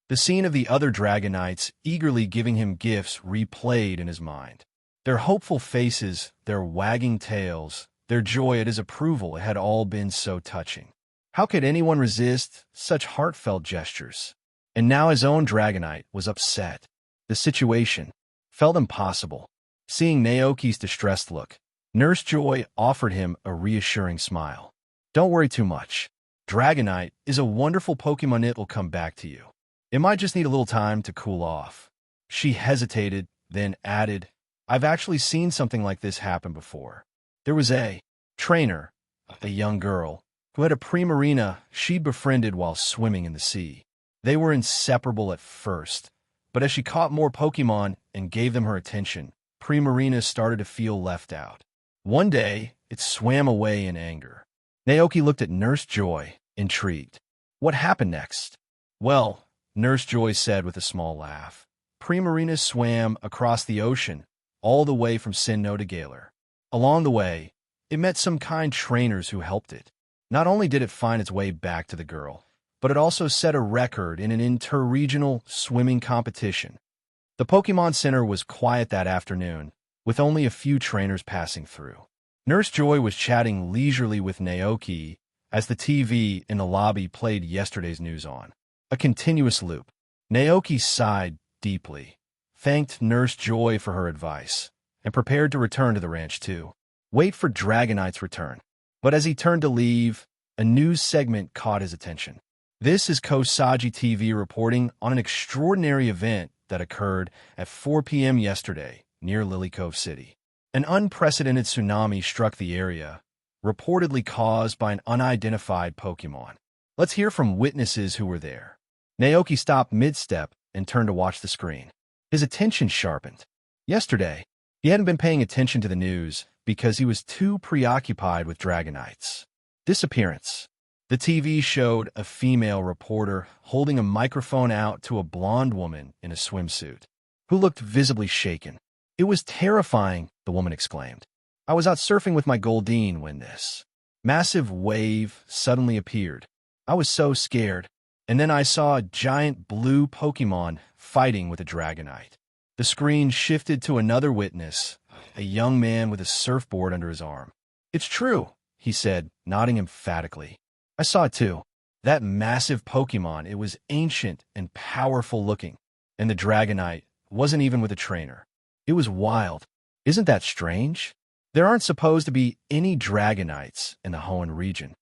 The scene of the other Dragonites eagerly giving him gifts replayed in his mind. Their hopeful faces, their wagging tails, their joy at his approval had all been so touching. How could anyone resist such heartfelt gestures? And now his own Dragonite was upset. The situation felt impossible. Seeing Naoki's distressed look, Nurse Joy offered him a reassuring smile. Don't worry too much. Dragonite is a wonderful Pokémon. It will come back to you. It might just need a little time to cool off. She hesitated, then added, I've actually seen something like this happen before. There was a trainer, a young girl, who had a Primarina she befriended while swimming in the sea. They were inseparable at first, but as she caught more Pokémon and gave them her attention, Primarina started to feel left out. One day, it swam away in anger. Naoki looked at Nurse Joy, intrigued. What happened next? Well, Nurse Joy said with a small laugh, Primarina swam across the ocean, all the way from Sinnoh to Galar. Along the way, it met some kind trainers who helped it. Not only did it find its way back to the girl, but it also set a record in an inter-regional swimming competition. The Pokémon Center was quiet that afternoon, with only a few trainers passing through. Nurse Joy was chatting leisurely with Naoki as the TV in the lobby played yesterday's news on. A continuous loop. Naoki sighed deeply, thanked Nurse Joy for her advice, and prepared to return to the ranch too. Wait for Dragonite's return. But as he turned to leave, a news segment caught his attention. This is Kosagi TV reporting on an extraordinary event that occurred at 4 p.m. yesterday near Lily Cove City. An unprecedented tsunami struck the area, reportedly caused by an unidentified Pokémon. Let's hear from witnesses who were there. Naoki stopped mid-step and turned to watch the screen. His attention sharpened. Yesterday, he hadn't been paying attention to the news because he was too preoccupied with Dragonite's disappearance. The TV showed a female reporter holding a microphone out to a blonde woman in a swimsuit, who looked visibly shaken. It was terrifying, the woman exclaimed. I was out surfing with my Goldeen when this massive wave suddenly appeared. I was so scared, and then I saw a giant blue Pokémon fighting with a Dragonite. The screen shifted to another witness, a young man with a surfboard under his arm. It's true, he said, nodding emphatically. I saw it too. That massive Pokémon, it was ancient and powerful looking, and the Dragonite wasn't even with a trainer. It was wild. Isn't that strange? There aren't supposed to be any Dragonites in the Hoenn region.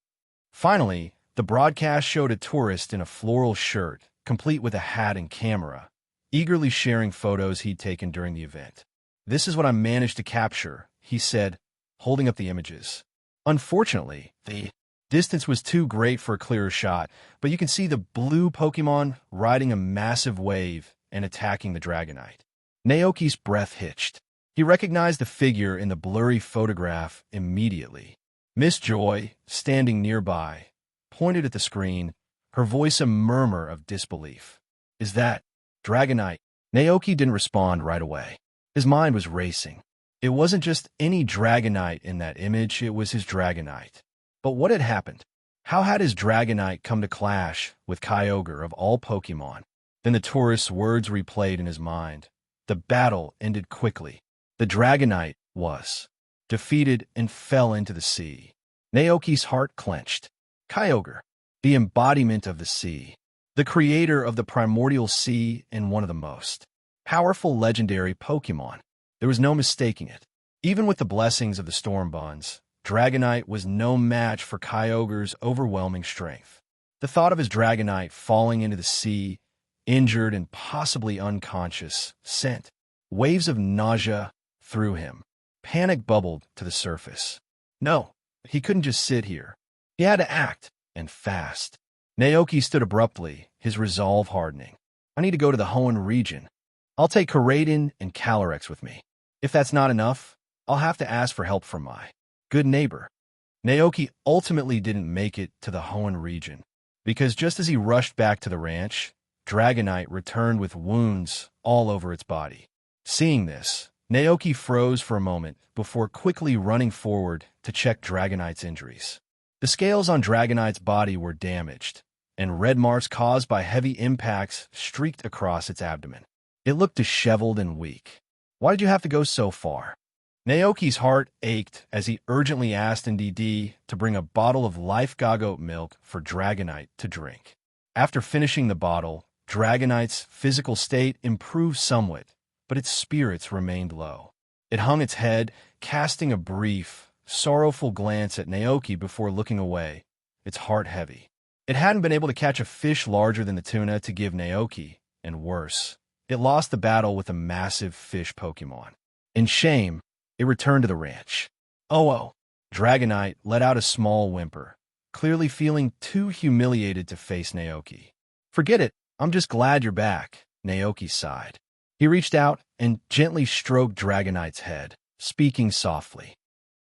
Finally, the broadcast showed a tourist in a floral shirt, complete with a hat and camera, eagerly sharing photos he'd taken during the event. "This is what I managed to capture," he said, holding up the images. Unfortunately, the distance was too great for a clearer shot, but you can see the blue Pokémon riding a massive wave and attacking the Dragonite. Naoki's breath hitched. He recognized the figure in the blurry photograph immediately. Miss Joy, standing nearby, pointed at the screen, her voice a murmur of disbelief. "Is that Dragonite?" Naoki didn't respond right away. His mind was racing. It wasn't just any Dragonite in that image, it was his Dragonite. But what had happened? How had his Dragonite come to clash with Kyogre of all Pokémon? Then the tourist's words replayed in his mind. The battle ended quickly. The Dragonite was defeated and fell into the sea. Naoki's heart clenched. Kyogre, the embodiment of the sea, the creator of the primordial sea and one of the most powerful legendary Pokémon. There was no mistaking it. Even with the blessings of the Storm Buns, Dragonite was no match for Kyogre's overwhelming strength. The thought of his Dragonite falling into the sea, injured and possibly unconscious, sent waves of nausea through him. Panic bubbled to the surface. No, he couldn't just sit here. He had to act, and fast. Naoki stood abruptly, his resolve hardening. "I need to go to the Hoenn region. I'll take Koraidon and Calyrex with me. If that's not enough, I'll have to ask for help from my good neighbor." Naoki ultimately didn't make it to the Hoenn region, because just as he rushed back to the ranch, Dragonite returned with wounds all over its body. Seeing this, Naoki froze for a moment before quickly running forward to check Dragonite's injuries. The scales on Dragonite's body were damaged, and red marks caused by heavy impacts streaked across its abdomen. It looked disheveled and weak. "Why did you have to go so far?" Naoki's heart ached as he urgently asked NDD to bring a bottle of Life Gagote milk for Dragonite to drink. After finishing the bottle, Dragonite's physical state improved somewhat, but its spirits remained low. It hung its head, casting a brief, sorrowful glance at Naoki before looking away, its heart heavy. It hadn't been able to catch a fish larger than the tuna to give Naoki, and worse, it lost the battle with a massive fish Pokémon. In shame, it returned to the ranch. Oh, Dragonite let out a small whimper, clearly feeling too humiliated to face Naoki. "Forget it, I'm just glad you're back," Naoki sighed. He reached out and gently stroked Dragonite's head, speaking softly.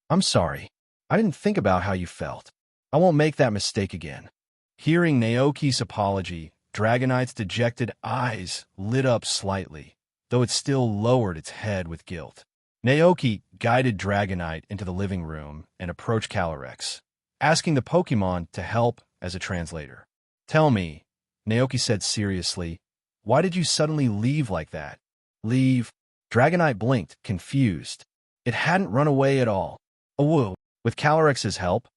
"I'm sorry. I didn't think about how you felt. I won't make that mistake again." Hearing Naoki's apology, Dragonite's dejected eyes lit up slightly, though it still lowered its head with guilt. Naoki guided Dragonite into the living room and approached Calyrex, asking the Pokémon to help as a translator. "Tell me," Naoki said seriously, "why did you suddenly leave like that?" "Leave?" Dragonite blinked, confused. It hadn't run away at all. Oh, with Calyrex's help,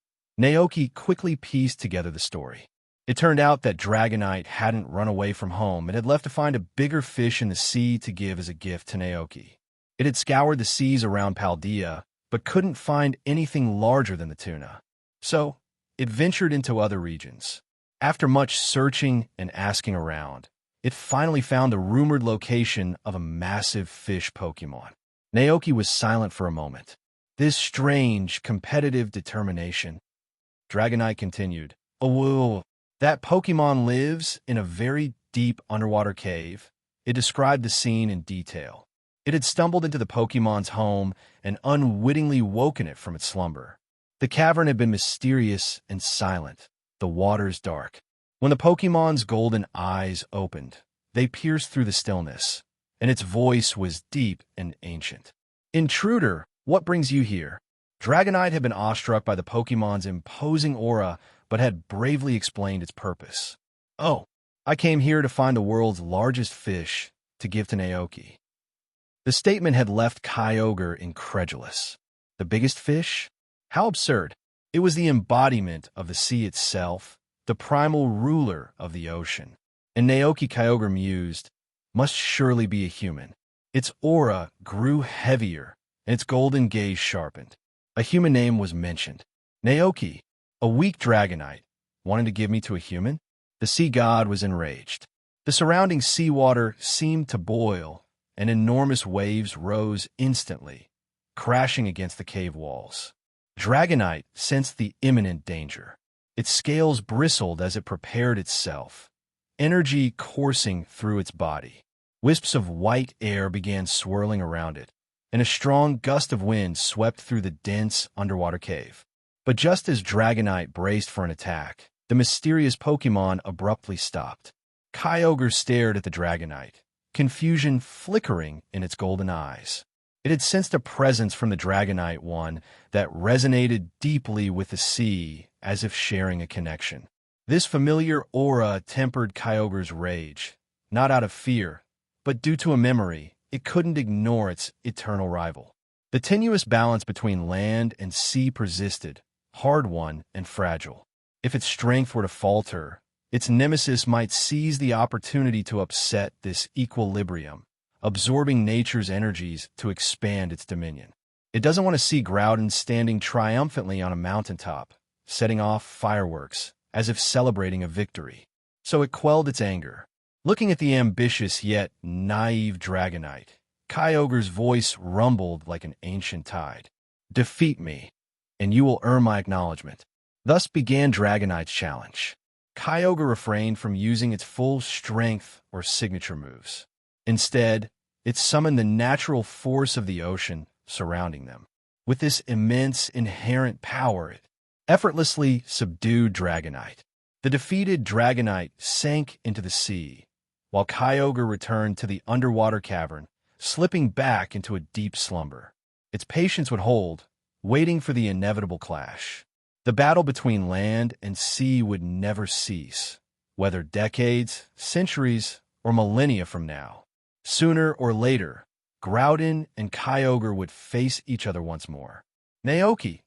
Naoki quickly pieced together the story. It turned out that Dragonite hadn't run away from home and had left to find a bigger fish in the sea to give as a gift to Naoki. It had scoured the seas around Paldea, but couldn't find anything larger than the tuna. So, it ventured into other regions. After much searching and asking around, it finally found the rumored location of a massive fish Pokémon. Naoki was silent for a moment. This strange, competitive determination. Dragonite continued. "Oh, that Pokémon lives in a very deep underwater cave." It described the scene in detail. It had stumbled into the Pokémon's home and unwittingly woken it from its slumber. The cavern had been mysterious and silent, the waters dark. When the Pokémon's golden eyes opened, they pierced through the stillness, and its voice was deep and ancient. "Intruder, what brings you here?" Dragonite had been awestruck by the Pokémon's imposing aura, but had bravely explained its purpose. "Oh, I came here to find the world's largest fish to give to Naoki." The statement had left Kyogre incredulous. The biggest fish? How absurd. It was the embodiment of the sea itself, the primal ruler of the ocean. And Naoki Kyogre mused, must surely be a human. Its aura grew heavier, and its golden gaze sharpened. A human name was mentioned. Naoki, a weak Dragonite, wanted to give me to a human? The sea god was enraged. The surrounding seawater seemed to boil, and enormous waves rose instantly, crashing against the cave walls. Dragonite sensed the imminent danger. Its scales bristled as it prepared itself, energy coursing through its body. Wisps of white air began swirling around it, and a strong gust of wind swept through the dense underwater cave. But just as Dragonite braced for an attack, the mysterious Pokémon abruptly stopped. Kyogre stared at the Dragonite, confusion flickering in its golden eyes. It had sensed a presence from the Dragonite one that resonated deeply with the sea, as if sharing a connection. This familiar aura tempered Kyogre's rage, not out of fear, but due to a memory it couldn't ignore its eternal rival. The tenuous balance between land and sea persisted, hard-won and fragile. If its strength were to falter, its nemesis might seize the opportunity to upset this equilibrium, absorbing nature's energies to expand its dominion. It doesn't want to see Groudon standing triumphantly on a mountaintop, setting off fireworks, as if celebrating a victory. So it quelled its anger. Looking at the ambitious yet naive Dragonite, Kyogre's voice rumbled like an ancient tide. Defeat me, and you will earn my acknowledgement. Thus began Dragonite's challenge. Kyogre refrained from using its full strength or signature moves. Instead, it summoned the natural force of the ocean surrounding them. With this immense inherent power, it effortlessly subdued Dragonite. The defeated Dragonite sank into the sea, while Kyogre returned to the underwater cavern, slipping back into a deep slumber. Its patience would hold, waiting for the inevitable clash. The battle between land and sea would never cease, whether decades, centuries, or millennia from now. Sooner or later, Groudon and Kyogre would face each other once more. Naoki,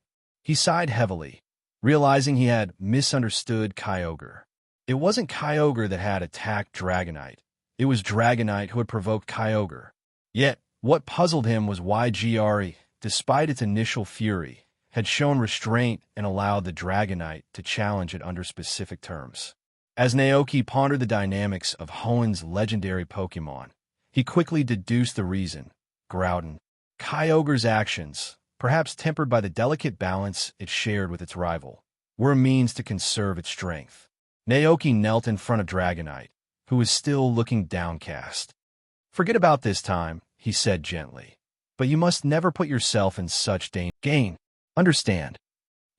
he sighed heavily, realizing he had misunderstood Kyogre. It wasn't Kyogre that had attacked Dragonite. It was Dragonite who had provoked Kyogre. Yet, what puzzled him was why Gre, despite its initial fury, had shown restraint and allowed the Dragonite to challenge it under specific terms. As Naoki pondered the dynamics of Hoenn's legendary Pokémon, he quickly deduced the reason. Groudon. Kyogre's actions, perhaps tempered by the delicate balance it shared with its rival, were a means to conserve its strength. Naoki knelt in front of Dragonite, who was still looking downcast. Forget about this time, he said gently. But you must never put yourself in such danger. Understand.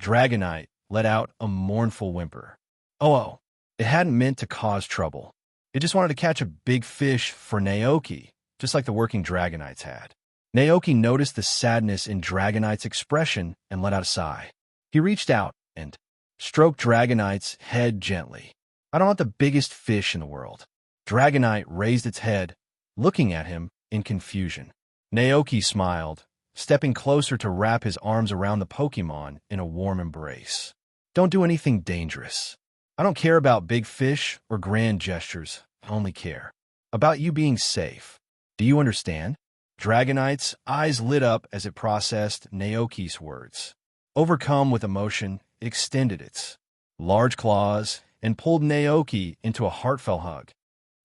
Dragonite let out a mournful whimper. Oh, it hadn't meant to cause trouble. It just wanted to catch a big fish for Naoki, just like the working Dragonites had. Naoki noticed the sadness in Dragonite's expression and let out a sigh. He reached out and stroked Dragonite's head gently. I don't want the biggest fish in the world. Dragonite raised its head, looking at him in confusion. Naoki smiled, stepping closer to wrap his arms around the Pokémon in a warm embrace. Don't do anything dangerous. I don't care about big fish or grand gestures. I only care about you being safe. Do you understand? Dragonite's eyes lit up as it processed Naoki's words. Overcome with emotion, it extended its large claws and pulled Naoki into a heartfelt hug.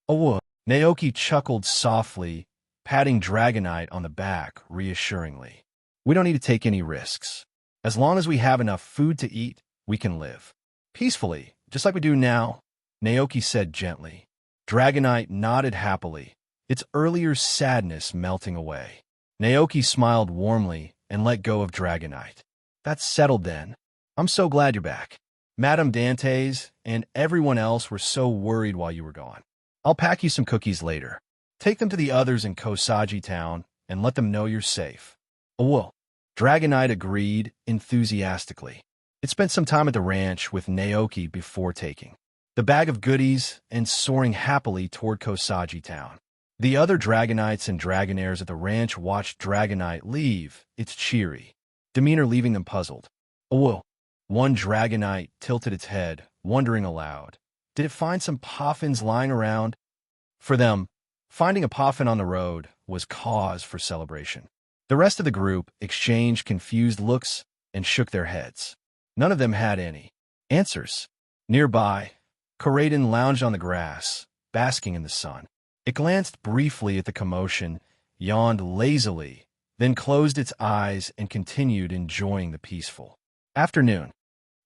Oh, Naoki chuckled softly, patting Dragonite on the back reassuringly. We don't need to take any risks. As long as we have enough food to eat, we can live peacefully, just like we do now, Naoki said gently. Dragonite nodded happily, its earlier sadness melting away. Naoki smiled warmly and let go of Dragonite. That's settled then. I'm so glad you're back. Madame Dantes and everyone else were so worried while you were gone. I'll pack you some cookies later. Take them to the others in Kosagi Town and let them know you're safe. Oh, Dragonite agreed enthusiastically. It spent some time at the ranch with Naoki before taking the bag of goodies and soaring happily toward Kosagi Town. The other Dragonites and Dragonaires at the ranch watched Dragonite leave, its cheery demeanor leaving them puzzled. Oh, One Dragonite tilted its head, wondering aloud. Did it find some poffins lying around? For them, finding a poffin on the road was cause for celebration. The rest of the group exchanged confused looks and shook their heads. None of them had any answers. Nearby, Corydon lounged on the grass, basking in the sun. It glanced briefly at the commotion, yawned lazily, then closed its eyes and continued enjoying the peaceful afternoon.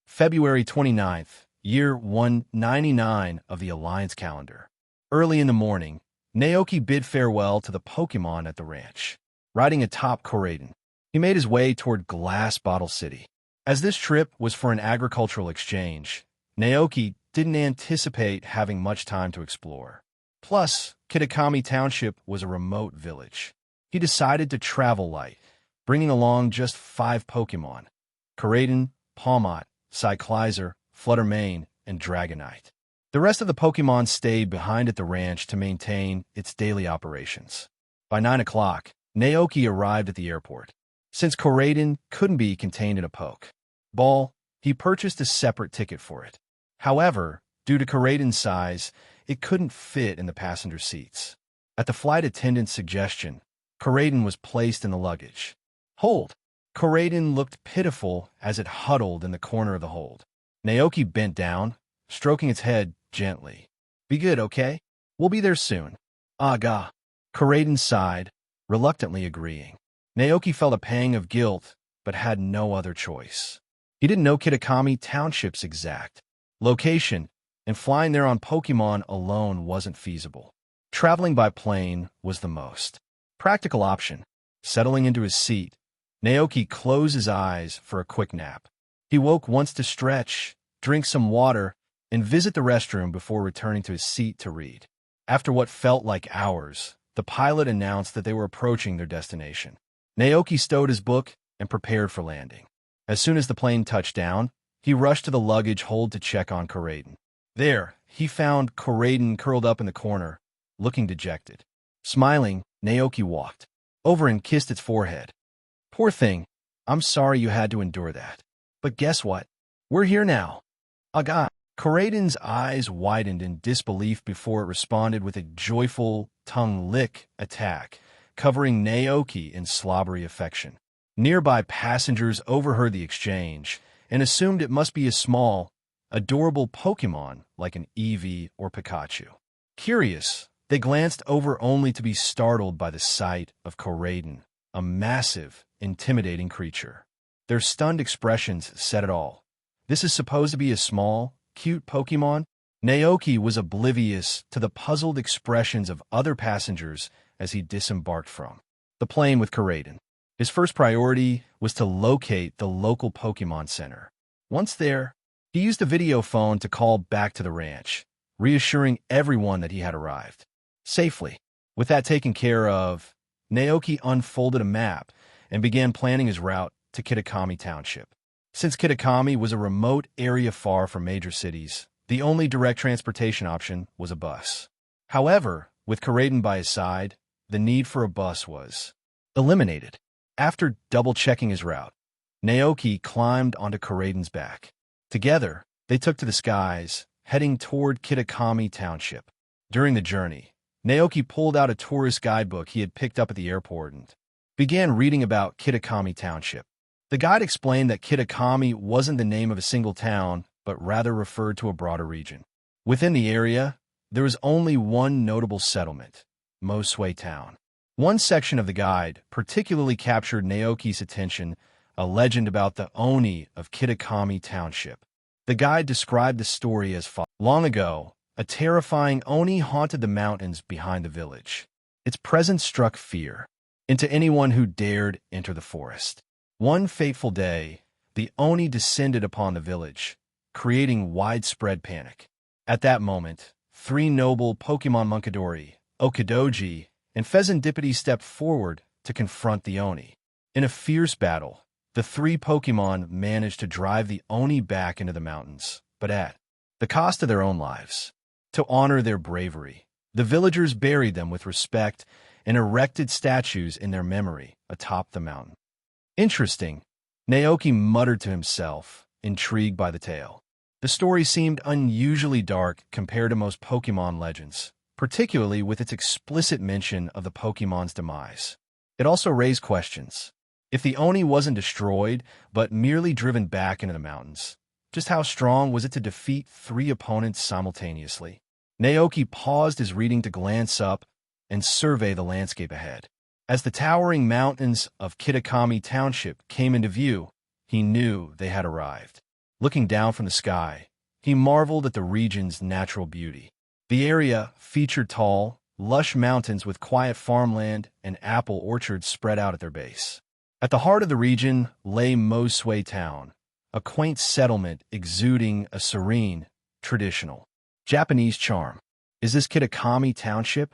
February 29th, year 199 of the Alliance calendar. Early in the morning, Naoki bid farewell to the Pokémon at the ranch. Riding atop Corydon, he made his way toward Glass Bottle City. As this trip was for an agricultural exchange, Naoki didn't anticipate having much time to explore. Plus, Kitakami Township was a remote village. He decided to travel light, bringing along just 5 Pokémon: Corydon, Palmot, Cyclizer, Fluttermane, and Dragonite. The rest of the Pokémon stayed behind at the ranch to maintain its daily operations. By 9 o'clock, Naoki arrived at the airport. Since Corydon couldn't be contained in a Pokeball, he purchased a separate ticket for it. However, due to Corydon's size, it couldn't fit in the passenger seats. At the flight attendant's suggestion, Corydon was placed in the luggage hold. Corydon looked pitiful as it huddled in the corner of the hold. Naoki bent down, stroking its head gently. "Be good, okay? We'll be there soon." "Aga." Corydon sighed, reluctantly agreeing. Naoki felt a pang of guilt, but had no other choice. He didn't know Kitakami Township's exact location, and flying there on Pokémon alone wasn't feasible. Traveling by plane was the most practical option. Settling into his seat, Naoki closed his eyes for a quick nap. He woke once to stretch, drink some water, and visit the restroom before returning to his seat to read. After what felt like hours, the pilot announced that they were approaching their destination. Naoki stowed his book and prepared for landing. As soon as the plane touched down, he rushed to the luggage hold to check on Corydon. There, he found Corydon curled up in the corner, looking dejected. Smiling, Naoki walked over and kissed its forehead. "Poor thing, I'm sorry you had to endure that. But guess what? We're here now." "Aga." Corydon's eyes widened in disbelief before it responded with a joyful tongue-lick attack, covering Naoki in slobbery affection. Nearby passengers overheard the exchange and assumed it must be a small, adorable Pokémon like an Eevee or Pikachu. Curious, they glanced over only to be startled by the sight of Corydon, a massive, intimidating creature. Their stunned expressions said it all. This is supposed to be a small, cute Pokémon? Naoki was oblivious to the puzzled expressions of other passengers as he disembarked from the plane with Corydon. His first priority was to locate the local Pokémon Center. Once there, he used a video phone to call back to the ranch, reassuring everyone that he had arrived safely. With that taken care of, Naoki unfolded a map and began planning his route to Kitakami Township. Since Kitakami was a remote area far from major cities, the only direct transportation option was a bus. However, with Corydon by his side, the need for a bus was eliminated. After double-checking his route, Naoki climbed onto Corydon's back. Together, they took to the skies, heading toward Kitakami Township. During the journey, Naoki pulled out a tourist guidebook he had picked up at the airport and began reading about Kitakami Township. The guide explained that Kitakami wasn't the name of a single town, but rather referred to a broader region. Within the area, there was only one notable settlement, Mosue Town. One section of the guide particularly captured Naoki's attention, a legend about the Oni of Kitakami Township. The guide described the story as follows. Long ago, a terrifying Oni haunted the mountains behind the village. Its presence struck fear into anyone who dared enter the forest. One fateful day, the Oni descended upon the village, creating widespread panic. At that moment, 3 noble Pokemon Munkidori, Okadoji, and Pheasantipity stepped forward to confront the Oni. In a fierce battle, the 3 Pokemon managed to drive the Oni back into the mountains, but at the cost of their own lives. To honor their bravery, the villagers buried them with respect and erected statues in their memory atop the mountain. Interesting, Naoki muttered to himself intrigued by the tale. The story seemed unusually dark compared to most Pokémon legends, particularly with its explicit mention of the Pokémon's demise. It also raised questions. If the Oni wasn't destroyed, but merely driven back into the mountains, just how strong was it to defeat 3 opponents simultaneously? Naoki paused his reading to glance up and survey the landscape ahead. As the towering mountains of Kitakami Township came into view, he knew they had arrived. Looking down from the sky, he marveled at the region's natural beauty. The area featured tall, lush mountains with quiet farmland and apple orchards spread out at their base. At the heart of the region lay Mosue Town, a quaint settlement exuding a serene, traditional, Japanese charm. Is this Kitakami Township?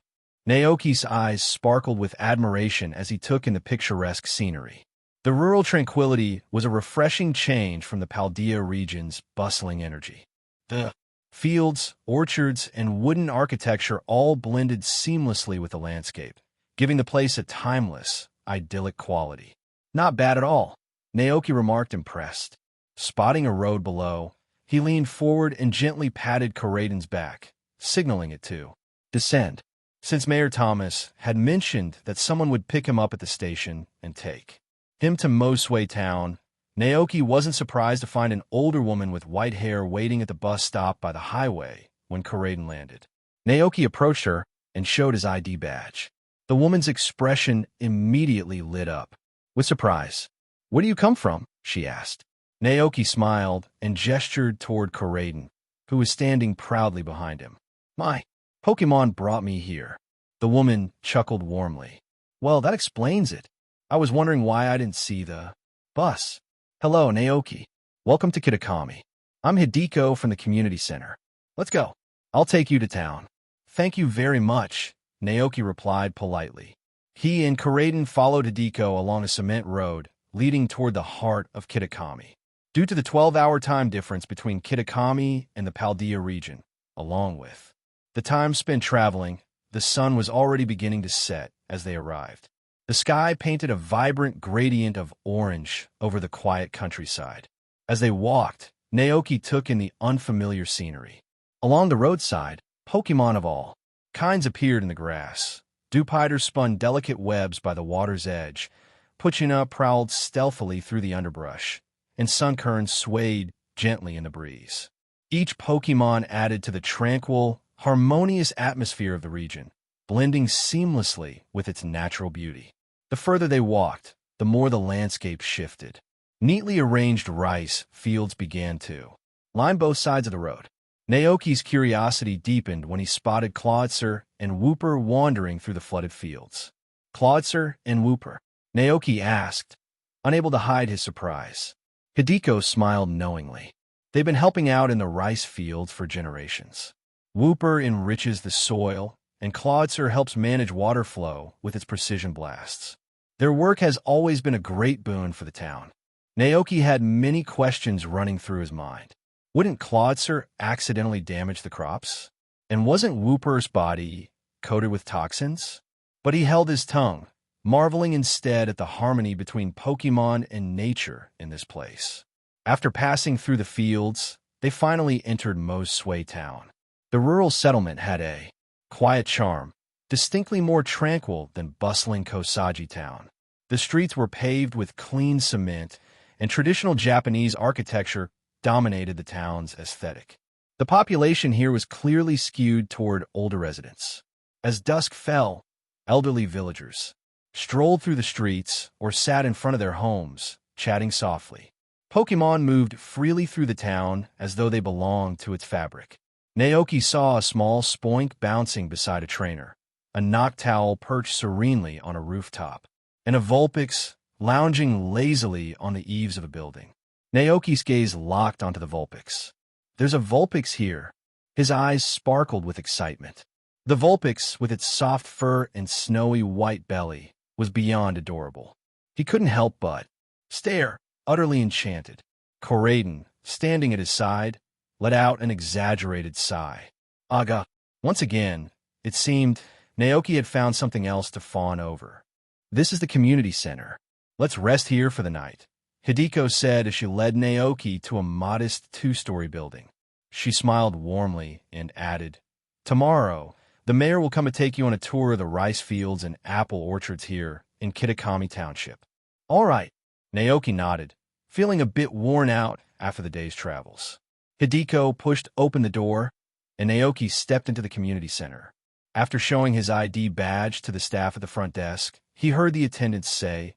Naoki's eyes sparkled with admiration as he took in the picturesque scenery. The rural tranquility was a refreshing change from the Paldea region's bustling energy. The fields, orchards, and wooden architecture all blended seamlessly with the landscape, giving the place a timeless, idyllic quality. Not bad at all, Naoki remarked, impressed. Spotting a road below, he leaned forward and gently patted Coraiden's back, signaling it to descend. Since Mayor Thomas had mentioned that someone would pick him up at the station and take him to Mosue Town, Naoki wasn't surprised to find an older woman with white hair waiting at the bus stop by the highway when Coraiden landed. Naoki approached her and showed his ID badge. The woman's expression immediately lit up with surprise. "Where do you come from?" she asked. Naoki smiled and gestured toward Coraiden, who was standing proudly behind him. "My Pokémon brought me here." The woman chuckled warmly. "Well, that explains it. I was wondering why I didn't see the bus." "Hello, Naoki. Welcome to Kitakami. I'm Hideko from the community center. Let's go. I'll take you to town." "Thank you very much," Naoki replied politely. He and Coraiden followed Hideko along a cement road leading toward the heart of Kitakami. Due to the 12-hour time difference between Kitakami and the Paldea region, along with the time spent traveling, the sun was already beginning to set as they arrived. The sky painted a vibrant gradient of orange over the quiet countryside. As they walked, Naoki took in the unfamiliar scenery. Along the roadside, Pokémon of all kinds appeared in the grass. Dewpiders spun delicate webs by the water's edge, Puchina prowled stealthily through the underbrush, and Sunkern swayed gently in the breeze. Each Pokémon added to the tranquil, harmonious atmosphere of the region, blending seamlessly with its natural beauty. The further they walked, the more the landscape shifted. Neatly arranged rice fields began to line both sides of the road. Naoki's curiosity deepened when he spotted Clawitzer and Wooper wandering through the flooded fields. "Clawitzer and Wooper?" Naoki asked, unable to hide his surprise. Hideko smiled knowingly. They've been helping out in the rice fields for generations. Wooper enriches the soil, and Clawitzer helps manage water flow with its precision blasts. Their work has always been a great boon for the town. Naoki had many questions running through his mind. Wouldn't Clawitzer accidentally damage the crops? And wasn't Wooper's body coated with toxins? But he held his tongue, marveling instead at the harmony between Pokémon and nature in this place. After passing through the fields, they finally entered Mosue Town. The rural settlement had a quiet charm, distinctly more tranquil than bustling Kosagi Town. The streets were paved with clean cement, and traditional Japanese architecture dominated the town's aesthetic. The population here was clearly skewed toward older residents. As dusk fell, elderly villagers strolled through the streets or sat in front of their homes, chatting softly. Pokémon moved freely through the town as though they belonged to its fabric. Naoki saw a small spoink bouncing beside a trainer, a Noctowl perched serenely on a rooftop, and a Vulpix lounging lazily on the eaves of a building. Naoki's gaze locked onto the Vulpix. "There's a Vulpix here." His eyes sparkled with excitement. The Vulpix, with its soft fur and snowy white belly, was beyond adorable. He couldn't help but stare, utterly enchanted. Coraiden, standing at his side, let out an exaggerated sigh. Aga. Once again, it seemed Naoki had found something else to fawn over. "This is the community center. Let's rest here for the night," Hideko said as she led Naoki to a modest two-story building. She smiled warmly and added, "Tomorrow, the mayor will come to take you on a tour of the rice fields and apple orchards here in Kitakami Township." "All right," Naoki nodded, feeling a bit worn out after the day's travels. Hideko pushed open the door, and Naoki stepped into the community center. After showing his ID badge to the staff at the front desk, he heard the attendants say,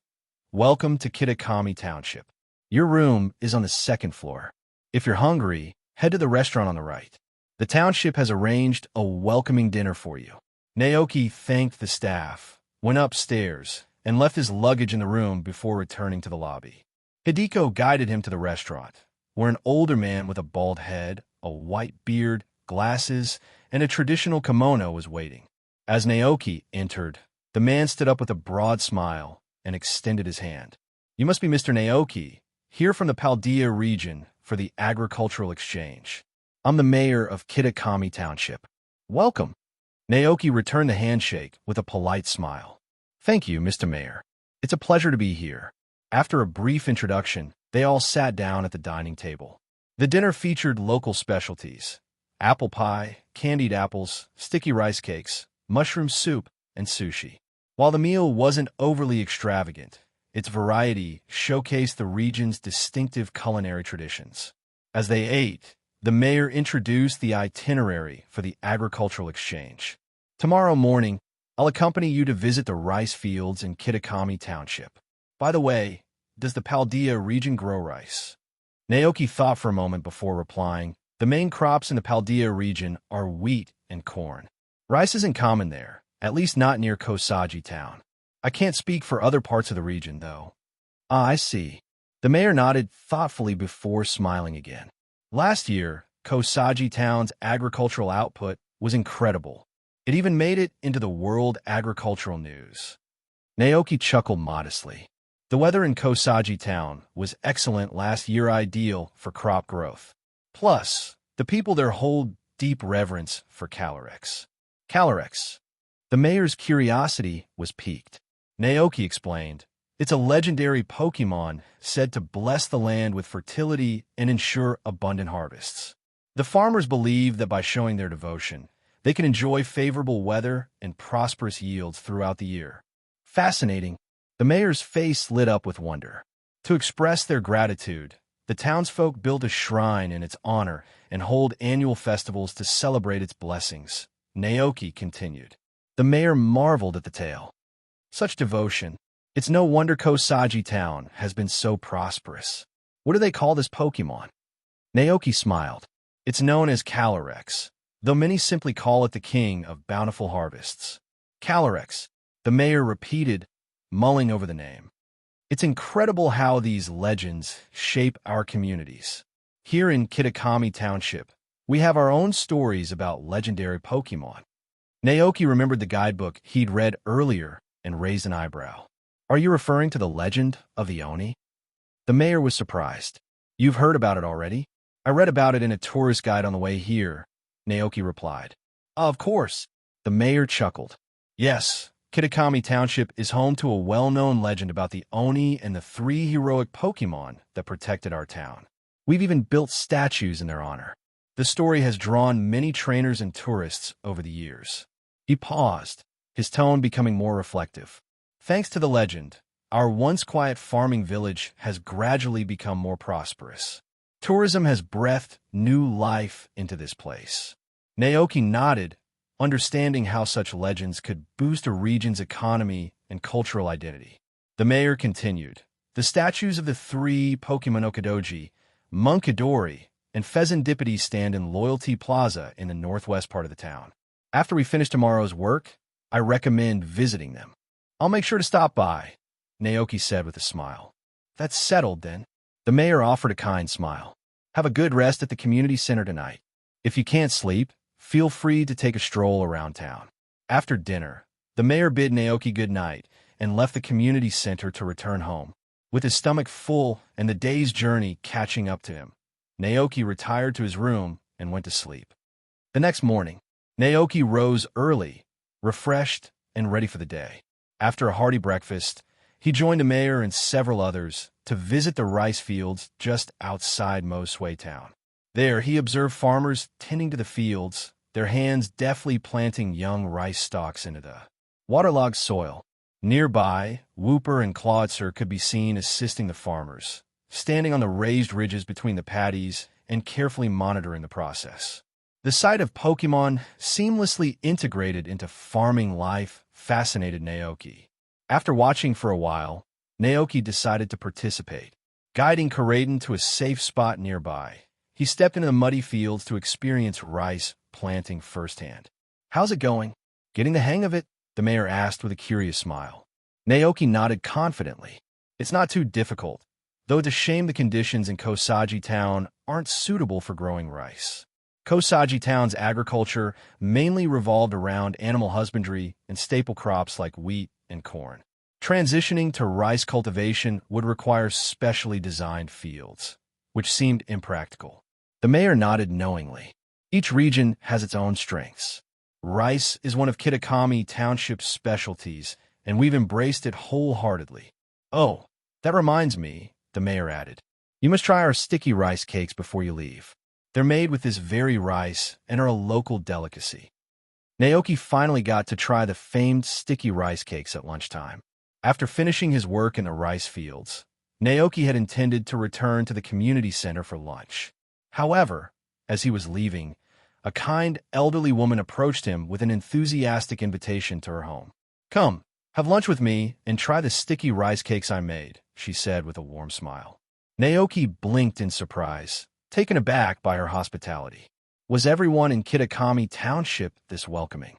"Welcome to Kitakami Township. Your room is on the second floor. If you're hungry, head to the restaurant on the right. The township has arranged a welcoming dinner for you." Naoki thanked the staff, went upstairs, and left his luggage in the room before returning to the lobby. Hideko guided him to the restaurant, where an older man with a bald head, a white beard, glasses, and a traditional kimono was waiting. As Naoki entered, the man stood up with a broad smile and extended his hand. "You must be Mr. Naoki, here from the Paldea region for the agricultural exchange. I'm the mayor of Kitakami Township. Welcome." Naoki returned the handshake with a polite smile. "Thank you, Mr. Mayor. It's a pleasure to be here." After a brief introduction, they all sat down at the dining table. The dinner featured local specialties: apple pie, candied apples, sticky rice cakes, mushroom soup, and sushi. While the meal wasn't overly extravagant, its variety showcased the region's distinctive culinary traditions. As they ate, the mayor introduced the itinerary for the agricultural exchange. "Tomorrow morning, I'll accompany you to visit the rice fields in Kitakami Township. By the way, does the Paldea region grow rice?" Naoki thought for a moment before replying, "The main crops in the Paldea region are wheat and corn. Rice isn't common there, at least not near Kosaji town. I can't speak for other parts of the region, though." "Ah, I see." The mayor nodded thoughtfully before smiling again. Last year, Kosaji town's agricultural output was incredible. It even made it into the World Agricultural News. Naoki chuckled modestly. The weather in Kosaji town was excellent last year, ideal for crop growth. Plus, the people there hold deep reverence for Calyrex. Calyrex. The mayor's curiosity was piqued. Naoki explained, "It's a legendary Pokémon said to bless the land with fertility and ensure abundant harvests. The farmers believe that by showing their devotion, they can enjoy favorable weather and prosperous yields throughout the year." "Fascinating." The mayor's face lit up with wonder. To express their gratitude, the townsfolk built a shrine in its honor and hold annual festivals to celebrate its blessings. Naoki continued. The mayor marveled at the tale. "Such devotion. It's no wonder Kosaji town has been so prosperous. What do they call this Pokémon?" Naoki smiled. "It's known as Calyrex, though many simply call it the king of bountiful harvests." Calyrex, the mayor repeated, mulling over the name. "It's incredible how these legends shape our communities. Here in Kitakami Township, we have our own stories about legendary Pokémon." Naoki remembered the guidebook he'd read earlier and raised an eyebrow. "Are you referring to the legend of the Oni?" The mayor was surprised. "You've heard about it already?" "I read about it in a tourist guide on the way here," Naoki replied. "Of course." The mayor chuckled. "Yes, Kitakami Township is home to a well-known legend about the Oni and the 3 heroic Pokémon that protected our town. We've even built statues in their honor. The story has drawn many trainers and tourists over the years." He paused, his tone becoming more reflective. "Thanks to the legend, our once quiet farming village has gradually become more prosperous. Tourism has breathed new life into this place." Naoki nodded, understanding how such legends could boost a region's economy and cultural identity. The mayor continued, "The statues of the 3 Pokemon Okadoji, Munkidori, and Pheasantipity stand in Loyalty Plaza in the northwest part of the town. After we finish tomorrow's work, I recommend visiting them." "I'll make sure to stop by," Naoki said with a smile. "That's settled, then." The mayor offered a kind smile. "Have a good rest at the community center tonight. If you can't sleep, feel free to take a stroll around town." After dinner, the mayor bid Naoki good night and left the community center to return home. With his stomach full and the day's journey catching up to him, Naoki retired to his room and went to sleep. The next morning, Naoki rose early, refreshed and ready for the day. After a hearty breakfast, He joined the mayor and several others to visit the rice fields just outside Mosway town. There, he observed farmers tending to the fields, their hands deftly planting young rice stalks into the waterlogged soil. Nearby, Whooper and Clawitzer could be seen assisting the farmers, standing on the raised ridges between the paddies and carefully monitoring the process. The sight of Pokémon seamlessly integrated into farming life fascinated Naoki. After watching for a while, Naoki decided to participate. Guiding Karaden to a safe spot nearby, he stepped into the muddy fields to experience rice planting firsthand. "How's it going? Getting the hang of it?" the mayor asked with a curious smile. Naoki nodded confidently. "It's not too difficult, though it's a shame the conditions in Kosagi Town aren't suitable for growing rice." Kosagi Town's agriculture mainly revolved around animal husbandry and staple crops like wheat and corn. Transitioning to rice cultivation would require specially designed fields, which seemed impractical. The mayor nodded knowingly. Each region has its own strengths. Rice is one of Kitakami Township's specialties, and we've embraced it wholeheartedly. "Oh, that reminds me," the mayor added. "You must try our sticky rice cakes before you leave. They're made with this very rice and are a local delicacy." Naoki finally got to try the famed sticky rice cakes at lunchtime. After finishing his work in the rice fields, Naoki had intended to return to the community center for lunch. However, as he was leaving, a kind elderly woman approached him with an enthusiastic invitation to her home. "Come, have lunch with me and try the sticky rice cakes I made," she said with a warm smile. Naoki blinked in surprise, taken aback by her hospitality. Was everyone in Kitakami Township this welcoming?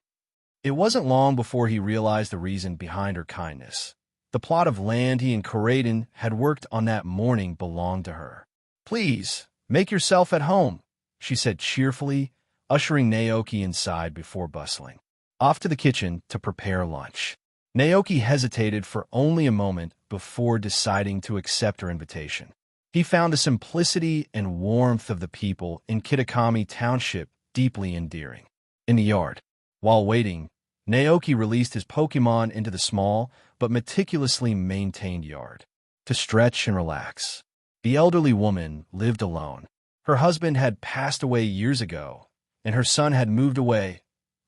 It wasn't long before he realized the reason behind her kindness. The plot of land he and Karaden had worked on that morning belonged to her. "Please, make yourself at home," she said cheerfully, ushering Naoki inside before bustling off to the kitchen to prepare lunch. Naoki hesitated for only a moment before deciding to accept her invitation. He found the simplicity and warmth of the people in Kitakami Township deeply endearing. In the yard, while waiting, Naoki released his Pokémon into the small but meticulously maintained yard to stretch and relax. The elderly woman lived alone. Her husband had passed away years ago, and her son had moved away,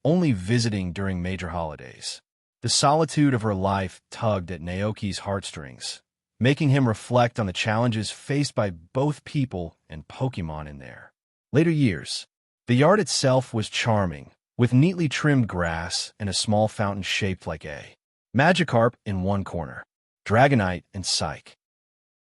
only visiting during major holidays. The solitude of her life tugged at Naoki's heartstrings, making him reflect on the challenges faced by both people and Pokémon in their later years. The yard itself was charming, with neatly trimmed grass and a small fountain shaped like a Magikarp in one corner, Dragonite and Psyche.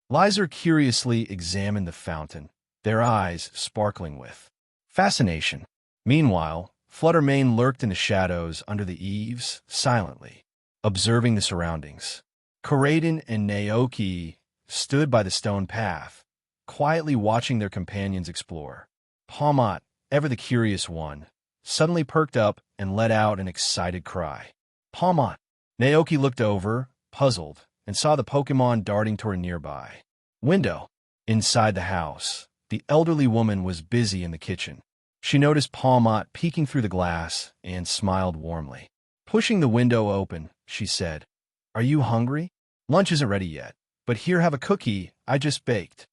Lizer curiously examined the fountain, their eyes sparkling with fascination. Meanwhile, Fluttermane lurked in the shadows under the eaves, silently observing the surroundings. Karaden and Naoki stood by the stone path, quietly watching their companions explore. Palmot, ever the curious one, suddenly perked up and let out an excited cry. "Palmot!" Naoki looked over, puzzled, and saw the Pokémon darting toward a nearby window. Inside the house, the elderly woman was busy in the kitchen. She noticed Palmot peeking through the glass and smiled warmly. Pushing the window open, she said, "Are you hungry? Lunch isn't ready yet, but here, have a cookie I just baked."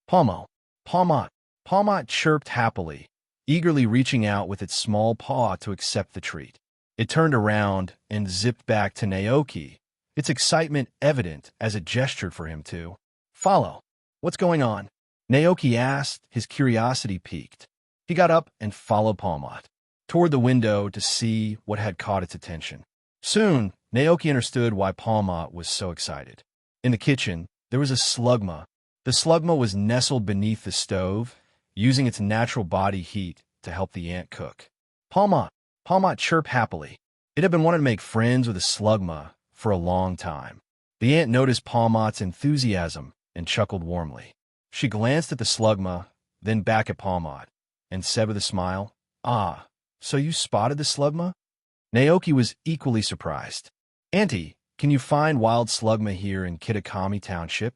"Palmot, Palmot chirped happily, eagerly reaching out with its small paw to accept the treat. It turned around and zipped back to Naoki, its excitement evident as it gestured for him to follow. "What's going on?" Naoki asked, his curiosity piqued. He got up and followed Palmot toward the window to see what had caught its attention. Soon, Naoki understood why Palmot was so excited. In the kitchen, there was a slugma. The slugma was nestled beneath the stove, using its natural body heat to help the ant cook. Palmot chirped happily. It had been wanting to make friends with a slugma for a long time. The ant noticed Palmot's enthusiasm and chuckled warmly. She glanced at the slugma, then back at Palmot, and said with a smile, "Ah, so you spotted the slugma?" Naoki was equally surprised. "Auntie, can you find wild slugma here in Kitakami Township?"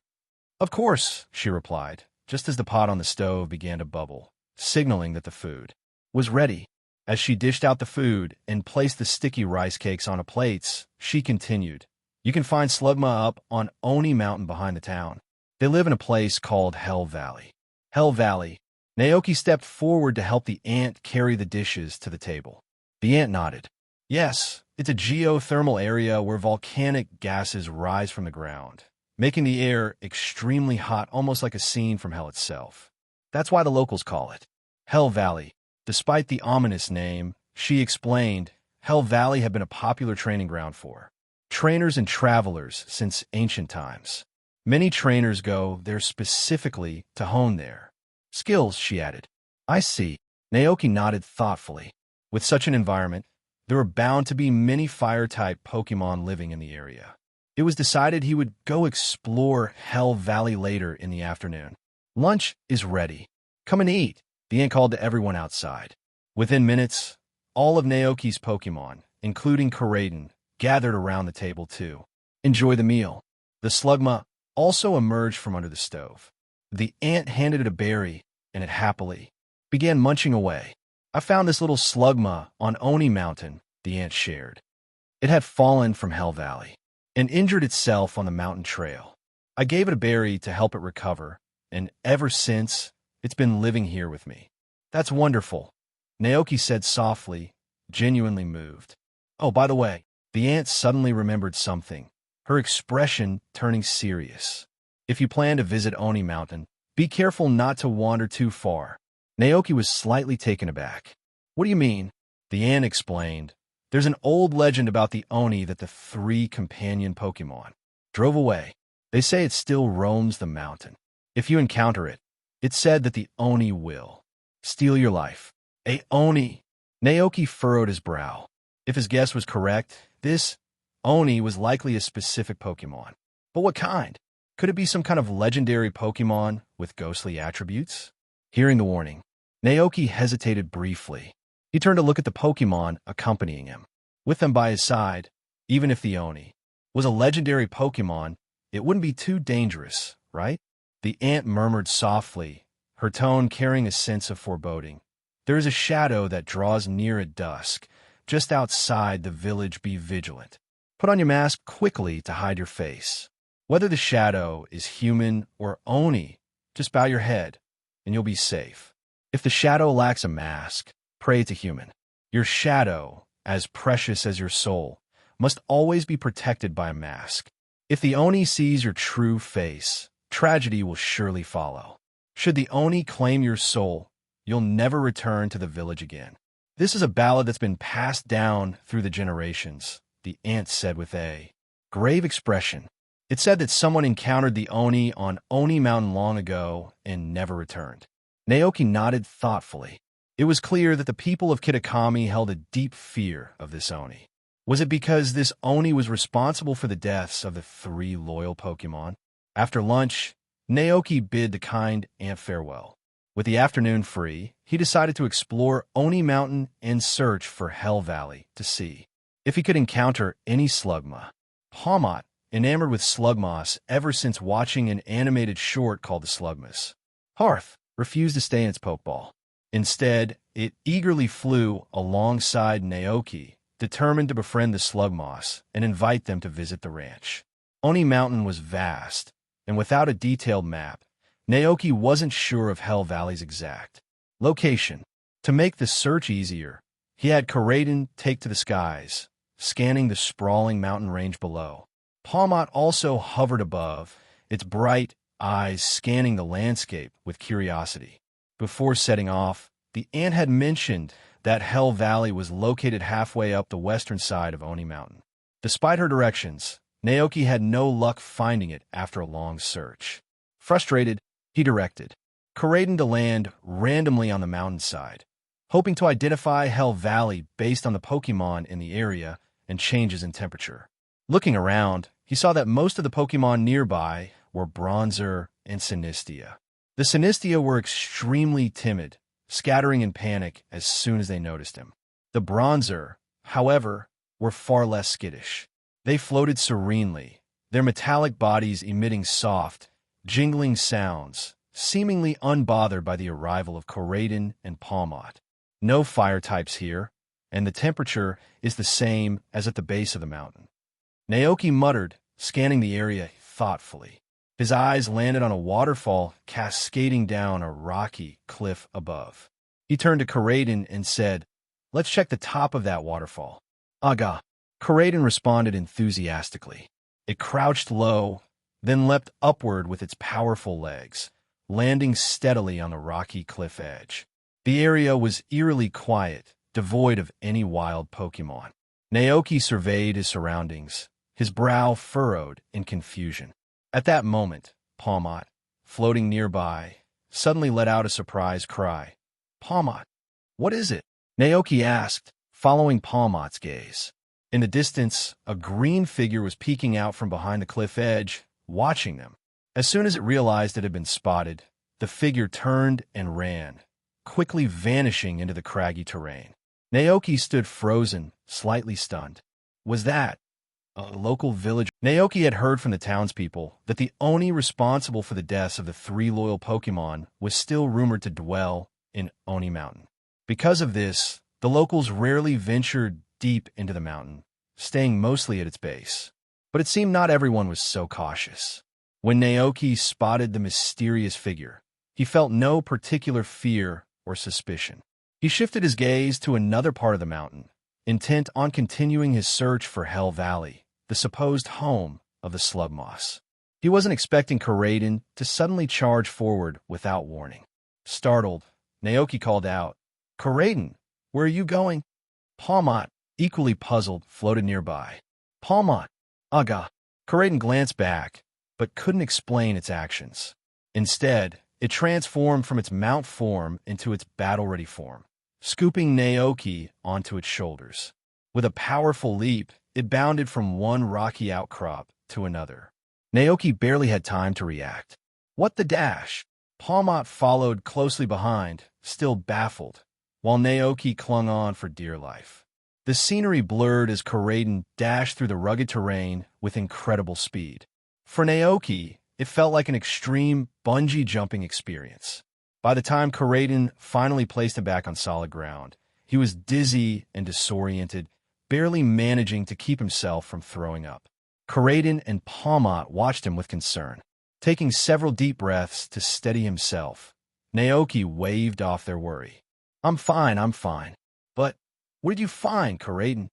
"Of course," she replied, just as the pot on the stove began to bubble, signaling that the food was ready. As she dished out the food and placed the sticky rice cakes on plates, she continued, You can find Slugma up on Oni Mountain behind the town. They live in a place called Hell Valley. Hell Valley. Naoki stepped forward to help the ant carry the dishes to the table. The ant nodded. Yes, it's a geothermal area where volcanic gases rise from the ground, making the air extremely hot, almost like a scene from hell itself. That's why the locals call it Hell Valley. Despite the ominous name, she explained, Hell Valley had been a popular training ground for trainers and travelers since ancient times. Many trainers go there specifically to hone their skills, she added. I see. Naoki nodded thoughtfully. With such an environment, there were bound to be many fire-type Pokémon living in the area. It was decided he would go explore Hell Valley later in the afternoon. Lunch is ready. Come and eat, the ant called to everyone outside. Within minutes, all of Naoki's Pokémon, including Koraidon, gathered around the table too. Enjoy the meal. The Slugma also emerged from under the stove. The ant handed it a berry, and it happily began munching away. I found this little Slugma on Oni Mountain, the ant shared. It had fallen from Hell Valley and injured itself on the mountain trail. I gave it a berry to help it recover, and ever since, it's been living here with me. That's wonderful, Naoki said softly, genuinely moved. Oh, by the way, the ant suddenly remembered something, her expression turning serious. If you plan to visit Oni Mountain, be careful not to wander too far. Naoki was slightly taken aback. What do you mean? The ant explained. There's an old legend about the Oni that the 3 companion Pokémon drove away. They say it still roams the mountain. If you encounter it, it's said that the Oni will steal your life. A Oni! Naoki furrowed his brow. If his guess was correct, this Oni was likely a specific Pokémon. But what kind? Could it be some kind of legendary Pokémon with ghostly attributes? Hearing the warning, Naoki hesitated briefly. He turned to look at the Pokémon accompanying him. With them by his side, even if the Oni was a legendary Pokémon, it wouldn't be too dangerous, right? The ant murmured softly, her tone carrying a sense of foreboding. There is a shadow that draws near at dusk, just outside the village. Be vigilant. Put on your mask quickly to hide your face. Whether the shadow is human or Oni, just bow your head, and you'll be safe. If the shadow lacks a mask, pray to human. Your shadow, as precious as your soul, must always be protected by a mask. If the Oni sees your true face, tragedy will surely follow. Should the Oni claim your soul, you'll never return to the village again. This is a ballad that's been passed down through the generations, the ant said with a grave expression. It said that someone encountered the Oni on Oni Mountain long ago and never returned. Naoki nodded thoughtfully. It was clear that the people of Kitakami held a deep fear of this Oni. Was it because this Oni was responsible for the deaths of the 3 loyal Pokémon? After lunch, Naoki bid the kind ant farewell. With the afternoon free, he decided to explore Oni Mountain and search for Hell Valley to see if he could encounter any Slugma. Palmot, enamored with Slugmoss ever since watching an animated short called The Slugmas. Hearth refused to stay in its Pokeball. Instead, it eagerly flew alongside Naoki, determined to befriend the Slugmoss and invite them to visit the ranch. Oni Mountain was vast, and without a detailed map, Naoki wasn't sure of Hell Valley's exact location. To make the search easier, he had Koraidon take to the skies, scanning the sprawling mountain range below. Palmot also hovered above, its bright eyes scanning the landscape with curiosity. Before setting off, the ant had mentioned that Hell Valley was located halfway up the western side of Oni Mountain. Despite her directions, Naoki had no luck finding it after a long search. Frustrated, he directed Koraidon to land randomly on the mountainside, hoping to identify Hell Valley based on the Pokémon in the area and changes in temperature. Looking around, he saw that most of the Pokémon nearby were Bronzer and Sinistea. The Sinistea were extremely timid, scattering in panic as soon as they noticed him. The Bronzer, however, were far less skittish. They floated serenely, their metallic bodies emitting soft, jingling sounds, seemingly unbothered by the arrival of Koraidon and Palmot. No fire types here, and the temperature is the same as at the base of the mountain. Naoki muttered, scanning the area thoughtfully. His eyes landed on a waterfall cascading down a rocky cliff above. He turned to Karaden and said, "Let's check the top of that waterfall." "Aga." Karaden responded enthusiastically. It crouched low, then leapt upward with its powerful legs, landing steadily on the rocky cliff edge. The area was eerily quiet, devoid of any wild Pokémon. Naoki surveyed his surroundings, his brow furrowed in confusion. At that moment, Palmot, floating nearby, suddenly let out a surprised cry. "Palmot, what is it?" Naoki asked, following Palmot's gaze. In the distance, a green figure was peeking out from behind the cliff edge, watching them. As soon as it realized it had been spotted, the figure turned and ran, quickly vanishing into the craggy terrain. Naoki stood frozen, slightly stunned. Was that a local village? Naoki had heard from the townspeople that the Oni responsible for the deaths of the 3 loyal Pokémon was still rumored to dwell in Oni Mountain. Because of this, the locals rarely ventured deep into the mountain, staying mostly at its base. But it seemed not everyone was so cautious. When Naoki spotted the mysterious figure, he felt no particular fear or suspicion. He shifted his gaze to another part of the mountain, intent on continuing his search for Hell Valley, the supposed home of the Slugmoss. He wasn't expecting Karaden to suddenly charge forward without warning. Startled, Naoki called out, "Karaden, where are you going?" Palmot, equally puzzled, floated nearby. "Palmot, aga." Karaden glanced back, but couldn't explain its actions. Instead, it transformed from its mount form into its battle-ready form, scooping Naoki onto its shoulders. With a powerful leap, it bounded from one rocky outcrop to another. Naoki barely had time to react. What the dash? Palmot followed closely behind, still baffled, while Naoki clung on for dear life. The scenery blurred as Karaden dashed through the rugged terrain with incredible speed. For Naoki, it felt like an extreme bungee jumping experience. By the time Karaden finally placed him back on solid ground, he was dizzy and disoriented, barely managing to keep himself from throwing up. Karaden and Palmot watched him with concern. Taking several deep breaths to steady himself, Naoki waved off their worry. I'm fine. But what did you find, Karaden?"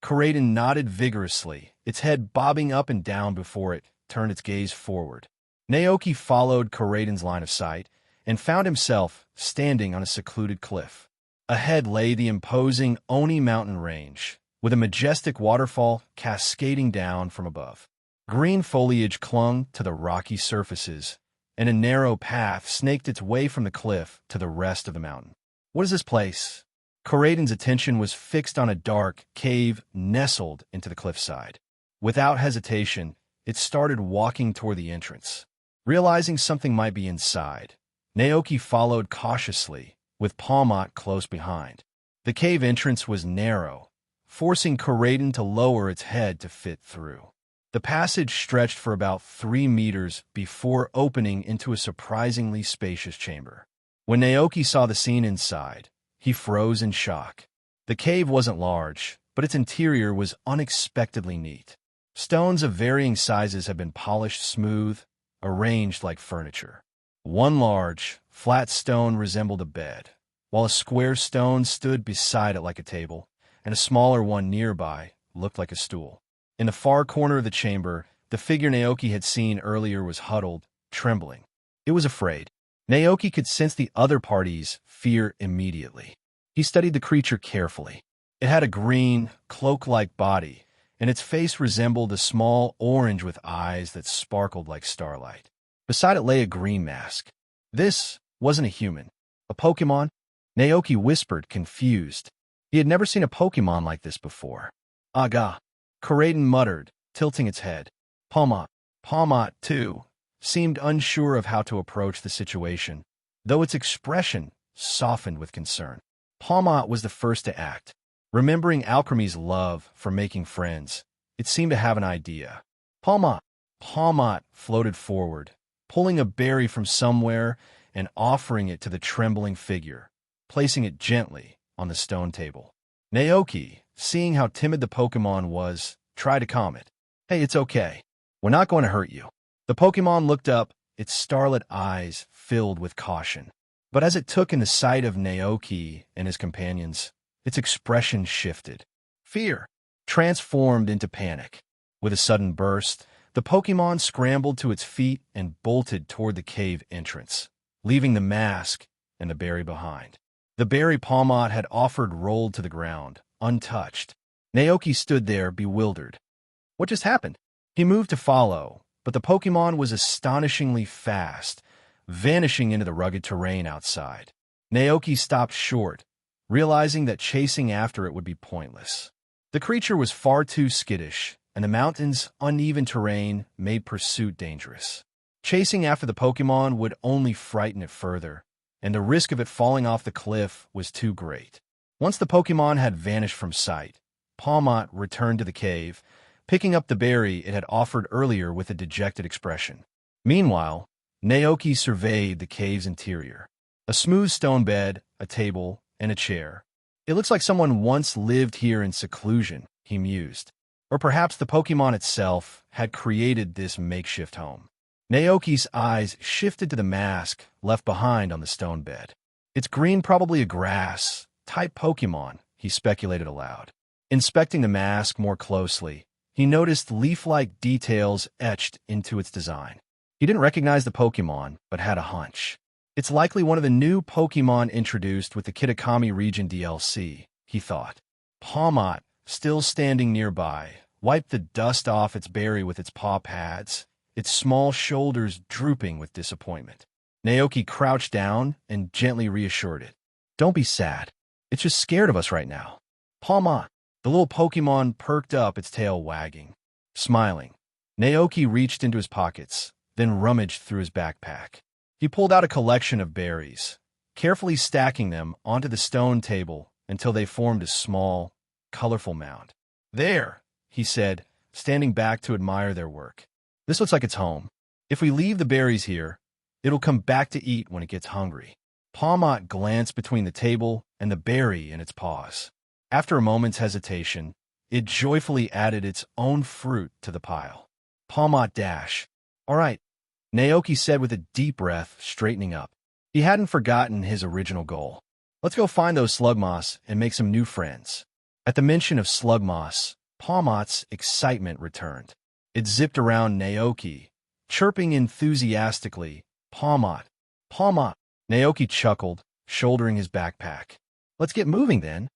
Karaden nodded vigorously, its head bobbing up and down before it turned its gaze forward. Naoki followed Karaden's line of sight and found himself standing on a secluded cliff. Ahead lay the imposing Oni mountain range, with a majestic waterfall cascading down from above. Green foliage clung to the rocky surfaces, and a narrow path snaked its way from the cliff to the rest of the mountain. What is this place? Karaden's attention was fixed on a dark cave nestled into the cliffside. Without hesitation, it started walking toward the entrance. Realizing something might be inside, Naoki followed cautiously, with Palmot close behind. The cave entrance was narrow, forcing Karaden to lower its head to fit through. The passage stretched for about 3 meters before opening into a surprisingly spacious chamber. When Naoki saw the scene inside, he froze in shock. The cave wasn't large, but its interior was unexpectedly neat. Stones of varying sizes had been polished smooth, arranged like furniture. One large, flat stone resembled a bed, while a square stone stood beside it like a table, and a smaller one nearby looked like a stool. In the far corner of the chamber, the figure Naoki had seen earlier was huddled, trembling. It was afraid. Naoki could sense the other party's fear immediately. He studied the creature carefully. It had a green, cloak-like body, and its face resembled a small orange with eyes that sparkled like starlight. Beside it lay a green mask. This wasn't a human. A Pokémon? Naoki whispered, confused. He had never seen a Pokémon like this before. Aga. Karaden muttered, tilting its head. Palmot, too, seemed unsure of how to approach the situation, though its expression softened with concern. Palmot was the first to act. Remembering Alchemy's love for making friends, it seemed to have an idea. Palmot floated forward, pulling a berry from somewhere and offering it to the trembling figure, placing it gently on the stone table. Naoki, seeing how timid the Pokémon was, tried to calm it. Hey, it's okay. We're not going to hurt you. The Pokémon looked up, its starlit eyes filled with caution. But as it took in the sight of Naoki and his companions, its expression shifted. Fear transformed into panic. With a sudden burst, the Pokémon scrambled to its feet and bolted toward the cave entrance, leaving the mask and the berry behind. The berry Palmot had offered rolled to the ground, untouched. Naoki stood there, bewildered. What just happened? He moved to follow, but the Pokémon was astonishingly fast, vanishing into the rugged terrain outside. Naoki stopped short, realizing that chasing after it would be pointless. The creature was far too skittish, and the mountain's uneven terrain made pursuit dangerous. Chasing after the Pokémon would only frighten it further, and the risk of it falling off the cliff was too great. Once the Pokémon had vanished from sight, Palmot returned to the cave, picking up the berry it had offered earlier with a dejected expression. Meanwhile, Naoki surveyed the cave's interior. A smooth stone bed, a table, and a chair. It looks like someone once lived here in seclusion, he mused. Or perhaps the Pokémon itself had created this makeshift home. Naoki's eyes shifted to the mask left behind on the stone bed. It's green, probably a grass-type Pokémon, he speculated aloud. Inspecting the mask more closely, he noticed leaf-like details etched into its design. He didn't recognize the Pokémon, but had a hunch. It's likely one of the new Pokémon introduced with the Kitakami region DLC, he thought. Palmot, still standing nearby, wiped the dust off its berry with its paw pads, its small shoulders drooping with disappointment. Naoki crouched down and gently reassured it. Don't be sad. It's just scared of us right now. Palmot. The little Pokémon perked up, its tail wagging. Smiling, Naoki reached into his pockets, then rummaged through his backpack. He pulled out a collection of berries, carefully stacking them onto the stone table until they formed a small, colorful mound. There, he said, standing back to admire their work. This looks like its home. If we leave the berries here, it'll come back to eat when it gets hungry. Palmot glanced between the table and the berry in its paws. After a moment's hesitation, it joyfully added its own fruit to the pile. Palmot dash. All right, Naoki said with a deep breath, straightening up. He hadn't forgotten his original goal. Let's go find those slugmoss and make some new friends. At the mention of slugmoss, Palmot's excitement returned. It zipped around Naoki, chirping enthusiastically, Palmot, Palmot. Naoki chuckled, shouldering his backpack. Let's get moving then.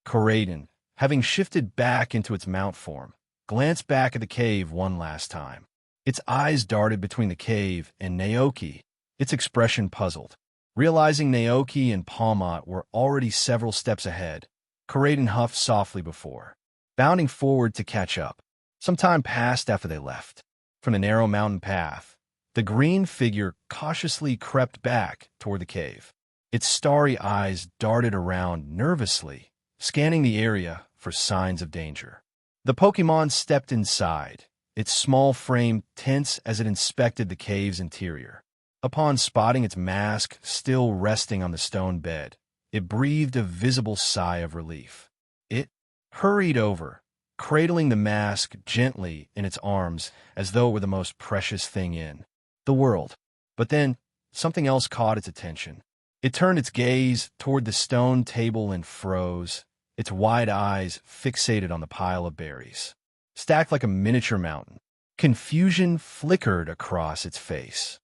Koraidon, having shifted back into its mount form, glanced back at the cave one last time. Its eyes darted between the cave and Naoki, its expression puzzled. Realizing Naoki and Palmot were already several steps ahead, Koraidon huffed softly before, bounding forward to catch up. Some time passed after they left. From the narrow mountain path, the green figure cautiously crept back toward the cave. Its starry eyes darted around nervously, scanning the area for signs of danger. The Pokémon stepped inside, its small frame tense as it inspected the cave's interior. Upon spotting its mask still resting on the stone bed, it breathed a visible sigh of relief. It hurried over, cradling the mask gently in its arms as though it were the most precious thing in the world. But then, something else caught its attention. It turned its gaze toward the stone table and froze, its wide eyes fixated on the pile of berries. Stacked like a miniature mountain, confusion flickered across its face.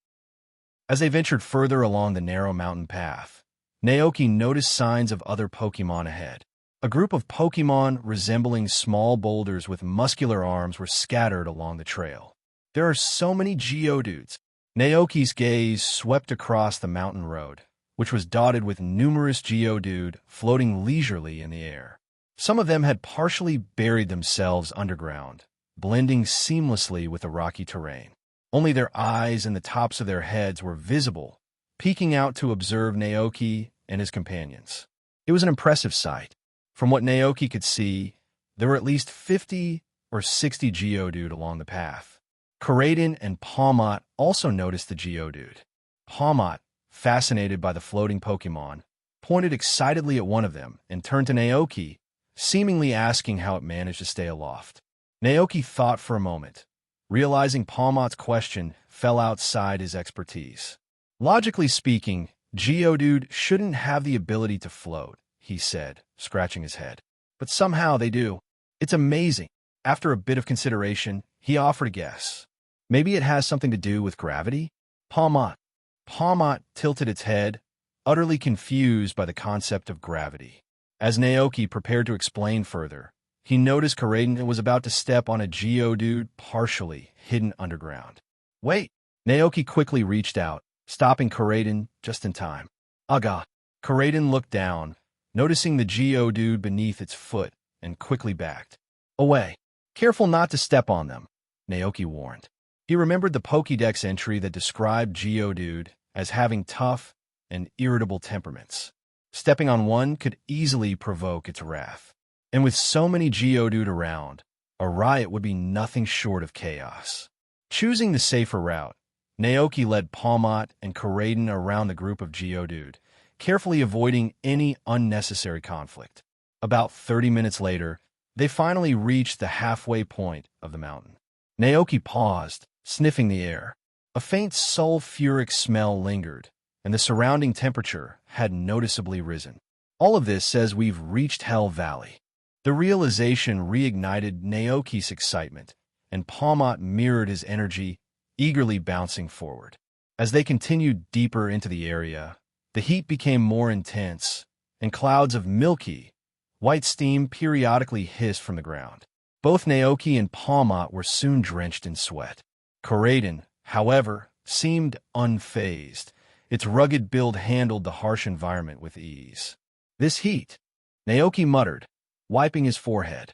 As they ventured further along the narrow mountain path, Naoki noticed signs of other Pokémon ahead. A group of Pokémon resembling small boulders with muscular arms were scattered along the trail. There are so many Geodudes. Naoki's gaze swept across the mountain road, which was dotted with numerous Geodude floating leisurely in the air. Some of them had partially buried themselves underground, blending seamlessly with the rocky terrain. Only their eyes and the tops of their heads were visible, peeking out to observe Naoki and his companions. It was an impressive sight. From what Naoki could see, there were at least 50 or 60 Geodude along the path. Koraidon and Palmot also noticed the Geodude. Palmot, fascinated by the floating Pokémon, pointed excitedly at one of them and turned to Naoki, seemingly asking how it managed to stay aloft. Naoki thought for a moment, realizing Palmot's question fell outside his expertise. Logically speaking, Geodude shouldn't have the ability to float, he said, scratching his head. But somehow they do. It's amazing. After a bit of consideration, he offered a guess. Maybe it has something to do with gravity? Palmot tilted its head, utterly confused by the concept of gravity. As Naoki prepared to explain further, he noticed Koraidon was about to step on a Geodude partially hidden underground. Wait! Naoki quickly reached out, stopping Koraidon just in time. Aga! Koraidon looked down, noticing the Geodude beneath its foot, and quickly backed away. Careful not to step on them, Naoki warned. He remembered the Pokédex entry that described Geodude as having tough and irritable temperaments. Stepping on one could easily provoke its wrath. And with so many Geodude around, a riot would be nothing short of chaos. Choosing the safer route, Naoki led Palmot and Koraidon around the group of Geodude, carefully avoiding any unnecessary conflict. About 30 minutes later, they finally reached the halfway point of the mountain. Naoki paused, sniffing the air. A faint sulfuric smell lingered, and the surrounding temperature had noticeably risen. All of this says we've reached Hell Valley. The realization reignited Naoki's excitement, and Palmot mirrored his energy, eagerly bouncing forward. As they continued deeper into the area, the heat became more intense, and clouds of milky, white steam periodically hissed from the ground. Both Naoki and Palmot were soon drenched in sweat. Koraidon, however, seemed unfazed. Its rugged build handled the harsh environment with ease. This heat, Naoki muttered, wiping his forehead.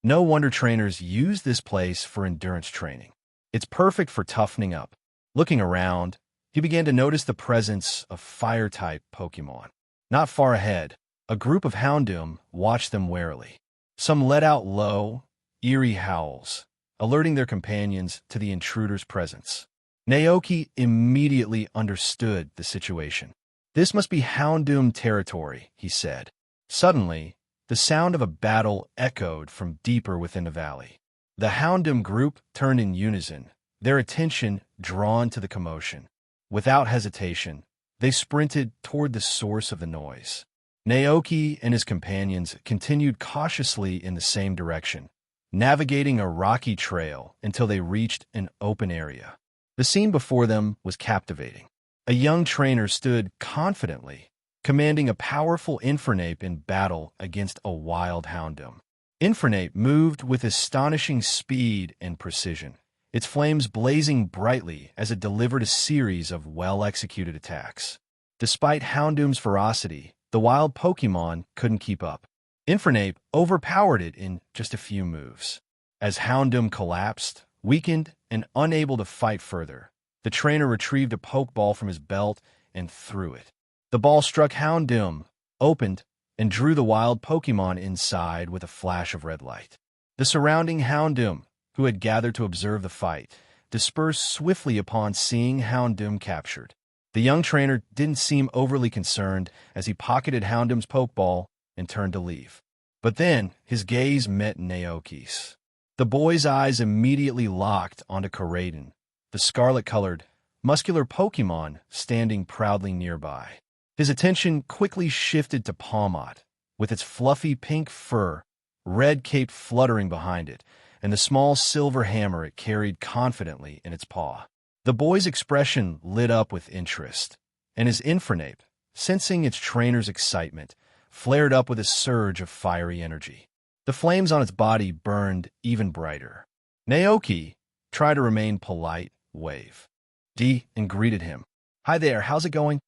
No wonder trainers use this place for endurance training. It's perfect for toughening up. Looking around, he began to notice the presence of fire-type Pokémon. Not far ahead, a group of Houndoom watched them warily. Some let out low, eerie howls, alerting their companions to the intruder's presence. Naoki immediately understood the situation. This must be Houndoom territory, he said. Suddenly, the sound of a battle echoed from deeper within the valley. The Houndoom group turned in unison, their attention drawn to the commotion. Without hesitation, they sprinted toward the source of the noise. Naoki and his companions continued cautiously in the same direction, navigating a rocky trail until they reached an open area. The scene before them was captivating. A young trainer stood confidently, commanding a powerful Infernape in battle against a wild Houndoom. Infernape moved with astonishing speed and precision, its flames blazing brightly as it delivered a series of well-executed attacks. Despite Houndoom's ferocity, the wild Pokémon couldn't keep up. Infernape overpowered it in just a few moves. As Houndoom collapsed, weakened, and unable to fight further, the trainer retrieved a Pokeball from his belt and threw it. The ball struck Houndoom, opened, and drew the wild Pokémon inside with a flash of red light. The surrounding Houndoom, who had gathered to observe the fight, dispersed swiftly upon seeing Houndoom captured. The young trainer didn't seem overly concerned as he pocketed Houndoom's Pokeball and turned to leave. But then his gaze met Naoki's. The boy's eyes immediately locked onto Koraidon, the scarlet-colored, muscular Pokémon standing proudly nearby. His attention quickly shifted to Palmot, with its fluffy pink fur, red cape fluttering behind it, and the small silver hammer it carried confidently in its paw. The boy's expression lit up with interest, and his Infernape, sensing its trainer's excitement, flared up with a surge of fiery energy. The flames on its body burned even brighter. Naoki tried to remain polite, and greeted him. "Hi there, how's it going?"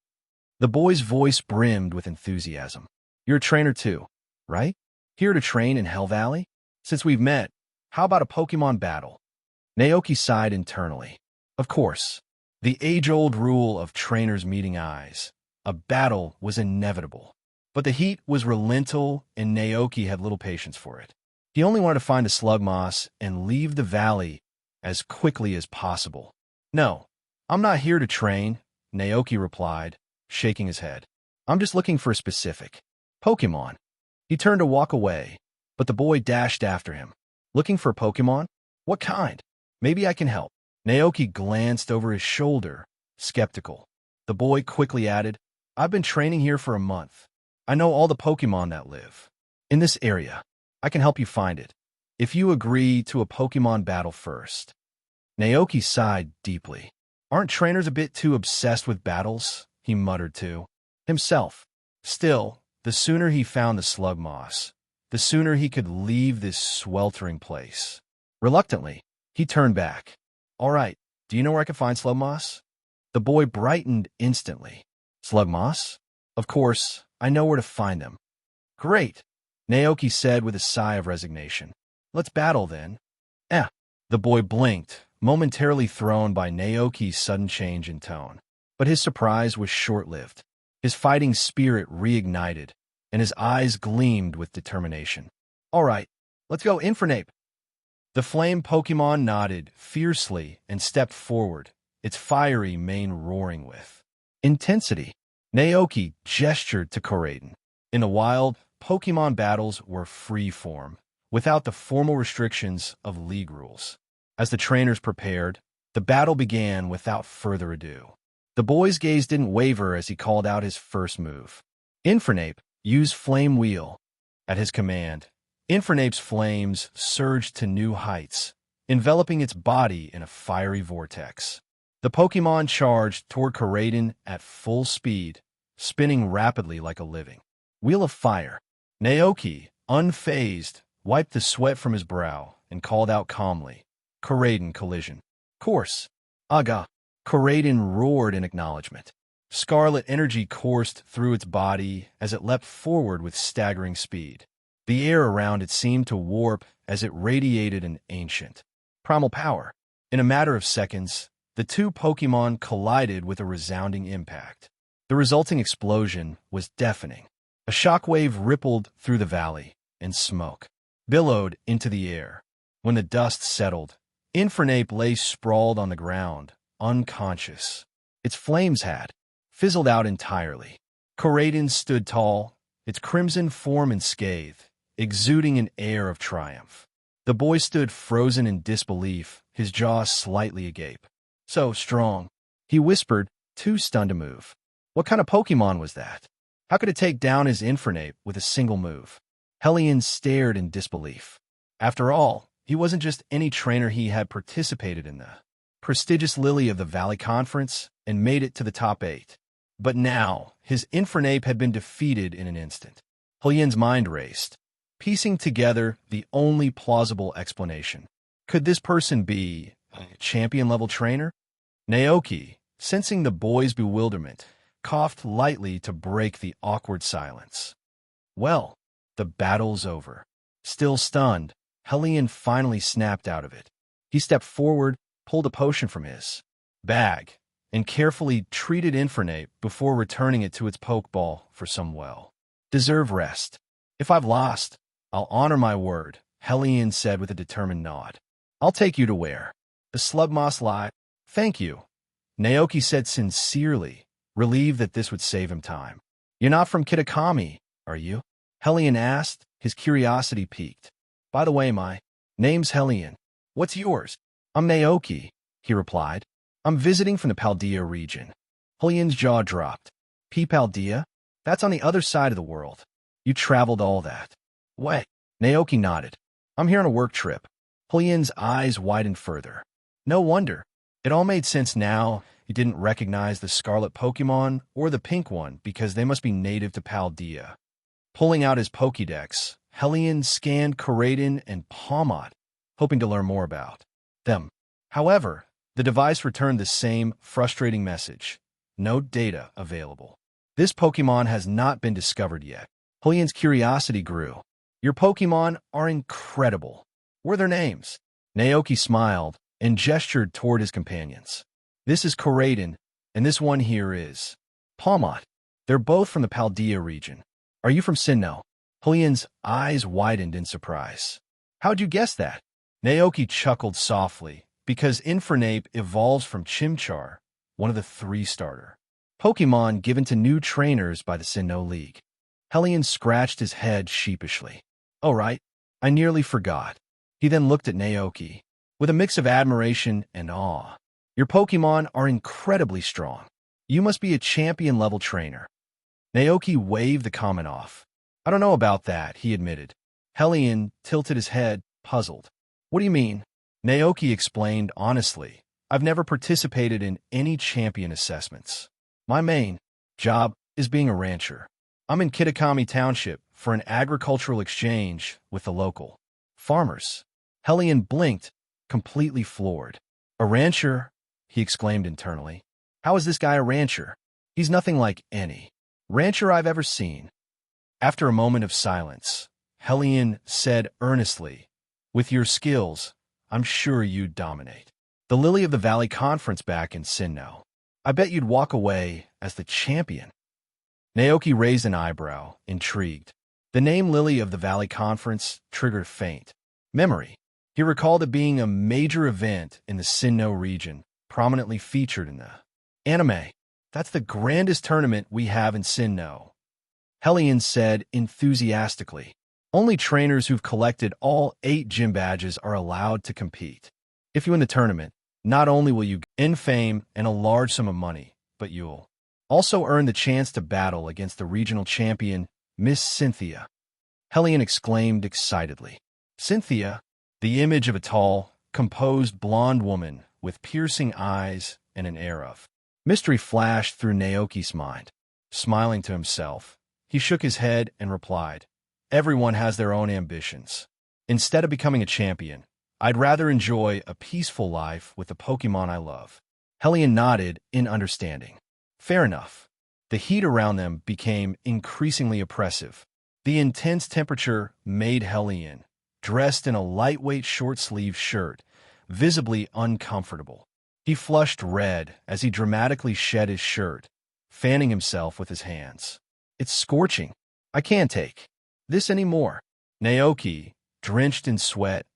The boy's voice brimmed with enthusiasm. "You're a trainer too, right? Here to train in Hell Valley? Since we've met, how about a Pokémon battle?" Naoki sighed internally. Of course, the age-old rule of trainers meeting eyes. A battle was inevitable. But the heat was relentless, and Naoki had little patience for it. He only wanted to find a Slugmoss and leave the valley as quickly as possible. "No, I'm not here to train," Naoki replied, shaking his head. "I'm just looking for a specific Pokémon." He turned to walk away, but the boy dashed after him. Looking for a Pokémon? What kind? Maybe I can help. Naoki glanced over his shoulder, skeptical. The boy quickly added, I've been training here for a month. I know all the Pokémon that live in this area. I can help you find it, if you agree to a Pokémon battle first. Naoki sighed deeply. Aren't trainers a bit too obsessed with battles? He muttered to himself. Still, the sooner he found the Slugmoss, the sooner he could leave this sweltering place. Reluctantly, he turned back. All right, do you know where I can find Slugmoss? The boy brightened instantly. Slugmoss? Of course, I know where to find them. Great, Naoki said with a sigh of resignation. Let's battle then. The boy blinked, momentarily thrown by Naoki's sudden change in tone. But his surprise was short-lived. His fighting spirit reignited, and his eyes gleamed with determination. All right, let's go Infernape. The flame Pokémon nodded fiercely and stepped forward, its fiery mane roaring with intensity. Naoki gestured to Koraidon. In the wild, Pokémon battles were free-form, without the formal restrictions of league rules. As the trainers prepared, the battle began without further ado. The boy's gaze didn't waver as he called out his first move. Infernape used Flame Wheel. At his command, Infernape's flames surged to new heights, enveloping its body in a fiery vortex. The Pokémon charged toward Koraidon at full speed, spinning rapidly like a living wheel of fire. Naoki, unfazed, wiped the sweat from his brow and called out calmly, Koraidon collision. Course. Aga. Koraidon roared in acknowledgement. Scarlet energy coursed through its body as it leapt forward with staggering speed. The air around it seemed to warp as it radiated an ancient primal power. In a matter of seconds, the two Pokémon collided with a resounding impact. The resulting explosion was deafening. A shockwave rippled through the valley, and smoke billowed into the air. When the dust settled, Infernape lay sprawled on the ground, unconscious. Its flames had fizzled out entirely. Koraidon stood tall, its crimson form unscathed, exuding an air of triumph. The boy stood frozen in disbelief, his jaw slightly agape. So strong, he whispered, too stunned to move. What kind of Pokémon was that? How could it take down his Infernape with a single move? Hellion stared in disbelief. After all, he wasn't just any trainer. He had participated in the prestigious Lily of the Valley Conference and made it to the top 8. But now, his Infernape had been defeated in an instant. Hellion's mind raced, piecing together the only plausible explanation. Could this person be a champion-level trainer? Naoki, sensing the boy's bewilderment, coughed lightly to break the awkward silence. Well, the battle's over. Still stunned, Hellion finally snapped out of it. He stepped forward, pulled a potion from his bag, and carefully treated Infernape before returning it to its Pokeball for some well-deserved rest. If I've lost, I'll honor my word, Hellion said with a determined nod. I'll take you to where the Slugmoss lie. Thank you, Naoki said sincerely, relieved that this would save him time. You're not from Kitakami, are you? Hellion asked, his curiosity piqued. By the way, my name's Hellion. What's yours? I'm Naoki, he replied. I'm visiting from the Paldea region. Hellion's jaw dropped. Paldea? That's on the other side of the world. You traveled all that way. Naoki nodded. I'm here on a work trip. Hellion's eyes widened further. No wonder. It all made sense now. He didn't recognize the scarlet Pokémon or the pink one because they must be native to Paldea. Pulling out his Pokédex, Hellion scanned Koraidon and Palmot, hoping to learn more about them. However, the device returned the same frustrating message. No data available. This Pokémon has not been discovered yet. Hellion's curiosity grew. Your Pokémon are incredible. What are their names? Naoki smiled and gestured toward his companions. This is Koraidon, and this one here is Palmot. They're both from the Paldea region. Are you from Sinnoh? Hellion's eyes widened in surprise. How'd you guess that? Naoki chuckled softly, because Infernape evolves from Chimchar, one of the 3-starter Pokémon given to new trainers by the Sinnoh League. Hellion scratched his head sheepishly. Oh right, I nearly forgot. He then looked at Naoki with a mix of admiration and awe. Your Pokémon are incredibly strong. You must be a champion-level trainer. Naoki waved the comment off. I don't know about that, he admitted. Hellion tilted his head, puzzled. What do you mean? Naoki explained honestly. I've never participated in any champion assessments. My main job is being a rancher. I'm in Kitakami Township for an agricultural exchange with the local farmers. Hellion blinked, completely floored. A rancher? He exclaimed internally. How is this guy a rancher? He's nothing like any rancher I've ever seen. After a moment of silence, Hellion said earnestly, with your skills, I'm sure you'd dominate the Lily of the Valley Conference back in Sinnoh. I bet you'd walk away as the champion. Naoki raised an eyebrow, intrigued. The name Lily of the Valley Conference triggered faint memory. He recalled it being a major event in the Sinnoh region, prominently featured in the anime. That's the grandest tournament we have in Sinnoh, Hellion said enthusiastically. Only trainers who've collected all 8 gym badges are allowed to compete. If you win the tournament, not only will you gain fame and a large sum of money, but you'll also earn the chance to battle against the regional champion, Miss Cynthia. Hellion exclaimed excitedly. Cynthia, the image of a tall, composed blonde woman with piercing eyes and an air of mystery flashed through Naoki's mind. Smiling to himself, he shook his head and replied, Everyone has their own ambitions. Instead of becoming a champion, I'd rather enjoy a peaceful life with the Pokémon I love. Hellion nodded in understanding. Fair enough. The heat around them became increasingly oppressive. The intense temperature made Hellion, dressed in a lightweight short-sleeved shirt, visibly uncomfortable. He flushed red as he dramatically shed his shirt, fanning himself with his hands. It's scorching. I can't take this anymore. Naoki, drenched in sweat,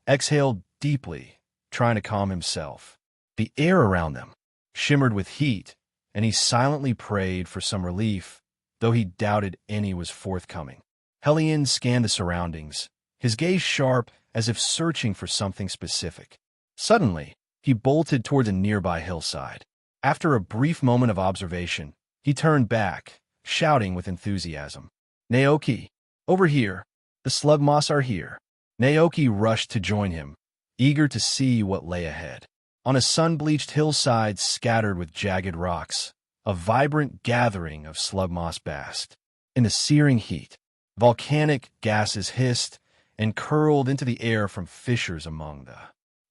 exhaled deeply, trying to calm himself. The air around them shimmered with heat, and he silently prayed for some relief, though he doubted any was forthcoming. Hellion scanned the surroundings, his gaze sharp as if searching for something specific. Suddenly, he bolted toward a nearby hillside. After a brief moment of observation, he turned back, shouting with enthusiasm. Naoki, over here. The Slugmoss are here. Naoki rushed to join him, eager to see what lay ahead. On a sun-bleached hillside scattered with jagged rocks, a vibrant gathering of Slugmoss basked. In the searing heat, volcanic gases hissed and curled into the air from fissures among the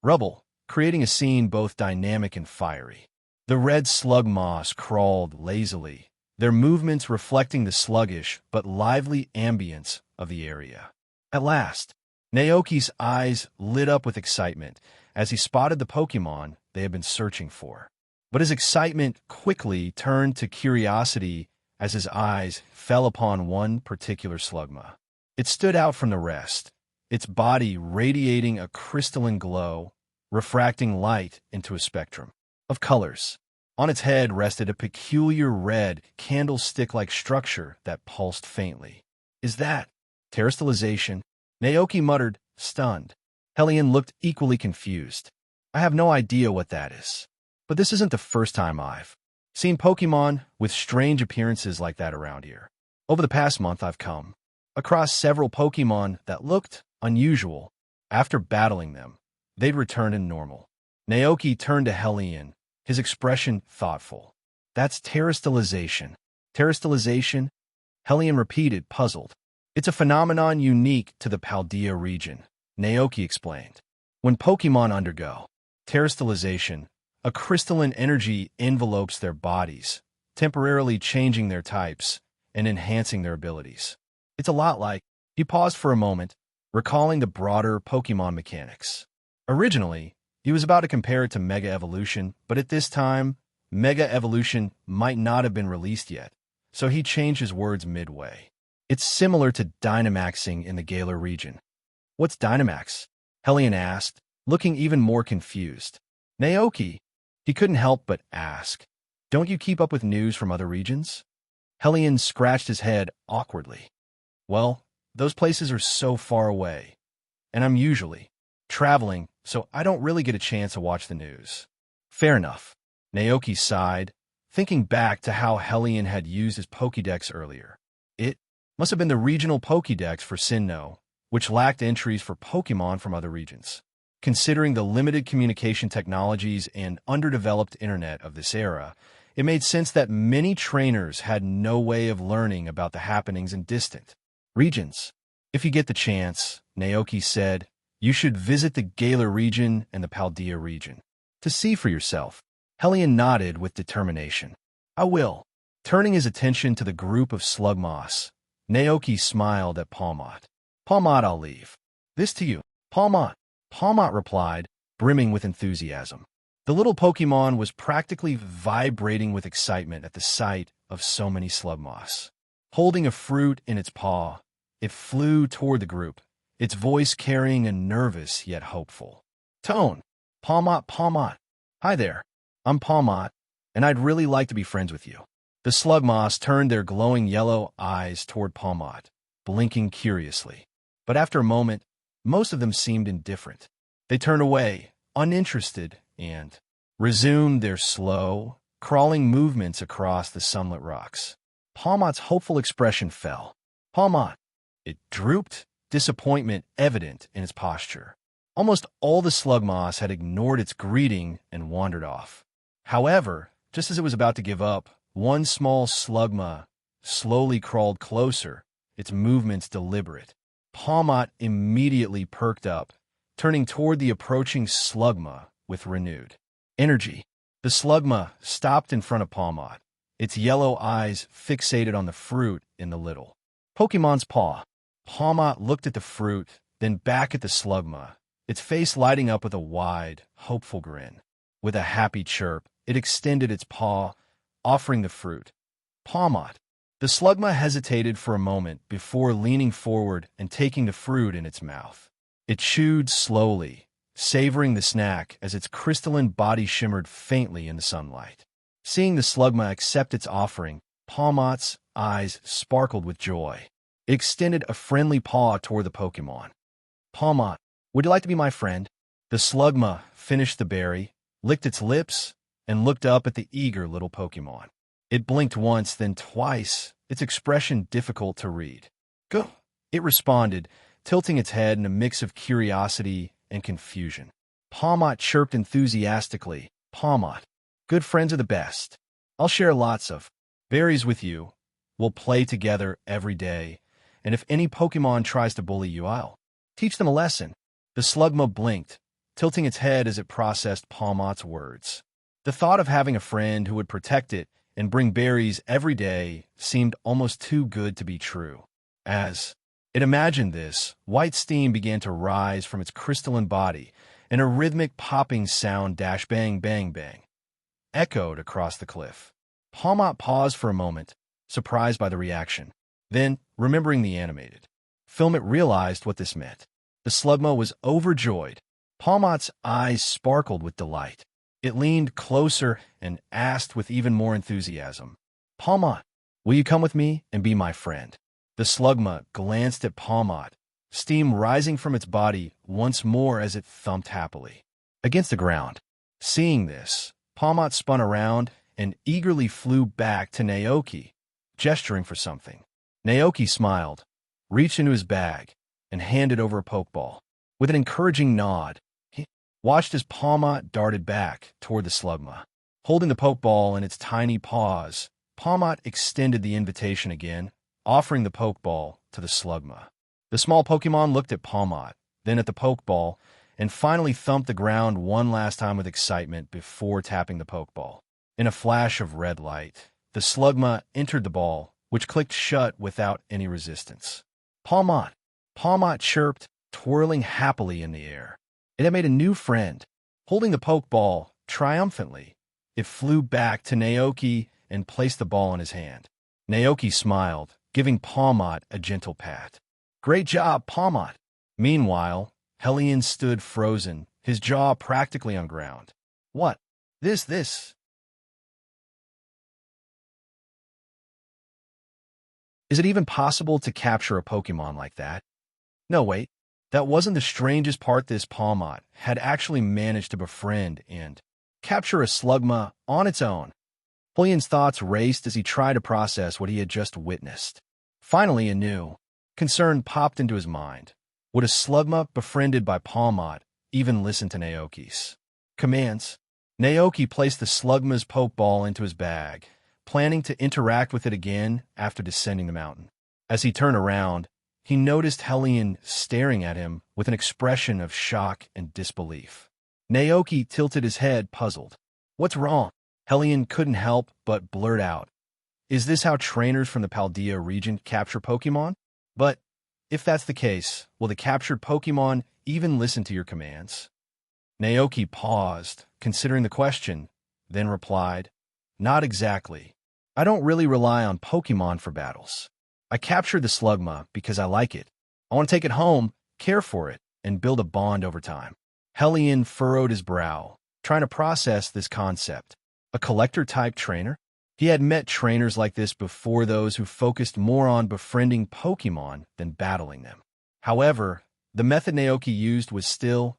rubble, creating a scene both dynamic and fiery. The red Slugmoss crawled lazily, their movements reflecting the sluggish but lively ambience of the area. At last, Naoki's eyes lit up with excitement as he spotted the Pokémon they had been searching for. But his excitement quickly turned to curiosity as his eyes fell upon one particular Slugma. It stood out from the rest, its body radiating a crystalline glow, refracting light into a spectrum of colors. On its head rested a peculiar red, candlestick-like structure that pulsed faintly. Is that terrestrialization? Naoki muttered, stunned. Hellion looked equally confused. I have no idea what that is. But this isn't the first time I've seen Pokémon with strange appearances like that around here. Over the past month, I've come across several Pokémon that looked unusual. After battling them, they'd return to normal. Naoki turned to Hellion, his expression thoughtful. That's terrestrialization. Terrestrialization? Hellion repeated, puzzled. It's a phenomenon unique to the Paldea region, Naoki explained. When Pokémon undergo terrestrialization, a crystalline energy envelopes their bodies, temporarily changing their types and enhancing their abilities. It's a lot like, he paused for a moment, recalling the broader Pokémon mechanics. Originally, he was about to compare it to Mega Evolution, but at this time, Mega Evolution might not have been released yet, so he changed his words midway. It's similar to Dynamaxing in the Galar region. What's Dynamax? Hellion asked, looking even more confused. Naoki, he couldn't help but ask. Don't you keep up with news from other regions? Hellion scratched his head awkwardly. Well, those places are so far away, and I'm usually Traveling, so I don't really get a chance to watch the news. Fair enough. Naoki sighed, thinking back to how Hellion had used his Pokédex earlier. It must have been the regional Pokédex for Sinnoh, which lacked entries for Pokémon from other regions. Considering the limited communication technologies and underdeveloped internet of this era, it made sense that many trainers had no way of learning about the happenings in distant regions. If you get the chance, Naoki said, you should visit the Galar region and the Paldea region to see for yourself. Hellion nodded with determination. I will. Turning his attention to the group of Slugmoss, Naoki smiled at Palmot. Palmot, I'll leave this to you. Palmot. Palmot replied, brimming with enthusiasm. The little Pokemon was practically vibrating with excitement at the sight of so many Slugmoss. Holding a fruit in its paw, it flew toward the group, its voice carrying a nervous yet hopeful tone. Palmot, Palmot. Hi there. I'm Palmot, and I'd really like to be friends with you. The Slugmoss turned their glowing yellow eyes toward Palmot, blinking curiously. But after a moment, most of them seemed indifferent. They turned away, uninterested, and resumed their slow, crawling movements across the sunlit rocks. Palmot's hopeful expression fell. Palmot. It drooped, disappointment evident in its posture. Almost all the Slugmoss had ignored its greeting and wandered off. However, just as it was about to give up, one small Slugma slowly crawled closer, its movements deliberate. Palmot immediately perked up, turning toward the approaching Slugma with renewed energy. The Slugma stopped in front of Palmot, its yellow eyes fixated on the fruit in the little Pokemon's paw. Palmot looked at the fruit, then back at the Slugma, its face lighting up with a wide, hopeful grin. With a happy chirp, it extended its paw, offering the fruit. Palmot. The Slugma hesitated for a moment before leaning forward and taking the fruit in its mouth. It chewed slowly, savoring the snack as its crystalline body shimmered faintly in the sunlight. Seeing the Slugma accept its offering, Palmot's eyes sparkled with joy. It extended a friendly paw toward the Pokemon. Palmot, would you like to be my friend? The Slugma finished the berry, licked its lips, and looked up at the eager little Pokemon. It blinked once, then twice, its expression difficult to read. Go, it responded, tilting its head in a mix of curiosity and confusion. Palmot chirped enthusiastically. Palmot, good friends are the best. I'll share lots of berries with you. We'll play together every day, and if any Pokemon tries to bully you, I'll teach them a lesson. The Slugma blinked, tilting its head as it processed Palmot's words. The thought of having a friend who would protect it and bring berries every day seemed almost too good to be true. As it imagined this, white steam began to rise from its crystalline body, and a rhythmic popping sound dash bang bang bang echoed across the cliff. Palmot paused for a moment, surprised by the reaction. Then, remembering the animated film, it realized what this meant. The Slugma was overjoyed. Palmot's eyes sparkled with delight. It leaned closer and asked with even more enthusiasm, Palmot, will you come with me and be my friend? The Slugma glanced at Palmot, steam rising from its body once more as it thumped happily against the ground. Seeing this, Palmot spun around and eagerly flew back to Naoki, gesturing for something. Naoki smiled, reached into his bag, and handed over a Pokeball. With an encouraging nod, he watched as Palmot darted back toward the Slugma. Holding the Pokeball in its tiny paws, Palmot extended the invitation again, offering the Pokeball to the Slugma. The small Pokemon looked at Palmot, then at the Pokeball, and finally thumped the ground one last time with excitement before tapping the Pokeball. In a flash of red light, the Slugma entered the ball, which clicked shut without any resistance. Palmot. Palmot chirped, twirling happily in the air. It had made a new friend. Holding the Pokeball triumphantly, it flew back to Naoki and placed the ball in his hand. Naoki smiled, giving Palmot a gentle pat. Great job, Palmot. Meanwhile, Hellion stood frozen, his jaw practically on ground. What? This. Is it even possible to capture a Pokemon like that? No, wait. That wasn't the strangest part. This Palmot had actually managed to befriend and capture a slugma on its own. Julian's thoughts raced as he tried to process what he had just witnessed. Finally, a new concern popped into his mind. Would a slugma befriended by Palmot even listen to Naoki's commands? Naoki placed the slugma's pokeball into his bag, planning to interact with it again after descending the mountain. As he turned around, he noticed Hellion staring at him with an expression of shock and disbelief. Naoki tilted his head, puzzled. "What's wrong?" Hellion couldn't help but blurt out. "Is this how trainers from the Paldea region capture Pokémon? But if that's the case, will the captured Pokémon even listen to your commands?" Naoki paused, considering the question, then replied, "Not exactly. I don't really rely on Pokémon for battles. I captured the Slugma because I like it. I want to take it home, care for it, and build a bond over time." Hellion furrowed his brow, trying to process this concept. A collector-type trainer? He had met trainers like this before, those who focused more on befriending Pokémon than battling them. However, the method Naoki used was still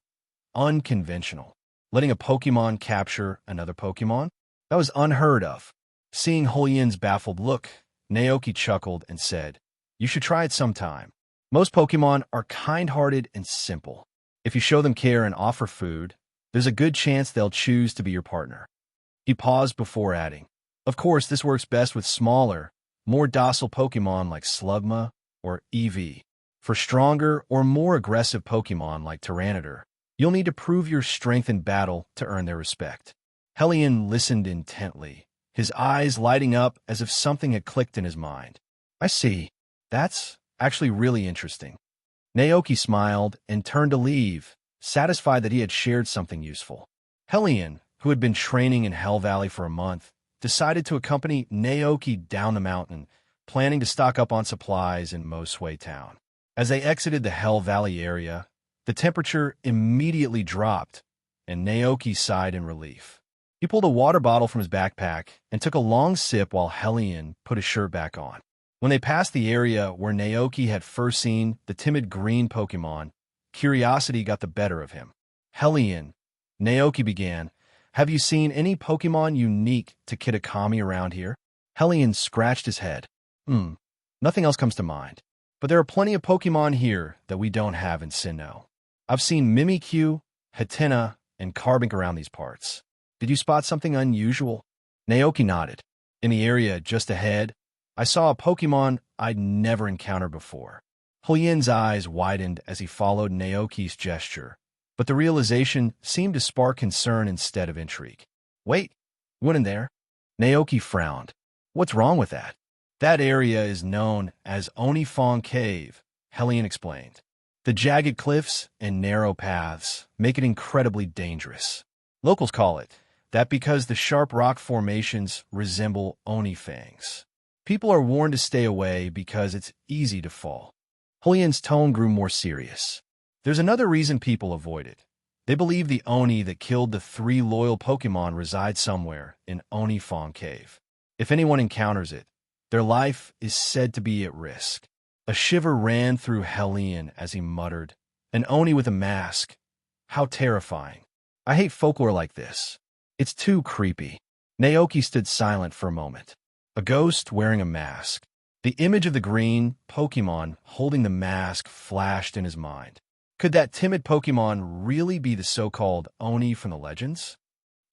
unconventional. Letting a Pokémon capture another Pokémon? That was unheard of. Seeing Hulian's baffled look, Naoki chuckled and said, "You should try it sometime. Most Pokémon are kind-hearted and simple. If you show them care and offer food, there's a good chance they'll choose to be your partner." He paused before adding, "Of course, this works best with smaller, more docile Pokémon like Slugma or Eevee. For stronger or more aggressive Pokémon like Tyranitar, you'll need to prove your strength in battle to earn their respect." Hellion listened intently, his eyes lighting up as if something had clicked in his mind. "I see. That's actually really interesting." Naoki smiled and turned to leave, satisfied that he had shared something useful. Hellion, who had been training in Hell Valley for a month, decided to accompany Naoki down the mountain, planning to stock up on supplies in Mosway Town. As they exited the Hell Valley area, the temperature immediately dropped, and Naoki sighed in relief. He pulled a water bottle from his backpack and took a long sip while Hellion put his shirt back on. When they passed the area where Naoki had first seen the timid green Pokémon, curiosity got the better of him. "Hellion," Naoki began, "have you seen any Pokémon unique to Kitakami around here?" Hellion scratched his head. Nothing else comes to mind. But there are plenty of Pokémon here that we don't have in Sinnoh. I've seen Mimikyu, Hatenna, and Carbink around these parts. Did you spot something unusual?" Naoki nodded. "In the area just ahead, I saw a Pokémon I'd never encountered before." Hulian's eyes widened as he followed Naoki's gesture, but the realization seemed to spark concern instead of intrigue. "Wait, you went in there?" Naoki frowned. "What's wrong with that?" "That area is known as Onifong Cave," Hellion explained. "The jagged cliffs and narrow paths make it incredibly dangerous. Locals call it that because the sharp rock formations resemble Oni fangs. People are warned to stay away because it's easy to fall." Hulian's tone grew more serious. "There's another reason people avoid it. They believe the Oni that killed the 3 loyal Pokémon reside somewhere in Onifong Cave. If anyone encounters it, their life is said to be at risk." A shiver ran through Hellion as he muttered, "An Oni with a mask. How terrifying. I hate folklore like this. It's too creepy." Naoki stood silent for a moment. A ghost wearing a mask. The image of the green Pokémon holding the mask flashed in his mind. Could that timid Pokémon really be the so-called Oni from the legends?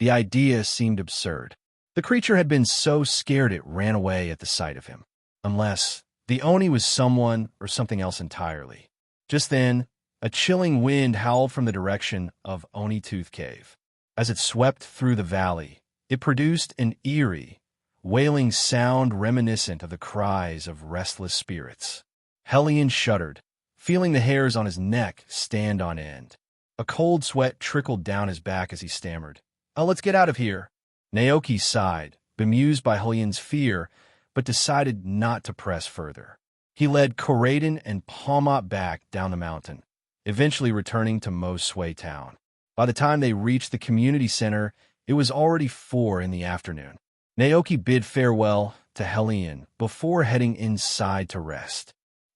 The idea seemed absurd. The creature had been so scared it ran away at the sight of him. Unless the Oni was someone or something else entirely. Just then, a chilling wind howled from the direction of Oni Tooth Cave. As it swept through the valley, it produced an eerie, wailing sound reminiscent of the cries of restless spirits. Hellion shuddered, feeling the hairs on his neck stand on end. A cold sweat trickled down his back as he stammered, "Oh, let's get out of here." Naoki sighed, bemused by Hulian's fear, but decided not to press further. He led Koraidon and Palmot back down the mountain, eventually returning to Mosway Town. By the time they reached the community center, it was already 4 in the afternoon. Naoki bid farewell to Hellion before heading inside to rest.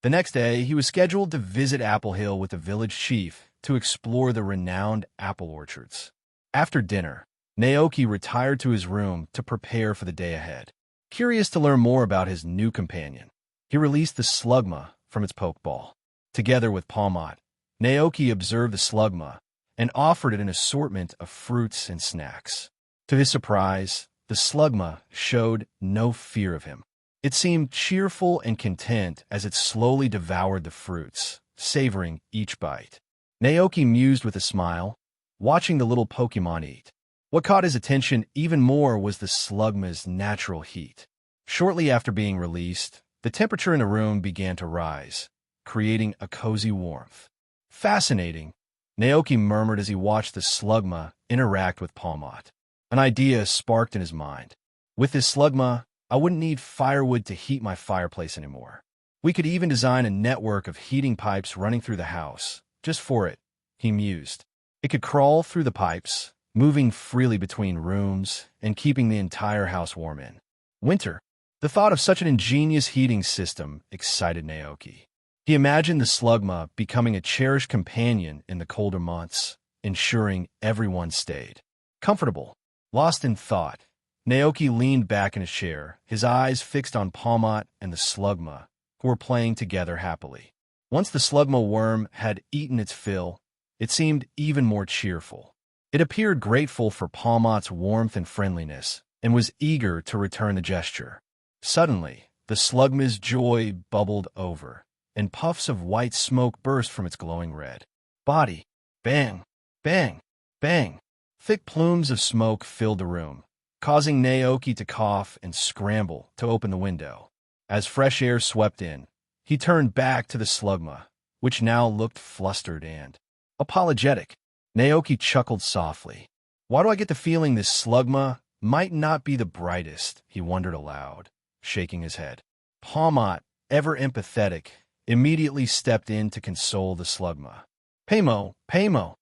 The next day, he was scheduled to visit Apple Hill with the village chief to explore the renowned apple orchards. After dinner, Naoki retired to his room to prepare for the day ahead. Curious to learn more about his new companion, he released the slugma from its pokeball. Together with Palmot, Naoki observed the slugma and offered it an assortment of fruits and snacks. To his surprise, the slugma showed no fear of him. It seemed cheerful and content as it slowly devoured the fruits, savoring each bite. Naoki mused with a smile, watching the little Pokémon eat. What caught his attention even more was the slugma's natural heat. Shortly after being released, the temperature in the room began to rise, creating a cozy warmth. Fascinating, Naoki murmured as he watched the slugma interact with Palmot. An idea sparked in his mind. With this slugma, I wouldn't need firewood to heat my fireplace anymore. We could even design a network of heating pipes running through the house, just for it, he mused. It could crawl through the pipes, moving freely between rooms and keeping the entire house warm in winter. The thought of such an ingenious heating system excited Naoki. He imagined the slugma becoming a cherished companion in the colder months, ensuring everyone stayed comfortable. Lost in thought, Naoki leaned back in his chair, his eyes fixed on Palmot and the slugma, who were playing together happily. Once the slugma worm had eaten its fill, it seemed even more cheerful. It appeared grateful for Palmot's warmth and friendliness, and was eager to return the gesture. Suddenly, the slugma's joy bubbled over, and puffs of white smoke burst from its glowing red body. Bang! Bang! Bang! Thick plumes of smoke filled the room, causing Naoki to cough and scramble to open the window. As fresh air swept in, he turned back to the slugma, which now looked flustered and apologetic. Naoki chuckled softly. Why do I get the feeling this slugma might not be the brightest? He wondered aloud, shaking his head. Palmot, ever empathetic, immediately stepped in to console the slugma. Paymo, Paymo,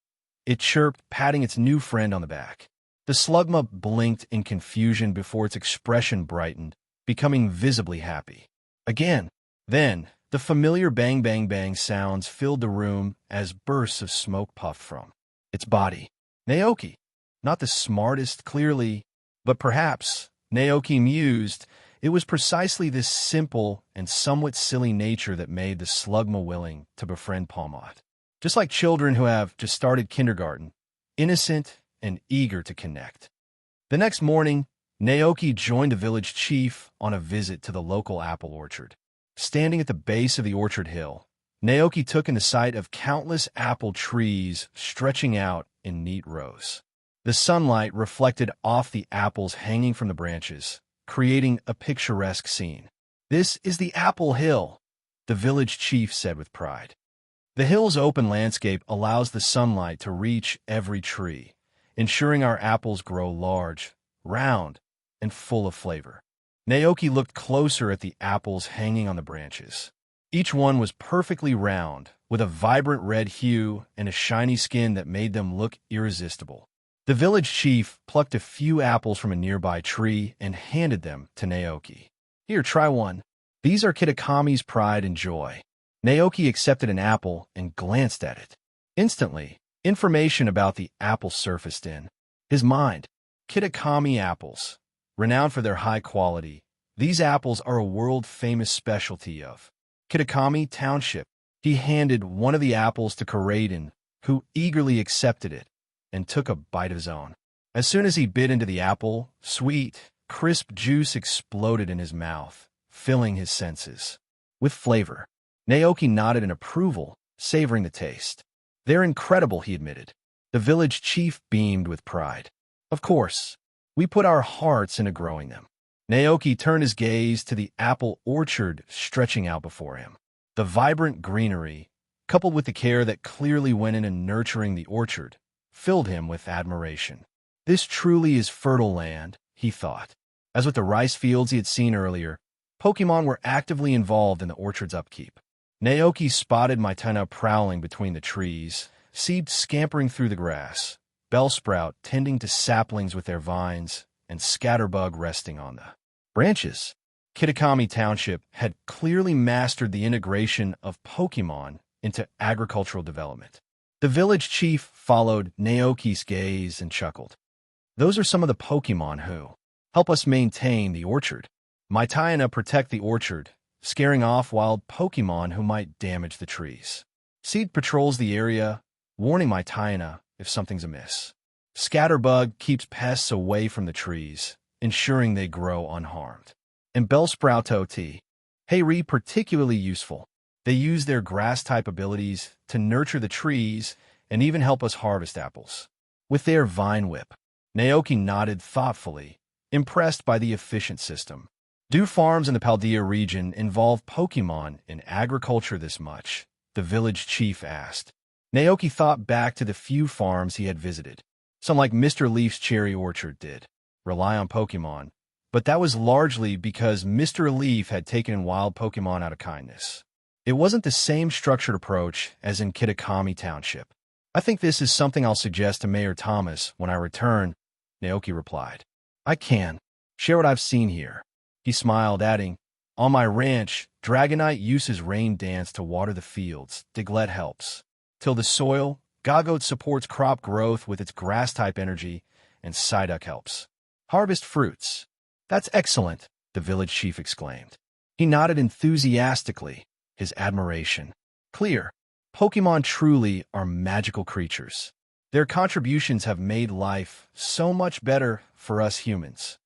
it chirped, patting its new friend on the back. The slugma blinked in confusion before its expression brightened, becoming visibly happy. Again. Then, the familiar bang bang bang sounds filled the room as bursts of smoke puffed from its body. Naoki, not the smartest, clearly, but perhaps, Naoki mused, it was precisely this simple and somewhat silly nature that made the slugma willing to befriend Palmot. Just like children who have just started kindergarten, innocent and eager to connect. The next morning, Naoki joined the village chief on a visit to the local apple orchard. Standing at the base of the orchard hill, Naoki took in the sight of countless apple trees stretching out in neat rows. The sunlight reflected off the apples hanging from the branches, creating a picturesque scene. This is the Apple Hill, the village chief said with pride. The hill's open landscape allows the sunlight to reach every tree, ensuring our apples grow large, round, and full of flavor. Naoki looked closer at the apples hanging on the branches. Each one was perfectly round, with a vibrant red hue and a shiny skin that made them look irresistible. The village chief plucked a few apples from a nearby tree and handed them to Naoki. Here, try one. These are Kitakami's pride and joy. Naoki accepted an apple and glanced at it. Instantly, information about the apple surfaced in his mind. Kitakami apples. Renowned for their high quality, these apples are a world-famous specialty of Kitakami Township. He handed one of the apples to Karaden, who eagerly accepted it and took a bite of his own. As soon as he bit into the apple, sweet, crisp juice exploded in his mouth, filling his senses with flavor. Naoki nodded in approval, savoring the taste. They're incredible, he admitted. The village chief beamed with pride. Of course. We put our hearts into growing them. Naoki turned his gaze to the apple orchard stretching out before him. The vibrant greenery, coupled with the care that clearly went into nurturing the orchard, filled him with admiration. This truly is fertile land, he thought. As with the rice fields he had seen earlier, Pokémon were actively involved in the orchard's upkeep. Naoki spotted Maitena prowling between the trees, seed scampering through the grass, Bellsprout tending to saplings with their vines, and Scatterbug resting on the branches. Kitakami Township had clearly mastered the integration of Pokémon into agricultural development. The village chief followed Naoki's gaze and chuckled. Those are some of the Pokémon who help us maintain the orchard. My Tayana protect the orchard, scaring off wild Pokémon who might damage the trees. Seed patrols the area, warning my Tayana if something's amiss. Scatterbug keeps pests away from the trees, ensuring they grow unharmed. And Bellsprouto tea. Hey, particularly useful. They use their grass-type abilities to nurture the trees and even help us harvest apples. With their vine whip, Naoki nodded thoughtfully, impressed by the efficient system. Do farms in the Paldea region involve Pokémon in agriculture this much? The village chief asked. Naoki thought back to the few farms he had visited. Some like Mr. Leaf's cherry orchard did rely on Pokémon, but that was largely because Mr. Leaf had taken wild Pokémon out of kindness. It wasn't the same structured approach as in Kitakami Township. I think this is something I'll suggest to Mayor Thomas when I return, Naoki replied. I can share what I've seen here. He smiled, adding, on my ranch, Dragonite uses rain dance to water the fields. Diglett helps. Till the soil, Gogoat supports crop growth with its grass-type energy, and Psyduck helps harvest fruits. That's excellent, the village chief exclaimed. He nodded enthusiastically, his admiration clear. Pokémon truly are magical creatures. Their contributions have made life so much better for us humans.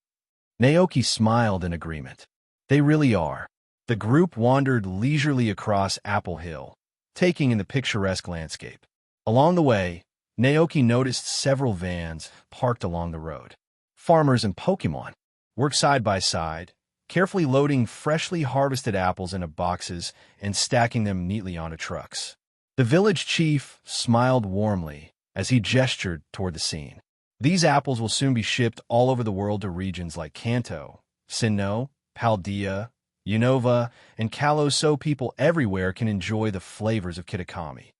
Naoki smiled in agreement. They really are. The group wandered leisurely across Apple Hill, taking in the picturesque landscape. Along the way, Naoki noticed several vans parked along the road. Farmers and Pokémon worked side by side, carefully loading freshly harvested apples into boxes and stacking them neatly onto trucks. The village chief smiled warmly as he gestured toward the scene. These apples will soon be shipped all over the world to regions like Kanto, Sinnoh, Paldea, Unova, and Kalos so people everywhere can enjoy the flavors of Kitakami.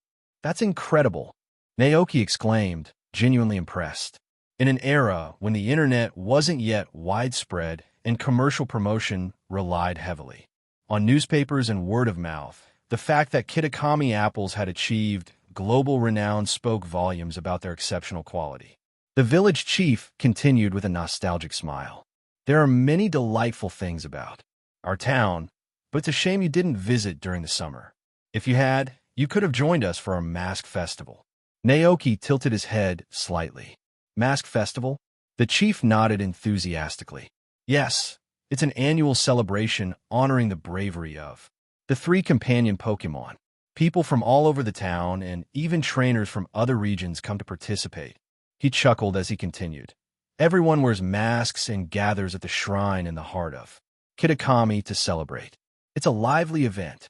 That's incredible, Naoki exclaimed, genuinely impressed. In an era when the internet wasn't yet widespread and commercial promotion relied heavily on newspapers and word of mouth, the fact that Kitakami apples had achieved global renown spoke volumes about their exceptional quality. The village chief continued with a nostalgic smile. There are many delightful things about our town, but it's a shame you didn't visit during the summer. If you had, you could have joined us for our mask festival. Naoki tilted his head slightly. Mask festival? The chief nodded enthusiastically. Yes, it's an annual celebration honoring the bravery of the 3 companion Pokémon. People from all over the town and even trainers from other regions come to participate. He chuckled as he continued. Everyone wears masks and gathers at the shrine in the heart of Kitakami to celebrate. It's a lively event.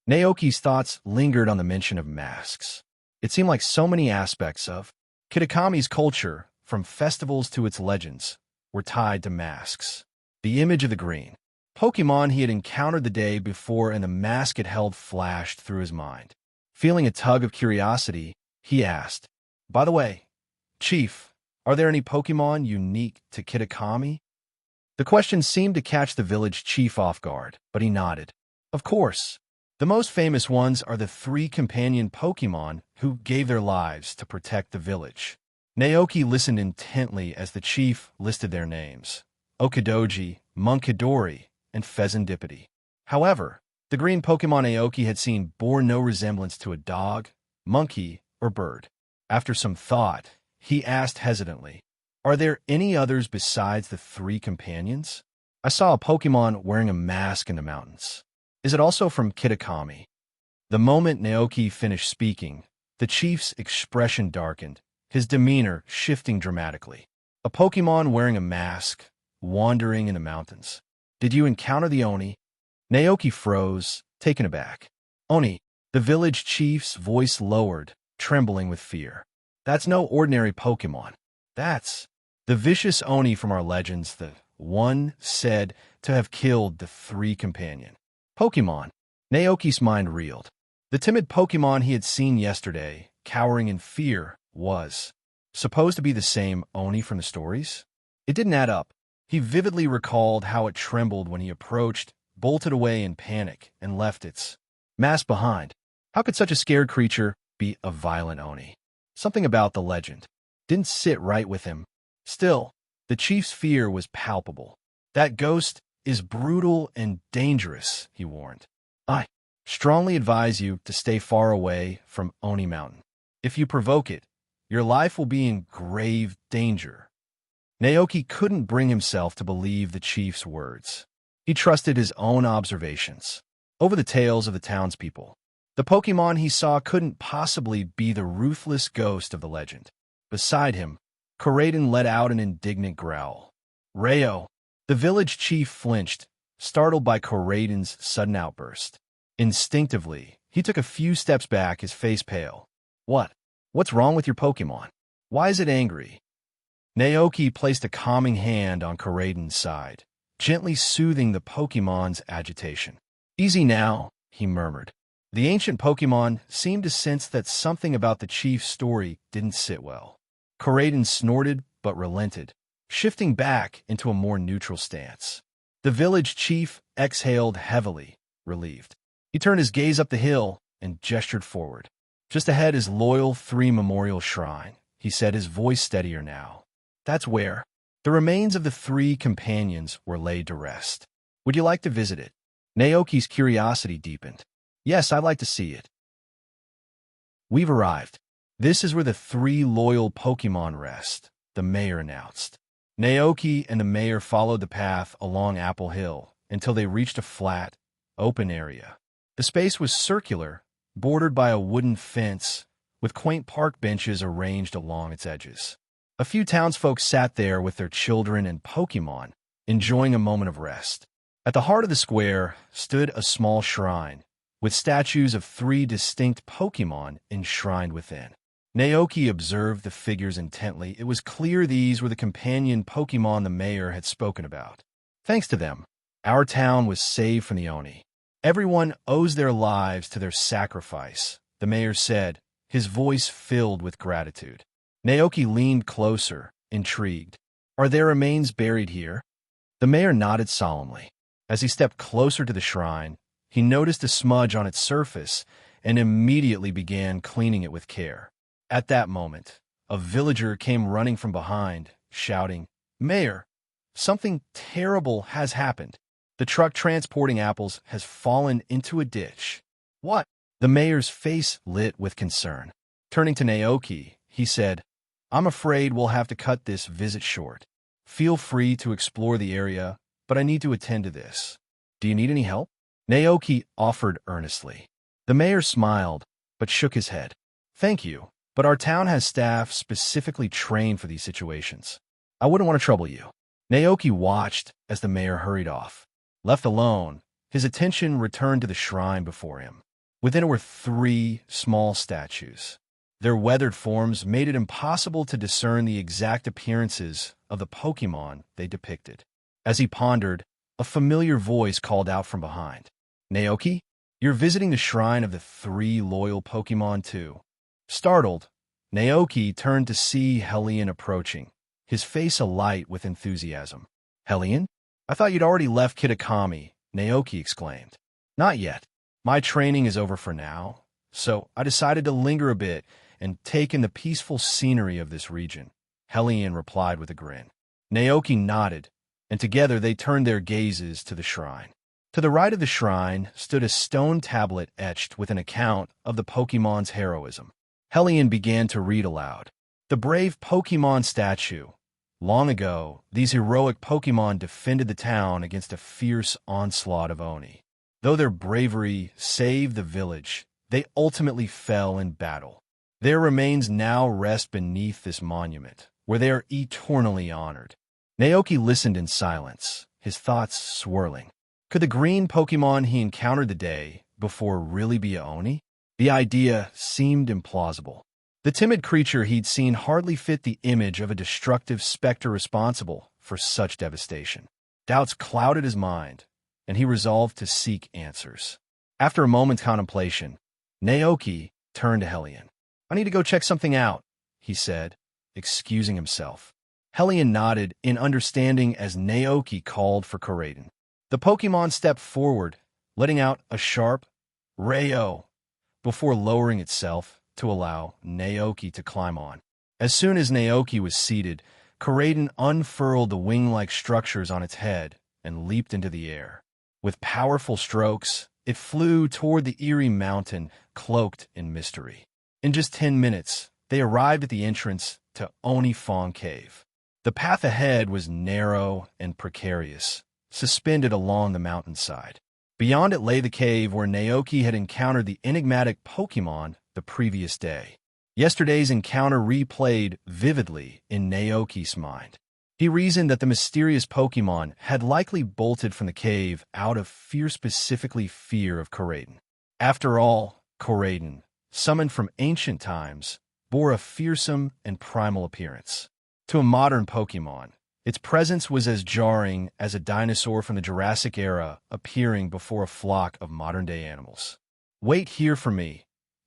Naoki's thoughts lingered on the mention of masks. It seemed like so many aspects of Kitakami's culture, from festivals to its legends, were tied to masks. The image of the green Pokémon he had encountered the day before and the mask it held flashed through his mind. Feeling a tug of curiosity, he asked, by the way, Chief, are there any Pokémon unique to Kitakami? The question seemed to catch the village chief off guard, but he nodded. Of course. The most famous ones are the 3 companion Pokémon who gave their lives to protect the village. Naoki listened intently as the chief listed their names: Okidoji, Munkidori, and Pheasantipity. However, the green Pokémon Naoki had seen bore no resemblance to a dog, monkey, or bird. After some thought, he asked hesitantly, are there any others besides the 3 companions? I saw a Pokémon wearing a mask in the mountains. Is it also from Kitakami? The moment Naoki finished speaking, the chief's expression darkened, his demeanor shifting dramatically. A Pokémon wearing a mask, wandering in the mountains. Did you encounter the Oni? Naoki froze, taken aback. Oni, the village chief's voice lowered, trembling with fear. That's no ordinary Pokémon. That's the vicious Oni from our legends, the one said to have killed the 3 companion Pokémon. Naoki's mind reeled. The timid Pokémon he had seen yesterday, cowering in fear, was supposed to be the same Oni from the stories? It didn't add up. He vividly recalled how it trembled when he approached, bolted away in panic, and left its mask behind. How could such a scared creature be a violent Oni? Something about the legend didn't sit right with him. Still, the chief's fear was palpable. That ghost is brutal and dangerous, he warned. I strongly advise you to stay far away from Oni Mountain. If you provoke it, your life will be in grave danger. Naoki couldn't bring himself to believe the chief's words. He trusted his own observations over the tales of the townspeople. The Pokémon he saw couldn't possibly be the ruthless ghost of the legend. Beside him, Koraidon let out an indignant growl. Rayo! The village chief flinched, startled by Koraidon's sudden outburst. Instinctively, he took a few steps back, his face pale. What's wrong with your Pokémon? Why is it angry? Naoki placed a calming hand on Koraidon's side, gently soothing the Pokémon's agitation. Easy now, he murmured. The ancient Pokémon seemed to sense that something about the chief's story didn't sit well. Koraidon snorted but relented, shifting back into a more neutral stance. The village chief exhaled heavily, relieved. He turned his gaze up the hill and gestured forward. Just ahead is Loyal 3 Memorial Shrine, he said, his voice steadier now. That's where the remains of the 3 companions were laid to rest. Would you like to visit it? Naoki's curiosity deepened. Yes, I'd like to see it. We've arrived. This is where the 3 loyal Pokémon rest, the mayor announced. Naoki and the mayor followed the path along Apple Hill until they reached a flat, open area. The space was circular, bordered by a wooden fence, with quaint park benches arranged along its edges. A few townsfolk sat there with their children and Pokémon, enjoying a moment of rest. At the heart of the square stood a small shrine, with statues of 3 distinct Pokémon enshrined within. Naoki observed the figures intently. It was clear these were the companion Pokémon the mayor had spoken about. Thanks to them, our town was saved from the Oni. Everyone owes their lives to their sacrifice, the mayor said, his voice filled with gratitude. Naoki leaned closer, intrigued. Are their remains buried here? The mayor nodded solemnly. As he stepped closer to the shrine, he noticed a smudge on its surface and immediately began cleaning it with care. At that moment, a villager came running from behind, shouting, "Mayor, something terrible has happened. The truck transporting apples has fallen into a ditch." What? The mayor's face lit with concern. Turning to Naoki, he said, "I'm afraid we'll have to cut this visit short. Feel free to explore the area, but I need to attend to this. Do you need any help?" Naoki offered earnestly. The mayor smiled, but shook his head. "Thank you, but our town has staff specifically trained for these situations. I wouldn't want to trouble you." Naoki watched as the mayor hurried off. Left alone, his attention returned to the shrine before him. Within it were 3 small statues. Their weathered forms made it impossible to discern the exact appearances of the Pokémon they depicted. As he pondered, a familiar voice called out from behind. "Naoki, you're visiting the shrine of the 3 loyal Pokémon too." Startled, Naoki turned to see Hellion approaching, his face alight with enthusiasm. "Hellion? I thought you'd already left Kitakami," Naoki exclaimed. "Not yet. My training is over for now, so I decided to linger a bit and take in the peaceful scenery of this region," Hellion replied with a grin. Naoki nodded, and together they turned their gazes to the shrine. To the right of the shrine stood a stone tablet etched with an account of the Pokémon's heroism. Hellion began to read aloud. "The brave Pokémon statue. Long ago, these heroic Pokémon defended the town against a fierce onslaught of Oni. Though their bravery saved the village, they ultimately fell in battle. Their remains now rest beneath this monument, where they are eternally honored." Naoki listened in silence, his thoughts swirling. Could the green Pokémon he encountered the day before really be a Oni? The idea seemed implausible. The timid creature he'd seen hardly fit the image of a destructive specter responsible for such devastation. Doubts clouded his mind, and he resolved to seek answers. After a moment's contemplation, Naoki turned to Hellion. "I need to go check something out," he said, excusing himself. Hellion nodded in understanding as Naoki called for Koraiden. The Pokémon stepped forward, letting out a sharp "Rayo" before lowering itself to allow Naoki to climb on. As soon as Naoki was seated, Koraiden unfurled the wing-like structures on its head and leaped into the air. With powerful strokes, it flew toward the eerie mountain, cloaked in mystery. In just 10 minutes, they arrived at the entrance to Onifong Cave. The path ahead was narrow and precarious, suspended along the mountainside. Beyond it lay the cave where Naoki had encountered the enigmatic Pokémon the previous day. Yesterday's encounter replayed vividly in Naoki's mind. He reasoned that the mysterious Pokémon had likely bolted from the cave out of specifically fear of Koraiden. After all, Koraiden, summoned from ancient times, bore a fearsome and primal appearance. To a modern Pokémon, its presence was as jarring as a dinosaur from the Jurassic era appearing before a flock of modern-day animals. "Wait here for me,"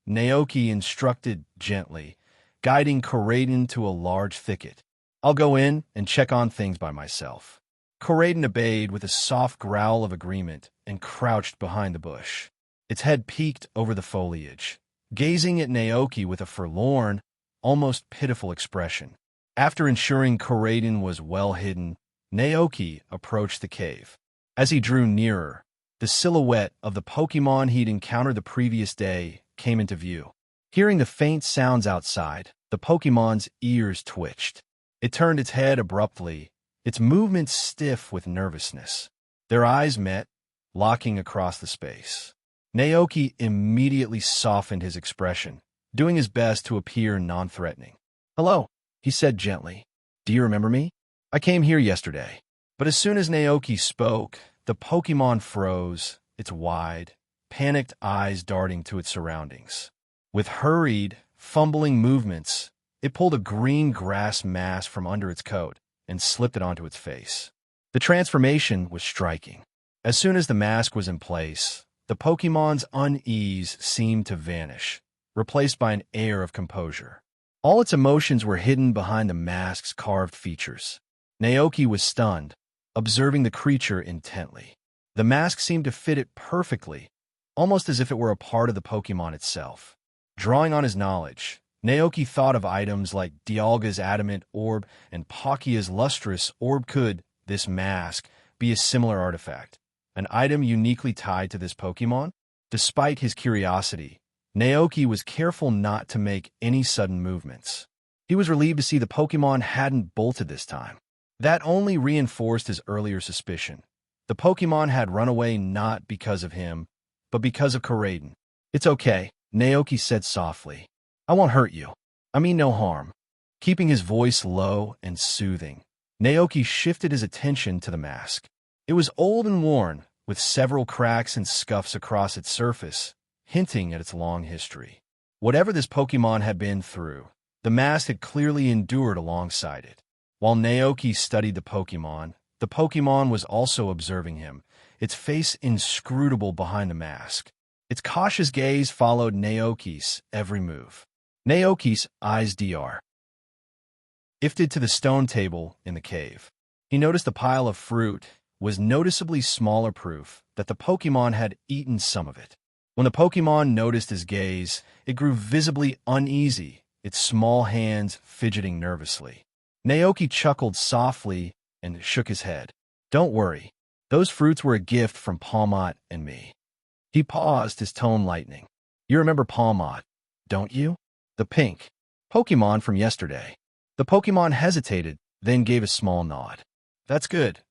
Naoki instructed gently, guiding Koraiden to a large thicket. "I'll go in and check on things by myself." Koraiden obeyed with a soft growl of agreement and crouched behind the bush. Its head peeked over the foliage, gazing at Naoki with a forlorn, almost pitiful expression. After ensuring Koraiden was well hidden, Naoki approached the cave. As he drew nearer, the silhouette of the Pokémon he'd encountered the previous day came into view. Hearing the faint sounds outside, the Pokémon's ears twitched. It turned its head abruptly, its movements stiff with nervousness. Their eyes met, locking across the space. Naoki immediately softened his expression, doing his best to appear non-threatening. "Hello," he said gently. "Do you remember me? I came here yesterday." But as soon as Naoki spoke, the Pokémon froze, its wide, panicked eyes darting to its surroundings. With hurried, fumbling movements, it pulled a green grass mass from under its coat and slipped it onto its face. The transformation was striking. As soon as the mask was in place, the Pokémon's unease seemed to vanish, replaced by an air of composure. All its emotions were hidden behind the mask's carved features. Naoki was stunned, observing the creature intently. The mask seemed to fit it perfectly, almost as if it were a part of the Pokémon itself. Drawing on his knowledge, Naoki thought of items like Dialga's adamant orb and Palkia's lustrous orb. Could this mask be a similar artifact, an item uniquely tied to this Pokémon? Despite his curiosity, Naoki was careful not to make any sudden movements. He was relieved to see the Pokémon hadn't bolted this time. That only reinforced his earlier suspicion. The Pokémon had run away not because of him, but because of Koraiden. "It's okay," Naoki said softly. "I won't hurt you. I mean no harm." Keeping his voice low and soothing, Naoki shifted his attention to the mask. It was old and worn, with several cracks and scuffs across its surface, hinting at its long history. Whatever this Pokémon had been through, the mask had clearly endured alongside it. While Naoki studied the Pokémon was also observing him, its face inscrutable behind the mask. Its cautious gaze followed Naoki's every move. Naoki's eyes drifted to the stone table in the cave. He noticed the pile of fruit was noticeably smaller, proof that the Pokémon had eaten some of it. When the Pokémon noticed his gaze, it grew visibly uneasy, its small hands fidgeting nervously. Naoki chuckled softly and shook his head. "Don't worry. Those fruits were a gift from Palmot and me." He paused, his tone lightening. "You remember Palmot, don't you? The pink Pokémon from yesterday." The Pokémon hesitated, then gave a small nod. "That's good,"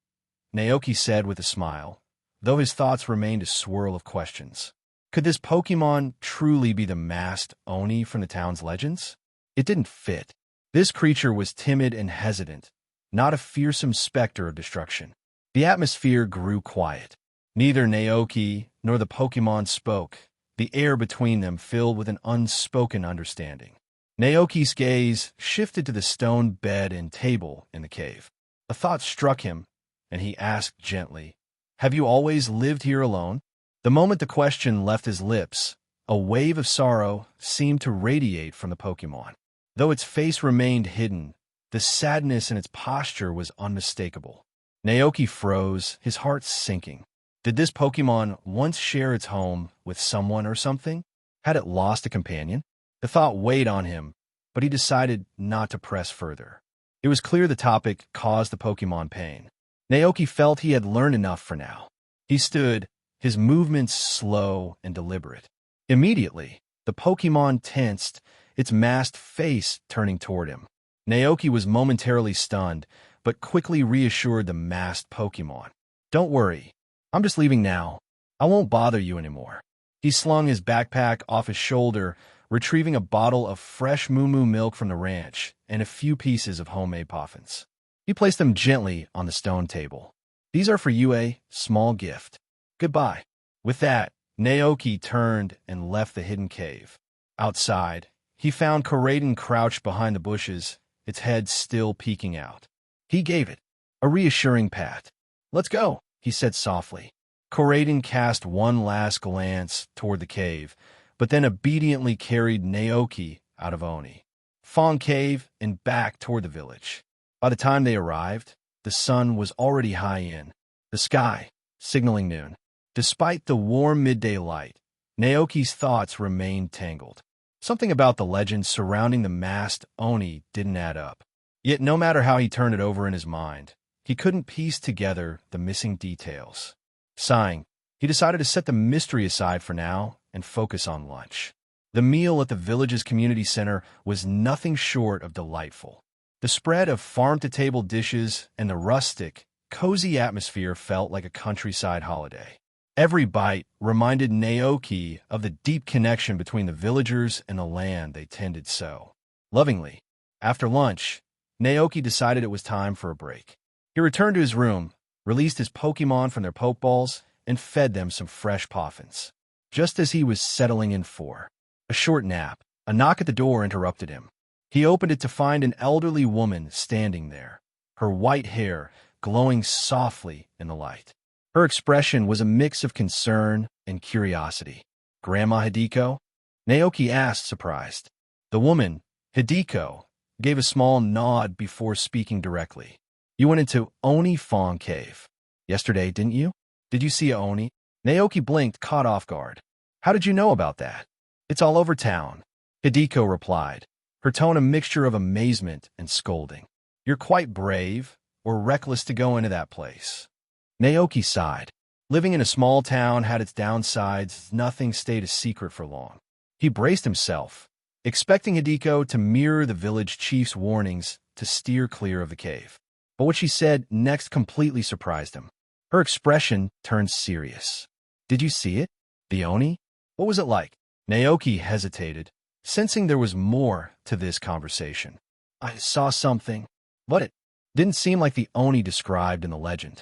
Naoki said with a smile, though his thoughts remained a swirl of questions. Could this Pokémon truly be the masked Oni from the town's legends? It didn't fit. This creature was timid and hesitant, not a fearsome specter of destruction. The atmosphere grew quiet. Neither Naoki nor the Pokémon spoke, the air between them filled with an unspoken understanding. Naoki's gaze shifted to the stone bed and table in the cave. A thought struck him, and he asked gently, "Have you always lived here alone?" The moment the question left his lips, a wave of sorrow seemed to radiate from the Pokémon. Though its face remained hidden, The sadness in its posture was unmistakable. Naoki froze, his heart sinking. Did this Pokémon once share its home with someone or something? Had it lost a companion? The thought weighed on him, but he decided not to press further. It was clear the topic caused the Pokémon pain. Naoki felt he had learned enough for now. He stood, his movements slow and deliberate. Immediately, the Pokémon tensed, its masked face turning toward him. Naoki was momentarily stunned, but quickly reassured the masked Pokémon. "Don't worry. I'm just leaving now. I won't bother you anymore." He slung his backpack off his shoulder, retrieving a bottle of fresh moo-moo milk from the ranch and a few pieces of homemade puffins. He placed them gently on the stone table. "These are for you, a small gift. Goodbye." With that, Naoki turned and left the hidden cave. Outside, he found Koraidon crouched behind the bushes, its head still peeking out. He gave it a reassuring pat. "Let's go," he said softly. Koraidon cast one last glance toward the cave, but then obediently carried Naoki out of Oni, Fong Cave, and back toward the village. By the time they arrived, the sun was already high in the sky, signaling noon. Despite the warm midday light, Naoki's thoughts remained tangled. Something about the legend surrounding the masked Oni didn't add up. Yet no matter how he turned it over in his mind, he couldn't piece together the missing details. Sighing, he decided to set the mystery aside for now and focus on lunch. The meal at the village's community center was nothing short of delightful. The spread of farm-to-table dishes and the rustic, cozy atmosphere felt like a countryside holiday. Every bite reminded Naoki of the deep connection between the villagers and the land they tended so lovingly. After lunch, Naoki decided it was time for a break. He returned to his room, released his Pokémon from their Pokeballs, and fed them some fresh puffins. Just as he was settling in for a short nap, a knock at the door interrupted him. He opened it to find an elderly woman standing there, her white hair glowing softly in the light. Her expression was a mix of concern and curiosity. "Grandma Hideko?" Naoki asked, surprised. The woman, Hideko, gave a small nod before speaking directly. "You went into Oni Fong Cave yesterday, didn't you? Did you see a Oni?" Naoki blinked, caught off guard. "How did you know about that?" "It's all over town," Hideko replied, her tone a mixture of amazement and scolding. "You're quite brave or reckless to go into that place." Naoki sighed. Living in a small town had its downsides. Nothing stayed a secret for long. He braced himself, expecting Hideko to mirror the village chief's warnings to steer clear of the cave. But what she said next completely surprised him. Her expression turned serious. "Did you see it? The Oni? What was it like?" Naoki hesitated, sensing there was more to this conversation. "I saw something, but it didn't seem like the Oni described in the legend."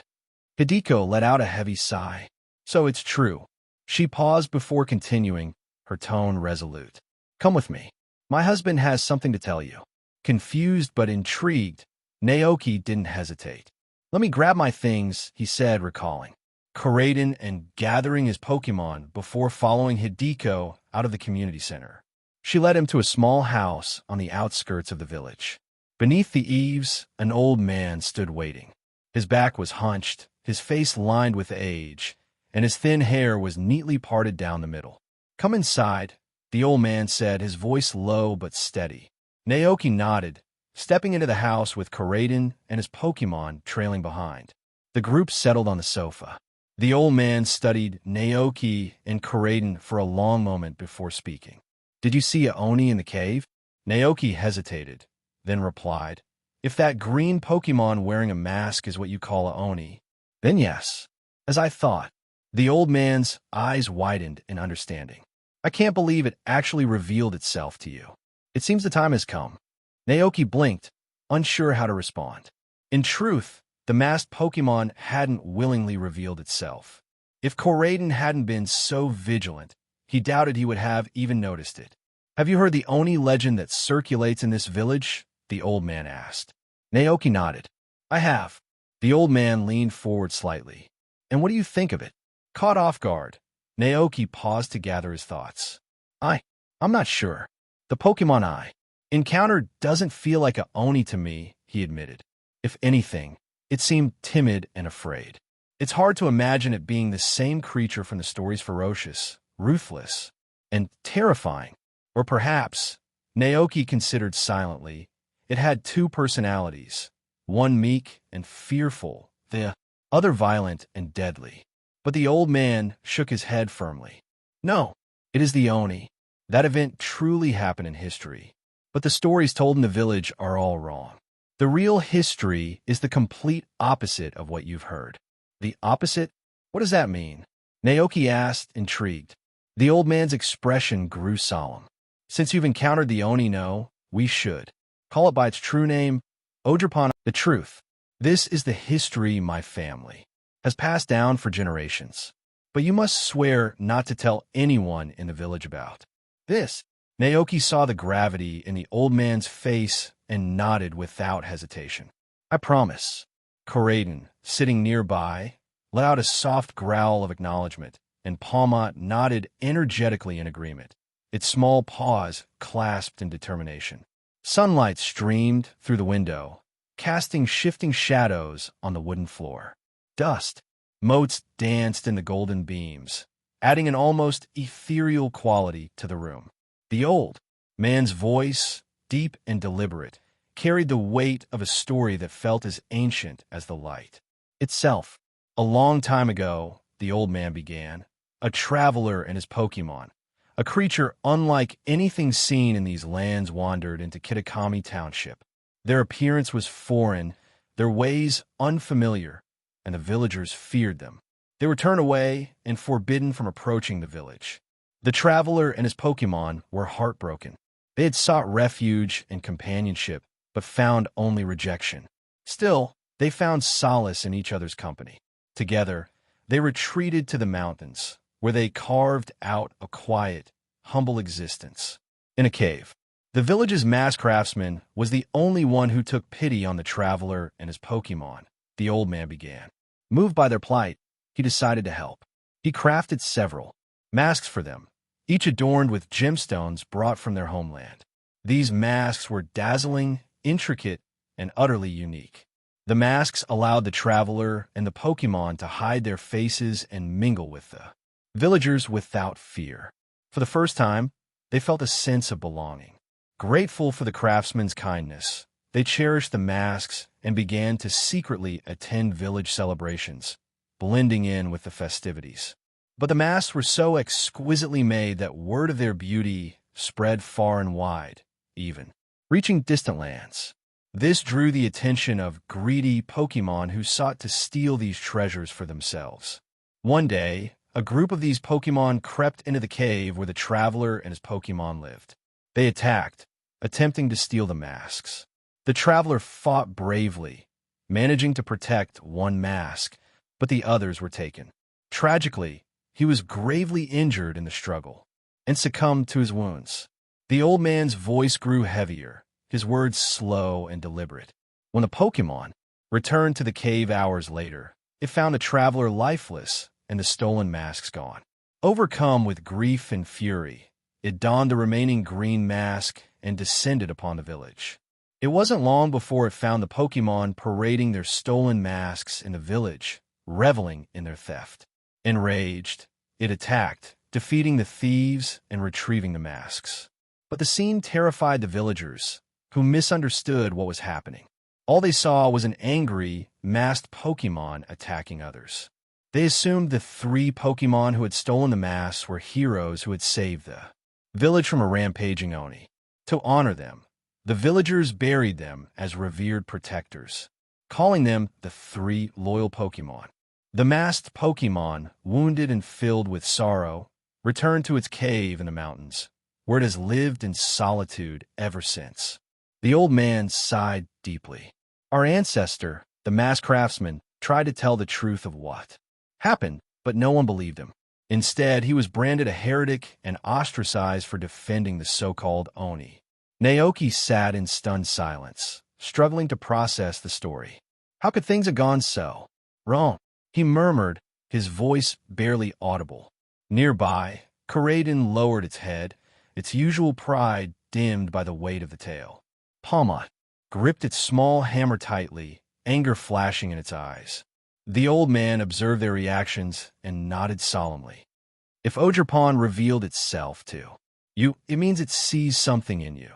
Hideko let out a heavy sigh. "So it's true." She paused before continuing, her tone resolute. "Come with me. My husband has something to tell you." Confused but intrigued, Naoki didn't hesitate. "Let me grab my things," he said, recalling Koraidon and gathering his Pokémon before following Hideko out of the community center. She led him to a small house on the outskirts of the village. Beneath the eaves, an old man stood waiting. His back was hunched, his face lined with age, and his thin hair was neatly parted down the middle. "Come inside," the old man said, his voice low but steady. Naoki nodded, stepping into the house with Koraidon and his Pokémon trailing behind. The group settled on the sofa. The old man studied Naoki and Koraidon for a long moment before speaking. "Did you see a Oni in the cave?" Naoki hesitated, then replied, "If that green Pokémon wearing a mask is what you call a Oni, then yes." "As I thought." The old man's eyes widened in understanding. "I can't believe it actually revealed itself to you. It seems the time has come." Naoki blinked, unsure how to respond. In truth, the masked Pokémon hadn't willingly revealed itself. If Koraidon hadn't been so vigilant, he doubted he would have even noticed it. "Have you heard the Oni legend that circulates in this village?" the old man asked. Naoki nodded. "I have." The old man leaned forward slightly. "And what do you think of it?" Caught off guard, Naoki paused to gather his thoughts. I'm not sure. The Pokemon I encountered doesn't feel like a Oni to me," he admitted. If anything, it seemed timid and afraid. It's hard to imagine it being the same creature from the stories, ferocious, ruthless, and terrifying. Or perhaps, Naoki considered silently, it had two personalities, one meek and fearful, the other violent and deadly. But the old man shook his head firmly. No, it is the Oni. That event truly happened in history. But the stories told in the village are all wrong. The real history is the complete opposite of what you've heard. The opposite? What does that mean? Naoki asked, intrigued. The old man's expression grew solemn. Since you've encountered the Oni, no, we should call it by its true name, Odrapana, the truth. This is the history my family has passed down for generations. But you must swear not to tell anyone in the village about this. Naoki saw the gravity in the old man's face and nodded without hesitation. I promise. Coraden, sitting nearby, let out a soft growl of acknowledgement, and Palmot nodded energetically in agreement, its small paws clasped in determination. Sunlight streamed through the window, casting shifting shadows on the wooden floor. Dust motes danced in the golden beams, adding an almost ethereal quality to the room. The old man's voice, deep and deliberate, carried the weight of a story that felt as ancient as the light itself. A long time ago, the old man began, a traveler and his Pokémon, a creature unlike anything seen in these lands, wandered into Kitakami Township. Their appearance was foreign, their ways unfamiliar, and the villagers feared them. They were turned away and forbidden from approaching the village. The traveler and his Pokémon were heartbroken. They had sought refuge and companionship, but found only rejection. Still, they found solace in each other's company. Together, they retreated to the mountains, where they carved out a quiet, humble existence. In a cave, the village's masked craftsman was the only one who took pity on the traveler and his Pokémon. The old man began. Moved by their plight, he decided to help. He crafted several masks for them, each adorned with gemstones brought from their homeland. These masks were dazzling, intricate, and utterly unique. The masks allowed the traveler and the Pokémon to hide their faces and mingle with the villagers without fear. For the first time, they felt a sense of belonging. Grateful for the craftsman's kindness, they cherished the masks and began to secretly attend village celebrations, blending in with the festivities. But the masks were so exquisitely made that word of their beauty spread far and wide, even reaching distant lands. This drew the attention of greedy Pokémon who sought to steal these treasures for themselves. One day, a group of these Pokémon crept into the cave where the traveler and his Pokémon lived. They attacked, attempting to steal the masks. The traveler fought bravely, managing to protect one mask, but the others were taken. Tragically, he was gravely injured in the struggle and succumbed to his wounds. The old man's voice grew heavier, his words slow and deliberate. When the Pokémon returned to the cave hours later, it found the traveler lifeless and the stolen masks gone. Overcome with grief and fury, it donned the remaining green mask and descended upon the village. It wasn't long before it found the Pokémon parading their stolen masks in the village, reveling in their theft. Enraged, it attacked, defeating the thieves and retrieving the masks. But the scene terrified the villagers, who misunderstood what was happening. All they saw was an angry, masked Pokémon attacking others. They assumed the 3 Pokémon who had stolen the masks were heroes who had saved the village from a rampaging Oni. To honor them, the villagers buried them as revered protectors, calling them the 3 loyal Pokémon. The masked Pokémon, wounded and filled with sorrow, returned to its cave in the mountains, where it has lived in solitude ever since. The old man sighed deeply. Our ancestor, the masked craftsman, tried to tell the truth of what happened, but no one believed him. Instead, he was branded a heretic and ostracized for defending the so-called Oni. Naoki sat in stunned silence, struggling to process the story. How could things have gone so wrong? He murmured, his voice barely audible. Nearby, Coraden lowered its head, its usual pride dimmed by the weight of the tale. Palmot, gripped its small hammer tightly, anger flashing in its eyes. The old man observed their reactions and nodded solemnly. If Ogerpon revealed itself to you, it means it sees something in you.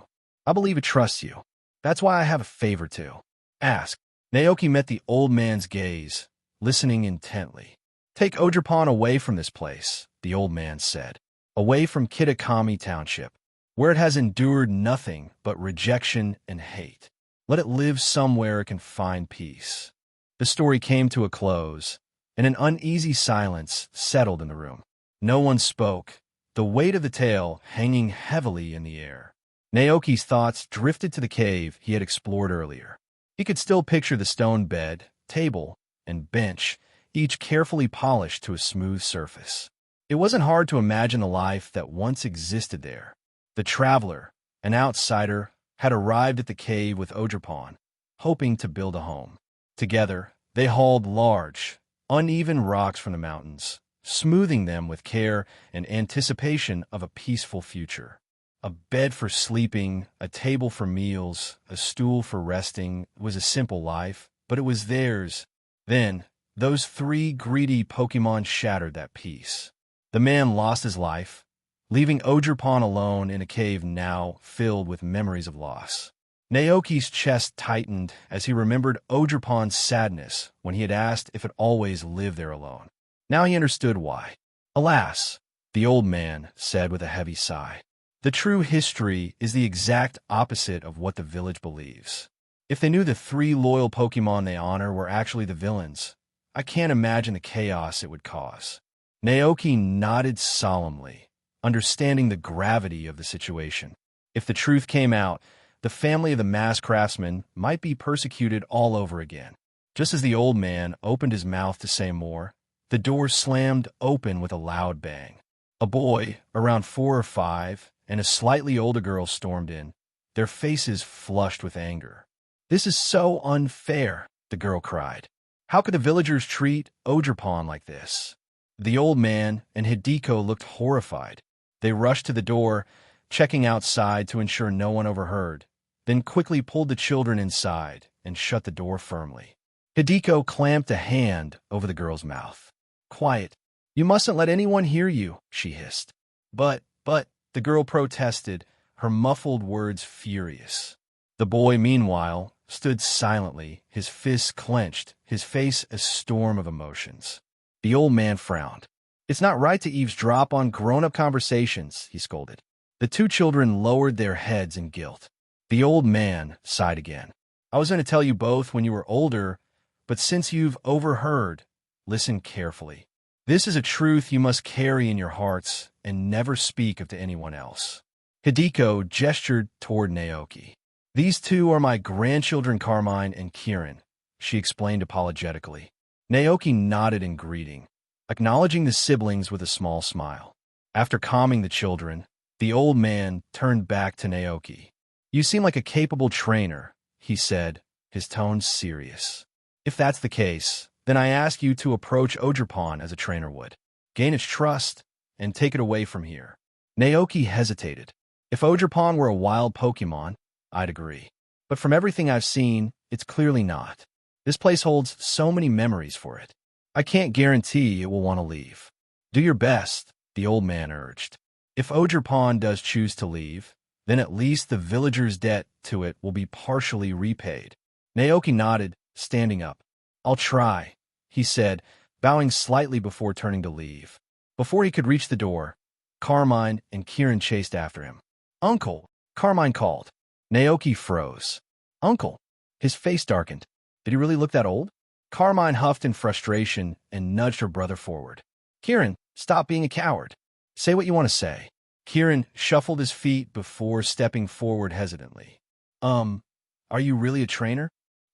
I believe it trusts you. That's why I have a favor to ask. Naoki met the old man's gaze, listening intently. Take Ogerpon away from this place, the old man said. Away from Kitakami Township, where it has endured nothing but rejection and hate. Let it live somewhere it can find peace. The story came to a close, and an uneasy silence settled in the room. No one spoke, the weight of the tale hanging heavily in the air. Naoki's thoughts drifted to the cave he had explored earlier. He could still picture the stone bed, table, and bench, each carefully polished to a smooth surface. It wasn't hard to imagine the life that once existed there. The traveler, an outsider, had arrived at the cave with Ogerpon, hoping to build a home. Together, they hauled large, uneven rocks from the mountains, smoothing them with care and anticipation of a peaceful future. A bed for sleeping, a table for meals, a stool for resting was a simple life, but it was theirs. Then, those 3 greedy Pokémon shattered that peace. The man lost his life, leaving Ogerpon alone in a cave now filled with memories of loss. Naoki's chest tightened as he remembered Ogerpon's sadness when he had asked if it always lived there alone. Now he understood why. Alas, the old man said with a heavy sigh. The true history is the exact opposite of what the village believes. If they knew the 3 loyal Pokémon they honor were actually the villains, I can't imagine the chaos it would cause. Naoki nodded solemnly, understanding the gravity of the situation. If the truth came out, the family of the mass craftsman might be persecuted all over again. Just as the old man opened his mouth to say more, the door slammed open with a loud bang. A boy, around 4 or 5, and a slightly older girl stormed in, their faces flushed with anger. This is so unfair, the girl cried. How could the villagers treat Ogerpon like this? The old man and Hideko looked horrified. They rushed to the door, checking outside to ensure no one overheard, then quickly pulled the children inside and shut the door firmly. Hideko clamped a hand over the girl's mouth. Quiet. You mustn't let anyone hear you, she hissed. But, the girl protested, her muffled words furious. The boy, meanwhile, stood silently, his fists clenched, his face a storm of emotions. The old man frowned. It's not right to eavesdrop on grown-up conversations, he scolded. The 2 children lowered their heads in guilt. The old man sighed again. I was going to tell you both when you were older, but since you've overheard, listen carefully. This is a truth you must carry in your hearts and never speak of to anyone else. Hideko gestured toward Naoki. These 2 are my grandchildren Carmine and Kieran, she explained apologetically. Naoki nodded in greeting, acknowledging the siblings with a small smile. After calming the children, the old man turned back to Naoki. You seem like a capable trainer, he said, his tone serious. If that's the case, then I ask you to approach Ogerpon as a trainer would. Gain its trust, and take it away from here. Naoki hesitated. If Ogerpon were a wild Pokémon, I'd agree. But from everything I've seen, it's clearly not. This place holds so many memories for it. I can't guarantee it will want to leave. Do your best, the old man urged. If Ogerpon does choose to leave, then at least the villager's debt to it will be partially repaid. Naoki nodded, standing up. I'll try, he said, bowing slightly before turning to leave. Before he could reach the door, Carmine and Kieran chased after him. Uncle, Carmine called. Naoki froze. Uncle. His face darkened. Did he really look that old? Carmine huffed in frustration and nudged her brother forward. Kieran, stop being a coward. Say what you want to say. Kieran shuffled his feet before stepping forward hesitantly. Are you really a trainer?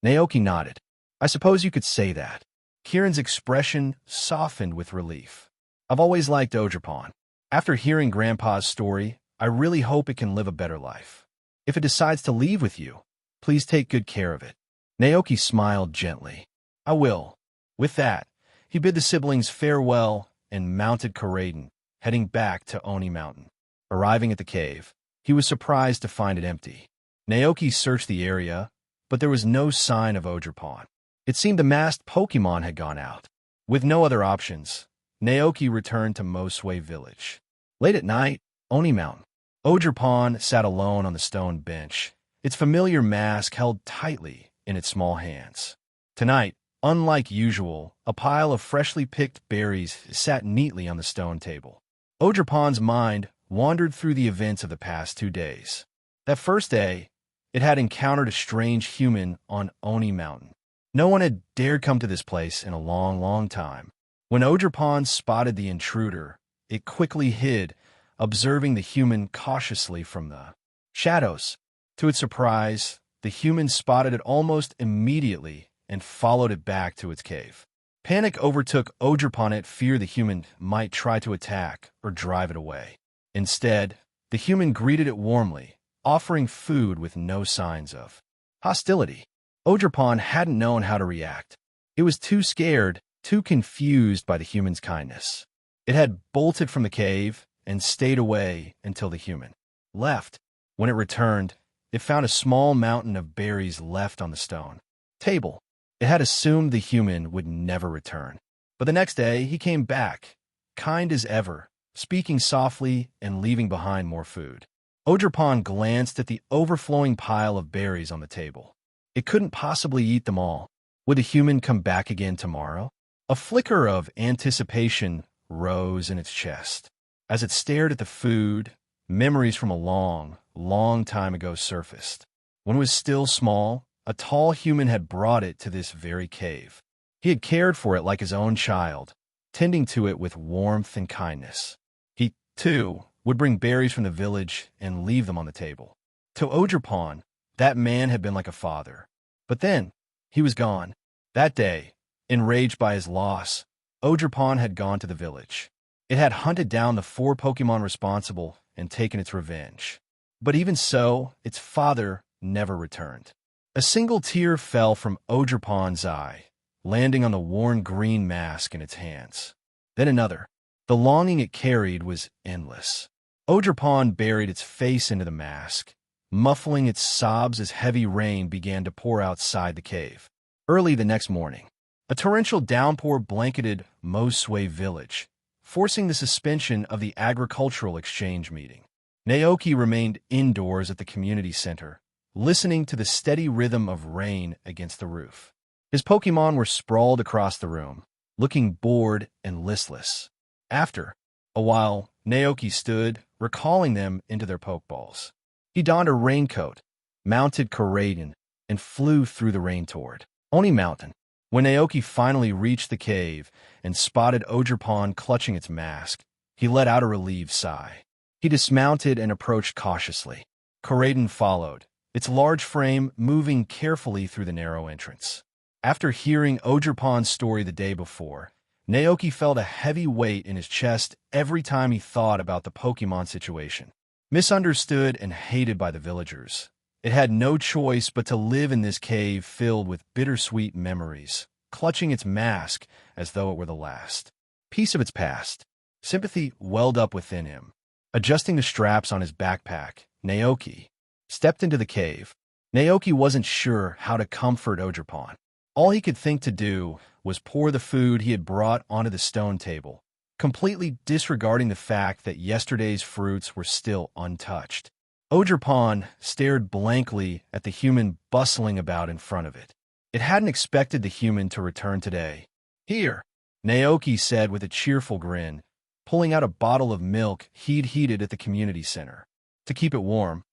Naoki nodded. I suppose you could say that. Kieran's expression softened with relief. I've always liked Ogerpon. After hearing Grandpa's story, I really hope it can live a better life. If it decides to leave with you, please take good care of it. Naoki smiled gently. I will. With that, he bid the siblings farewell and mounted Karaden, heading back to Oni Mountain. Arriving at the cave, he was surprised to find it empty. Naoki searched the area, but there was no sign of Ogerpon. It seemed the masked Pokémon had gone out. With no other options, Naoki returned to Mosue Village. Late at night, Oni Mountain. Ogerpon sat alone on the stone bench, its familiar mask held tightly in its small hands. Tonight, unlike usual, a pile of freshly picked berries sat neatly on the stone table. Ogerpon's mind wandered through the events of the past 2 days. That first day, it had encountered a strange human on Oni Mountain. No one had dared come to this place in a long, long time. When Ogerpon spotted the intruder, it quickly hid, observing the human cautiously from the shadows. To its surprise, the human spotted it almost immediately and followed it back to its cave. Panic overtook Ogerpon at fear the human might try to attack or drive it away. Instead, the human greeted it warmly, offering food with no signs of hostility. Ogerpon hadn't known how to react. It was too scared, too confused by the human's kindness. It had bolted from the cave and stayed away until the human left. When it returned, it found a small mountain of berries left on the stone table. It had assumed the human would never return. But the next day, he came back, kind as ever, speaking softly and leaving behind more food. Ogerpon glanced at the overflowing pile of berries on the table. It couldn't possibly eat them all. Would the human come back again tomorrow? A flicker of anticipation rose in its chest. As it stared at the food, memories from a long, long time ago surfaced. When it was still small, a tall human had brought it to this very cave. He had cared for it like his own child, tending to it with warmth and kindness. He, too, would bring berries from the village and leave them on the table. To Ogerpon, that man had been like a father. But then, he was gone. That day, enraged by his loss, Ogerpon had gone to the village. It had hunted down the 4 Pokémon responsible and taken its revenge. But even so, its father never returned. A single tear fell from Ogerpon's eye, landing on the worn green mask in its hands. Then another. The longing it carried was endless. Ogerpon buried its face into the mask, muffling its sobs as heavy rain began to pour outside the cave. Early the next morning, a torrential downpour blanketed Mosue Village, forcing the suspension of the agricultural exchange meeting. Naoki remained indoors at the community center, listening to the steady rhythm of rain against the roof. His Pokémon were sprawled across the room, looking bored and listless. After a while, Naoki stood, recalling them into their Pokeballs. He donned a raincoat, mounted Koraidon, and flew through the rain toward Oni Mountain. When Naoki finally reached the cave and spotted Ogerpon clutching its mask, he let out a relieved sigh. He dismounted and approached cautiously. Koraidon followed, its large frame moving carefully through the narrow entrance. After hearing Ogerpon's story the day before, Naoki felt a heavy weight in his chest every time he thought about the Pokémon situation. Misunderstood and hated by the villagers, it had no choice but to live in this cave filled with bittersweet memories, clutching its mask as though it were the last piece of its past. Sympathy welled up within him. Adjusting the straps on his backpack, Naoki stepped into the cave. Naoki wasn't sure how to comfort Ogerpon. All he could think to do was pour the food he had brought onto the stone table, completely disregarding the fact that yesterday's fruits were still untouched. Ogerpon stared blankly at the human bustling about in front of it. It hadn't expected the human to return today. "Here," Naoki said with a cheerful grin, pulling out a bottle of milk he'd heated at the community center. To keep it warm,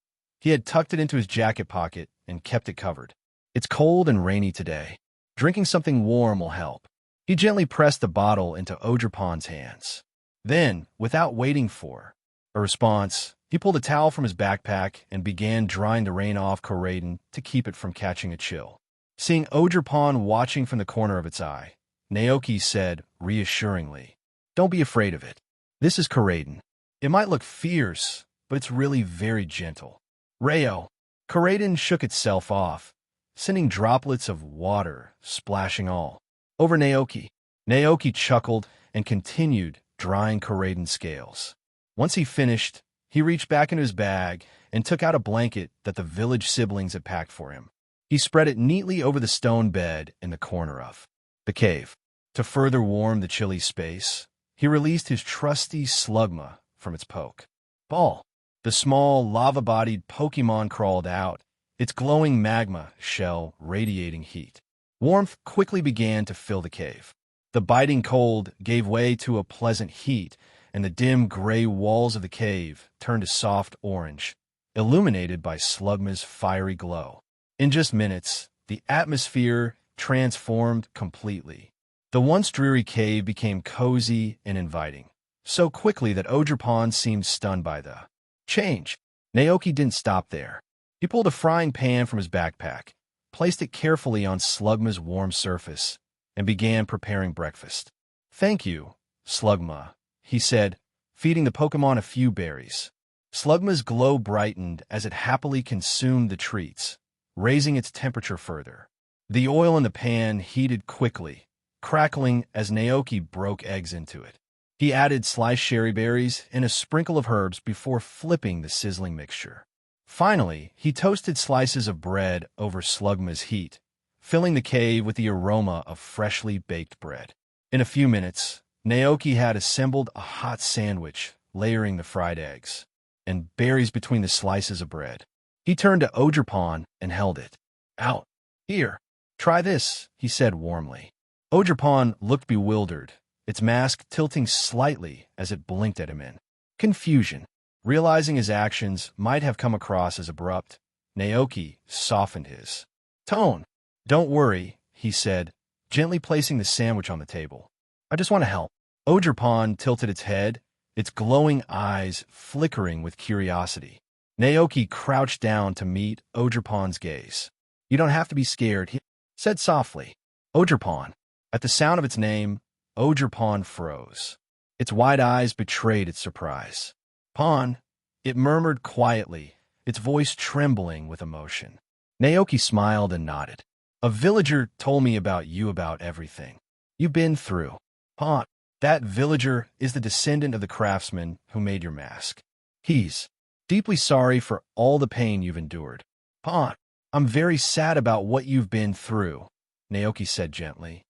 he had tucked it into his jacket pocket and kept it covered. "It's cold and rainy today. Drinking something warm will help." He gently pressed the bottle into Ogerpon's hands. Then, without waiting for a response, he pulled a towel from his backpack and began drying the rain off Koraidon to keep it from catching a chill. Seeing Ogerpon watching from the corner of its eye, Naoki said reassuringly, "Don't be afraid of it. This is Koraidon. It might look fierce, but it's really very gentle." "Rayo." Koraidon shook itself off, sending droplets of water splashing all over Naoki. Naoki chuckled and continued drying Koraidon's scales. Once he finished, he reached back into his bag and took out a blanket that the village siblings had packed for him. He spread it neatly over the stone bed in the corner of the cave. To further warm the chilly space, he released his trusty Slugma from its poke ball. The small, lava-bodied Pokémon crawled out, its glowing magma shell radiating heat. Warmth quickly began to fill the cave. The biting cold gave way to a pleasant heat, and the dim gray walls of the cave turned to soft orange, illuminated by Slugma's fiery glow. In just minutes, the atmosphere transformed completely. The once dreary cave became cozy and inviting, so quickly that Ogerpon seemed stunned by the change. Naoki didn't stop there. He pulled a frying pan from his backpack, placed it carefully on Slugma's warm surface, and began preparing breakfast. "Thank you, Slugma," he said, feeding the Pokémon a few berries. Slugma's glow brightened as it happily consumed the treats, raising its temperature further. The oil in the pan heated quickly, crackling as Naoki broke eggs into it. He added sliced cherry berries and a sprinkle of herbs before flipping the sizzling mixture. Finally, he toasted slices of bread over Slugma's heat, filling the cave with the aroma of freshly baked bread. In a few minutes, Naoki had assembled a hot sandwich, layering the fried eggs and berries between the slices of bread. He turned to Ogerpon and held it out. "Here, try this," he said warmly. Ogerpon looked bewildered, its mask tilting slightly as it blinked at him in confusion. Realizing his actions might have come across as abrupt, Naoki softened his tone. "Don't worry," he said, gently placing the sandwich on the table. "I just want to help." Ogerpon tilted its head, its glowing eyes flickering with curiosity. Naoki crouched down to meet Ogerpon's gaze. "You don't have to be scared," he said softly. Ogerpon. At the sound of its name, Ogerpon froze. Its wide eyes betrayed its surprise. "Pon," it murmured quietly, its voice trembling with emotion. Naoki smiled and nodded. "A villager told me about you, about everything you've been through. Pon, that villager is the descendant of the craftsman who made your mask. He's deeply sorry for all the pain you've endured. Pon, I'm very sad about what you've been through," Naoki said gently.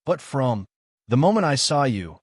"But from the moment I saw you,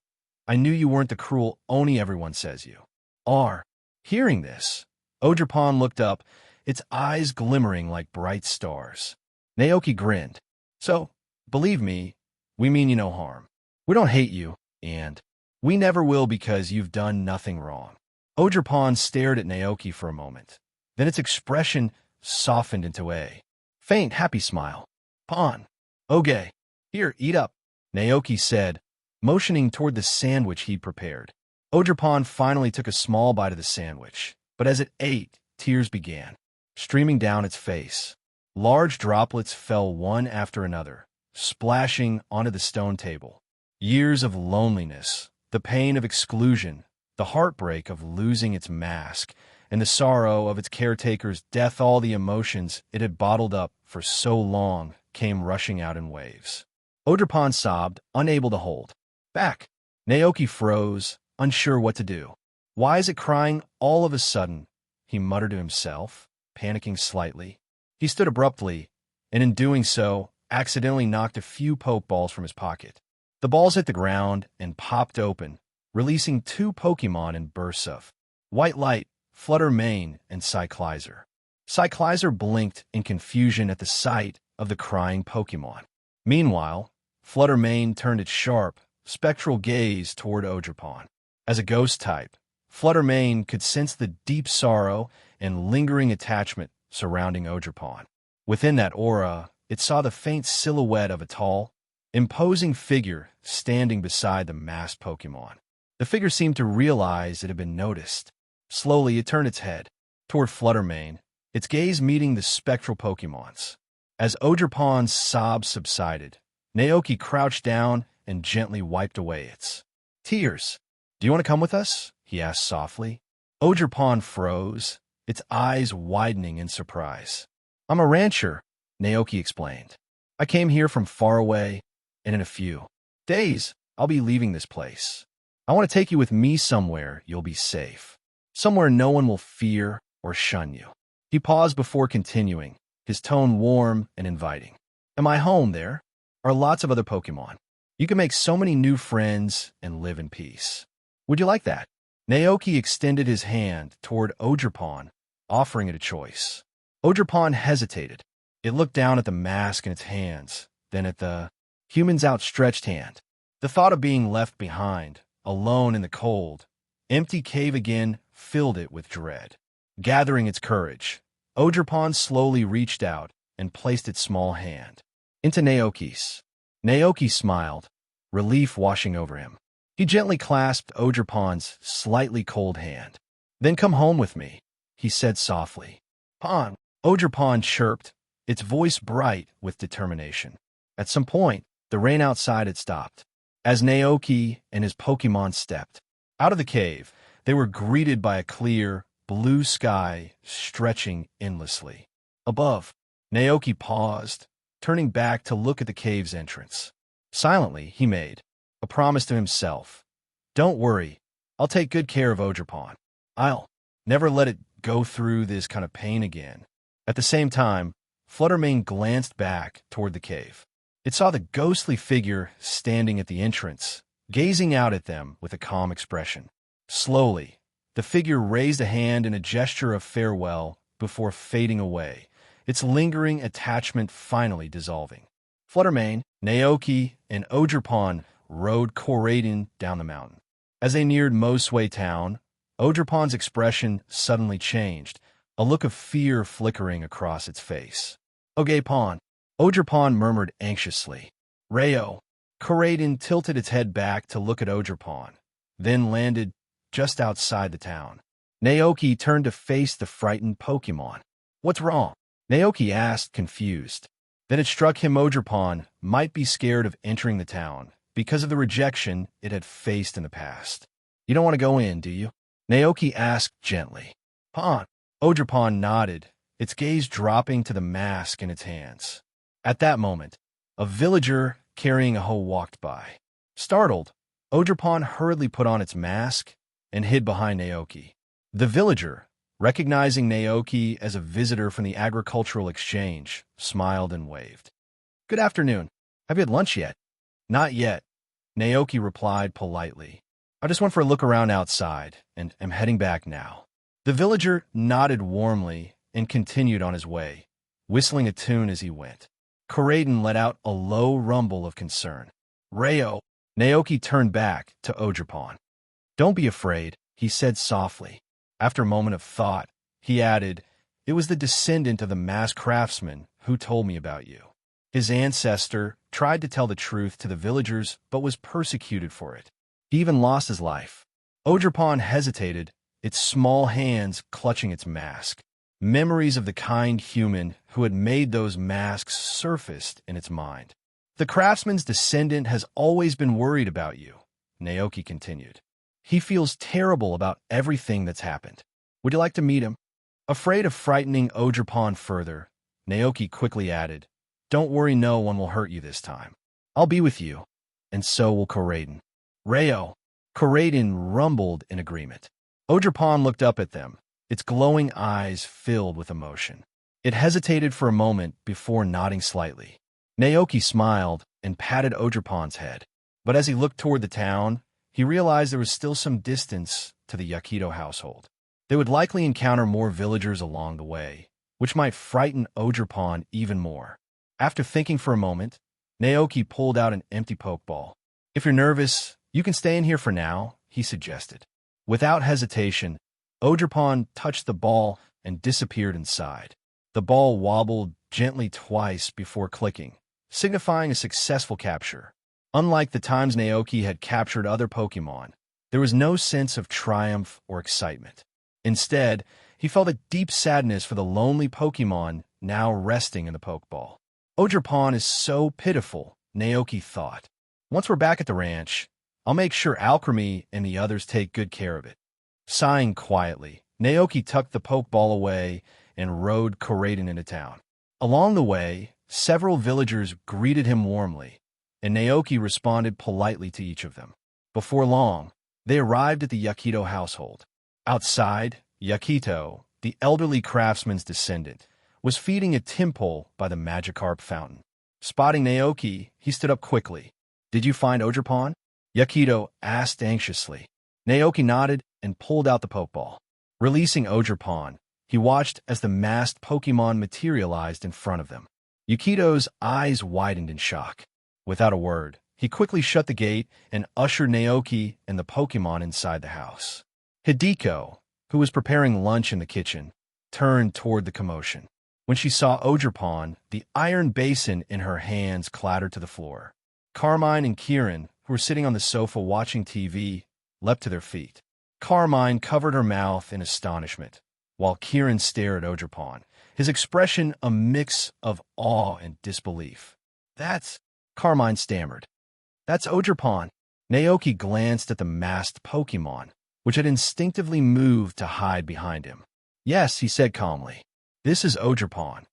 I knew you weren't the cruel Oni everyone says you are." Hearing this, Ogerpon looked up, its eyes glimmering like bright stars. Naoki grinned. "So, believe me, we mean you no harm. We don't hate you, and we never will because you've done nothing wrong." Ogerpon stared at Naoki for a moment. Then its expression softened into a faint, happy smile. "Pon, okay, here, eat up," Naoki said, motioning toward the sandwich he'd prepared. Ogerpon finally took a small bite of the sandwich, but as it ate, tears began streaming down its face. Large droplets fell one after another, splashing onto the stone table. Years of loneliness, the pain of exclusion, the heartbreak of losing its mask, and the sorrow of its caretaker's death, all the emotions it had bottled up for so long came rushing out in waves. Ogerpon sobbed, unable to hold back. Naoki froze, unsure what to do. "Why is it crying all of a sudden?" he muttered to himself, panicking slightly. He stood abruptly, and in doing so, accidentally knocked a few Pokeballs from his pocket. The balls hit the ground and popped open, releasing two Pokémon in bursts of white light, Flutter Mane and Cyclizer. Cyclizer blinked in confusion at the sight of the crying Pokémon. Meanwhile, Flutter Mane turned its sharp, spectral gaze toward Ogerpon. As a ghost type, Flutter Mane could sense the deep sorrow and lingering attachment surrounding Ogerpon. Within that aura, it saw the faint silhouette of a tall, imposing figure standing beside the masked Pokémon. The figure seemed to realize it had been noticed. Slowly, it turned its head toward Flutter Mane, its gaze meeting the spectral Pokémon's. As Ogerpon's sobs subsided, Naoki crouched down and gently wiped away its tears. "Do you want to come with us?" he asked softly. Ogerpon froze, its eyes widening in surprise. "I'm a rancher," Naoki explained. "I came here from far away, and in a few days, I'll be leaving this place. I want to take you with me somewhere you'll be safe. Somewhere no one will fear or shun you." He paused before continuing. his tone warm and inviting. "Am I home there? Are lots of other Pokémon? You can make so many new friends and live in peace. Would you like that?" Naoki extended his hand toward Ogerpon, offering it a choice. Ogerpon hesitated. It looked down at the mask in its hands, then at the human's outstretched hand. The thought of being left behind, alone in the cold, empty cave again, filled it with dread. Gathering its courage, Ogerpon slowly reached out and placed its small hand into Naoki's. Naoki smiled, relief washing over him. He gently clasped Ogerpon's slightly cold hand. "Then come home with me," he said softly. "Pon," Ogerpon chirped, its voice bright with determination. At some point, the rain outside had stopped. As Naoki and his Pokémon stepped out of the cave, they were greeted by a clear, blue sky stretching endlessly. Above, Naoki paused, turning back to look at the cave's entrance. Silently, he made a promise to himself. "Don't worry, I'll take good care of Ogerpon. I'll never let it go through this kind of pain again." At the same time, Fluttermane glanced back toward the cave. It saw the ghostly figure standing at the entrance, gazing out at them with a calm expression. Slowly, the figure raised a hand in a gesture of farewell before fading away, its lingering attachment finally dissolving. Fluttermane, Naoki, and Ogerpon rode Koraidon down the mountain. As they neared Mosway town, Ogerpon's expression suddenly changed, a look of fear flickering across its face. "Ogepon," Ogerpon murmured anxiously. "Rayo." Koraidon tilted its head back to look at Ogerpon, then landed just outside the town. Naoki turned to face the frightened Pokémon. "What's wrong?" Naoki asked, confused. Then it struck him Ogerpon might be scared of entering the town because of the rejection it had faced in the past. "You don't want to go in, do you?" Naoki asked gently. "Pon." Ogerpon nodded, its gaze dropping to the mask in its hands. At that moment, a villager carrying a hoe walked by. Startled, Ogerpon hurriedly put on its mask and hid behind Naoki. The villager, recognizing Naoki as a visitor from the agricultural exchange, smiled and waved. "Good afternoon. Have you had lunch yet?" "Not yet," Naoki replied politely. "I just went for a look around outside and am heading back now." The villager nodded warmly and continued on his way, whistling a tune as he went. Koraidon let out a low rumble of concern. "Rayo." Naoki turned back to Ogerpon. "Don't be afraid," he said softly. After a moment of thought, he added, "It was the descendant of the masked craftsman who told me about you. His ancestor tried to tell the truth to the villagers but was persecuted for it. He even lost his life." Ogerpon hesitated, its small hands clutching its mask. Memories of the kind human who had made those masks surfaced in its mind. "The craftsman's descendant has always been worried about you," Naoki continued. "He feels terrible about everything that's happened. Would you like to meet him?" Afraid of frightening Ogerpon further, Naoki quickly added, "Don't worry, no one will hurt you this time. I'll be with you, and so will Koraidon." "Rayo." Koraidon rumbled in agreement. Ogerpon looked up at them, its glowing eyes filled with emotion. It hesitated for a moment before nodding slightly. Naoki smiled and patted Ogerpon's head, but as he looked toward the town, he realized there was still some distance to the Yakido household. They would likely encounter more villagers along the way, which might frighten Ogerpon even more. After thinking for a moment, Naoki pulled out an empty Pokeball. "If you're nervous, you can stay in here for now," he suggested. Without hesitation, Ogerpon touched the ball and disappeared inside. The ball wobbled gently twice before clicking, signifying a successful capture. Unlike the times Naoki had captured other Pokémon, there was no sense of triumph or excitement. Instead, he felt a deep sadness for the lonely Pokémon now resting in the Pokeball. "Ogerpon is so pitiful," Naoki thought. "Once we're back at the ranch, I'll make sure Alchemy and the others take good care of it." Sighing quietly, Naoki tucked the Pokeball away and rode Koraidon into town. Along the way, several villagers greeted him warmly, and Naoki responded politely to each of them. Before long, they arrived at the Yakido household. Outside, Yakito, the elderly craftsman's descendant, was feeding a Timpole by the Magikarp fountain. Spotting Naoki, he stood up quickly. "Did you find Ogerpon?" Yakido asked anxiously. Naoki nodded and pulled out the Pokeball. Releasing Ogerpon, he watched as the masked Pokemon materialized in front of them. Yakido's eyes widened in shock. Without a word, he quickly shut the gate and ushered Naoki and the Pokemon inside the house. Hideko, who was preparing lunch in the kitchen, turned toward the commotion. When she saw Ogerpon, the iron basin in her hands clattered to the floor. Carmine and Kieran, who were sitting on the sofa watching TV, leapt to their feet. Carmine covered her mouth in astonishment, while Kieran stared at Ogerpon, his expression a mix of awe and disbelief. "That's—" Carmine stammered. "That's Ogerpon." Naoki glanced at the masked Pokemon, which had instinctively moved to hide behind him. "Yes," he said calmly. "This is Ogerpon."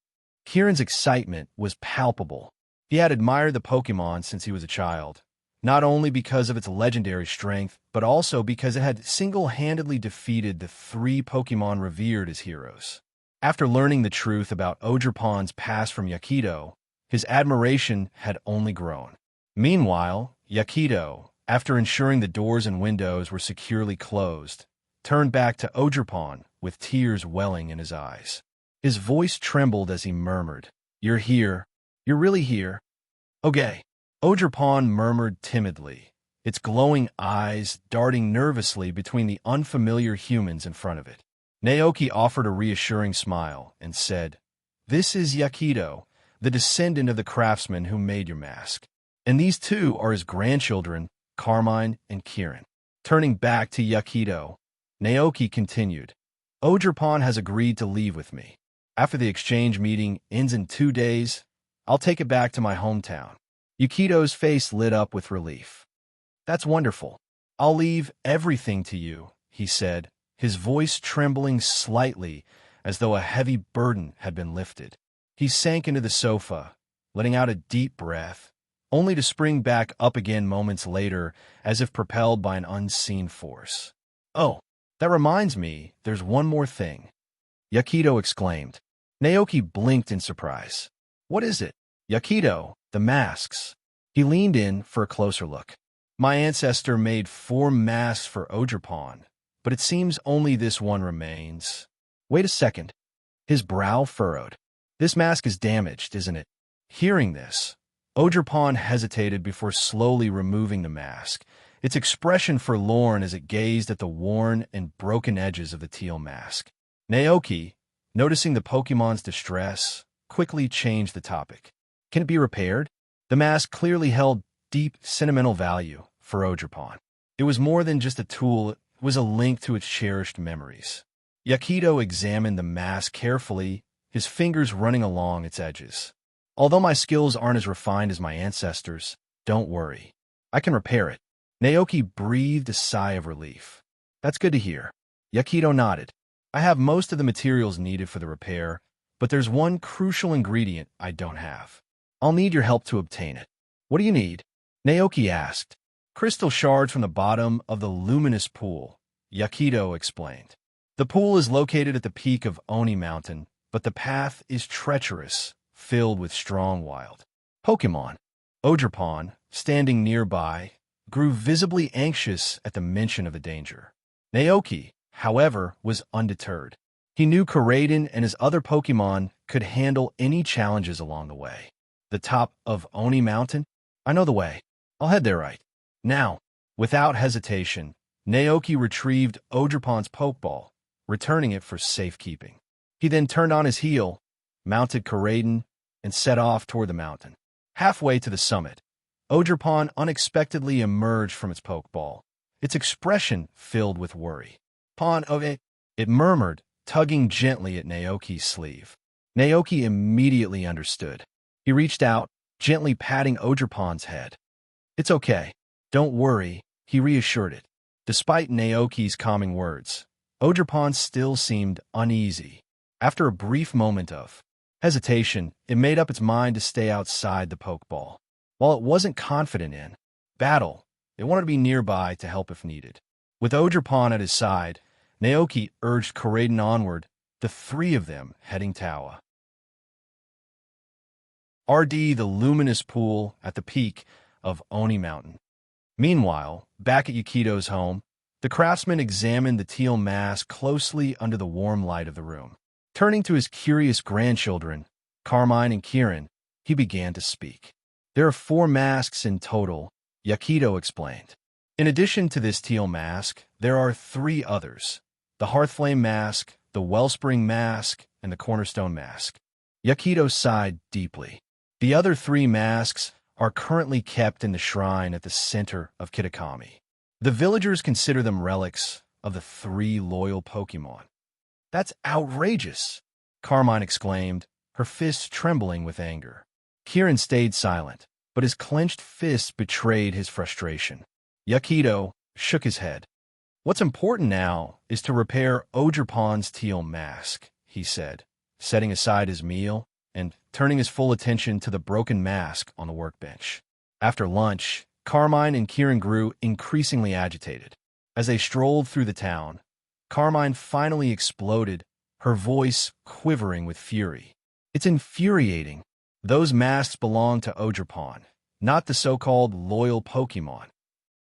Kieran's excitement was palpable. He had admired the Pokemon since he was a child, not only because of its legendary strength, but also because it had single-handedly defeated the 3 Pokemon revered as heroes. After learning the truth about Ogerpon's past from Yakido, his admiration had only grown. Meanwhile, Yakido, after ensuring the doors and windows were securely closed, turned back to Ogerpon with tears welling in his eyes. His voice trembled as he murmured, "You're here. You're really here." "Okay." Ogerpon murmured timidly, its glowing eyes darting nervously between the unfamiliar humans in front of it. Naoki offered a reassuring smile and said, "This is Yakido, the descendant of the craftsman who made your mask. And these two are his grandchildren, Carmine and Kieran." Turning back to Yakido, Naoki continued, "Ogerpon has agreed to leave with me. After the exchange meeting ends in 2 days, I'll take it back to my hometown." Yakido's face lit up with relief. "That's wonderful. I'll leave everything to you," he said, his voice trembling slightly as though a heavy burden had been lifted. He sank into the sofa, letting out a deep breath, only to spring back up again moments later as if propelled by an unseen force. "Oh, that reminds me, there's one more thing," Yakido exclaimed. Naoki blinked in surprise. "What is it?" "Yakido, the masks." He leaned in for a closer look. "My ancestor made 4 masks for Ogerpon, but it seems only this one remains." "Wait a second." His brow furrowed. "This mask is damaged, isn't it?" Hearing this, Ogerpon hesitated before slowly removing the mask, its expression forlorn as it gazed at the worn and broken edges of the teal mask. Naoki, noticing the Pokemon's distress, quickly changed the topic. "Can it be repaired?" The mask clearly held deep sentimental value for Ogerpon. It was more than just a tool, it was a link to its cherished memories. Yakido examined the mask carefully, his fingers running along its edges. "Although my skills aren't as refined as my ancestors, don't worry. I can repair it." Naoki breathed a sigh of relief. "That's good to hear." Yakido nodded. "I have most of the materials needed for the repair, but there's one crucial ingredient I don't have. I'll need your help to obtain it." "What do you need?" Naoki asked. "Crystal shards from the bottom of the luminous pool," Yakido explained. "The pool is located at the peak of Oni Mountain, but the path is treacherous, filled with strong wild Pokémon." Ogerpon, standing nearby, grew visibly anxious at the mention of the danger. Naoki, however, was undeterred. He knew Koraidon and his other Pokémon could handle any challenges along the way. "The top of Oni Mountain? I know the way. I'll head there right now." Without hesitation, Naoki retrieved Ogerpon's Pokeball, returning it for safekeeping. He then turned on his heel, mounted Koraidon, and set off toward the mountain. Halfway to the summit, Ogerpon unexpectedly emerged from its Pokeball, its expression filled with worry. "Pon of it," it murmured, tugging gently at Naoki's sleeve. Naoki immediately understood. He reached out, gently patting Ogerpon's head. "It's okay. Don't worry," he reassured it. Despite Naoki's calming words, Ogerpon still seemed uneasy. After a brief moment of hesitation, it made up its mind to stay outside the Pokeball. While it wasn't confident in battle, it wanted to be nearby to help if needed. With Ogerpon at his side, Naoki urged Koraidon onward, the 3 of them heading Tawa. RD the luminous pool at the peak of Oni Mountain. Meanwhile, back at Yakido's home, the craftsman examined the teal mask closely under the warm light of the room. Turning to his curious grandchildren, Carmine and Kieran, he began to speak. There are 4 masks in total, Yakido explained. In addition to this teal mask, there are 3 others: the Hearthflame mask, the Wellspring mask, and the Cornerstone mask. Yakido sighed deeply. The other 3 masks are currently kept in the shrine at the center of Kitakami. The villagers consider them relics of the 3 loyal Pokémon. That's outrageous, Carmine exclaimed, her fists trembling with anger. Kieran stayed silent, but his clenched fists betrayed his frustration. Yakido shook his head. What's important now is to repair Ogerpon's teal mask, he said, setting aside his meal and turning his full attention to the broken mask on the workbench. After lunch, Carmine and Kieran grew increasingly agitated. As they strolled through the town, Carmine finally exploded, her voice quivering with fury. It's infuriating. Those masks belong to Ogerpon, not the so-called loyal Pokémon.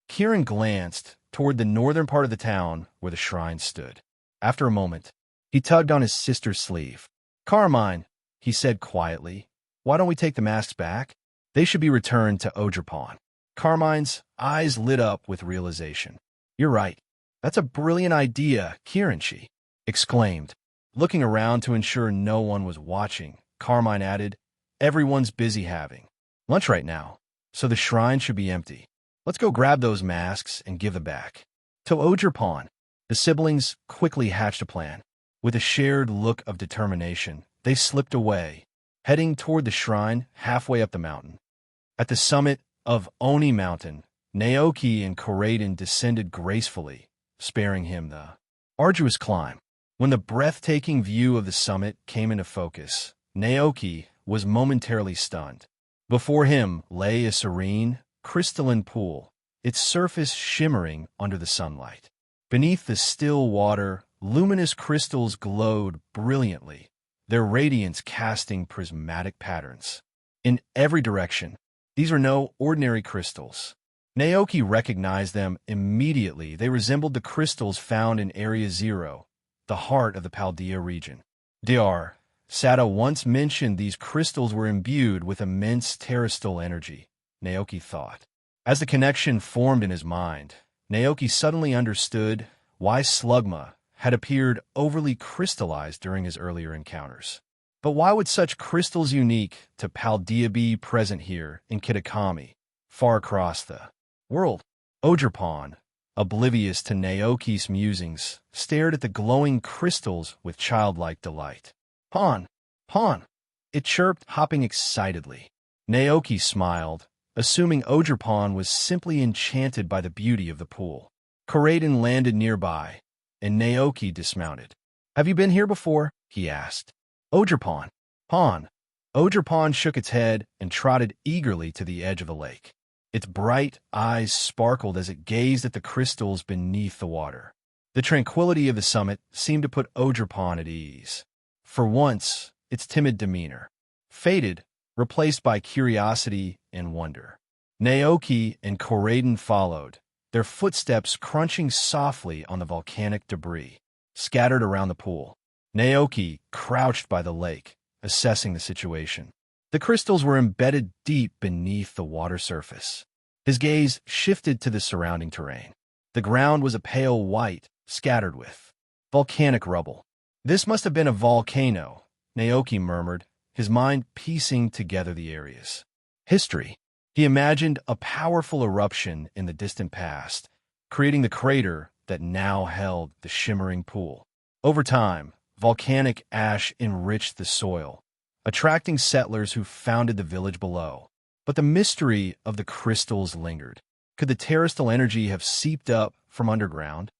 Kieran glanced toward the northern part of the town where the shrine stood. After a moment, he tugged on his sister's sleeve. Carmine, he said quietly, why don't we take the masks back? They should be returned to Ogerpon. Carmine's eyes lit up with realization. You're right. That's a brilliant idea, Kieran, she exclaimed. Looking around to ensure no one was watching, Carmine added, everyone's busy having lunch right now, so the shrine should be empty. Let's go grab those masks and give them back. To Ogerpon, the siblings quickly hatched a plan. With a shared look of determination, they slipped away, heading toward the shrine halfway up the mountain. At the summit of Oni Mountain, Naoki and Koraiden descended gracefully, sparing him the arduous climb. When the breathtaking view of the summit came into focus, Naoki was momentarily stunned. Before him lay a serene, crystalline pool, its surface shimmering under the sunlight. Beneath the still water, luminous crystals glowed brilliantly, their radiance casting prismatic patterns. In every direction, these are no ordinary crystals. Naoki recognized them immediately. They resembled the crystals found in Area 0, the heart of the Paldea region. Dr. Sato once mentioned these crystals were imbued with immense terrestrial energy, Naoki thought. As the connection formed in his mind, Naoki suddenly understood why Slugma had appeared overly crystallized during his earlier encounters. But why would such crystals unique to Paldea be present here in Kitakami, far across the world? Ogerpon, oblivious to Naoki's musings, stared at the glowing crystals with childlike delight. Pon! Pon! It chirped, hopping excitedly. Naoki smiled, assuming Ogerpon was simply enchanted by the beauty of the pool. Koraiden landed nearby, and Naoki dismounted. Have you been here before? He asked. Ogerpon. Pon. Ogerpon shook its head and trotted eagerly to the edge of the lake. Its bright eyes sparkled as it gazed at the crystals beneath the water. The tranquility of the summit seemed to put Ogerpon at ease. For once, its timid demeanor faded, replaced by curiosity and wonder. Naoki and Koraiden followed, their footsteps crunching softly on the volcanic debris scattered around the pool. Naoki crouched by the lake, assessing the situation. The crystals were embedded deep beneath the water surface. His gaze shifted to the surrounding terrain. The ground was a pale white, scattered with volcanic rubble. This must have been a volcano, Naoki murmured, his mind piecing together the areas. History. He imagined a powerful eruption in the distant past, creating the crater that now held the shimmering pool. Over time, volcanic ash enriched the soil, attracting settlers who founded the village below. But the mystery of the crystals lingered. Could the terrestrial energy have seeped up from underground?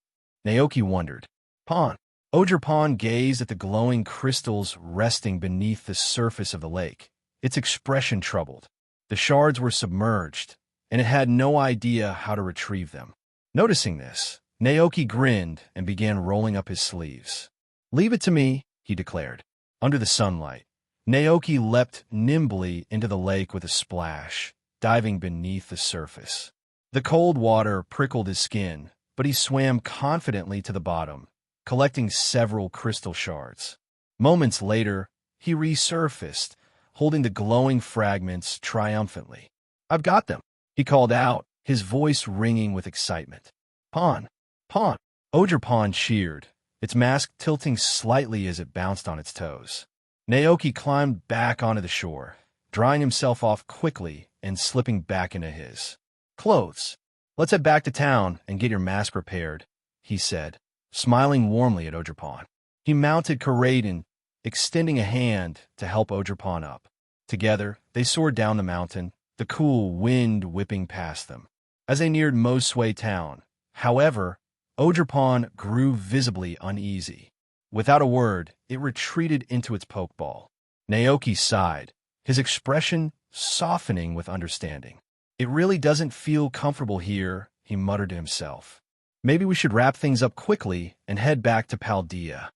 Naoki wondered. Pon. Ogerpon gazed at the glowing crystals resting beneath the surface of the lake, its expression troubled. The shards were submerged, and it had no idea how to retrieve them. Noticing this, Naoki grinned and began rolling up his sleeves. Leave it to me, he declared. Under the sunlight, Naoki leapt nimbly into the lake with a splash, diving beneath the surface. The cold water prickled his skin, but he swam confidently to the bottom, collecting several crystal shards. Moments later, he resurfaced, holding the glowing fragments triumphantly. "I've got them," he called out, his voice ringing with excitement. "Pawn! Pawn!" Pawn cheered, its mask tilting slightly as it bounced on its toes. Naoki climbed back onto the shore, drying himself off quickly and slipping back into his clothes. "Let's head back to town and get your mask repaired," he said, smiling warmly at Pawn. He mounted Karaden, extending a hand to help Pawn up. Together, they soared down the mountain, the cool wind whipping past them. As they neared Mosway town, however, Pawn grew visibly uneasy. Without a word, it retreated into its pokeball. Naoki sighed, his expression softening with understanding. "It really doesn't feel comfortable here," he muttered to himself. "Maybe we should wrap things up quickly and head back to Paldea."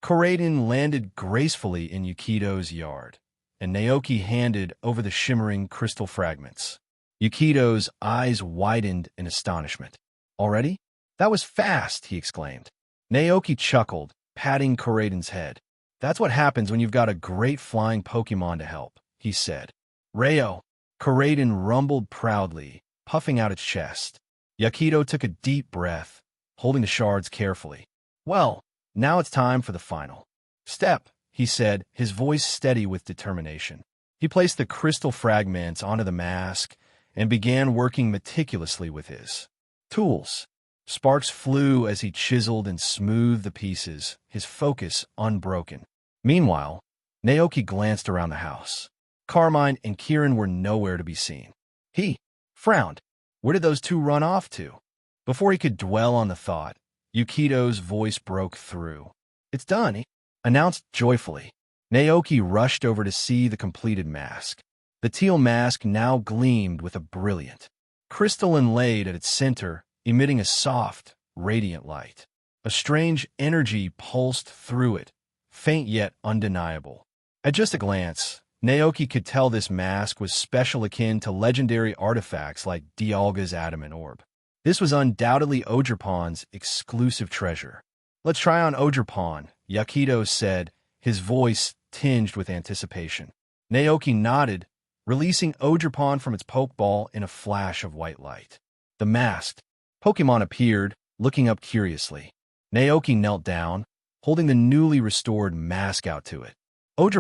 Karaden landed gracefully in Yukido's yard, and Naoki handed over the shimmering crystal fragments. Yukido's eyes widened in astonishment. "Already? That was fast," he exclaimed. Naoki chuckled, patting Karaden's head. "That's what happens when you've got a great flying Pokémon to help," he said. "Rayo!" Karaden rumbled proudly, puffing out its chest. Yukido took a deep breath, holding the shards carefully. "Well, now it's time for the final step," he said, his voice steady with determination. He placed the crystal fragments onto the mask and began working meticulously with his tools. Sparks flew as he chiseled and smoothed the pieces, his focus unbroken. Meanwhile, Naoki glanced around the house. Carmine and Kieran were nowhere to be seen. He frowned. Where did those two run off to? Before he could dwell on the thought, Yukido's voice broke through. "It's done," he announced joyfully. Naoki rushed over to see the completed mask. The teal mask now gleamed with a brilliant crystal inlaid at its center, emitting a soft, radiant light. A strange energy pulsed through it, faint yet undeniable. At just a glance, Naoki could tell this mask was special, akin to legendary artifacts like Dialga's adamant orb. This was undoubtedly Pawn's exclusive treasure. "Let's try on Pawn," Yukido said, his voice tinged with anticipation. Naoki nodded, releasing Pawn from its pokeball in a flash of white light. The masked Pokémon appeared, looking up curiously. Naoki knelt down, holding the newly restored mask out to it.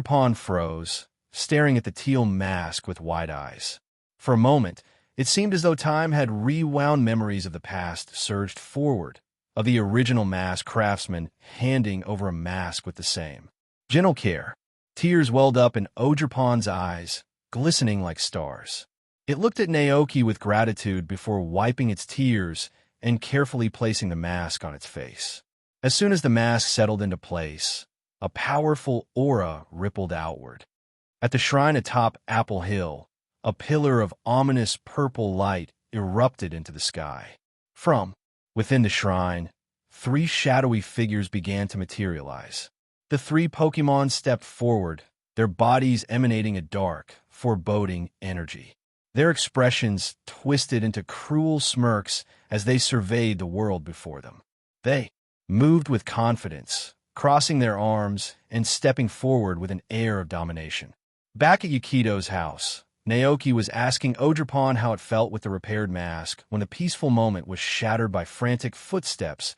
Pawn froze, staring at the teal mask with wide eyes. For a moment, it seemed as though time had rewound. Memories of the past surged forward, of the original mask craftsman handing over a mask with the same gentle care. Tears welled up in Pawn's eyes, glistening like stars. It looked at Naoki with gratitude before wiping its tears and carefully placing the mask on its face. As soon as the mask settled into place, a powerful aura rippled outward. At the shrine atop Apple Hill, a pillar of ominous purple light erupted into the sky. From within the shrine, 3 shadowy figures began to materialize. The 3 Pokémon stepped forward, their bodies emanating a dark, foreboding energy. Their expressions twisted into cruel smirks as they surveyed the world before them. They moved with confidence, crossing their arms and stepping forward with an air of domination. Back at Yukido's house, Naoki was asking Pawn how it felt with the repaired mask when the peaceful moment was shattered by frantic footsteps.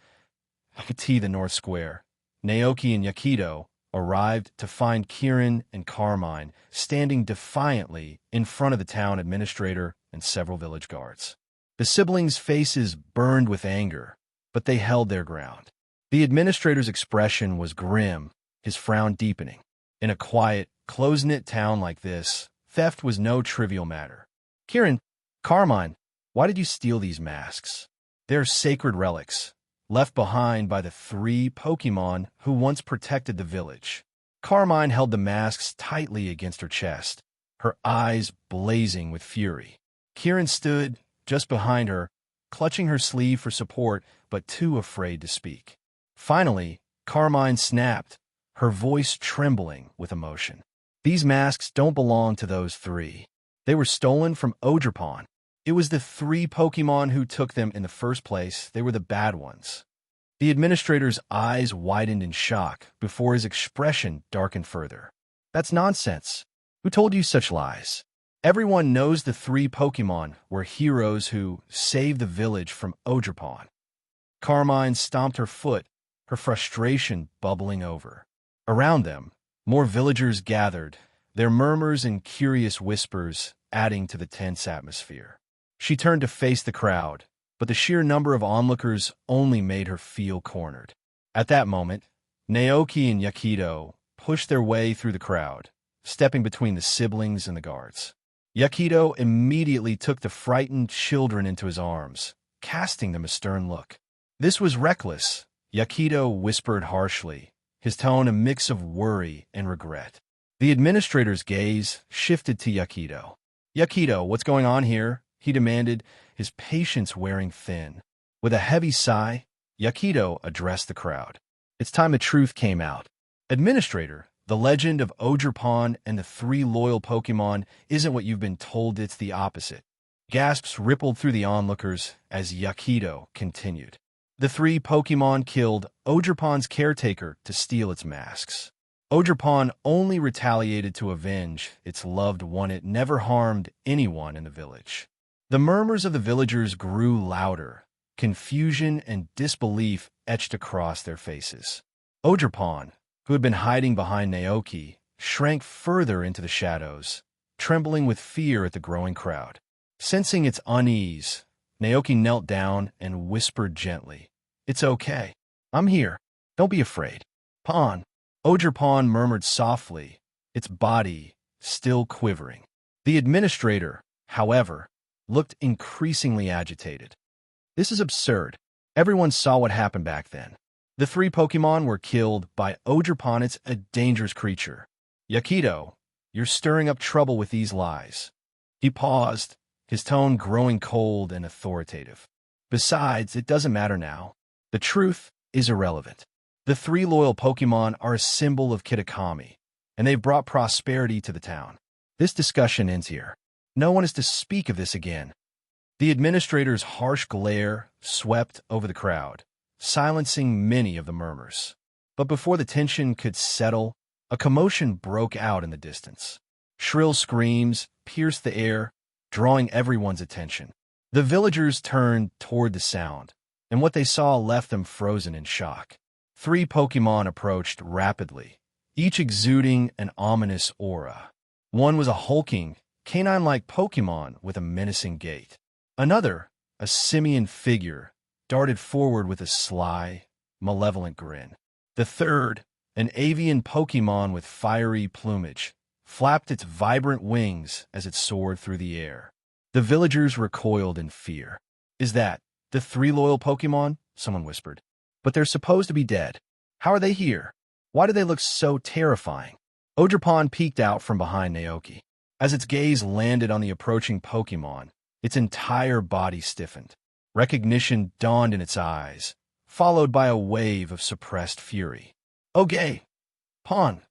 At the North Square, Naoki and Yukido arrived to find Kieran and Carmine standing defiantly in front of the town administrator and several village guards. The siblings' faces burned with anger, but they held their ground. The administrator's expression was grim, his frown deepening. In a quiet, close-knit town like this, theft was no trivial matter. "Kieran, Carmine, why did you steal these masks? They're sacred relics, left behind by the 3 Pokémon who once protected the village." Carmine held the masks tightly against her chest, her eyes blazing with fury. Kieran stood just behind her, clutching her sleeve for support, but too afraid to speak. Finally, Carmine snapped, her voice trembling with emotion. These masks don't belong to those three. They were stolen from Ogerpon. It was the three Pokémon who took them in the first place. They were the bad ones. The administrator's eyes widened in shock before his expression darkened further. That's nonsense. Who told you such lies? Everyone knows the three Pokémon were heroes who saved the village from Ogerpon. Carmine stomped her foot, her frustration bubbling over. Around them, more villagers gathered, their murmurs and curious whispers adding to the tense atmosphere. She turned to face the crowd, but the sheer number of onlookers only made her feel cornered. At that moment, Naoki and Yakido pushed their way through the crowd, stepping between the siblings and the guards. Yakido immediately took the frightened children into his arms, casting them a stern look. This was reckless, Yakido whispered harshly, his tone a mix of worry and regret. The administrator's gaze shifted to Yakido. "Yakido, what's going on here?" he demanded, his patience wearing thin. With a heavy sigh, Yakido addressed the crowd. It's time the truth came out. Administrator, the legend of Ogerpon and the three loyal Pokémon isn't what you've been told, it's the opposite. Gasps rippled through the onlookers as Yakido continued. The three Pokémon killed Ogerpon's caretaker to steal its masks. Ogerpon only retaliated to avenge its loved one. It never harmed anyone in the village. The murmurs of the villagers grew louder. Confusion and disbelief etched across their faces. Ogerpon, who had been hiding behind Naoki, shrank further into the shadows, trembling with fear at the growing crowd. Sensing its unease, Naoki knelt down and whispered gently, "It's okay. I'm here. Don't be afraid." "Pon," Ogerpon murmured softly, its body still quivering. The administrator, however, looked increasingly agitated. "This is absurd. Everyone saw what happened back then. The three Pokémon were killed by Ogerpon. It's a dangerous creature. Yakido, you're stirring up trouble with these lies." He paused, his tone growing cold and authoritative. "Besides, it doesn't matter now. The truth is irrelevant. The three loyal Pokémon are a symbol of Kitakami, and they've brought prosperity to the town. This discussion ends here. No one is to speak of this again." The administrator's harsh glare swept over the crowd, silencing many of the murmurs. But before the tension could settle, a commotion broke out in the distance. Shrill screams pierced the air, drawing everyone's attention. The villagers turned toward the sound, and what they saw left them frozen in shock. Three Pokémon approached rapidly, each exuding an ominous aura. One was a hulking, canine-like Pokémon with a menacing gait. Another, a simian figure, darted forward with a sly, malevolent grin. The third, an avian Pokémon with fiery plumage, flapped its vibrant wings as it soared through the air. The villagers recoiled in fear. "Is that the three loyal Pokémon?" someone whispered. "But they're supposed to be dead. How are they here? Why do they look so terrifying?" Ogerpon peeked out from behind Naoki. As its gaze landed on the approaching Pokémon, its entire body stiffened. Recognition dawned in its eyes, followed by a wave of suppressed fury. "Okay, Pon,"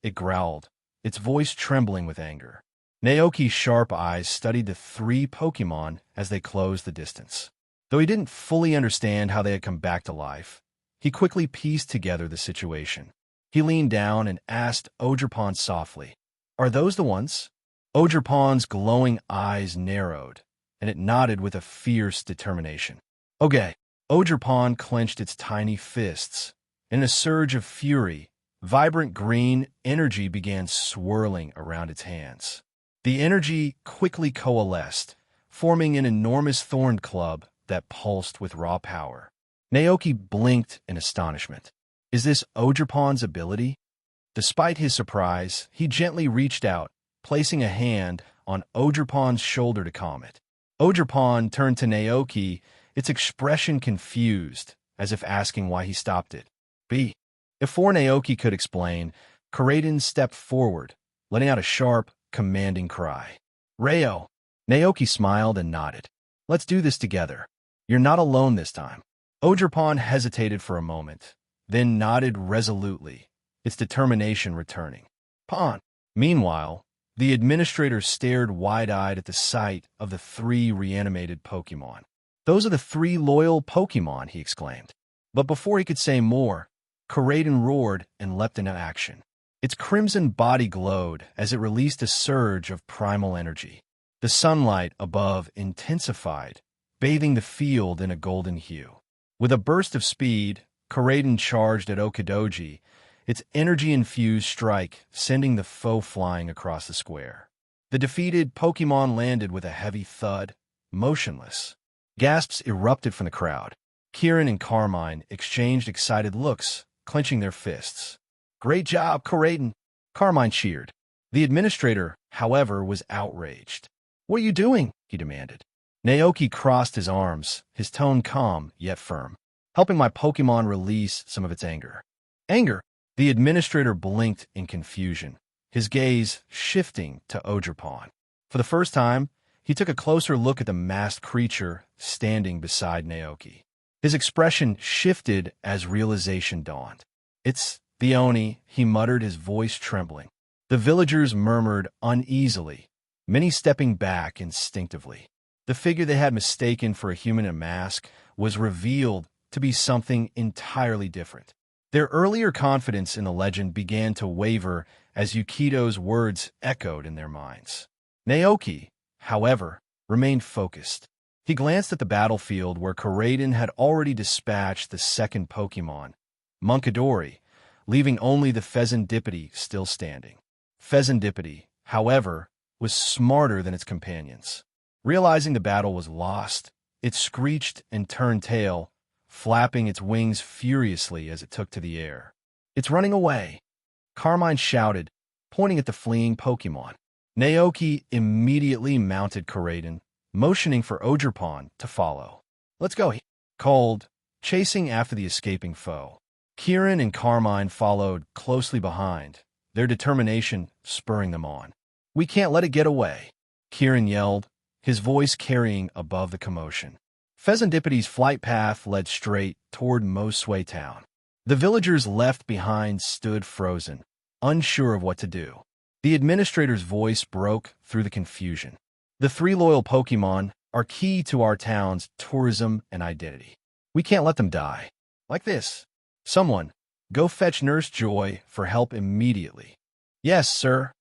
it growled, its voice trembling with anger. Naoki's sharp eyes studied the three Pokémon as they closed the distance. Though he didn't fully understand how they had come back to life, he quickly pieced together the situation. He leaned down and asked Ogerpon softly, "Are those the ones?" Ogerpon's glowing eyes narrowed, and it nodded with a fierce determination. "Okay." Ogerpon clenched its tiny fists. In a surge of fury, vibrant green energy began swirling around its hands. The energy quickly coalesced, forming an enormous thorn club that pulsed with raw power. Naoki blinked in astonishment. Is this Ogerpon's ability? Despite his surprise, he gently reached out, placing a hand on Ogerpon's shoulder to calm it. Ogerpon turned to Naoki, its expression confused, as if asking why he stopped it. Before Naoki could explain, Karaden stepped forward, letting out a sharp, commanding cry. "Rayo!" Naoki smiled and nodded. "Let's do this together. You're not alone this time." Ogerpon hesitated for a moment, then nodded resolutely, its determination returning. "Pon, Meanwhile, the administrator stared wide-eyed at the sight of the 3 reanimated Pokémon. "Those are the 3 loyal Pokémon," he exclaimed. But before he could say more, Koraidon roared and leapt into action. Its crimson body glowed as it released a surge of primal energy. The sunlight above intensified, bathing the field in a golden hue. With a burst of speed, Koraidon charged at Okidoji, its energy-infused strike sending the foe flying across the square. The defeated Pokémon landed with a heavy thud, motionless. Gasps erupted from the crowd. Kieran and Carmine exchanged excited looks, clenching their fists. "Great job, Koraidon!" Carmine cheered. The administrator, however, was outraged. "What are you doing?" he demanded. Naoki crossed his arms, his tone calm yet firm. "Helping my Pokémon release some of its anger." "Anger?" The administrator blinked in confusion, his gaze shifting to Ogerpon. For the first time, he took a closer look at the masked creature standing beside Naoki. His expression shifted as realization dawned. "It's the Oni," he muttered, his voice trembling. The villagers murmured uneasily, many stepping back instinctively. The figure they had mistaken for a human in a mask was revealed to be something entirely different. Their earlier confidence in the legend began to waver as Yukito's words echoed in their minds. Naoki, however, remained focused. He glanced at the battlefield where Koraidon had already dispatched the second Pokémon, Munkidori, leaving only the Pheasantipiti still standing. Pheasantipiti, however, was smarter than its companions. Realizing the battle was lost, it screeched and turned tail, flapping its wings furiously as it took to the air. "It's running away!" Carmine shouted, pointing at the fleeing Pokémon. Naoki immediately mounted Koraidon, motioning for Ogerpon to follow. "Let's go," he called, chasing after the escaping foe. Kieran and Carmine followed closely behind, their determination spurring them on. "We can't let it get away," Kieran yelled, his voice carrying above the commotion. Pheasantipiti's flight path led straight toward Mosway town. The villagers left behind stood frozen, unsure of what to do. The administrator's voice broke through the confusion. "The 3 loyal Pokémon are key to our town's tourism and identity. We can't let them die. Like this. Someone, go fetch Nurse Joy for help immediately." "Yes, sir,"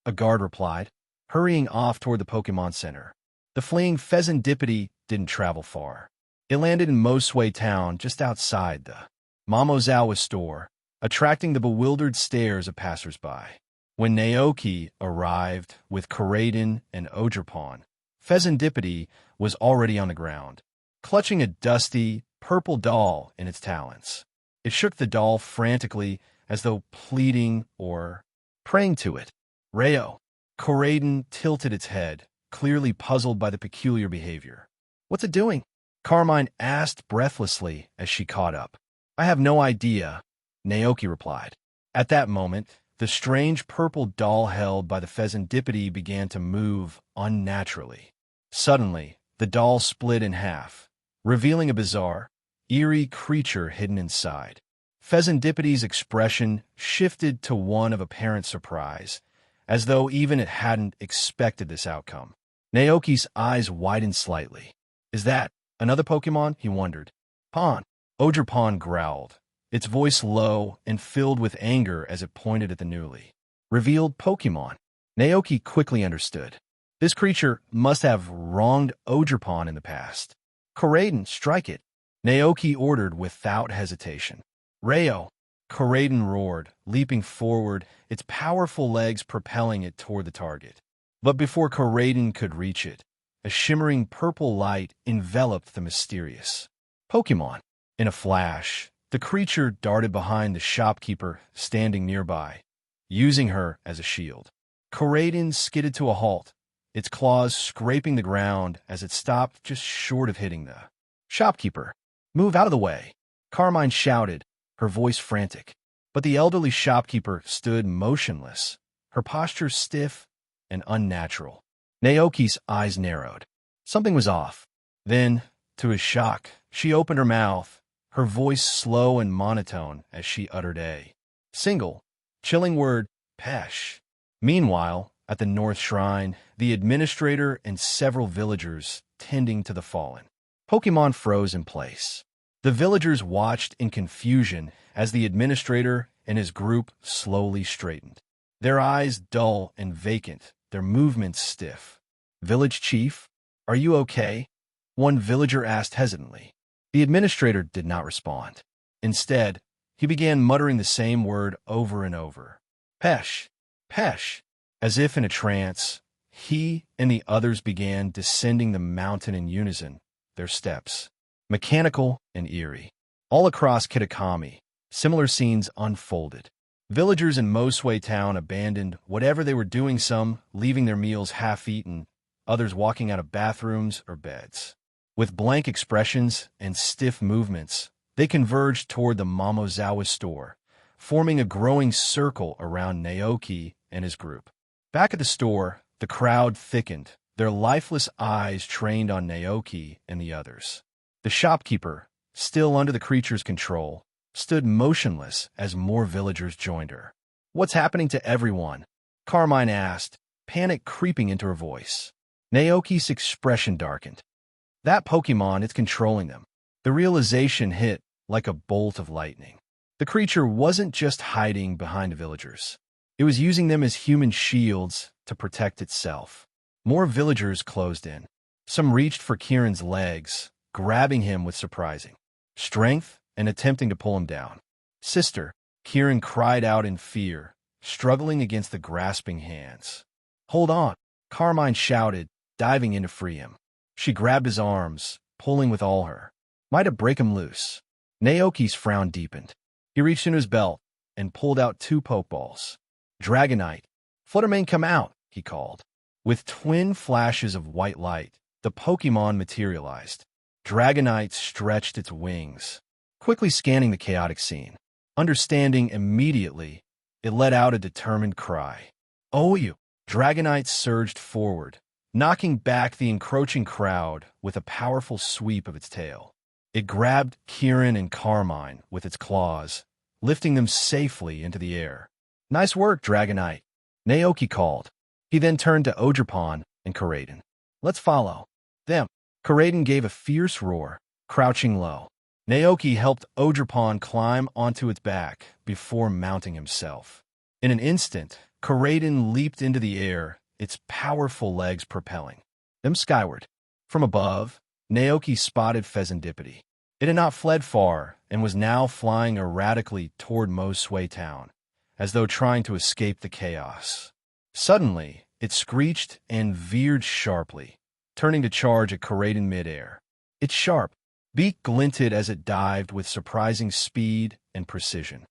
a guard replied, hurrying off toward the Pokémon Center. The fleeing Pheasantipiti didn't travel far. It landed in Mosway town just outside the Momozawa store, attracting the bewildered stares of passersby. When Naoki arrived with Koraidon and Ogerpon, Pheasantipiti was already on the ground, clutching a dusty, purple doll in its talons. It shook the doll frantically as though pleading or praying to it. "Rayo!" Koraidon tilted its head, clearly puzzled by the peculiar behavior. "What's it doing?" Carmine asked breathlessly as she caught up. "I have no idea," Naoki replied. At that moment, the strange purple doll held by the Pheasantipiti began to move unnaturally. Suddenly, the doll split in half, revealing a bizarre, eerie creature hidden inside. Pheasantipiti's expression shifted to one of apparent surprise, as though even it hadn't expected this outcome. Naoki's eyes widened slightly. "Is that another Pokémon?" he wondered. "Pon." Ogerpon growled, its voice low and filled with anger as it pointed at the newly revealed Pokémon. Naoki quickly understood. This creature must have wronged Ogerpon in the past. "Koraidon, strike it," Naoki ordered without hesitation. "Rayo!" Koraidon roared, leaping forward, its powerful legs propelling it toward the target. But before Koraidon could reach it, a shimmering purple light enveloped the mysterious Pokémon. In a flash, the creature darted behind the shopkeeper standing nearby, using her as a shield. Koraidon skidded to a halt, its claws scraping the ground as it stopped just short of hitting the shopkeeper. "Move out of the way!" Carmine shouted, her voice frantic. But the elderly shopkeeper stood motionless, her posture stiff and unnatural. Naoki's eyes narrowed. Something was off. Then, to his shock, she opened her mouth, her voice slow and monotone as she uttered a single, chilling word, "Pesh." Meanwhile, at the North Shrine, the administrator and several villagers tending to the fallen. Pokémon froze in place. The villagers watched in confusion as the administrator and his group slowly straightened. Their eyes dull and vacant, their movements stiff. "Village chief, are you okay?" one villager asked hesitantly. The administrator did not respond. Instead, he began muttering the same word over and over. "Pesh, Pesh." As if in a trance, he and the others began descending the mountain in unison, their steps mechanical and eerie. All across Kitakami, similar scenes unfolded. Villagers in Mosue Town abandoned whatever they were doing, some leaving their meals half-eaten, others walking out of bathrooms or beds. With blank expressions and stiff movements, they converged toward the Momozawa store, forming a growing circle around Naoki and his group. Back at the store, the crowd thickened, their lifeless eyes trained on Naoki and the others. The shopkeeper, still under the creature's control, stood motionless as more villagers joined her. "What's happening to everyone?" Carmine asked, panic creeping into her voice. Naoki's expression darkened. "That Pokémon, it's controlling them." The realization hit like a bolt of lightning. The creature wasn't just hiding behind the villagers. It was using them as human shields to protect itself. More villagers closed in. Some reached for Kieran's legs, grabbing him with surprising strength and attempting to pull him down. "Sister," Kieran cried out in fear, struggling against the grasping hands. "Hold on," Carmine shouted, diving in to free him. She grabbed his arms, pulling with all her might to break him loose. Naoki's frown deepened. He reached into his belt and pulled out 2 Pokeballs. "Dragonite, Fluttermane, come out," he called. With twin flashes of white light, the Pokémon materialized. Dragonite stretched its wings, quickly scanning the chaotic scene. Understanding immediately, it let out a determined cry. "Oh, you!" Dragonite surged forward, knocking back the encroaching crowd with a powerful sweep of its tail. It grabbed Kieran and Carmine with its claws, lifting them safely into the air. "Nice work, Dragonite," Naoki called. He then turned to Odrapon and Karaden. "Let's follow them." Karaden gave a fierce roar, crouching low. Naoki helped Odrapon climb onto its back before mounting himself. In an instant, Karaden leaped into the air, its powerful legs propelling them skyward. From above, Naoki spotted Pheasantipity. It had not fled far and was now flying erratically toward Mosue Town, as though trying to escape the chaos. Suddenly, it screeched and veered sharply, turning to charge at Karaden midair. Its sharp beak glinted as it dived with surprising speed and precision.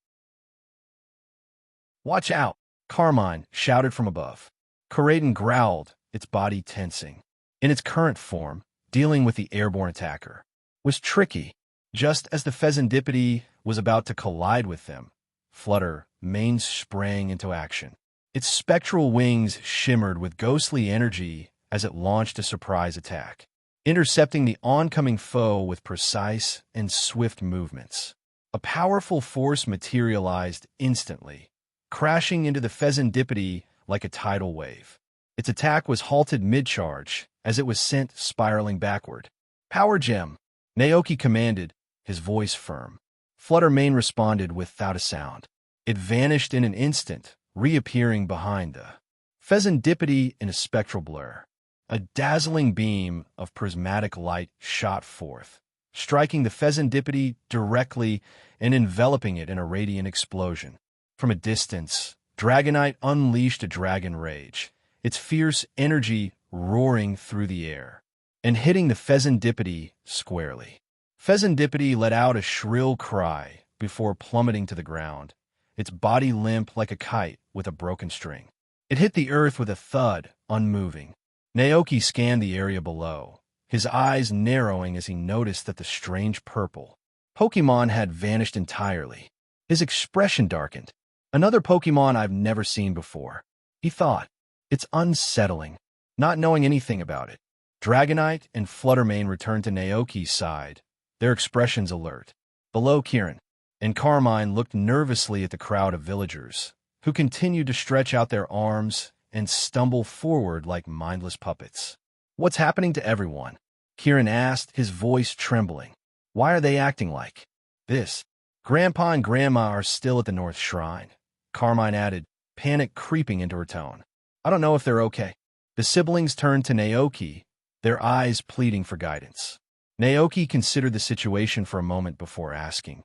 "Watch out!" Carmine shouted from above. Karaden growled, its body tensing. In its current form, dealing with the airborne attacker was tricky. Just as the Pheasantipity was about to collide with them, Fluttermane sprang into action. Its spectral wings shimmered with ghostly energy as it launched a surprise attack, intercepting the oncoming foe with precise and swift movements. A powerful force materialized instantly, crashing into the Pheasantipity like a tidal wave. Its attack was halted mid-charge as it was sent spiraling backward. "Power Gem," Naoki commanded, his voice firm. Fluttermane responded without a sound. It vanished in an instant, reappearing behind the Pheasantipity in a spectral blur. A dazzling beam of prismatic light shot forth, striking the Pheasantipity directly and enveloping it in a radiant explosion. From a distance, Dragonite unleashed a dragon rage, its fierce energy roaring through the air and hitting the Pheasantipity squarely. Pheasantipity let out a shrill cry before plummeting to the ground, its body limp like a kite with a broken string. It hit the earth with a thud, unmoving. Naoki scanned the area below, his eyes narrowing as he noticed that the strange purple Pokémon had vanished entirely. His expression darkened. "Another Pokémon I've never seen before," he thought. "It's unsettling, not knowing anything about it." Dragonite and Fluttermane returned to Naoki's side, their expressions alert. Below, Kieran and Carmine looked nervously at the crowd of villagers, who continued to stretch out their arms and stumble forward like mindless puppets. "What's happening to everyone?" Kieran asked, his voice trembling. "Why are they acting like this?" "Grandpa and Grandma are still at the North Shrine," Carmine added, panic creeping into her tone. "I don't know if they're okay." The siblings turned to Naoki, their eyes pleading for guidance. Naoki considered the situation for a moment before asking,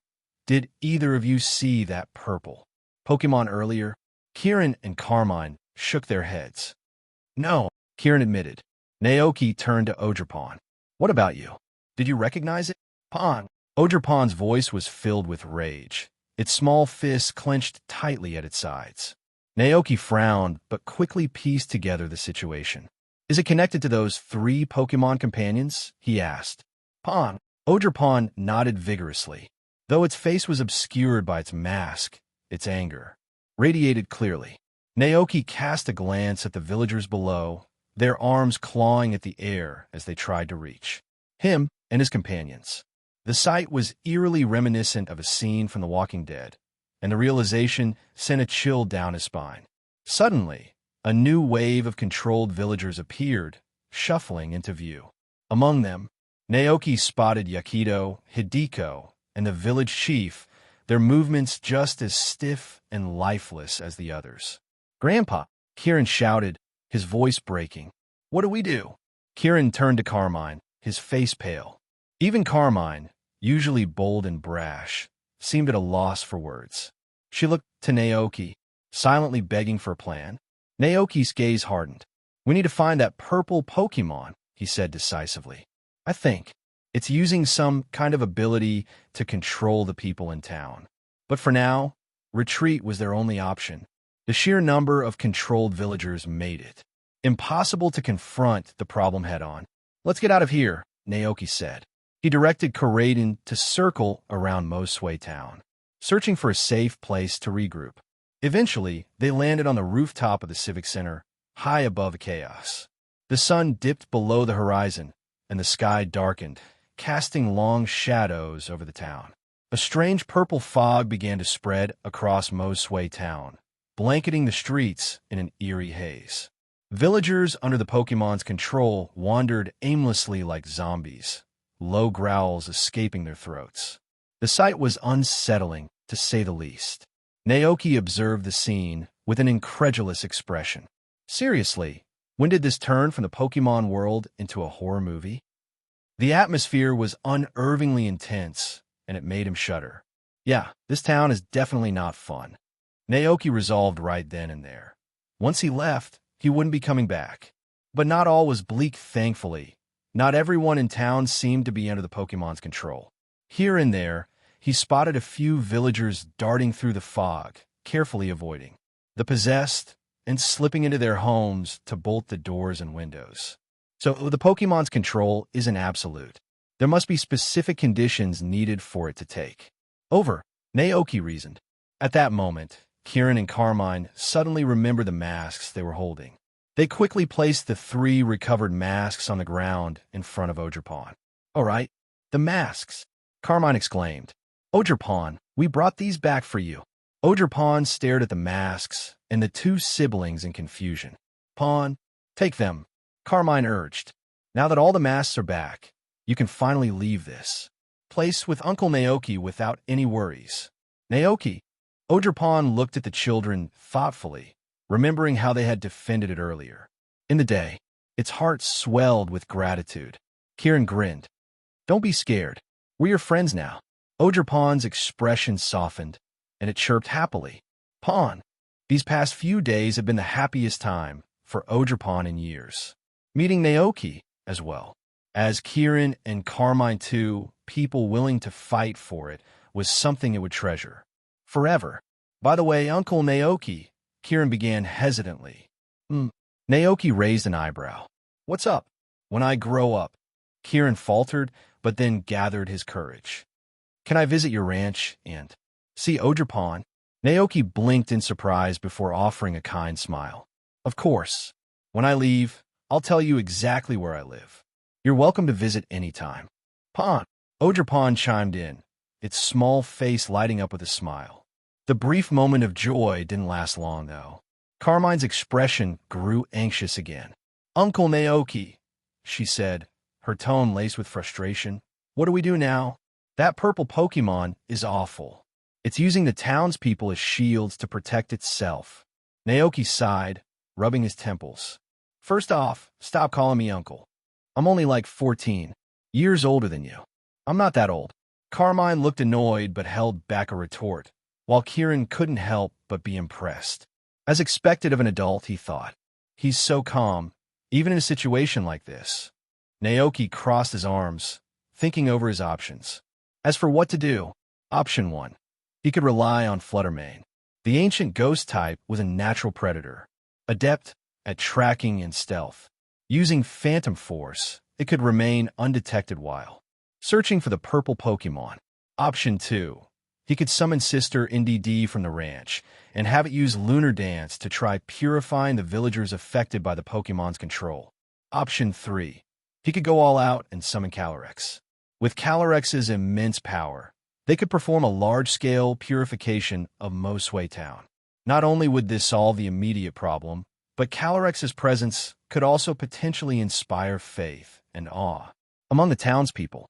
"Did either of you see that purple Pokémon earlier?" Kieran and Carmine shook their heads. "No," Kieran admitted. Naoki turned to Ogerpon. "What about you? Did you recognize it?" "Pon." Ogerpon's voice was filled with rage, its small fists clenched tightly at its sides. Naoki frowned, but quickly pieced together the situation. "Is it connected to those 3 Pokémon companions?" he asked. "Pon." Ogerpon nodded vigorously. Though its face was obscured by its mask, its anger radiated clearly. Naoki cast a glance at the villagers below, their arms clawing at the air as they tried to reach him and his companions. The sight was eerily reminiscent of a scene from The Walking Dead, and the realization sent a chill down his spine. Suddenly, a new wave of controlled villagers appeared, shuffling into view. Among them, Naoki spotted Yakido, Hideko, and the village chief, their movements just as stiff and lifeless as the others. "Grandpa!" Kieran shouted, his voice breaking. "What do we do?" Kieran turned to Carmine, his face pale. Even Carmine, usually bold and brash, seemed at a loss for words. She looked to Naoki, silently begging for a plan. Naoki's gaze hardened. "We need to find that purple Pokémon," he said decisively. "I think it's using some kind of ability to control the people in town. But for now, retreat was their only option. The sheer number of controlled villagers made it impossible to confront the problem head-on. "Let's get out of here," Naoki said. He directed Karaden to circle around Mosway town, searching for a safe place to regroup. Eventually, they landed on the rooftop of the Civic Center, high above the chaos. The sun dipped below the horizon, and the sky darkened, casting long shadows over the town. A strange purple fog began to spread across Mosway town, blanketing the streets in an eerie haze. Villagers under the Pokémon's control wandered aimlessly like zombies, low growls escaping their throats. The sight was unsettling, to say the least. Naoki observed the scene with an incredulous expression. Seriously, when did this turn from the Pokémon world into a horror movie? The atmosphere was unnervingly intense, and it made him shudder. Yeah, this town is definitely not fun. Naoki resolved right then and there. Once he left, he wouldn't be coming back. But not all was bleak, thankfully. Not everyone in town seemed to be under the Pokémon's control. Here and there, he spotted a few villagers darting through the fog, carefully avoiding the possessed and slipping into their homes to bolt the doors and windows. So the Pokémon's control isn't absolute. There must be specific conditions needed for it to take over, Naoki reasoned. At that moment, Kieran and Carmine suddenly remembered the masks they were holding. They quickly placed the 3 recovered masks on the ground in front of Ogerpon. "All right, the masks," Carmine exclaimed. "Ogerpon, we brought these back for you." Ogerpon stared at the masks and the 2 siblings in confusion. "Pon, take them," Carmine urged. "Now that all the masks are back, you can finally leave this place with Uncle Naoki without any worries." "Naoki?" Ogerpon looked at the children thoughtfully, remembering how they had defended it earlier in the day. Its heart swelled with gratitude. Kieran grinned. "Don't be scared. We're your friends now." Ogerpon's expression softened, and it chirped happily. "Pon." These past few days have been the happiest time for Ogerpon in years. Meeting Naoki, as well as Kieran and Carmine too, people willing to fight for it, was something it would treasure forever. "By the way, Uncle Naoki," Kieran began hesitantly. Naoki raised an eyebrow. "What's up?" "When I grow up," Kieran faltered, but then gathered his courage. "Can I visit your ranch and see Ogerpon?" Naoki blinked in surprise before offering a kind smile. "Of course. When I leave, I'll tell you exactly where I live. You're welcome to visit anytime." "Pon," Ogerpon chimed in, its small face lighting up with a smile. The brief moment of joy didn't last long, though. Carmine's expression grew anxious again. "Uncle Naoki," she said, her tone laced with frustration. "What do we do now? That purple Pokémon is awful. It's using the townspeople as shields to protect itself." Naoki sighed, rubbing his temples. "First off, stop calling me uncle. I'm only like 14 years older than you." "I'm not that old." Carmine looked annoyed but held back a retort, while Kieran couldn't help but be impressed. As expected of an adult, he thought. He's so calm, even in a situation like this. Naoki crossed his arms, thinking over his options. As for what to do, option 1. He could rely on Fluttermane. The ancient ghost type was a natural predator, adept at tracking and stealth. Using Phantom Force, it could remain undetected while searching for the purple Pokémon. Option 2. He could summon Sister NDD from the ranch and have it use Lunar Dance to try purifying the villagers affected by the Pokémon's control. Option 3. He could go all out and summon Calyrex. With Calyrex's immense power, they could perform a large-scale purification of Mosway Town. Not only would this solve the immediate problem, but Calyrex's presence could also potentially inspire faith and awe among the townspeople.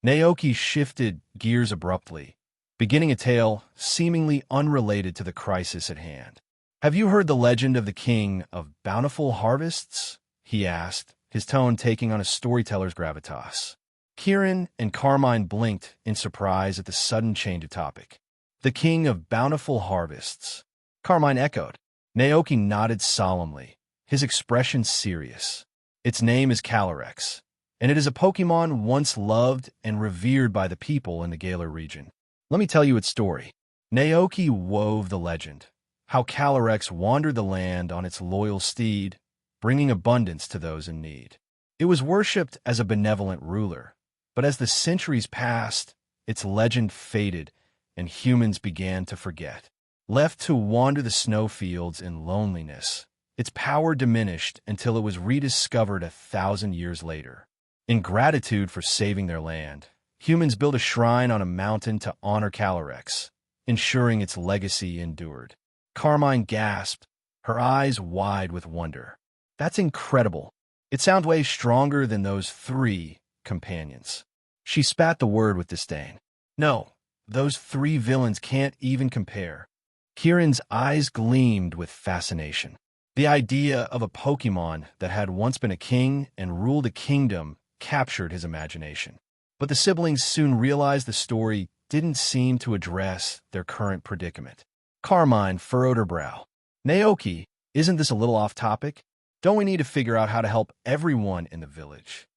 Naoki shifted gears abruptly, beginning a tale seemingly unrelated to the crisis at hand. "Have you heard the legend of the King of Bountiful Harvests?" he asked, his tone taking on a storyteller's gravitas. Kieran and Carmine blinked in surprise at the sudden change of topic. "The King of Bountiful Harvests," Carmine echoed. Naoki nodded solemnly, his expression serious. "Its name is Calyrex, and it is a Pokémon once loved and revered by the people in the Galar region. Let me tell you its story." Naoki wove the legend, how Calyrex wandered the land on its loyal steed, bringing abundance to those in need. It was worshipped as a benevolent ruler, but as the centuries passed, its legend faded and humans began to forget. Left to wander the snowfields in loneliness, its power diminished until it was rediscovered 1,000 years later. In gratitude for saving their land, humans built a shrine on a mountain to honor Calyrex, ensuring its legacy endured. Carmine gasped, her eyes wide with wonder. "That's incredible. It sounds way stronger than those 3 companions." She spat the word with disdain. "No, those 3 villains can't even compare." Kieran's eyes gleamed with fascination. The idea of a Pokémon that had once been a king and ruled a kingdom captured his imagination. But the siblings soon realized the story didn't seem to address their current predicament. Carmine furrowed her brow. "Naoki, isn't this a little off topic? Don't we need to figure out how to help everyone in the village?"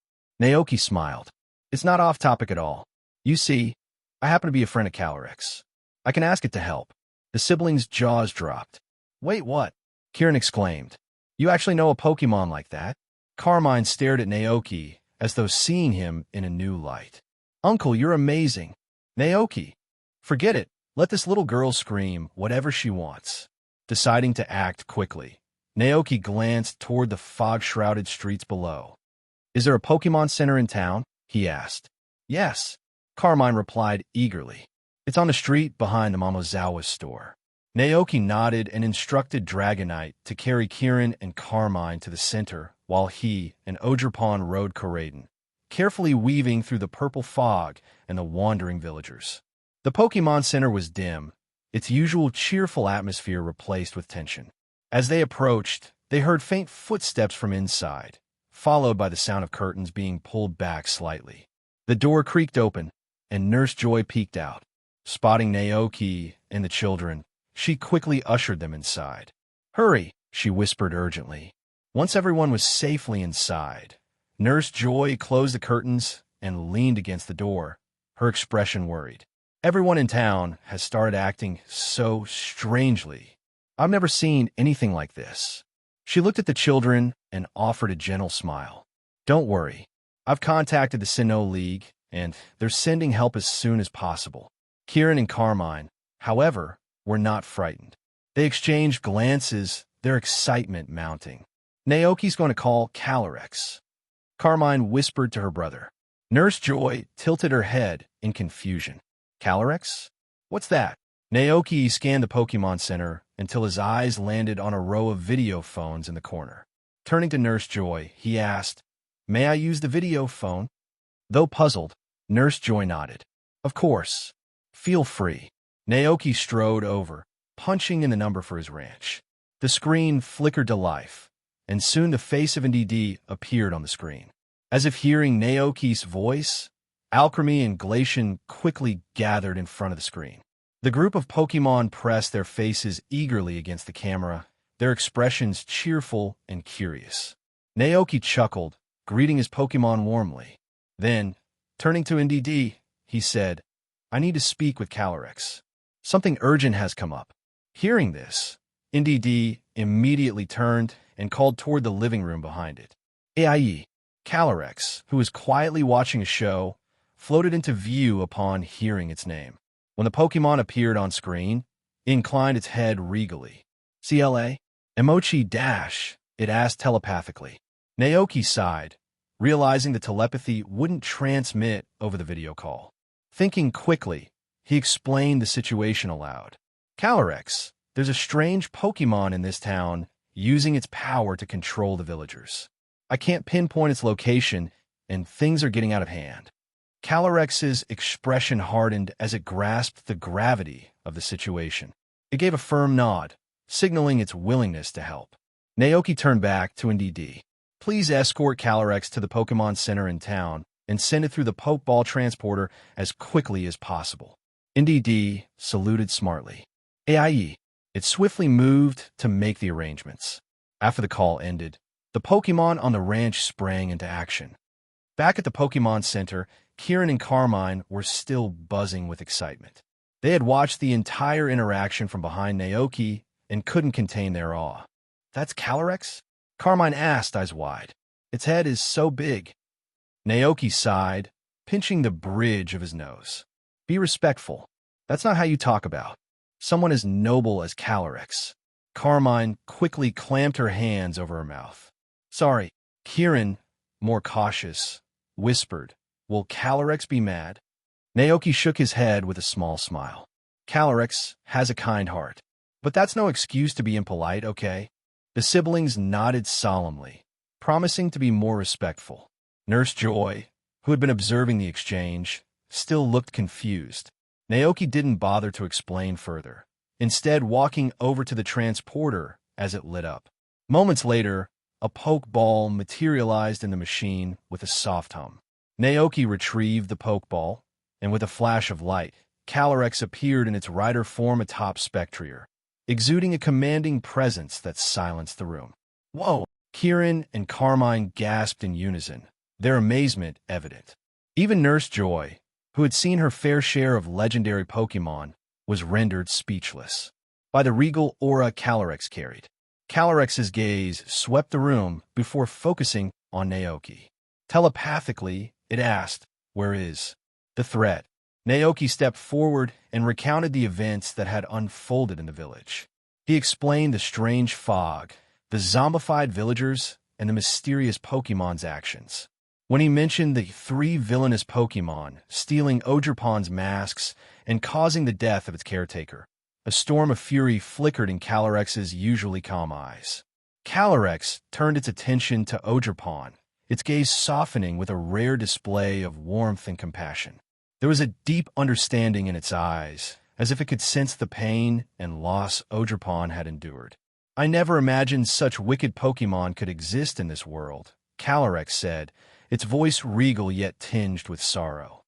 Naoki smiled. "It's not off topic at all. You see, I happen to be a friend of Calyrex. I can ask it to help." The siblings' jaws dropped. "Wait, what?" Kieran exclaimed. "You actually know a Pokémon like that?" Carmine stared at Naoki as though seeing him in a new light. "Uncle, you're amazing." "Naoki, forget it. Let this little girl scream whatever she wants." Deciding to act quickly, Naoki glanced toward the fog-shrouded streets below. "Is there a Pokémon Center in town?" he asked. "Yes," Carmine replied eagerly. "It's on the street behind the Momozawa store." Naoki nodded and instructed Dragonite to carry Kieran and Carmine to the center while he and Ogerpon rode Koraidon, carefully weaving through the purple fog and the wandering villagers. The Pokémon Center was dim, its usual cheerful atmosphere replaced with tension. As they approached, they heard faint footsteps from inside, followed by the sound of curtains being pulled back slightly. The door creaked open, and Nurse Joy peeked out. Spotting Naoki and the children, she quickly ushered them inside. "Hurry," she whispered urgently. Once everyone was safely inside, Nurse Joy closed the curtains and leaned against the door, her expression worried. "Everyone in town has started acting so strangely. I've never seen anything like this." She looked at the children and offered a gentle smile. "Don't worry. I've contacted the Sinnoh League, and they're sending help as soon as possible." Kieran and Carmine, however, were not frightened. They exchanged glances, their excitement mounting. "Naoki's going to call Calyrex," Carmine whispered to her brother. Nurse Joy tilted her head in confusion. "Calyrex? What's that?" Naoki scanned the Pokémon Center until his eyes landed on a row of video phones in the corner. Turning to Nurse Joy, he asked, "May I use the video phone?" Though puzzled, Nurse Joy nodded. "Of course. Feel free." Naoki strode over, punching in the number for his ranch. The screen flickered to life, and soon the face of NDD appeared on the screen. As if hearing Naoki's voice, Alchemy and Glacian quickly gathered in front of the screen. The group of Pokémon pressed their faces eagerly against the camera, their expressions cheerful and curious. Naoki chuckled, greeting his Pokémon warmly. Then, turning to NDD, he said, "I need to speak with Calyrex. Something urgent has come up." Hearing this, NDD immediately turned and called toward the living room behind it. AIE, Calyrex, who was quietly watching a show, floated into view upon hearing its name. When the Pokémon appeared on screen, it inclined its head regally. "CLA? Emochi dash," it asked telepathically. Naoki sighed, realizing the telepathy wouldn't transmit over the video call. Thinking quickly, he explained the situation aloud. "Calyrex, there's a strange Pokémon in this town using its power to control the villagers. I can't pinpoint its location, and things are getting out of hand." Calyrex's expression hardened as it grasped the gravity of the situation. It gave a firm nod, signaling its willingness to help. Naoki turned back to NDD. "Please escort Calyrex to the Pokémon Center in town and send it through the Pokeball transporter as quickly as possible." NDD saluted smartly. AIE. It swiftly moved to make the arrangements. After the call ended, the Pokémon on the ranch sprang into action. Back at the Pokémon Center, Kieran and Carmine were still buzzing with excitement. They had watched the entire interaction from behind Naoki and couldn't contain their awe. "That's Calyrex?" Carmine asked, eyes wide. "Its head is so big." Naoki sighed, pinching the bridge of his nose. "Be respectful. That's not how you talk about someone as noble as Calyrex." Carmine quickly clamped her hands over her mouth. "Sorry." Kieran, more cautious, whispered, "Will Calyrex be mad?" Naoki shook his head with a small smile. "Calyrex has a kind heart. But that's no excuse to be impolite, okay?" The siblings nodded solemnly, promising to be more respectful. Nurse Joy, who had been observing the exchange, still looked confused. Naoki didn't bother to explain further, instead walking over to the transporter as it lit up. Moments later, a Pokeball materialized in the machine with a soft hum. Naoki retrieved the Pokeball, and with a flash of light, Calyrex appeared in its rider form atop Spectrier, exuding a commanding presence that silenced the room. "Whoa!" Kieran and Carmine gasped in unison, their amazement evident. Even Nurse Joy, who had seen her fair share of legendary Pokémon, was rendered speechless by the regal aura Calyrex carried. Calyrex's gaze swept the room before focusing on Naoki. Telepathically, it asked, "Where is the threat?" Naoki stepped forward and recounted the events that had unfolded in the village. He explained the strange fog, the zombified villagers, and the mysterious Pokémon's actions. When he mentioned the 3 villainous Pokémon stealing Ogerpon's masks and causing the death of its caretaker, a storm of fury flickered in Calyrex's usually calm eyes. Calyrex turned its attention to Ogerpon, its gaze softening with a rare display of warmth and compassion. There was a deep understanding in its eyes, as if it could sense the pain and loss Ogerpon had endured. "I never imagined such wicked Pokémon could exist in this world," Calyrex said, its voice regal yet tinged with sorrow.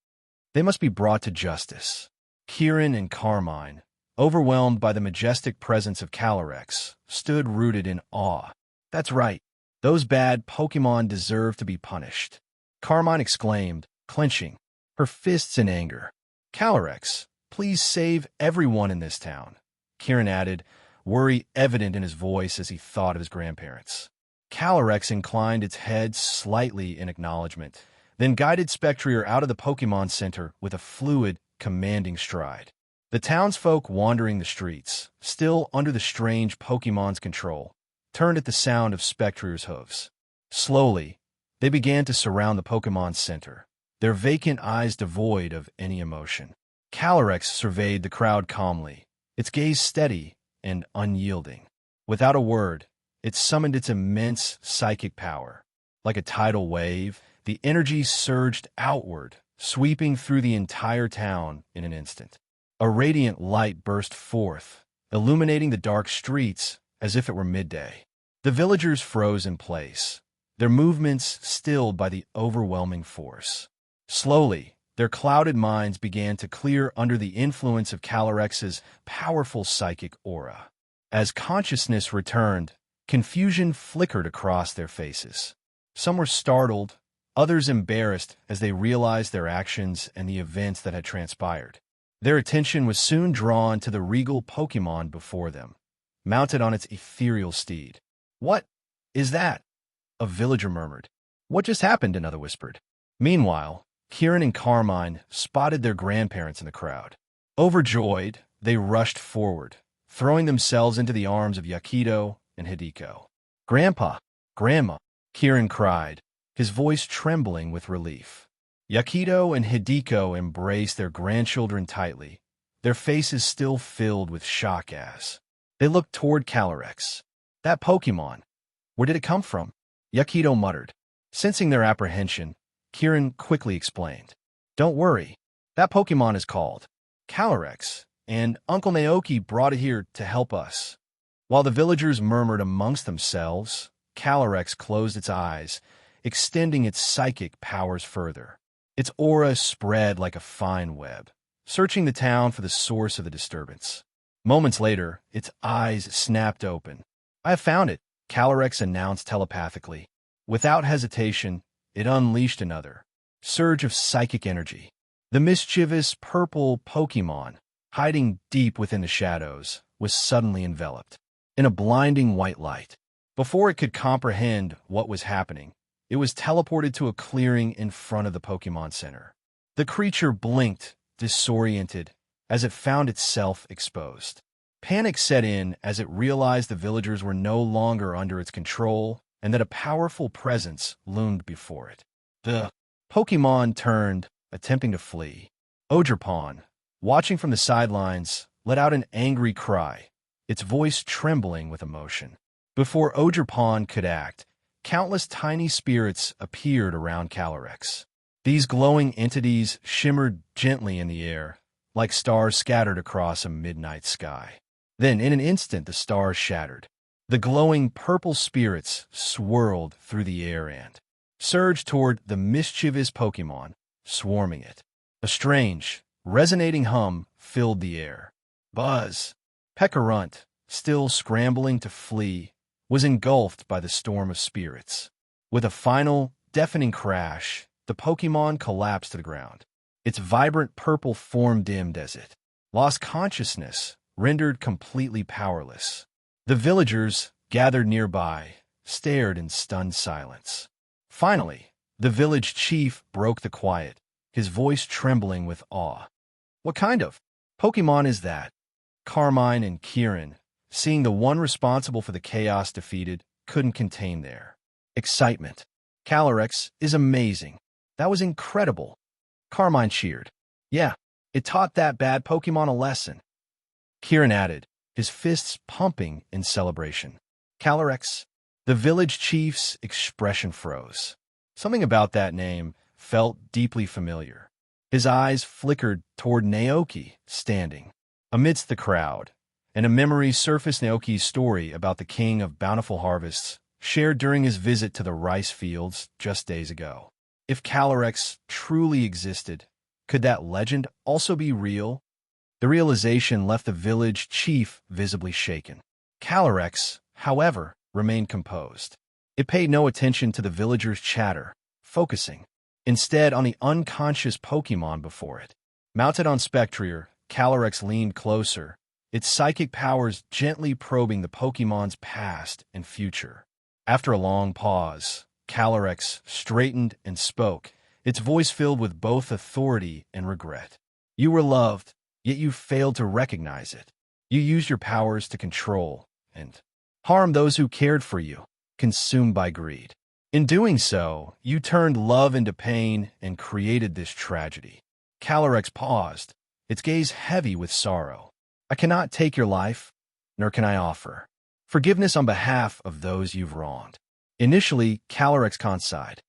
"They must be brought to justice." Kieran and Carmine, overwhelmed by the majestic presence of Calyrex, stood rooted in awe. "That's right. Those bad Pokémon deserve to be punished," Carmine exclaimed, clenching her fists in anger. "Calyrex, please save everyone in this town," Kieran added, worry evident in his voice as he thought of his grandparents. Calyrex inclined its head slightly in acknowledgement, then guided Spectrier out of the Pokémon Center with a fluid, commanding stride. The townsfolk wandering the streets, still under the strange Pokémon's control, turned at the sound of Spectrier's hooves. Slowly, they began to surround the Pokémon Center, their vacant eyes devoid of any emotion. Calyrex surveyed the crowd calmly, its gaze steady and unyielding. Without a word, it summoned its immense psychic power. Like a tidal wave, the energy surged outward, sweeping through the entire town in an instant. A radiant light burst forth, illuminating the dark streets as if it were midday. The villagers froze in place, their movements stilled by the overwhelming force. Slowly, their clouded minds began to clear under the influence of Calorex's powerful psychic aura. As consciousness returned, confusion flickered across their faces. Some were startled, others embarrassed as they realized their actions and the events that had transpired. Their attention was soon drawn to the regal Pokémon before them, mounted on its ethereal steed. "What is that?" a villager murmured. "What just happened?" another whispered. Meanwhile, Kieran and Carmine spotted their grandparents in the crowd. Overjoyed, they rushed forward, throwing themselves into the arms of Yakido and Hideko. "Grandpa! Grandma!" Kieran cried, his voice trembling with relief. Yakido and Hideko embraced their grandchildren tightly, their faces still filled with shock as they looked toward Calyrex. "That Pokémon, where did it come from?" Yakido muttered. Sensing their apprehension, Kieran quickly explained. "Don't worry, that Pokémon is called Calyrex, and Uncle Naoki brought it here to help us." While the villagers murmured amongst themselves, Calyrex closed its eyes, extending its psychic powers further. Its aura spread like a fine web, searching the town for the source of the disturbance. Moments later, its eyes snapped open. "I have found it," Calyrex announced telepathically. Without hesitation, it unleashed another surge of psychic energy. The mischievous purple Pokémon, hiding deep within the shadows, was suddenly enveloped in a blinding white light. Before it could comprehend what was happening, it was teleported to a clearing in front of the Pokémon Center. The creature blinked, disoriented, as it found itself exposed. Panic set in as it realized the villagers were no longer under its control and that a powerful presence loomed before it. The Pokémon turned, attempting to flee. Ogerpon, watching from the sidelines, let out an angry cry, its voice trembling with emotion. Before Ogerpon could act, countless tiny spirits appeared around Calyrex. These glowing entities shimmered gently in the air, like stars scattered across a midnight sky. Then, in an instant, the stars shattered. The glowing purple spirits swirled through the air and surged toward the mischievous Pokémon, swarming it. A strange, resonating hum filled the air. Buzz, Pekarunt, still scrambling to flee, was engulfed by the storm of spirits. With a final, deafening crash, the Pokémon collapsed to the ground. Its vibrant purple form dimmed as it lost consciousness, rendered completely powerless. The villagers, gathered nearby, stared in stunned silence. Finally, the village chief broke the quiet, his voice trembling with awe. "What kind of Pokémon is that?" Carmine and Kieran, seeing the one responsible for the chaos defeated, couldn't contain their excitement. "Calyrex is amazing. That was incredible." Carmine cheered. "Yeah, it taught that bad Pokémon a lesson." Kieran added, his fists pumping in celebration. "Calyrex?" The village chief's expression froze. Something about that name felt deeply familiar. His eyes flickered toward Naoki, standing amidst the crowd, and a memory surfaced. Naoki's story about the king of bountiful harvests, shared during his visit to the rice fields just days ago. If Calyrex truly existed, could that legend also be real? The realization left the village chief visibly shaken. Calyrex, however, remained composed. It paid no attention to the villagers' chatter, focusing instead on the unconscious Pokémon before it. Mounted on Spectrier, Calyrex leaned closer, its psychic powers gently probing the Pokémon's past and future. After a long pause, Calyrex straightened and spoke, its voice filled with both authority and regret. "You were loved, yet you failed to recognize it. You used your powers to control and harm those who cared for you, consumed by greed. In doing so, you turned love into pain and created this tragedy." Calyrex paused, its gaze heavy with sorrow. I cannot take your life, nor can I offer forgiveness on behalf of those you've wronged. Initially, Calyrex sighed.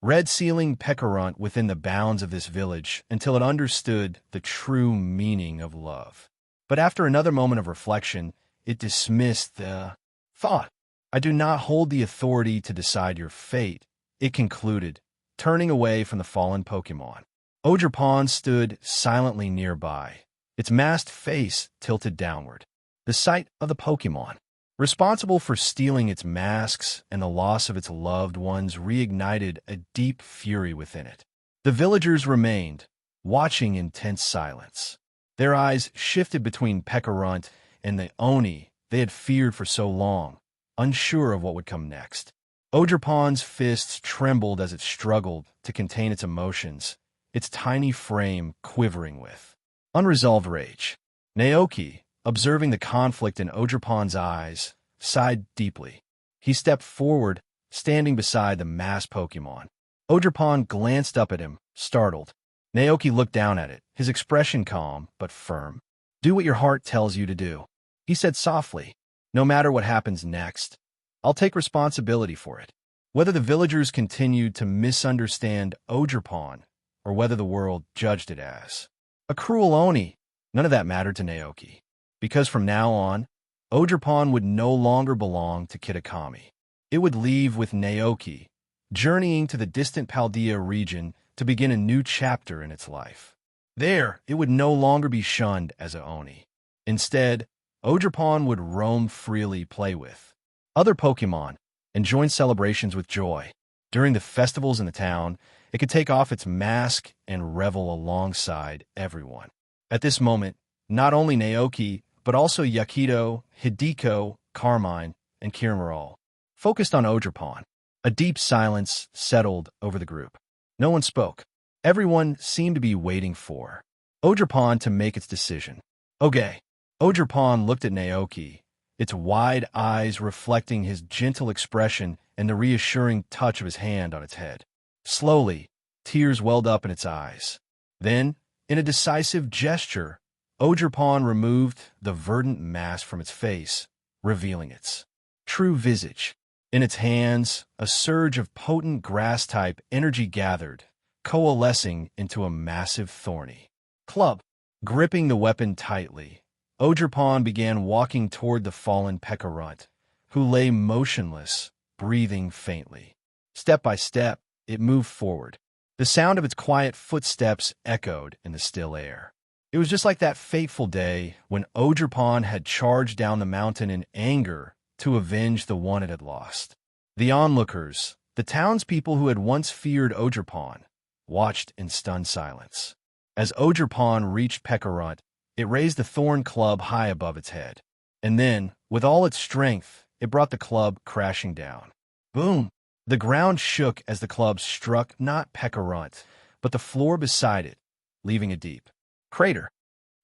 Red sealing Pecarunt within the bounds of this village until it understood the true meaning of love. But after another moment of reflection, it dismissed the thought. I do not hold the authority to decide your fate, it concluded, turning away from the fallen Pokémon. Ogerpon stood silently nearby, its masked face tilted downward. The sight of the Pokémon, responsible for stealing its masks and the loss of its loved ones, reignited a deep fury within it. The villagers remained, watching in tense silence. Their eyes shifted between Pecarunt and the Oni they had feared for so long, unsure of what would come next. Ogerpon's fists trembled as it struggled to contain its emotions, its tiny frame quivering with unresolved rage. Naoki, observing the conflict in Ogerpon's eyes, sighed deeply. He stepped forward, standing beside the masked Pokémon. Ogerpon glanced up at him, startled. Naoki looked down at it, his expression calm but firm. Do what your heart tells you to do, he said softly. No matter what happens next, I'll take responsibility for it. Whether the villagers continued to misunderstand Ogerpon, or whether the world judged it as a cruel Oni, none of that mattered to Naoki. Because from now on, Ogerpon would no longer belong to Kitakami. It would leave with Naoki, journeying to the distant Paldea region to begin a new chapter in its life. There, it would no longer be shunned as a Oni. Instead, Ogerpon would roam freely, play with other Pokémon, and join celebrations with joy. During the festivals in the town, it could take off its mask and revel alongside everyone. At this moment, not only Naoki, but also Yakido, Hideko, Carmine, and Kirimarol focused on Ogerpon. A deep silence settled over the group. No one spoke. Everyone seemed to be waiting for Ogerpon to make its decision. Okay. Ogerpon looked at Naoki, its wide eyes reflecting his gentle expression and the reassuring touch of his hand on its head. Slowly, tears welled up in its eyes. Then, in a decisive gesture, Ogerpon removed the verdant mask from its face, revealing its true visage. In its hands, a surge of potent grass-type energy gathered, coalescing into a massive thorny club. Gripping the weapon tightly, Ogerpon began walking toward the fallen Pecarunt, who lay motionless, breathing faintly. Step by step, it moved forward. The sound of its quiet footsteps echoed in the still air. It was just like that fateful day when Ogerpon had charged down the mountain in anger to avenge the one it had lost. The onlookers, the townspeople who had once feared Ogerpon, watched in stunned silence. As Ogerpon reached Pecarunt, it raised the thorn club high above its head. And then, with all its strength, it brought the club crashing down. Boom! The ground shook as the club struck not Pecarunt, but the floor beside it, leaving a deep crater.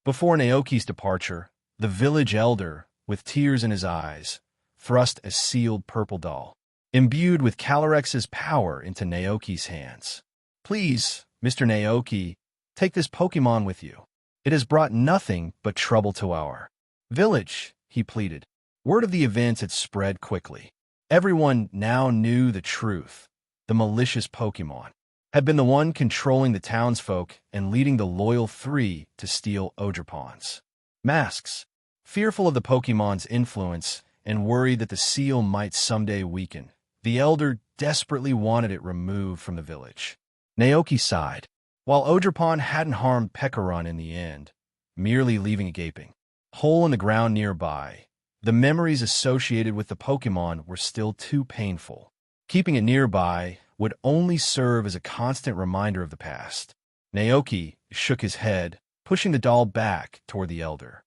Before Naoki's departure, the village elder, with tears in his eyes, thrust a sealed purple doll, imbued with Calyrex's power, into Naoki's hands. Please, Mr. Naoki, take this Pokémon with you. It has brought nothing but trouble to our village, he pleaded. Word of the events had spread quickly. Everyone now knew the truth. The malicious Pokémon had been the one controlling the townsfolk and leading the loyal three to steal Ogerpon's masks. Fearful of the Pokémon's influence and worried that the seal might someday weaken, the elder desperately wanted it removed from the village. Naoki sighed. While Ogerpon hadn't harmed Pecarunt in the end, merely leaving a gaping hole in the ground nearby, the memories associated with the Pokémon were still too painful. Keeping it nearby would only serve as a constant reminder of the past. Naoki shook his head, pushing the doll back toward the elder.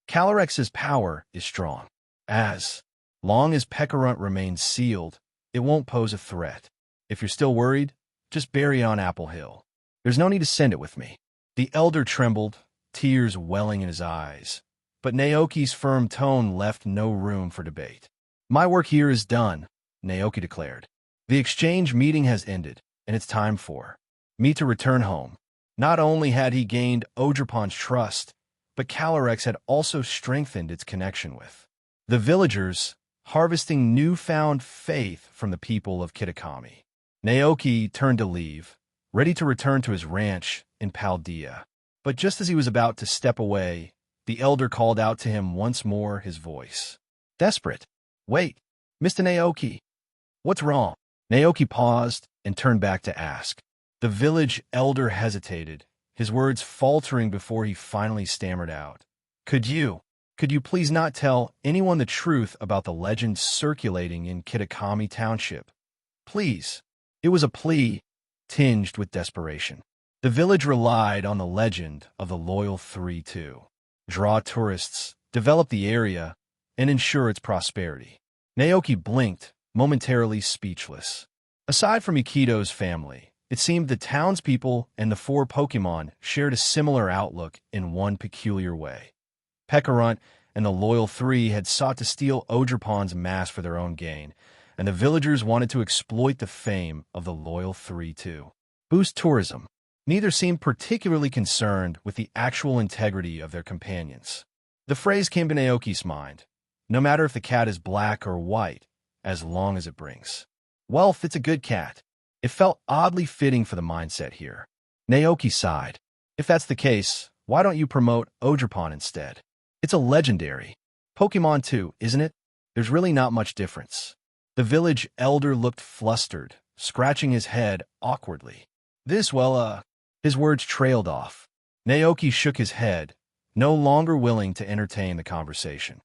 Calyrex's power is strong. As long as Pecarunt remains sealed, it won't pose a threat. If you're still worried, just bury it on Apple Hill. There's no need to send it with me. The elder trembled, tears welling in his eyes. But Naoki's firm tone left no room for debate. My work here is done, Naoki declared. The exchange meeting has ended, and it's time for me to return home. Not only had he gained Ogerpon's trust, but Calyrex had also strengthened its connection with the villagers, harvesting newfound faith from the people of Kitakami. Naoki turned to leave, ready to return to his ranch in Paldea. But just as he was about to step away, the elder called out to him once more, his voice desperate. "Wait, Mr. Naoki, what's wrong?" Naoki paused and turned back to ask. The village elder hesitated, his words faltering before he finally stammered out. Could you please not tell anyone the truth about the legend circulating in Kitakami Township? Please." It was a plea tinged with desperation. The village relied on the legend of the Loyal Three to draw tourists, develop the area, and ensure its prosperity. Naoki blinked, momentarily speechless. Aside from Yukito's family, it seemed the townspeople and the four Pokémon shared a similar outlook in one peculiar way. Pekarunt and the Loyal Three had sought to steal Ogerpon's mask for their own gain, and the villagers wanted to exploit the fame of the Loyal Three to boost tourism. Neither seemed particularly concerned with the actual integrity of their companions. The phrase came to Naoki's mind, no matter if the cat is black or white, as long as it brings wealth, it's a good cat. It felt oddly fitting for the mindset here. Naoki sighed. If that's the case, why don't you promote Ogerpon instead? It's a legendary Pokemon too, isn't it? There's really not much difference. The village elder looked flustered, scratching his head awkwardly. His words trailed off. Naoki shook his head, no longer willing to entertain the conversation.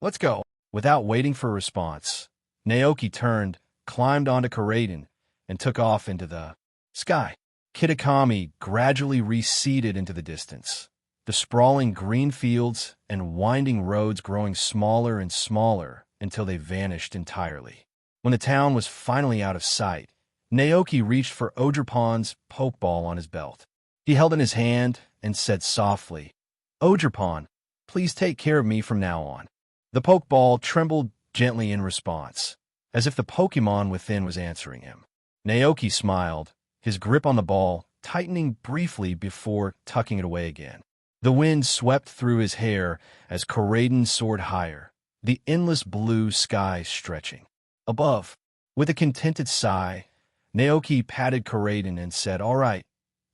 Let's go. Without waiting for a response, Naoki turned, climbed onto Koraidon, and took off into the sky. Kitakami gradually receded into the distance, the sprawling green fields and winding roads growing smaller and smaller until they vanished entirely. When the town was finally out of sight, Naoki reached for Ogerpon's Pokeball on his belt. He held it in his hand and said softly, "Ogerpon, please take care of me from now on." The Pokeball trembled gently in response, as if the Pokemon within was answering him. Naoki smiled, his grip on the ball tightening briefly before tucking it away again. The wind swept through his hair as Koraidon soared higher, the endless blue sky stretching above. With a contented sigh, Naoki patted Koraidon and said, "All right,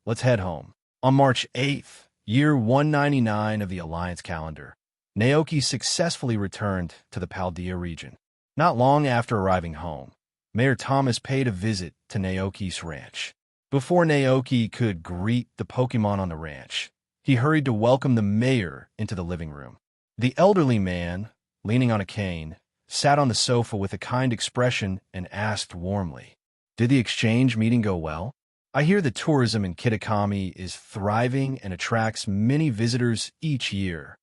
let's head home." On March 8th, year 199 of the Alliance calendar, Naoki successfully returned to the Paldea region. Not long after arriving home, Mayor Thomas paid a visit to Naoki's ranch. Before Naoki could greet the Pokemon on the ranch, he hurried to welcome the mayor into the living room. The elderly man, leaning on a cane, sat on the sofa with a kind expression and asked warmly, "Did the exchange meeting go well? I hear the tourism in Kitakami is thriving and attracts many visitors each year."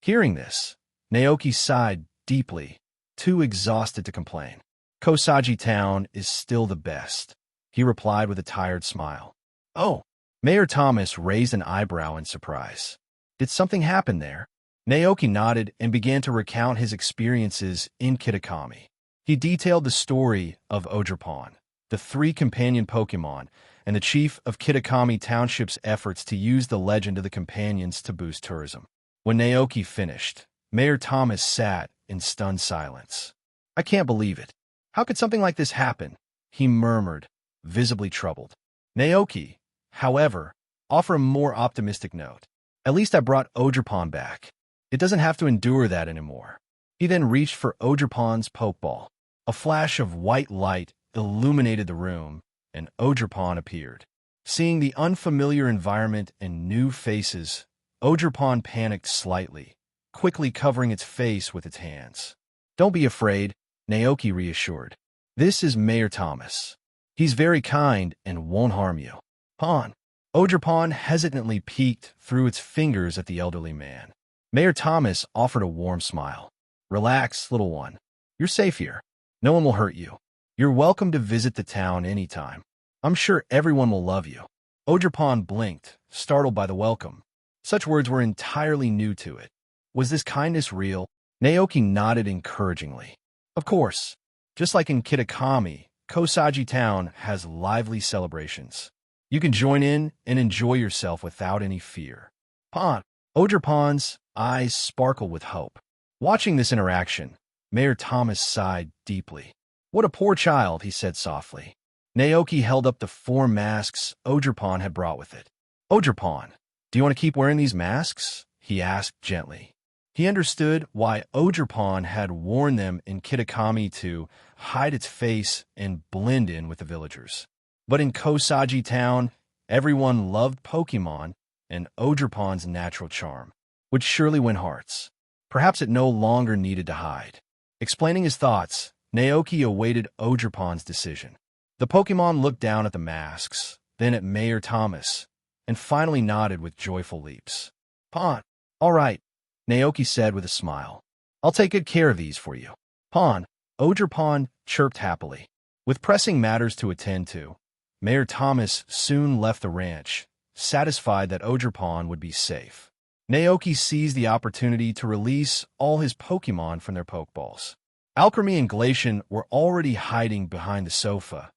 Hearing this, Naoki sighed deeply, too exhausted to complain. "Kosagi Town is still the best," he replied with a tired smile. "Oh." Mayor Thomas raised an eyebrow in surprise. "Did something happen there?" Naoki nodded and began to recount his experiences in Kitakami. He detailed the story of Ogerpon, the three companion Pokemon, and the chief of Kitakami Township's efforts to use the legend of the companions to boost tourism. When Naoki finished, Mayor Thomas sat in stunned silence. "I can't believe it. How could something like this happen?" he murmured, visibly troubled. Naoki, however, offered a more optimistic note. "At least I brought Ogerpon back. It doesn't have to endure that anymore." He then reached for Ogerpon's Pokeball. A flash of white light illuminated the room, and Ogerpon appeared. Seeing the unfamiliar environment and new faces, Ogerpon panicked slightly, quickly covering its face with its hands. "Don't be afraid," Naoki reassured. "This is Mayor Thomas. He's very kind and won't harm you." "Pon." Ogerpon hesitantly peeked through its fingers at the elderly man. Mayor Thomas offered a warm smile. "Relax, little one. You're safe here. No one will hurt you. You're welcome to visit the town anytime. I'm sure everyone will love you." Ogerpon blinked, startled by the welcome. Such words were entirely new to it. Was this kindness real? Naoki nodded encouragingly. "Of course. Just like in Kitakami, Kosagi Town has lively celebrations. You can join in and enjoy yourself without any fear. Pon. Ogerpon's eyes sparkle with hope. Watching this interaction, Mayor Thomas sighed deeply. What a poor child, he said softly. Naoki held up the 4 masks Ogerpon had brought with it. Ogerpon, do you want to keep wearing these masks? He asked gently. He understood why Ogerpon had worn them in Kitakami to hide its face and blend in with the villagers. But in Kosaji Town, everyone loved Pokémon, and Ogerpon's natural charm would surely win hearts. Perhaps it no longer needed to hide. Explaining his thoughts, Naoki awaited Ogerpon's decision. The Pokémon looked down at the masks, then at Mayor Thomas, and finally nodded with joyful leaps. Pon, all right, Naoki said with a smile. I'll take good care of these for you. Pon, Ogerpon chirped happily. With pressing matters to attend to, Mayor Thomas soon left the ranch, satisfied that Ogerpon would be safe. Naoki seized the opportunity to release all his Pokémon from their Pokeballs. Alchemy and Glacian were already hiding behind the sofa,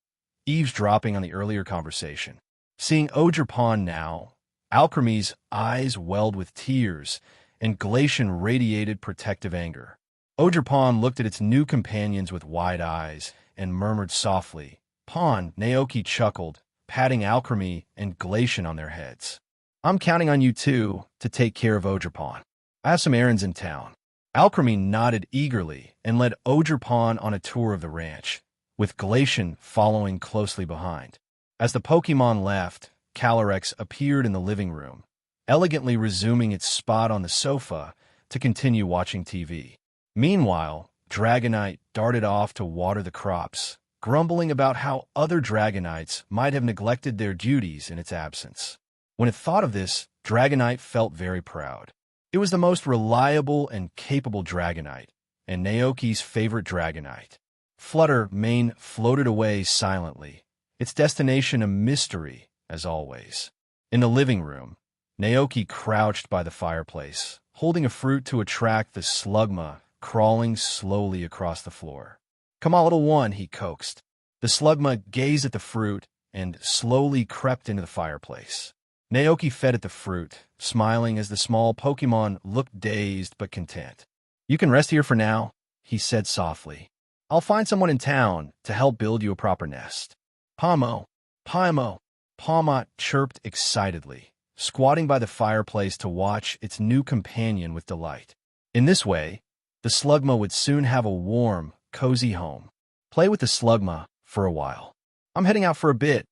eavesdropping on the earlier conversation. Seeing Ogerpon now, Alchemy's eyes welled with tears, and Glacian radiated protective anger. Ogerpon looked at its new companions with wide eyes and murmured softly. Pon, Naoki chuckled, patting Alchemy and Glacian on their heads. I'm counting on you two to take care of Ogerpon. I have some errands in town. Alchemy nodded eagerly and led Ogerpon on a tour of the ranch, with Glacian following closely behind. As the Pokémon left, Calyrex appeared in the living room, elegantly resuming its spot on the sofa to continue watching TV. Meanwhile, Dragonite darted off to water the crops, grumbling about how other Dragonites might have neglected their duties in its absence. When it thought of this, Dragonite felt very proud. It was the most reliable and capable Dragonite, and Naoki's favorite Dragonite. Flutter Mane floated away silently, its destination a mystery, as always. In the living room, Naoki crouched by the fireplace, holding a fruit to attract the slugma crawling slowly across the floor. Come on, little one, he coaxed. The slugma gazed at the fruit and slowly crept into the fireplace. Naoki fed it the fruit, smiling as the small Pokémon looked dazed but content. You can rest here for now, he said softly. I'll find someone in town to help build you a proper nest. Paimon, Paimon chirped excitedly, squatting by the fireplace to watch its new companion with delight. In this way, the slugma would soon have a warm, cozy home. Play with the slugma for a while. I'm heading out for a bit,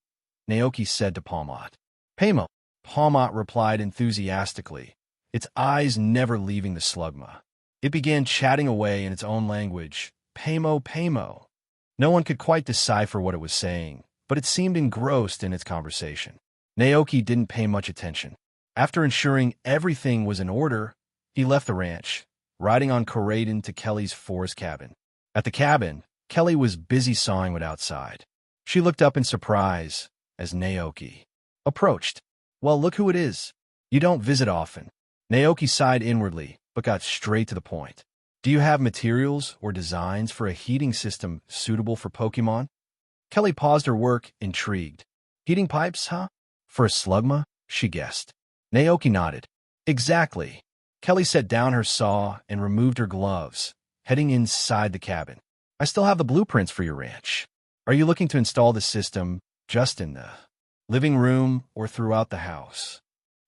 Naoki said to Paimon. Paimon replied enthusiastically, its eyes never leaving the slugma. It began chatting away in its own language, Paimo. No one could quite decipher what it was saying, but it seemed engrossed in its conversation. Naoki didn't pay much attention. After ensuring everything was in order, he left the ranch, riding on Koraidon to Kelly's forest cabin. At the cabin, Kelly was busy sawing wood outside. She looked up in surprise as Naoki approached. Well, look who it is. You don't visit often. Naoki sighed inwardly, but got straight to the point. Do you have materials or designs for a heating system suitable for Pokémon? Kelly paused her work, intrigued. Heating pipes, huh? For a slugma? She guessed. Naoki nodded. Exactly. Kelly set down her saw and removed her gloves, heading inside the cabin. I still have the blueprints for your ranch. Are you looking to install the system just in the living room or throughout the house?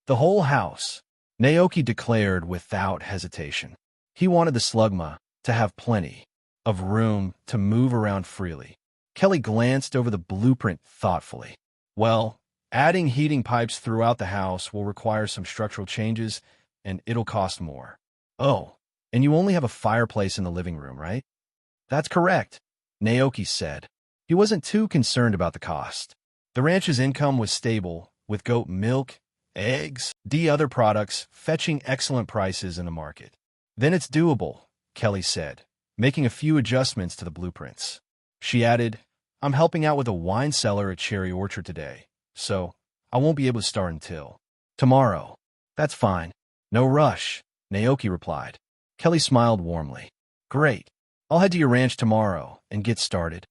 The whole house, Naoki declared without hesitation. He wanted the slugma to have plenty of room to move around freely. Kelly glanced over the blueprint thoughtfully. Well, adding heating pipes throughout the house will require some structural changes, and it'll cost more. Oh, and you only have a fireplace in the living room, right? That's correct, Naoki said. He wasn't too concerned about the cost. The ranch's income was stable, with goat milk, eggs, and other products fetching excellent prices in the market. Then it's doable, Kelly said, making a few adjustments to the blueprints. She added, I'm helping out with a wine cellar at Cherry Orchard today, so I won't be able to start until tomorrow. That's fine. No rush, Naoki replied. Kelly smiled warmly. Great. I'll head to your ranch tomorrow and get started.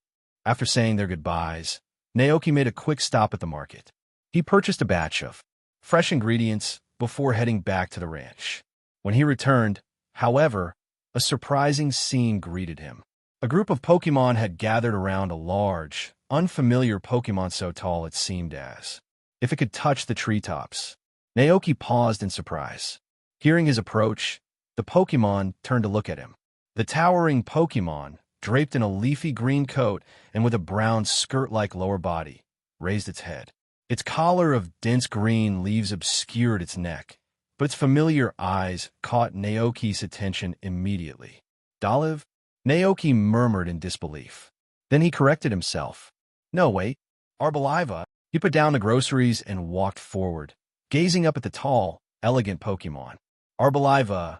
After saying their goodbyes, Naoki made a quick stop at the market. He purchased a batch of fresh ingredients before heading back to the ranch. When he returned, however, a surprising scene greeted him. A group of Pokémon had gathered around a large, unfamiliar Pokémon so tall it seemed as if it could touch the treetops. Naoki paused in surprise. Hearing his approach, the Pokémon turned to look at him. The towering Pokémon, draped in a leafy green coat and with a brown skirt-like lower body, raised its head. Its collar of dense green leaves obscured its neck, but its familiar eyes caught Naoki's attention immediately. Dolive? Naoki murmured in disbelief. Then he corrected himself. No, wait. Arboliva. He put down the groceries and walked forward, gazing up at the tall, elegant Pokémon. Arboliva.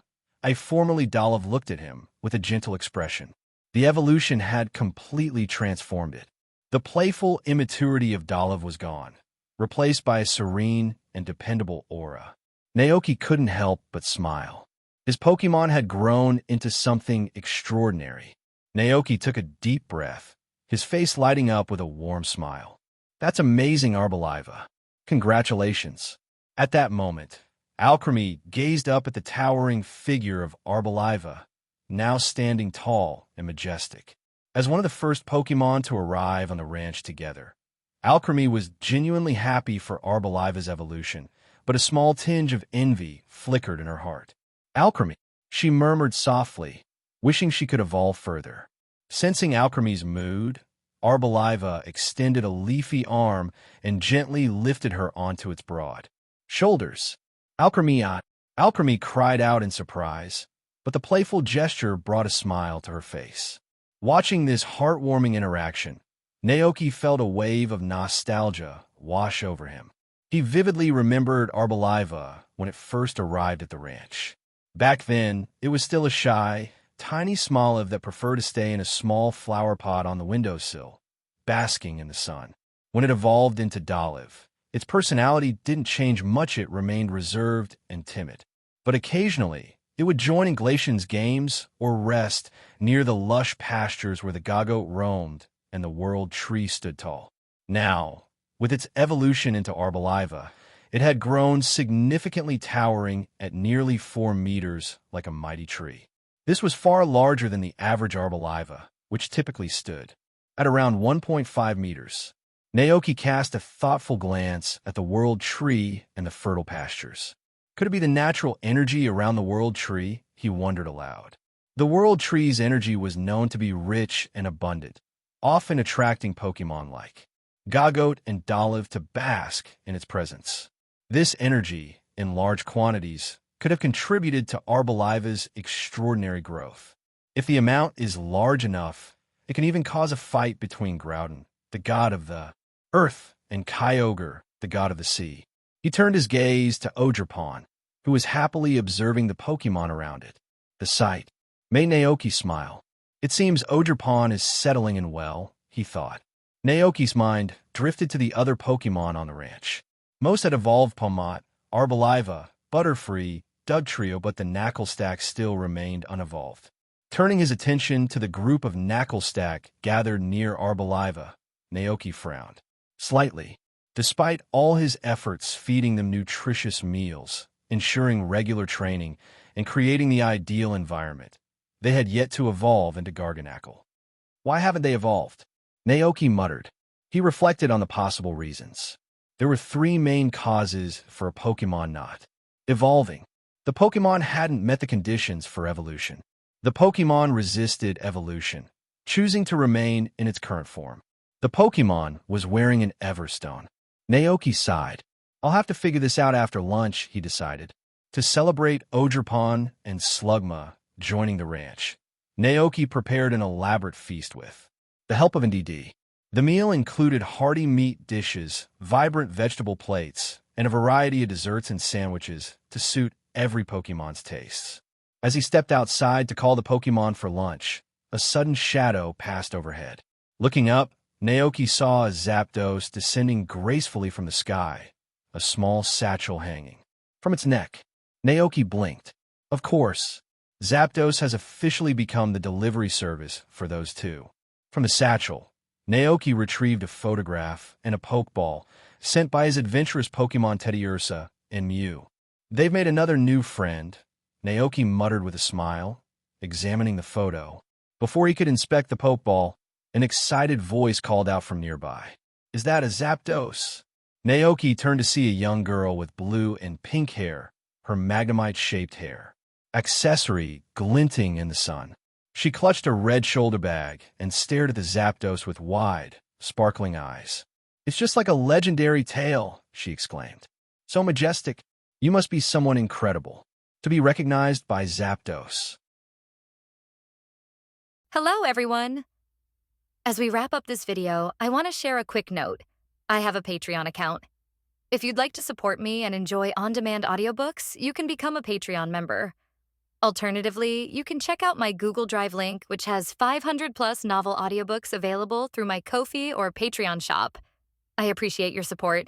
Formerly Dolive looked at him with a gentle expression. The evolution had completely transformed it. The playful immaturity of Dolive was gone, replaced by a serene and dependable aura. Naoki couldn't help but smile. His Pokémon had grown into something extraordinary. Naoki took a deep breath, his face lighting up with a warm smile. That's amazing, Arboliva. Congratulations. At that moment, Alchemy gazed up at the towering figure of Arboliva, now standing tall and majestic. As one of the first Pokémon to arrive on the ranch together, Alchemy was genuinely happy for Arboliva's evolution, but a small tinge of envy flickered in her heart. Alchemy, she murmured softly, wishing she could evolve further. Sensing Alchemy's mood, Arboliva extended a leafy arm and gently lifted her onto its broad shoulders. Alchemy cried out in surprise, but the playful gesture brought a smile to her face. Watching this heartwarming interaction, Naoki felt a wave of nostalgia wash over him. He vividly remembered Arboliva when it first arrived at the ranch. Back then, it was still a shy, tiny Smoliv that preferred to stay in a small flower pot on the windowsill, basking in the sun. When it evolved into Dolive, its personality didn't change much. It remained reserved and timid. But occasionally, it would join in Glacian's games or rest near the lush pastures where the Gagoat roamed and the world tree stood tall. Now, with its evolution into Arboliva, it had grown significantly, towering at nearly 4 meters like a mighty tree. This was far larger than the average Arboliva, which typically stood at around 1.5 meters. Naoki cast a thoughtful glance at the world tree and the fertile pastures. Could it be the natural energy around the world tree? He wondered aloud. The world tree's energy was known to be rich and abundant, often attracting Pokémon like Gagoat and Dolive to bask in its presence. This energy, in large quantities, could have contributed to Arboliva's extraordinary growth. If the amount is large enough, it can even cause a fight between Groudon, the god of the earth, and Kyogre, the god of the sea. He turned his gaze to Ogerpon, who was happily observing the Pokémon around it. The sight made Naoki smile. It seems Ogerpon is settling in well, he thought. Naoki's mind drifted to the other Pokémon on the ranch. Most had evolved: Pomot, Arboliva, Butterfree, Dugtrio, but the Knucklestack still remained unevolved. Turning his attention to the group of Knucklestack gathered near Arboliva, Naoki frowned slightly. Despite all his efforts feeding them nutritious meals, ensuring regular training, and creating the ideal environment, they had yet to evolve into Garganacl. Why haven't they evolved? Naoki muttered. He reflected on the possible reasons. There were 3 main causes for a Pokémon not evolving. The Pokémon hadn't met the conditions for evolution. The Pokémon resisted evolution, choosing to remain in its current form. The Pokémon was wearing an Everstone. Naoki sighed. I'll have to figure this out after lunch, he decided. To celebrate Ogerpon and Slugma joining the ranch, Naoki prepared an elaborate feast with the help of an DD. The meal included hearty meat dishes, vibrant vegetable plates, and a variety of desserts and sandwiches to suit every Pokémon's tastes. As he stepped outside to call the Pokémon for lunch, a sudden shadow passed overhead. Looking up, Naoki saw a Zapdos descending gracefully from the sky, a small satchel hanging from its neck. Naoki blinked. Of course, Zapdos has officially become the delivery service for those two. From the satchel, Naoki retrieved a photograph and a Pokeball sent by his adventurous Pokemon Teddiursa and Mew. They've made another new friend, Naoki muttered with a smile, examining the photo. Before he could inspect the Pokeball, an excited voice called out from nearby. Is that a Zapdos? Naoki turned to see a young girl with blue and pink hair, her Magnemite-shaped hair, accessory glinting in the sun. She clutched a red shoulder bag and stared at the Zapdos with wide, sparkling eyes. It's just like a legendary tale, she exclaimed. So majestic, you must be someone incredible, to be recognized by Zapdos. Hello, everyone! As we wrap up this video, I want to share a quick note. I have a Patreon account. If you'd like to support me and enjoy on-demand audiobooks, you can become a Patreon member. Alternatively, you can check out my Google Drive link, which has 500-plus novel audiobooks available through my Ko-fi or Patreon shop. I appreciate your support.